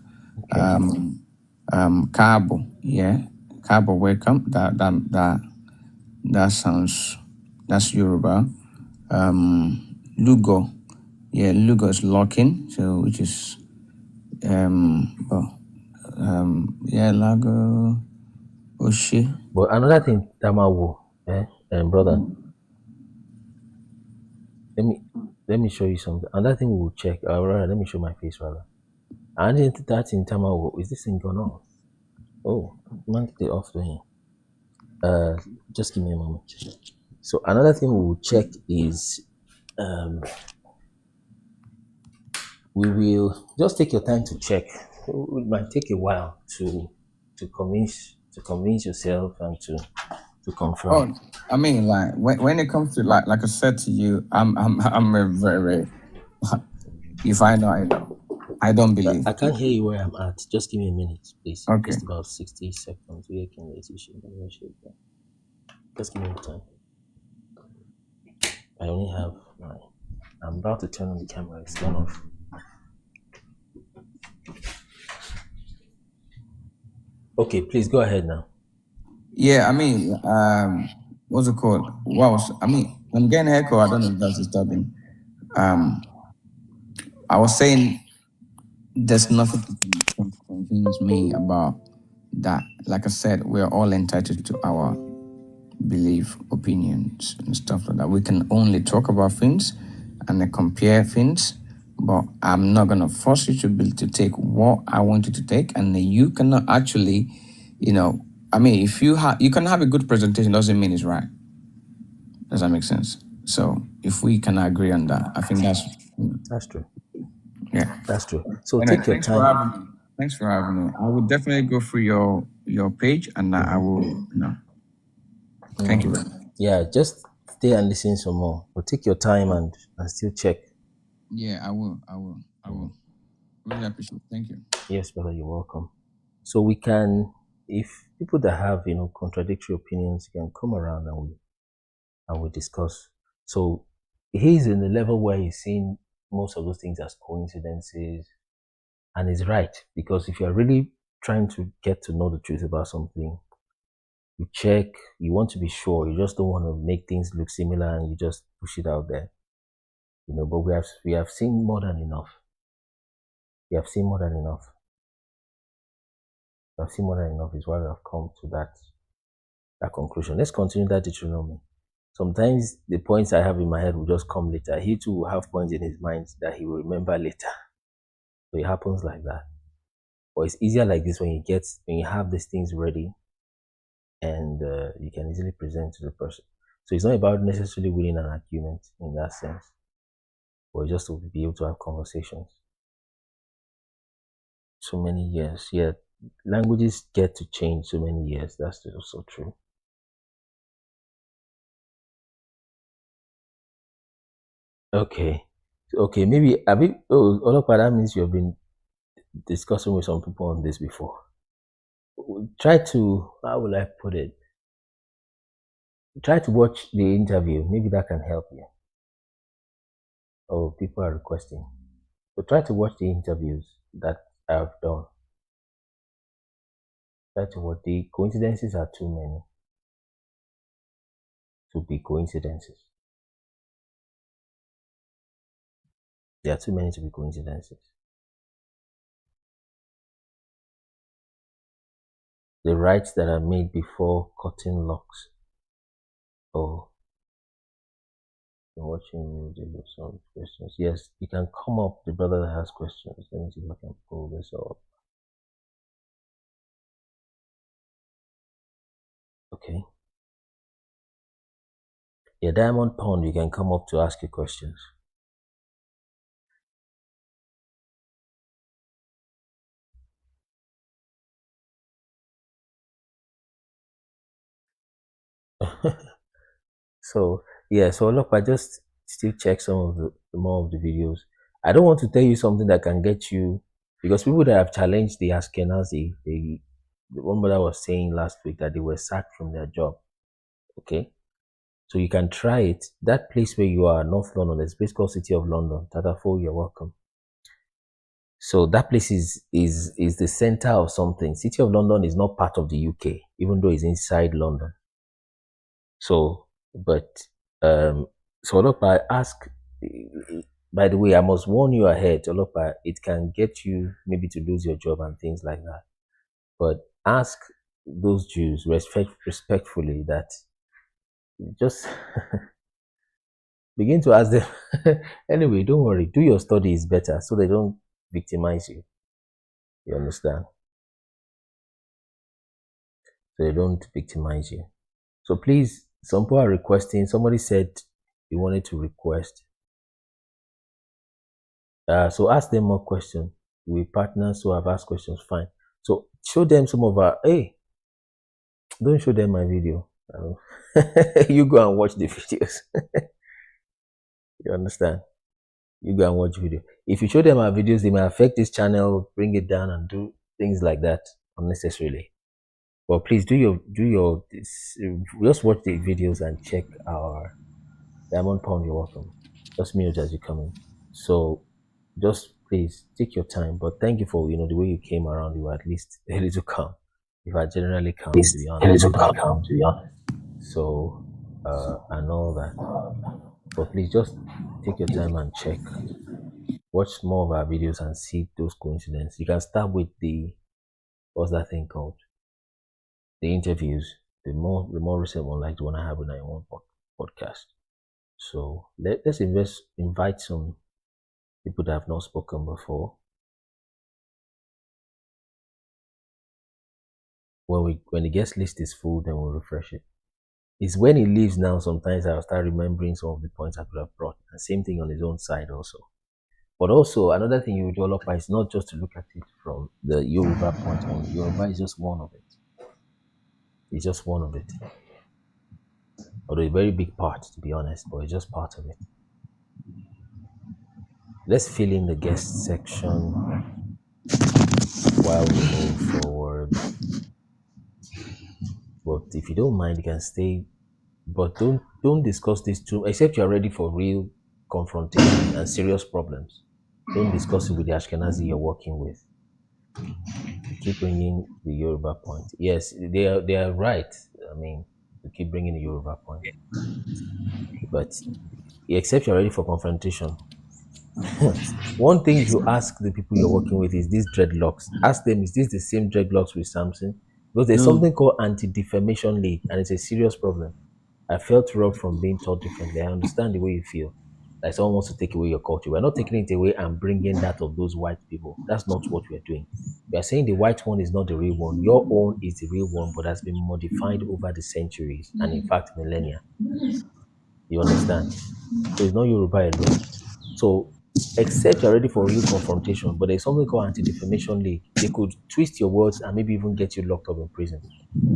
I: Kaabo, yeah, Kaabo, welcome. That sounds, that's Yoruba. Lugo, yeah, Lugo is locking, so which is Lago, Oshi.
A: But another thing, Tamawo, brother. Let me show you something. Another thing we will check. Rather, let me show my face rather. And that in Tamawo, is this thing gone off? Oh, man, they off to him. Just give me a moment. So another thing we will check is we will just take your time to check. It might take a while to convince yourself and to confirm.
I: Oh, I mean, like when it comes to like I said to you, I'm a very if I know, I know. I don't believe.
A: I can't hear you where I'm at. Just give me a minute, please.
I: Okay.
A: Just about 60 seconds. Just give me time. I only have I'm about to turn on the camera. It's gone off. Okay, please go ahead now.
I: Yeah, I mean, what's it called? Wow, I mean, I'm getting an echo. I don't know if that's disturbing. I was saying there's nothing to convince me about that. Like I said, we're all entitled to our belief, opinions, and stuff like that. We can only talk about things and then compare things, but I'm not gonna force you to be to take what I want you to take, and then you cannot actually, I mean, if you can have a good presentation, doesn't mean it's right. Does that make sense? So if we can agree on that, I think
A: that's true.
I: Yeah,
A: that's true. So
I: anyway,
A: take your time.
I: Thanks for having me. I will definitely go through your page, and I will. Thank you.
A: Yeah, just stay and listen some more. But take your time and still check.
I: Yeah, I will. Really appreciate it. Thank you.
A: Yes, brother, you're welcome. So we can, if people that have contradictory opinions can come around and we discuss. So he's in the level where he's seeing most of those things as coincidences, and he's right, because if you're really trying to get to know the truth about something, you check, you want to be sure, you just don't want to make things look similar and you just push it out there. But we have seen more than enough. We have seen more than enough. We have seen more than enough is why we have come to that conclusion. Let's continue that Deuteronomy. Sometimes the points I have in my head will just come later. He too will have points in his mind that he will remember later. So it happens like that. But it's easier like this when you have these things ready and you can easily present to the person. So it's not about necessarily winning an argument in that sense, but just to be able to have conversations. So many years, yeah. Languages get to change so many years. That's also true. Okay. Okay, maybe have you Olopa, that means you've been discussing with some people on this before. Try to, how will I put it? Try to watch the interview. Maybe that can help you. Oh, people are requesting. So try to watch the interviews that I've done. Try to watch. The coincidences are too many to be coincidences. There are too many to be coincidences. The rights that are made before cutting locks. Oh, you're watching some questions. Yes, you can come up. The brother that has questions. Let me see if I can pull this up. Okay. Yeah, Diamond Pond, you can come up to ask your questions. So yeah, so look, I just still check some of the more of the videos. I don't want to tell you something that can get you, because people that have challenged the Ashkenazi, the one brother was saying last week that they were sacked from their job. Okay, so you can try it. That place where you are, North London, there's a place called City of London. Tatafo, you're welcome. So that place is the center of something. City of London is not part of the UK, even though it's inside London. So, but so Olopa, ask. By the way, I must warn you ahead, Olopa. It can get you maybe to lose your job and things like that. But ask those Jews respectfully that just begin to ask them. Anyway, don't worry. Do your studies better so they don't victimize you. You understand? So they don't victimize you. So please, some people are requesting. Somebody said he wanted to request. So ask them more questions. We partners who have asked questions, fine. So show them some of our, hey, don't show them my video. You go and watch the videos. You understand? You go and watch video. If you show them our videos, they may affect this channel, bring it down and do things like that unnecessarily. But please just watch the videos and check our Diamond Pound. You're welcome. Just mute as you come in. So just please take your time. But thank you for the way you came around. You were at least a little calm. If I generally calm, to be honest. So and all that. But please just take your time and check. Watch more of our videos and see those coincidences. You can start with what's that thing called? The interviews. The more recent one, like the one I have in my own podcast. So let's invite some people that have not spoken before. When the guest list is full, then we'll refresh it. It's when he leaves now, sometimes I'll start remembering some of the points I could have brought. And same thing on his own side also. But also, another thing you develop is not just to look at it from the Yoruba point on. Yoruba is just one of it. It's just one of it. Although a very big part, to be honest, but it's just part of it. Let's fill in the guest section while we move forward. But if you don't mind, you can stay. But don't discuss this too, except you're ready for real confrontation and serious problems. Don't discuss it with the Ashkenazi you're working with. Keep bringing the Yoruba point. Yes, they are right. I mean, to keep bringing the Yoruba point. But except you're ready for confrontation. One thing you ask the people you're working with is these dreadlocks. Ask them, is this the same dreadlocks with Samson? Because there's something called Anti-Defamation League, and it's a serious problem. I felt robbed from being taught differently. I understand the way you feel. Like someone wants to take away your culture. We're not taking it away and bringing that of those white people. That's not what we're doing. We are saying the white one is not the real one. Your own is the real one, but has been modified over the centuries and in fact millennia. You understand? So it's not Yoruba alone. So except you're ready for real confrontation, but there's something called Anti-Defamation League. They could twist your words and maybe even get you locked up in prison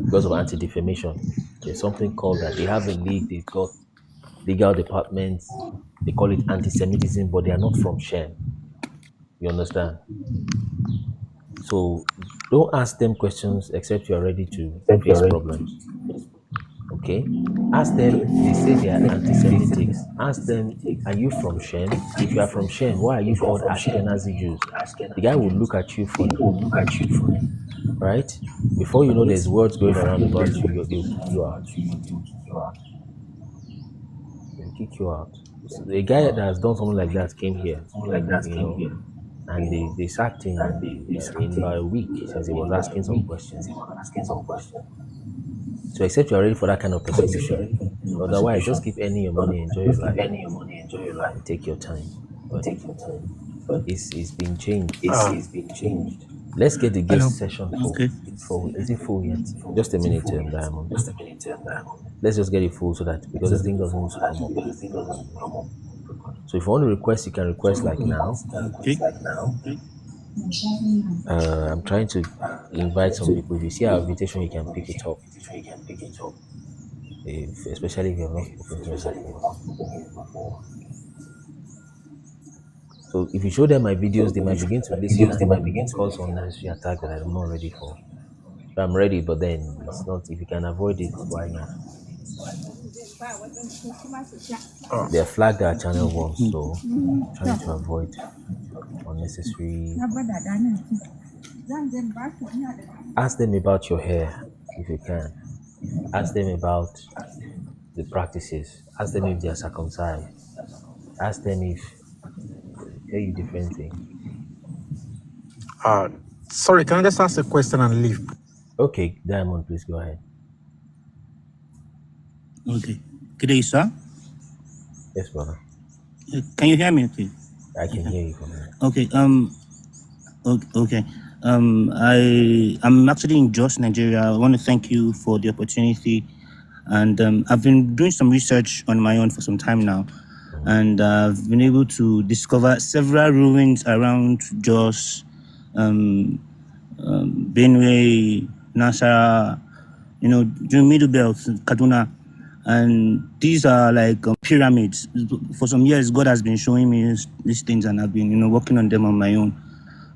A: because of anti-defamation. There's something called that. They have a league, they've got legal departments, they call it anti-Semitism, but they are not from Shem. You understand? So don't ask them questions except you're ready to face problems. Okay? Ask them, they say they are anti-Semitic. Ask them, are you from Shem? If you are from Shem, why are you called Ashkenazi Jews? The guy will look at you funny. Right? Before you know there's words going around about you, they'll kick you out. They'll kick you out. So a guy that has done something like that came here, and they sacked him in about a week since he was asking some questions. So except you're ready for that kind of persecution, otherwise just keep earning your money, enjoy your life, and take your time. But it's been changed. It's been changed. Let's get the guest session full.
G: Okay.
A: Full. Is it full yet? Just a minute, Diamond. Let's just get it full so that because this thing doesn't need to come up. So if you want to request, you can request like now.
G: Okay.
A: I'm trying to invite some people. If you see our invitation, you can pick it up. Especially if you have not spoken to us before. So if you show them my videos, they might begin to listen. They might begin to cause unnecessary attack that I'm not ready for. So I'm ready, but then it's not. If you can avoid it, why not? They flagged our channel once, so I'm trying to avoid unnecessary. Ask them about your hair if you can. Ask them about the practices. Ask them if they are circumcised. Ask them if they tell you different things.
V: Sorry, can I just ask a question and leave?
A: Okay, Diamond, please go ahead.
G: Okay. Good day, sir.
A: Yes, brother.
G: Can you hear me, please?
A: I can hear you from here.
G: Okay. Okay. I'm actually in Jos, Nigeria. I want to thank you for the opportunity, and I've been doing some research on my own for some time now, and I've been able to discover several ruins around Jos, Benue, Nasara, during Middle Belt, Kaduna. And these are like pyramids. For some years, God has been showing me these things, and I've been, working on them on my own.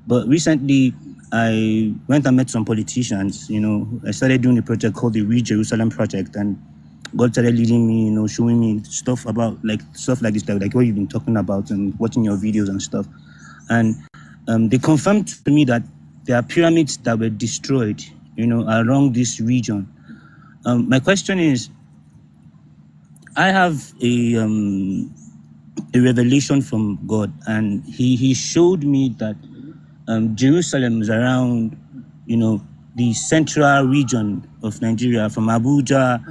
G: But recently, I went and met some politicians. I started doing a project called the Jerusalem Project, and God started leading me, showing me stuff about stuff like this, like what you've been talking about and watching your videos and stuff. And they confirmed to me that there are pyramids that were destroyed, around this region. My question is, I have a revelation from God, and he showed me that Jerusalem is around, the central region of Nigeria, from Abuja,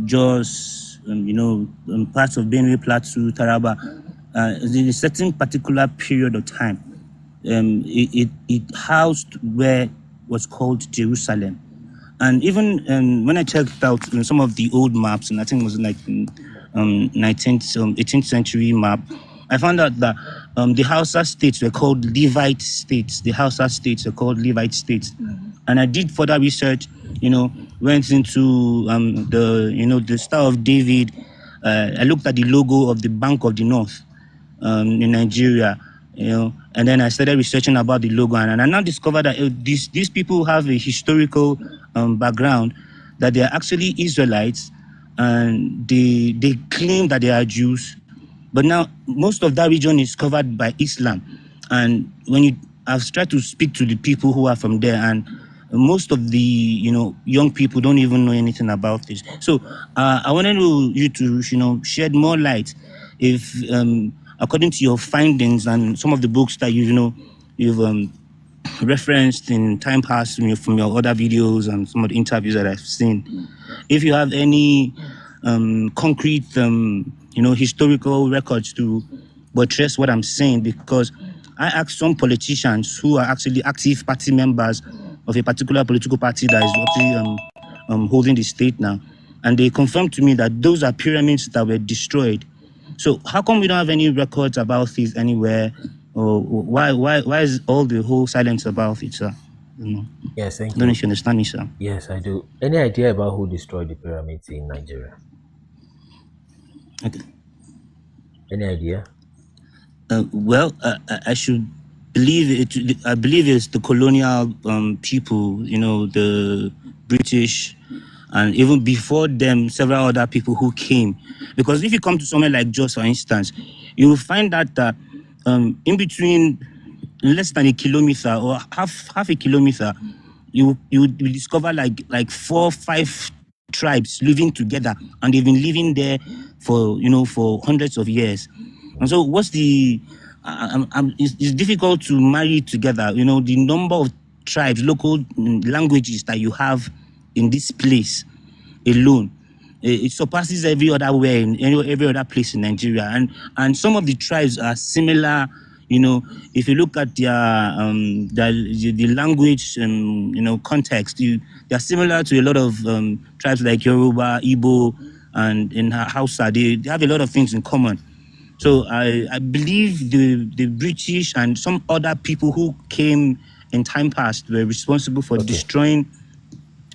G: Jos, parts of Benue Plateau, Taraba. In a certain particular period of time, it housed where was called Jerusalem. And even when I checked out some of the old maps, and I think it was like 18th century map, I found out that the Hausa states were called Levite states. The Hausa states were called Levite states. And I did further research, went into the Star of David. I looked at the logo of the Bank of the North in Nigeria, and then I started researching about the logo, and I now discovered that these people have a historical background, that they are actually Israelites, and they claim that they are Jews, but now most of that region is covered by Islam. And I've tried to speak to the people who are from there, and most of the young people don't even know anything about this. So I wanted you to shed more light, if according to your findings and some of the books that you've referenced in time past from your other videos and some of the interviews that I've seen, if you have any concrete historical records to buttress what I'm saying, because I asked some politicians who are actually active party members of a particular political party that is actually holding the state now, and they confirmed to me that those are pyramids that were destroyed. So how come we don't have any records about this anywhere? Or why is all the whole silence about it, sir?
A: Yes, thank
G: I don't know
A: you.
G: if you understand me, sir.
A: Yes, I do. Any idea about who destroyed the pyramids in Nigeria?
G: Okay.
A: Any idea?
G: I should believe it. I believe it's the colonial people, the British, and even before them, several other people who came. Because if you come to somewhere like Jos, for instance, you will find that in between less than a kilometer or half a kilometer, you discover like 4 or 5 tribes living together, and they've been living there for hundreds of years. And so what's the it's difficult to marry together, the number of tribes, local languages that you have in this place alone. It surpasses every other way in every other place in Nigeria, and some of the tribes are similar. If you look at the language context, they are similar to a lot of tribes like Yoruba, Igbo, and in Hausa. They have a lot of things in common. So I believe the British and some other people who came in time past were responsible for destroying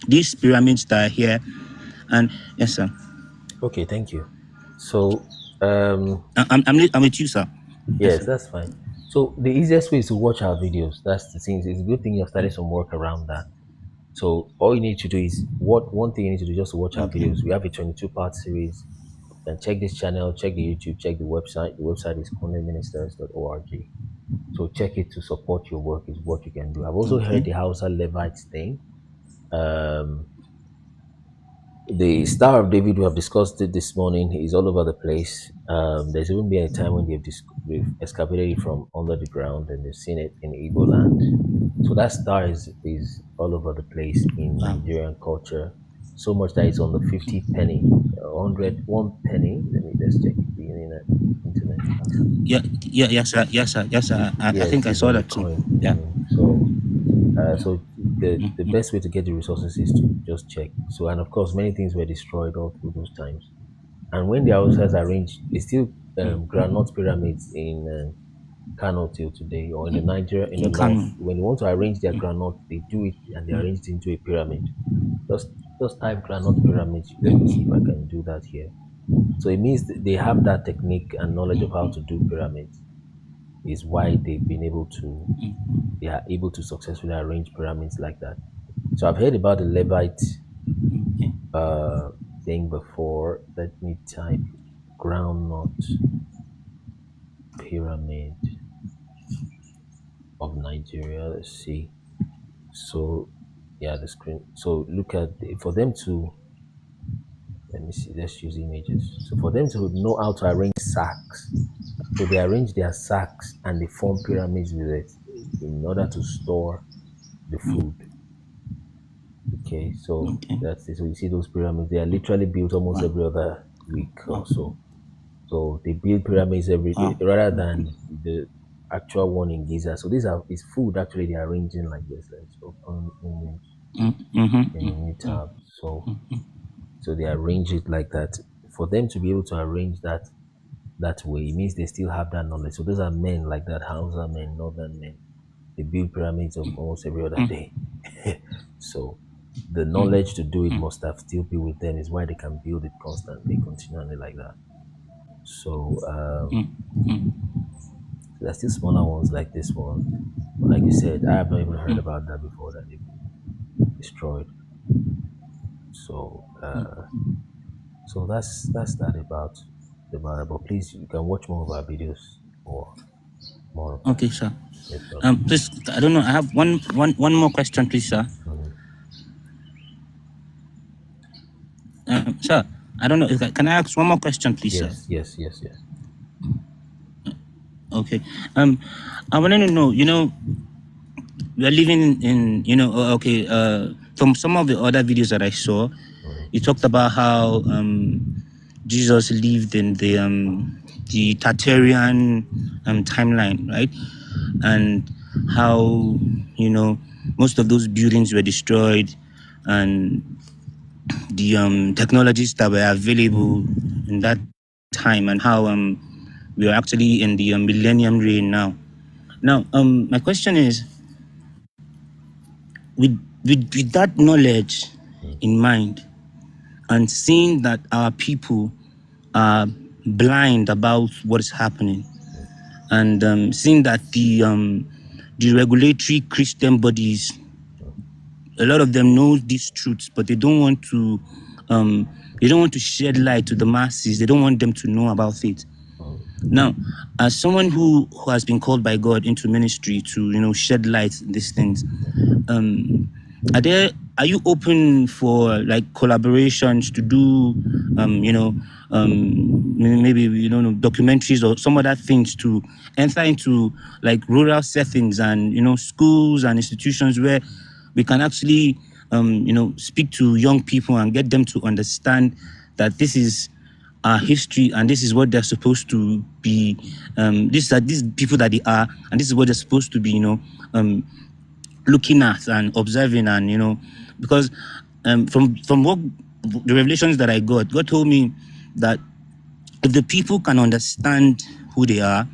G: these pyramids that are here. And yes, sir.
A: Okay, thank you. So
G: I'm with you, sir.
A: Yes, that's fine. So the easiest way is to watch our videos. That's the thing. It's a good thing you've started some work around that. So all you need to do is one thing you need to do, just to watch our videos. We have a 22-part series. And check this channel, check the YouTube, check the website. The website is contd.org. So check it to support your work, is what you can do. I've also heard the Hausa Levites thing. The Star of David, we have discussed it this morning, is all over the place. There's even been a time when they've excavated it from under the ground, and they've seen it in Igbo land. So that star is all over the place in Nigerian culture. So much that it's on the 50 penny, 1 penny. Let me just check the internet.
G: Yes, sir. I think I saw that too. Yeah.
A: So the best way to get the resources is to just check. So, and of course, many things were destroyed all through those times. And when the Hausas arranged, they still granite pyramids in Kano till today, or in the Nigeria, in the north. When they want to arrange their granite, they do it and they arrange it into a pyramid. Just type granite pyramid. Let me see if I can do that here. So it means they have that technique and knowledge of how to do pyramids. Is why they are able to successfully arrange pyramids like that. So I've heard about the Levite thing before. Let me type groundnut pyramid of Nigeria. Let's see. So yeah, the screen. So look at for them to, let me see, let's use images. So for them to know how to arrange sacks, so they arrange their sacks and they form pyramids with it in order to store the food. Okay, so that's it. So you see those pyramids, they are literally built almost every other week or so. So they build pyramids every day rather than the actual one in Giza. So is food actually they're arranging like this. Let's open image in a new tab. So they arrange it like that. For them to be able to arrange that way, it means they still have that knowledge. So those are men like that, Hausa men, northern men. They build pyramids of almost every other day. So the knowledge to do it must have still be with them, is why they can build it constantly, continually like that. So there's still smaller ones like this one. But like you said, I have not even heard about that before, that they've been destroyed. So so that's that about the matter. But please, you can watch more of our videos or more.
G: Okay, sir. Please, I don't know. I have one more question, please, sir. Sir, I don't know. Can I ask one more question, please, sir?
A: Yes.
G: Okay. I wanted to know. We are living in. From some of the other videos that I saw, you talked about how Jesus lived in the Tartarian timeline, right? And how, you know, most of those buildings were destroyed, and the technologies that were available in that time, and how we are actually in the millennium reign now. Now, my question is, with that knowledge in mind, and seeing that our people are blind about what is happening, and seeing that the regulatory Christian bodies, a lot of them know these truths, but they don't want to shed light to the masses. They don't want them to know about it. Now, as someone who has been called by God into ministry to, you know, shed light on these things, are you open for like collaborations to do, maybe, you know, documentaries or some other things to enter into like rural settings and, you know, schools and institutions where we can actually, speak to young people and get them to understand that this is our history and this is what they're supposed to be. These people that they are, and this is what they're supposed to be, you know, looking at and observing, and, you know, because from what the revelations that I got, God told me that if the people can understand who they are,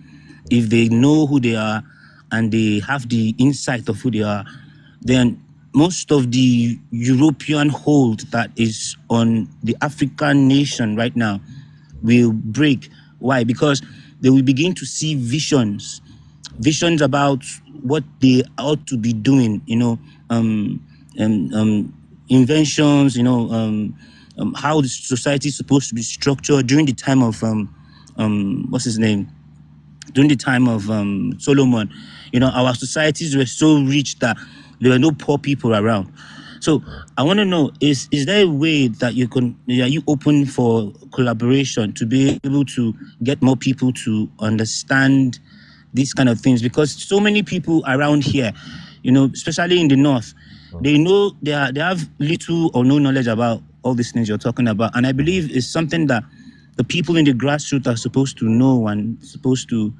G: if they know who they are, and they have the insight of who they are, then most of the European hold that is on the African nation right now will break. Why? Because they will begin to see visions about what they ought to be doing, you know, inventions, you know, how the society is supposed to be structured during the time of what's his name? During the time of Solomon. You know, our societies were so rich that there were no poor people around. So I want to know, is there a way that are you open for collaboration to be able to get more people to understand these kind of things? Because so many people around here, you know, especially in the north, they know they have little or no knowledge about all these things you're talking about. And I believe it's something that the people in the grassroots are supposed to know and supposed to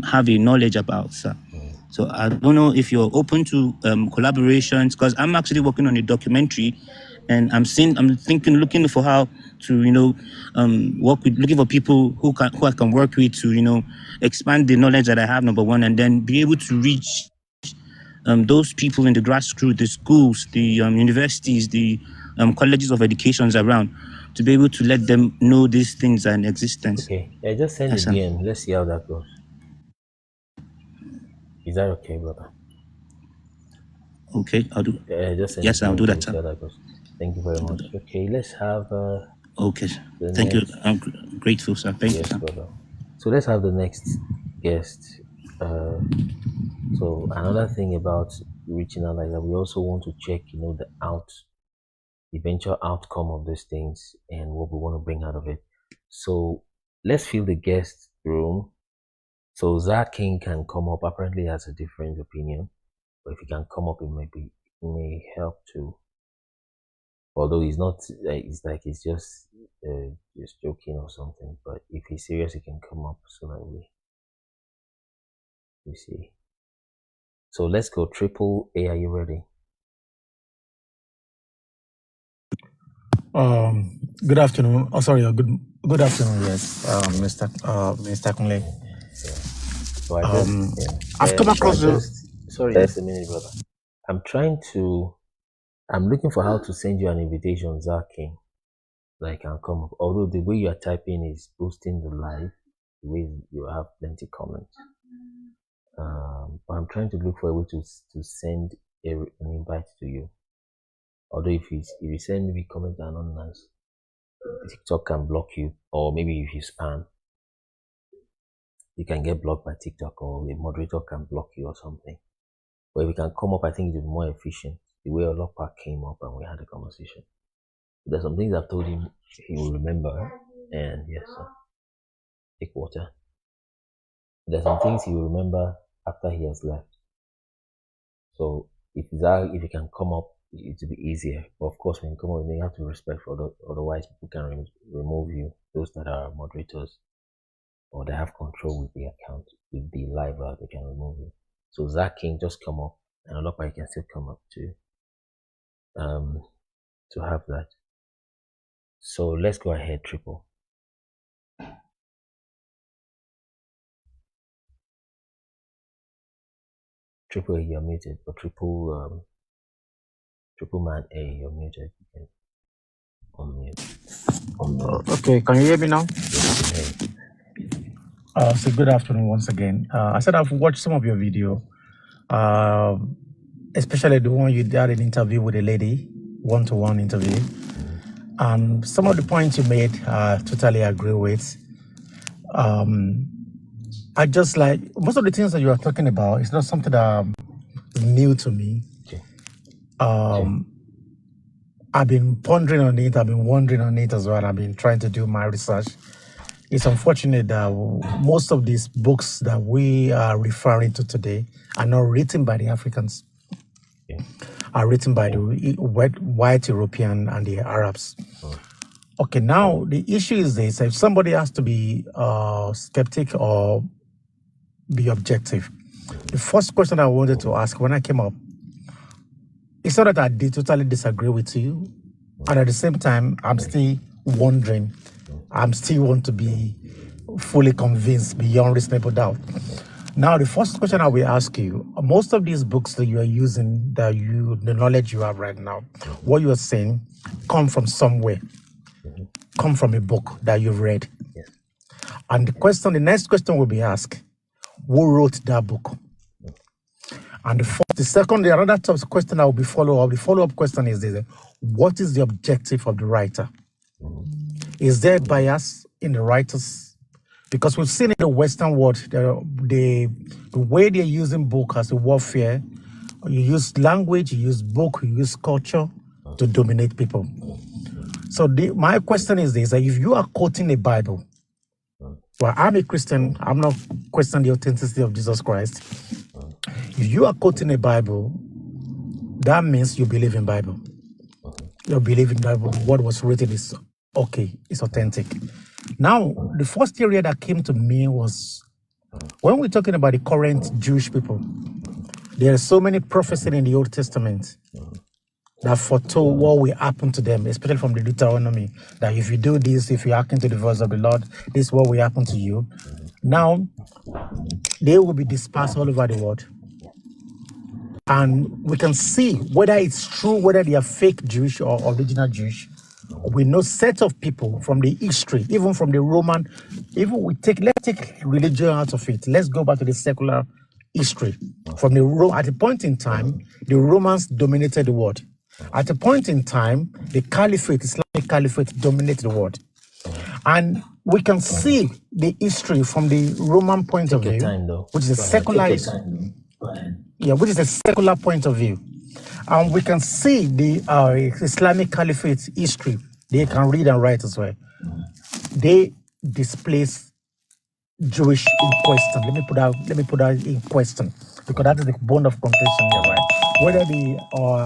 G: have a knowledge about, sir. So I don't know if you're open to collaborations, because I'm actually working on a documentary, and looking for how to, you know, looking for people who I can work with to, you know, expand the knowledge that I have, number one, and then be able to reach those people in the grassroots, the schools, the universities, the colleges of educations around, to be able to let them know these things are in existence.
A: Okay, I just send
G: Yes,
A: it DM. Let's see how that goes. Is that okay, brother?
G: Okay, I'll do.
A: Just send
G: Yes,
A: it
G: I'll do that,
A: see how
G: sir.
A: that goes. Thank you very much. Okay, let's have.
G: Okay, thank you. I'm grateful, sir. Thank you, sir.
A: Brother. So let's have the next guest. So another thing about reaching out like that, we also want to check, you know, the eventual outcome of these things and what we want to bring out of it. So let's fill the guest room. So Zach King can come up. Apparently, he has a different opinion, but if he can come up, it may help too. Although he's not, he's just joking or something. But if he's serious, he can come up so that we see. So let's go. Triple A, are you ready?
V: Good afternoon. Oh, sorry. Good afternoon. Yes, Mr. Kunle.
A: So I just,
V: I've come across
A: sorry, just a minute, brother. I'm looking for how to send you an invitation, Zach King. That I can come up. Although the way you are typing is boosting the live, the way you have plenty comments. But I'm trying to look for a way to send an invite to you. Although if you send me comment anonymous, TikTok can block you, or maybe if you spam, you can get blocked by TikTok, or the moderator can block you or something. But if you can come up, I think it'll be more efficient. The way Olopa came up and we had a conversation. There's some things I've told him he will remember, and yes, sir. Take water. There's some things he will remember after he has left. So if you can come up, it to be easier. But of course, when you come on, you have to respect for otherwise people can remove you. Those that are moderators or they have control with the account, with the live route, they can remove you. So Zach King, just come up, and Olopa, you can still come up to have that. So let's go ahead, Triple. Triple A, you're muted, but Triple Man A, you're muted. You can unmute.
V: Okay, can you hear me now?
A: Yes,
V: So good afternoon once again. I said I've watched some of your video, especially the one you did an interview with a lady, one-to-one interview. Some of the points you made, I totally agree with. I just like most of the things that you are talking about. It's not something that new to me. I've been pondering on it. I've been wondering on it as well. I've been trying to do my research. It's unfortunate that most of these books that we are referring to today are not written by the Africans. Are written by the white European and the Arabs. Okay, now the issue is this: if somebody has to be skeptic or be objective, the first question I wanted to ask when I came up, it's not that I totally disagree with you, and at the same time, I'm still wondering. I'm still want to be fully convinced beyond reasonable doubt. Now, the first question I will ask you: most of these books that you are using, the knowledge you have right now, what you are saying, come from somewhere, come from a book that you've read. And the next question will be asked: who wrote that book? And another question that will be follow-up. The follow-up question is this: what is the objective of the writer? Is there bias in the writers? Because we've seen in the Western world, the way they're using book as a warfare, you use language, you use book, you use culture to dominate people. So my question is this: if you are quoting a Bible, well, I'm a Christian, I'm not questioning the authenticity of Jesus Christ. If you are quoting a Bible, that means you believe in Bible. You believe in Bible. What was written is okay, it's authentic. Now, the first area that came to me was when we're talking about the current Jewish people, there are so many prophecies in the Old Testament that foretold what will happen to them, especially from the Deuteronomy, that if you do this, if you hearken to the voice of the Lord, this is what will happen to you. Now, they will be dispersed all over the world. And we can see whether it's true, whether they are fake Jewish or original Jewish. We know set of people from the history, even from the Roman, let's take religion out of it. Let's go back to the secular history. From at a point in time, the Romans dominated the world. At a point in time, the Islamic Caliphate dominated the world. And we can see the history from the Roman point of view, which is a secular which is a secular point of view. And we can see the Islamic Caliphate history. They can read and write as well. They displace Jewish in question. Let me put that in question, because that is the bone of contention here, right? Whether the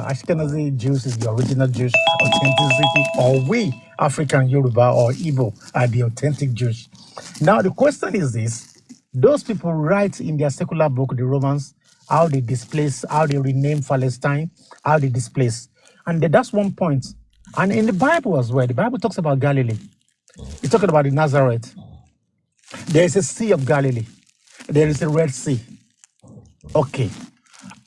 V: Ashkenazi Jews is the original Jewish authenticity, or we African Yoruba or Igbo are the authentic Jews. Now the question is this: those people write in their secular book, the Romans, how they displace, how they rename Palestine, how they displace. And that's one point. And in the Bible as well, the Bible talks about Galilee. It's talking about the Nazareth. There is a Sea of Galilee. There is a Red Sea. Okay.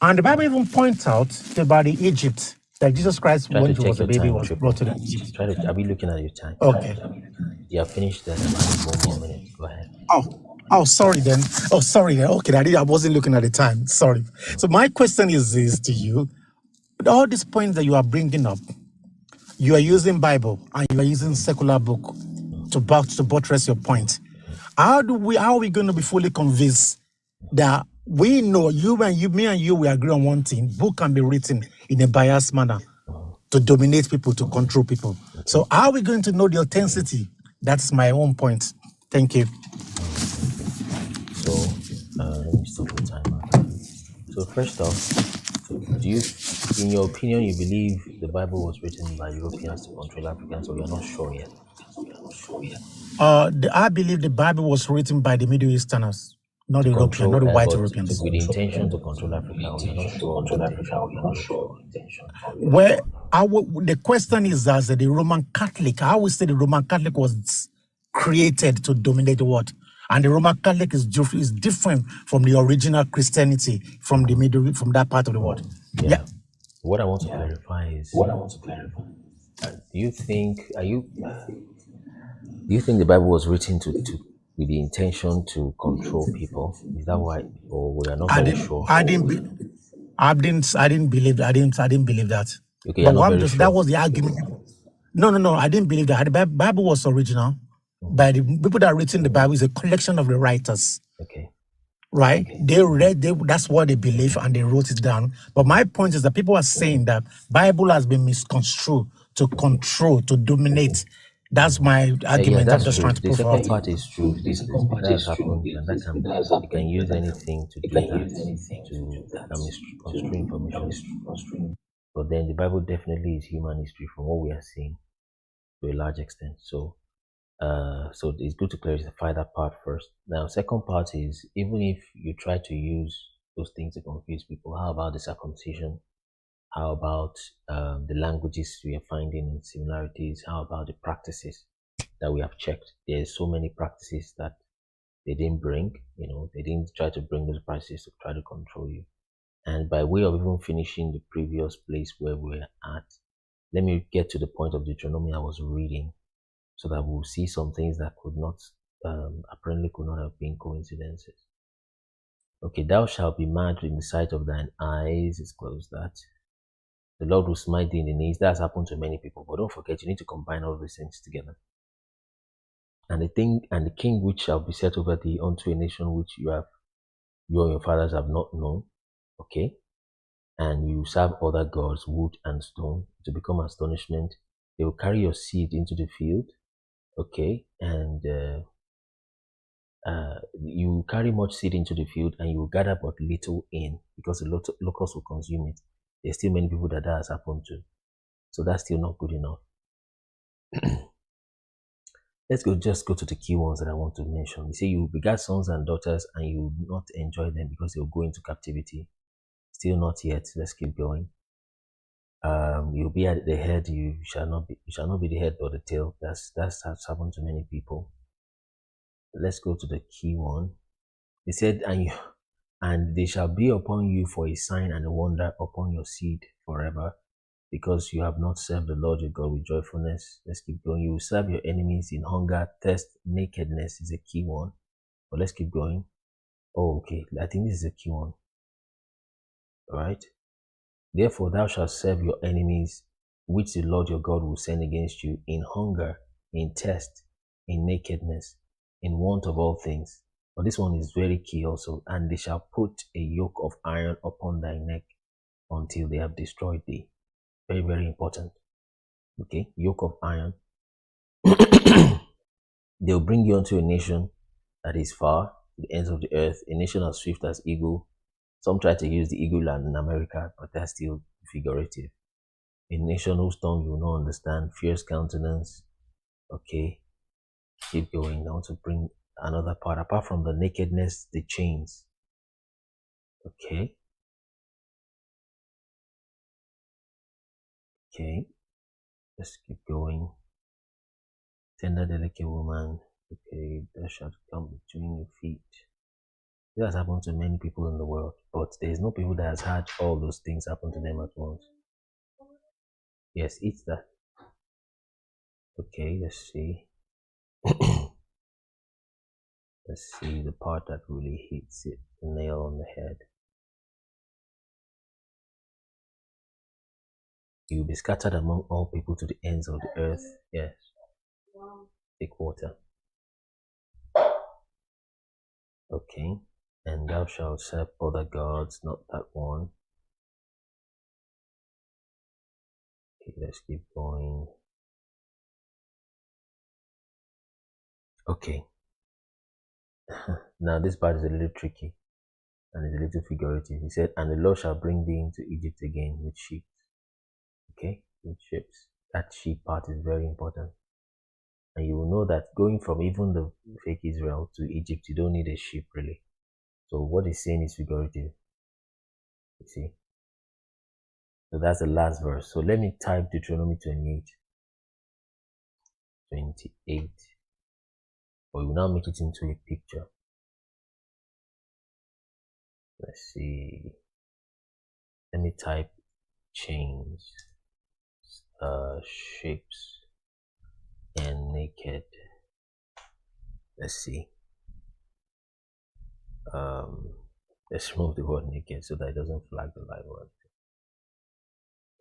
V: And the Bible even points out about the Egypt, that Jesus Christ, when he was a baby, was brought to the Egypt.
A: I'll be looking at your time.
V: Okay.
A: You have finished that. One more minute. Go ahead.
V: Oh, sorry then. Okay, I wasn't looking at the time. Sorry. So my question is this to you: all these points that you are bringing up, you are using Bible and you are using secular book to buttress your point. How are we going to be fully convinced that we know me and you, we agree on one thing? Book can be written in a biased manner to dominate people, to control people. So how are we going to know the authenticity? That's my own point. Thank you.
A: So let me stop the timer. So first off, do you in your opinion, you believe the Bible was written by Europeans to control Africans, or you're not sure yet?
V: I believe the Bible was written by the Middle Easterners, not
A: To
V: European, not
A: control,
V: the white
A: but
V: Europeans.
A: with the intention to control Africa, or you're not sure of the intention.
V: Where the question is as the Roman Catholic, I would say the Roman Catholic was created to dominate the world. And the Roman Catholic is different from the original Christianity from the middle, from that part of the world. Yeah.
A: What I want to clarify is, do you think the Bible was written with the intention to control people? Is that why, or we are not very sure?
V: I didn't believe that.
A: Okay, you're not very sure.
V: That was the argument. No, I didn't believe that. The Bible was original. By the people that written the Bible is a collection of the writers.
A: Okay.
V: Right? They read, that's what they believe, and they wrote it down. But my point is that people are saying that Bible has been misconstrued to control, to dominate. That's my argument.
A: That's
V: I'm just
A: true.
V: trying to
A: The
V: prove
A: second
V: out.
A: part is true. This has happened, and that you can use anything to do that, to misconstrue information. But then the Bible definitely is human history from what we are seeing to a large extent. So it's good to clarify that part first. Now, second part is, even if you try to use those things to confuse people, how about the circumcision? How about the languages we are finding in similarities? How about the practices that we have checked? There's so many practices that they didn't bring. They didn't try to bring those practices to try to control you. And by way of even finishing the previous place where we're at, let me get to the point of Deuteronomy I was reading, so that we'll see some things that could not, apparently could not have been coincidences. Okay, thou shalt be mad in the sight of thine eyes, is close that. The Lord will smite thee in the knees. That's happened to many people, but don't forget, you need to combine all these things together. And the king which shall be set over thee unto a nation which you and your fathers have not known, okay? And you serve other gods, wood and stone, to become astonishment. They will carry your seed into the field, okay? And you carry much seed into the field, and you will gather but little in, because the locusts will consume it. There's still many people that has happened to. So that's still not good enough. Let's just go to the key ones that I want to mention. You say you begat sons and daughters, and you will not enjoy them because they will go into captivity. Still not yet. Let's keep going. You'll be at the head. You shall not be the head or the tail. That's happened to many people. Let's go to the key one. He said, and they shall be upon you for a sign and a wonder upon your seed forever, because you have not served the Lord your God with joyfulness. Let's keep going. You will serve your enemies in hunger, thirst, nakedness is a key one. But let's keep going. Oh, okay. I think this is a key one. All right. Therefore, thou shalt serve your enemies, which the Lord your God will send against you, in hunger, in thirst, in nakedness, in want of all things. But this one is very key also. And they shall put a yoke of iron upon thy neck until they have destroyed thee. Very, very important. Okay, yoke of iron. They'll bring you unto a nation that is far, the ends of the earth, a nation as swift as eagle. Some try to use the eagle land in America, but that's still figurative. A nation whose tongue you will not understand, fierce countenance. Okay, keep going. I want to bring another part. Apart from the nakedness, the chains. Okay. Okay. Let's keep going. Tender, delicate woman. Okay, that shall come between your feet. This has happened to many people in the world, but there is no people that has had all those things happen to them at once. Yes, it's that. Okay, let's see. Let's see the part that really hits it, the nail on the head. You will be scattered among all people to the ends of the earth. Yes. Take water. Okay. And thou shalt serve other gods, not that one. Okay, let's keep going. Okay. Now this part is a little tricky. and it's a little figurative. He said, and the Lord shall bring thee into Egypt again with sheep. Okay, with ships. That sheep part is very important. And you will know that going from even the fake Israel to Egypt, you don't need a ship really. So what he's saying is figurative. You see? So that's the last verse. So let me type Deuteronomy 28. 28. But we will now make it into a picture. Let's see. Let me type chains, ships, and naked. Let's see. Let's remove the word naked so that it doesn't flag the live word.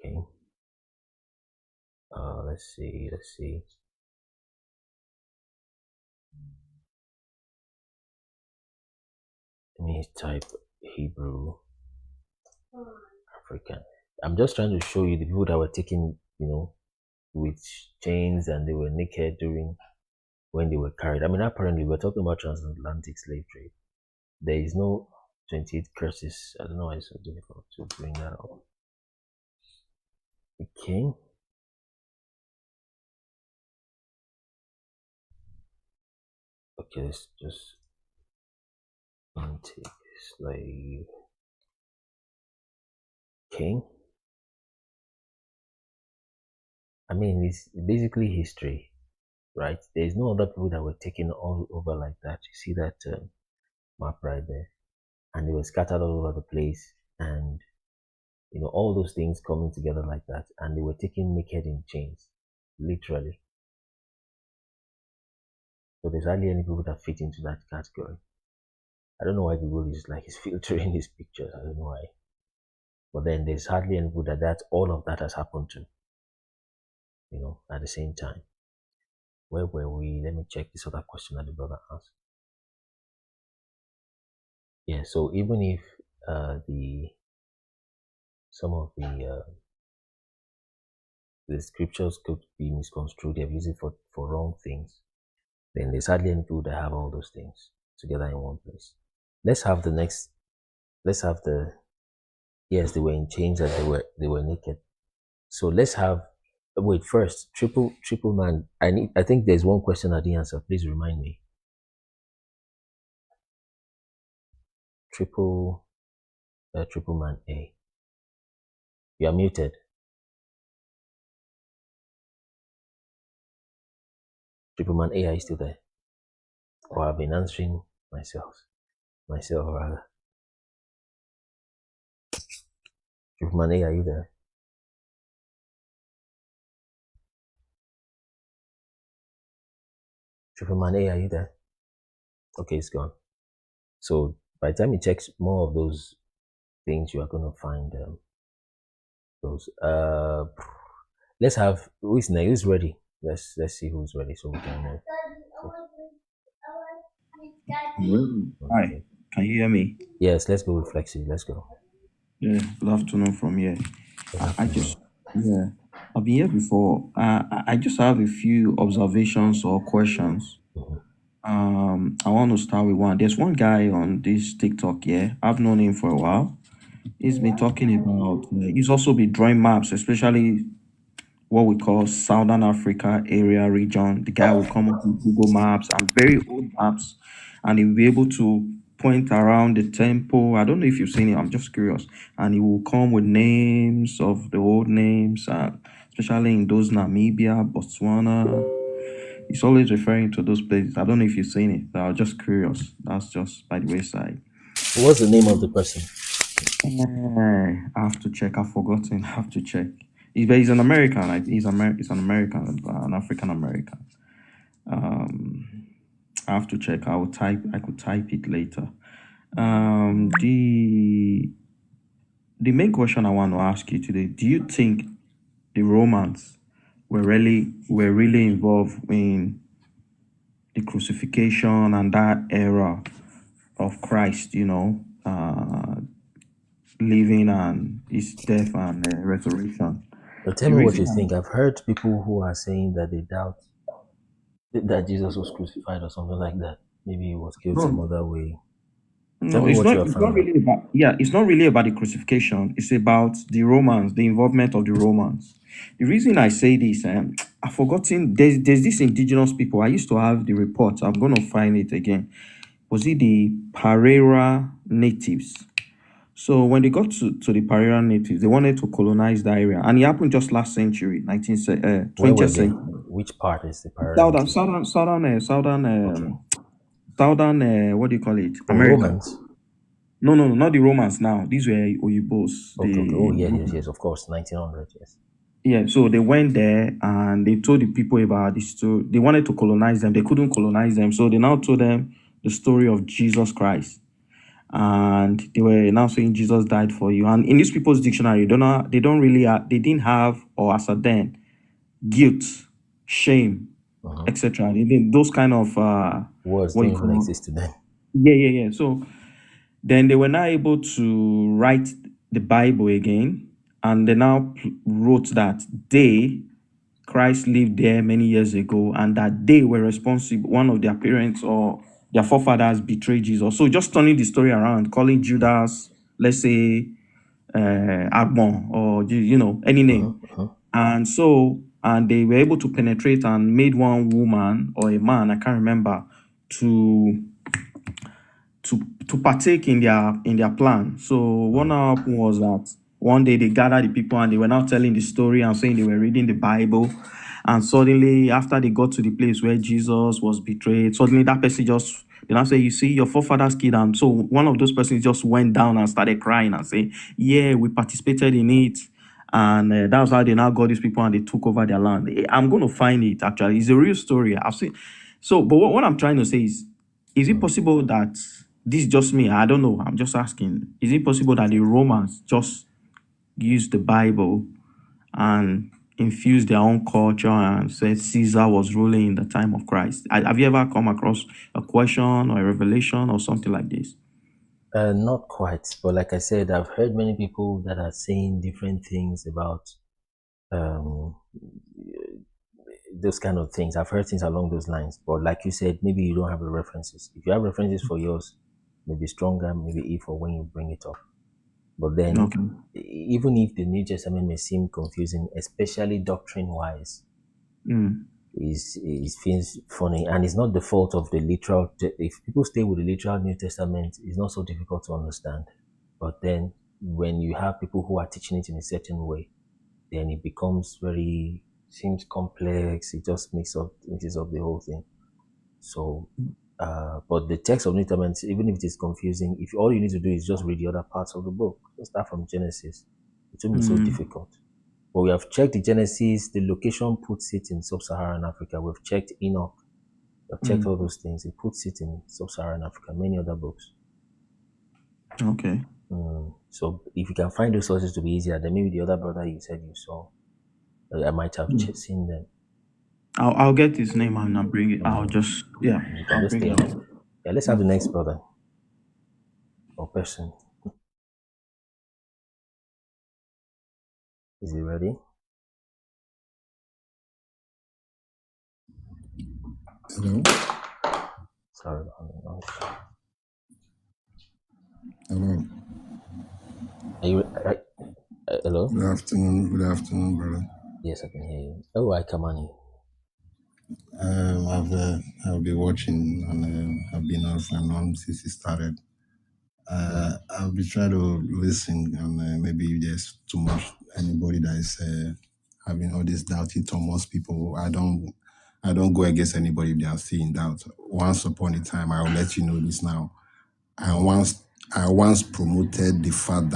A: Okay. Let's see. Let me type Hebrew, African. I'm just trying to show you the people that were taken, with chains and they were naked during when they were carried. I mean, apparently we're talking about transatlantic slave trade. There is no 28 curses. I don't know why it's so difficult to bring that up. Okay. Okay, let's just take slave. Okay. I mean, it's basically history, right? There's no other people that were taken all over like that. You see that map right there? And they were scattered all over the place. And, all those things coming together like that. And they were taken naked in chains, literally. So there's hardly any people that fit into that category. I don't know why Google is filtering these pictures. I don't know why. But then there's hardly any people that all of that has happened to, at the same time. Where were we? Let me check this other question that the brother asked. Yeah, so even if some of the scriptures could be misconstrued, they've used it for wrong things, then there's hardly any people that have all those things together in one place. Let's have the yes, they were in chains and they were naked. So let's have first triple man. I think there's one question I didn't answer. Please remind me. Triple man A. You are muted. Triple man A, are you still there? Or I've been answering myself rather. Triple man A, are you there? Triple man A, are you there? Okay, it's gone. So by the time you check more of those things, you are going to find those. Let's have who's next? Who's ready? Let's see who's ready so we can move.
H: Hi, can you hear me?
A: Yes, let's go with Flexi. Let's go.
H: Yeah, good afternoon from here. I've been here before. I just have a few observations or questions. I want to start with one. There's one guy on this TikTok. Yeah, I've known him for a while. He's been talking about. He's also been drawing maps, especially what we call Southern Africa area region. The guy will come up with Google Maps and very old maps, and he'll be able to point around the temple. I don't know if you've seen it. I'm just curious. And he will come with names of the old names, especially in those Namibia, Botswana. He's always referring to those places. I don't know if you've seen it, but I'm just curious. That's just by the wayside.
A: What's the name of the person?
H: I have to check. I've forgotten. I have to check. He's an American. He's an American, an African American. I have to check. I could type it later. The main question I want to ask you today: do you think the Romans were really involved in the crucifixion and that era of Christ? Living and his death and resurrection.
A: But tell me what you think. I've heard people who are saying that they doubt that Jesus was crucified or something like that. Maybe he was killed some other way. Tell
H: No,
A: me
H: it's
A: what you
H: not.
A: have
H: It's not
A: found out.
H: really about. Yeah, it's not really about the crucifixion. It's about the Romans, the involvement of the Romans. The reason I say this, I've forgotten. There's this indigenous people. I used to have the report. I'm gonna find it again. Was it the Parera natives? So when they got to the Parera natives, they wanted to colonize the area, and it happened just last century,
A: Where were
H: 20th
A: they?
H: century.
A: Which part is the
H: Southern,
A: priority?
H: southern, southern, southern,
A: Okay.
H: southern. What do you call it?
A: Oh,
H: America.
A: Romans.
H: No, not the Romans now. These were Oyibos.
A: Okay, okay. Oh,
H: The
A: yes, of course. 1900, yes.
H: Yeah, so they went there and they told the people about this story. They wanted to colonize them. They couldn't colonize them, so they now told them the story of Jesus Christ. And they were now saying Jesus died for you. And in these people's dictionary, they didn't have, or as at then, guilt, shame, etc. They didn't, those kind of
A: Words
H: what
A: don't
H: you
A: even
H: call.
A: exist to them.
H: Yeah. So then they were now able to write the Bible again, and they now wrote that Christ lived there many years ago, and that they were responsible. One of their parents or their forefathers betrayed Jesus. So just turning the story around, calling Judas, let's say, Agbon, or any name, and they were able to penetrate and made one woman or a man, I can't remember, to partake in their plan. So what now happened was that one day they gathered the people and they were now telling the story and saying they were reading the Bible. And suddenly, after they got to the place where Jesus was betrayed, suddenly that person just, they now say, you see, your forefathers killed. And so one of those persons just went down and started crying and saying, yeah, we participated in it. And that's how they now got these people and they took over their land. I'm going to find it, actually. It's a real story. I've seen. So, but what I'm trying to say is it possible that this is just me? I don't know. I'm just asking. Is it possible that the Romans just used the Bible and infused their own culture and said Caesar was ruling in the time of Christ? Have you ever come across a question or a revelation or something like this?
A: Not quite, but like I said, I've heard many people that are saying different things about those kind of things. I've heard things along those lines, but like you said, maybe you don't have the references. If you have references for yours, maybe stronger, maybe if or when you bring it up. But then, even if the New Testament may seem confusing, especially doctrine-wise, it feels funny, and it's not the fault of the literal. If people stay with the literal New Testament, it's not so difficult to understand. But then, when you have people who are teaching it in a certain way, then it becomes seems complex. It just mixes up the whole thing. So, but the text of New Testament, even if it is confusing, if all you need to do is just read the other parts of the book, just start from Genesis, it won't be so difficult. But we have checked the Genesis, the location puts it in Sub-Saharan Africa. We've checked Enoch, we've checked all those things. It puts it in Sub-Saharan Africa, many other books.
H: Okay.
A: So if you can find those sources to be easier, then maybe the other brother you said you saw, I might have seen them.
H: I'll get his name and I'll bring it. I'll just
A: You can just stay on. Yeah, let's have the next brother or person. Is he ready?
B: Hello.
A: Sorry.
B: Hello.
A: Are you? Hello.
B: Good afternoon, brother.
A: Yes, I can hear you. Oh, I come on.
B: I've been watching and I've been off and on since it started. I'll be trying to listen and maybe if there's too much anybody that is having all these doubting Thomas people. I don't go against anybody if they are still in doubt. Once upon a time, I will let you know this now. I once promoted the fact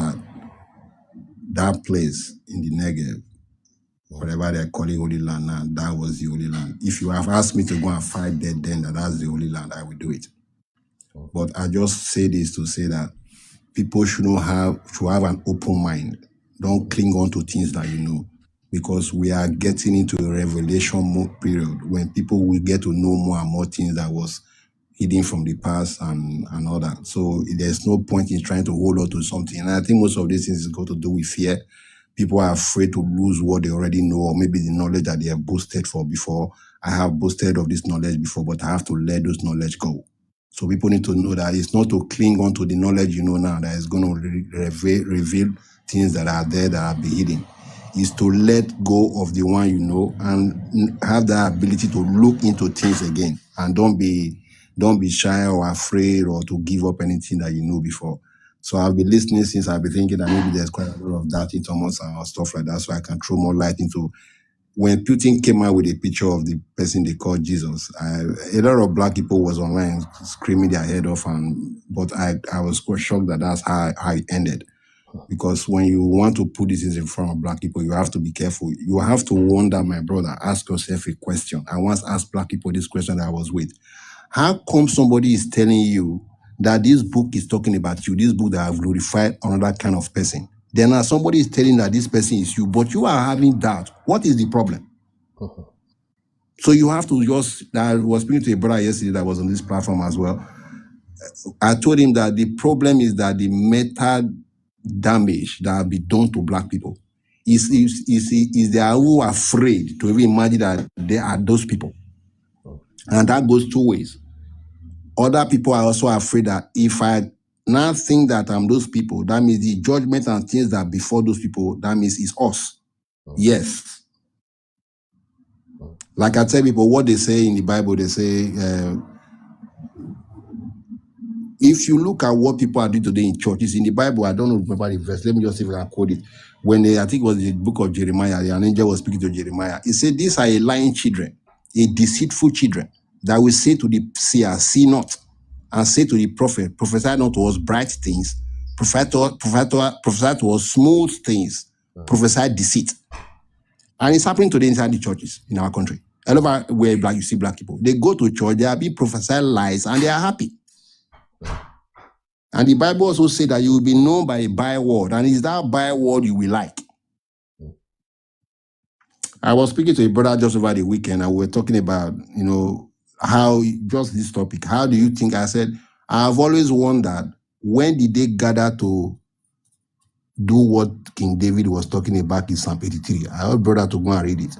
B: that place in the Negev, whatever they're calling Holy Land now, that was the Holy Land. If you have asked me to go and fight there, then that's the Holy Land, I will do it. But I just say this to say that people should have an open mind. Don't cling on to things that you know, because we are getting into a revelation period when people will get to know more and more things that was hidden from the past and all that. So there's no point in trying to hold on to something. And I think most of these things is got to do with fear. People are afraid to lose what they already know, or maybe the knowledge that they have boasted for before. I have boasted of this knowledge before, but I have to let those knowledge go. So people need to know that it's not to cling on to the knowledge you know now that is going to reveal things that are there that are be hidden. Is to let go of the one you know and have that ability to look into things again, and don't be shy or afraid or to give up anything that you know before. So I've been listening since I've been thinking that maybe there's quite a lot of that in Thomas and stuff like that, so I can throw more light into. When Putin came out with a picture of the person they called Jesus, a lot of black people was online screaming their head off, but I was quite shocked that that's how it ended. Because when you want to put this in front of black people, you have to be careful. You have to wonder, my brother, ask yourself a question. I once asked black people this question that I was with. How come somebody is telling you that this book is talking about you, this book that have glorified another kind of person? Then now somebody is telling that this person is you, but you are having doubt. What is the problem? So you have to just, I was speaking to a brother yesterday that was on this platform as well. I told him that the problem is that the mental damage that have been done to black people is they are who are afraid to even imagine that they are those people. And that goes two ways. Other people are also afraid that if I now think that I'm those people, that means the judgment and things that before those people, that means it's us. Yes. Like I tell people what they say in the Bible, they say, if you look at what people are doing today in churches, in the Bible, I don't know remember the verse. Let me just see if I can quote it. When I think it was the book of Jeremiah, an angel was speaking to Jeremiah. He said, these are a lying children, a deceitful children, that will say to the seer, see not, and say to the prophet, prophesy not to us bright things, prophesy to us smooth things, prophesy deceit. And it's happening today inside the churches in our country. All over where black, you see black people. They go to church, they are being prophesied lies, and they are happy. And the Bible also says that you will be known by a byword, and it's that byword you will like. I was speaking to a brother just over the weekend, and we were talking about, how, just this topic, how do you think, I said, I've always wondered, when did they gather to do what King David was talking about in Psalm 83? I want brother to go and read it.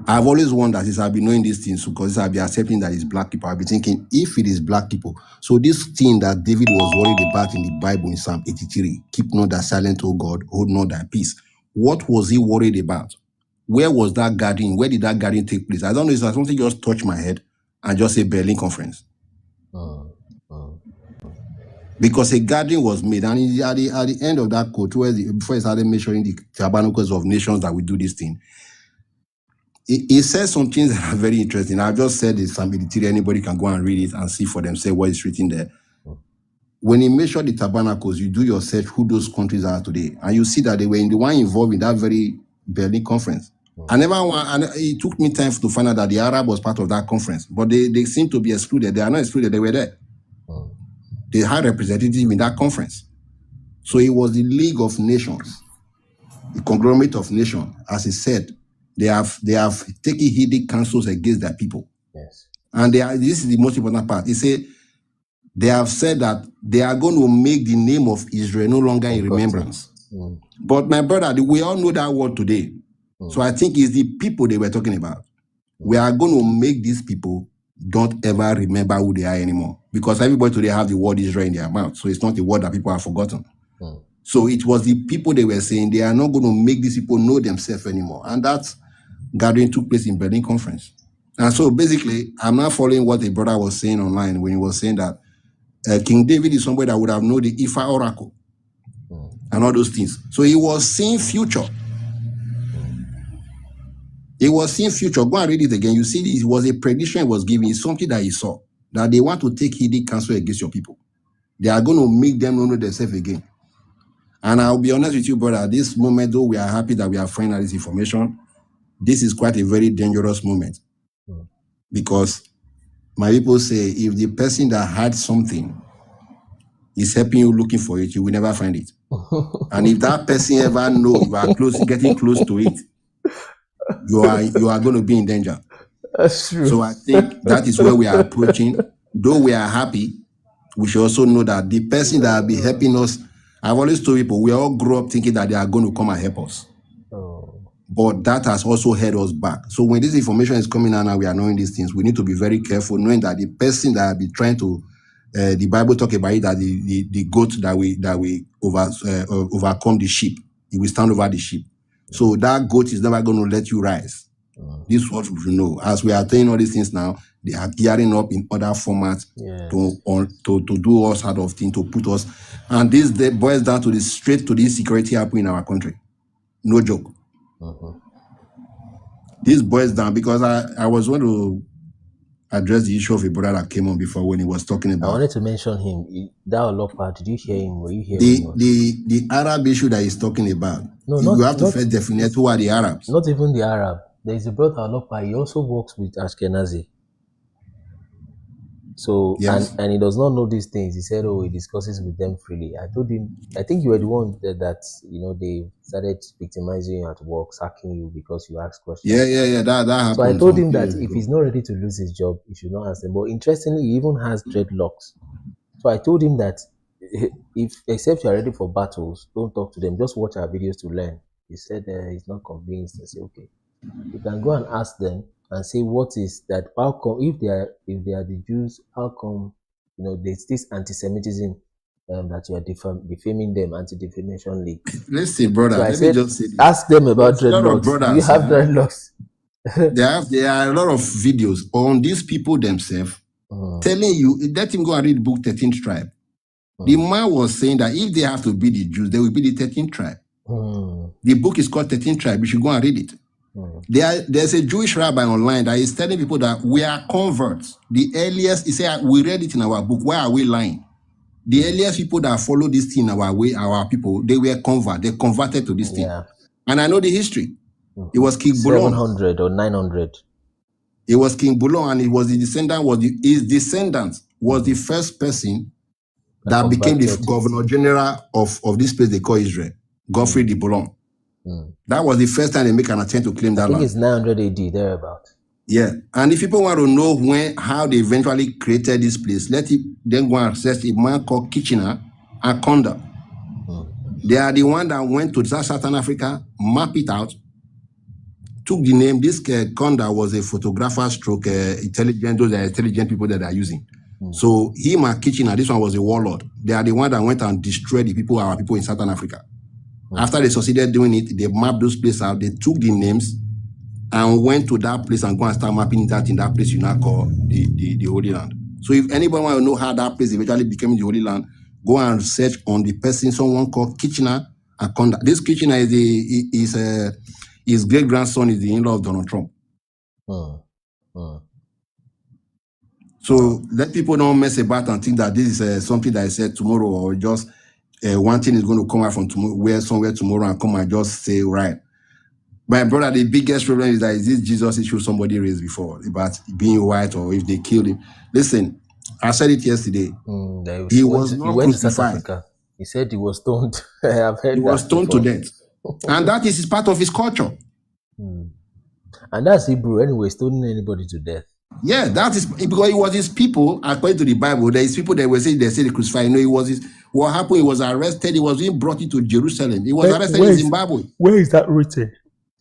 B: I've always wondered, since I've been knowing these things, because I've been accepting that it's black people, I've been thinking, if it is black people, so this thing that David was worried about in the Bible in Psalm 83, keep not thy silent, O God, hold not thy peace. What was he worried about? Where was that gathering? Where did that gathering take place? I don't know if something just touched my head and just say Berlin Conference. Because a gathering was made, and at the end of that quote, before he started measuring the tabernacles of nations that we do this thing, he says some things that are very interesting. I've just said it's Psalm 83, anybody can go and read it and see for themselves what is written there. When he measured the tabernacles, you do your search who those countries are today, and you see that they were in the one involved in that very Berlin Conference. And it took me time to find out that the Arab was part of that conference, but they seem to be excluded. They are not excluded, they were there. They had representatives in that conference. So it was the League of Nations, the conglomerate of nations, as he said. They have taken hidden counsels against their people.
A: Yes.
B: And this is the most important part. He said, they have said that they are going to make the name of Israel no longer in remembrance. But my brother, we all know that word today. So I think it's the people they were talking about. We are going to make these people don't ever remember who they are anymore. Because everybody today have the word Israel in their mouth. So it's not the word that people have forgotten. So it was the people they were saying they are not going to make these people know themselves anymore. And that gathering took place in Berlin Conference. And so basically, I'm not following what a brother was saying online when he was saying that King David is somebody that would have known the Ifa oracle and all those things. So he was seeing future. He was seeing future. Go and read it again. You see, it was a prediction he was giving. It's something that he saw. That they want to take hidden counsel against your people. They are going to make them know themselves again. And I'll be honest with you, brother, at this moment, though we are happy that we are finding out this information, this is quite a very dangerous moment. Because my people say, if the person that had something is helping you looking for it, you will never find it. And if that person ever knows you are getting close to it, you are going to be in danger.
A: That's true.
B: So I think that is where we are approaching. Though we are happy, we should also know that the person that will be helping us, I've always told people, we all grow up thinking that they are going to come and help us. but that has also held us back. So when this information is coming out and we are knowing these things, we need to be very careful, knowing that the person that will be trying to, the Bible talk about it, that the goat that we overcome the sheep, he will stand over the sheep. So that goat is never going to let you rise. This is what we know. As we are saying all these things now, they are gearing up in other formats to do all sort of things, to put us. And this boils down to straight to the security happening in our country. No joke. This boils down because I was going to address the issue of a brother that came on before when he was talking about.
A: I wanted to mention him. That Olopa, did you hear him? Were you hearing him?
B: The Arab issue that he's talking about. No, you have to first define who are the Arabs.
A: Not even the Arab. There is a brother Olopa. He also works with Ashkenazi. So yes. and he does not know these things. He said, "Oh, he discusses with them freely." I told him, I think you were the one that they started victimizing you at work, sacking you because you asked questions.
B: Yeah. That happened.
A: So I told him that if he's not ready to lose his job, he should not ask them. But interestingly, he even has dreadlocks. So I told him that except you are ready for battles, don't talk to them. Just watch our videos to learn. He said he's not convinced. I said, okay, you can go and ask them and say what is that, how come if they are the Jews, how come there's this anti-Semitism that you are defaming them, Anti-Defamation League.
B: Listen, brother,
A: so
B: let me just say this.
A: Ask them about dreadlocks. Do you have dreadlocks?
B: There are a lot of videos on these people themselves telling you, let him go and read book 13th tribe. The man was saying that if they have to be the Jews, they will be the 13th tribe. The book is called 13th tribe. You should go and read it. There's a Jewish rabbi online that is telling people that we are converts. The earliest, he said, we read it in our book. Why are we lying? The earliest people that follow this thing our people, they were converted. They converted to this thing. And I know the history. It was King Bulon.
A: 700 or 900.
B: It was King Bulon, and it was his descendant was the first person that became the governor general of this place they call Israel, Godfrey de Bouillon. That was the first time they make an attempt to claim that land.
A: I think it's 900 AD, thereabout.
B: Yeah, and if people want to know how they eventually created this place, then go and search a man called Kitchener and Conda. They are the one that went to Southern Africa, map it out, took the name. This Conda was a photographer stroke intelligent. Those are intelligent people that they are using. So him and Kitchener, this one was a warlord. They are the one that went and destroyed our people in Southern Africa. After they succeeded doing it, they mapped those places out. They took the names and went to that place and go and start mapping it out in that place you now call the Holy Land. So if anybody want to know how that place eventually became the Holy Land, go and search on the person, someone called Kitchener and Conda. This Kitchener is his great grandson is the in-law of Donald Trump. So let people don't mess about and think that this is something that I said tomorrow, or just one thing is going to come out from somewhere tomorrow and come and just say, right. My brother, the biggest problem is that is this Jesus issue somebody raised before about being white or if they killed him. Listen, I said it yesterday. He went to South Africa.
A: He said he was stoned. I have heard
B: he was stoned to death. And that is part of his culture.
A: And that's Hebrew anyway, stoning anybody to death.
B: Yeah, that is because it was his people, according to the Bible. There is people that were saying they say they crucified. No, it was his. What happened? He was arrested. He was being brought into Jerusalem. He was arrested in Zimbabwe.
A: Where is that written?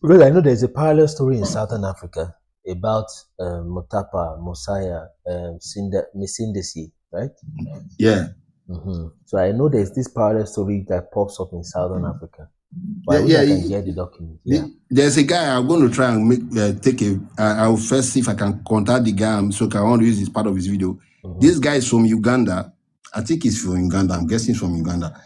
A: Well, I know there's a parallel story in Southern Africa about Motapa, Mosiah, Misindesi, right?
B: Yeah.
A: So I know there's this parallel story that pops up in Southern Africa. But I can get the document.
B: There's a guy I'm going to try and I'll first see if I can contact the guy so I want to use this part of his video. This guy is from Uganda. I think he's from Uganda. I'm guessing he's from Uganda.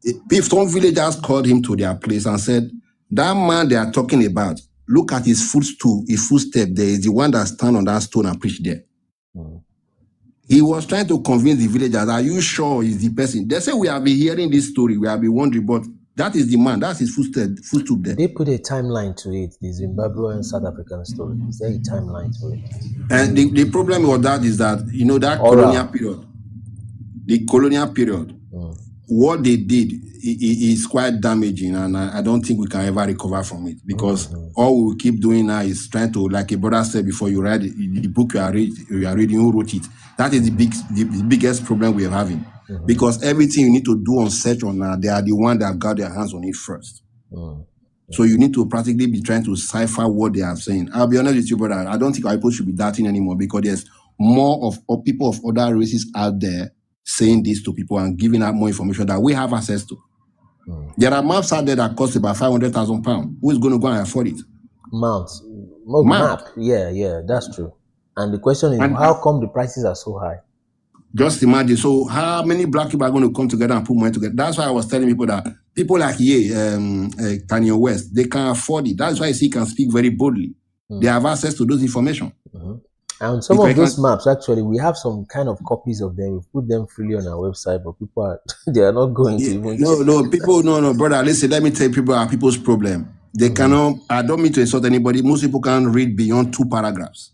B: If some villagers called him to their place and said, that man they are talking about, look at his footstep there is the one that stand on that stone and preach there. He was trying to convince the villagers, are you sure he's the person? They say we have been hearing this story, we have been wondering, but that is the man, that's his footstep there.
A: They put a timeline to it, the Zimbabwean South African story. Is there a timeline to it?
B: And the problem with that is that, that colonial period, the colonial period, what they did is quite damaging, and I don't think we can ever recover from it, because all we keep doing now is trying to, like a brother said before, you read the book you are reading, who wrote it. That is the biggest problem we are having, because everything you need to do on search on now, they are the one that got their hands on it first. So you need to practically be trying to cipher what they are saying. I'll be honest with you, brother. I don't think our people should be doubting anymore because there's more of people of other races out there saying this to people and giving out more information that we have access to. There are maps out there that cost about £500,000. Who is going to go and afford it?
A: Map. Yeah, that's true. And the question is, how come the prices are so high?
B: Just imagine. So how many black people are going to come together and put money together? That's why I was telling people that people like Kanye West, they can afford it. That's why he can speak very boldly. They have access to those information.
A: And some of those maps, actually, we have some kind of copies of them. We put them freely on our website, but people are they are not going to even.
B: No, brother. Listen, let me tell people our people's problem. They cannot. I don't mean to insult anybody. Most people can't read beyond 2 paragraphs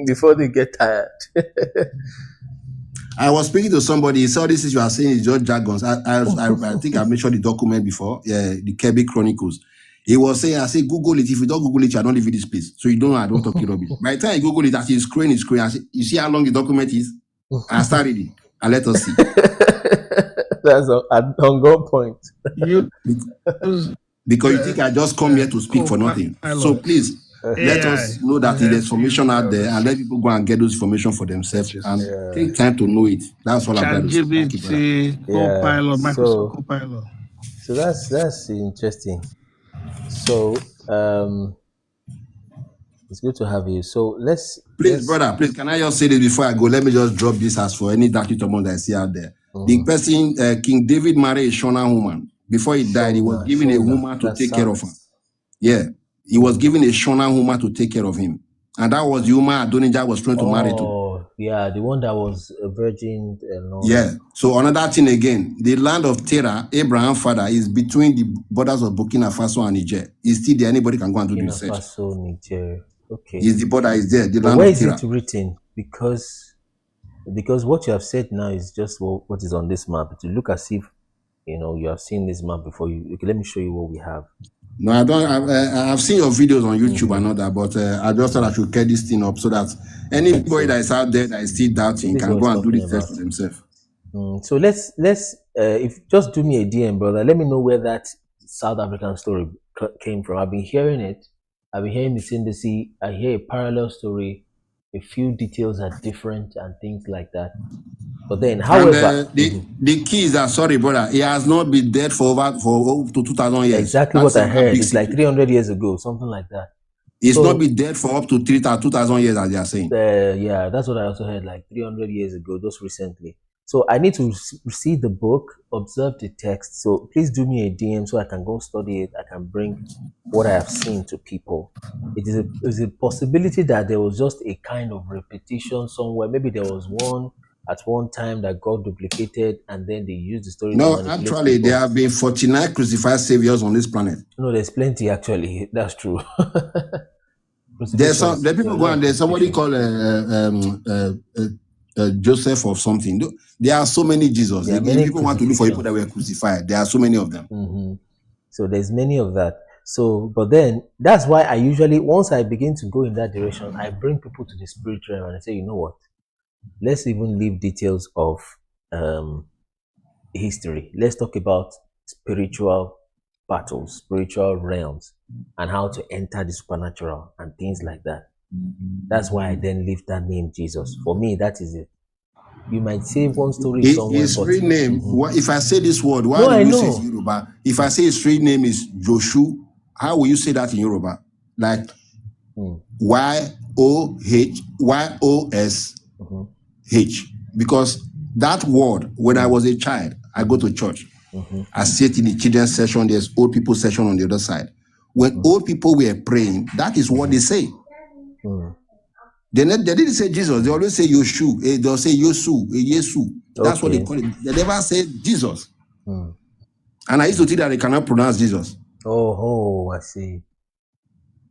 A: before they get tired.
B: I was speaking to somebody. He saw this is you are saying is just jargons. I think I mentioned the document before. Yeah, the Kaabo Chronicles. He was saying, I say, Google it. If you don't Google it, I don't leave you this place. So you don't know I don't talk rubbish. By the time you Google it, as he's scrolling. I say, you see how long the document is? I start reading. And let us see.
A: That's an ongoing point.
B: Because you think I just come here to speak for nothing. So please, let us know that there's information out there and let people go and get those information for themselves and take time to know it. That's all I'm going to say.
J: Copilot, Microsoft Copilot.
A: So that's interesting. So it's good to have you. So
B: brother, can I just say this before I go? Let me just drop this as for any dark Thomas that I see out there. The person, King David married a Shona woman. Before he died, he was given a woman to take care of him. Yeah, he was given a Shona woman to take care of him. And that was the woman Adonijah was trying to marry to.
A: Yeah, the one that was a virgin.
B: Yeah. So another thing again, the land of Terah, Abraham's father, is between the borders of Burkina Faso and Niger. It's still there. Anybody can go and do the research.
A: Faso, Niger. Okay.
B: Is the border is there? The land
A: where
B: of
A: is
B: Terah.
A: it written? Because what you have said now is just what is on this map. To look as if you have seen this map before. Okay, let me show you what we have.
B: No, I don't. I've seen your videos on YouTube and all that, but I just thought I should get this thing up so that anybody that is out there that is still doubting can go and do the test for themselves.
A: So let's if just do me a DM, brother. Let me know where that South African story came from. I've been hearing it. I've been hearing the synthesis. I hear a parallel story. A few details are different and things like that. But then, however,
B: the key is that, sorry, brother, he has not been dead for over to 2,000 years.
A: Exactly what I heard. It's like 300 years ago, something like that.
B: He's not been dead for up to 2,000 years, as they are saying.
A: Yeah, that's what I also heard, like 300 years ago, just recently. So I need to see the book, observe the text. So please do me a DM so I can go study it. I can bring what I have seen to people. It is a possibility that there was just a kind of repetition somewhere. Maybe there was one at one time that got duplicated and then they used the story.
B: No, actually, there have been 49 crucified saviors on this planet.
A: No, there's plenty actually. That's true.
B: There's people go and there's somebody called Joseph or something. There are so many Jesus. If people want to look for people that were crucified, there are so many of them.
A: So there's many of that. So, but then that's why I usually, once I begin to go in that direction, I bring people to the spiritual realm and I say, you know what? Let's even leave details of history. Let's talk about spiritual battles, spiritual realms, and how to enter the supernatural and things like that. That's why I then leave that name Jesus. For me, that is it. You might say one story somewhere.
B: His real name, if I say this word, why do you say it's Yoruba? If I say his real name is Joshua, how will you say that in Yoruba? Like Y-O-S-H. Because that word, when I was a child, I go to church. I sit in the children's session, there's old people session on the other side. When old people were praying, that is what they say. They didn't say Jesus, they always say Yoshu. They'll say Yosu, Yesu. That's what they call it. They never say Jesus. And I used to think that they cannot pronounce Jesus.
A: Oh, I see.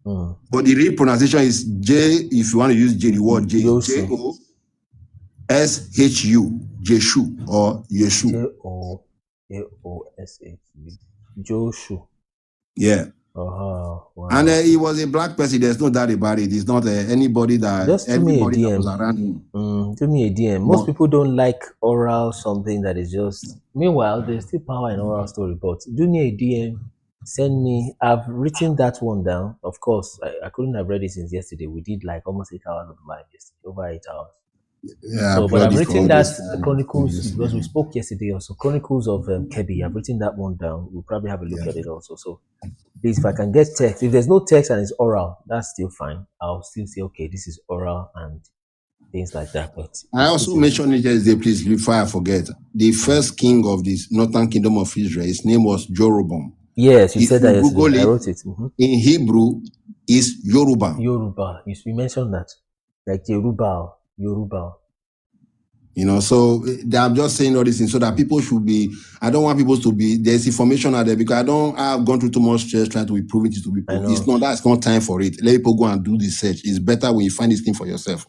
B: But the real pronunciation is J, if you want to use J, the word J, J-O-S-H-U, Jeshu or Yeshu.
A: J-O-A-O-S-H-U. Joshua.
B: Yeah.
A: Wow.
B: And he was a black person. There's no doubt about it. It's not anybody that
A: just
B: everybody that was around him.
A: Do me a DM. Most people don't like oral something that is just. Meanwhile, there's still power in oral story. But do me a DM Send me. I've written that one down. Of course, I couldn't have read it since yesterday. We did like almost 8 hours of live yesterday, over 8 hours.
B: Yeah, I
A: So, but
B: applaud
A: I've
B: you for
A: written
B: all
A: that
B: those
A: Chronicles
B: yesterday.
A: because we spoke yesterday also. Chronicles of Kebi. I've written that one down. We'll probably have a look at it also. So, please, if I can get text, if there's no text and it's oral, that's still fine. I'll still say, okay, this is oral and things like that. But
B: I
A: it's good
B: also
A: to.
B: mentioned it yesterday, please, before I forget. The first king of this northern kingdom of Israel, his name was Jeroboam.
A: Yes, you
B: If
A: said that
B: you
A: yesterday.
B: Google
A: I
B: it,
A: wrote it.
B: in Hebrew, is Yoruba.
A: Yoruba. You mentioned that. Like Yoruba. Yoruba.
B: You know, so I'm just saying all these things so that people should be. I don't want people to be. There's information out there because I've gone through too much stress trying to be proving it to people. It's not. That's not time for it. Let people go and do the search. It's better when you find this thing for yourself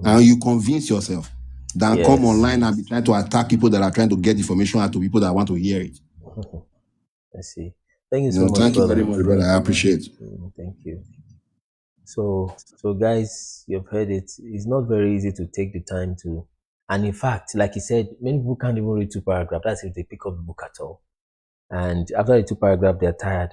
B: and you convince yourself than come online and be trying to attack people that are trying to get information out to people that want to hear it.
A: I see. Thank you so
B: You know,
A: much,
B: thank you
A: brother.
B: very much, brother. I appreciate.
A: Thank you. So guys, you've heard it. It's not very easy to take the time to, and in fact, like he said, many people can't even read 2 paragraphs. That's if they pick up the book at all. And after the 2 paragraphs, they're tired.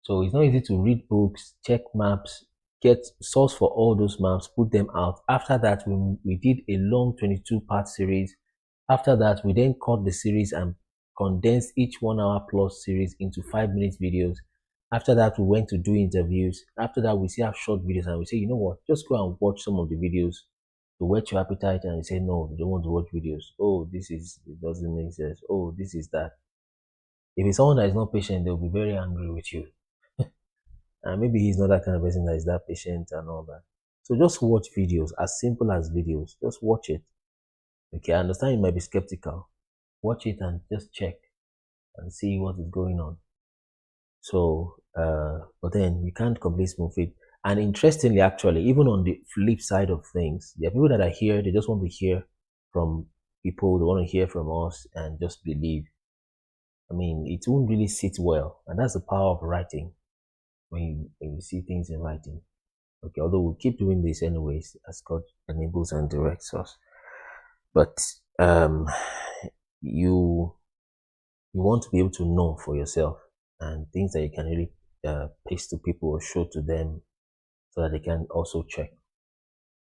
A: So it's not easy to read books, check maps, get source for all those maps, put them out. After that, we did a long 22-part series. After that, we then cut the series and condensed each 1 hour plus series into 5-minute videos. After that, we went to do interviews. After that, we still have short videos and we say, you know what, just go and watch some of the videos to whet your appetite. And you say, no, you don't want to watch videos. Oh, it doesn't make sense. Oh, this is that. If it's someone that is not patient, they'll be very angry with you. And maybe he's not that kind of person that is that patient and all that. So just watch videos, as simple as videos. Just watch it. Okay, I understand you might be skeptical. Watch it and just check and see what is going on. So, but then you can't completely smooth it. And interestingly, actually, even on the flip side of things, there are people that are here, they just want to hear from people, they want to hear from us and just believe. I mean, it won't really sit well. And that's the power of writing when you see things in writing. Okay, although we'll keep doing this anyways as God enables and directs us. But you want to be able to know for yourself and things that you can really paste to people or show to them so that they can also check.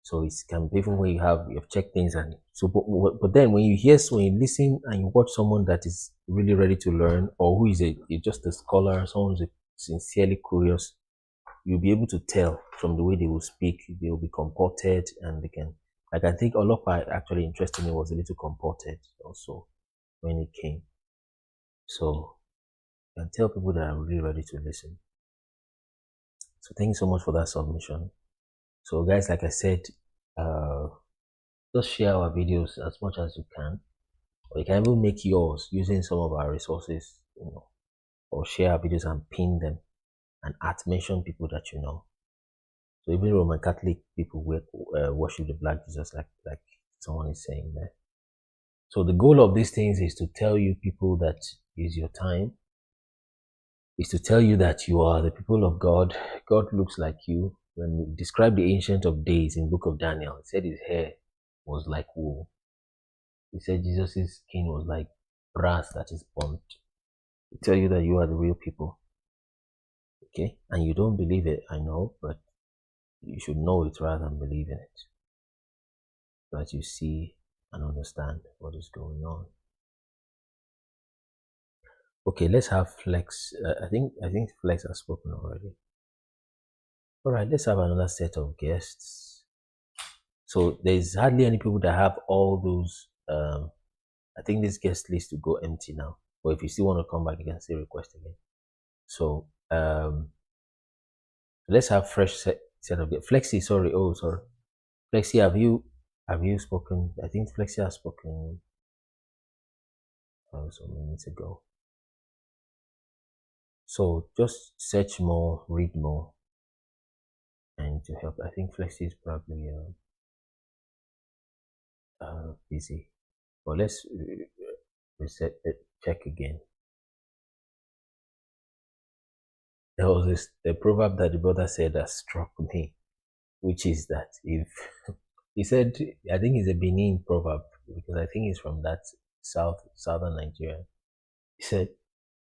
A: So it can be even when you've checked things and so but then when you listen and you watch someone that is really ready to learn or who is just a scholar, someone who's sincerely curious, you'll be able to tell from the way they will speak. They will be comported and they can, like I think Olopa actually interestingly was a little comported also when it came. So you can tell people that are really ready to listen. So thank you so much for that submission. So guys, like I said, just share our videos as much as you can. Or you can even make yours using some of our resources, or share our videos and pin them and mention people that you know. So even Roman Catholic people worship the Black Jesus, like someone is saying there. So the goal of these things is to tell you people that use your time, is to tell you that you are the people of God. God looks like you. When we describe the Ancient of Days in Book of Daniel, it said his hair was like wool. He said Jesus' skin was like brass that is burnt. To tell you that you are the real people. Okay? And you don't believe it, I know, but you should know it rather than believe in it. So that you see and understand what is going on. Okay, let's have Flex. I think Flex has spoken already. All right, let's have another set of guests. So there's hardly any people that have all those. I think this guest list will go empty now. But if you still want to come back, you can still request again. So let's have fresh set of guests. Flexi, sorry. Oh, sorry. Flexi, have you spoken? I think Flexi has spoken some minutes ago. So just search more, read more, and to help. I think Flexi is probably busy. But let's reset it, check again. There was a proverb that the brother said that struck me, which is that if he said, I think it's a Benin proverb because I think it's from that southern Nigeria. He said,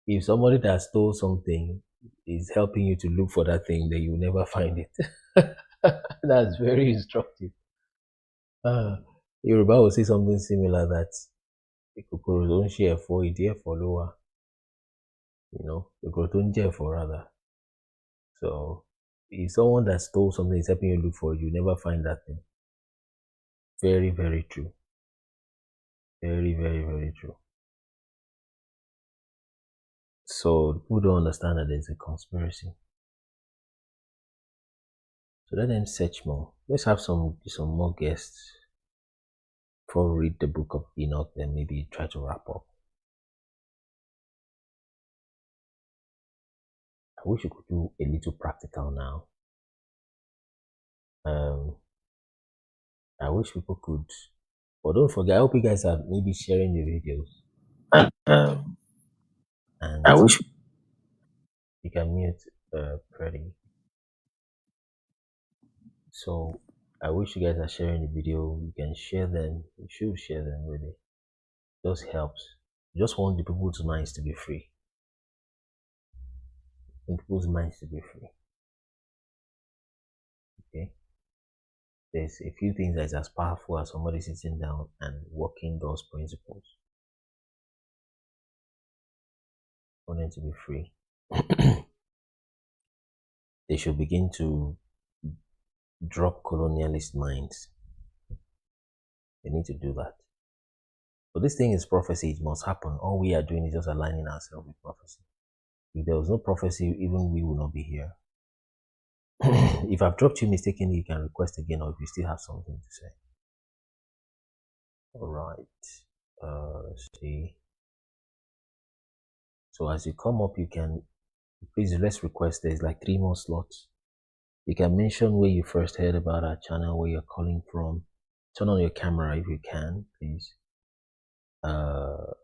A: If somebody that stole something is helping you to look for that thing, then you'll never find it. That's very instructive. Yoruba will say something similar that ìkòkòrò tó ń ṣe ẹ̀fọ́ ìdí ẹ̀fọ́ ló wà. Ìkòkòrò tó ń jẹ ẹ̀fọ́ rather. So if someone that stole something is helping you look for it, you never find that thing. Very, very true. Very, very, very true. So people don't understand that there's a conspiracy. So let them search more. Let's have some more guests before we read the book of Enoch, then maybe try to wrap up. I wish we could do a little practical now. I wish people could, but don't forget, I hope you guys are maybe sharing the videos. And
I: I wish.
A: You can mute Freddie. So I wish you guys are sharing the video. You can share them. You should share them really. Just helps. Just want the people's minds to be free. People's minds to be free. Okay. There's a few things that's as powerful as somebody sitting down and working those principles. For them to be free. They should begin to drop colonialist minds. They need to do that. So this thing is prophecy. It must happen. All we are doing is just aligning ourselves with prophecy. If there was no prophecy, even we would not be here. If I've dropped you mistakenly, you can request again, or if you still have something to say. All right. Let's see. So as you come up, you can please let's request. There's like 3 more slots. You can mention where you first heard about our channel, where you're calling from. Turn on your camera if you can, please. So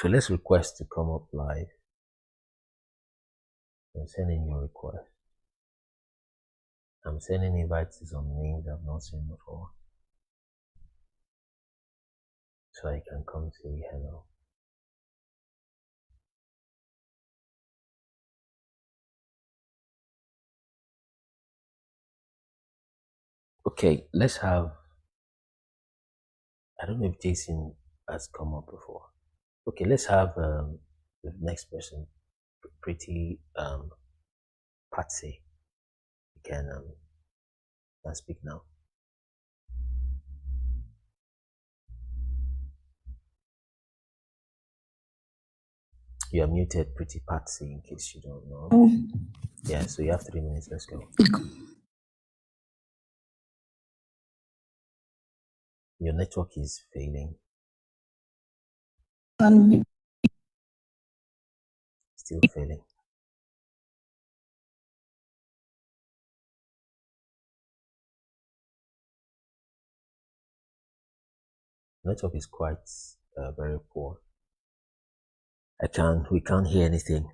A: let's request to come up live. I'm sending your request. I'm sending invites to some names I've not seen before. So I can come say hello. Okay, let's have, I don't know if Jason has come up before. Okay, let's have the next person, pretty Patsy. You can speak now. You are muted, pretty Patsy, in case you don't know. Yeah, so you have 3 minutes. Let's go. Your network is failing. Still failing. Network is quite very poor. We can't hear anything.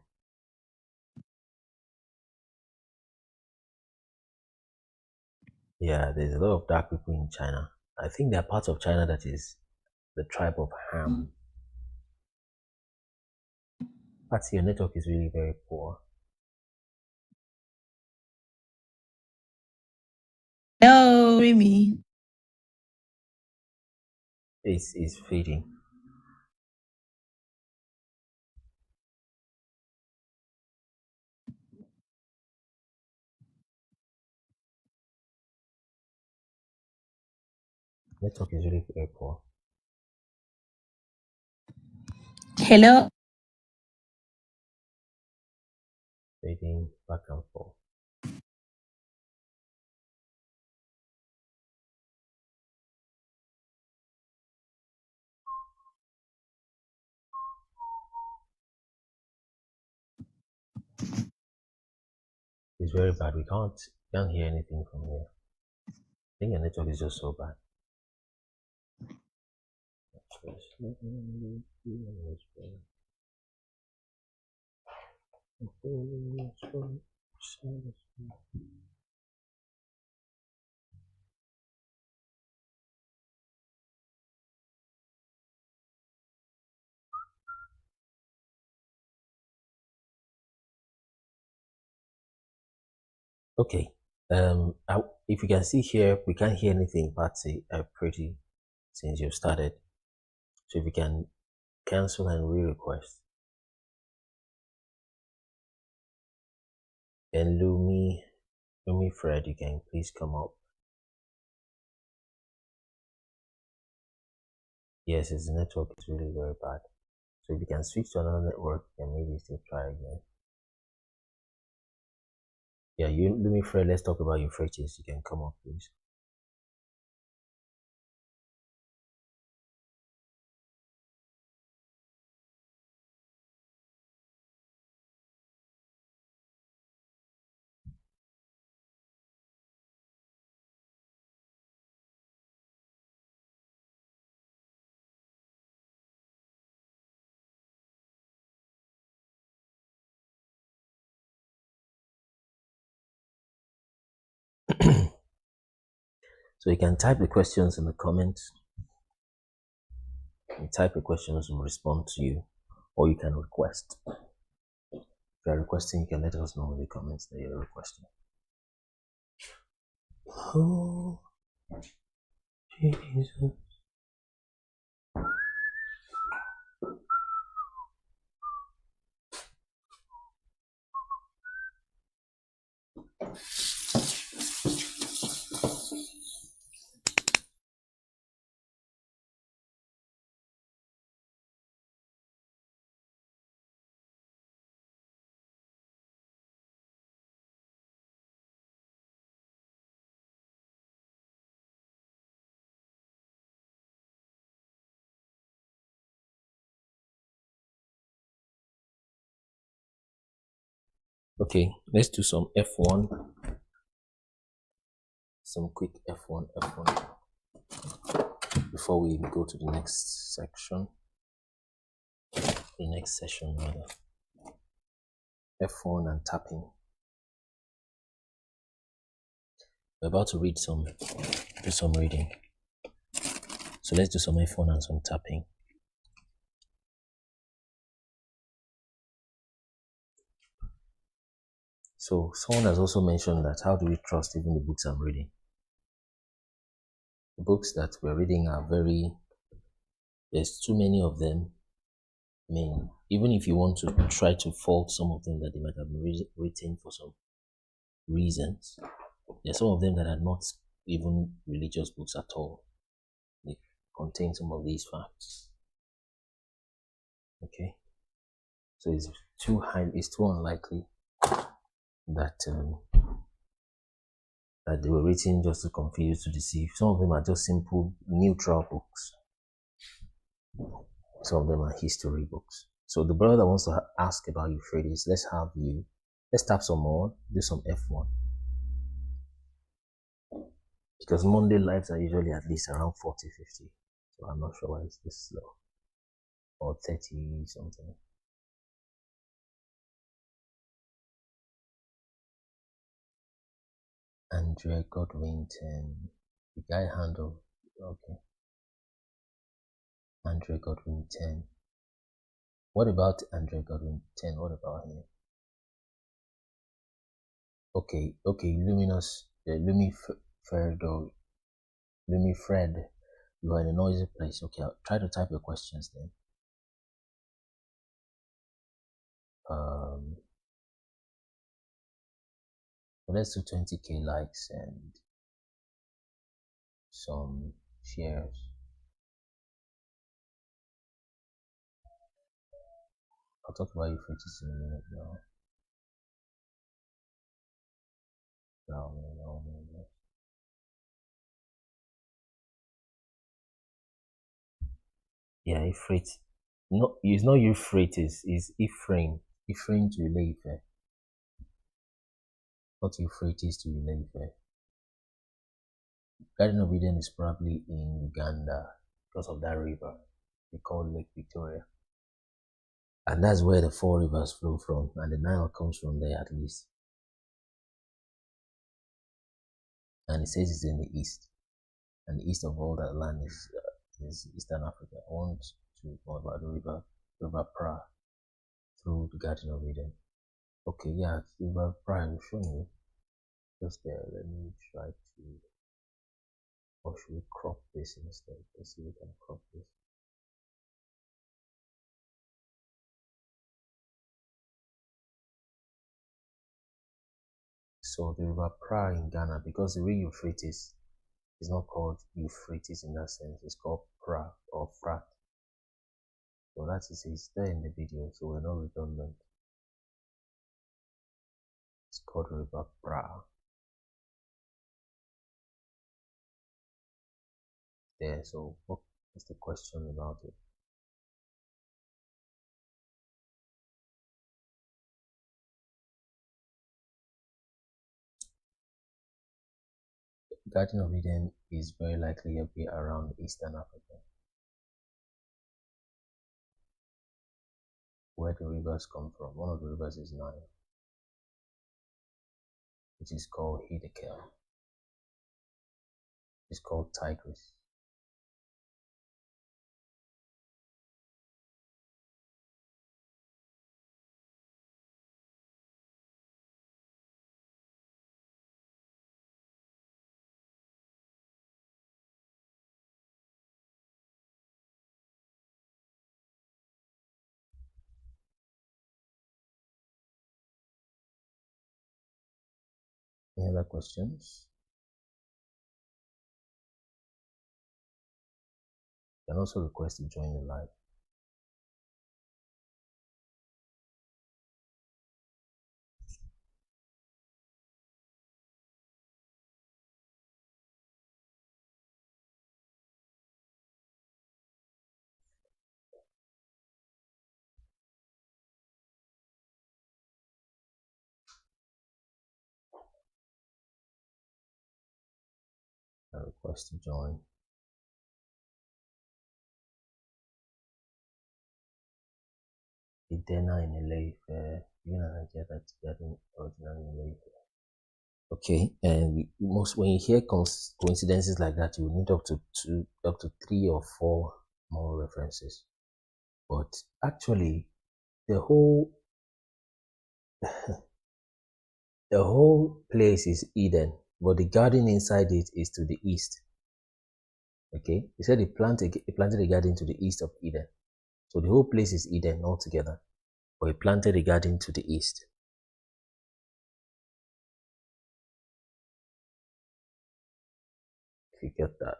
A: Yeah, there's a lot of dark people in China. I think they're part of China that is the tribe of Ham. But your network is really very poor.
C: Hello, Remy.
A: It's fading. Network is really very poor.
C: Hello.
A: Fading back and forth. It's very bad. We can't hear anything from here. I think the network is just so bad. Okay. If you can see here, we can't hear anything, Patsy. Pretty since you started. So if you can cancel and re-request. And Lumi Fred, you can please come up. Yes, his network is really very bad. So if you can switch to another network, then maybe still try again. Yeah, Lumi Fred, let's talk about Euphrates. You can come up, please. So you can type the questions in the comments. You type the questions and respond to you, or you can request. If you're requesting, you can let us know in the comments that you're requesting. Oh, Jesus. Okay, let's do some F1. Some quick F1 before we go to the next section. The next session rather. F1 and tapping. We're about to do some reading. So let's do some F1 and some tapping. So someone has also mentioned that how do we trust even the books I'm reading? The books that we're reading are there's too many of them. I mean, even if you want to try to fault some of them that they might have been written for some reasons, there's some of them that are not even religious books at all. They contain some of these facts. Okay, so it's too unlikely that they were written just to confuse, to deceive. Some of them are just simple neutral books. Some of them are history books. So the brother wants to ask about Euphrates. Let's tap some more, do some F1. Because Monday lives are usually at least around 40, 50. So I'm not sure why it's this slow. Or 30 something. Andre Godwinton. The guy handled. Okay. Andre Godwinton. What about Andre Godwinton? What about him? Okay. Luminous. Lumi Fred. You are in a noisy place. Okay, I'll try to type your questions then. Let's do 20k likes and some shares. I'll talk about Euphrates in a minute now. No. Yeah, Euphrates. No, it's not Euphrates, it's Ephraim. Ephraim to Ileife. Not Euphrates to Ileife. Garden of Eden is probably in Uganda because of that river they call Lake Victoria. And that's where the 4 rivers flow from, and the Nile comes from there at least. And it says it's in the east. And the east of all that land is Eastern Africa. I want to know about the River Pra through the Garden of Eden. Okay, yeah, River Pra, I've shown you. just there. Let me try to, or should we crop this instead? Let's see if we can crop this. So the river Pra in Ghana, because the real Euphrates is not called Euphrates in that sense, it's called Pra or Frat. So that is it's there in the video, so we're not redundant. It's called river Pra. There, so what's the question about it? Garden of Eden is very likely a bit around Eastern Africa, where the rivers come from. One of the rivers is Nile, which is called Hiddekel. It's called Tigris. Any other questions? You can also request to join the live. Request to join. Idena in Ileife, even an idea that's getting originally in Ileife. Okay, and most when you hear coincidences like that, you need up to 3 or 4 more references. But actually, the whole the whole place is Eden, but the garden inside it is to the east. Okay, he said he planted a garden to the east of Eden, so the whole place is Eden altogether. But he planted a garden to the east. If you get that.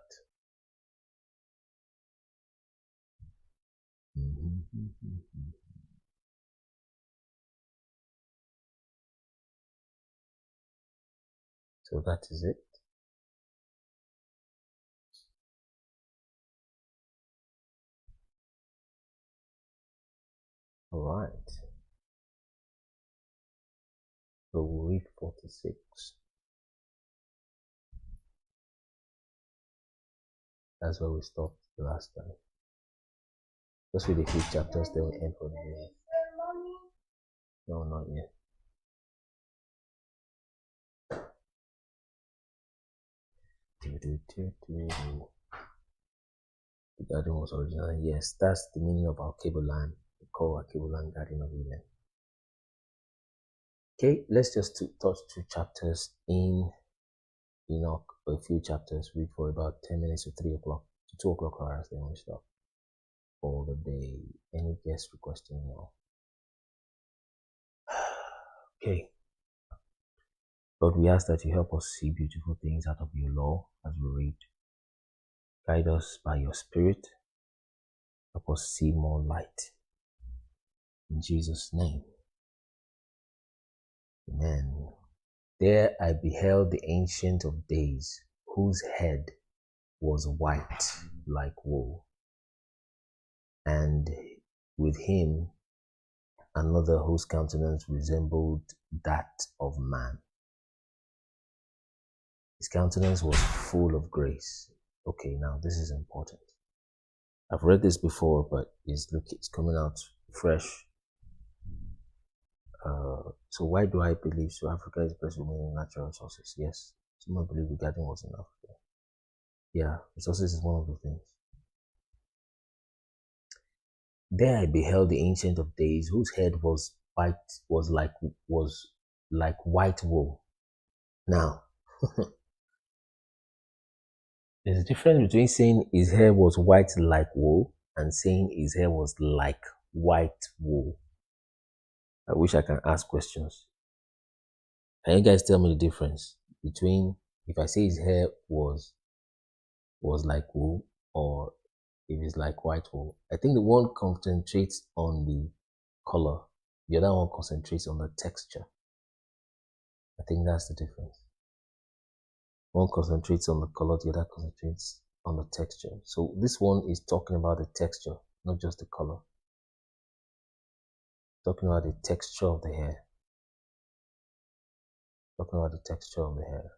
A: So that is it. All right. So we'll read 46. That's where we stopped the last time. Just read a few chapters, then we end for the day. No, not yet. The garden was originally, yes, that's the meaning of our cable line. We call our cable line Garden of Eden. Okay, let's just touch 2 chapters in Enoch, a few chapters, read for about 10 minutes to 3 o'clock, to 2 o'clock hours, then we stop for the day. Any guest requesting now? Okay. Lord, we ask that you help us see beautiful things out of your law as we read. Guide us by your Spirit. Help us see more light. In Jesus' name. Amen. There I beheld the Ancient of Days, whose head was white like wool, and with him another whose countenance resembled that of man. His countenance was full of grace. Okay, now this is important. I've read this before, but it's coming out fresh. So why do I believe so? Africa is blessed with many natural resources. Yes, some believe the garden was in Africa. Yeah, resources is one of the things. There I beheld the Ancient of Days, whose head was like white wool, Now, there's a difference between saying his hair was white like wool and saying his hair was like white wool. I wish I can ask questions. Can you guys tell me the difference between if I say his hair was like wool or if it's like white wool? I think the one concentrates on the color, the other one concentrates on the texture. I think that's the difference. One concentrates on the color, the other concentrates on the texture. So this one is talking about the texture, not just the color. Talking about the texture of the hair. Talking about the texture of the hair.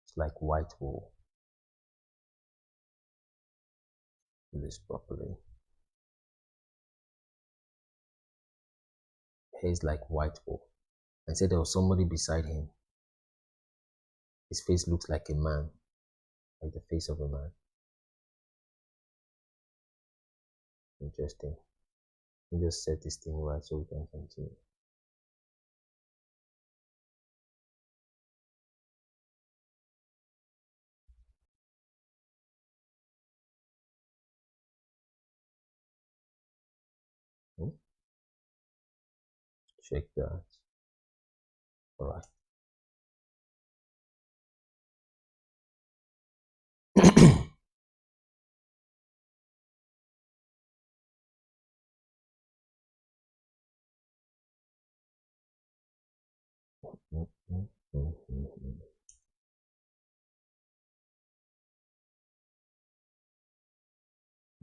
A: It's like white wool. Do this properly. Hair is like white wool. And said there was somebody beside him. His face looks like a man, like the face of a man. Interesting. Let me just set this thing right so we can continue. Check that. All right.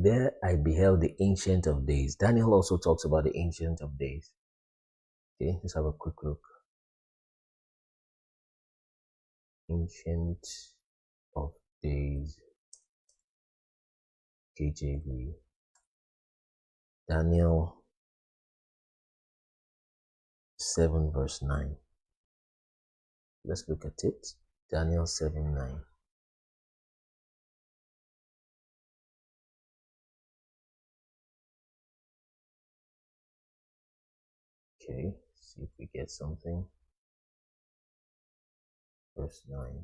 A: There I beheld the Ancient of Days. Daniel also talks about the Ancient of Days. Okay, let's have a quick look. Ancient of Days, KJV. Daniel 7 verse 9. Let's look at it. Daniel 7:9. Okay, see if we get something. Verse 9.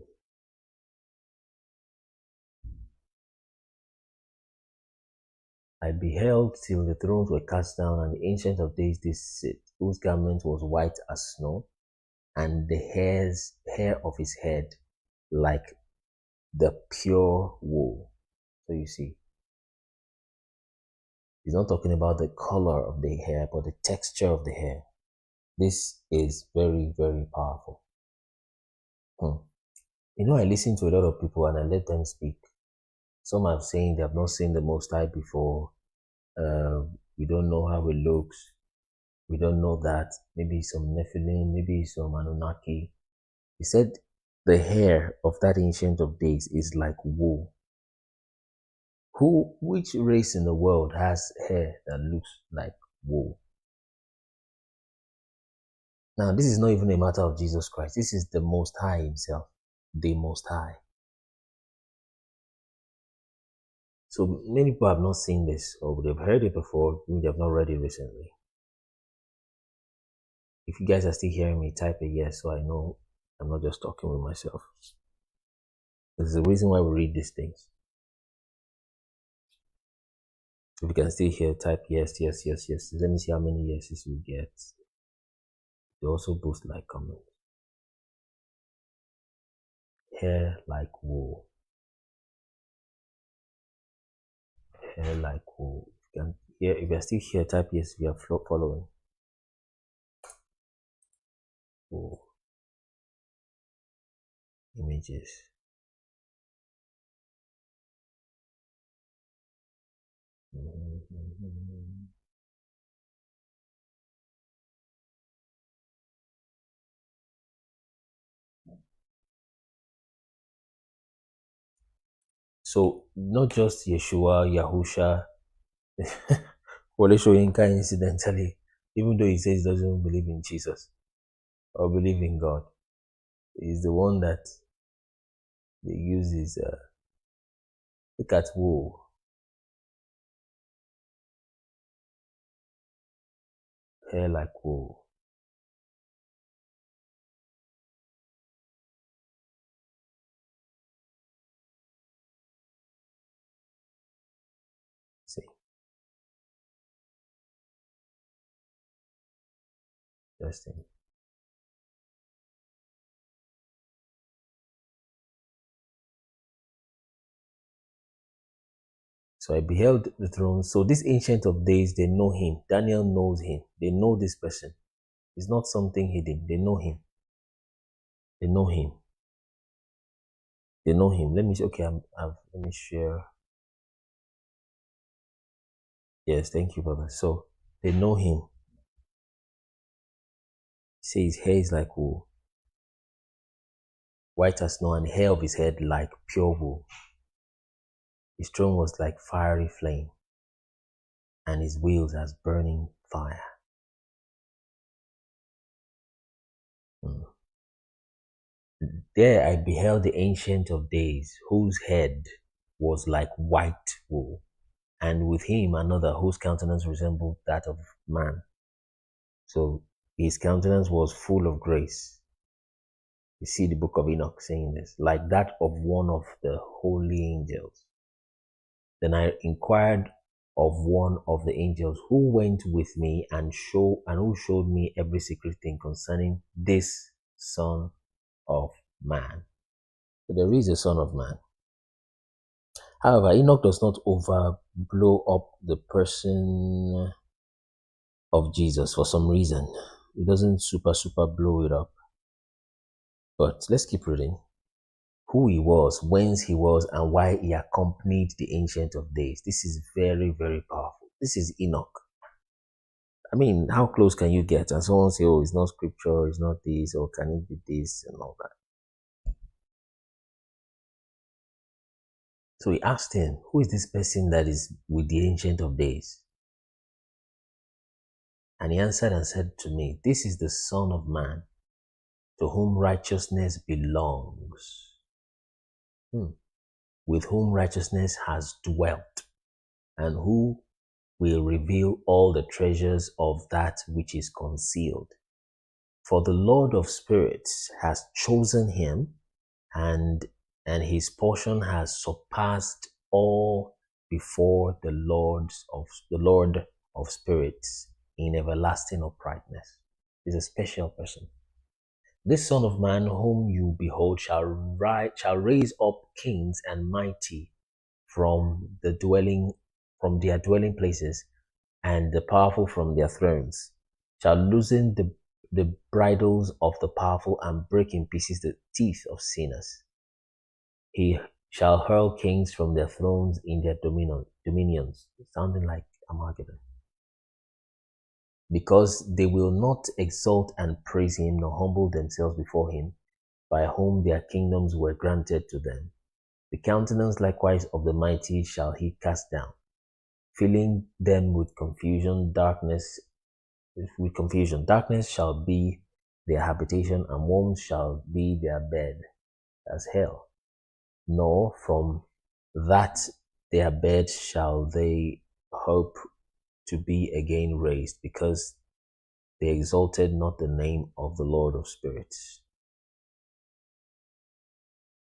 A: I beheld till the thrones were cast down, and the Ancient of Days did sit, whose garment was white as snow, and the hair of his head like the pure wool. So you see, he's not talking about the color of the hair, but the texture of the hair. This is very, very powerful. You know, I listen to a lot of people and I let them speak. Some are saying they have not seen the Most High before. We don't know how it looks. We don't know that. Maybe some Nephilim, maybe some Anunnaki. He said the hair of that Ancient of Days is like wool. Which race in the world has hair that looks like wool? Now, this is not even a matter of Jesus Christ. This is the Most High himself, the Most High. So many people have not seen this, or they've heard it before, maybe they have not read it recently. If you guys are still hearing me, type a yes so I know I'm not just talking with myself. There's a reason why we read these things. If you can still hear, type yes, yes, yes, yes. Let me see how many yeses we get. They also boost like comment. Hair like wool. Hair like wool. If you can hear, if you're still here, type yes if you are following. Wool. Images. So not just Yeshua, Yahusha, Wole Soyinka incidentally, even though he says he doesn't believe in Jesus or believe in God, he's the one that they use his look at wool. Hair like wool. Interesting. So I beheld the throne. So this Ancient of Days, they know him. Daniel knows him. They know this person. It's not something hidden. They know him. They know him. They know him. Let me okay. Let me share. Yes, thank you, brother. So they know him. Say his hair is like wool, white as snow, and the hair of his head like pure wool. His throne was like fiery flame, and his wheels as burning fire. There I beheld the Ancient of Days, whose head was like white wool, and with him another whose countenance resembled that of man. So his countenance was full of grace. You see the book of Enoch saying this, like that of one of the holy angels. Then I inquired of one of the angels who went with me and who showed me every secret thing concerning this Son of Man. So there is a Son of Man. However, Enoch does not blow up the person of Jesus for some reason. He doesn't super blow it up. But let's keep reading. Who he was, whence he was, and why he accompanied the Ancient of Days. This is very, very powerful. This is Enoch. I mean, how close can you get? And someone say, oh, it's not scripture, it's not this, or can it be this, and all that. So he asked him, who is this person that is with the Ancient of Days? And he answered and said to me, this is the Son of Man, to whom righteousness belongs. With whom righteousness has dwelt, and who will reveal all the treasures of that which is concealed. For the Lord of spirits has chosen him, and his portion has surpassed all before the Lord of spirits in everlasting uprightness. He's a special person. This Son of Man whom you behold shall raise up kings and mighty from their dwelling places, and the powerful from their thrones, shall loosen the bridles of the powerful and break in pieces the teeth of sinners. He shall hurl kings from their thrones in their dominions, sounding like Armageddon. Because they will not exalt and praise him, nor humble themselves before him, by whom their kingdoms were granted to them. The countenance likewise of the mighty shall he cast down, filling them with confusion. Darkness shall be their habitation, and worms shall be their bed. That's hell. Nor from that their bed shall they hope to be again raised, because they exalted not the name of the Lord of spirits.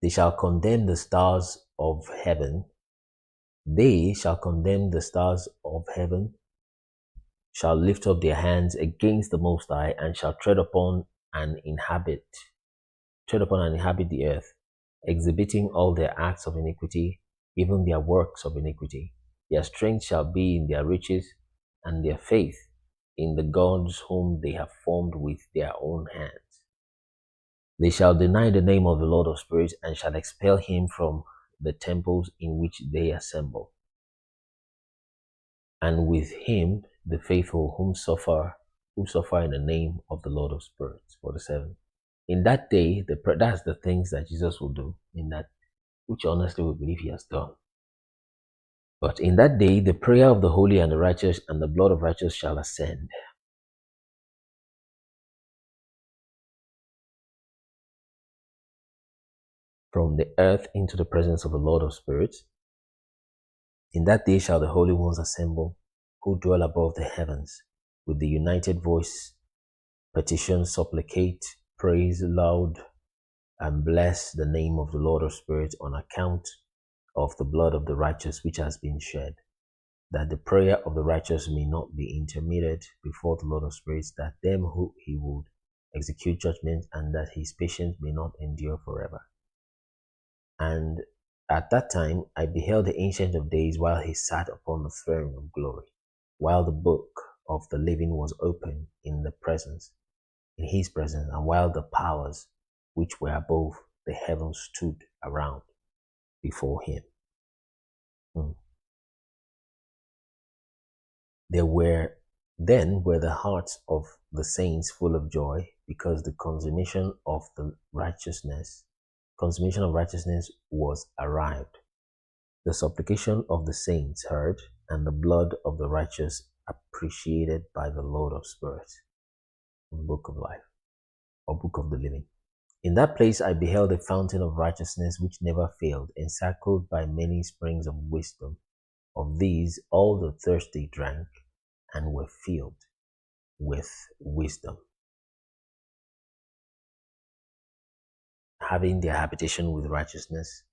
A: They shall condemn the stars of heaven. They shall condemn the stars of heaven, shall lift up their hands against the Most High, and shall tread upon and inhabit the earth, exhibiting all their acts of iniquity, even their works of iniquity. Their strength shall be in their riches, and their faith in the gods whom they have formed with their own hands. They shall deny the name of the Lord of spirits, and shall expel him from the temples in which they assemble. And with him the faithful who suffer in the name of the Lord of spirits. 47. In that day, that's the things that Jesus will do, in that, which honestly we believe he has done. But in that day, the prayer of the holy and the righteous and the blood of righteous shall ascend. From the earth into the presence of the Lord of spirits. In that day shall the holy ones assemble, who dwell above the heavens, with the united voice, petition, supplicate, praise loud, and bless the name of the Lord of spirits on account of the blood of the righteous which has been shed, that the prayer of the righteous may not be intermitted before the Lord of spirits, that them who he would execute judgment, and that his patience may not endure forever. And at that time I beheld the Ancient of Days while he sat upon the throne of glory, while the book of the living was open in his presence, and while the powers which were above the heavens stood around before him. Then were the hearts of the saints full of joy, because the consummation of righteousness was arrived. The supplication of the saints heard, and the blood of the righteous appreciated by the Lord of spirits. Book of life, or book of the living. In that place I beheld a fountain of righteousness which never failed, encircled by many springs of wisdom. Of these all the thirsty drank, and were filled with wisdom, having their habitation with righteousness,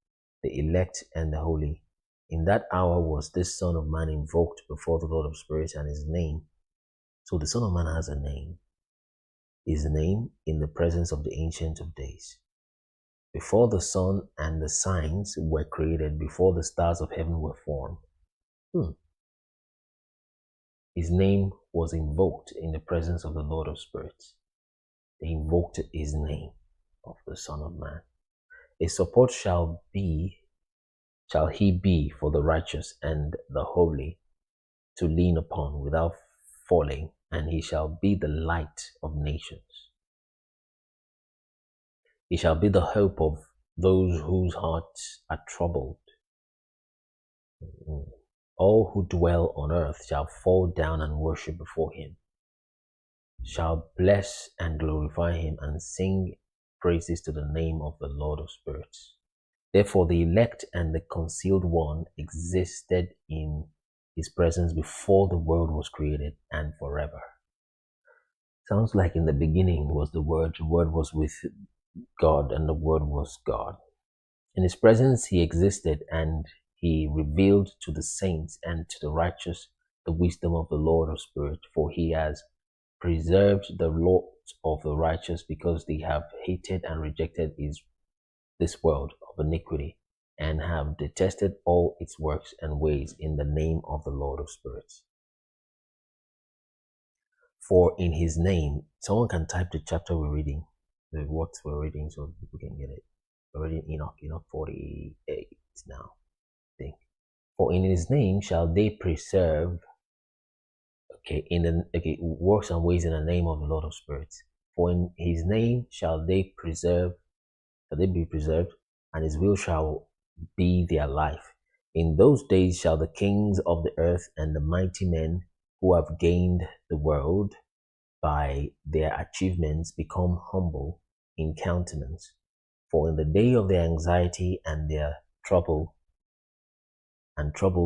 A: the elect and the holy. In that hour was this Son of Man invoked before the Lord of spirits, and his name. So the Son of Man has a name. His name in the presence of the Ancient of Days. Before the sun and the signs were created, before the stars of heaven were formed, his name was invoked in the presence of the Lord of spirits. They invoked his name of the Son of Man. A support shall he be for the righteous and the holy to lean upon without falling, and he shall be the light of nations. He shall be the hope of those whose hearts are troubled. All who dwell on earth shall fall down and worship before him, shall bless and glorify him, and sing praises to the name of the Lord of spirits. Therefore the elect and the concealed one existed in his presence before the world was created and forever. Sounds like in the beginning was the Word was with God, and the Word was God. In his presence he existed, and he revealed to the saints and to the righteous the wisdom of the Lord of spirits, for he has preserved the lot of the righteous, because they have hated and rejected this world of iniquity, and have detested all its works and ways in the name of the Lord of spirits. For in his name, someone can type the chapter we're reading, what we're reading, so people can get it. We're reading Enoch 48 now. For in his name shall they preserve, works and ways in the name of the Lord of spirits. For in his name shall they be preserved, and his will shall be their life. In those days shall the kings of the earth and the mighty men who have gained the world by their achievements become humble in countenance. For in the day of their anxiety and their trouble,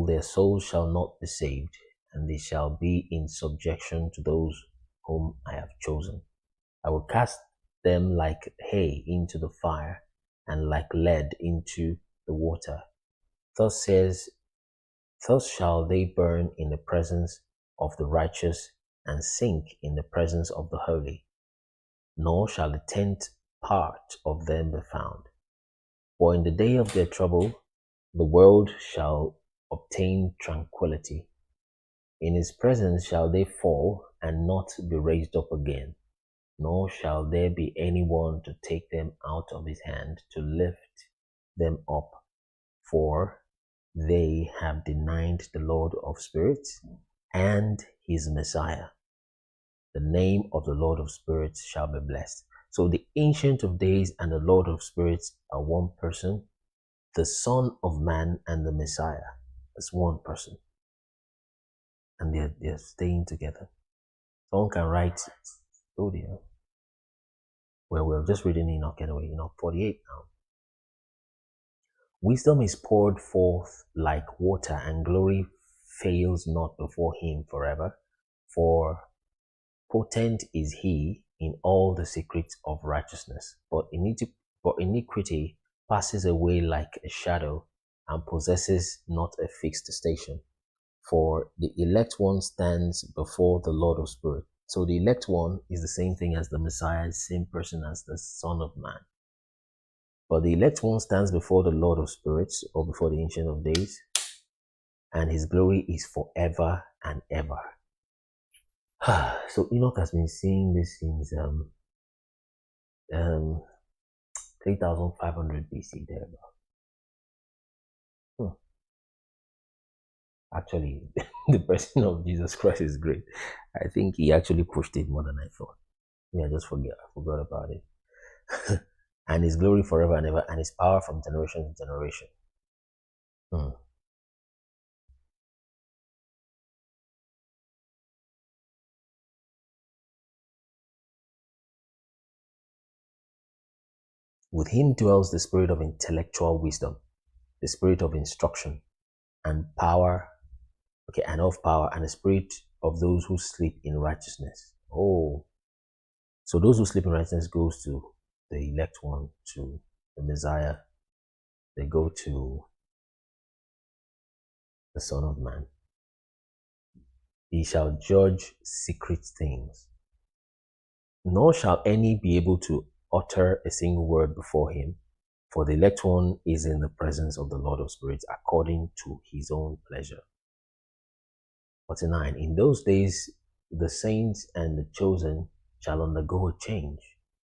A: their souls shall not be saved, and they shall be in subjection to those whom I have chosen. I will cast them like hay into the fire, and like lead into the water. Thus shall they burn in the presence of the righteous, and sink in the presence of the holy. Nor shall a tenth part of them be found. For in the day of their trouble, the world shall obtain tranquility. In his presence shall they fall, and not be raised up again. Nor shall there be anyone to take them out of his hand, to lift them up. For they have denied the Lord of spirits and his Messiah. The name of the Lord of spirits shall be blessed. So the Ancient of Days and the Lord of spirits are one person. The Son of Man and the Messiah is one person. And they're staying together. Someone can write, well, we're just reading Enoch anyway, Enoch 48 now. Wisdom is poured forth like water, and glory fails not before him forever. For potent is he in all the secrets of righteousness, but iniquity passes away like a shadow, and possesses not a fixed station. For the elect one stands before the Lord of Spirit. So the elect one is the same thing as the Messiah, same person as the Son of Man. But the elect one stands before the Lord of Spirits, or before the Ancient of Days, and his glory is forever and ever. So Enoch has been seeing this since 3500 BC there. Actually, the person of Jesus Christ is great. I think he actually pushed it more than I thought. I forgot about it. And his glory forever and ever, and his power from generation to generation. With him dwells the spirit of intellectual wisdom, the spirit of instruction and power, and of power, and the spirit of those who sleep in righteousness. Oh, so those who sleep in righteousness goes to the elect one, to the Messiah. They go to the Son of Man. He shall judge secret things, nor shall any be able to utter a single word before him, for the elect one is in the presence of the Lord of Spirits according to his own pleasure. 49. In those days the saints and the chosen shall undergo a change.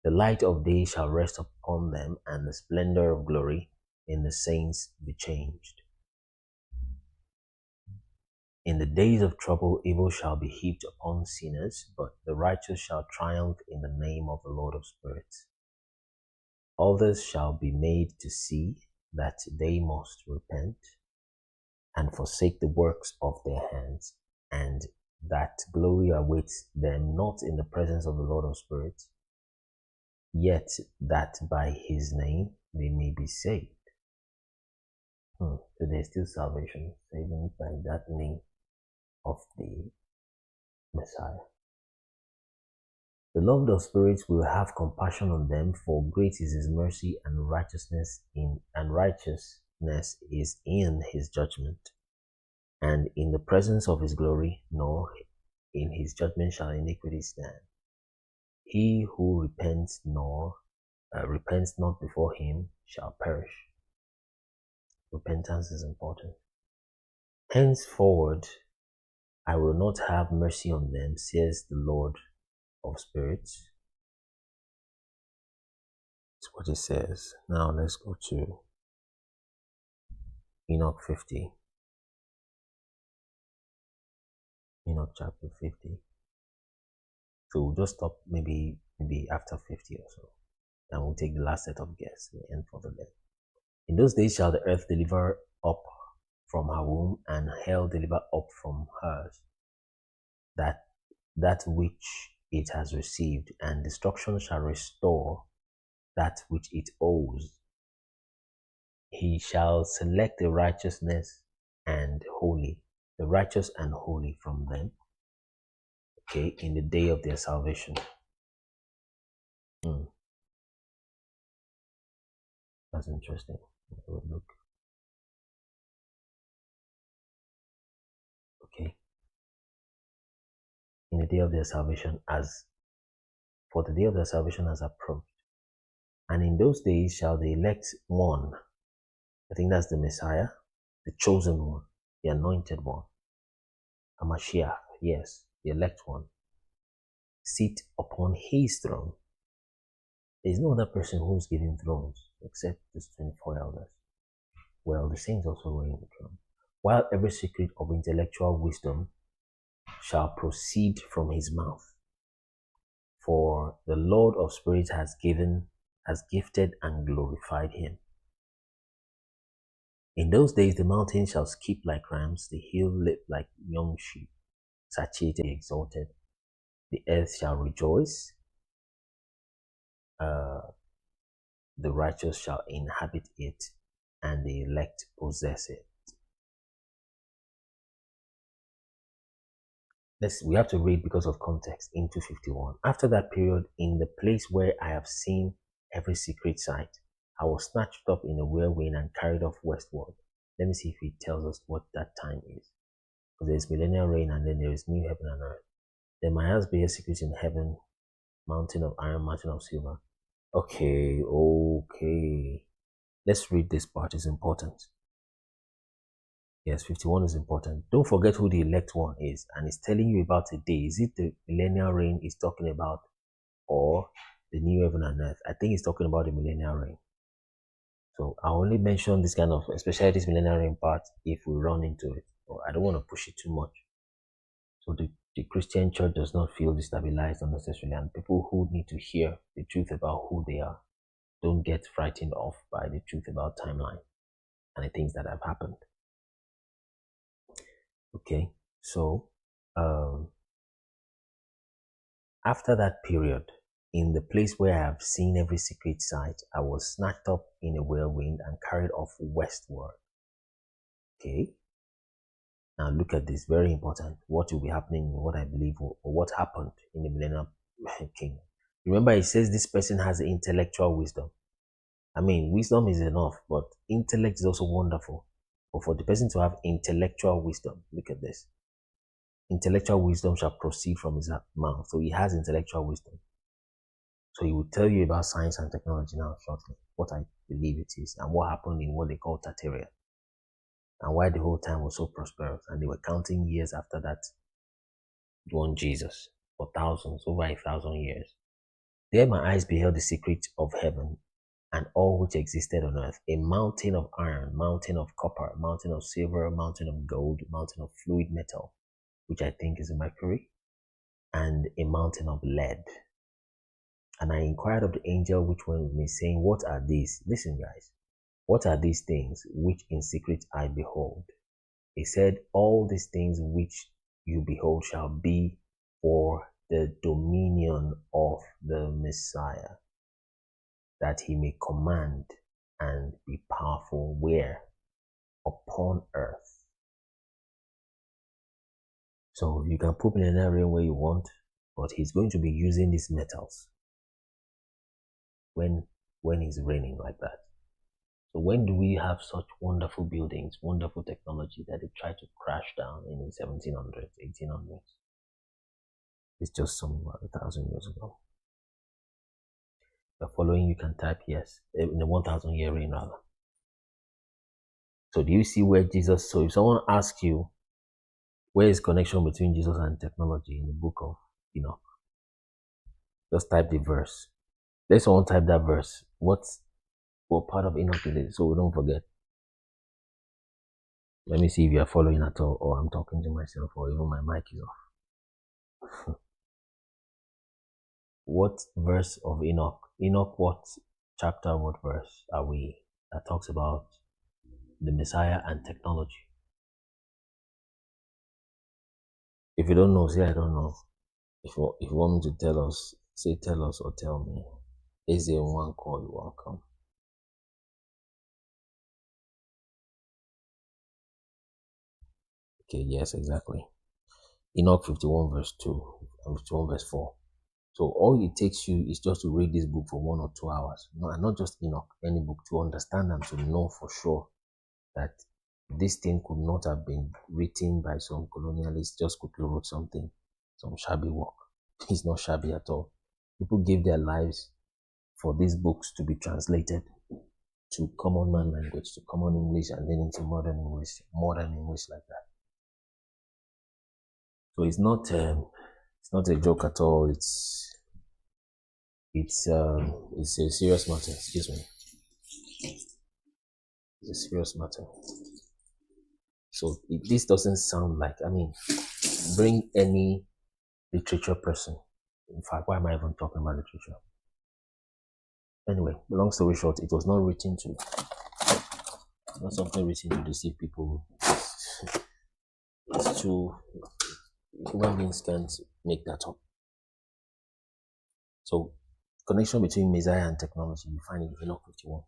A: The light of day shall rest upon them, and the splendor of glory in the saints be changed. In the days of trouble, evil shall be heaped upon sinners, but the righteous shall triumph in the name of the Lord of Spirits. Others shall be made to see that they must repent and forsake the works of their hands, and that glory awaits them not in the presence of the Lord of Spirits, yet that by his name they may be saved. So there's still salvation, saving by that name of the Messiah. The Lord of Spirits will have compassion on them, for great is his mercy, and righteousness is in his judgment. And in the presence of his glory, nor in his judgment shall iniquity stand. He who repents not before him shall perish. Repentance is important. Henceforward, I will not have mercy on them, says the Lord of Spirits. That's what it says. Now let's go to Enoch 50. Enoch chapter 50. So we'll just stop maybe after 50 or so. And we'll take the last set of guests, the end for the day. In those days shall the earth deliver up from her womb, and hell deliver up from hers, that which it has received, and destruction shall restore that which it owes. He shall select the righteous and holy from them, in the day of their salvation. That's interesting. Look. In the day of their salvation, as the day of their salvation has approached. And in those days shall the elect one, I think that's the Messiah, the chosen one, the anointed one, a Mashiach, yes, the elect one, sit upon his throne. There is no other person who's given thrones except these 24 elders. Well, the saints also reign the throne. While every secret of intellectual wisdom shall proceed from his mouth. For the Lord of Spirits has gifted and glorified him. In those days the mountains shall skip like rams, the hill leap like young sheep, satiated, exalted. The earth shall rejoice, the righteous shall inhabit it, and the elect possess it. We have to read because of context into 51. After that period, in the place where I have seen every secret sight, I was snatched up in a whirlwind and carried off westward. Let me see if it tells us what that time is. Because there's millennial reign and then there is new heaven and earth. Then my house bears secrets in heaven, mountain of iron, mountain of silver. Okay. Let's read this part, it's important. Yes, 51 is important. Don't forget who the elect one is, and it's telling you about a day. Is it the millennial reign he's talking about, or the new heaven and earth? I think he's talking about the millennial reign. So I only mention this kind of, especially this millennial reign part, if we run into it. But I don't want to push it too much. So the Christian church does not feel destabilized unnecessarily, and people who need to hear the truth about who they are don't get frightened off by the truth about timeline and the things that have happened. Okay, so after that period, in the place where I have seen every secret sight, I was snatched up in a whirlwind and carried off westward. Okay, now look at this, very important. What will be happening in what I believe, or what happened in the millennial kingdom. Remember, it says this person has intellectual wisdom. I mean, wisdom is enough, but intellect is also wonderful. But for the person to have intellectual wisdom, look at this. Intellectual wisdom shall proceed from his mouth. So he has intellectual wisdom. So he will tell you about science and technology now shortly, what I believe it is, and what happened in what they call Tartaria, and why the whole time was so prosperous. And they were counting years after that one Jesus for thousands, over 1,000 years. There my eyes beheld the secret of heaven and all which existed on earth, a mountain of iron, mountain of copper, mountain of silver, mountain of gold, mountain of fluid metal, which I think is mercury, and a mountain of lead. And I inquired of the angel which went with me, saying, what are these? Listen, guys. What are these things which in secret I behold? He said, all these things which you behold shall be for the dominion of the Messiah, that he may command and be powerful where? Upon earth. So you can put millennial reign where you want, but he's going to be using these metals when he's reigning like that. So when do we have such wonderful buildings, wonderful technology that they try to crash down in the 1700s, 1800s? It's just some 1,000 years ago. The following you can type yes, in the 1,000 year reign rather. So do you see where Jesus, so if someone asks you, where is connection between Jesus and technology in the book of Enoch? Just type the verse. Let someone type that verse. What part of Enoch is it? So we don't forget. Let me see if you are following at all, or I'm talking to myself, or even my mic is off. What verse of Enoch? Enoch, what chapter, what verse are we that talks about the Messiah and technology? If you don't know, say I don't know. If you want me to tell us, say tell us or tell me. Is there one call? You're welcome. Okay, yes, exactly. Enoch 51 verse 2 and 51 verse 4. So all it takes you is just to read this book for 1 or 2 hours. No, and not just Enoch, any book, to understand and to know for sure that this thing could not have been written by some colonialists, just quickly wrote something, some shabby work. It's not shabby at all. People gave their lives for these books to be translated to common man language, to common English, and then into modern English like that. So it's not a joke at all. It's a serious matter. Excuse me. It's a serious matter. So this doesn't sound like, I mean, bring any literature person. In fact, why am I even talking about literature? Anyway, long story short, it was not written to, not something written to deceive people. It's too, human beings can't make that up. So, connection between Messiah and technology, you find it in Enoch 51.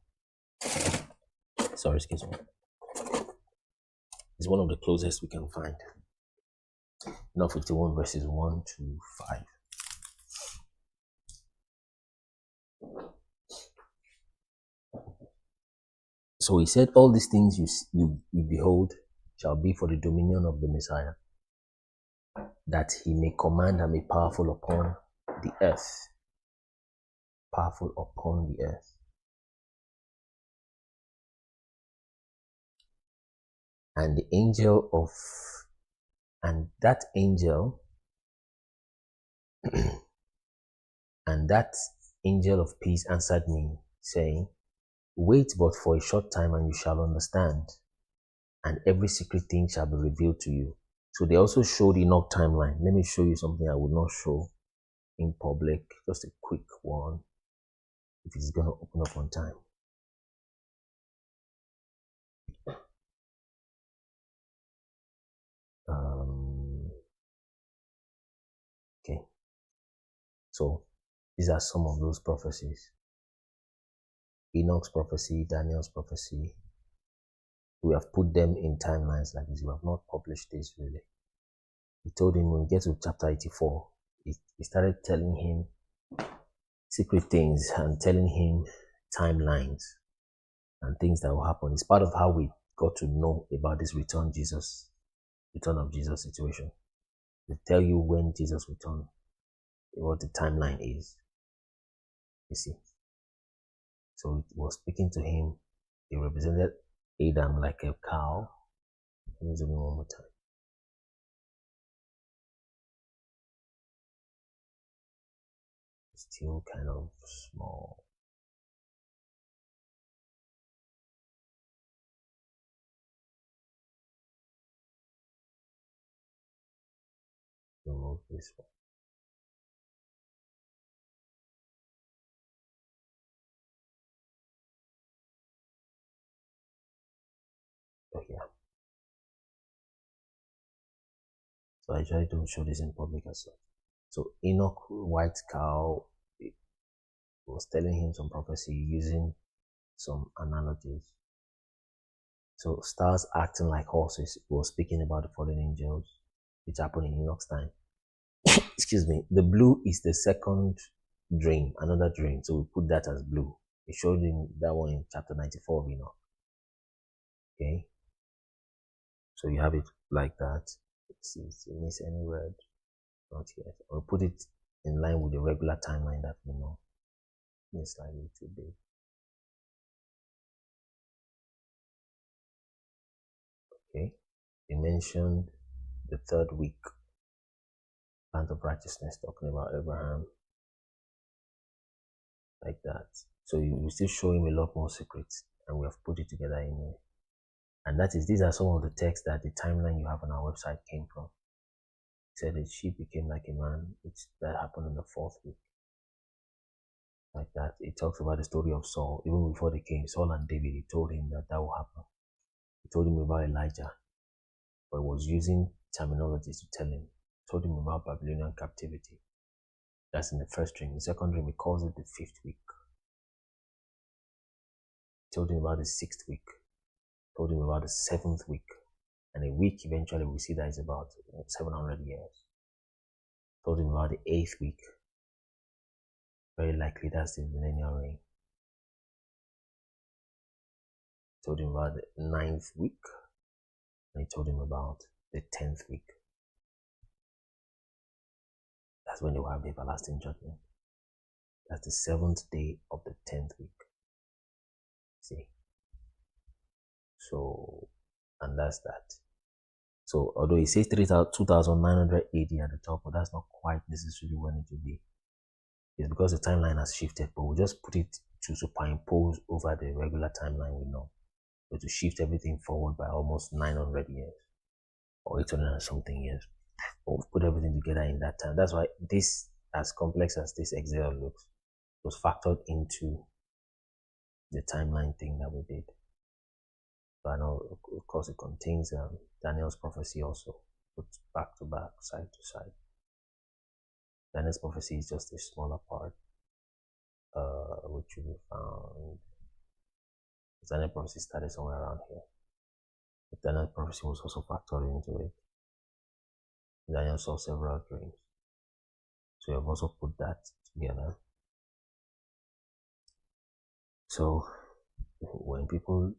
A: Sorry, excuse me. It's one of the closest we can find. Enoch 51 verses 1 to 5. So he said, all these things you behold shall be for the dominion of the Messiah. that he may command and be powerful upon the earth. Powerful upon the earth. And the angel of, and that angel, and that angel of peace answered me, saying, wait but for a short time, and you shall understand, and every secret thing shall be revealed to you. So they also showed Enoch timeline. Let me show you something I would not show in public. Just a quick one, if it's going to open up on time. Okay, so these are some of those prophecies. Enoch's prophecy, Daniel's prophecy. We have put them in timelines like this. We have not published this really. He told him when we get to chapter 84, he started telling him secret things and telling him timelines and things that will happen. It's part of how we got to know about this return of Jesus situation. They tell you when Jesus returned, what the timeline is. You see. So it was speaking to him. He represented Adam like a cow. Let me zoom in one more time. Still kind of small. Remove this one. Oh yeah. So I usually don't show this in public as well. So Enoch, white cow, was telling him some prophecy using some analogies. So stars acting like horses. He was speaking about the fallen angels, which happened in Enoch's time. Excuse me. The blue is the second dream, another dream. So we put that as blue. He showed him that one in chapter 94 of Enoch. Okay. So you have it like that. Let's see if you miss any word. Not yet. We'll put it in line with the regular timeline that we know. It's slightly too big. Okay. He mentioned the third week, plant of righteousness, talking about Abraham. Like that. So you still show him a lot more secrets, and we have put it together anyway. And that is, these are some of the texts that the timeline you have on our website came from. It said that she became like a man, which that happened in the fourth week. Like that. It talks about the story of Saul. Even before they came, Saul and David, he told him that will happen. He told him about Elijah, but he was using terminology to tell him. He told him about Babylonian captivity. That's in the first dream. In the second dream, he calls it the fifth week. He told him about the sixth week. He told him about the seventh week. And a week, eventually, we see that is about 700 years. He told him about the eighth week. Very likely that's the millennial reign. He told him about the ninth week. And he told him about the 10th week. That's when they will have the everlasting judgment. That's the seventh day of the 10th week. See? So, and that's that. So, although it says 2,900 AD at the top, but that's not quite necessarily when it will be. It's because the timeline has shifted, but we'll just put it to superimpose over the regular timeline we know. So to shift everything forward by almost 900 years or 800 and something years. But we'll put everything together in that time. That's why this, as complex as this Excel looks, was factored into the timeline thing that we did. But I know, of course, it contains Daniel's prophecy also, put back to back, side to side. Daniel's prophecy is just a smaller part, which will be found. Daniel's prophecy started somewhere around here. But Daniel's prophecy was also factored into it. Daniel saw several dreams. So you have also put that together. So when people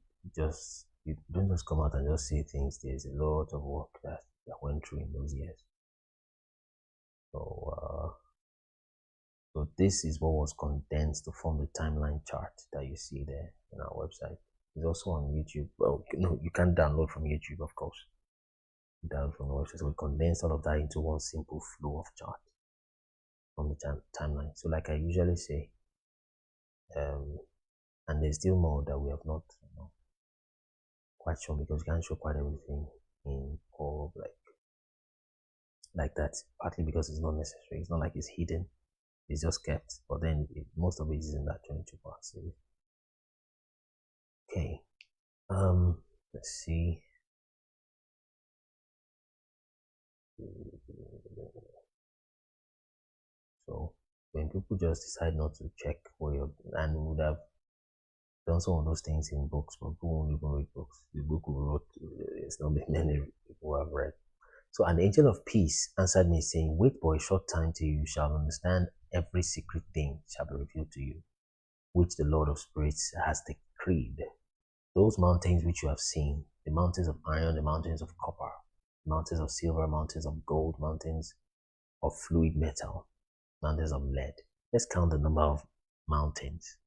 A: you don't just come out and just say things, there's a lot of work that went through in those years. So this is what was condensed to form the timeline chart that you see there in our website. It's also on YouTube. Well, no, you can't download from YouTube, of course. Download from the website. So we condensed all of that into one simple flow of chart on the timeline. So like I usually say, and there's still more that we have not quite shown, because we can't show quite everything in all like that, partly because it's not necessary. It's not like it's hidden, it's just kept, but then most of it is in that 22 part series. Okay, let's see. So when people just decide not to check for your, and would have done some of those things in books, but people won't even read books. The book we wrote, it's not many people who have read. So an angel of peace answered me, saying, wait for a short time till you shall understand every secret thing shall be revealed to you, which the Lord of spirits has decreed. Those mountains which you have seen, the mountains of iron, the mountains of copper, mountains of silver, mountains of gold, mountains of fluid metal, mountains of lead. Let's count the number of mountains.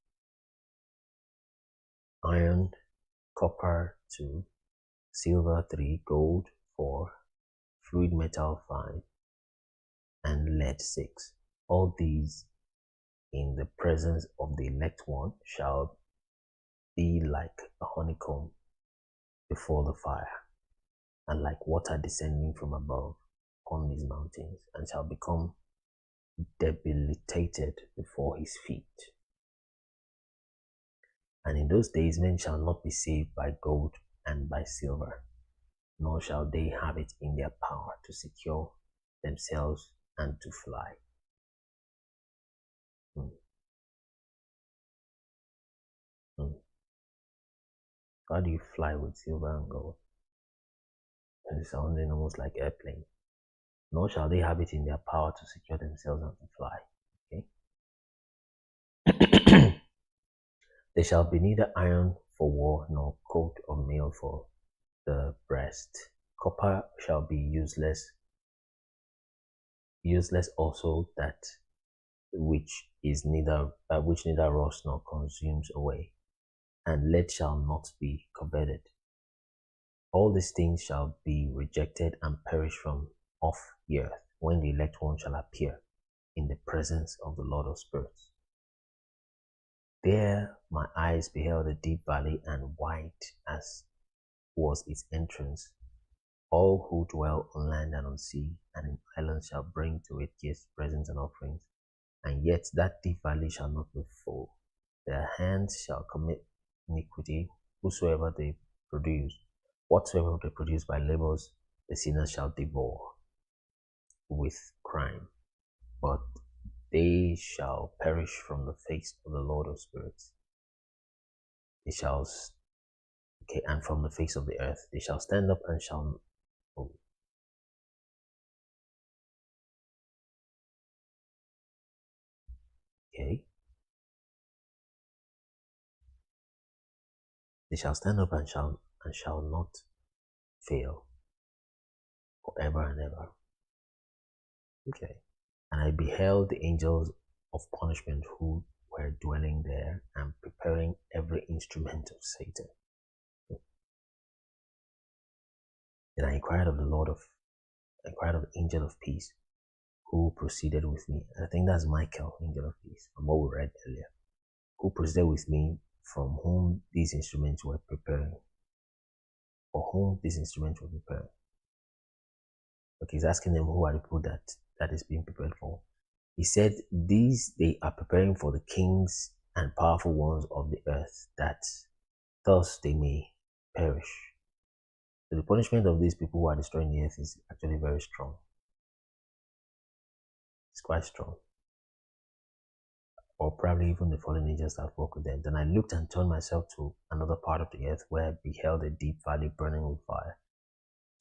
A: Iron, copper 2, silver 3, gold 4, fluid metal 5, and lead 6. All these in the presence of the elect one shall be like a honeycomb before the fire, and like water descending from above upon these mountains, and shall become debilitated before his feet. And in those days men shall not be saved by gold and by silver, nor shall they have it in their power to secure themselves and to fly. How do you fly with silver and gold? And it's sounding almost like airplane. Nor shall they have it in their power to secure themselves and to fly. Okay. There shall be neither iron for war, nor coat of mail for the breast. Copper shall be useless also that which neither rusts nor consumes away, and lead shall not be coveted. All these things shall be rejected and perish from off the earth, when the elect one shall appear in the presence of the Lord of spirits. There my eyes beheld a deep valley, and wide as was its entrance. All who dwell on land and on sea and in islands shall bring to it gifts, presents, and offerings, and yet that deep valley shall not be full. Their hands shall commit iniquity, whatsoever they produce by labors, the sinners shall devour with crime, but they shall perish from the face of the Lord of spirits. They shall, and from the face of the earth, they shall stand up and shall. Okay. They shall stand up and shall not fail forever and ever. Okay. And I beheld the angels of punishment who were dwelling there and preparing every instrument of Satan. Then I inquired of the angel of peace who proceeded with me. And I think that's Michael, angel of peace, from what we read earlier. Who proceeded with me, from whom these instruments were preparing. For whom these instruments were preparing. Okay, he's asking them who are the people that is being prepared for. He said, these they are preparing for the kings and powerful ones of the earth, that thus they may perish. So the punishment of these people who are destroying the earth is actually very strong. It's quite strong. Or probably even the fallen angels that work with them. Then I looked and turned myself to another part of the earth, where I beheld a deep valley burning with fire.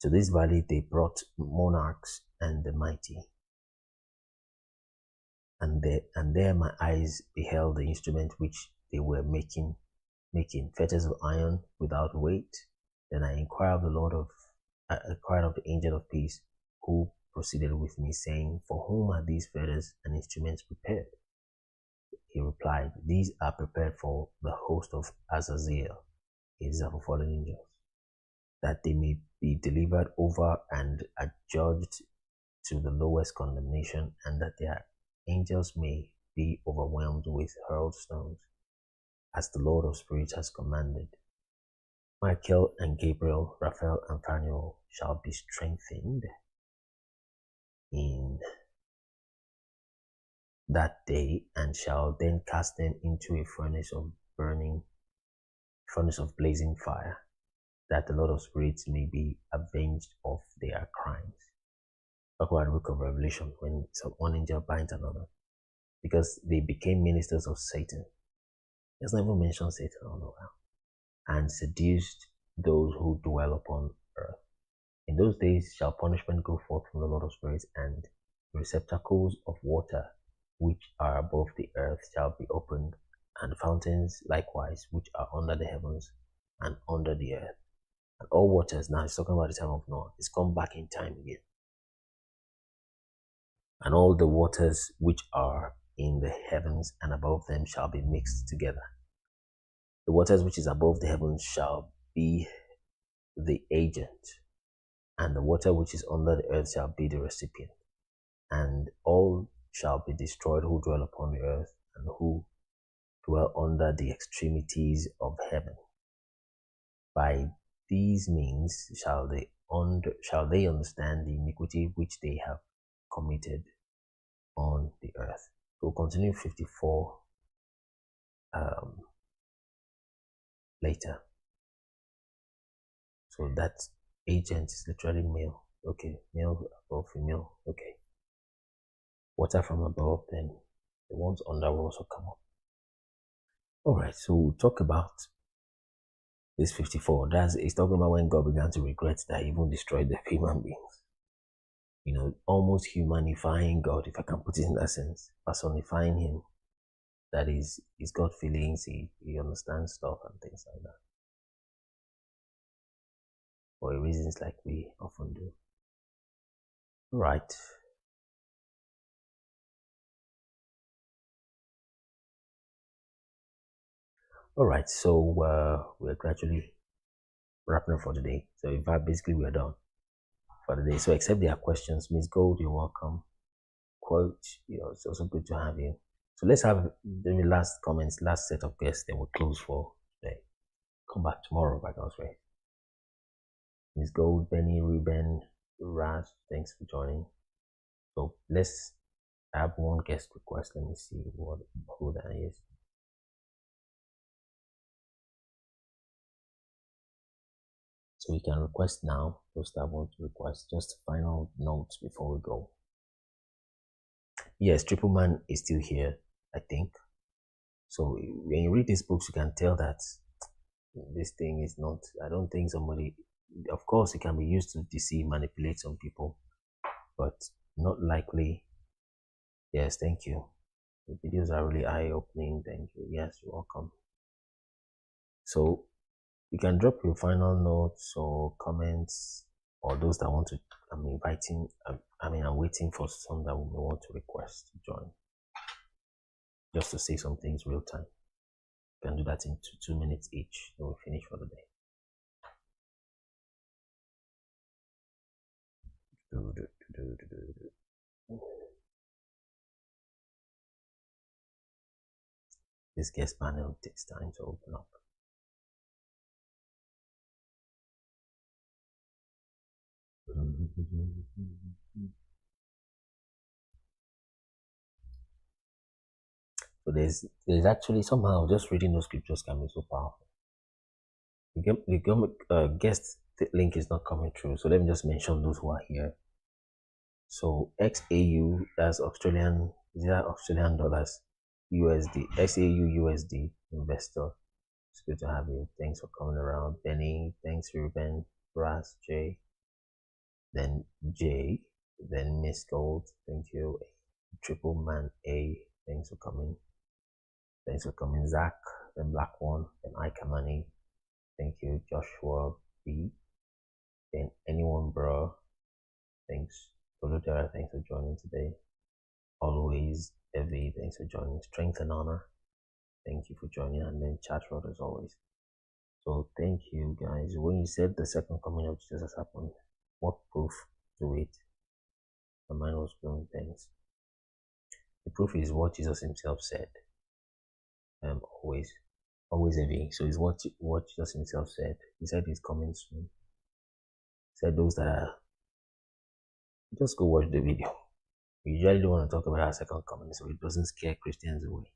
A: To this valley they brought monarchs and the mighty. And there my eyes beheld the instrument which they were making fetters of iron without weight. Then I inquired of the angel of peace, who proceeded with me, saying, for whom are these fetters and instruments prepared? He replied, "These are prepared for the host of Azazel, his fallen angels, that they may be delivered over and adjudged to the lowest condemnation, and that their angels may be overwhelmed with hurled stones, as the Lord of spirits has commanded. Michael and Gabriel, Raphael and Phanuel shall be strengthened in that day, and shall then cast them into a furnace of blazing fire, that the Lord of spirits may be avenged of their crimes." Talk about the book of Revelation when one angel binds another, because they became ministers of Satan. There's never mentioned Satan all over, and seduced those who dwell upon earth. In those days shall punishment go forth from the Lord of spirits, and the receptacles of water which are above the earth shall be opened, and fountains likewise which are under the heavens and under the earth. And all waters, now it's talking about the time of Noah, it's come back in time again. And all the waters which are in the heavens and above them shall be mixed together. The waters which is above the heavens shall be the agent, and the water which is under the earth shall be the recipient. And all shall be destroyed who dwell upon the earth, and who dwell under the extremities of heaven. By these means shall they understand the iniquity which they have committed on the earth. So we'll continue 54 later. So that agent is literally male. Okay, male or female. Okay. Water from above, then the ones under will also come up. Alright, so we'll talk about this 54. It's talking about when God began to regret that he even destroyed the human beings. You know, almost humanifying God, if I can put it in that sense, personifying him. That is, he's got feelings, he understands stuff and things like that. For reasons like we often do. Right. Alright, so we're gradually wrapping up for the day. So in fact, basically we're done for the day. So except there are questions, Miss Gold, you're welcome. Quote, it's also good to have you. So let's have the last comments, last set of guests, then we'll close for today. Come back tomorrow by God's grace. Miss Gold, Benny, Ruben, Raj, thanks for joining. So let's have one guest request. Let me see who that is. So we can request now, those that want to request. Just final notes before we go. Yes, Triple Man is still here, I think. So when you read these books, you can tell that this thing is not, I don't think somebody, of course it can be used to deceive, manipulate some people, but not likely. Yes, thank you. The videos are really eye-opening. Thank you. Yes, you're welcome. So you can drop your final notes or comments, or those that want to, I'm waiting for some that will want to request to join, just to say some things real time. You can do that in 2 minutes each, and we'll finish for the day. This guest panel takes time to open up. So there's actually somehow just reading those scriptures can be so powerful. The guest link is not coming through, so let me just mention those who are here. So XAU, that's Australian dollars, USD, XAU USD investor. It's good to have you. Thanks for coming around. Benny, thanks Ruben, Brass, J, then J, then Miss Gold, thank you. Triple Man A, thanks for coming. Thanks for coming, Zach, then Black One, then Ikamani, thank you. Joshua B, then Anyone Bro, thanks. Tolutera, thanks for joining today. always, Evie, thanks for joining. Strength and honor, thank you for joining. And then chat road as always. So thank you guys. When you said the second coming of Jesus has happened, what proof to it? My mind was blown. Thanks. The proof is what Jesus himself said. Always, always Evie. So it's what Jesus himself said. He said he's coming soon. He said those that are, just go watch the video. We usually don't want to talk about our second coming, so it doesn't scare Christians away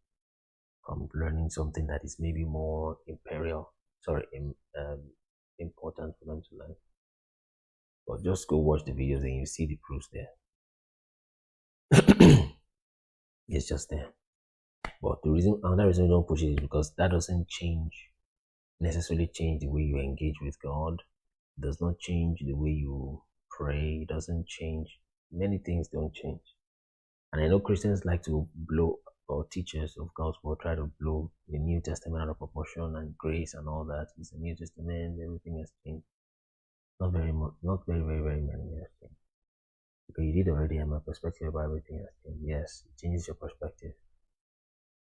A: from learning something that is maybe more important for them to learn. But just go watch the videos and you see the proofs there. It's just there. But another reason we don't push it is because that doesn't necessarily change the way you engage with God. It does not change the way you pray. It doesn't change. Many things don't change. And I know Christians like to blow, or teachers of gospel try to blow the New Testament out of proportion and grace and all that. It's the New Testament, everything has changed. Not very much, not very, very, very many years changed. Because you did already have my perspective about everything has changed. Yes, it changes your perspective.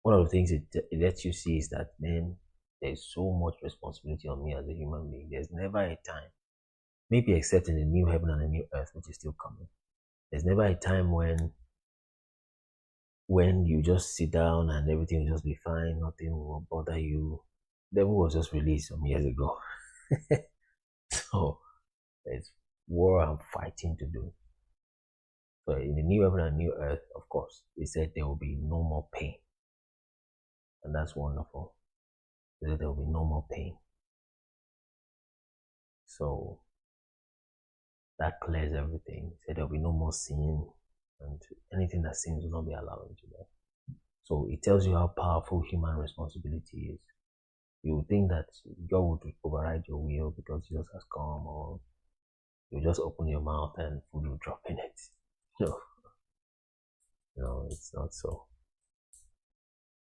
A: One of the things it lets you see is that, man, there's so much responsibility on me as a human being. There's never a time, maybe except in the new heaven and the new earth, which is still coming. There's never a time when you just sit down and everything will just be fine, nothing will bother you. The devil was just released some years ago. So there's war and fighting to do. So in the new heaven and new earth, of course, they said there will be no more pain. And that's wonderful. They said there will be no more pain. So that clears everything. They said there will be no more sin, and anything that sins will not be allowed into there. So it tells you how powerful human responsibility is. You would think that God would override your will because Jesus has come, or you just open your mouth and food will drop in it. No, it's not so.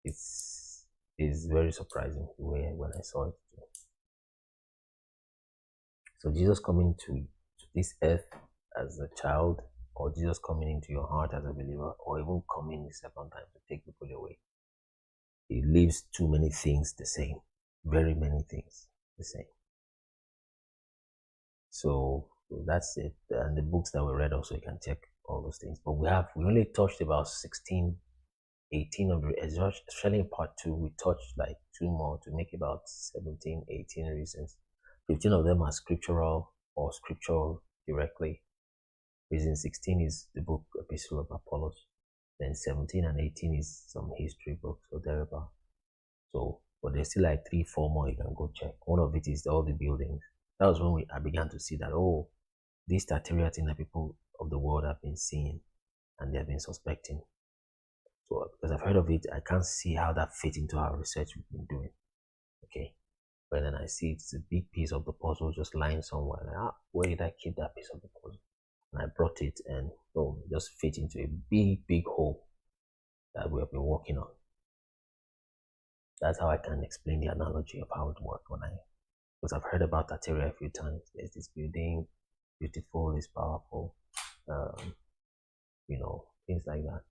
A: It's very surprising the way when I saw it. So Jesus coming to this earth as a child, or Jesus coming into your heart as a believer, or even coming the second time to take people away, it leaves too many things the same. Very many things the same. So that's it. And the books that we read also, you can check all those things. But we only touched about 16, 18 of the, especially in part 2, we touched like 2 more to make about 17, 18 reasons. 15 of them are scriptural or scriptural directly. Reason 16 is the book Epistle of Apollos. Then 17 and 18 is some history books or thereabout. So, but there's still like 3, 4 more you can go check. One of it is all the buildings. That was when I began to see that, oh, this Tartaria thing that people of the world have been seeing and they have been suspecting. So, because I've heard of it, I can't see how that fits into our research we've been doing. Okay. But then I see it's a big piece of the puzzle just lying somewhere. Like, where did I keep that piece of the puzzle? And I brought it and boom, it just fit into a big, big hole that we have been working on. That's how I can explain the analogy of how it worked because I've heard about Tartaria a few times. There's this building, beautiful, it's powerful, things like that.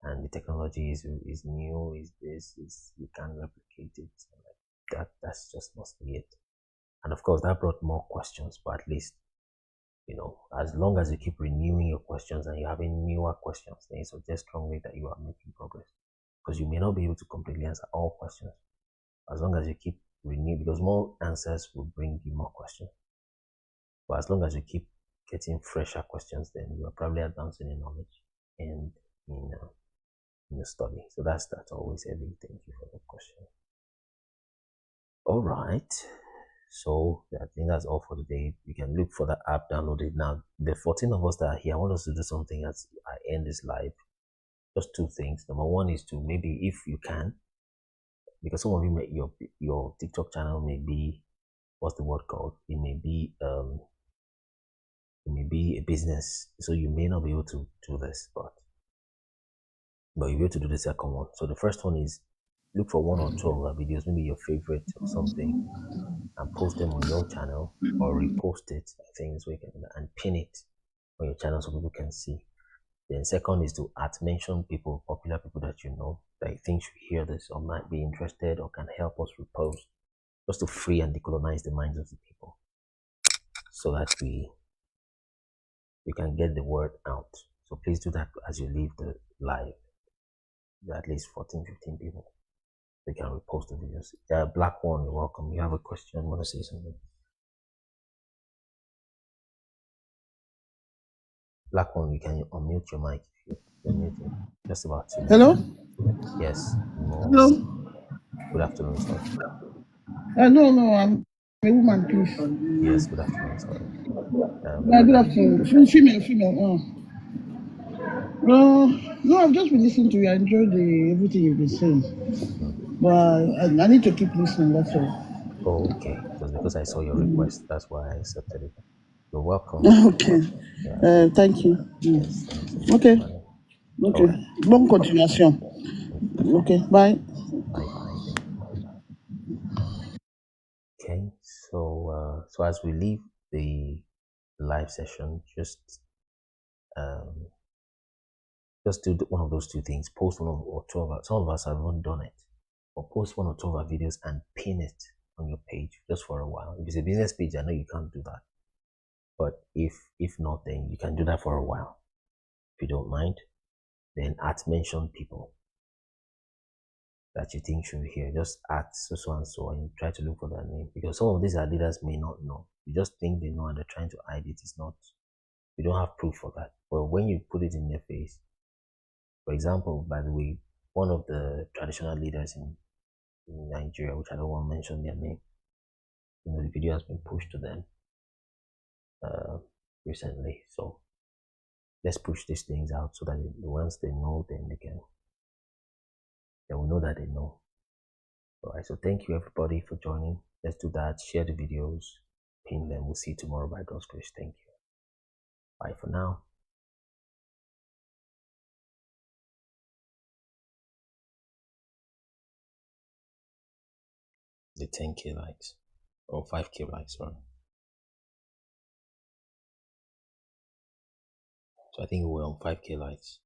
A: And the technology is new, you can't replicate it. So like that's just must be it. And of course that brought more questions, but at least, as long as you keep renewing your questions and you're having newer questions, then it suggests strongly that you are making progress. Because you may not be able to completely answer all questions. As long as you keep renewing, because more answers will bring you more questions. But as long as you keep getting fresher questions, then you are probably advancing in knowledge and in your study. So that's always everything. Thank you for the question. All right. So I think that's all for today. You can look for the app, download it now. The 14 of us that are here, I want us to do something as I end this live. Just 2 things. Number 1 is to, maybe if you can, because some of you your TikTok channel may be, what's the word called? It may be a business, so you may not be able to do this, but you'll be able to do the second one. So the first one is look for 1 or 2 of our videos, maybe your favorite or something, and post them on your channel or repost it. I think is where you can, and pin it on your channel so people can see. Then second is to mention people, popular people that you know, that you think should hear this or might be interested or can help us repost, just to free and decolonize the minds of the people, so that we can get the word out. So please do that as you leave the live. At least 14, 15 people. They can repost the videos. Black One, you're welcome. You have a question, want to say something? Black One, you can unmute your mic. You're muted. Just about to.
J: Hello?
A: Yes.
J: Hello?
A: No. Good afternoon, sorry.
J: No, I'm a woman, please.
A: Yes, good afternoon, sorry.
J: Good afternoon. Female. No, I've just been listening to you. I enjoyed everything you've been saying. But I need to keep listening, that's all.
A: Oh, okay. It was because I saw your request. That's why I accepted it. You're welcome.
J: Okay.
A: Yeah.
J: Thank you.
A: Yes, thanks.
J: Okay.
A: All
J: Okay.
A: right.
J: Bonne continuation. Okay, bye.
A: Bye. Thank you. Okay. So as we leave the live session, just do one of those two things. Post one or two of us. Some of us have not done it. Or post one or two of our videos and pin it on your page just for a while. If it's a business page, I know you can't do that. But if not, then you can do that for a while. If you don't mind, then mention people that you think should hear. Just so and so, and you try to look for their name, because some of these are leaders may not know. You just think they know and they're trying to hide it. It's not. You don't have proof for that. But when you put it in their face, for example, by the way, one of the traditional leaders in Nigeria, which I don't want to mention their name, the video has been pushed to them recently. So let's push these things out so that once they know, then they will know that they know. All right. So thank you everybody for joining. Let's do that. Share the videos, pin them. We'll see you tomorrow by God's grace. Thank you. Bye for now. The 10K likes or 5K likes, sorry. So I think we're on 5K likes.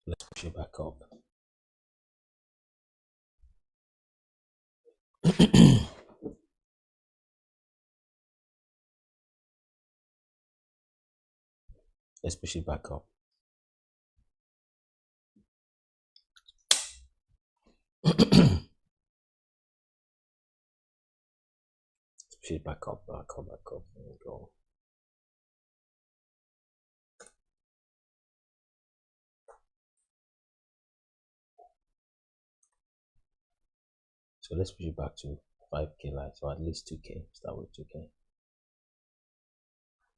A: Let's push it back up. Let's push it back up. Let's push it back up. There we go. So let's push it back to 5K likes, or at least 2K. Start with 2K.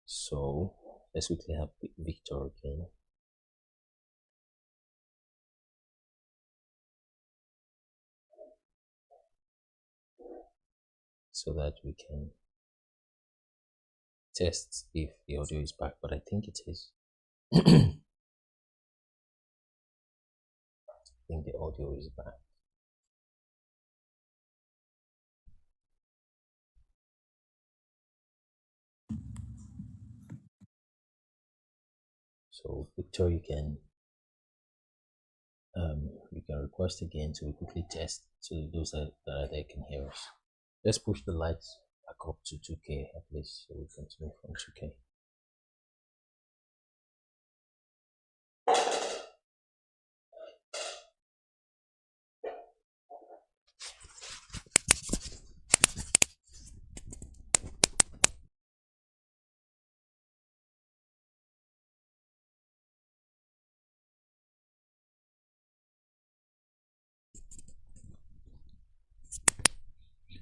A: So let's quickly have Victor again. So that we can test if the audio is back, but I think it is. I think the audio is back. So Victor, you can request again so we quickly test so those that are there can hear us. Let's push the lights back up to 2K at least so we continue from 2K.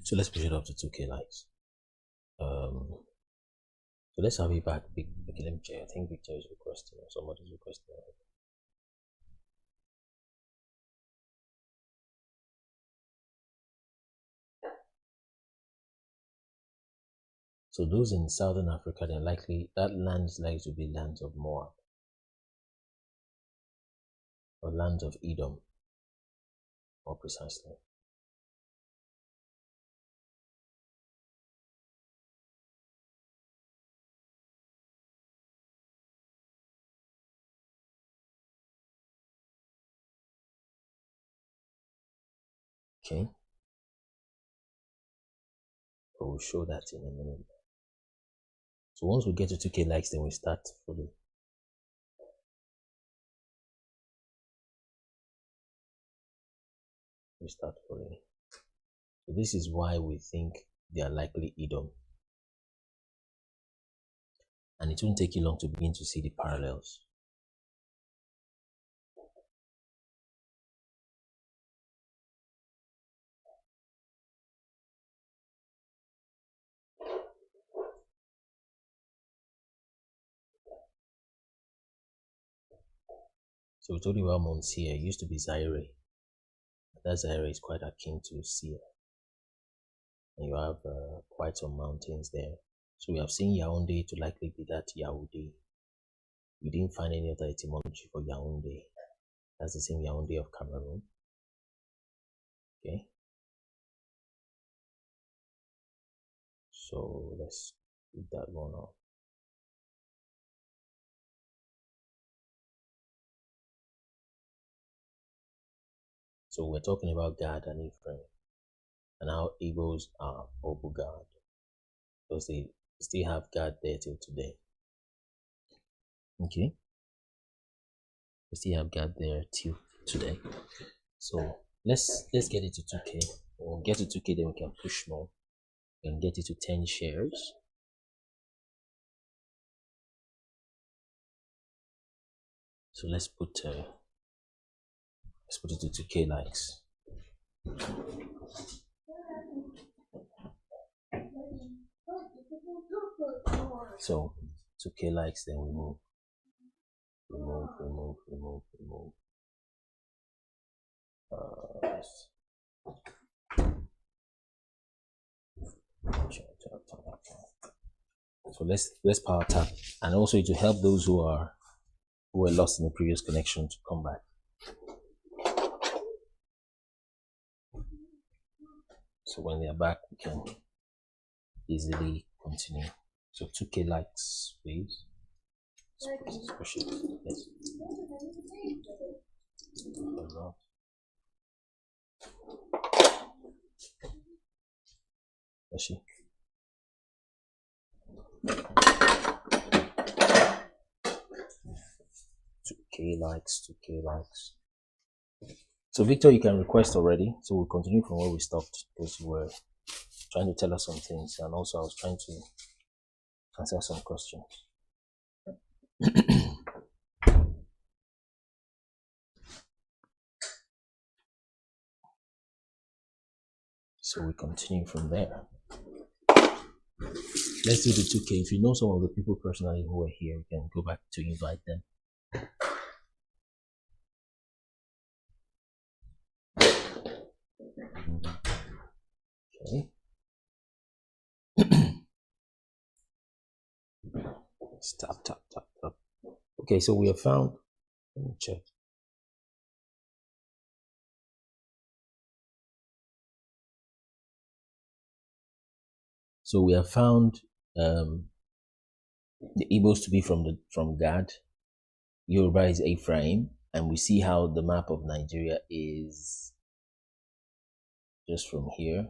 A: So let's push it up to 2K likes. So let's have it back. Okay, let me check. I think Victor is requesting or somebody's requesting. So those in Southern Africa, they're likely, that land is likely to be lands of Moab or lands of Edom, more precisely. Okay, but we'll show that in a minute. So once we get to 2K likes, then we start following. We start following. So this is why we think they are likely Edom. And it won't take you long to begin to see the parallels. So we told you about Mount Seir. It used to be Zaire. That Zaire is quite akin to Seir. And you have quite some mountains there. So we have seen Yaoundé to likely be that Yaoundé. We didn't find any other etymology for Yaoundé. That's the same Yaoundé of Cameroon. Okay. So let's put that one up. So we're talking about Gad and Ephraim and how Igbos are Obu Gad, because they still have Gad there till today. Okay. We still have Gad there till today. So let's get it to 2K. We'll get to 2K, then we can push more. We can get it to 10 shares. So let's put it to 2K likes. So 2K likes, then we move. Remove. So let's power tap, and also to help those who were lost in the previous connection to come back. So when they are back, we can easily continue. So 2K likes, please. Let's push it. Yes. Let's see. Two K likes. So Victor, you can request already. So we'll continue from where we stopped. Because you were trying to tell us some things, and also I was trying to answer some questions. So we continue from there. Let's do the 2K. If you know some of the people personally who are here, you can go back to invite them. Okay. Tap. Okay, so we have found, let me check. So we have found the Igbos to be from Gad, Yoruba is Ephraim, and we see how the map of Nigeria is just from here.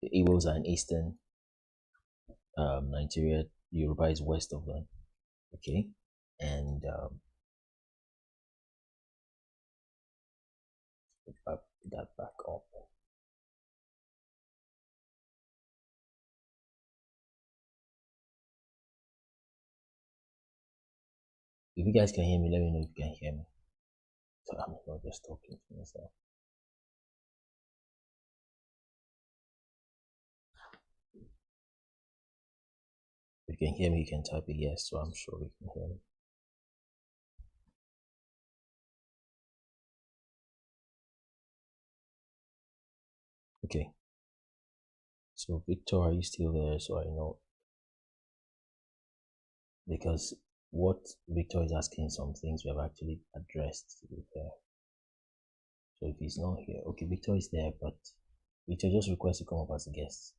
A: The Igbos are in eastern Nigeria, Yoruba is west of them. Okay, and if I put that back up. If you guys can hear me, let me know if you can hear me. So I'm not just talking to myself. If you can hear me, you can type a yes, so I'm sure you can hear me. Okay. So Victor, are you still there? So I know. Because what Victor is asking, some things we have actually addressed, to be fair. So if he's not here, okay, Victor is there, but Victor just requests to come up as a guest.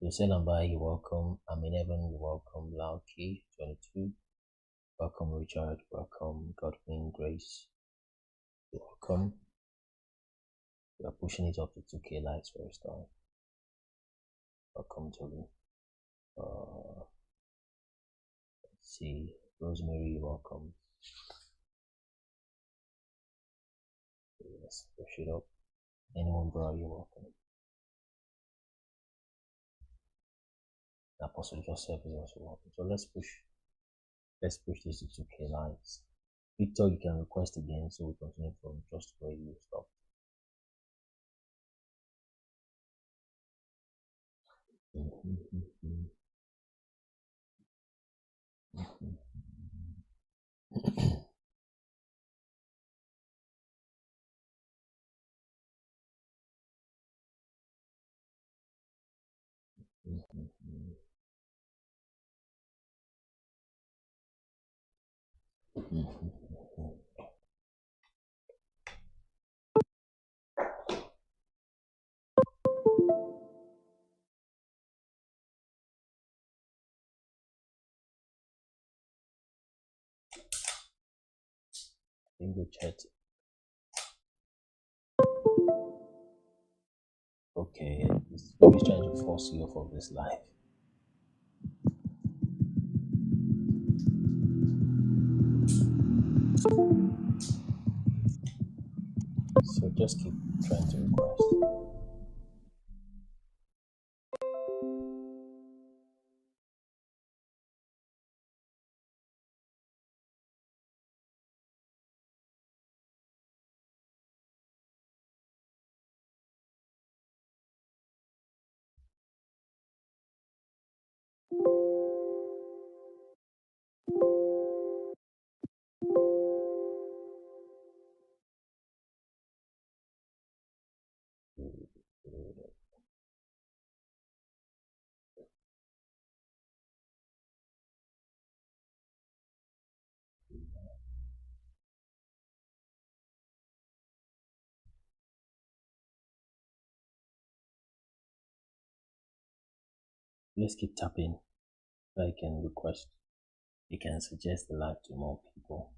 A: Jose Lambai, you're welcome. Amin Evan, you're welcome. Lauki, 22. Welcome, Richard. Welcome, Godwin Grace. You're welcome. We are pushing it up to 2K likes for a start. Welcome to let's see, Rosemary, welcome. Let's push it up. Anyone, bro, you're welcome. Apostle Joseph is also welcome. So let's push this to 2K likes. Victor, you can request again, so we continue from just where you stop. In the chat. Okay, he's trying to force you off of this live. So just keep trying to request. Let's keep tapping so I can request. You can suggest the live to more people.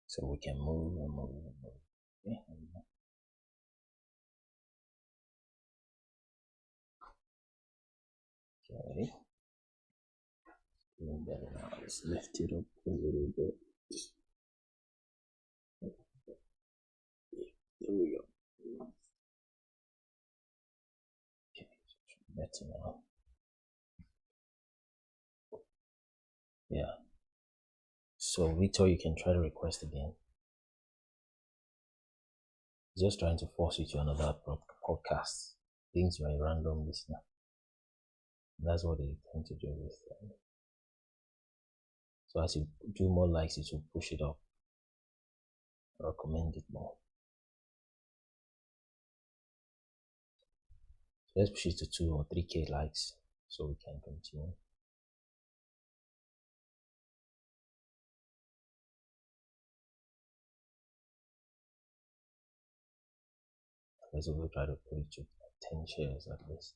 A: So we can move and move and move. Okay. Okay. Doing better now. Let's lift it up a little bit. There we go. Okay. Better now. Yeah. So Victor, you can try to request again. Just trying to force you to another podcast. Things you're a random listener. That's what they tend to do with them. So as you do more likes, it will push it up. Recommend it more. So let's push it to 2 or 3K likes so we can continue. Let's also try to put it to 10 shares at least.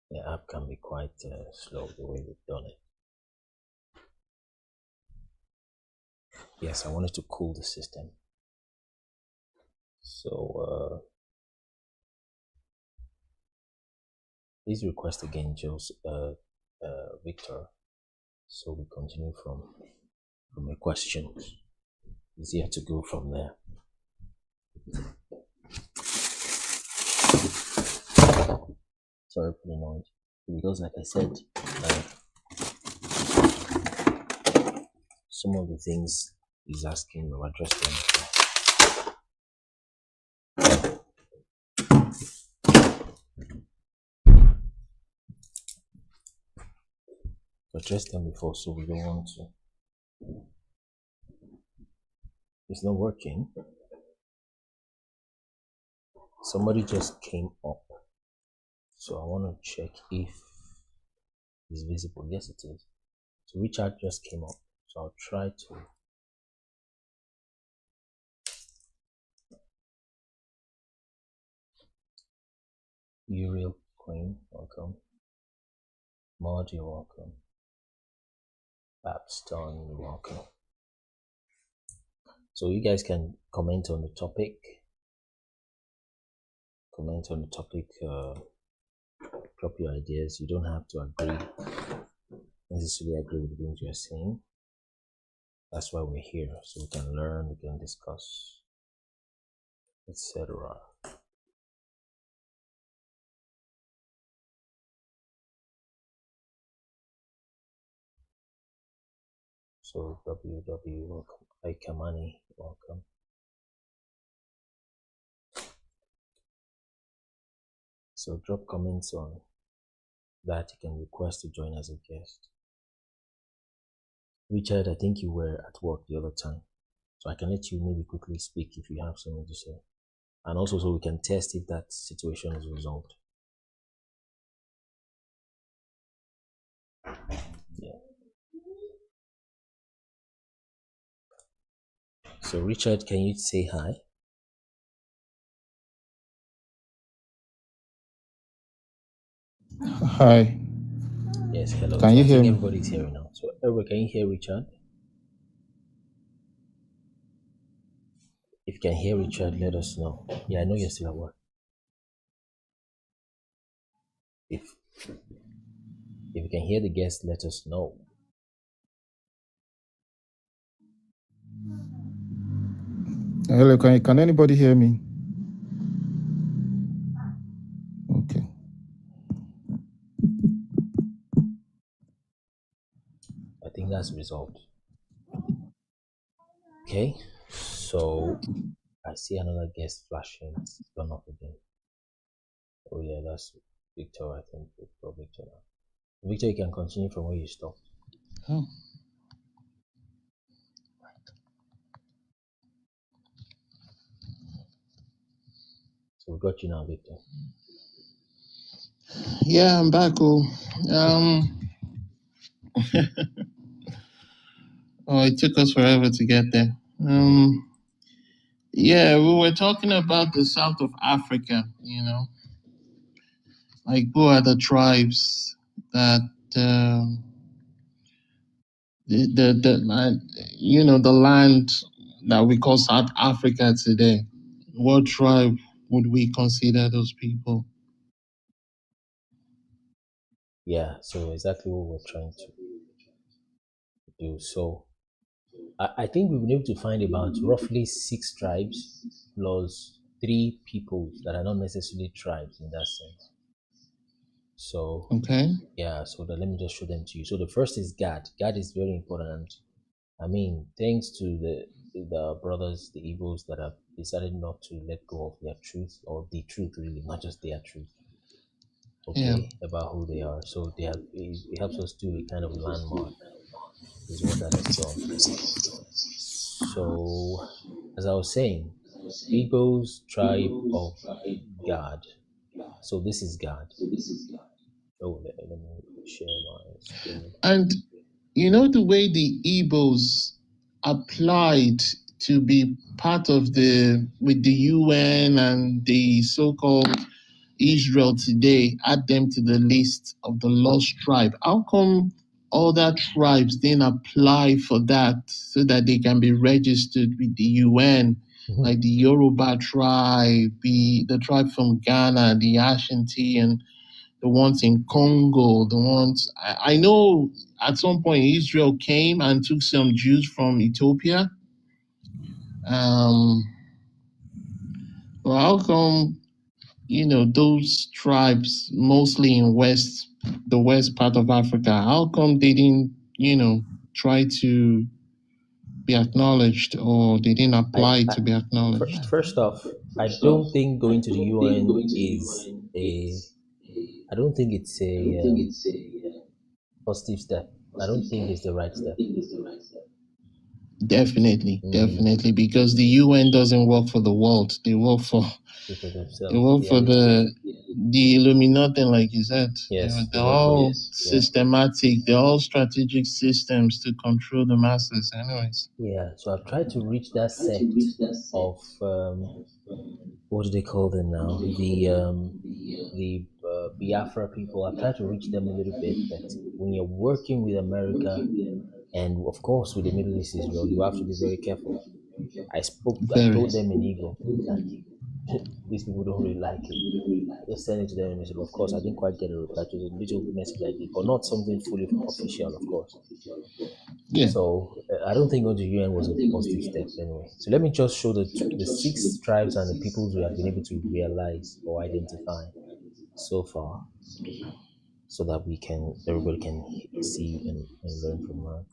A: The app can be quite slow the way we've done it. Yes, I wanted to cool the system. So please request again, Victor. So we continue from the questions. Easier to go from there. Sorry for the noise. Because like I said, some of the things he's asking will address them. Address them before, so we don't want to. It's not working. Somebody just came up, so I want to check if it's visible. Yes, it is. So Richard just came up, so I'll try to. Uriel Queen, welcome. Maud, you're welcome. Babston, you're welcome. So you guys can comment on the topic. Comment on the topic. Drop your ideas. You don't have to necessarily agree with the things you're saying. That's why we're here, so we can learn, we can discuss, etc. So WW, welcome. Ikamani, welcome. So drop comments on that. You can request to join as a guest. Richard, I think you were at work the other time, so I can let you maybe quickly speak if you have something to say, and also so we can test if that situation is resolved. Yeah. So Richard, can you say hi?
U: Hi.
A: Yes, hello.
U: Can
A: So
U: you
A: I
U: hear
A: think
U: me?
A: everybody's hearing now. So everybody, can you hear Richard? If you can hear Richard, let us know. Yeah, I know you're still at work. If you can hear the guest, let us know.
U: Hello, can anybody hear me? Okay.
A: I think that's resolved. Okay, so I see another guest flashing. It's gone off again. Oh yeah, that's Victor. I think we've got Victor now. Victor, you can continue from where you stopped.
U: Oh.
A: So we got you now, Victor.
H: Yeah, I'm back. Oh, it took us forever to get there. Yeah, we were talking about the south of Africa, like who are the tribes that the land that we call South Africa today. What tribe would we consider those people?
A: Yeah, so exactly what we're trying to do. So I think we've been able to find about roughly 6 tribes plus 3 peoples that are not necessarily tribes in that sense. So
H: Okay.
A: yeah, so let me just show them to you. So the first is Gad. Gad is very important. I mean, thanks to the brothers, the Igbos that have decided not to let go of their truth, or the truth really, not just their truth, okay, about who they are. So they have it helps us do a kind of landmark, is what that has done. So as I was saying, Igbos tribe of God. So this is God. Oh, let me share my screen.
H: And the way the Igbos applied to be part of with the UN and the so-called Israel today, add them to the list of the lost tribe. How come other tribes didn't apply for that so that they can be registered with the UN, like the Yoruba tribe, the tribe from Ghana, the Ashanti, and the ones in Congo, the ones I know at some point Israel came and took some Jews from Ethiopia. Well, how come those tribes mostly in the west part of Africa, how come they didn't, try to be acknowledged, or they didn't apply to be acknowledged?
A: First off, I don't think going to the UN is a. I don't think it's a positive step. I don't think it's the right step.
E: Definitely, definitely, because the UN doesn't work for the world; they work for
A: For
E: they
A: themselves.
E: work
A: The
E: for
A: elite.
E: the Illuminati, like you said.
A: Yes,
E: They're
A: they work for
E: all
A: yeah.
E: systematic. They're all strategic systems to control the masses. Anyways.
A: Yeah. So I've tried to reach that sect of what do they call them now? The Biafra people. I've tried to reach them a little bit, but when you're working with America and of course with the Middle East Israel, you have to be very careful. I
E: Very.
A: told them in Igbo that these people don't really like it. I just sent it to them in message. Of course, I didn't quite get a reply to the little message I did, but not something fully official, of course.
E: Yeah.
A: So I don't think going to UN was a positive step anyway. So let me just show the 6 tribes and the peoples we have been able to realize or identify so far, so that everybody can see and learn from that.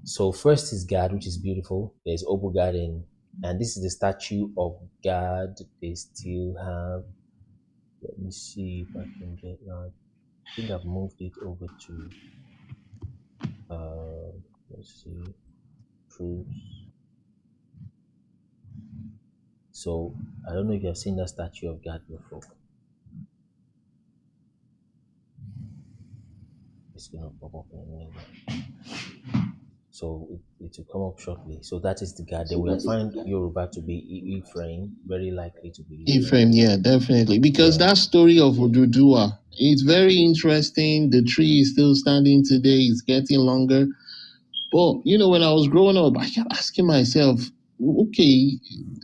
A: So first is God, which is beautiful. There's Obogad and this is the statue of God they still have. Let me see if I can get that. I think I've moved it over to let's see, proofs. So I don't know if you have seen that statue of God before. It's gonna pop up in a minute. So it will come up shortly. So that is the God. Then we find Yoruba to be Ephraim, very likely to be
E: Ephraim, yeah, definitely. Because that story of Oduduwa, it's very interesting. The tree is still standing today, it's getting longer. But when I was growing up, I kept asking myself, okay,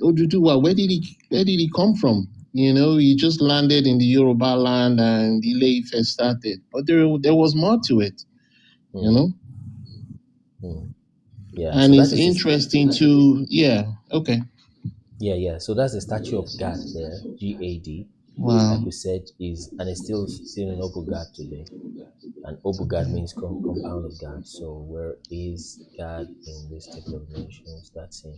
E: Oduduwa, where did he come from? He just landed in the Yoruba land and the Ile-Ife started. But there was more to it,
A: Yeah.
E: And
A: So
E: it's
A: that is
E: interesting to, okay.
A: Yeah. So that's the statue of God there, GAD.
E: Wow.
A: Like we said, and it's still in Obogad today. And Obogad means compound of God. So where is God in this table of nations? That's him.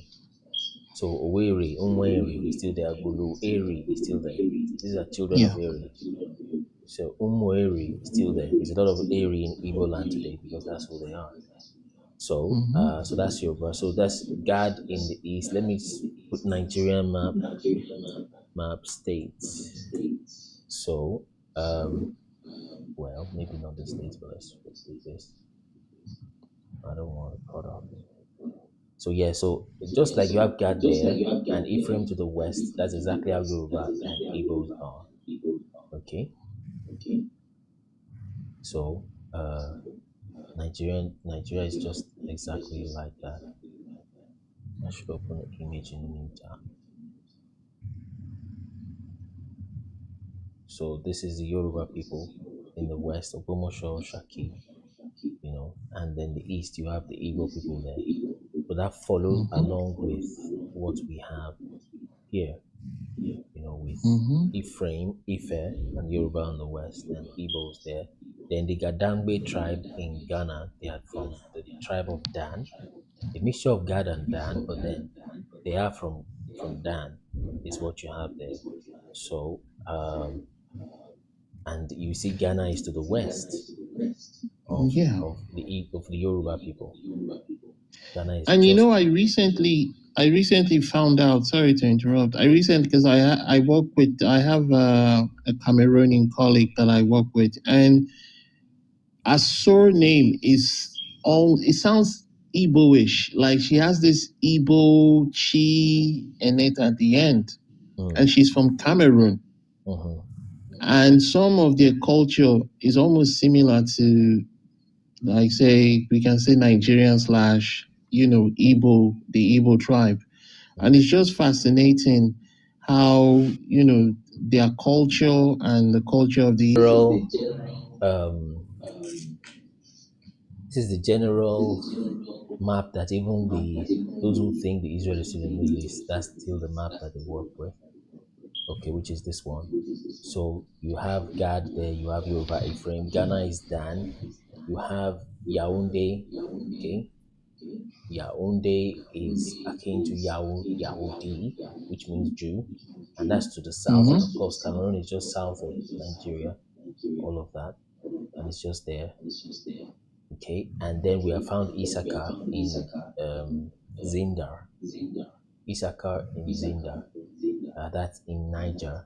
A: So Oweri, Umweri is still there. Gulu, Eri is still there. These are children of Eri. So Umweri is still there. There's a lot of Eri in Igbo land today because that's who they are. So so that's Yoruba. So that's God in the east. Let me put Nigerian map states. So well, maybe not the states, but let's do this. I don't want to cut off. So yeah, so just like you have God there and Ephraim to the west, that's exactly how Yoruba and Igbos are. Okay. So Nigeria is just exactly like that. I should open an image in the meantime. So this is the Yoruba people in the west, Ogbomoso, Shaki, and then the east you have the Igbo people there. But that follows along with what we have here, with Ephraim, Ife, and Yoruba on the west, and Igbos there. Then the Gadangbe tribe in Ghana, they are from the tribe of Dan, a mixture of Gad and Dan, but then they are from Dan, is what you have there. So, and you see Ghana is to the west of the Yoruba people. Ghana is
E: And I recently found out. Sorry to interrupt. Because I have a Cameroonian colleague that I work with, and her surname it sounds Igbo-ish. Like she has this Igbo chi in it at the end, and she's from Cameroon. And some of their culture is almost similar to, like, say, we can say Nigerian / Igbo, the Igbo tribe. And it's just fascinating how, their culture and the culture of the
A: this is the general map that even those who think the Israel is still in the Middle East, that's still the map that they work with. Okay, which is this one. So you have Gad there, you have Yoruba Ephraim, Ghana is Dan, you have Yaoundé, okay. Yaoundé is akin to Yahudi, which means Jew, and that's to the south. And of course, Cameroon is just south of Nigeria, all of that, and it's just there. Okay, and then we have found Issachar in Zindar, Issachar in Zindar. That's in Niger,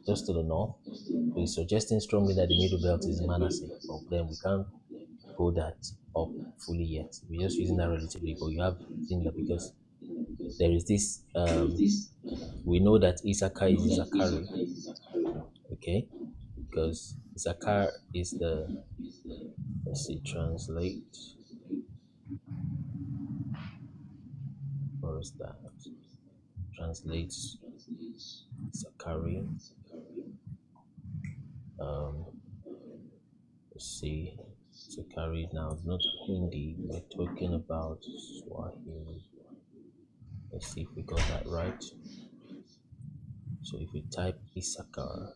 A: just to the north. So he's suggesting strongly that the middle belt is Manasseh, but then we can't go that up fully yet. We're just using that relatively, but you have Zindar because there is this. We know that Issachar is Issachari, okay? Because Issachar is the, let's see, translate. Where is that? Translates Issachari. Let's see. Issachari now is not Hindi. We're talking about Swahili. Let's see if we got that right. So if we type Issachar,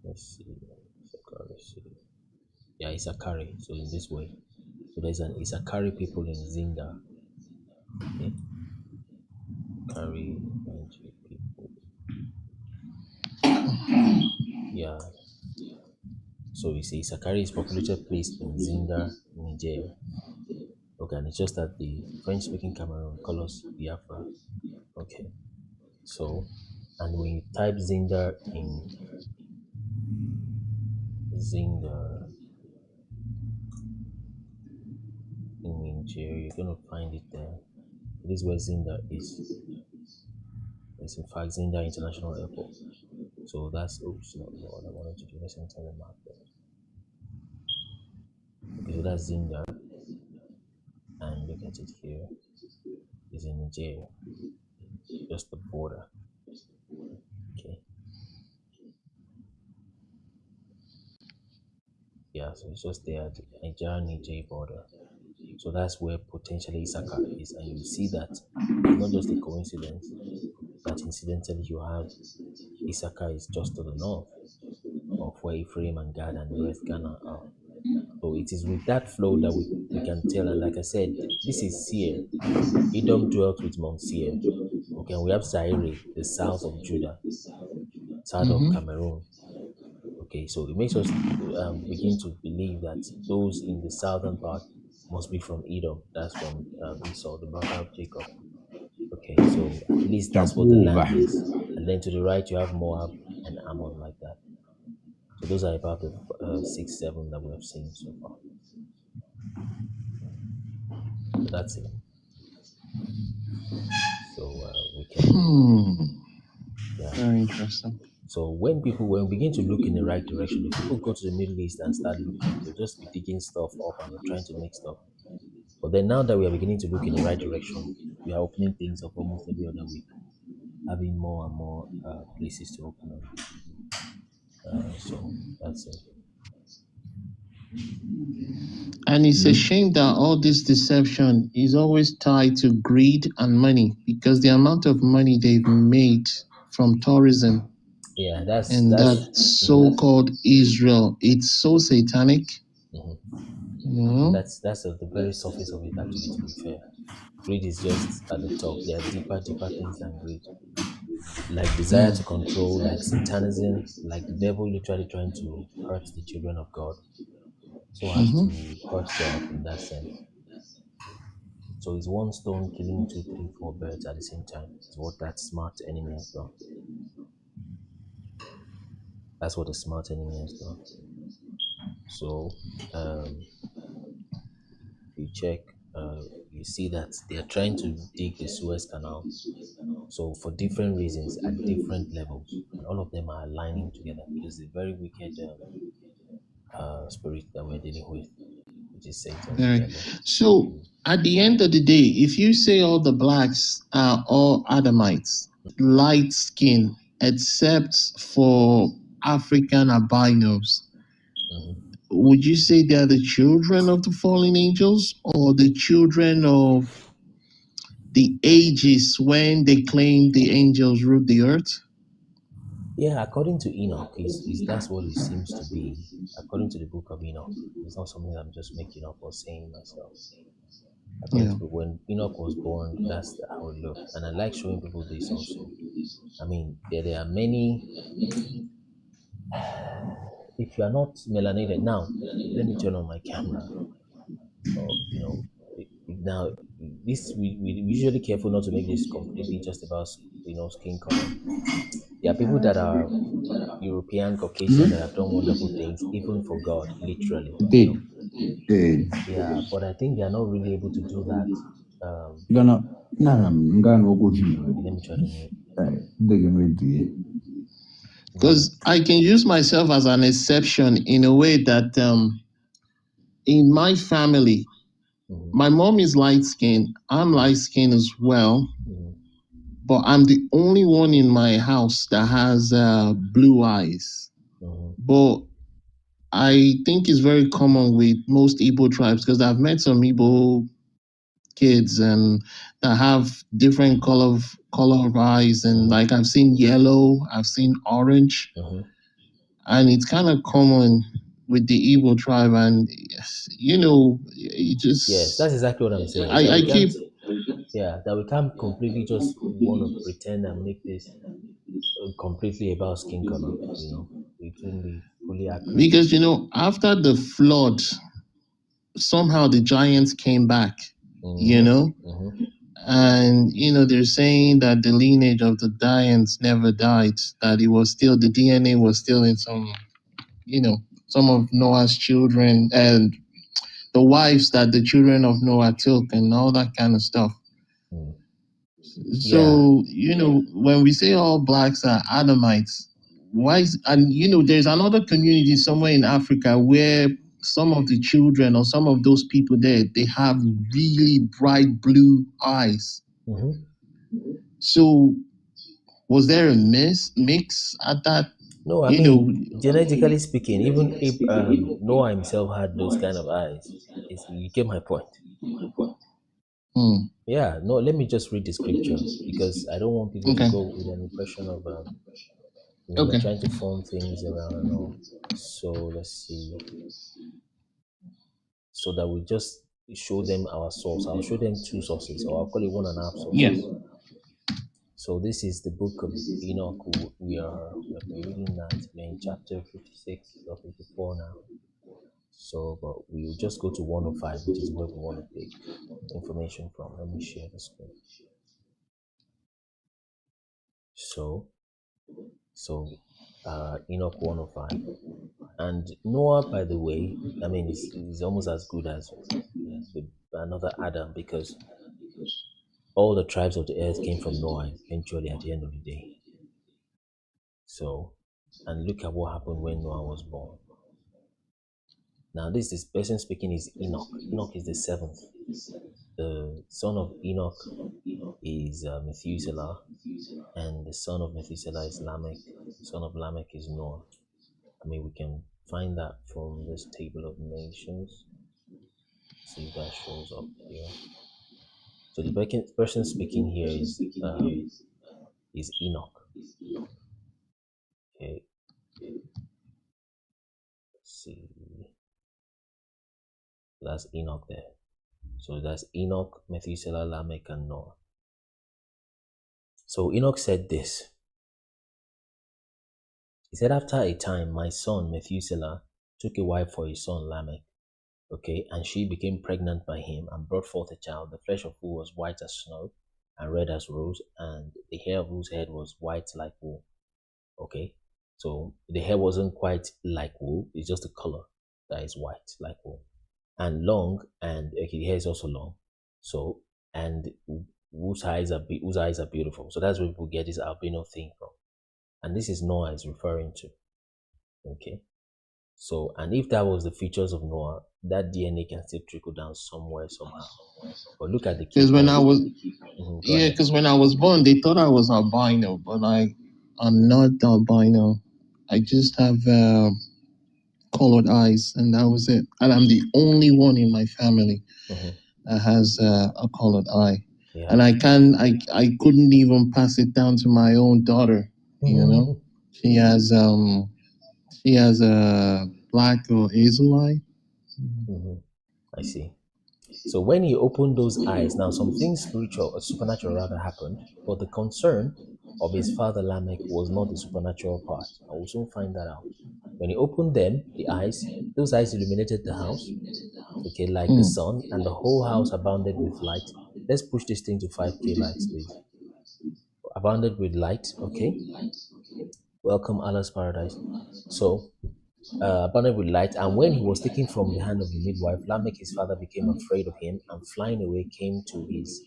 A: let's see, Issachar, let's see. Yeah, Issachari. So in this way, so there's an Issachari people in Zinda. Okay, Issachari people. Yeah. So you see, Issachari is populated place in Zinda, Niger. Okay, and it's just that the French-speaking Cameroon call us Biafra. Okay, so, and when you type Zinder in Niger, you're gonna find it there. This is where Zinder is. It's in fact Zinder International Airport. So that's, oops, not what I wanted to do. Let's enter the map there. Okay, so that's Zinder. And look at it here. It's in Niger. Just the border. Okay. Yeah, so it's just there at the Niger border. So that's where potentially Issachar is. And you see that it's not just a coincidence that incidentally you have Issachar is just to the north of where Ephraim and Gad and the rest Ghana are. So it is with that flow that we can tell. And like I said, this is Seir. Edom dwelt with Mount Seir. Okay, and we have Zaire, the south of Judah, south of Cameroon. Okay, so it makes us begin to believe that those in the southern part must be from Edom. That's from Esau, the brother of Jacob. Okay, so at least that's what the land is. And then to the right, you have Moab and Ammon, like that. So those are about the 6, 7 that we have seen so far. So that's it. So we can. Yeah.
E: Very interesting.
A: So when we begin to look in the right direction, if people go to the Middle East and start looking, they'll just be digging stuff up and we're trying to make stuff. But then now that we are beginning to look in the right direction, we are opening things up almost every other week, having more and more places to open up. So that's it.
E: And it's a shame that all this deception is always tied to greed and money, because the amount of money they've made from tourism,
A: yeah, that's
E: that so-called Israel, it's so satanic.
A: That's at the very surface of it, actually, to be fair. Greed is just at the top. There are deeper things than greed. Like desire to control, like satanism, like the devil literally trying to hurt the children of God. So as to hurt God in that sense. So it's one stone killing 2, 3, 4 birds at the same time. It's what that smart enemy has done. That's what the smart enemy has done. So you check, you see that they are trying to dig the Suez Canal. So for different reasons at different levels, and all of them are aligning together because it's a very wicked spirit that we're dealing with, which is Satan.
E: So at the end of the day, if you say all the blacks are all Adamites, light skin, except for African albinos, would you say they are the children of the fallen angels or the children of the ages when they claim the angels ruled the earth?
A: Yeah, according to Enoch, that's what it seems to be. According to the book of Enoch, it's not something I'm just making up or saying myself. According to when Enoch was born, that's how it looked. And I like showing people this also. I mean, there are many if you are not melanated, now let me turn on my camera. You know, now this we usually careful not to make this completely just about skin color. There are people that are European, Caucasian that have done wonderful things, even for God, literally. Yeah, but I think they are not really able to do that. Let me try to mute.
E: Because I can use myself as an exception in a way that in my family, my mom is light skinned, I'm light skinned as well, but I'm the only one in my house that has blue eyes. But I think it's very common with most Igbo tribes because I've met some Igbo kids and that have different color of eyes, and like I've seen yellow, I've seen orange, and it's kind of common with the Igbo tribe, and it just
A: yes, that's exactly what I'm saying.
E: I keep
A: that we can't completely just want to pretend and make this completely about skin color. It wouldn't be fully accurate.
E: Because after the flood, somehow the giants came back. And they're saying that the lineage of the giants never died, that it was still, the DNA was still in some of Noah's children and the wives that the children of Noah took and all that kind of stuff. So when we say all blacks are Adamites, there's another community somewhere in Africa where some of the children or some of those people there, they have really bright blue eyes. So was there a mix at that?
A: No, I mean, genetically speaking, even if Noah himself had those kind of eyes, you get my point. Yeah, no, let me just read the scripture because I don't want people to go with an impression of we're trying to form things around and all. So let's see. So that we just show them our source. I'll show them two sources, or I'll call it 1.5 sources.
E: Yeah.
A: So this is the book of Enoch. We are reading that. We're in chapter 56 or 54 now. So, but we'll just go to 105, which is where we want to take information from. Let me share the screen. So Enoch 105. And Noah, by the way, I mean, is almost as good as another Adam, because all the tribes of the earth came from Noah eventually at the end of the day. So, and look at what happened when Noah was born. Now, this person speaking is Enoch. Enoch is the seventh. The son of Enoch is Methuselah, and the son of Methuselah is Lamech. The son of Lamech is Noah. I mean, we can find that from this table of nations. See if that shows up here. So the person speaking here is Enoch. Okay. Let's see. That's Enoch there. So that's Enoch, Methuselah, Lamech, and Noah. So Enoch said this. He said, after a time, my son Methuselah took a wife for his son Lamech. Okay, and she became pregnant by him and brought forth a child, the flesh of whom was white as snow and red as rose, and the hair of whose head was white like wool. Okay, so the hair wasn't quite like wool, it's just the color that is white like wool. And long, and the hair is also long. So, and whose eyes are beautiful. So that's where people get this albino thing from. And this is Noah is referring to. Okay. So, and if that was the features of Noah, that DNA can still trickle down somewhere, somehow. But look at the
E: because when I was born, they thought I was albino, but I'm not albino. I just have colored eyes, and that was it. And I'm the only one in my family that has a colored eye. Yeah. And I couldn't even pass it down to my own daughter. She has a black or hazel eye.
A: I see. So when he opened those eyes, now something spiritual or supernatural rather happened, but the concern of his father Lamech was not the supernatural part. I will soon find that out. When he opened them, those eyes illuminated the house, okay, like the sun, and the whole house abounded with light. Let's push this thing to 5K likes, please. Abounded with light, okay. Welcome, Allah's paradise. So, abounded with light. And when he was taken from the hand of the midwife, Lamech, his father, became afraid of him, and flying away came to his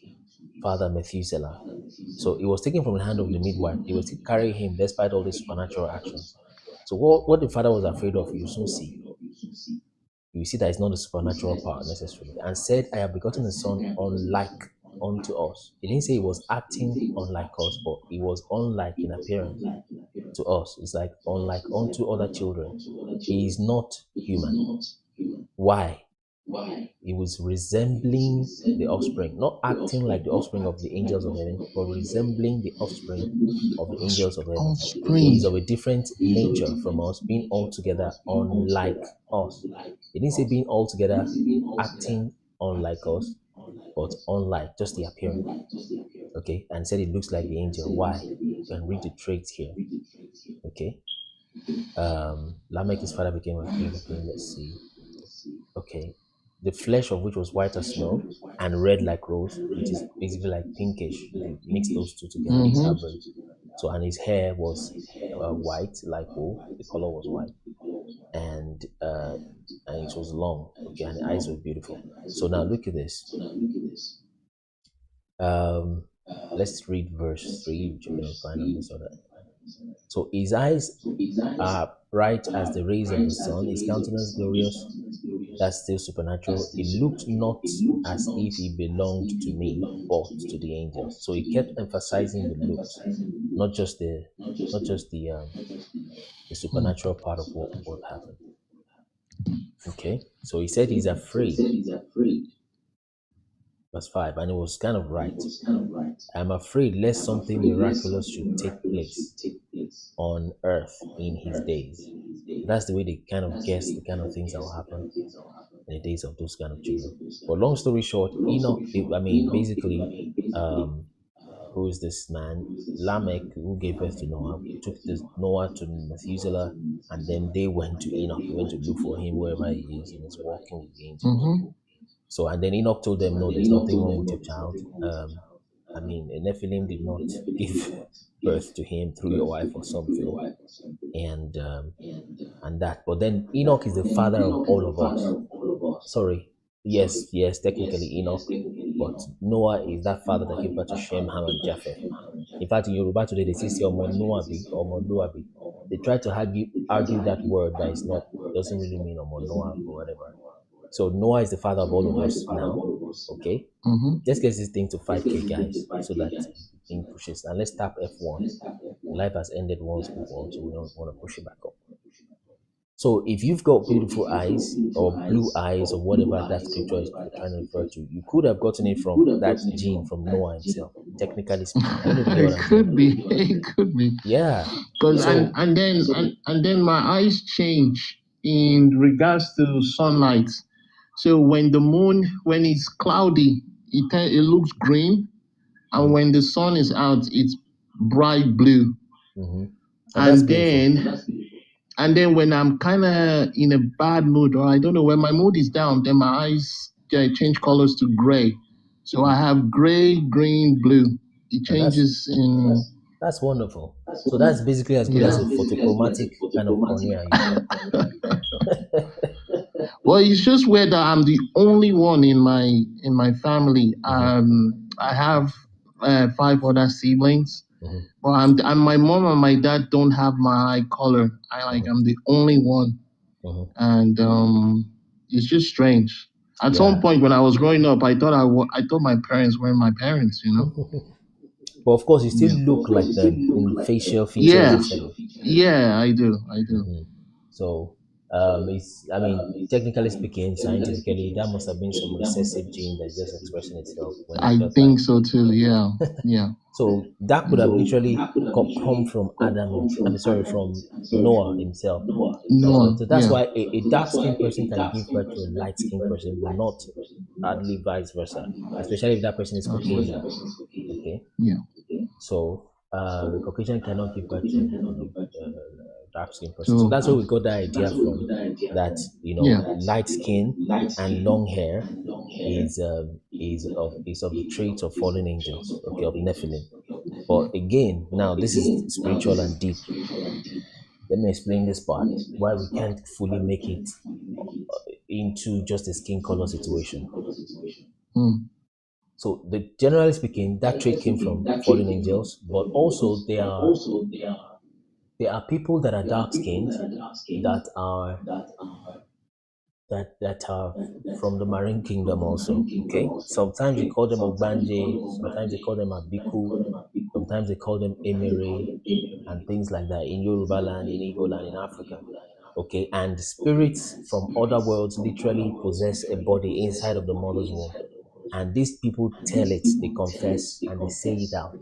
A: father Methuselah. So he was taken from the hand of the midwife. They were still carrying him despite all these supernatural actions. So what the father was afraid of, you soon see. You see that it's not a supernatural power necessarily. And said, I have begotten a son unlike unto us. He didn't say he was acting unlike us, but he was unlike in appearance to us. It's like unlike unto other children. He is not human. Why? He was resembling the offspring, not acting like the offspring of the angels of heaven, but resembling the offspring of the angels of heaven. So he's of a different nature from us, being altogether unlike us. He didn't say being altogether acting unlike us, but unlike, just the appearance. Okay, and said it looks like the angel. Why? You can read the traits here. Okay. Lamech, his father, became afraid of him. Let's see. Okay. The flesh of which was white as snow and red like rose, which is basically like pinkish. You mix those two together, it's average. So, and his hair was white like wool. The color was white, and it was long. Okay, and the eyes were beautiful. So now look at this. Let's read verse 3, which you're going to find on this other. So his eyes are bright as the rays of the sun, his countenance glorious. That's still supernatural. It looked not as if he belonged to me, but to the angels. So he kept emphasizing the looks, not just the supernatural part of what happened. Okay, so he said he's afraid. Verse 5, and it was kind of right. I'm afraid lest something miraculous should take place on earth in his days. That's the way they kind of guess the kind of things that will happen in the days of those kind of children. But long story short, Enoch, basically, who is this man? Lamech, who gave birth to Noah, took Noah to Methuselah, and then they went to Enoch. They went to look for him wherever he is, and he's walking with the angels. So, and then Enoch told them, no, there's nothing wrong with your child. Nephilim did not give birth to him through your wife or something. And that. But then Enoch is the father of all of us. Sorry. Yes, technically Enoch. But Noah is that father that gave birth to Shem, Ham, and Japheth. In fact, in Yoruba today, they say Omo Noabi or Omo Noabi. They try to argue that word that is not, doesn't really mean Omo Noah or whatever. So Noah is the father of all of us now. Okay? Let's get this thing to 5K, guys, so that the thing pushes. And let's tap F1. Life has ended once before, so we don't want to push it back up. So if you've got beautiful eyes or blue eyes or whatever that scripture is trying to refer to, you could have gotten it from that gene from Noah himself, technically speaking.
E: It could be.
A: Yeah.
E: Because and then my eyes change in regards to sunlight. So when the moon, when it's cloudy, it looks green, and when the sun is out, it's bright blue. And then when I'm kind of in a bad mood, or I don't know, when my mood is down, then my eyes change colors to gray. So I have gray, green, blue. It changes in.
A: That's wonderful. So that's basically as good as a photochromatic kind of cornea.
E: Well, it's just where that I'm the only one in my family. I have 5 other siblings, but my mom and my dad don't have my eye color. I'm the only one, and it's just strange. At some point when I was growing up, I thought my parents weren't my parents,
A: But of course, you still look like them in facial features.
E: Yeah, I do.
A: So, technically speaking, scientifically, that must have been some recessive gene that's just expressing itself.
E: I think so too. Yeah.
A: So that could have literally come from from Noah himself. So that's why a dark-skinned person can give birth to a light-skinned person, but not hardly vice versa. Especially if that person is Caucasian. Okay.
E: Yeah.
A: So the Caucasian cannot give birth to dark skin person. So that's where we got that idea from. That light skin and long hair is of the traits of fallen angels, okay, of Nephilim. But again, now this is spiritual and deep. Let me explain this part why we can't fully make it into just a skin color situation. So, generally speaking, that trait came from fallen angels, but also there are people that are dark skinned that are from the marine kingdom also. Okay, sometimes you call them Ogbanje, sometimes they call them Abiku, sometimes they call them Emere, and things like that in Yoruba land, in Igbo land, in Africa. Okay, and spirits from other worlds literally possess a body inside of the mother's womb. And these people tell it, they confess, and they say it out.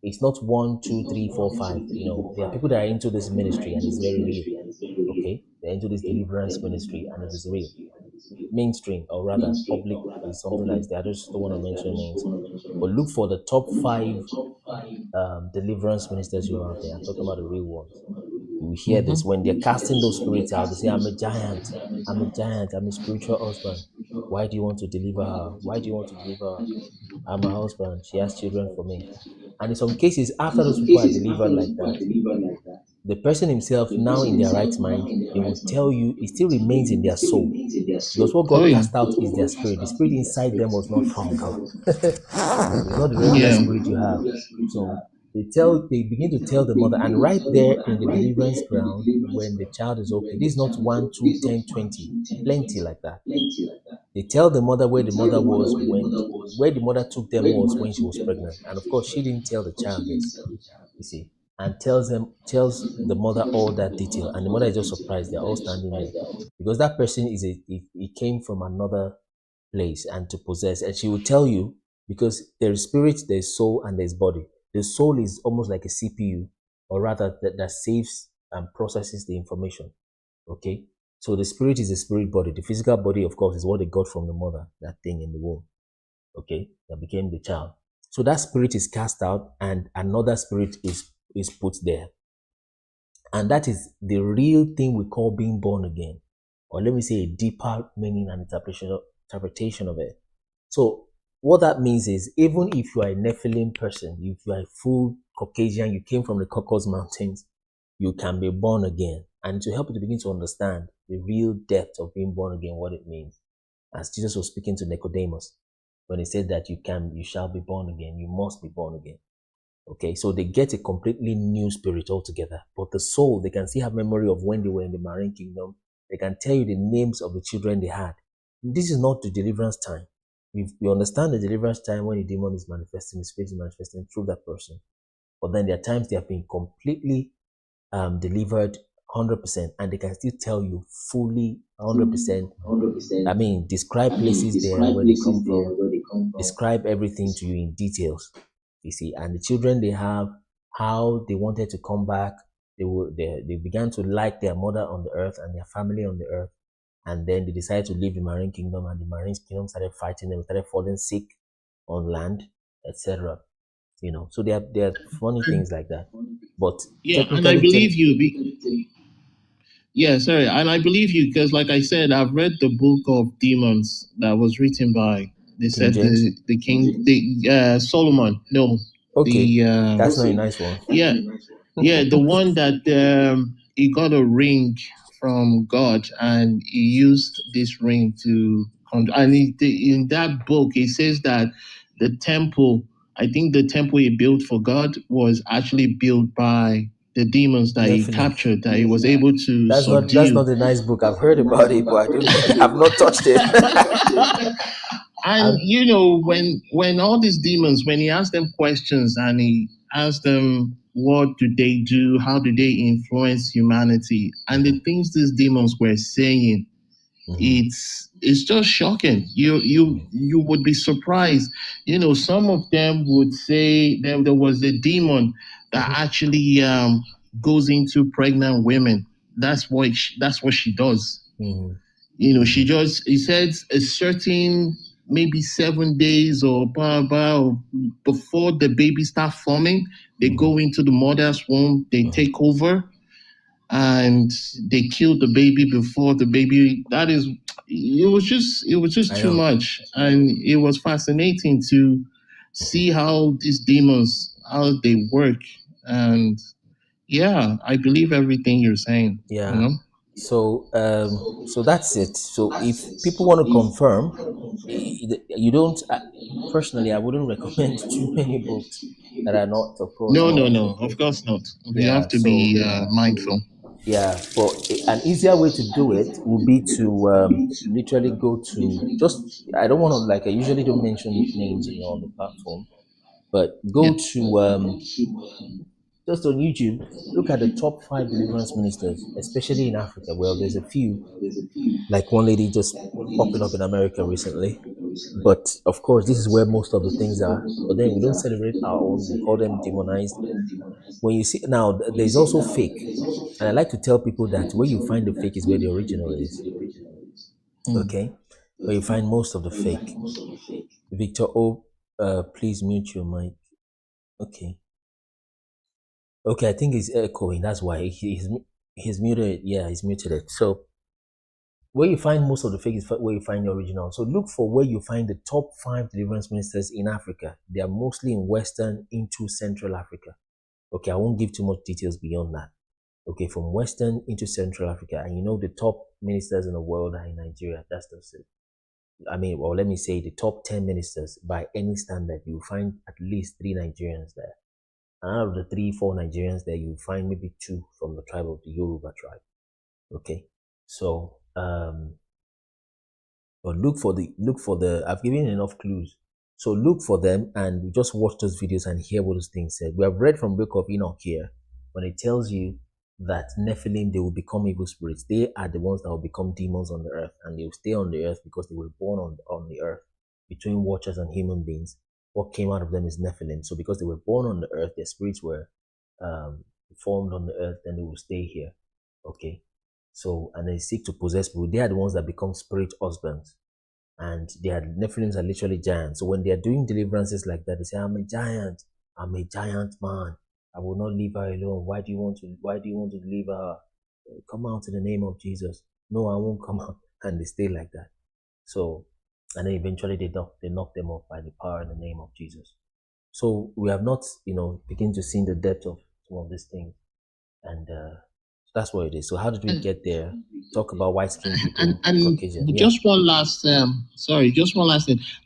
A: It's not 1, 2, 3, 4, 5. There are people that are into this ministry, and it's very real. Okay, they're into this deliverance ministry, and it is real. Mainstream, or rather, public, is something like that. I just don't want to mention names, but look for the top 5 deliverance ministers you have out there. I'm talking about the real ones. You hear this when they're casting those spirits out. They say, "I'm a giant. I'm a giant. I'm a spiritual husband. Why do you want to deliver her? Why do you want to deliver her? I'm a husband. She has children for me." And in some cases, after those people are delivered like that, the person himself, now in their right mind, they will tell you it still remains in their soul. Because what God cast out is their spirit. The spirit inside them was not from God. It's not the regular spirit you have. So they begin to tell the mother, and right there in the deliverance ground, when the child is okay, this is not 1, 2, 10, 20, plenty like that. They tell the mother where the mother was where the mother took them was when she was pregnant. And of course, she didn't tell the child this, you see, and tells the mother all that detail. And the mother is just surprised. They're all standing there because that person he came from another place and to possess. And she will tell you, because there's spirit, there's soul, and there's body. The soul is almost like a CPU, or rather that saves and processes the information. Okay, so the spirit is the spirit body. The physical body, of course, is what they got from the mother, that thing in the womb. Okay, that became the child. So that spirit is cast out, and another spirit is put there, and that is the real thing we call being born again, or let me say a deeper meaning and interpretation of it. So what that means is, even if you are a Nephilim person, if you are a full Caucasian, you came from the Caucasus Mountains, you can be born again. And to help you to begin to understand the real depth of being born again, what it means, as Jesus was speaking to Nicodemus, when he said that you shall be born again, you must be born again. Okay, so they get a completely new spirit altogether. But the soul, they can still have memory of when they were in the marine kingdom. They can tell you the names of the children they had. This is not the deliverance time. We understand the deliverance time when the demon is manifesting, the spirit is manifesting through that person. But then there are times they have been completely delivered 100%, and they can still tell you fully 100%. I mean, describe places there where they come from, describe everything to you in details. You see, and the children they have, how they wanted to come back. They began to like their mother on the earth and their family on the earth. And then they decided to leave the marine kingdom, and the marine kingdom started fighting them, started falling sick on land, etc. So there are funny things like that. But
E: and I believe you. And I believe you because, like I said, I've read the book of demons that was written by the king, Solomon. No,
A: okay, that's not a nice one.
E: The one that he got a ring from God, and he used this ring to. And in that book, it says that the temple, I think the temple he built for God was actually built by the demons that he captured, that he was able to subdue.
A: That's not a nice book. I've heard about it, but I've not touched it.
E: And when all these demons, when he asked them questions and he asked them what do they do, how do they influence humanity, and the things these demons were saying, it's just shocking. You would be surprised. Some of them would say there was a demon that actually goes into pregnant women. That's what she does. She just, he said a certain maybe 7 days or before the baby start forming, they go into the mother's womb, they take over, and they killed the baby before the baby. It was just too much, and it was fascinating to see how these demons, how they work. And yeah, I believe everything you're saying.
A: Yeah. So that's it. So if people want to confirm, you don't. Personally, I wouldn't recommend too many books that are not, of course,
E: No,
A: not.
E: of course not. We
A: Yeah.
E: have to be mindful.
A: Yeah. For an easier way to do it would be to literally go to just. I don't want to like. I usually don't mention names, on the platform, but go to just on YouTube. Look at the top 5 deliverance ministers, especially in Africa. Well, there's a few, like one lady just popping up in America recently. But of course, this is where most of the things are. But then we don't celebrate our own. We call them demonized. When you see now, there's also fake, and I like to tell people that where you find the fake is where the original is. Okay, where you find most of the fake. Victor O, please mute your mic. Okay. Okay, I think he's echoing. That's why he's muted it. Yeah, he's muted it. So where you find most of the fake is where you find the original. So look for where you find the top 5 deliverance ministers in Africa. They are mostly in Western into Central Africa. Okay, I won't give too much details beyond that. Okay, from Western into Central Africa, and the top ministers in the world are in Nigeria. That's just it. I mean, or let me say the top 10 ministers by any standard, you find at least 3 Nigerians there. And out of the 3-4 Nigerians there, you find maybe 2 from the tribe of the Yoruba tribe. Okay, so but look for the. I've given enough clues. So look for them and just watch those videos and hear what those things said. We have read from Book of Enoch here when it tells you that Nephilim, they will become evil spirits. They are the ones that will become demons on the earth, and they will stay on the earth because they were born on the earth between watchers and human beings. What came out of them is Nephilim. So because they were born on the earth, their spirits were formed on the earth, then they will stay here. Okay. So, and they seek to possess people. They are the ones that become spirit husbands. And Nephilims are literally giants. So when they are doing deliverances like that, they say, I'm a giant man. I will not leave her alone. Why do you want to leave her? Come out in the name of Jesus. No, I won't come out. And they stay like that. So, and then eventually they knock them off by the power in the name of Jesus. So we have not, begin to see the depth of some of these things. And that's what it is. So how did we get there? Talk about white-skinned people,
E: and
A: Caucasian.
E: Just one last thing.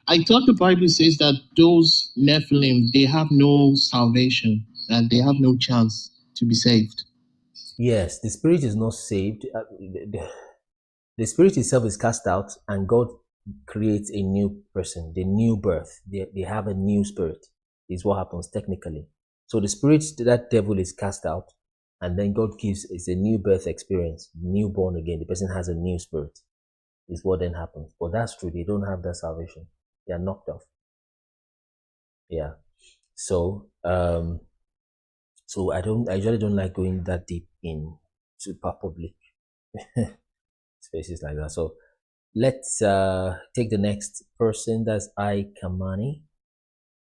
E: I thought the Bible says that those Nephilim, they have no salvation and they have no chance to be saved.
A: Yes, the spirit is not saved. The spirit itself is cast out, and God creates a new person, the new birth. They have a new spirit, is what happens technically. So the spirit, that devil is cast out, and then God gives, it's a new birth experience, newborn again. The person has a new spirit, is what then happens. But that's true, they don't have that salvation. They are knocked off. Yeah. So, so I usually don't like going that deep in super public spaces like that. So let's take the next person. That's I Kamani.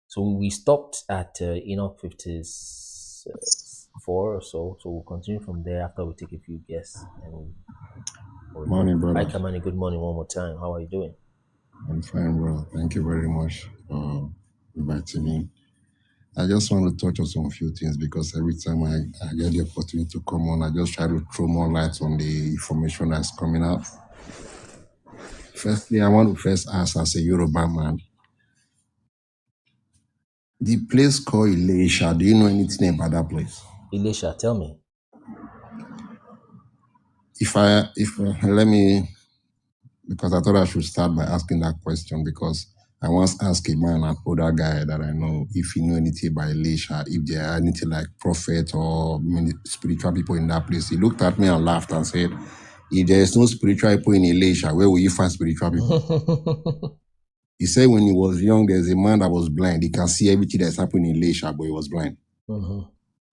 A: So we stopped at Enoch 54 or so. So we'll continue from there after we take a few guests. And
B: Morning, brother.
A: Hi Kamani, good morning one more time. How are you doing?
B: I'm fine, bro. Thank you very much for inviting me. I just want to touch on some few things because every time I get the opportunity to come on, I just try to throw more light on the information that's coming out. Firstly, I want to first ask as a Yoruba man, the place called Ilesha, do you know anything about that place?
A: Ilesha, tell me.
B: Let me, because I thought I should start by asking that question because I once asked a man, an older guy that I know, if he knew anything about Elisha, if there are anything like prophet or spiritual people in that place. He looked at me and laughed and said, if there is no spiritual people in Elisha, where will you find spiritual people? He said when he was young, there's a man that was blind. He can see everything that's happening in Elisha, but he was blind.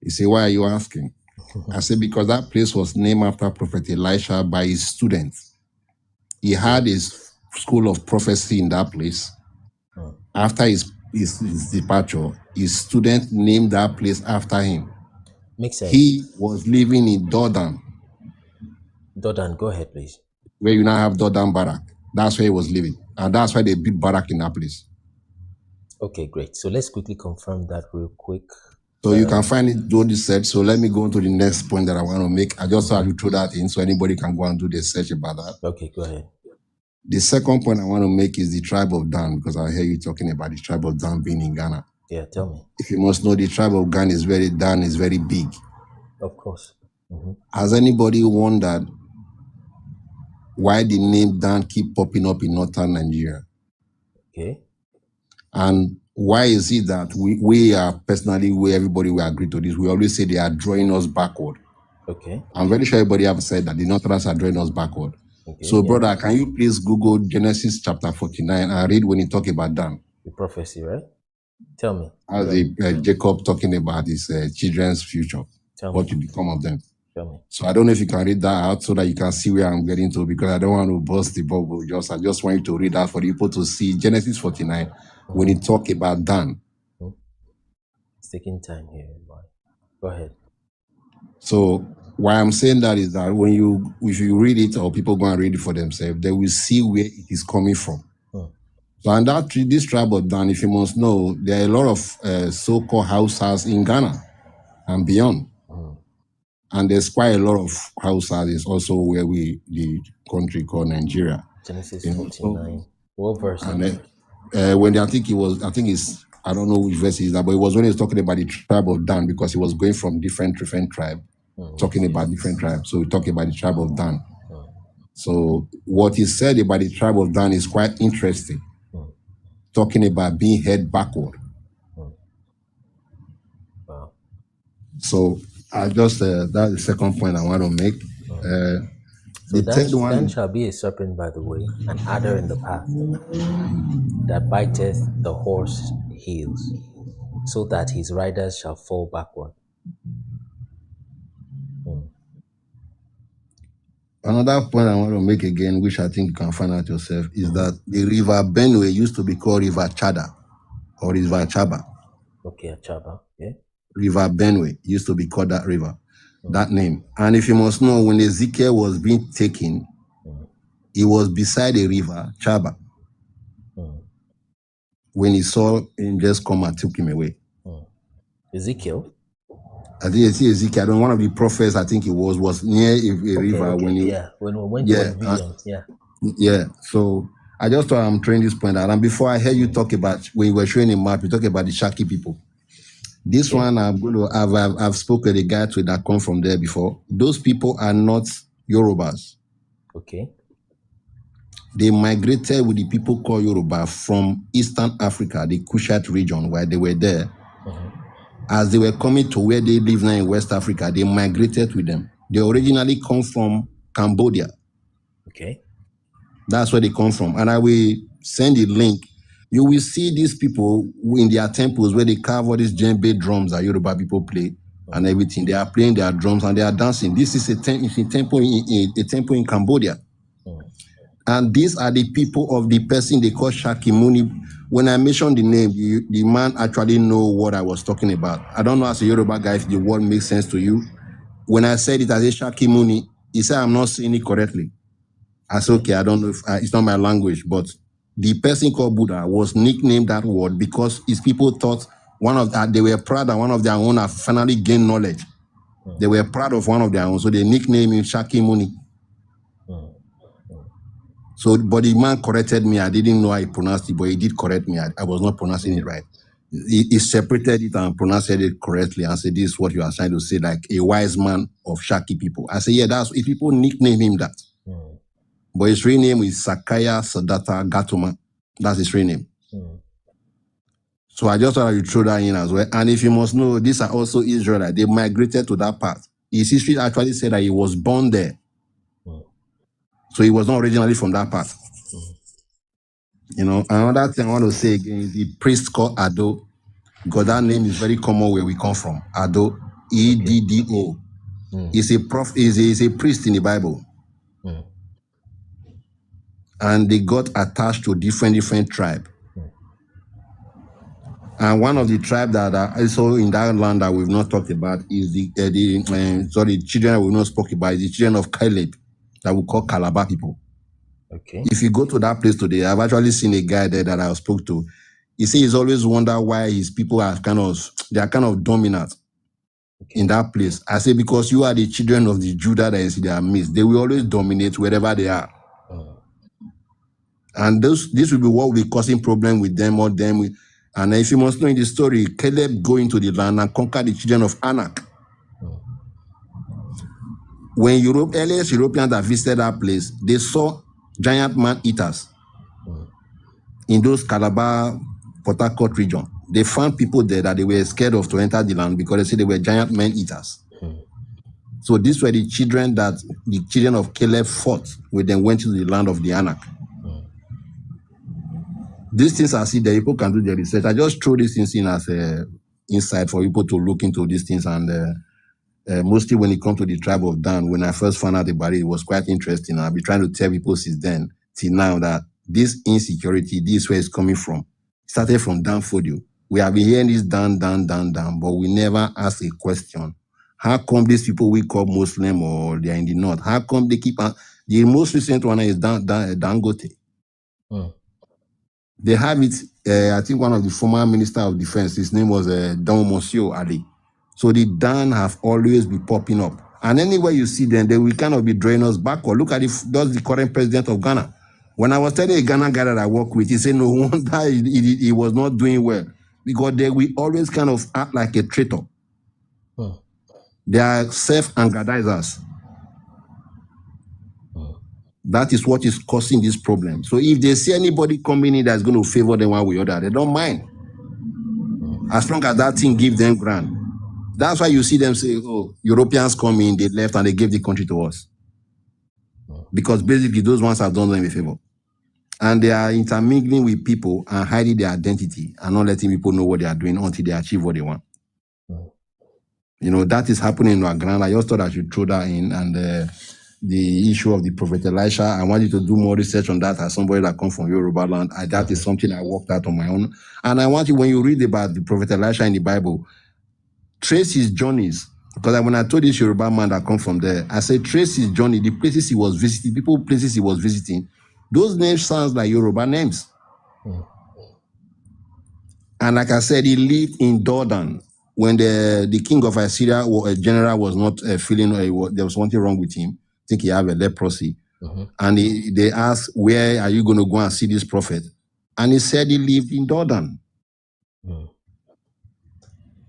B: He said, why are you asking? I said, because that place was named after Prophet Elisha by his students. He had his school of prophecy in that place. After his departure, his student named that place after him.
A: Makes sense.
B: He was living in Jordan
A: Dodan, go ahead, please.
B: Where you now have Dodan Barak. That's where he was living. And that's why they built Barak in that place.
A: Okay, great. So let's quickly confirm that real quick.
B: So you can find it, do the search. So let me go on to the next point that I want to make. I just have to throw that in so anybody can go and do the search about that.
A: Okay, go ahead.
B: The second point I want to make is the tribe of Dan, because I hear you talking about the tribe of Dan being in Ghana.
A: Yeah, tell me.
B: If you must know, the tribe of Dan is very big.
A: Of course.
B: Has anybody wondered why the name Dan keep popping up in northern Nigeria?
A: Okay.
B: And why is it that we are personally, everybody will agree to this, we always say they are drawing us backward.
A: Okay.
B: I'm very sure everybody have said that the Northerners are drawing us backward. Okay, so, brother, can you please Google Genesis chapter 49 and read when he talk about Dan?
A: The prophecy, right? Tell me.
B: As Jacob talking about his children's future, what will become of them.
A: Tell me.
B: So I don't know if you can read that out so that you can see where I'm getting to, because I don't want to burst the bubble. I just want you to read that for people to see Genesis 49 when he talk about Dan.
A: It's taking time here. Go ahead.
B: So why I'm saying that is that if you read it or people go and read it for themselves, they will see where it is coming from. So and this tribe of Dan, if you must know, there are a lot of so-called Hausas in Ghana and beyond. And there's quite a lot of Hausas is also where the country called Nigeria.
A: Genesis 49. What verse?
B: And when I think it's, I don't know which verse is that, but it was when he was talking about the tribe of Dan, because he was going from different tribe, talking about different tribes. So we talk about the tribe of Dan. So what he said about the tribe of Dan is quite interesting. Talking about being head backward.
A: Wow.
B: So I just that's the second point I want to make.
A: So the third one, Dan shall be a serpent by the way, an adder in the path, that biteth the horse heels, so that his riders shall fall backward.
B: Another point I want to make again, which I think you can find out yourself, is that the river Benue used to be called River Chada or River Chaba.
A: Okay, Chaba. Yeah.
B: River Benue used to be called that river, that name. And if you must know, when Ezekiel was being taken, he was beside a river, Chaba. When he saw angels come and took him away.
A: Ezekiel?
B: I think it's Ezekiel. I don't know, one of the prophets, I think it was near a river.
A: Okay.
B: When he,
A: when we went to vision.
B: Yeah. So I just thought I'm throwing this point out. And before I hear you talk about, when you were showing a map, you talk about the Shaki people. This one I'm going to have, I've spoken to the guy that come from there before. Those people are not Yorubas.
A: Okay.
B: They migrated with the people called Yoruba from Eastern Africa, the Kushite region, where they were there. As they were coming to where they live now in West Africa, they migrated with them. They originally come from Cambodia.
A: Okay.
B: That's where they come from. And I will send a link. You will see these people in their temples where they carve all these djembe drums that Yoruba people play and everything. They are playing their drums and they are dancing. This is a temple in Cambodia. And these are the people of the person they call Shakyamuni. When I mentioned the name, the man actually know what I was talking about. I don't know as a Yoruba guy if the word makes sense to you. When I said it as a Shakyamuni, he said I'm not saying it correctly. I said, okay, I don't know if it's not my language, but the person called Buddha was nicknamed that word because his people thought they were proud that one of their own have finally gained knowledge. They were proud of one of their own, so they nicknamed him Shakyamuni. So, but the man corrected me. I didn't know how he pronounced it, but he did correct me. I was not pronouncing it right. He separated it and pronounced it correctly and said, this is what you are trying to say, like a wise man of Shaki people. I said, yeah, that's if people nickname him that. But his real name is Sakaya Sadata Gatuma. That's his real name. So I just thought I would throw that in as well. And if you must know, these are also Israelites. They migrated to that part. His history actually said that he was born there. So he was not originally from that part. You know, another thing I want to say again is the priest called Ado, because that name is very common where we come from. Ado, E-D-D-O. He's a priest in the Bible. And they got attached to different tribes. And one of the tribes that are also in that land that we've not talked about is the children that we've not spoken about is the children of Caleb. that we call Calabar people.
A: Okay.
B: If you go to that place today, I've actually seen a guy there that I spoke to. He says he's always wondered why his people are kind of dominant in that place. I say, because you are the children of the Judah that is in their midst. They will always dominate wherever they are. And this will be what will be causing problem with them or them. And if you must know in the story, Caleb go into the land and conquer the children of Anak. When earliest Europeans that visited that place, they saw giant man-eaters in those Calabar, Port Harcourt region. They found people there that they were scared of to enter the land because they said they were giant man-eaters. So these were the children that the children of Caleb fought when they went to the land of the Anak. These things I see that people can do their research. I just throw these things in as a insight for people to look into these things. And mostly when it comes to the tribe of Dan, when I first found out about it, it was quite interesting. I've been trying to tell people since then till now that this insecurity, this is where it's coming from. It started from Dan Fodio. We have been hearing this Dan, but we never ask a question. How come these people we call Muslim or they are in the north? How come they keep the most recent one is Dangote? They have it, I think one of the former minister of defense, his name was Don Monsieur Ali. So the Dan have always been popping up. And anywhere you see them, they will kind of be drawing us backward. Look at that's the current president of Ghana. When I was telling a Ghana guy that I work with, he said, no wonder he was not doing well. Because they will always kind of act like a traitor. They are self-aggrandizers. That is what is causing this problem. So if they see anybody coming in that's going to favor them one way or the other, they don't mind. As long as that thing gives them grant. That's why you see them say, oh, Europeans come in, they left and they gave the country to us. Because basically those ones have done them a favor. And they are intermingling with people and hiding their identity and not letting people know what they are doing until they achieve what they want. You know, that is happening in our ground. I just thought I should throw that in. And the issue of the Prophet Elisha, I want you to do more research on that as somebody that comes from Yoruba land. That is something I worked out on my own. And I want you, when you read about the Prophet Elisha in the Bible, trace his journeys. Because when I told this Yoruba man that come from there, I said, trace his journey, the places he was visiting, places he was visiting. Those names sounds like Yoruba names. And like I said, he lived in Jordan when the king of Assyria, or a general, was not feeling, there was something wrong with him. I think he had a leprosy. And they asked, where are you going to go and see this prophet? And he said he lived in Jordan.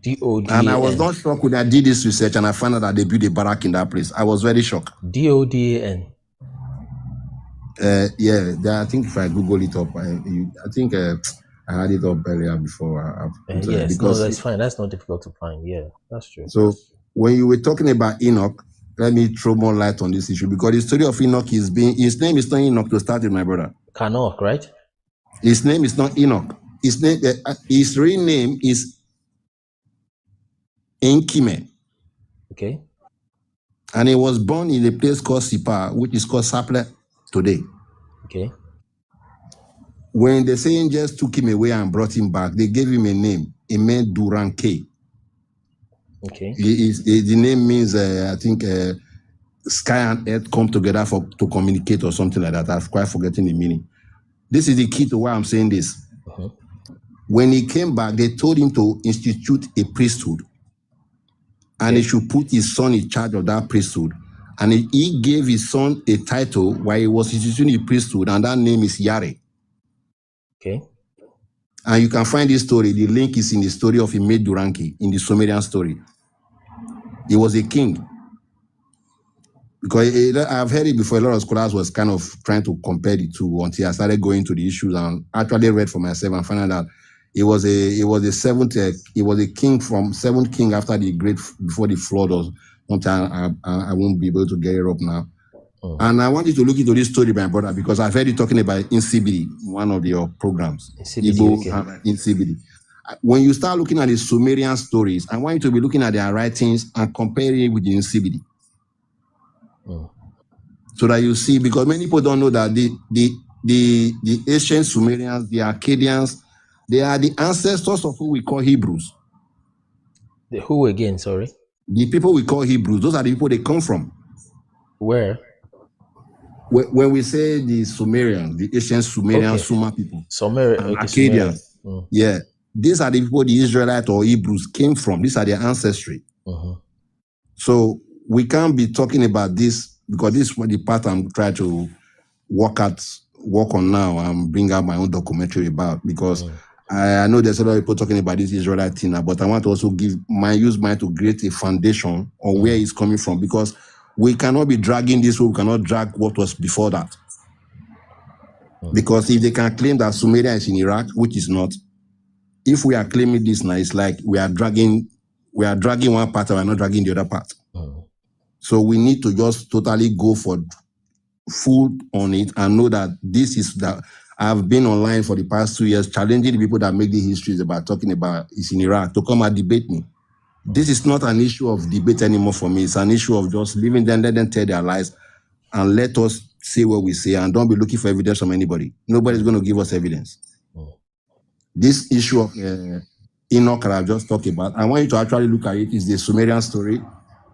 B: And I was not shocked when I did this research and I found out that they built a barrack in that place. I was very shocked.
A: Dodan.
B: I think if I Google it up, I think I had it up earlier before.
A: Yes, because that's fine. That's not difficult to find. Yeah, that's true.
B: So when you were talking about Enoch, let me throw more light on this issue because the story of Enoch his name is not Enoch to start with, my brother.
A: Kanok, right?
B: His name is not Enoch. His real name is Enkime.
A: Okay.
B: And he was born in a place called Sipa, which is called Saple today.
A: Okay.
B: When the angels took him away and brought him back, they gave him a name, Amen Duranke.
A: Okay.
B: The name means, I think, sky and earth come together to communicate or something like that. I'm quite forgetting the meaning. This is the key to why I'm saying this. When he came back, they told him to institute a priesthood. And he should put his son in charge of that priesthood. And he gave his son a title while he was instituting a priesthood, and that name is Yare.
A: Okay.
B: And you can find this story. The link is in the story of Ime Duranke, in the Sumerian story. He was a king. Because I've heard it before, a lot of scholars was kind of trying to compare the two until I started going to the issues and actually read for myself and found out that he was a king from seventh king after before the flood or something. I won't be able to get it up now. And I want you to look into this story, my brother, because I've heard you talking about Insibidi in one of your programs. Insibidi. When you start looking at the Sumerian stories, I want you to be looking at their writings and comparing it with the Insibidi. So that you see, because many people don't know that the ancient Sumerians, the Akkadians, they are the ancestors of who we call Hebrews.
A: The who again, sorry?
B: The people we call Hebrews, those are the people they come from.
A: Where?
B: when we say the Sumerians, the ancient Sumerian
A: Okay.
B: Sumer people,
A: Sumer,
B: and
A: okay, Sumerian.
B: Akkadians, yeah, these are the people the Israelites or Hebrews came from. These are their ancestry. So we can't be talking about this because this is what the part I'm trying to work on now and bring out my own documentary about, because I know there's a lot of people talking about this Israelite thing now, but I want to also use mine to create a foundation on where it's coming from, because we cannot be dragging this, we cannot drag what was before that. Because if they can claim that Sumeria is in Iraq, which is not, if we are claiming this now, it's like we are dragging one part and we're not dragging the other part. So we need to just totally go for full on it and know that this is that. I've been online for the past 2 years challenging the people that make the histories about talking about it's in Iraq to come and debate me. This is not an issue of debate anymore for me. It's an issue of just leaving them, let them tell their lies, and let us say what we say, and don't be looking for evidence from anybody. Nobody's going to give us evidence. This issue of Enoch that I've just talked about, I want you to actually look at it. Is the Sumerian story.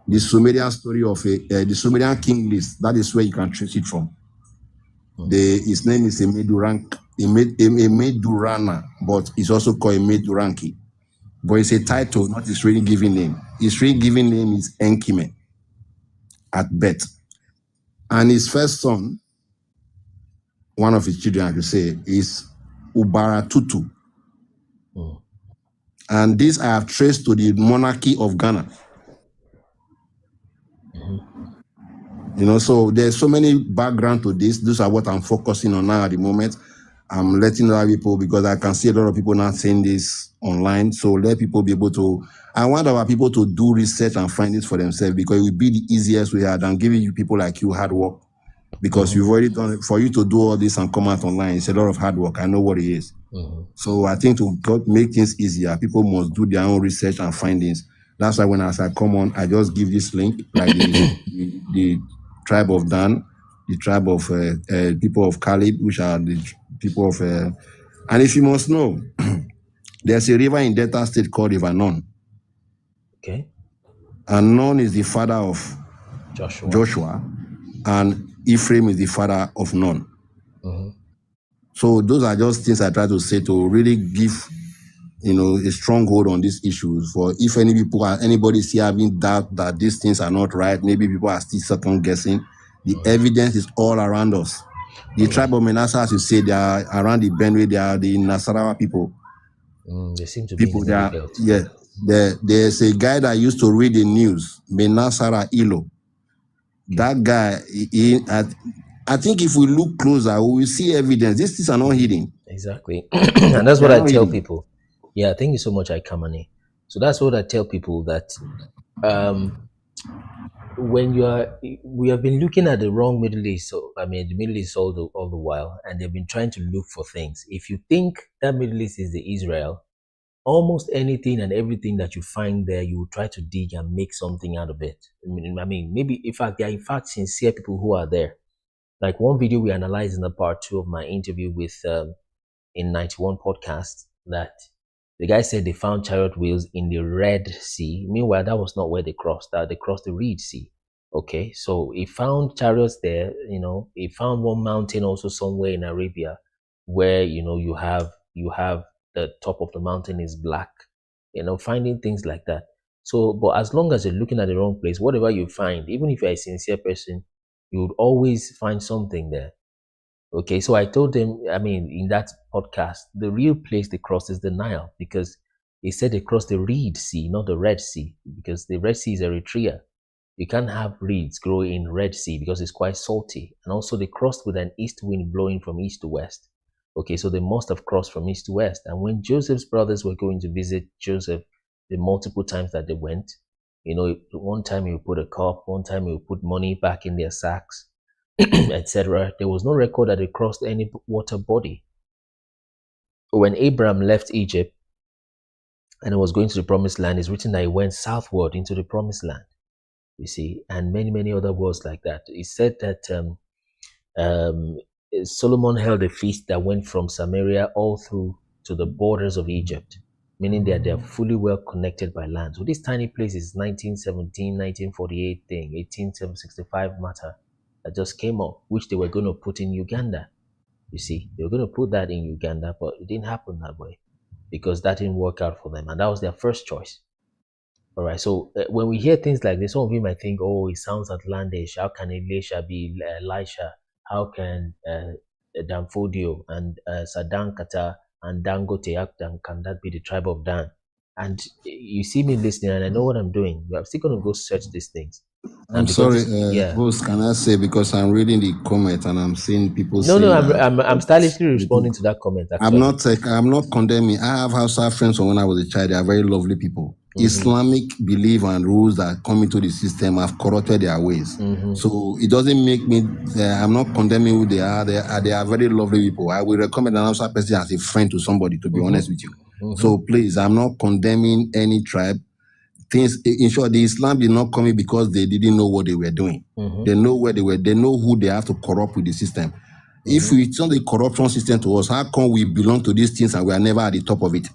B: The Sumerian story of the Sumerian king list. That is where you can trace it from. His name is Emedurana, but it's also called Emeduranki. But it's a title, not his really given name. His really given name is Enkime at birth. And his first son, one of his children, I could say, is Ubaratutu. And this I have traced to the monarchy of Ghana. You know, so there's so many background to this. These are what I'm focusing on now at the moment. I'm letting other people, because I can see a lot of people not saying this online. So let people be able to, I want our people to do research and find this for themselves, because it will be the easiest way than giving you people like you hard work. Because you've already done it. For you to do all this and come out online, it's a lot of hard work. I know what it is. So I think to make things easier, people must do their own research and findings. That's why when I come on, I just give this link, like the tribe of Dan, the tribe of people of Khalid, which are the people of... and if you must know, there's a river in Delta State called River Nun.
A: Okay.
B: And Nun is the father of Joshua, and Ephraim is the father of Nun. So those are just things I try to say to really give, a stronghold on these issues. For if anybody still having doubt that these things are not right, maybe people are still second guessing. The evidence is all around us. The tribe of Manasseh, as you say, they are around the Benue. They are the Nasarawa people.
A: They seem to be in the belt.
B: Yeah. There's a guy that used to read the news, Menasara Ilo. That guy, I think if we look closer, we will see evidence. These things are not hidden.
A: Exactly. And that's what I tell people. Yeah, thank you so much, Ikamani. So that's what I tell people, that when we have been looking at the wrong Middle East. So the Middle East all the while, and they've been trying to look for things. If you think that Middle East is the Israel, almost anything and everything that you find there, you will try to dig and make something out of it. Maybe in fact, there are in fact sincere people who are there. Like one video we analyzed in the part 2 of my interview with in 91 podcast, that the guy said they found chariot wheels in the Red Sea. Meanwhile, that was not where they crossed. They crossed the Red Sea. Okay, so he found chariots there. He found one mountain also somewhere in Arabia, where you have the top of the mountain is black. Finding things like that. So, but as long as you're looking at the wrong place, whatever you find, even if you're a sincere person, you would always find something there. Okay, so I told them, in that podcast, the real place they crossed is the Nile, because they said they crossed the Red Sea, not the Red Sea, because the Red Sea is Eritrea. You can't have reeds grow in Red Sea because it's quite salty. And also they crossed with an east wind blowing from east to west. Okay, so they must have crossed from east to west. And when Joseph's brothers were going to visit Joseph, the multiple times that they went, one time he would put a cup, one time he would put money back in their sacks, etc. There was no record that they crossed any water body. When Abraham left Egypt and was going to the promised land, it's written that he went southward into the promised land. You see, and many, many other words like that. It said that Solomon held a feast that went from Samaria all through to the borders of Egypt, meaning that they are fully well connected by land. So this tiny place is 1917, 1948 thing, 1865 matter. that just came up, which they were going to put in Uganda. You see, they were going to put that in Uganda, but it didn't happen that way because that didn't work out for them, and that was their first choice. All right. So when we hear things like this, some of you might think, "Oh, it sounds outlandish. How can Elisha be Elisha? How can Danfodio and Sadankata and Dangote, how can that be the tribe of Dan?" And you see me listening, and I know what I'm doing. But I'm still going to go search these things.
B: I'm
A: And because
B: sorry,
A: this, yeah,
B: host, can I say, because I'm reading the comment and I'm seeing people
A: no,
B: saying that
A: I'm stylishly responding to that comment. Actually,
B: I'm not condemning. I have Hausa friends from when I was a child. They are very lovely people. Islamic belief and rules that come into the system have corrupted their ways. So it doesn't make me, I'm not condemning who they are. They are very lovely people. I will recommend an Hausa person as a friend to somebody, to be honest with you. So please, I'm not condemning any tribe. Things, in short, the Islam did not come in because they didn't know what they were doing. They know where they were. They know who they have to corrupt with the system. If it's not the corruption system to us, how come we belong to these things and we are never at the top of it?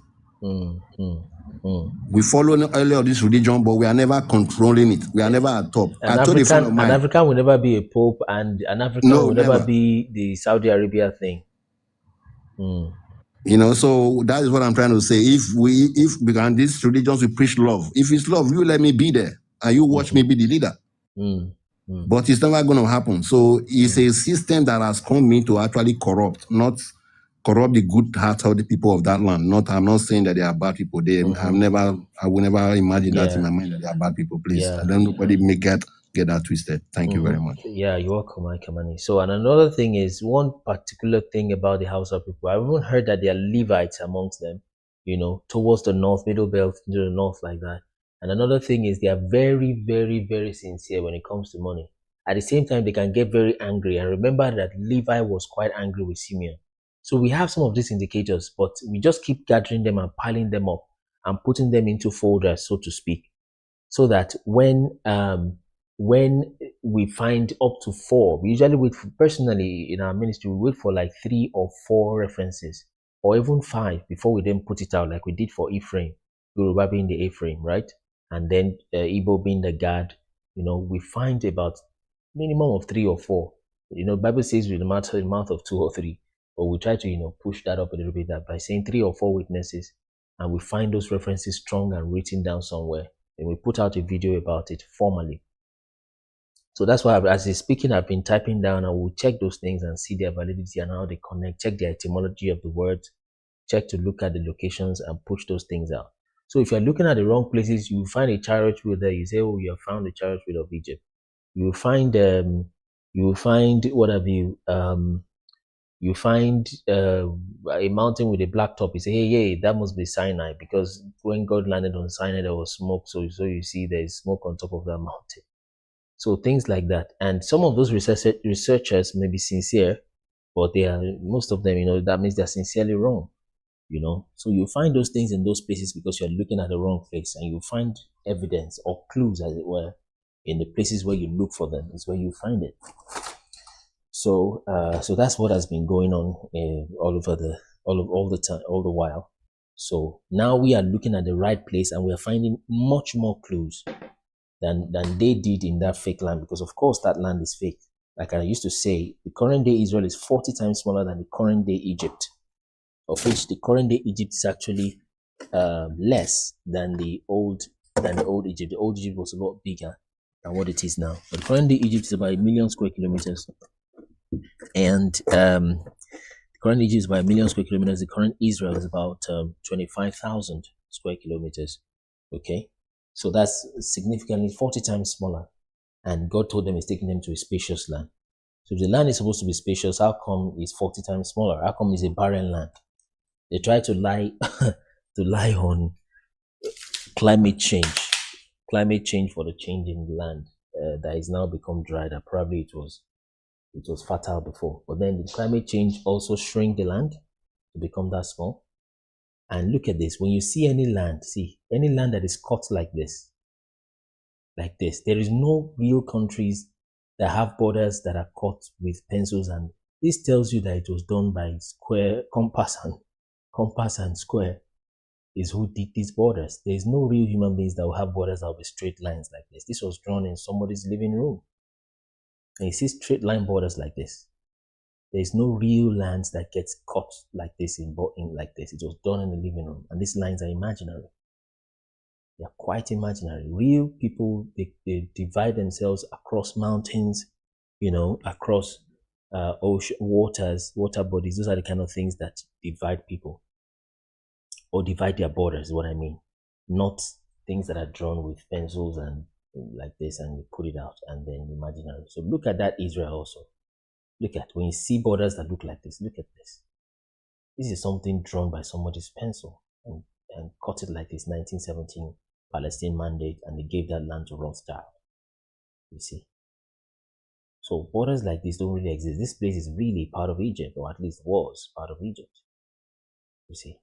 B: We follow earlier this religion, but we are never controlling it. We are never at top.
A: An
B: I told a friend of mine,
A: African will never be a pope, and an African
B: no,
A: will never
B: never.
A: be the Saudi Arabia thing.
B: You know, so that is what I'm trying to say. If we can, these religions, we preach love. If it's love, you let me be there and you watch me be the leader. But it's never going to happen. So it's a system that has come in to actually corrupt, not corrupt the good heart of the people of that land. I'm not saying that they are bad people. I will never imagine that in my mind that they are bad people. Please, I don't nobody may get that twisted. Thank you very much.
A: Yeah, you're welcome, Kamani. So, and another thing is one particular thing about the Hausa people. I've even heard that there are Levites amongst them, you know, towards the north, middle belt, to the north, like that. And another thing is they are very, very, very sincere when it comes to money. At the same time, they can get very angry. And remember that Levi was quite angry with Simeon. So we have some of these indicators, but we just keep gathering them and piling them up and putting them into folders, so to speak, so that when we find up to 4, we usually wait for, personally in our ministry, we wait for like 3 or 4 references, or even 5 before we then put it out, like we did for Ephraim, Yoruba being the Ephraim, right? And then Igbo being the Gad. You know, we find about minimum of 3 or 4. You know, Bible says with the mouth of 2 or 3, but we try to, you know, push that up a little bit, that by saying 3 or 4 witnesses, and we find those references strong and written down somewhere, and we put out a video about it formally. So that's why, as he's speaking, I've been typing down, and we'll check those things and see their validity and how they connect, check the etymology of the words, check to look at the locations and push those things out. So if you're looking at the wrong places, you find a chariot wheel there, you say, oh, you have found the chariot wheel of Egypt. You find what have you, you find a mountain with a black top. You say, hey, that must be Sinai, because when God landed on Sinai, there was smoke. So you see there's smoke on top of that mountain. So things like that. And some of those researchers may be sincere, but most of them, you know, that means they're sincerely wrong, you know. So you find those things in those places because you're looking at the wrong place, and you find evidence or clues, as it were, in the places where you look for them is where you find it. So that's what has been going on all the time, all the while. So now we are looking at the right place, and we are finding much more clues than they did in that fake land, because of course that land is fake. Like I used to say, the current day Israel is 40 times smaller than the current day Egypt, of which the current day Egypt is actually less than the old Egypt. The old Egypt was a lot bigger than what it is now. But the current day Egypt is about 1 million square kilometers, and the current Egypt is about 1 million square kilometers. The current Israel is about 25,000 square kilometers. Okay. So that's significantly 40 times smaller. And God told them He's taking them to a spacious land. So if the land is supposed to be spacious, how come it's 40 times smaller? How come it's a barren land? They try to lie on climate change for the change in the land that is now become dry. That probably it was fertile before. But then the climate change also shrink the land to become that small. And look at this. When you see any land that is cut like this, there is no real countries that have borders that are cut with pencils. And this tells you that it was done by square, compass and square is who did these borders. There is no real human beings that will have borders that will be straight lines like this. This was drawn in somebody's living room. And you see straight line borders like this. There is no real lands that gets cut like this in like this. It was done in the living room, and these lines are imaginary. They are quite imaginary. Real people, they divide themselves across mountains, across ocean, water bodies. Those are the kind of things that divide people or divide their borders, is what I mean. Not things that are drawn with pencils and like this and you put it out and then imaginary. So look at that Israel also. Look at when you see borders that look like this, look at this. This is something drawn by somebody's pencil and cut it like this, 1917 Palestine mandate, and they gave that land to Rothschild. You see. So borders like this don't really exist. This place is really part of Egypt, or at least was part of Egypt. You see.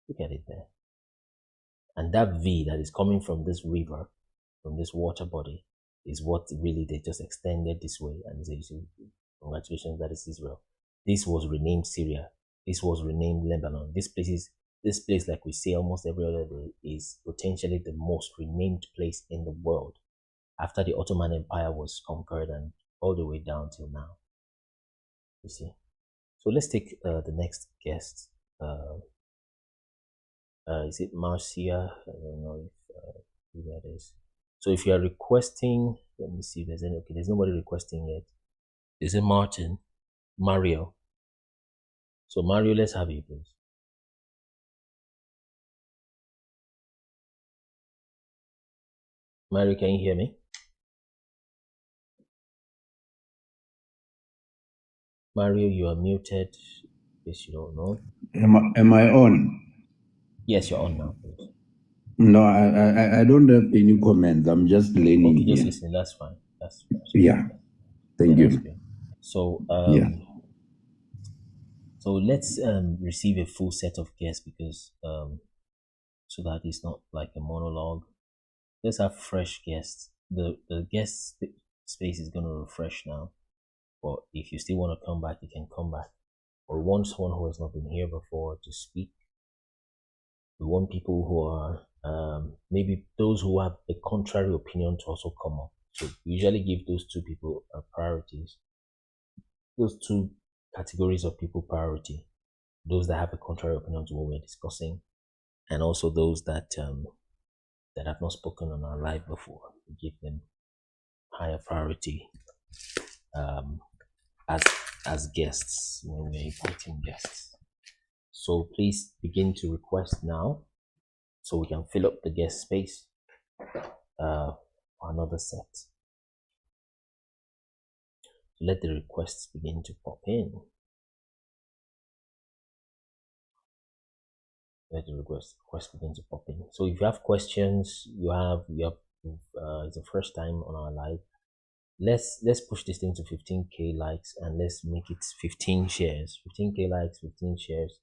A: Look at it there. And that V that is coming from this river, from this water body, is what really they just extended this way. And they say, congratulations, that is Israel. This was renamed Syria. This was renamed Lebanon. This place, like we say almost every other day, is potentially the most renamed place in the world after the Ottoman Empire was conquered and all the way down till now. You see. So let's take the next guest. Is it Marcia? I don't know who that is. So if you are requesting, let me see if there's any. Okay, there's nobody requesting yet. Is it Martin? Mario? So Mario, let's have you, please. Mario, can you hear me? Mario, you are muted. Yes, you don't know.
K: Am I on?
A: Yes, you're on now, please.
K: No, I don't have any comments. I'm just learning.
A: Okay, just
K: here.
A: listen. That's fine. That's
K: Yeah. Thank
A: that's
K: you.
A: good. So
K: Yeah.
A: So let's receive a full set of guests because so that it's not like a monologue. Let's have fresh guests. The guest space is going to refresh now. But if you still want to come back, you can come back. Or want someone who has not been here before to speak. We want people who are maybe those who have a contrary opinion to also come up. So we usually give those two people priorities. Those two categories of people priority. Those that have a contrary opinion to what we're discussing, and also those that that have not spoken on our live before. We give them higher priority as guests when we're inviting guests. So please begin to request now so we can fill up the guest space for another set. Let the requests begin to pop in. Let the requests begin to pop in. So if you have questions, it's the first time on our live. Let's push this thing to 15k likes and let's make it 15 shares. 15k likes, 15 shares.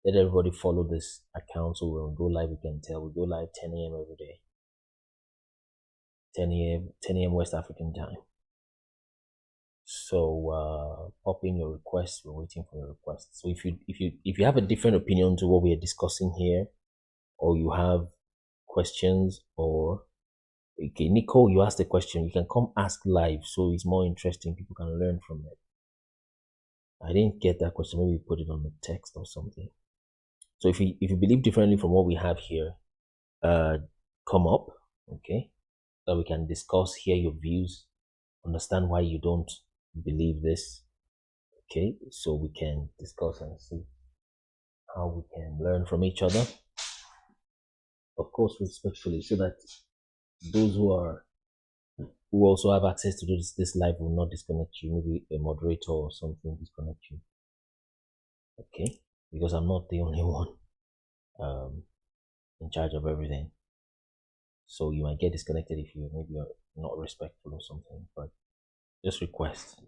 A: Let everybody follow this account so when we go live we can tell. We go live 10 a.m. every day. 10 a.m. West African time. So pop in your requests. We're waiting for your requests. So if you have a different opinion to what we are discussing here, or you have questions, or okay, Nicole, you asked a question. You can come ask live, so it's more interesting. People can learn from it. I didn't get that question. Maybe put it on the text or something. So if you believe differently from what we have here, come up, okay, so we can discuss, hear your views, understand why you don't believe this, okay, so we can discuss and see how we can learn from each other, of course respectfully, so that those who also have access to this live will not disconnect you. Maybe a moderator or something disconnect you, okay, because I'm not the only one in charge of everything. So you might get disconnected if you're not respectful or something, but just request.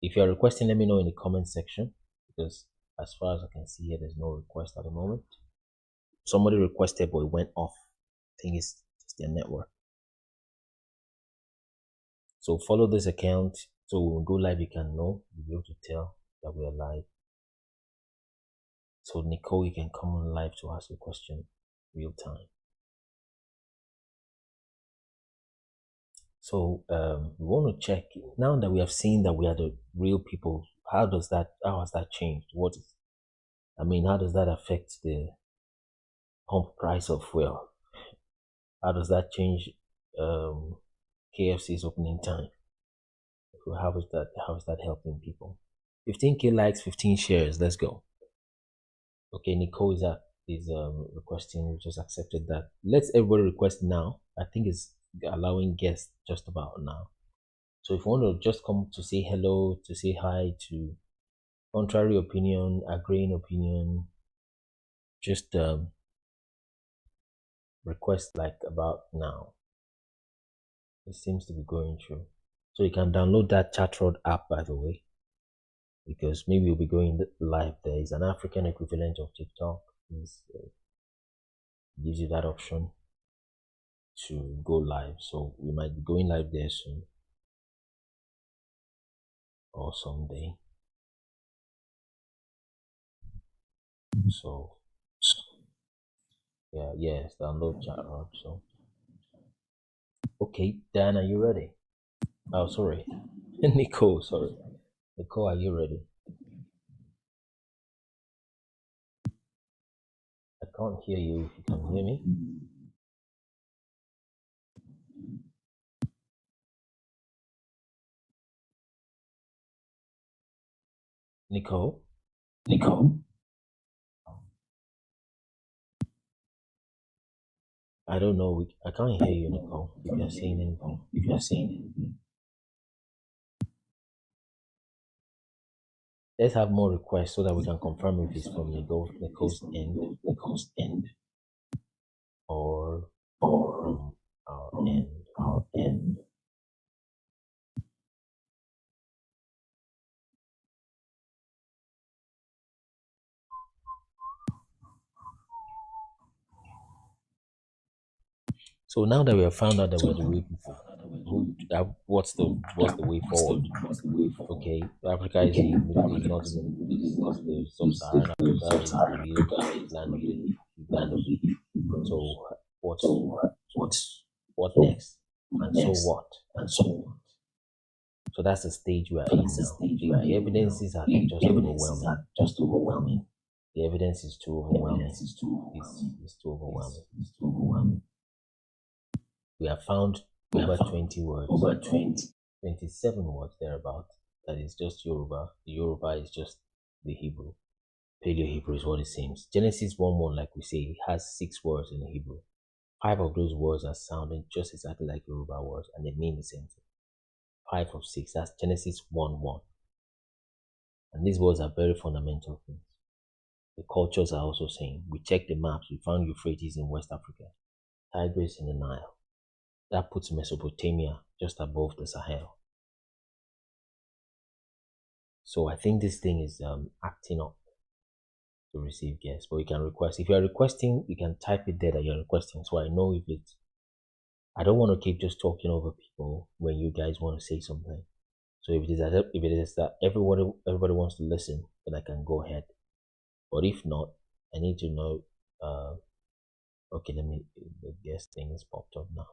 A: If you're requesting, let me know in the comment section, because as far as I can see here, there's no request at the moment. Somebody requested, but it went off. I think it's just their network. So follow this account, so when we go live, you can know, you'll be able to tell that we are live. So Nicole, you can come on live to ask your question real time. So we want to check now that we have seen that we are the real people. How has that changed? How does that affect the pump price of fuel? How does that change KFC's opening time? So how is that helping people? 15K likes, 15 shares. Let's go. Okay, Nicole is requesting. We just accepted that. Let's everybody request now. I think it's allowing guests just about now. So if you want to just come to say hello, to say hi, to contrary opinion, agreeing opinion, just request like about now. It seems to be going through. So you can download that Chatroad app, by the way, because maybe we'll be going live there. It's an African equivalent of TikTok. It gives you that option to go live. So we might be going live there soon or someday. So yes, download Chatroad. So okay, Dan, are you ready? Oh, sorry. Nicole, sorry. Nicole, are you ready? I can't hear you if you can hear me. Nicole? Nicole? I don't know. I can't hear you, Nicole, if you're saying anything. If you're saying anything. Let's have more requests so that we can confirm if it's from Nicole's end or from our end. So now that we have found out that we're the real people, what's the way forward? Okay, Africa is the Middle East, not even the Sub-Saharan Africa is the real land of the land of the. So what next? And so what? And so what? So that's the stage we are in now. The evidences are just overwhelming. The evidence is too overwhelming. It's too overwhelming. We have found over 20 words. 27 words thereabout. That is just Yoruba. The Yoruba is just the Hebrew. Paleo Hebrew is what it seems. Genesis 1:1, like we say, has 6 words in Hebrew. 5 of those words are sounding just exactly like Yoruba words, and they mean the same thing. 5 of 6. That's Genesis 1:1. And these words are very fundamental things. The cultures are also saying. We checked the maps. We found Euphrates in West Africa, Tigris in the Nile. That puts Mesopotamia just above the Sahel. So I think this thing is acting up to receive guests. But you can request. If you are requesting, you can type it there that you're requesting. So I know if it's. I don't want to keep just talking over people when you guys want to say something. So if it is that everybody wants to listen, then I can go ahead. But if not, I need to know. Okay, the guest thing is popped up now.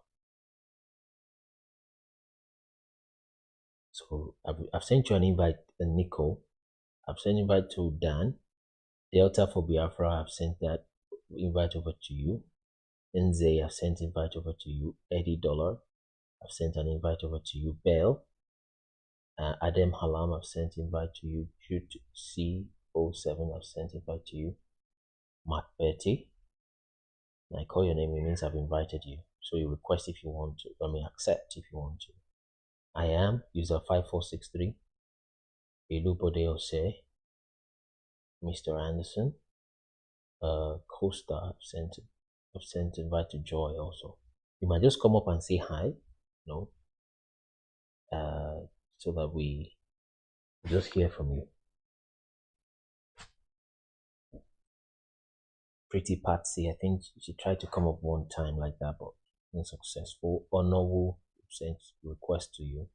A: So I've sent you an invite, Nico. I've sent invite to Dan. Delta for Biafra, I've sent that invite over to you. Nze, I've sent invite over to you. Eddie Dollar, I've sent an invite over to you. Bell, Adam Halam, I've sent invite to you. Jude C07, I've sent invite to you. Mark Betty, and I call your name, it means I've invited you. So you request if you want to, accept if you want to. I am user 5463. Elubode Ose, Mr. Anderson, Costa, I've sent invite to Joy also. You might just come up and say hi, so that we just hear from you. Pretty Patsy, I think she tried to come up one time like that, but unsuccessful. Onowu sent request to you,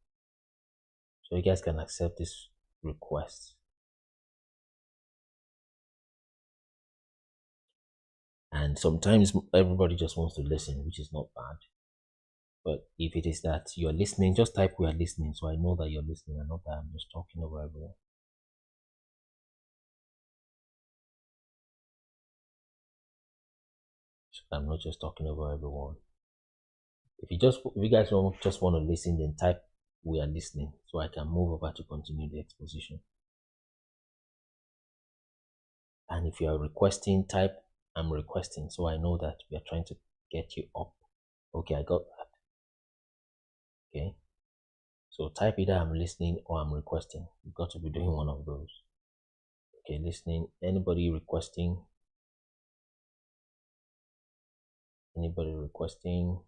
A: so you guys can accept this request. And sometimes everybody just wants to listen, which is not bad. But if it is that you're listening, just type we are listening so I know that you're listening and not that I'm just talking over everyone. So I'm not just talking over everyone. If you guys just want to listen, then type we are listening so I can move over to continue the exposition. And if you are requesting, type I'm requesting so I know that we are trying to get you up. Okay, I got that. Okay. So type either I'm listening or I'm requesting. You've got to be doing one of those. Okay, listening. Anybody requesting? Anybody requesting?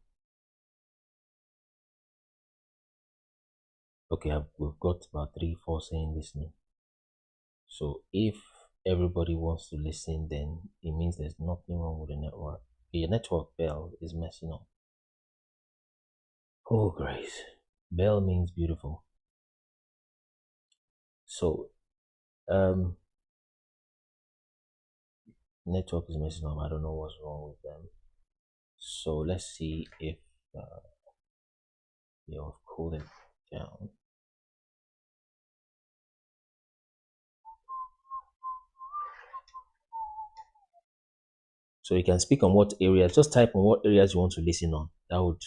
A: Okay, we've got about 3-4 saying listening. So if everybody wants to listen, then it means there's nothing wrong with the network. The network bell is messing up. Oh, grace. Bell means beautiful. So, network is messing up. I don't know what's wrong with them. So let's see if you've cooled it down. So you can speak on what areas, just type on what areas you want to listen on. That would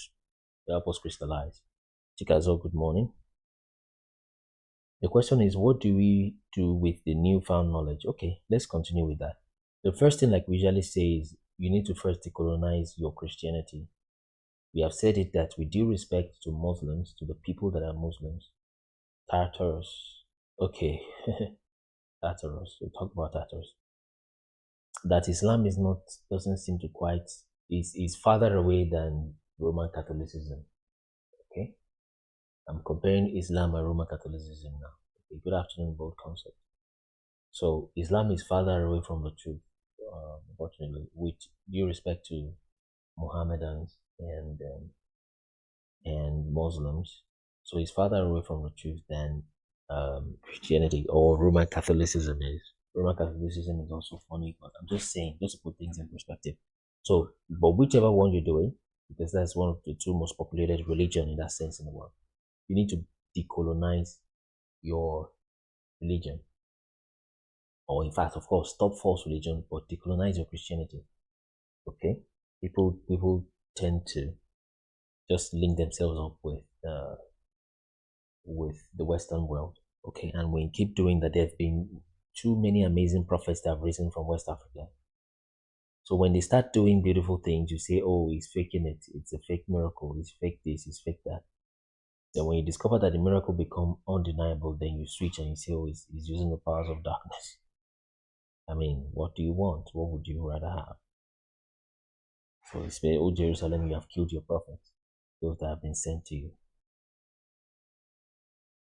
A: help us crystallize. Chikazo, good morning. The question is, what do we do with the newfound knowledge? Okay, let's continue with that. The first thing, like we usually say, is you need to first decolonize your Christianity. We have said it that with due respect to Muslims, to the people that are Muslims, Tartars, okay, Tartars, we'll talk about Tartars, that Islam doesn't seem to quite, is farther away than Roman Catholicism. Okay, I'm comparing Islam and Roman Catholicism now. Okay, good afternoon, both concepts. So Islam is farther away from the truth, unfortunately, with due respect to Mohammedans and Muslims. So it's farther away from the truth than Christianity or Roman Catholicism is. Roman Catholicism is also funny, but I'm just saying, just to put things in perspective. So, but whichever one you're doing, because that's one of the two most populated religion in that sense in the world, you need to decolonize your religion. Or in fact, of course, stop false religion, but decolonize your Christianity. Okay? People tend to just link themselves up with the Western world. Okay, and when you keep doing that, there have been too many amazing prophets that have risen from West Africa. So when they start doing beautiful things, you say, oh, he's faking it. It's a fake miracle. It's fake this. It's fake that. Then when you discover that the miracle become undeniable, then you switch and you say, oh, he's using the powers of darkness. I mean, what do you want? What would you rather have? So it's say, oh, Jerusalem, you have killed your prophets, those that have been sent to you.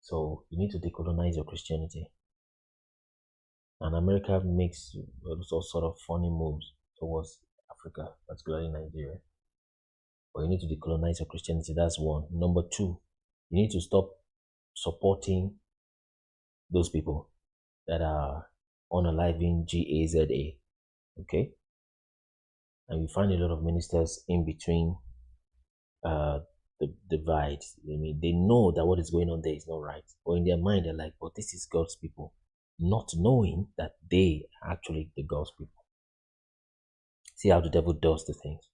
A: So you need to decolonize your Christianity. And America makes all sort of funny moves towards Africa, particularly Nigeria. But you need to decolonize your Christianity. That's one. Number two, you need to stop supporting those people that are unaliving GAZA. Okay? And you find a lot of ministers in between the divide. I mean, they know that what is going on there is not right. But in their mind, they're like, but this is God's people. Not knowing that they are actually the God's people. See how the devil does the things.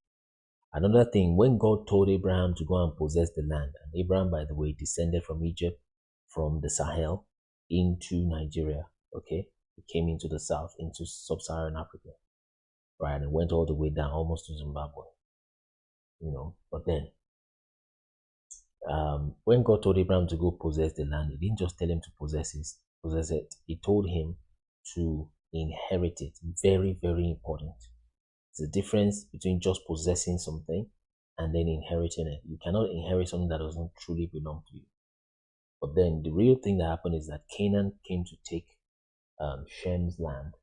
A: Another thing, when God told Abraham to go and possess the land, and Abraham, by the way, descended from Egypt, from the Sahel into Nigeria, okay? He came into the south, into sub-Saharan Africa, right? And went all the way down almost to Zimbabwe, you know. But then, when God told Abraham to go possess the land, he didn't just tell him to possess it. He told him to inherit it. Very, very important. It's a difference between just possessing something and then inheriting it. You cannot inherit something that doesn't truly belong to you. But then the real thing that happened is that Canaan came to take Shem's land.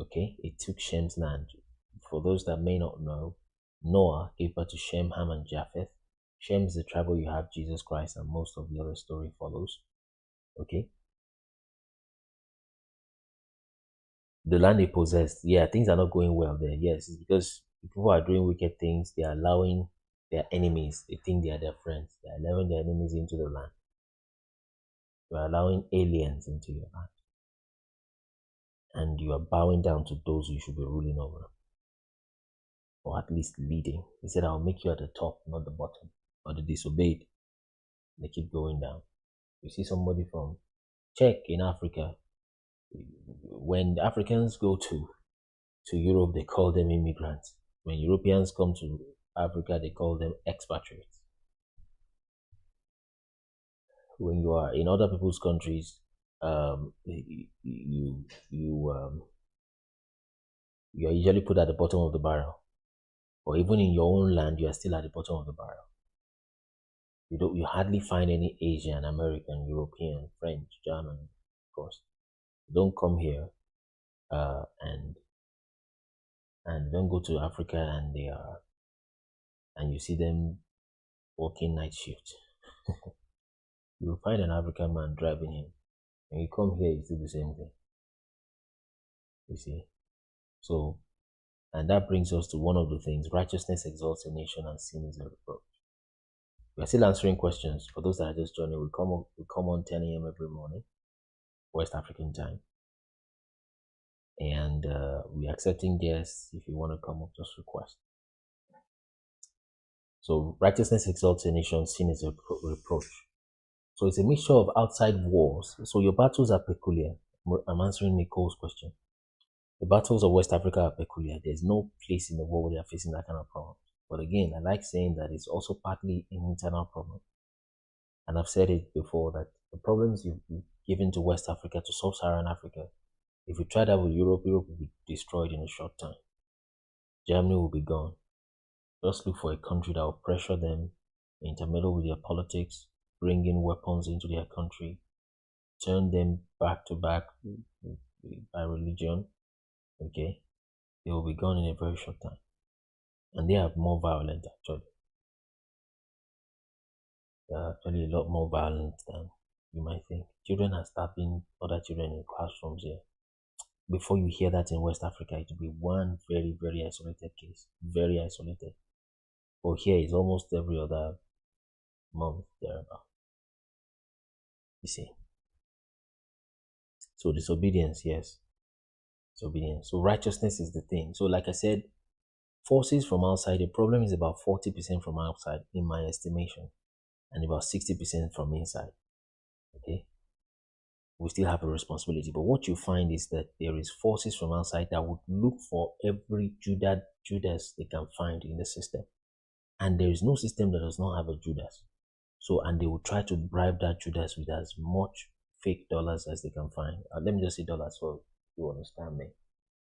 A: Okay, it took Shem's land. For those that may not know, Noah gave birth to Shem, Ham, and Japheth. Shem is the tribe where you have Jesus Christ, and most of the other story follows. Okay. The land they possessed, yeah, things are not going well there. Yes, it's because people are doing wicked things. They are allowing their enemies. They think they are their friends. They are allowing their enemies into the land. You are allowing aliens into your land. And you are bowing down to those you should be ruling over, or at least leading. He said, I'll make you at the top, not the bottom. Or the disobeyed, they keep going down. You see somebody from Czech in Africa, when Africans go to Europe, they call them immigrants. When Europeans come to Africa, they call them expatriates. When you are in other people's countries, you are usually put at the bottom of the barrel, or even in your own land, you are still at the bottom of the barrel. You hardly find any Asian, American, European, French, German, of course. Don't come here and don't go to Africa and you see them working night shift. You will find an African man driving him. When you come here, you do the same thing. You see? So, and that brings us to one of the things: righteousness exalts a nation and sin is a reproach. We are still answering questions. For those that are just joining, we come on 10 a.m. every morning, West African time. And we're accepting guests. If you want to come up, just request. So righteousness exalts a nation, sin is a reproach. So it's a mixture of outside wars. So your battles are peculiar. I'm answering Nicole's question. The battles of West Africa are peculiar. There's no place in the world where they are facing that kind of problem. But again, I like saying that it's also partly an internal problem. And I've said it before that the problems you've given to West Africa, to Sub-Saharan Africa, if you try that with Europe, Europe will be destroyed in a short time. Germany will be gone. Just look for a country that will pressure them, intermeddle with their politics, bring in weapons into their country, turn them back to back by religion. Okay, they will be gone in a very short time. And they are more violent, actually. They are actually a lot more violent than you might think. Children are stabbing other children in classrooms here. Before you hear that in West Africa, it will be one very, very isolated case. Very isolated. But here is almost every other month thereabout. You see. So disobedience, yes. Disobedience. So righteousness is the thing. So like I said, forces from outside, the problem is about 40% from outside in my estimation, and about 60% from inside. Okay? We still have a responsibility. But what you find is that there is forces from outside that would look for every Judas they can find in the system. And there is no system that does not have a Judas. So, and they will try to bribe that Judas with as much fake dollars as they can find. Let me just say dollars so you understand me.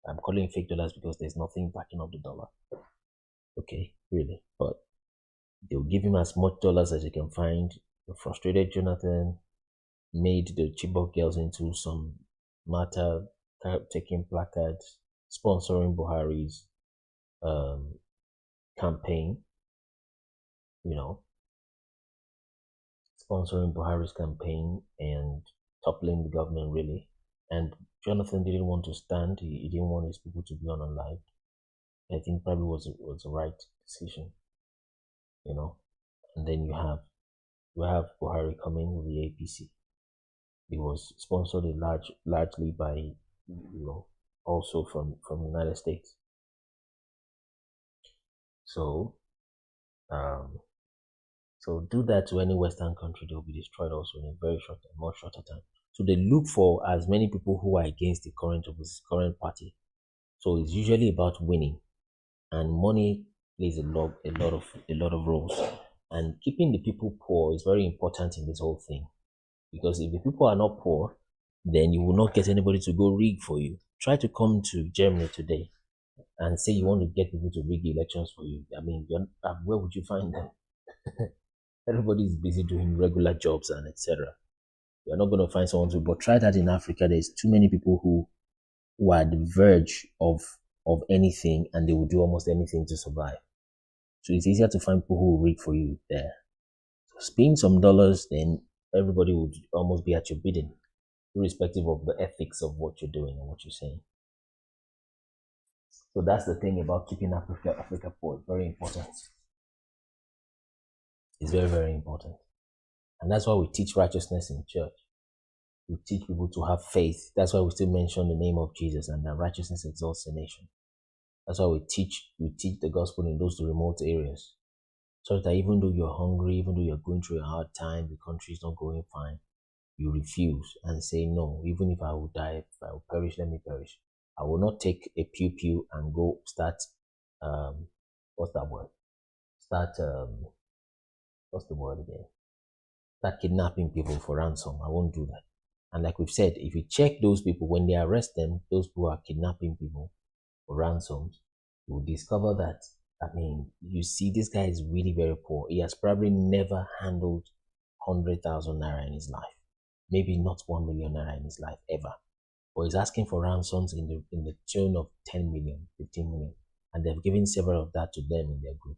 A: I'm calling fake dollars because there's nothing backing up the dollar. Okay, really. But they'll give him as much dollars as they can find. The frustrated Jonathan made the Chibok girls into some matter, taking placards, sponsoring Buhari's campaign, you know, sponsoring Buhari's campaign and toppling the government, really. And Jonathan didn't want to stand. He didn't want his people to be unalived. I think probably was the right decision, you know. And then you have Buhari coming with the APC. It was sponsored largely by, you know, also from the United States. So, so do that to any Western country, they will be destroyed also in a very much shorter time. So they look for as many people who are against the current party. So it's usually about winning, and money plays a lot of roles. And keeping the people poor is very important in this whole thing, because if the people are not poor, then you will not get anybody to go rig for you. Try to come to Germany today and say you want to get people to rig elections for you. I mean, where would you find them? Everybody is busy doing regular jobs and etc. You're not going to find someone to. But try that in Africa. There's too many people who are at the verge of anything, and they will do almost anything to survive. So it's easier to find people who will rig for you there. So spend some dollars, then everybody would almost be at your bidding, irrespective of the ethics of what you're doing and what you're saying. So that's the thing about keeping Africa poor. Very important. It's very, very important. And that's why we teach righteousness in church. We teach people to have faith. That's why we still mention the name of Jesus and that righteousness exalts the nation. That's why we teach the gospel in those remote areas. So that even though you're hungry, even though you're going through a hard time, the country is not going fine, you refuse and say, no, even if I will die, if I will perish, let me perish. I will not take a pew and go start, what's that word? What's the word again? Start kidnapping people for ransom. I won't do that. And like we've said, if you check those people, when they arrest them, those who are kidnapping people for ransoms, you will discover that, you see this guy is really very poor. He has probably never handled 100,000 naira in his life. Maybe not 1 million naira in his life ever. But he's asking for ransoms in the tune of 10 million, 15 million. And they've given several of that to them in their group.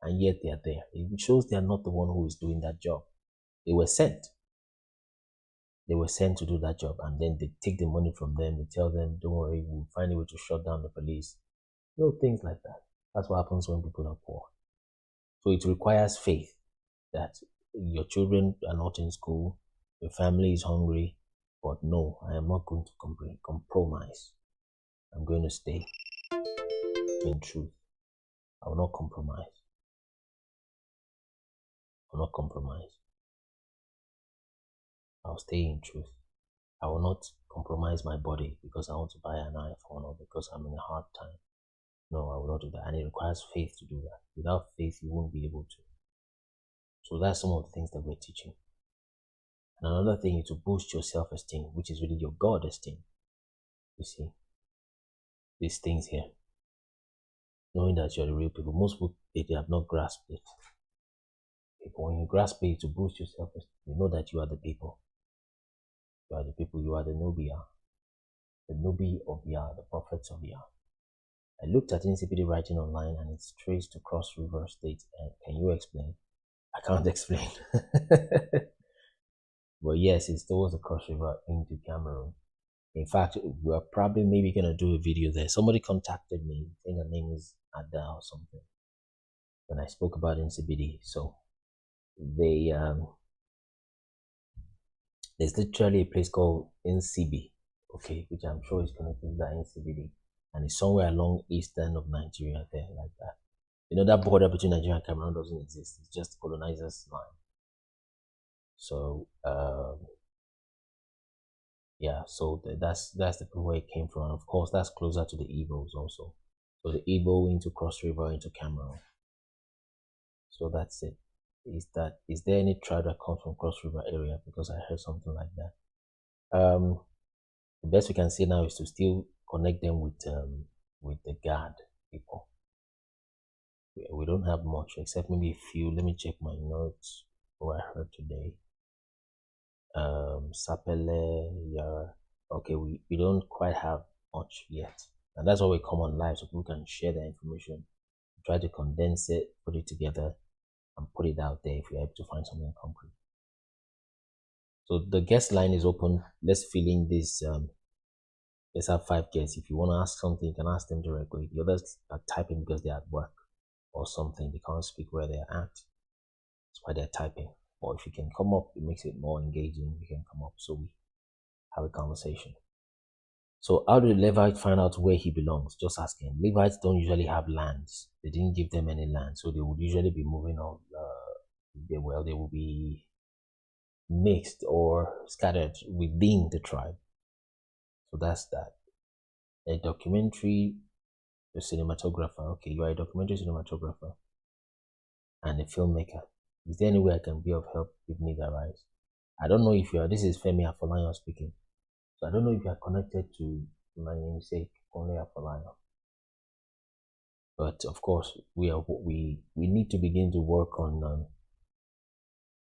A: And yet they are there. It shows they are not the one who is doing that job. They were sent. They were sent to do that job. And then they take the money from them. They tell them, don't worry, we'll find a way to shut down the police. Things like that. That's what happens when people are poor. So it requires faith that your children are not in school, your family is hungry, but no, I am not going to compromise. I'm going to stay in truth. I will not compromise. I will not compromise. I'll stay in truth. I will not compromise my body because I want to buy an iPhone or because I'm in a hard time. No, I will not do that. And it requires faith to do that. Without faith, you won't be able to. So that's some of the things that we're teaching. And another thing is to boost your self-esteem, which is really your God esteem. You see, these things here. Knowing that you're the real people. Most people, they have not grasped it. When you grasp it to boost your self-esteem, you know that you are the people. You are the people. You are the Nubia. The Nubi of Yah, the prophets of Yah. I looked at NCPD writing online and it's traced to Cross River State. And can you explain? I can't explain. But yes, it's towards the Cross River into Cameroon. In fact, we're probably maybe going to do a video there. Somebody contacted me. I think her name is Ada or something. When I spoke about NCBD. So they there's literally a place called NCB, okay, which I'm sure is connected to that NCBD. And it's somewhere along eastern of Nigeria there, like that. That border between Nigeria and Cameroon doesn't exist. It's just colonizers' line. So yeah, so that's the where it came from. And of course, that's closer to the Igbos also. So the Igbo into Cross River into Cameroon. So that's it. Is there any tribe that comes from Cross River area? Because I heard something like that. The best we can say now is to still connect them with the Gad people. We don't have much except maybe a few. Let me check my notes. What I heard today. Sapele, Yara. Okay, we don't quite have much yet, and that's why we come on live so people can share the information, try to condense it, put it together, and put it out there if you're able to find something concrete. So the guest line is open. Let's fill in this. Let's have 5 guests. If you want to ask something, you can ask them directly. The others are typing because they're at work or something. They can't speak where they're at. That's why they're typing. Or if you can come up, it makes it more engaging. You can come up so we have a conversation. So how did Levite find out where he belongs? Just asking. Levites don't usually have lands. They didn't give them any land, so they would usually be moving on. They will be mixed or scattered within the tribe. So that's that. A documentary, a cinematographer. Okay, you are a documentary cinematographer and a filmmaker. Is there any way I can be of help if need arise? I don't know if you are. This is Femi Afolayan speaking. So I don't know if you are connected to my namesake, Only Afolayan. But of course, we need to begin to work on.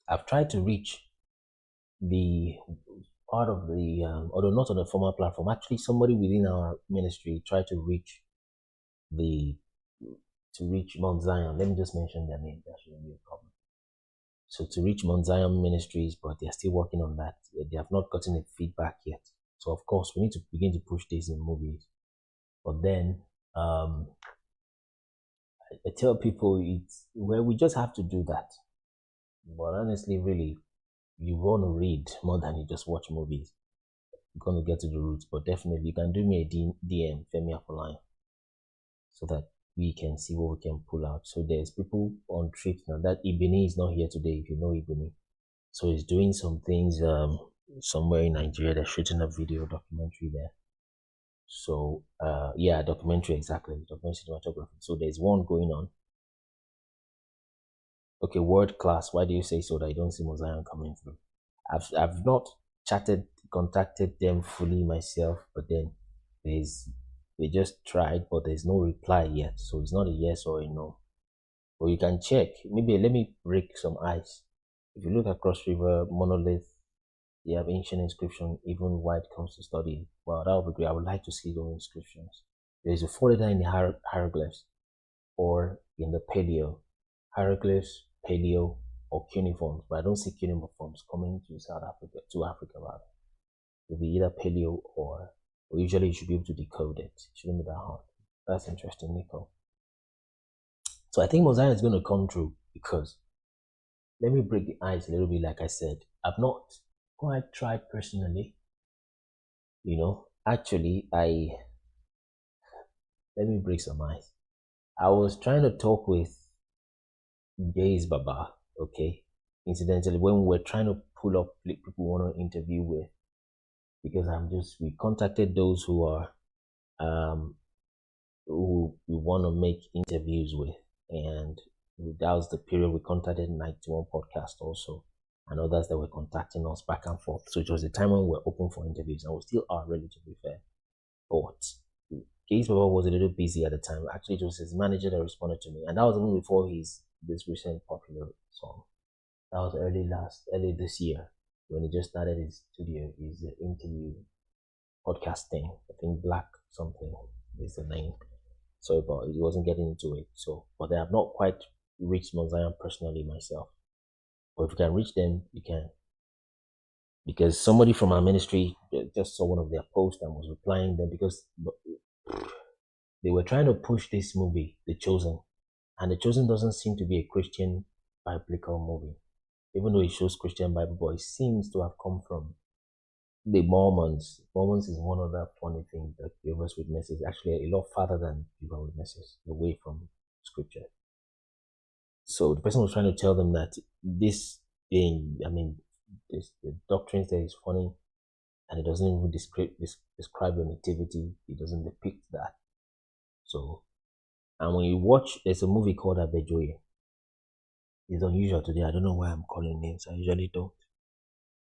A: I've tried to reach the part of the, although not on a formal platform. Actually, somebody within our ministry tried to reach Mount Zion. Let me just mention their name. That shouldn't be a problem. So to reach Mount Zion Ministries, but they're still working on that. They have not gotten a feedback yet. So of course, we need to begin to push this in movies. But then, I tell people we just have to do that. But honestly, really, you want to read more than you just watch movies. You're going to get to the roots, but definitely you can do me a DM, Femi Apoline, so that we can see what we can pull out. So there's people on trips now. That Ibini is not here today, if you know Ibini. So he's doing some things somewhere in Nigeria. They're shooting a video documentary there. So yeah, documentary, exactly, documentary cinematography. So there's one going on. Okay, world class. Why do you say so that you don't see Mosaic coming through? I've not contacted them fully myself, but then they just tried, but there's no reply yet. So it's not a yes or a no. But you can check. Maybe let me break some ice. If you look across river monolith, they have ancient inscription, even white comes to study. Wow, that would be great. I would like to see those inscriptions. There's a folder in the hieroglyphs or in the paleo. Hieroglyphs, paleo, or cuneiforms, but I don't see cuneiforms coming to South Africa, to Africa rather. It'll be either paleo or usually you should be able to decode it. It shouldn't be that hard. That's interesting, Nico. So I think Mosaic is going to come through because, let me break the ice a little bit. Like I said, I've not quite tried personally. You know, actually, let me break some ice. I was trying to talk with Gaze Baba, okay, incidentally, when we were trying to pull up people we want to interview with, because we contacted those who are who we want to make interviews with, and that was the period we contacted 91 podcast also, and others that were contacting us back and forth. So it was the time when we were open for interviews, and we still are, really, to be fair. But Gaze Baba was a little busy at the time. Actually, it was his manager that responded to me, and that was even before this recent popular song. That was early this year, when he just started his interview podcast thing. I think Black something is the name. So, but he wasn't getting into it. So, but I have not quite reached Mount Zion personally myself. But if you can reach them, you can. Because somebody from our ministry just saw one of their posts and was replying them, because they were trying to push this movie, The Chosen. And The Chosen doesn't seem to be a Christian biblical movie. Even though it shows Christian Bible, but it seems to have come from the Mormons. Mormons is one of the funny things that Jehovah's Witnesses actually a lot farther than Jehovah's Witnesses, away from scripture. So the person was trying to tell them that this thing, the doctrines there is funny, and it doesn't even describe your nativity. It doesn't depict that. So, and when you watch, there's a movie called Abejoye. It's unusual today. I don't know why I'm calling names. I usually don't.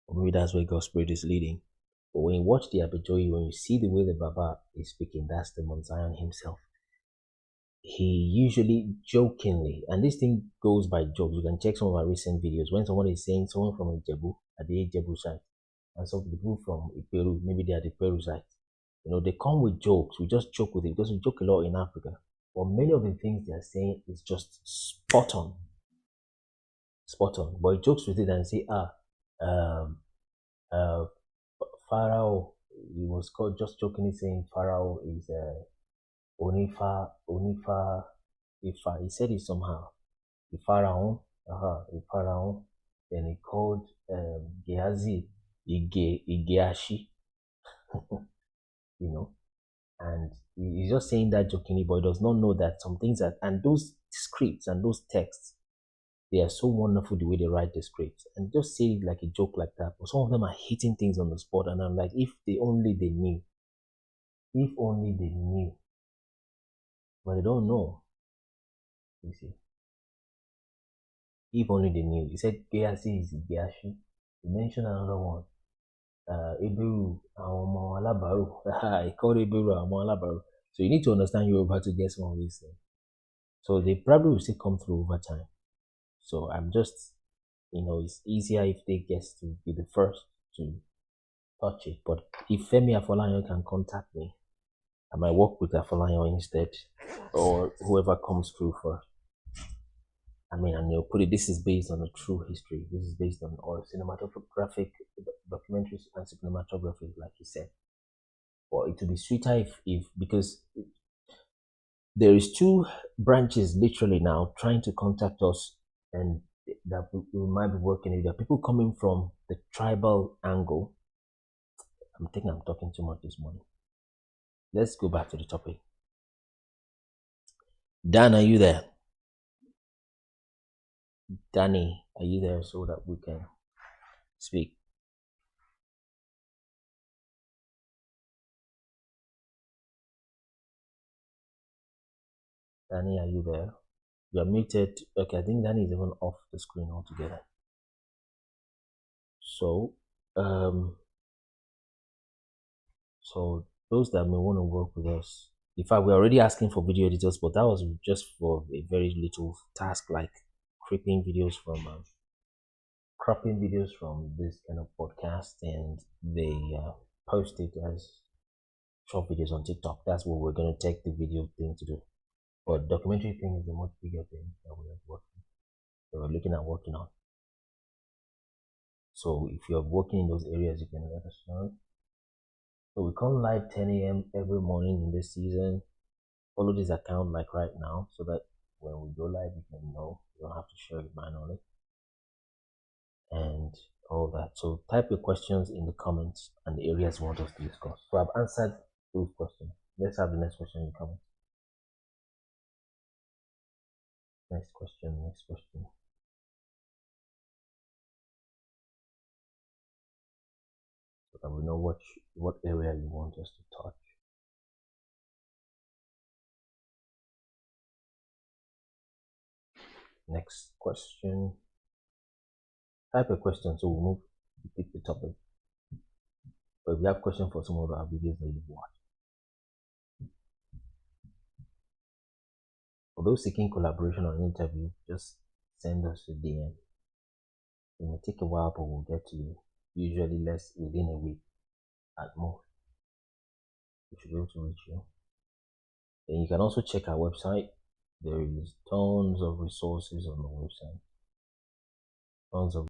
A: Or maybe that's where God's Spirit is leading. But when you watch the Abejoye, when you see the way the Baba is speaking, that's the Mount Zion himself. He usually jokingly, and this thing goes by jokes. You can check some of our recent videos. When someone is saying, someone from Ijebu, at the Ijebu side, and some people from Iperu, maybe they are the Peru side, they come with jokes. We just joke with it because we joke a lot in Africa. But many of the things they are saying is just spot on. But he jokes with it and say, Pharaoh, he was called, just jokingly saying Pharaoh is Onifa, Ifa. He said it somehow. The Pharaoh, then he called Gehazi Igeashi, and he's just saying that jokingly, but he does not know that some things and those scripts and those texts, they are so wonderful the way they write the scripts, and just say it like a joke like that. But some of them are hitting things on the spot, and I'm like, if they knew. But they don't know. You see, if only they knew. He said Gehazi is Gehashi. He mentioned another one. Iberu Awomo Alabaru. He called Iberu Awomo Alabaru. So you need to understand Yoruba to get some of these things. So they probably will still come through over time. So I'm just, it's easier if they get to be the first to touch it. But if Femi Afolayan can contact me, I might work with Afolayan instead, or whoever comes through first. And they'll put it, this is based on a true history. This is based on all cinematographic documentaries and cinematography, like you said. Or it would be sweeter if because there is two branches literally now trying to contact us and that we might be working with. There are people coming from the tribal angle. I'm thinking I'm talking too much this morning. Let's go back to the topic. Dan, are you there? Danny, are you there so that we can speak? Danny, are you there? You're muted. Okay, I think Danny is even off the screen altogether. So, so those that may want to work with us, in fact, we're already asking for video editors, but that was just for a very little task, like cropping videos from this kind of podcast, and they post it as short videos on TikTok. That's what we're going to take the video thing to do. But documentary thing is a much bigger thing that we're looking at working on. So if you're working in those areas, you can let us know. So we come live 10 a.m. every morning in this season. Follow this account like right now so that when we go live, you can know. You don't have to share it manually and all that. So type your questions in the comments and the areas you want us to discuss. So I've answered those questions. Let's have the next question in the comments. Next question. So that we know what area you want us to touch. Next question. Type a question so we'll pick the topic. But if you have questions for some of our videos that you've watched. For those seeking collaboration or an interview, just send us a DM. It may take a while, but we'll get to you. Usually less within a week at most. We should be able to reach you. Then you can also check our website. There is tons of resources on the website. Tons of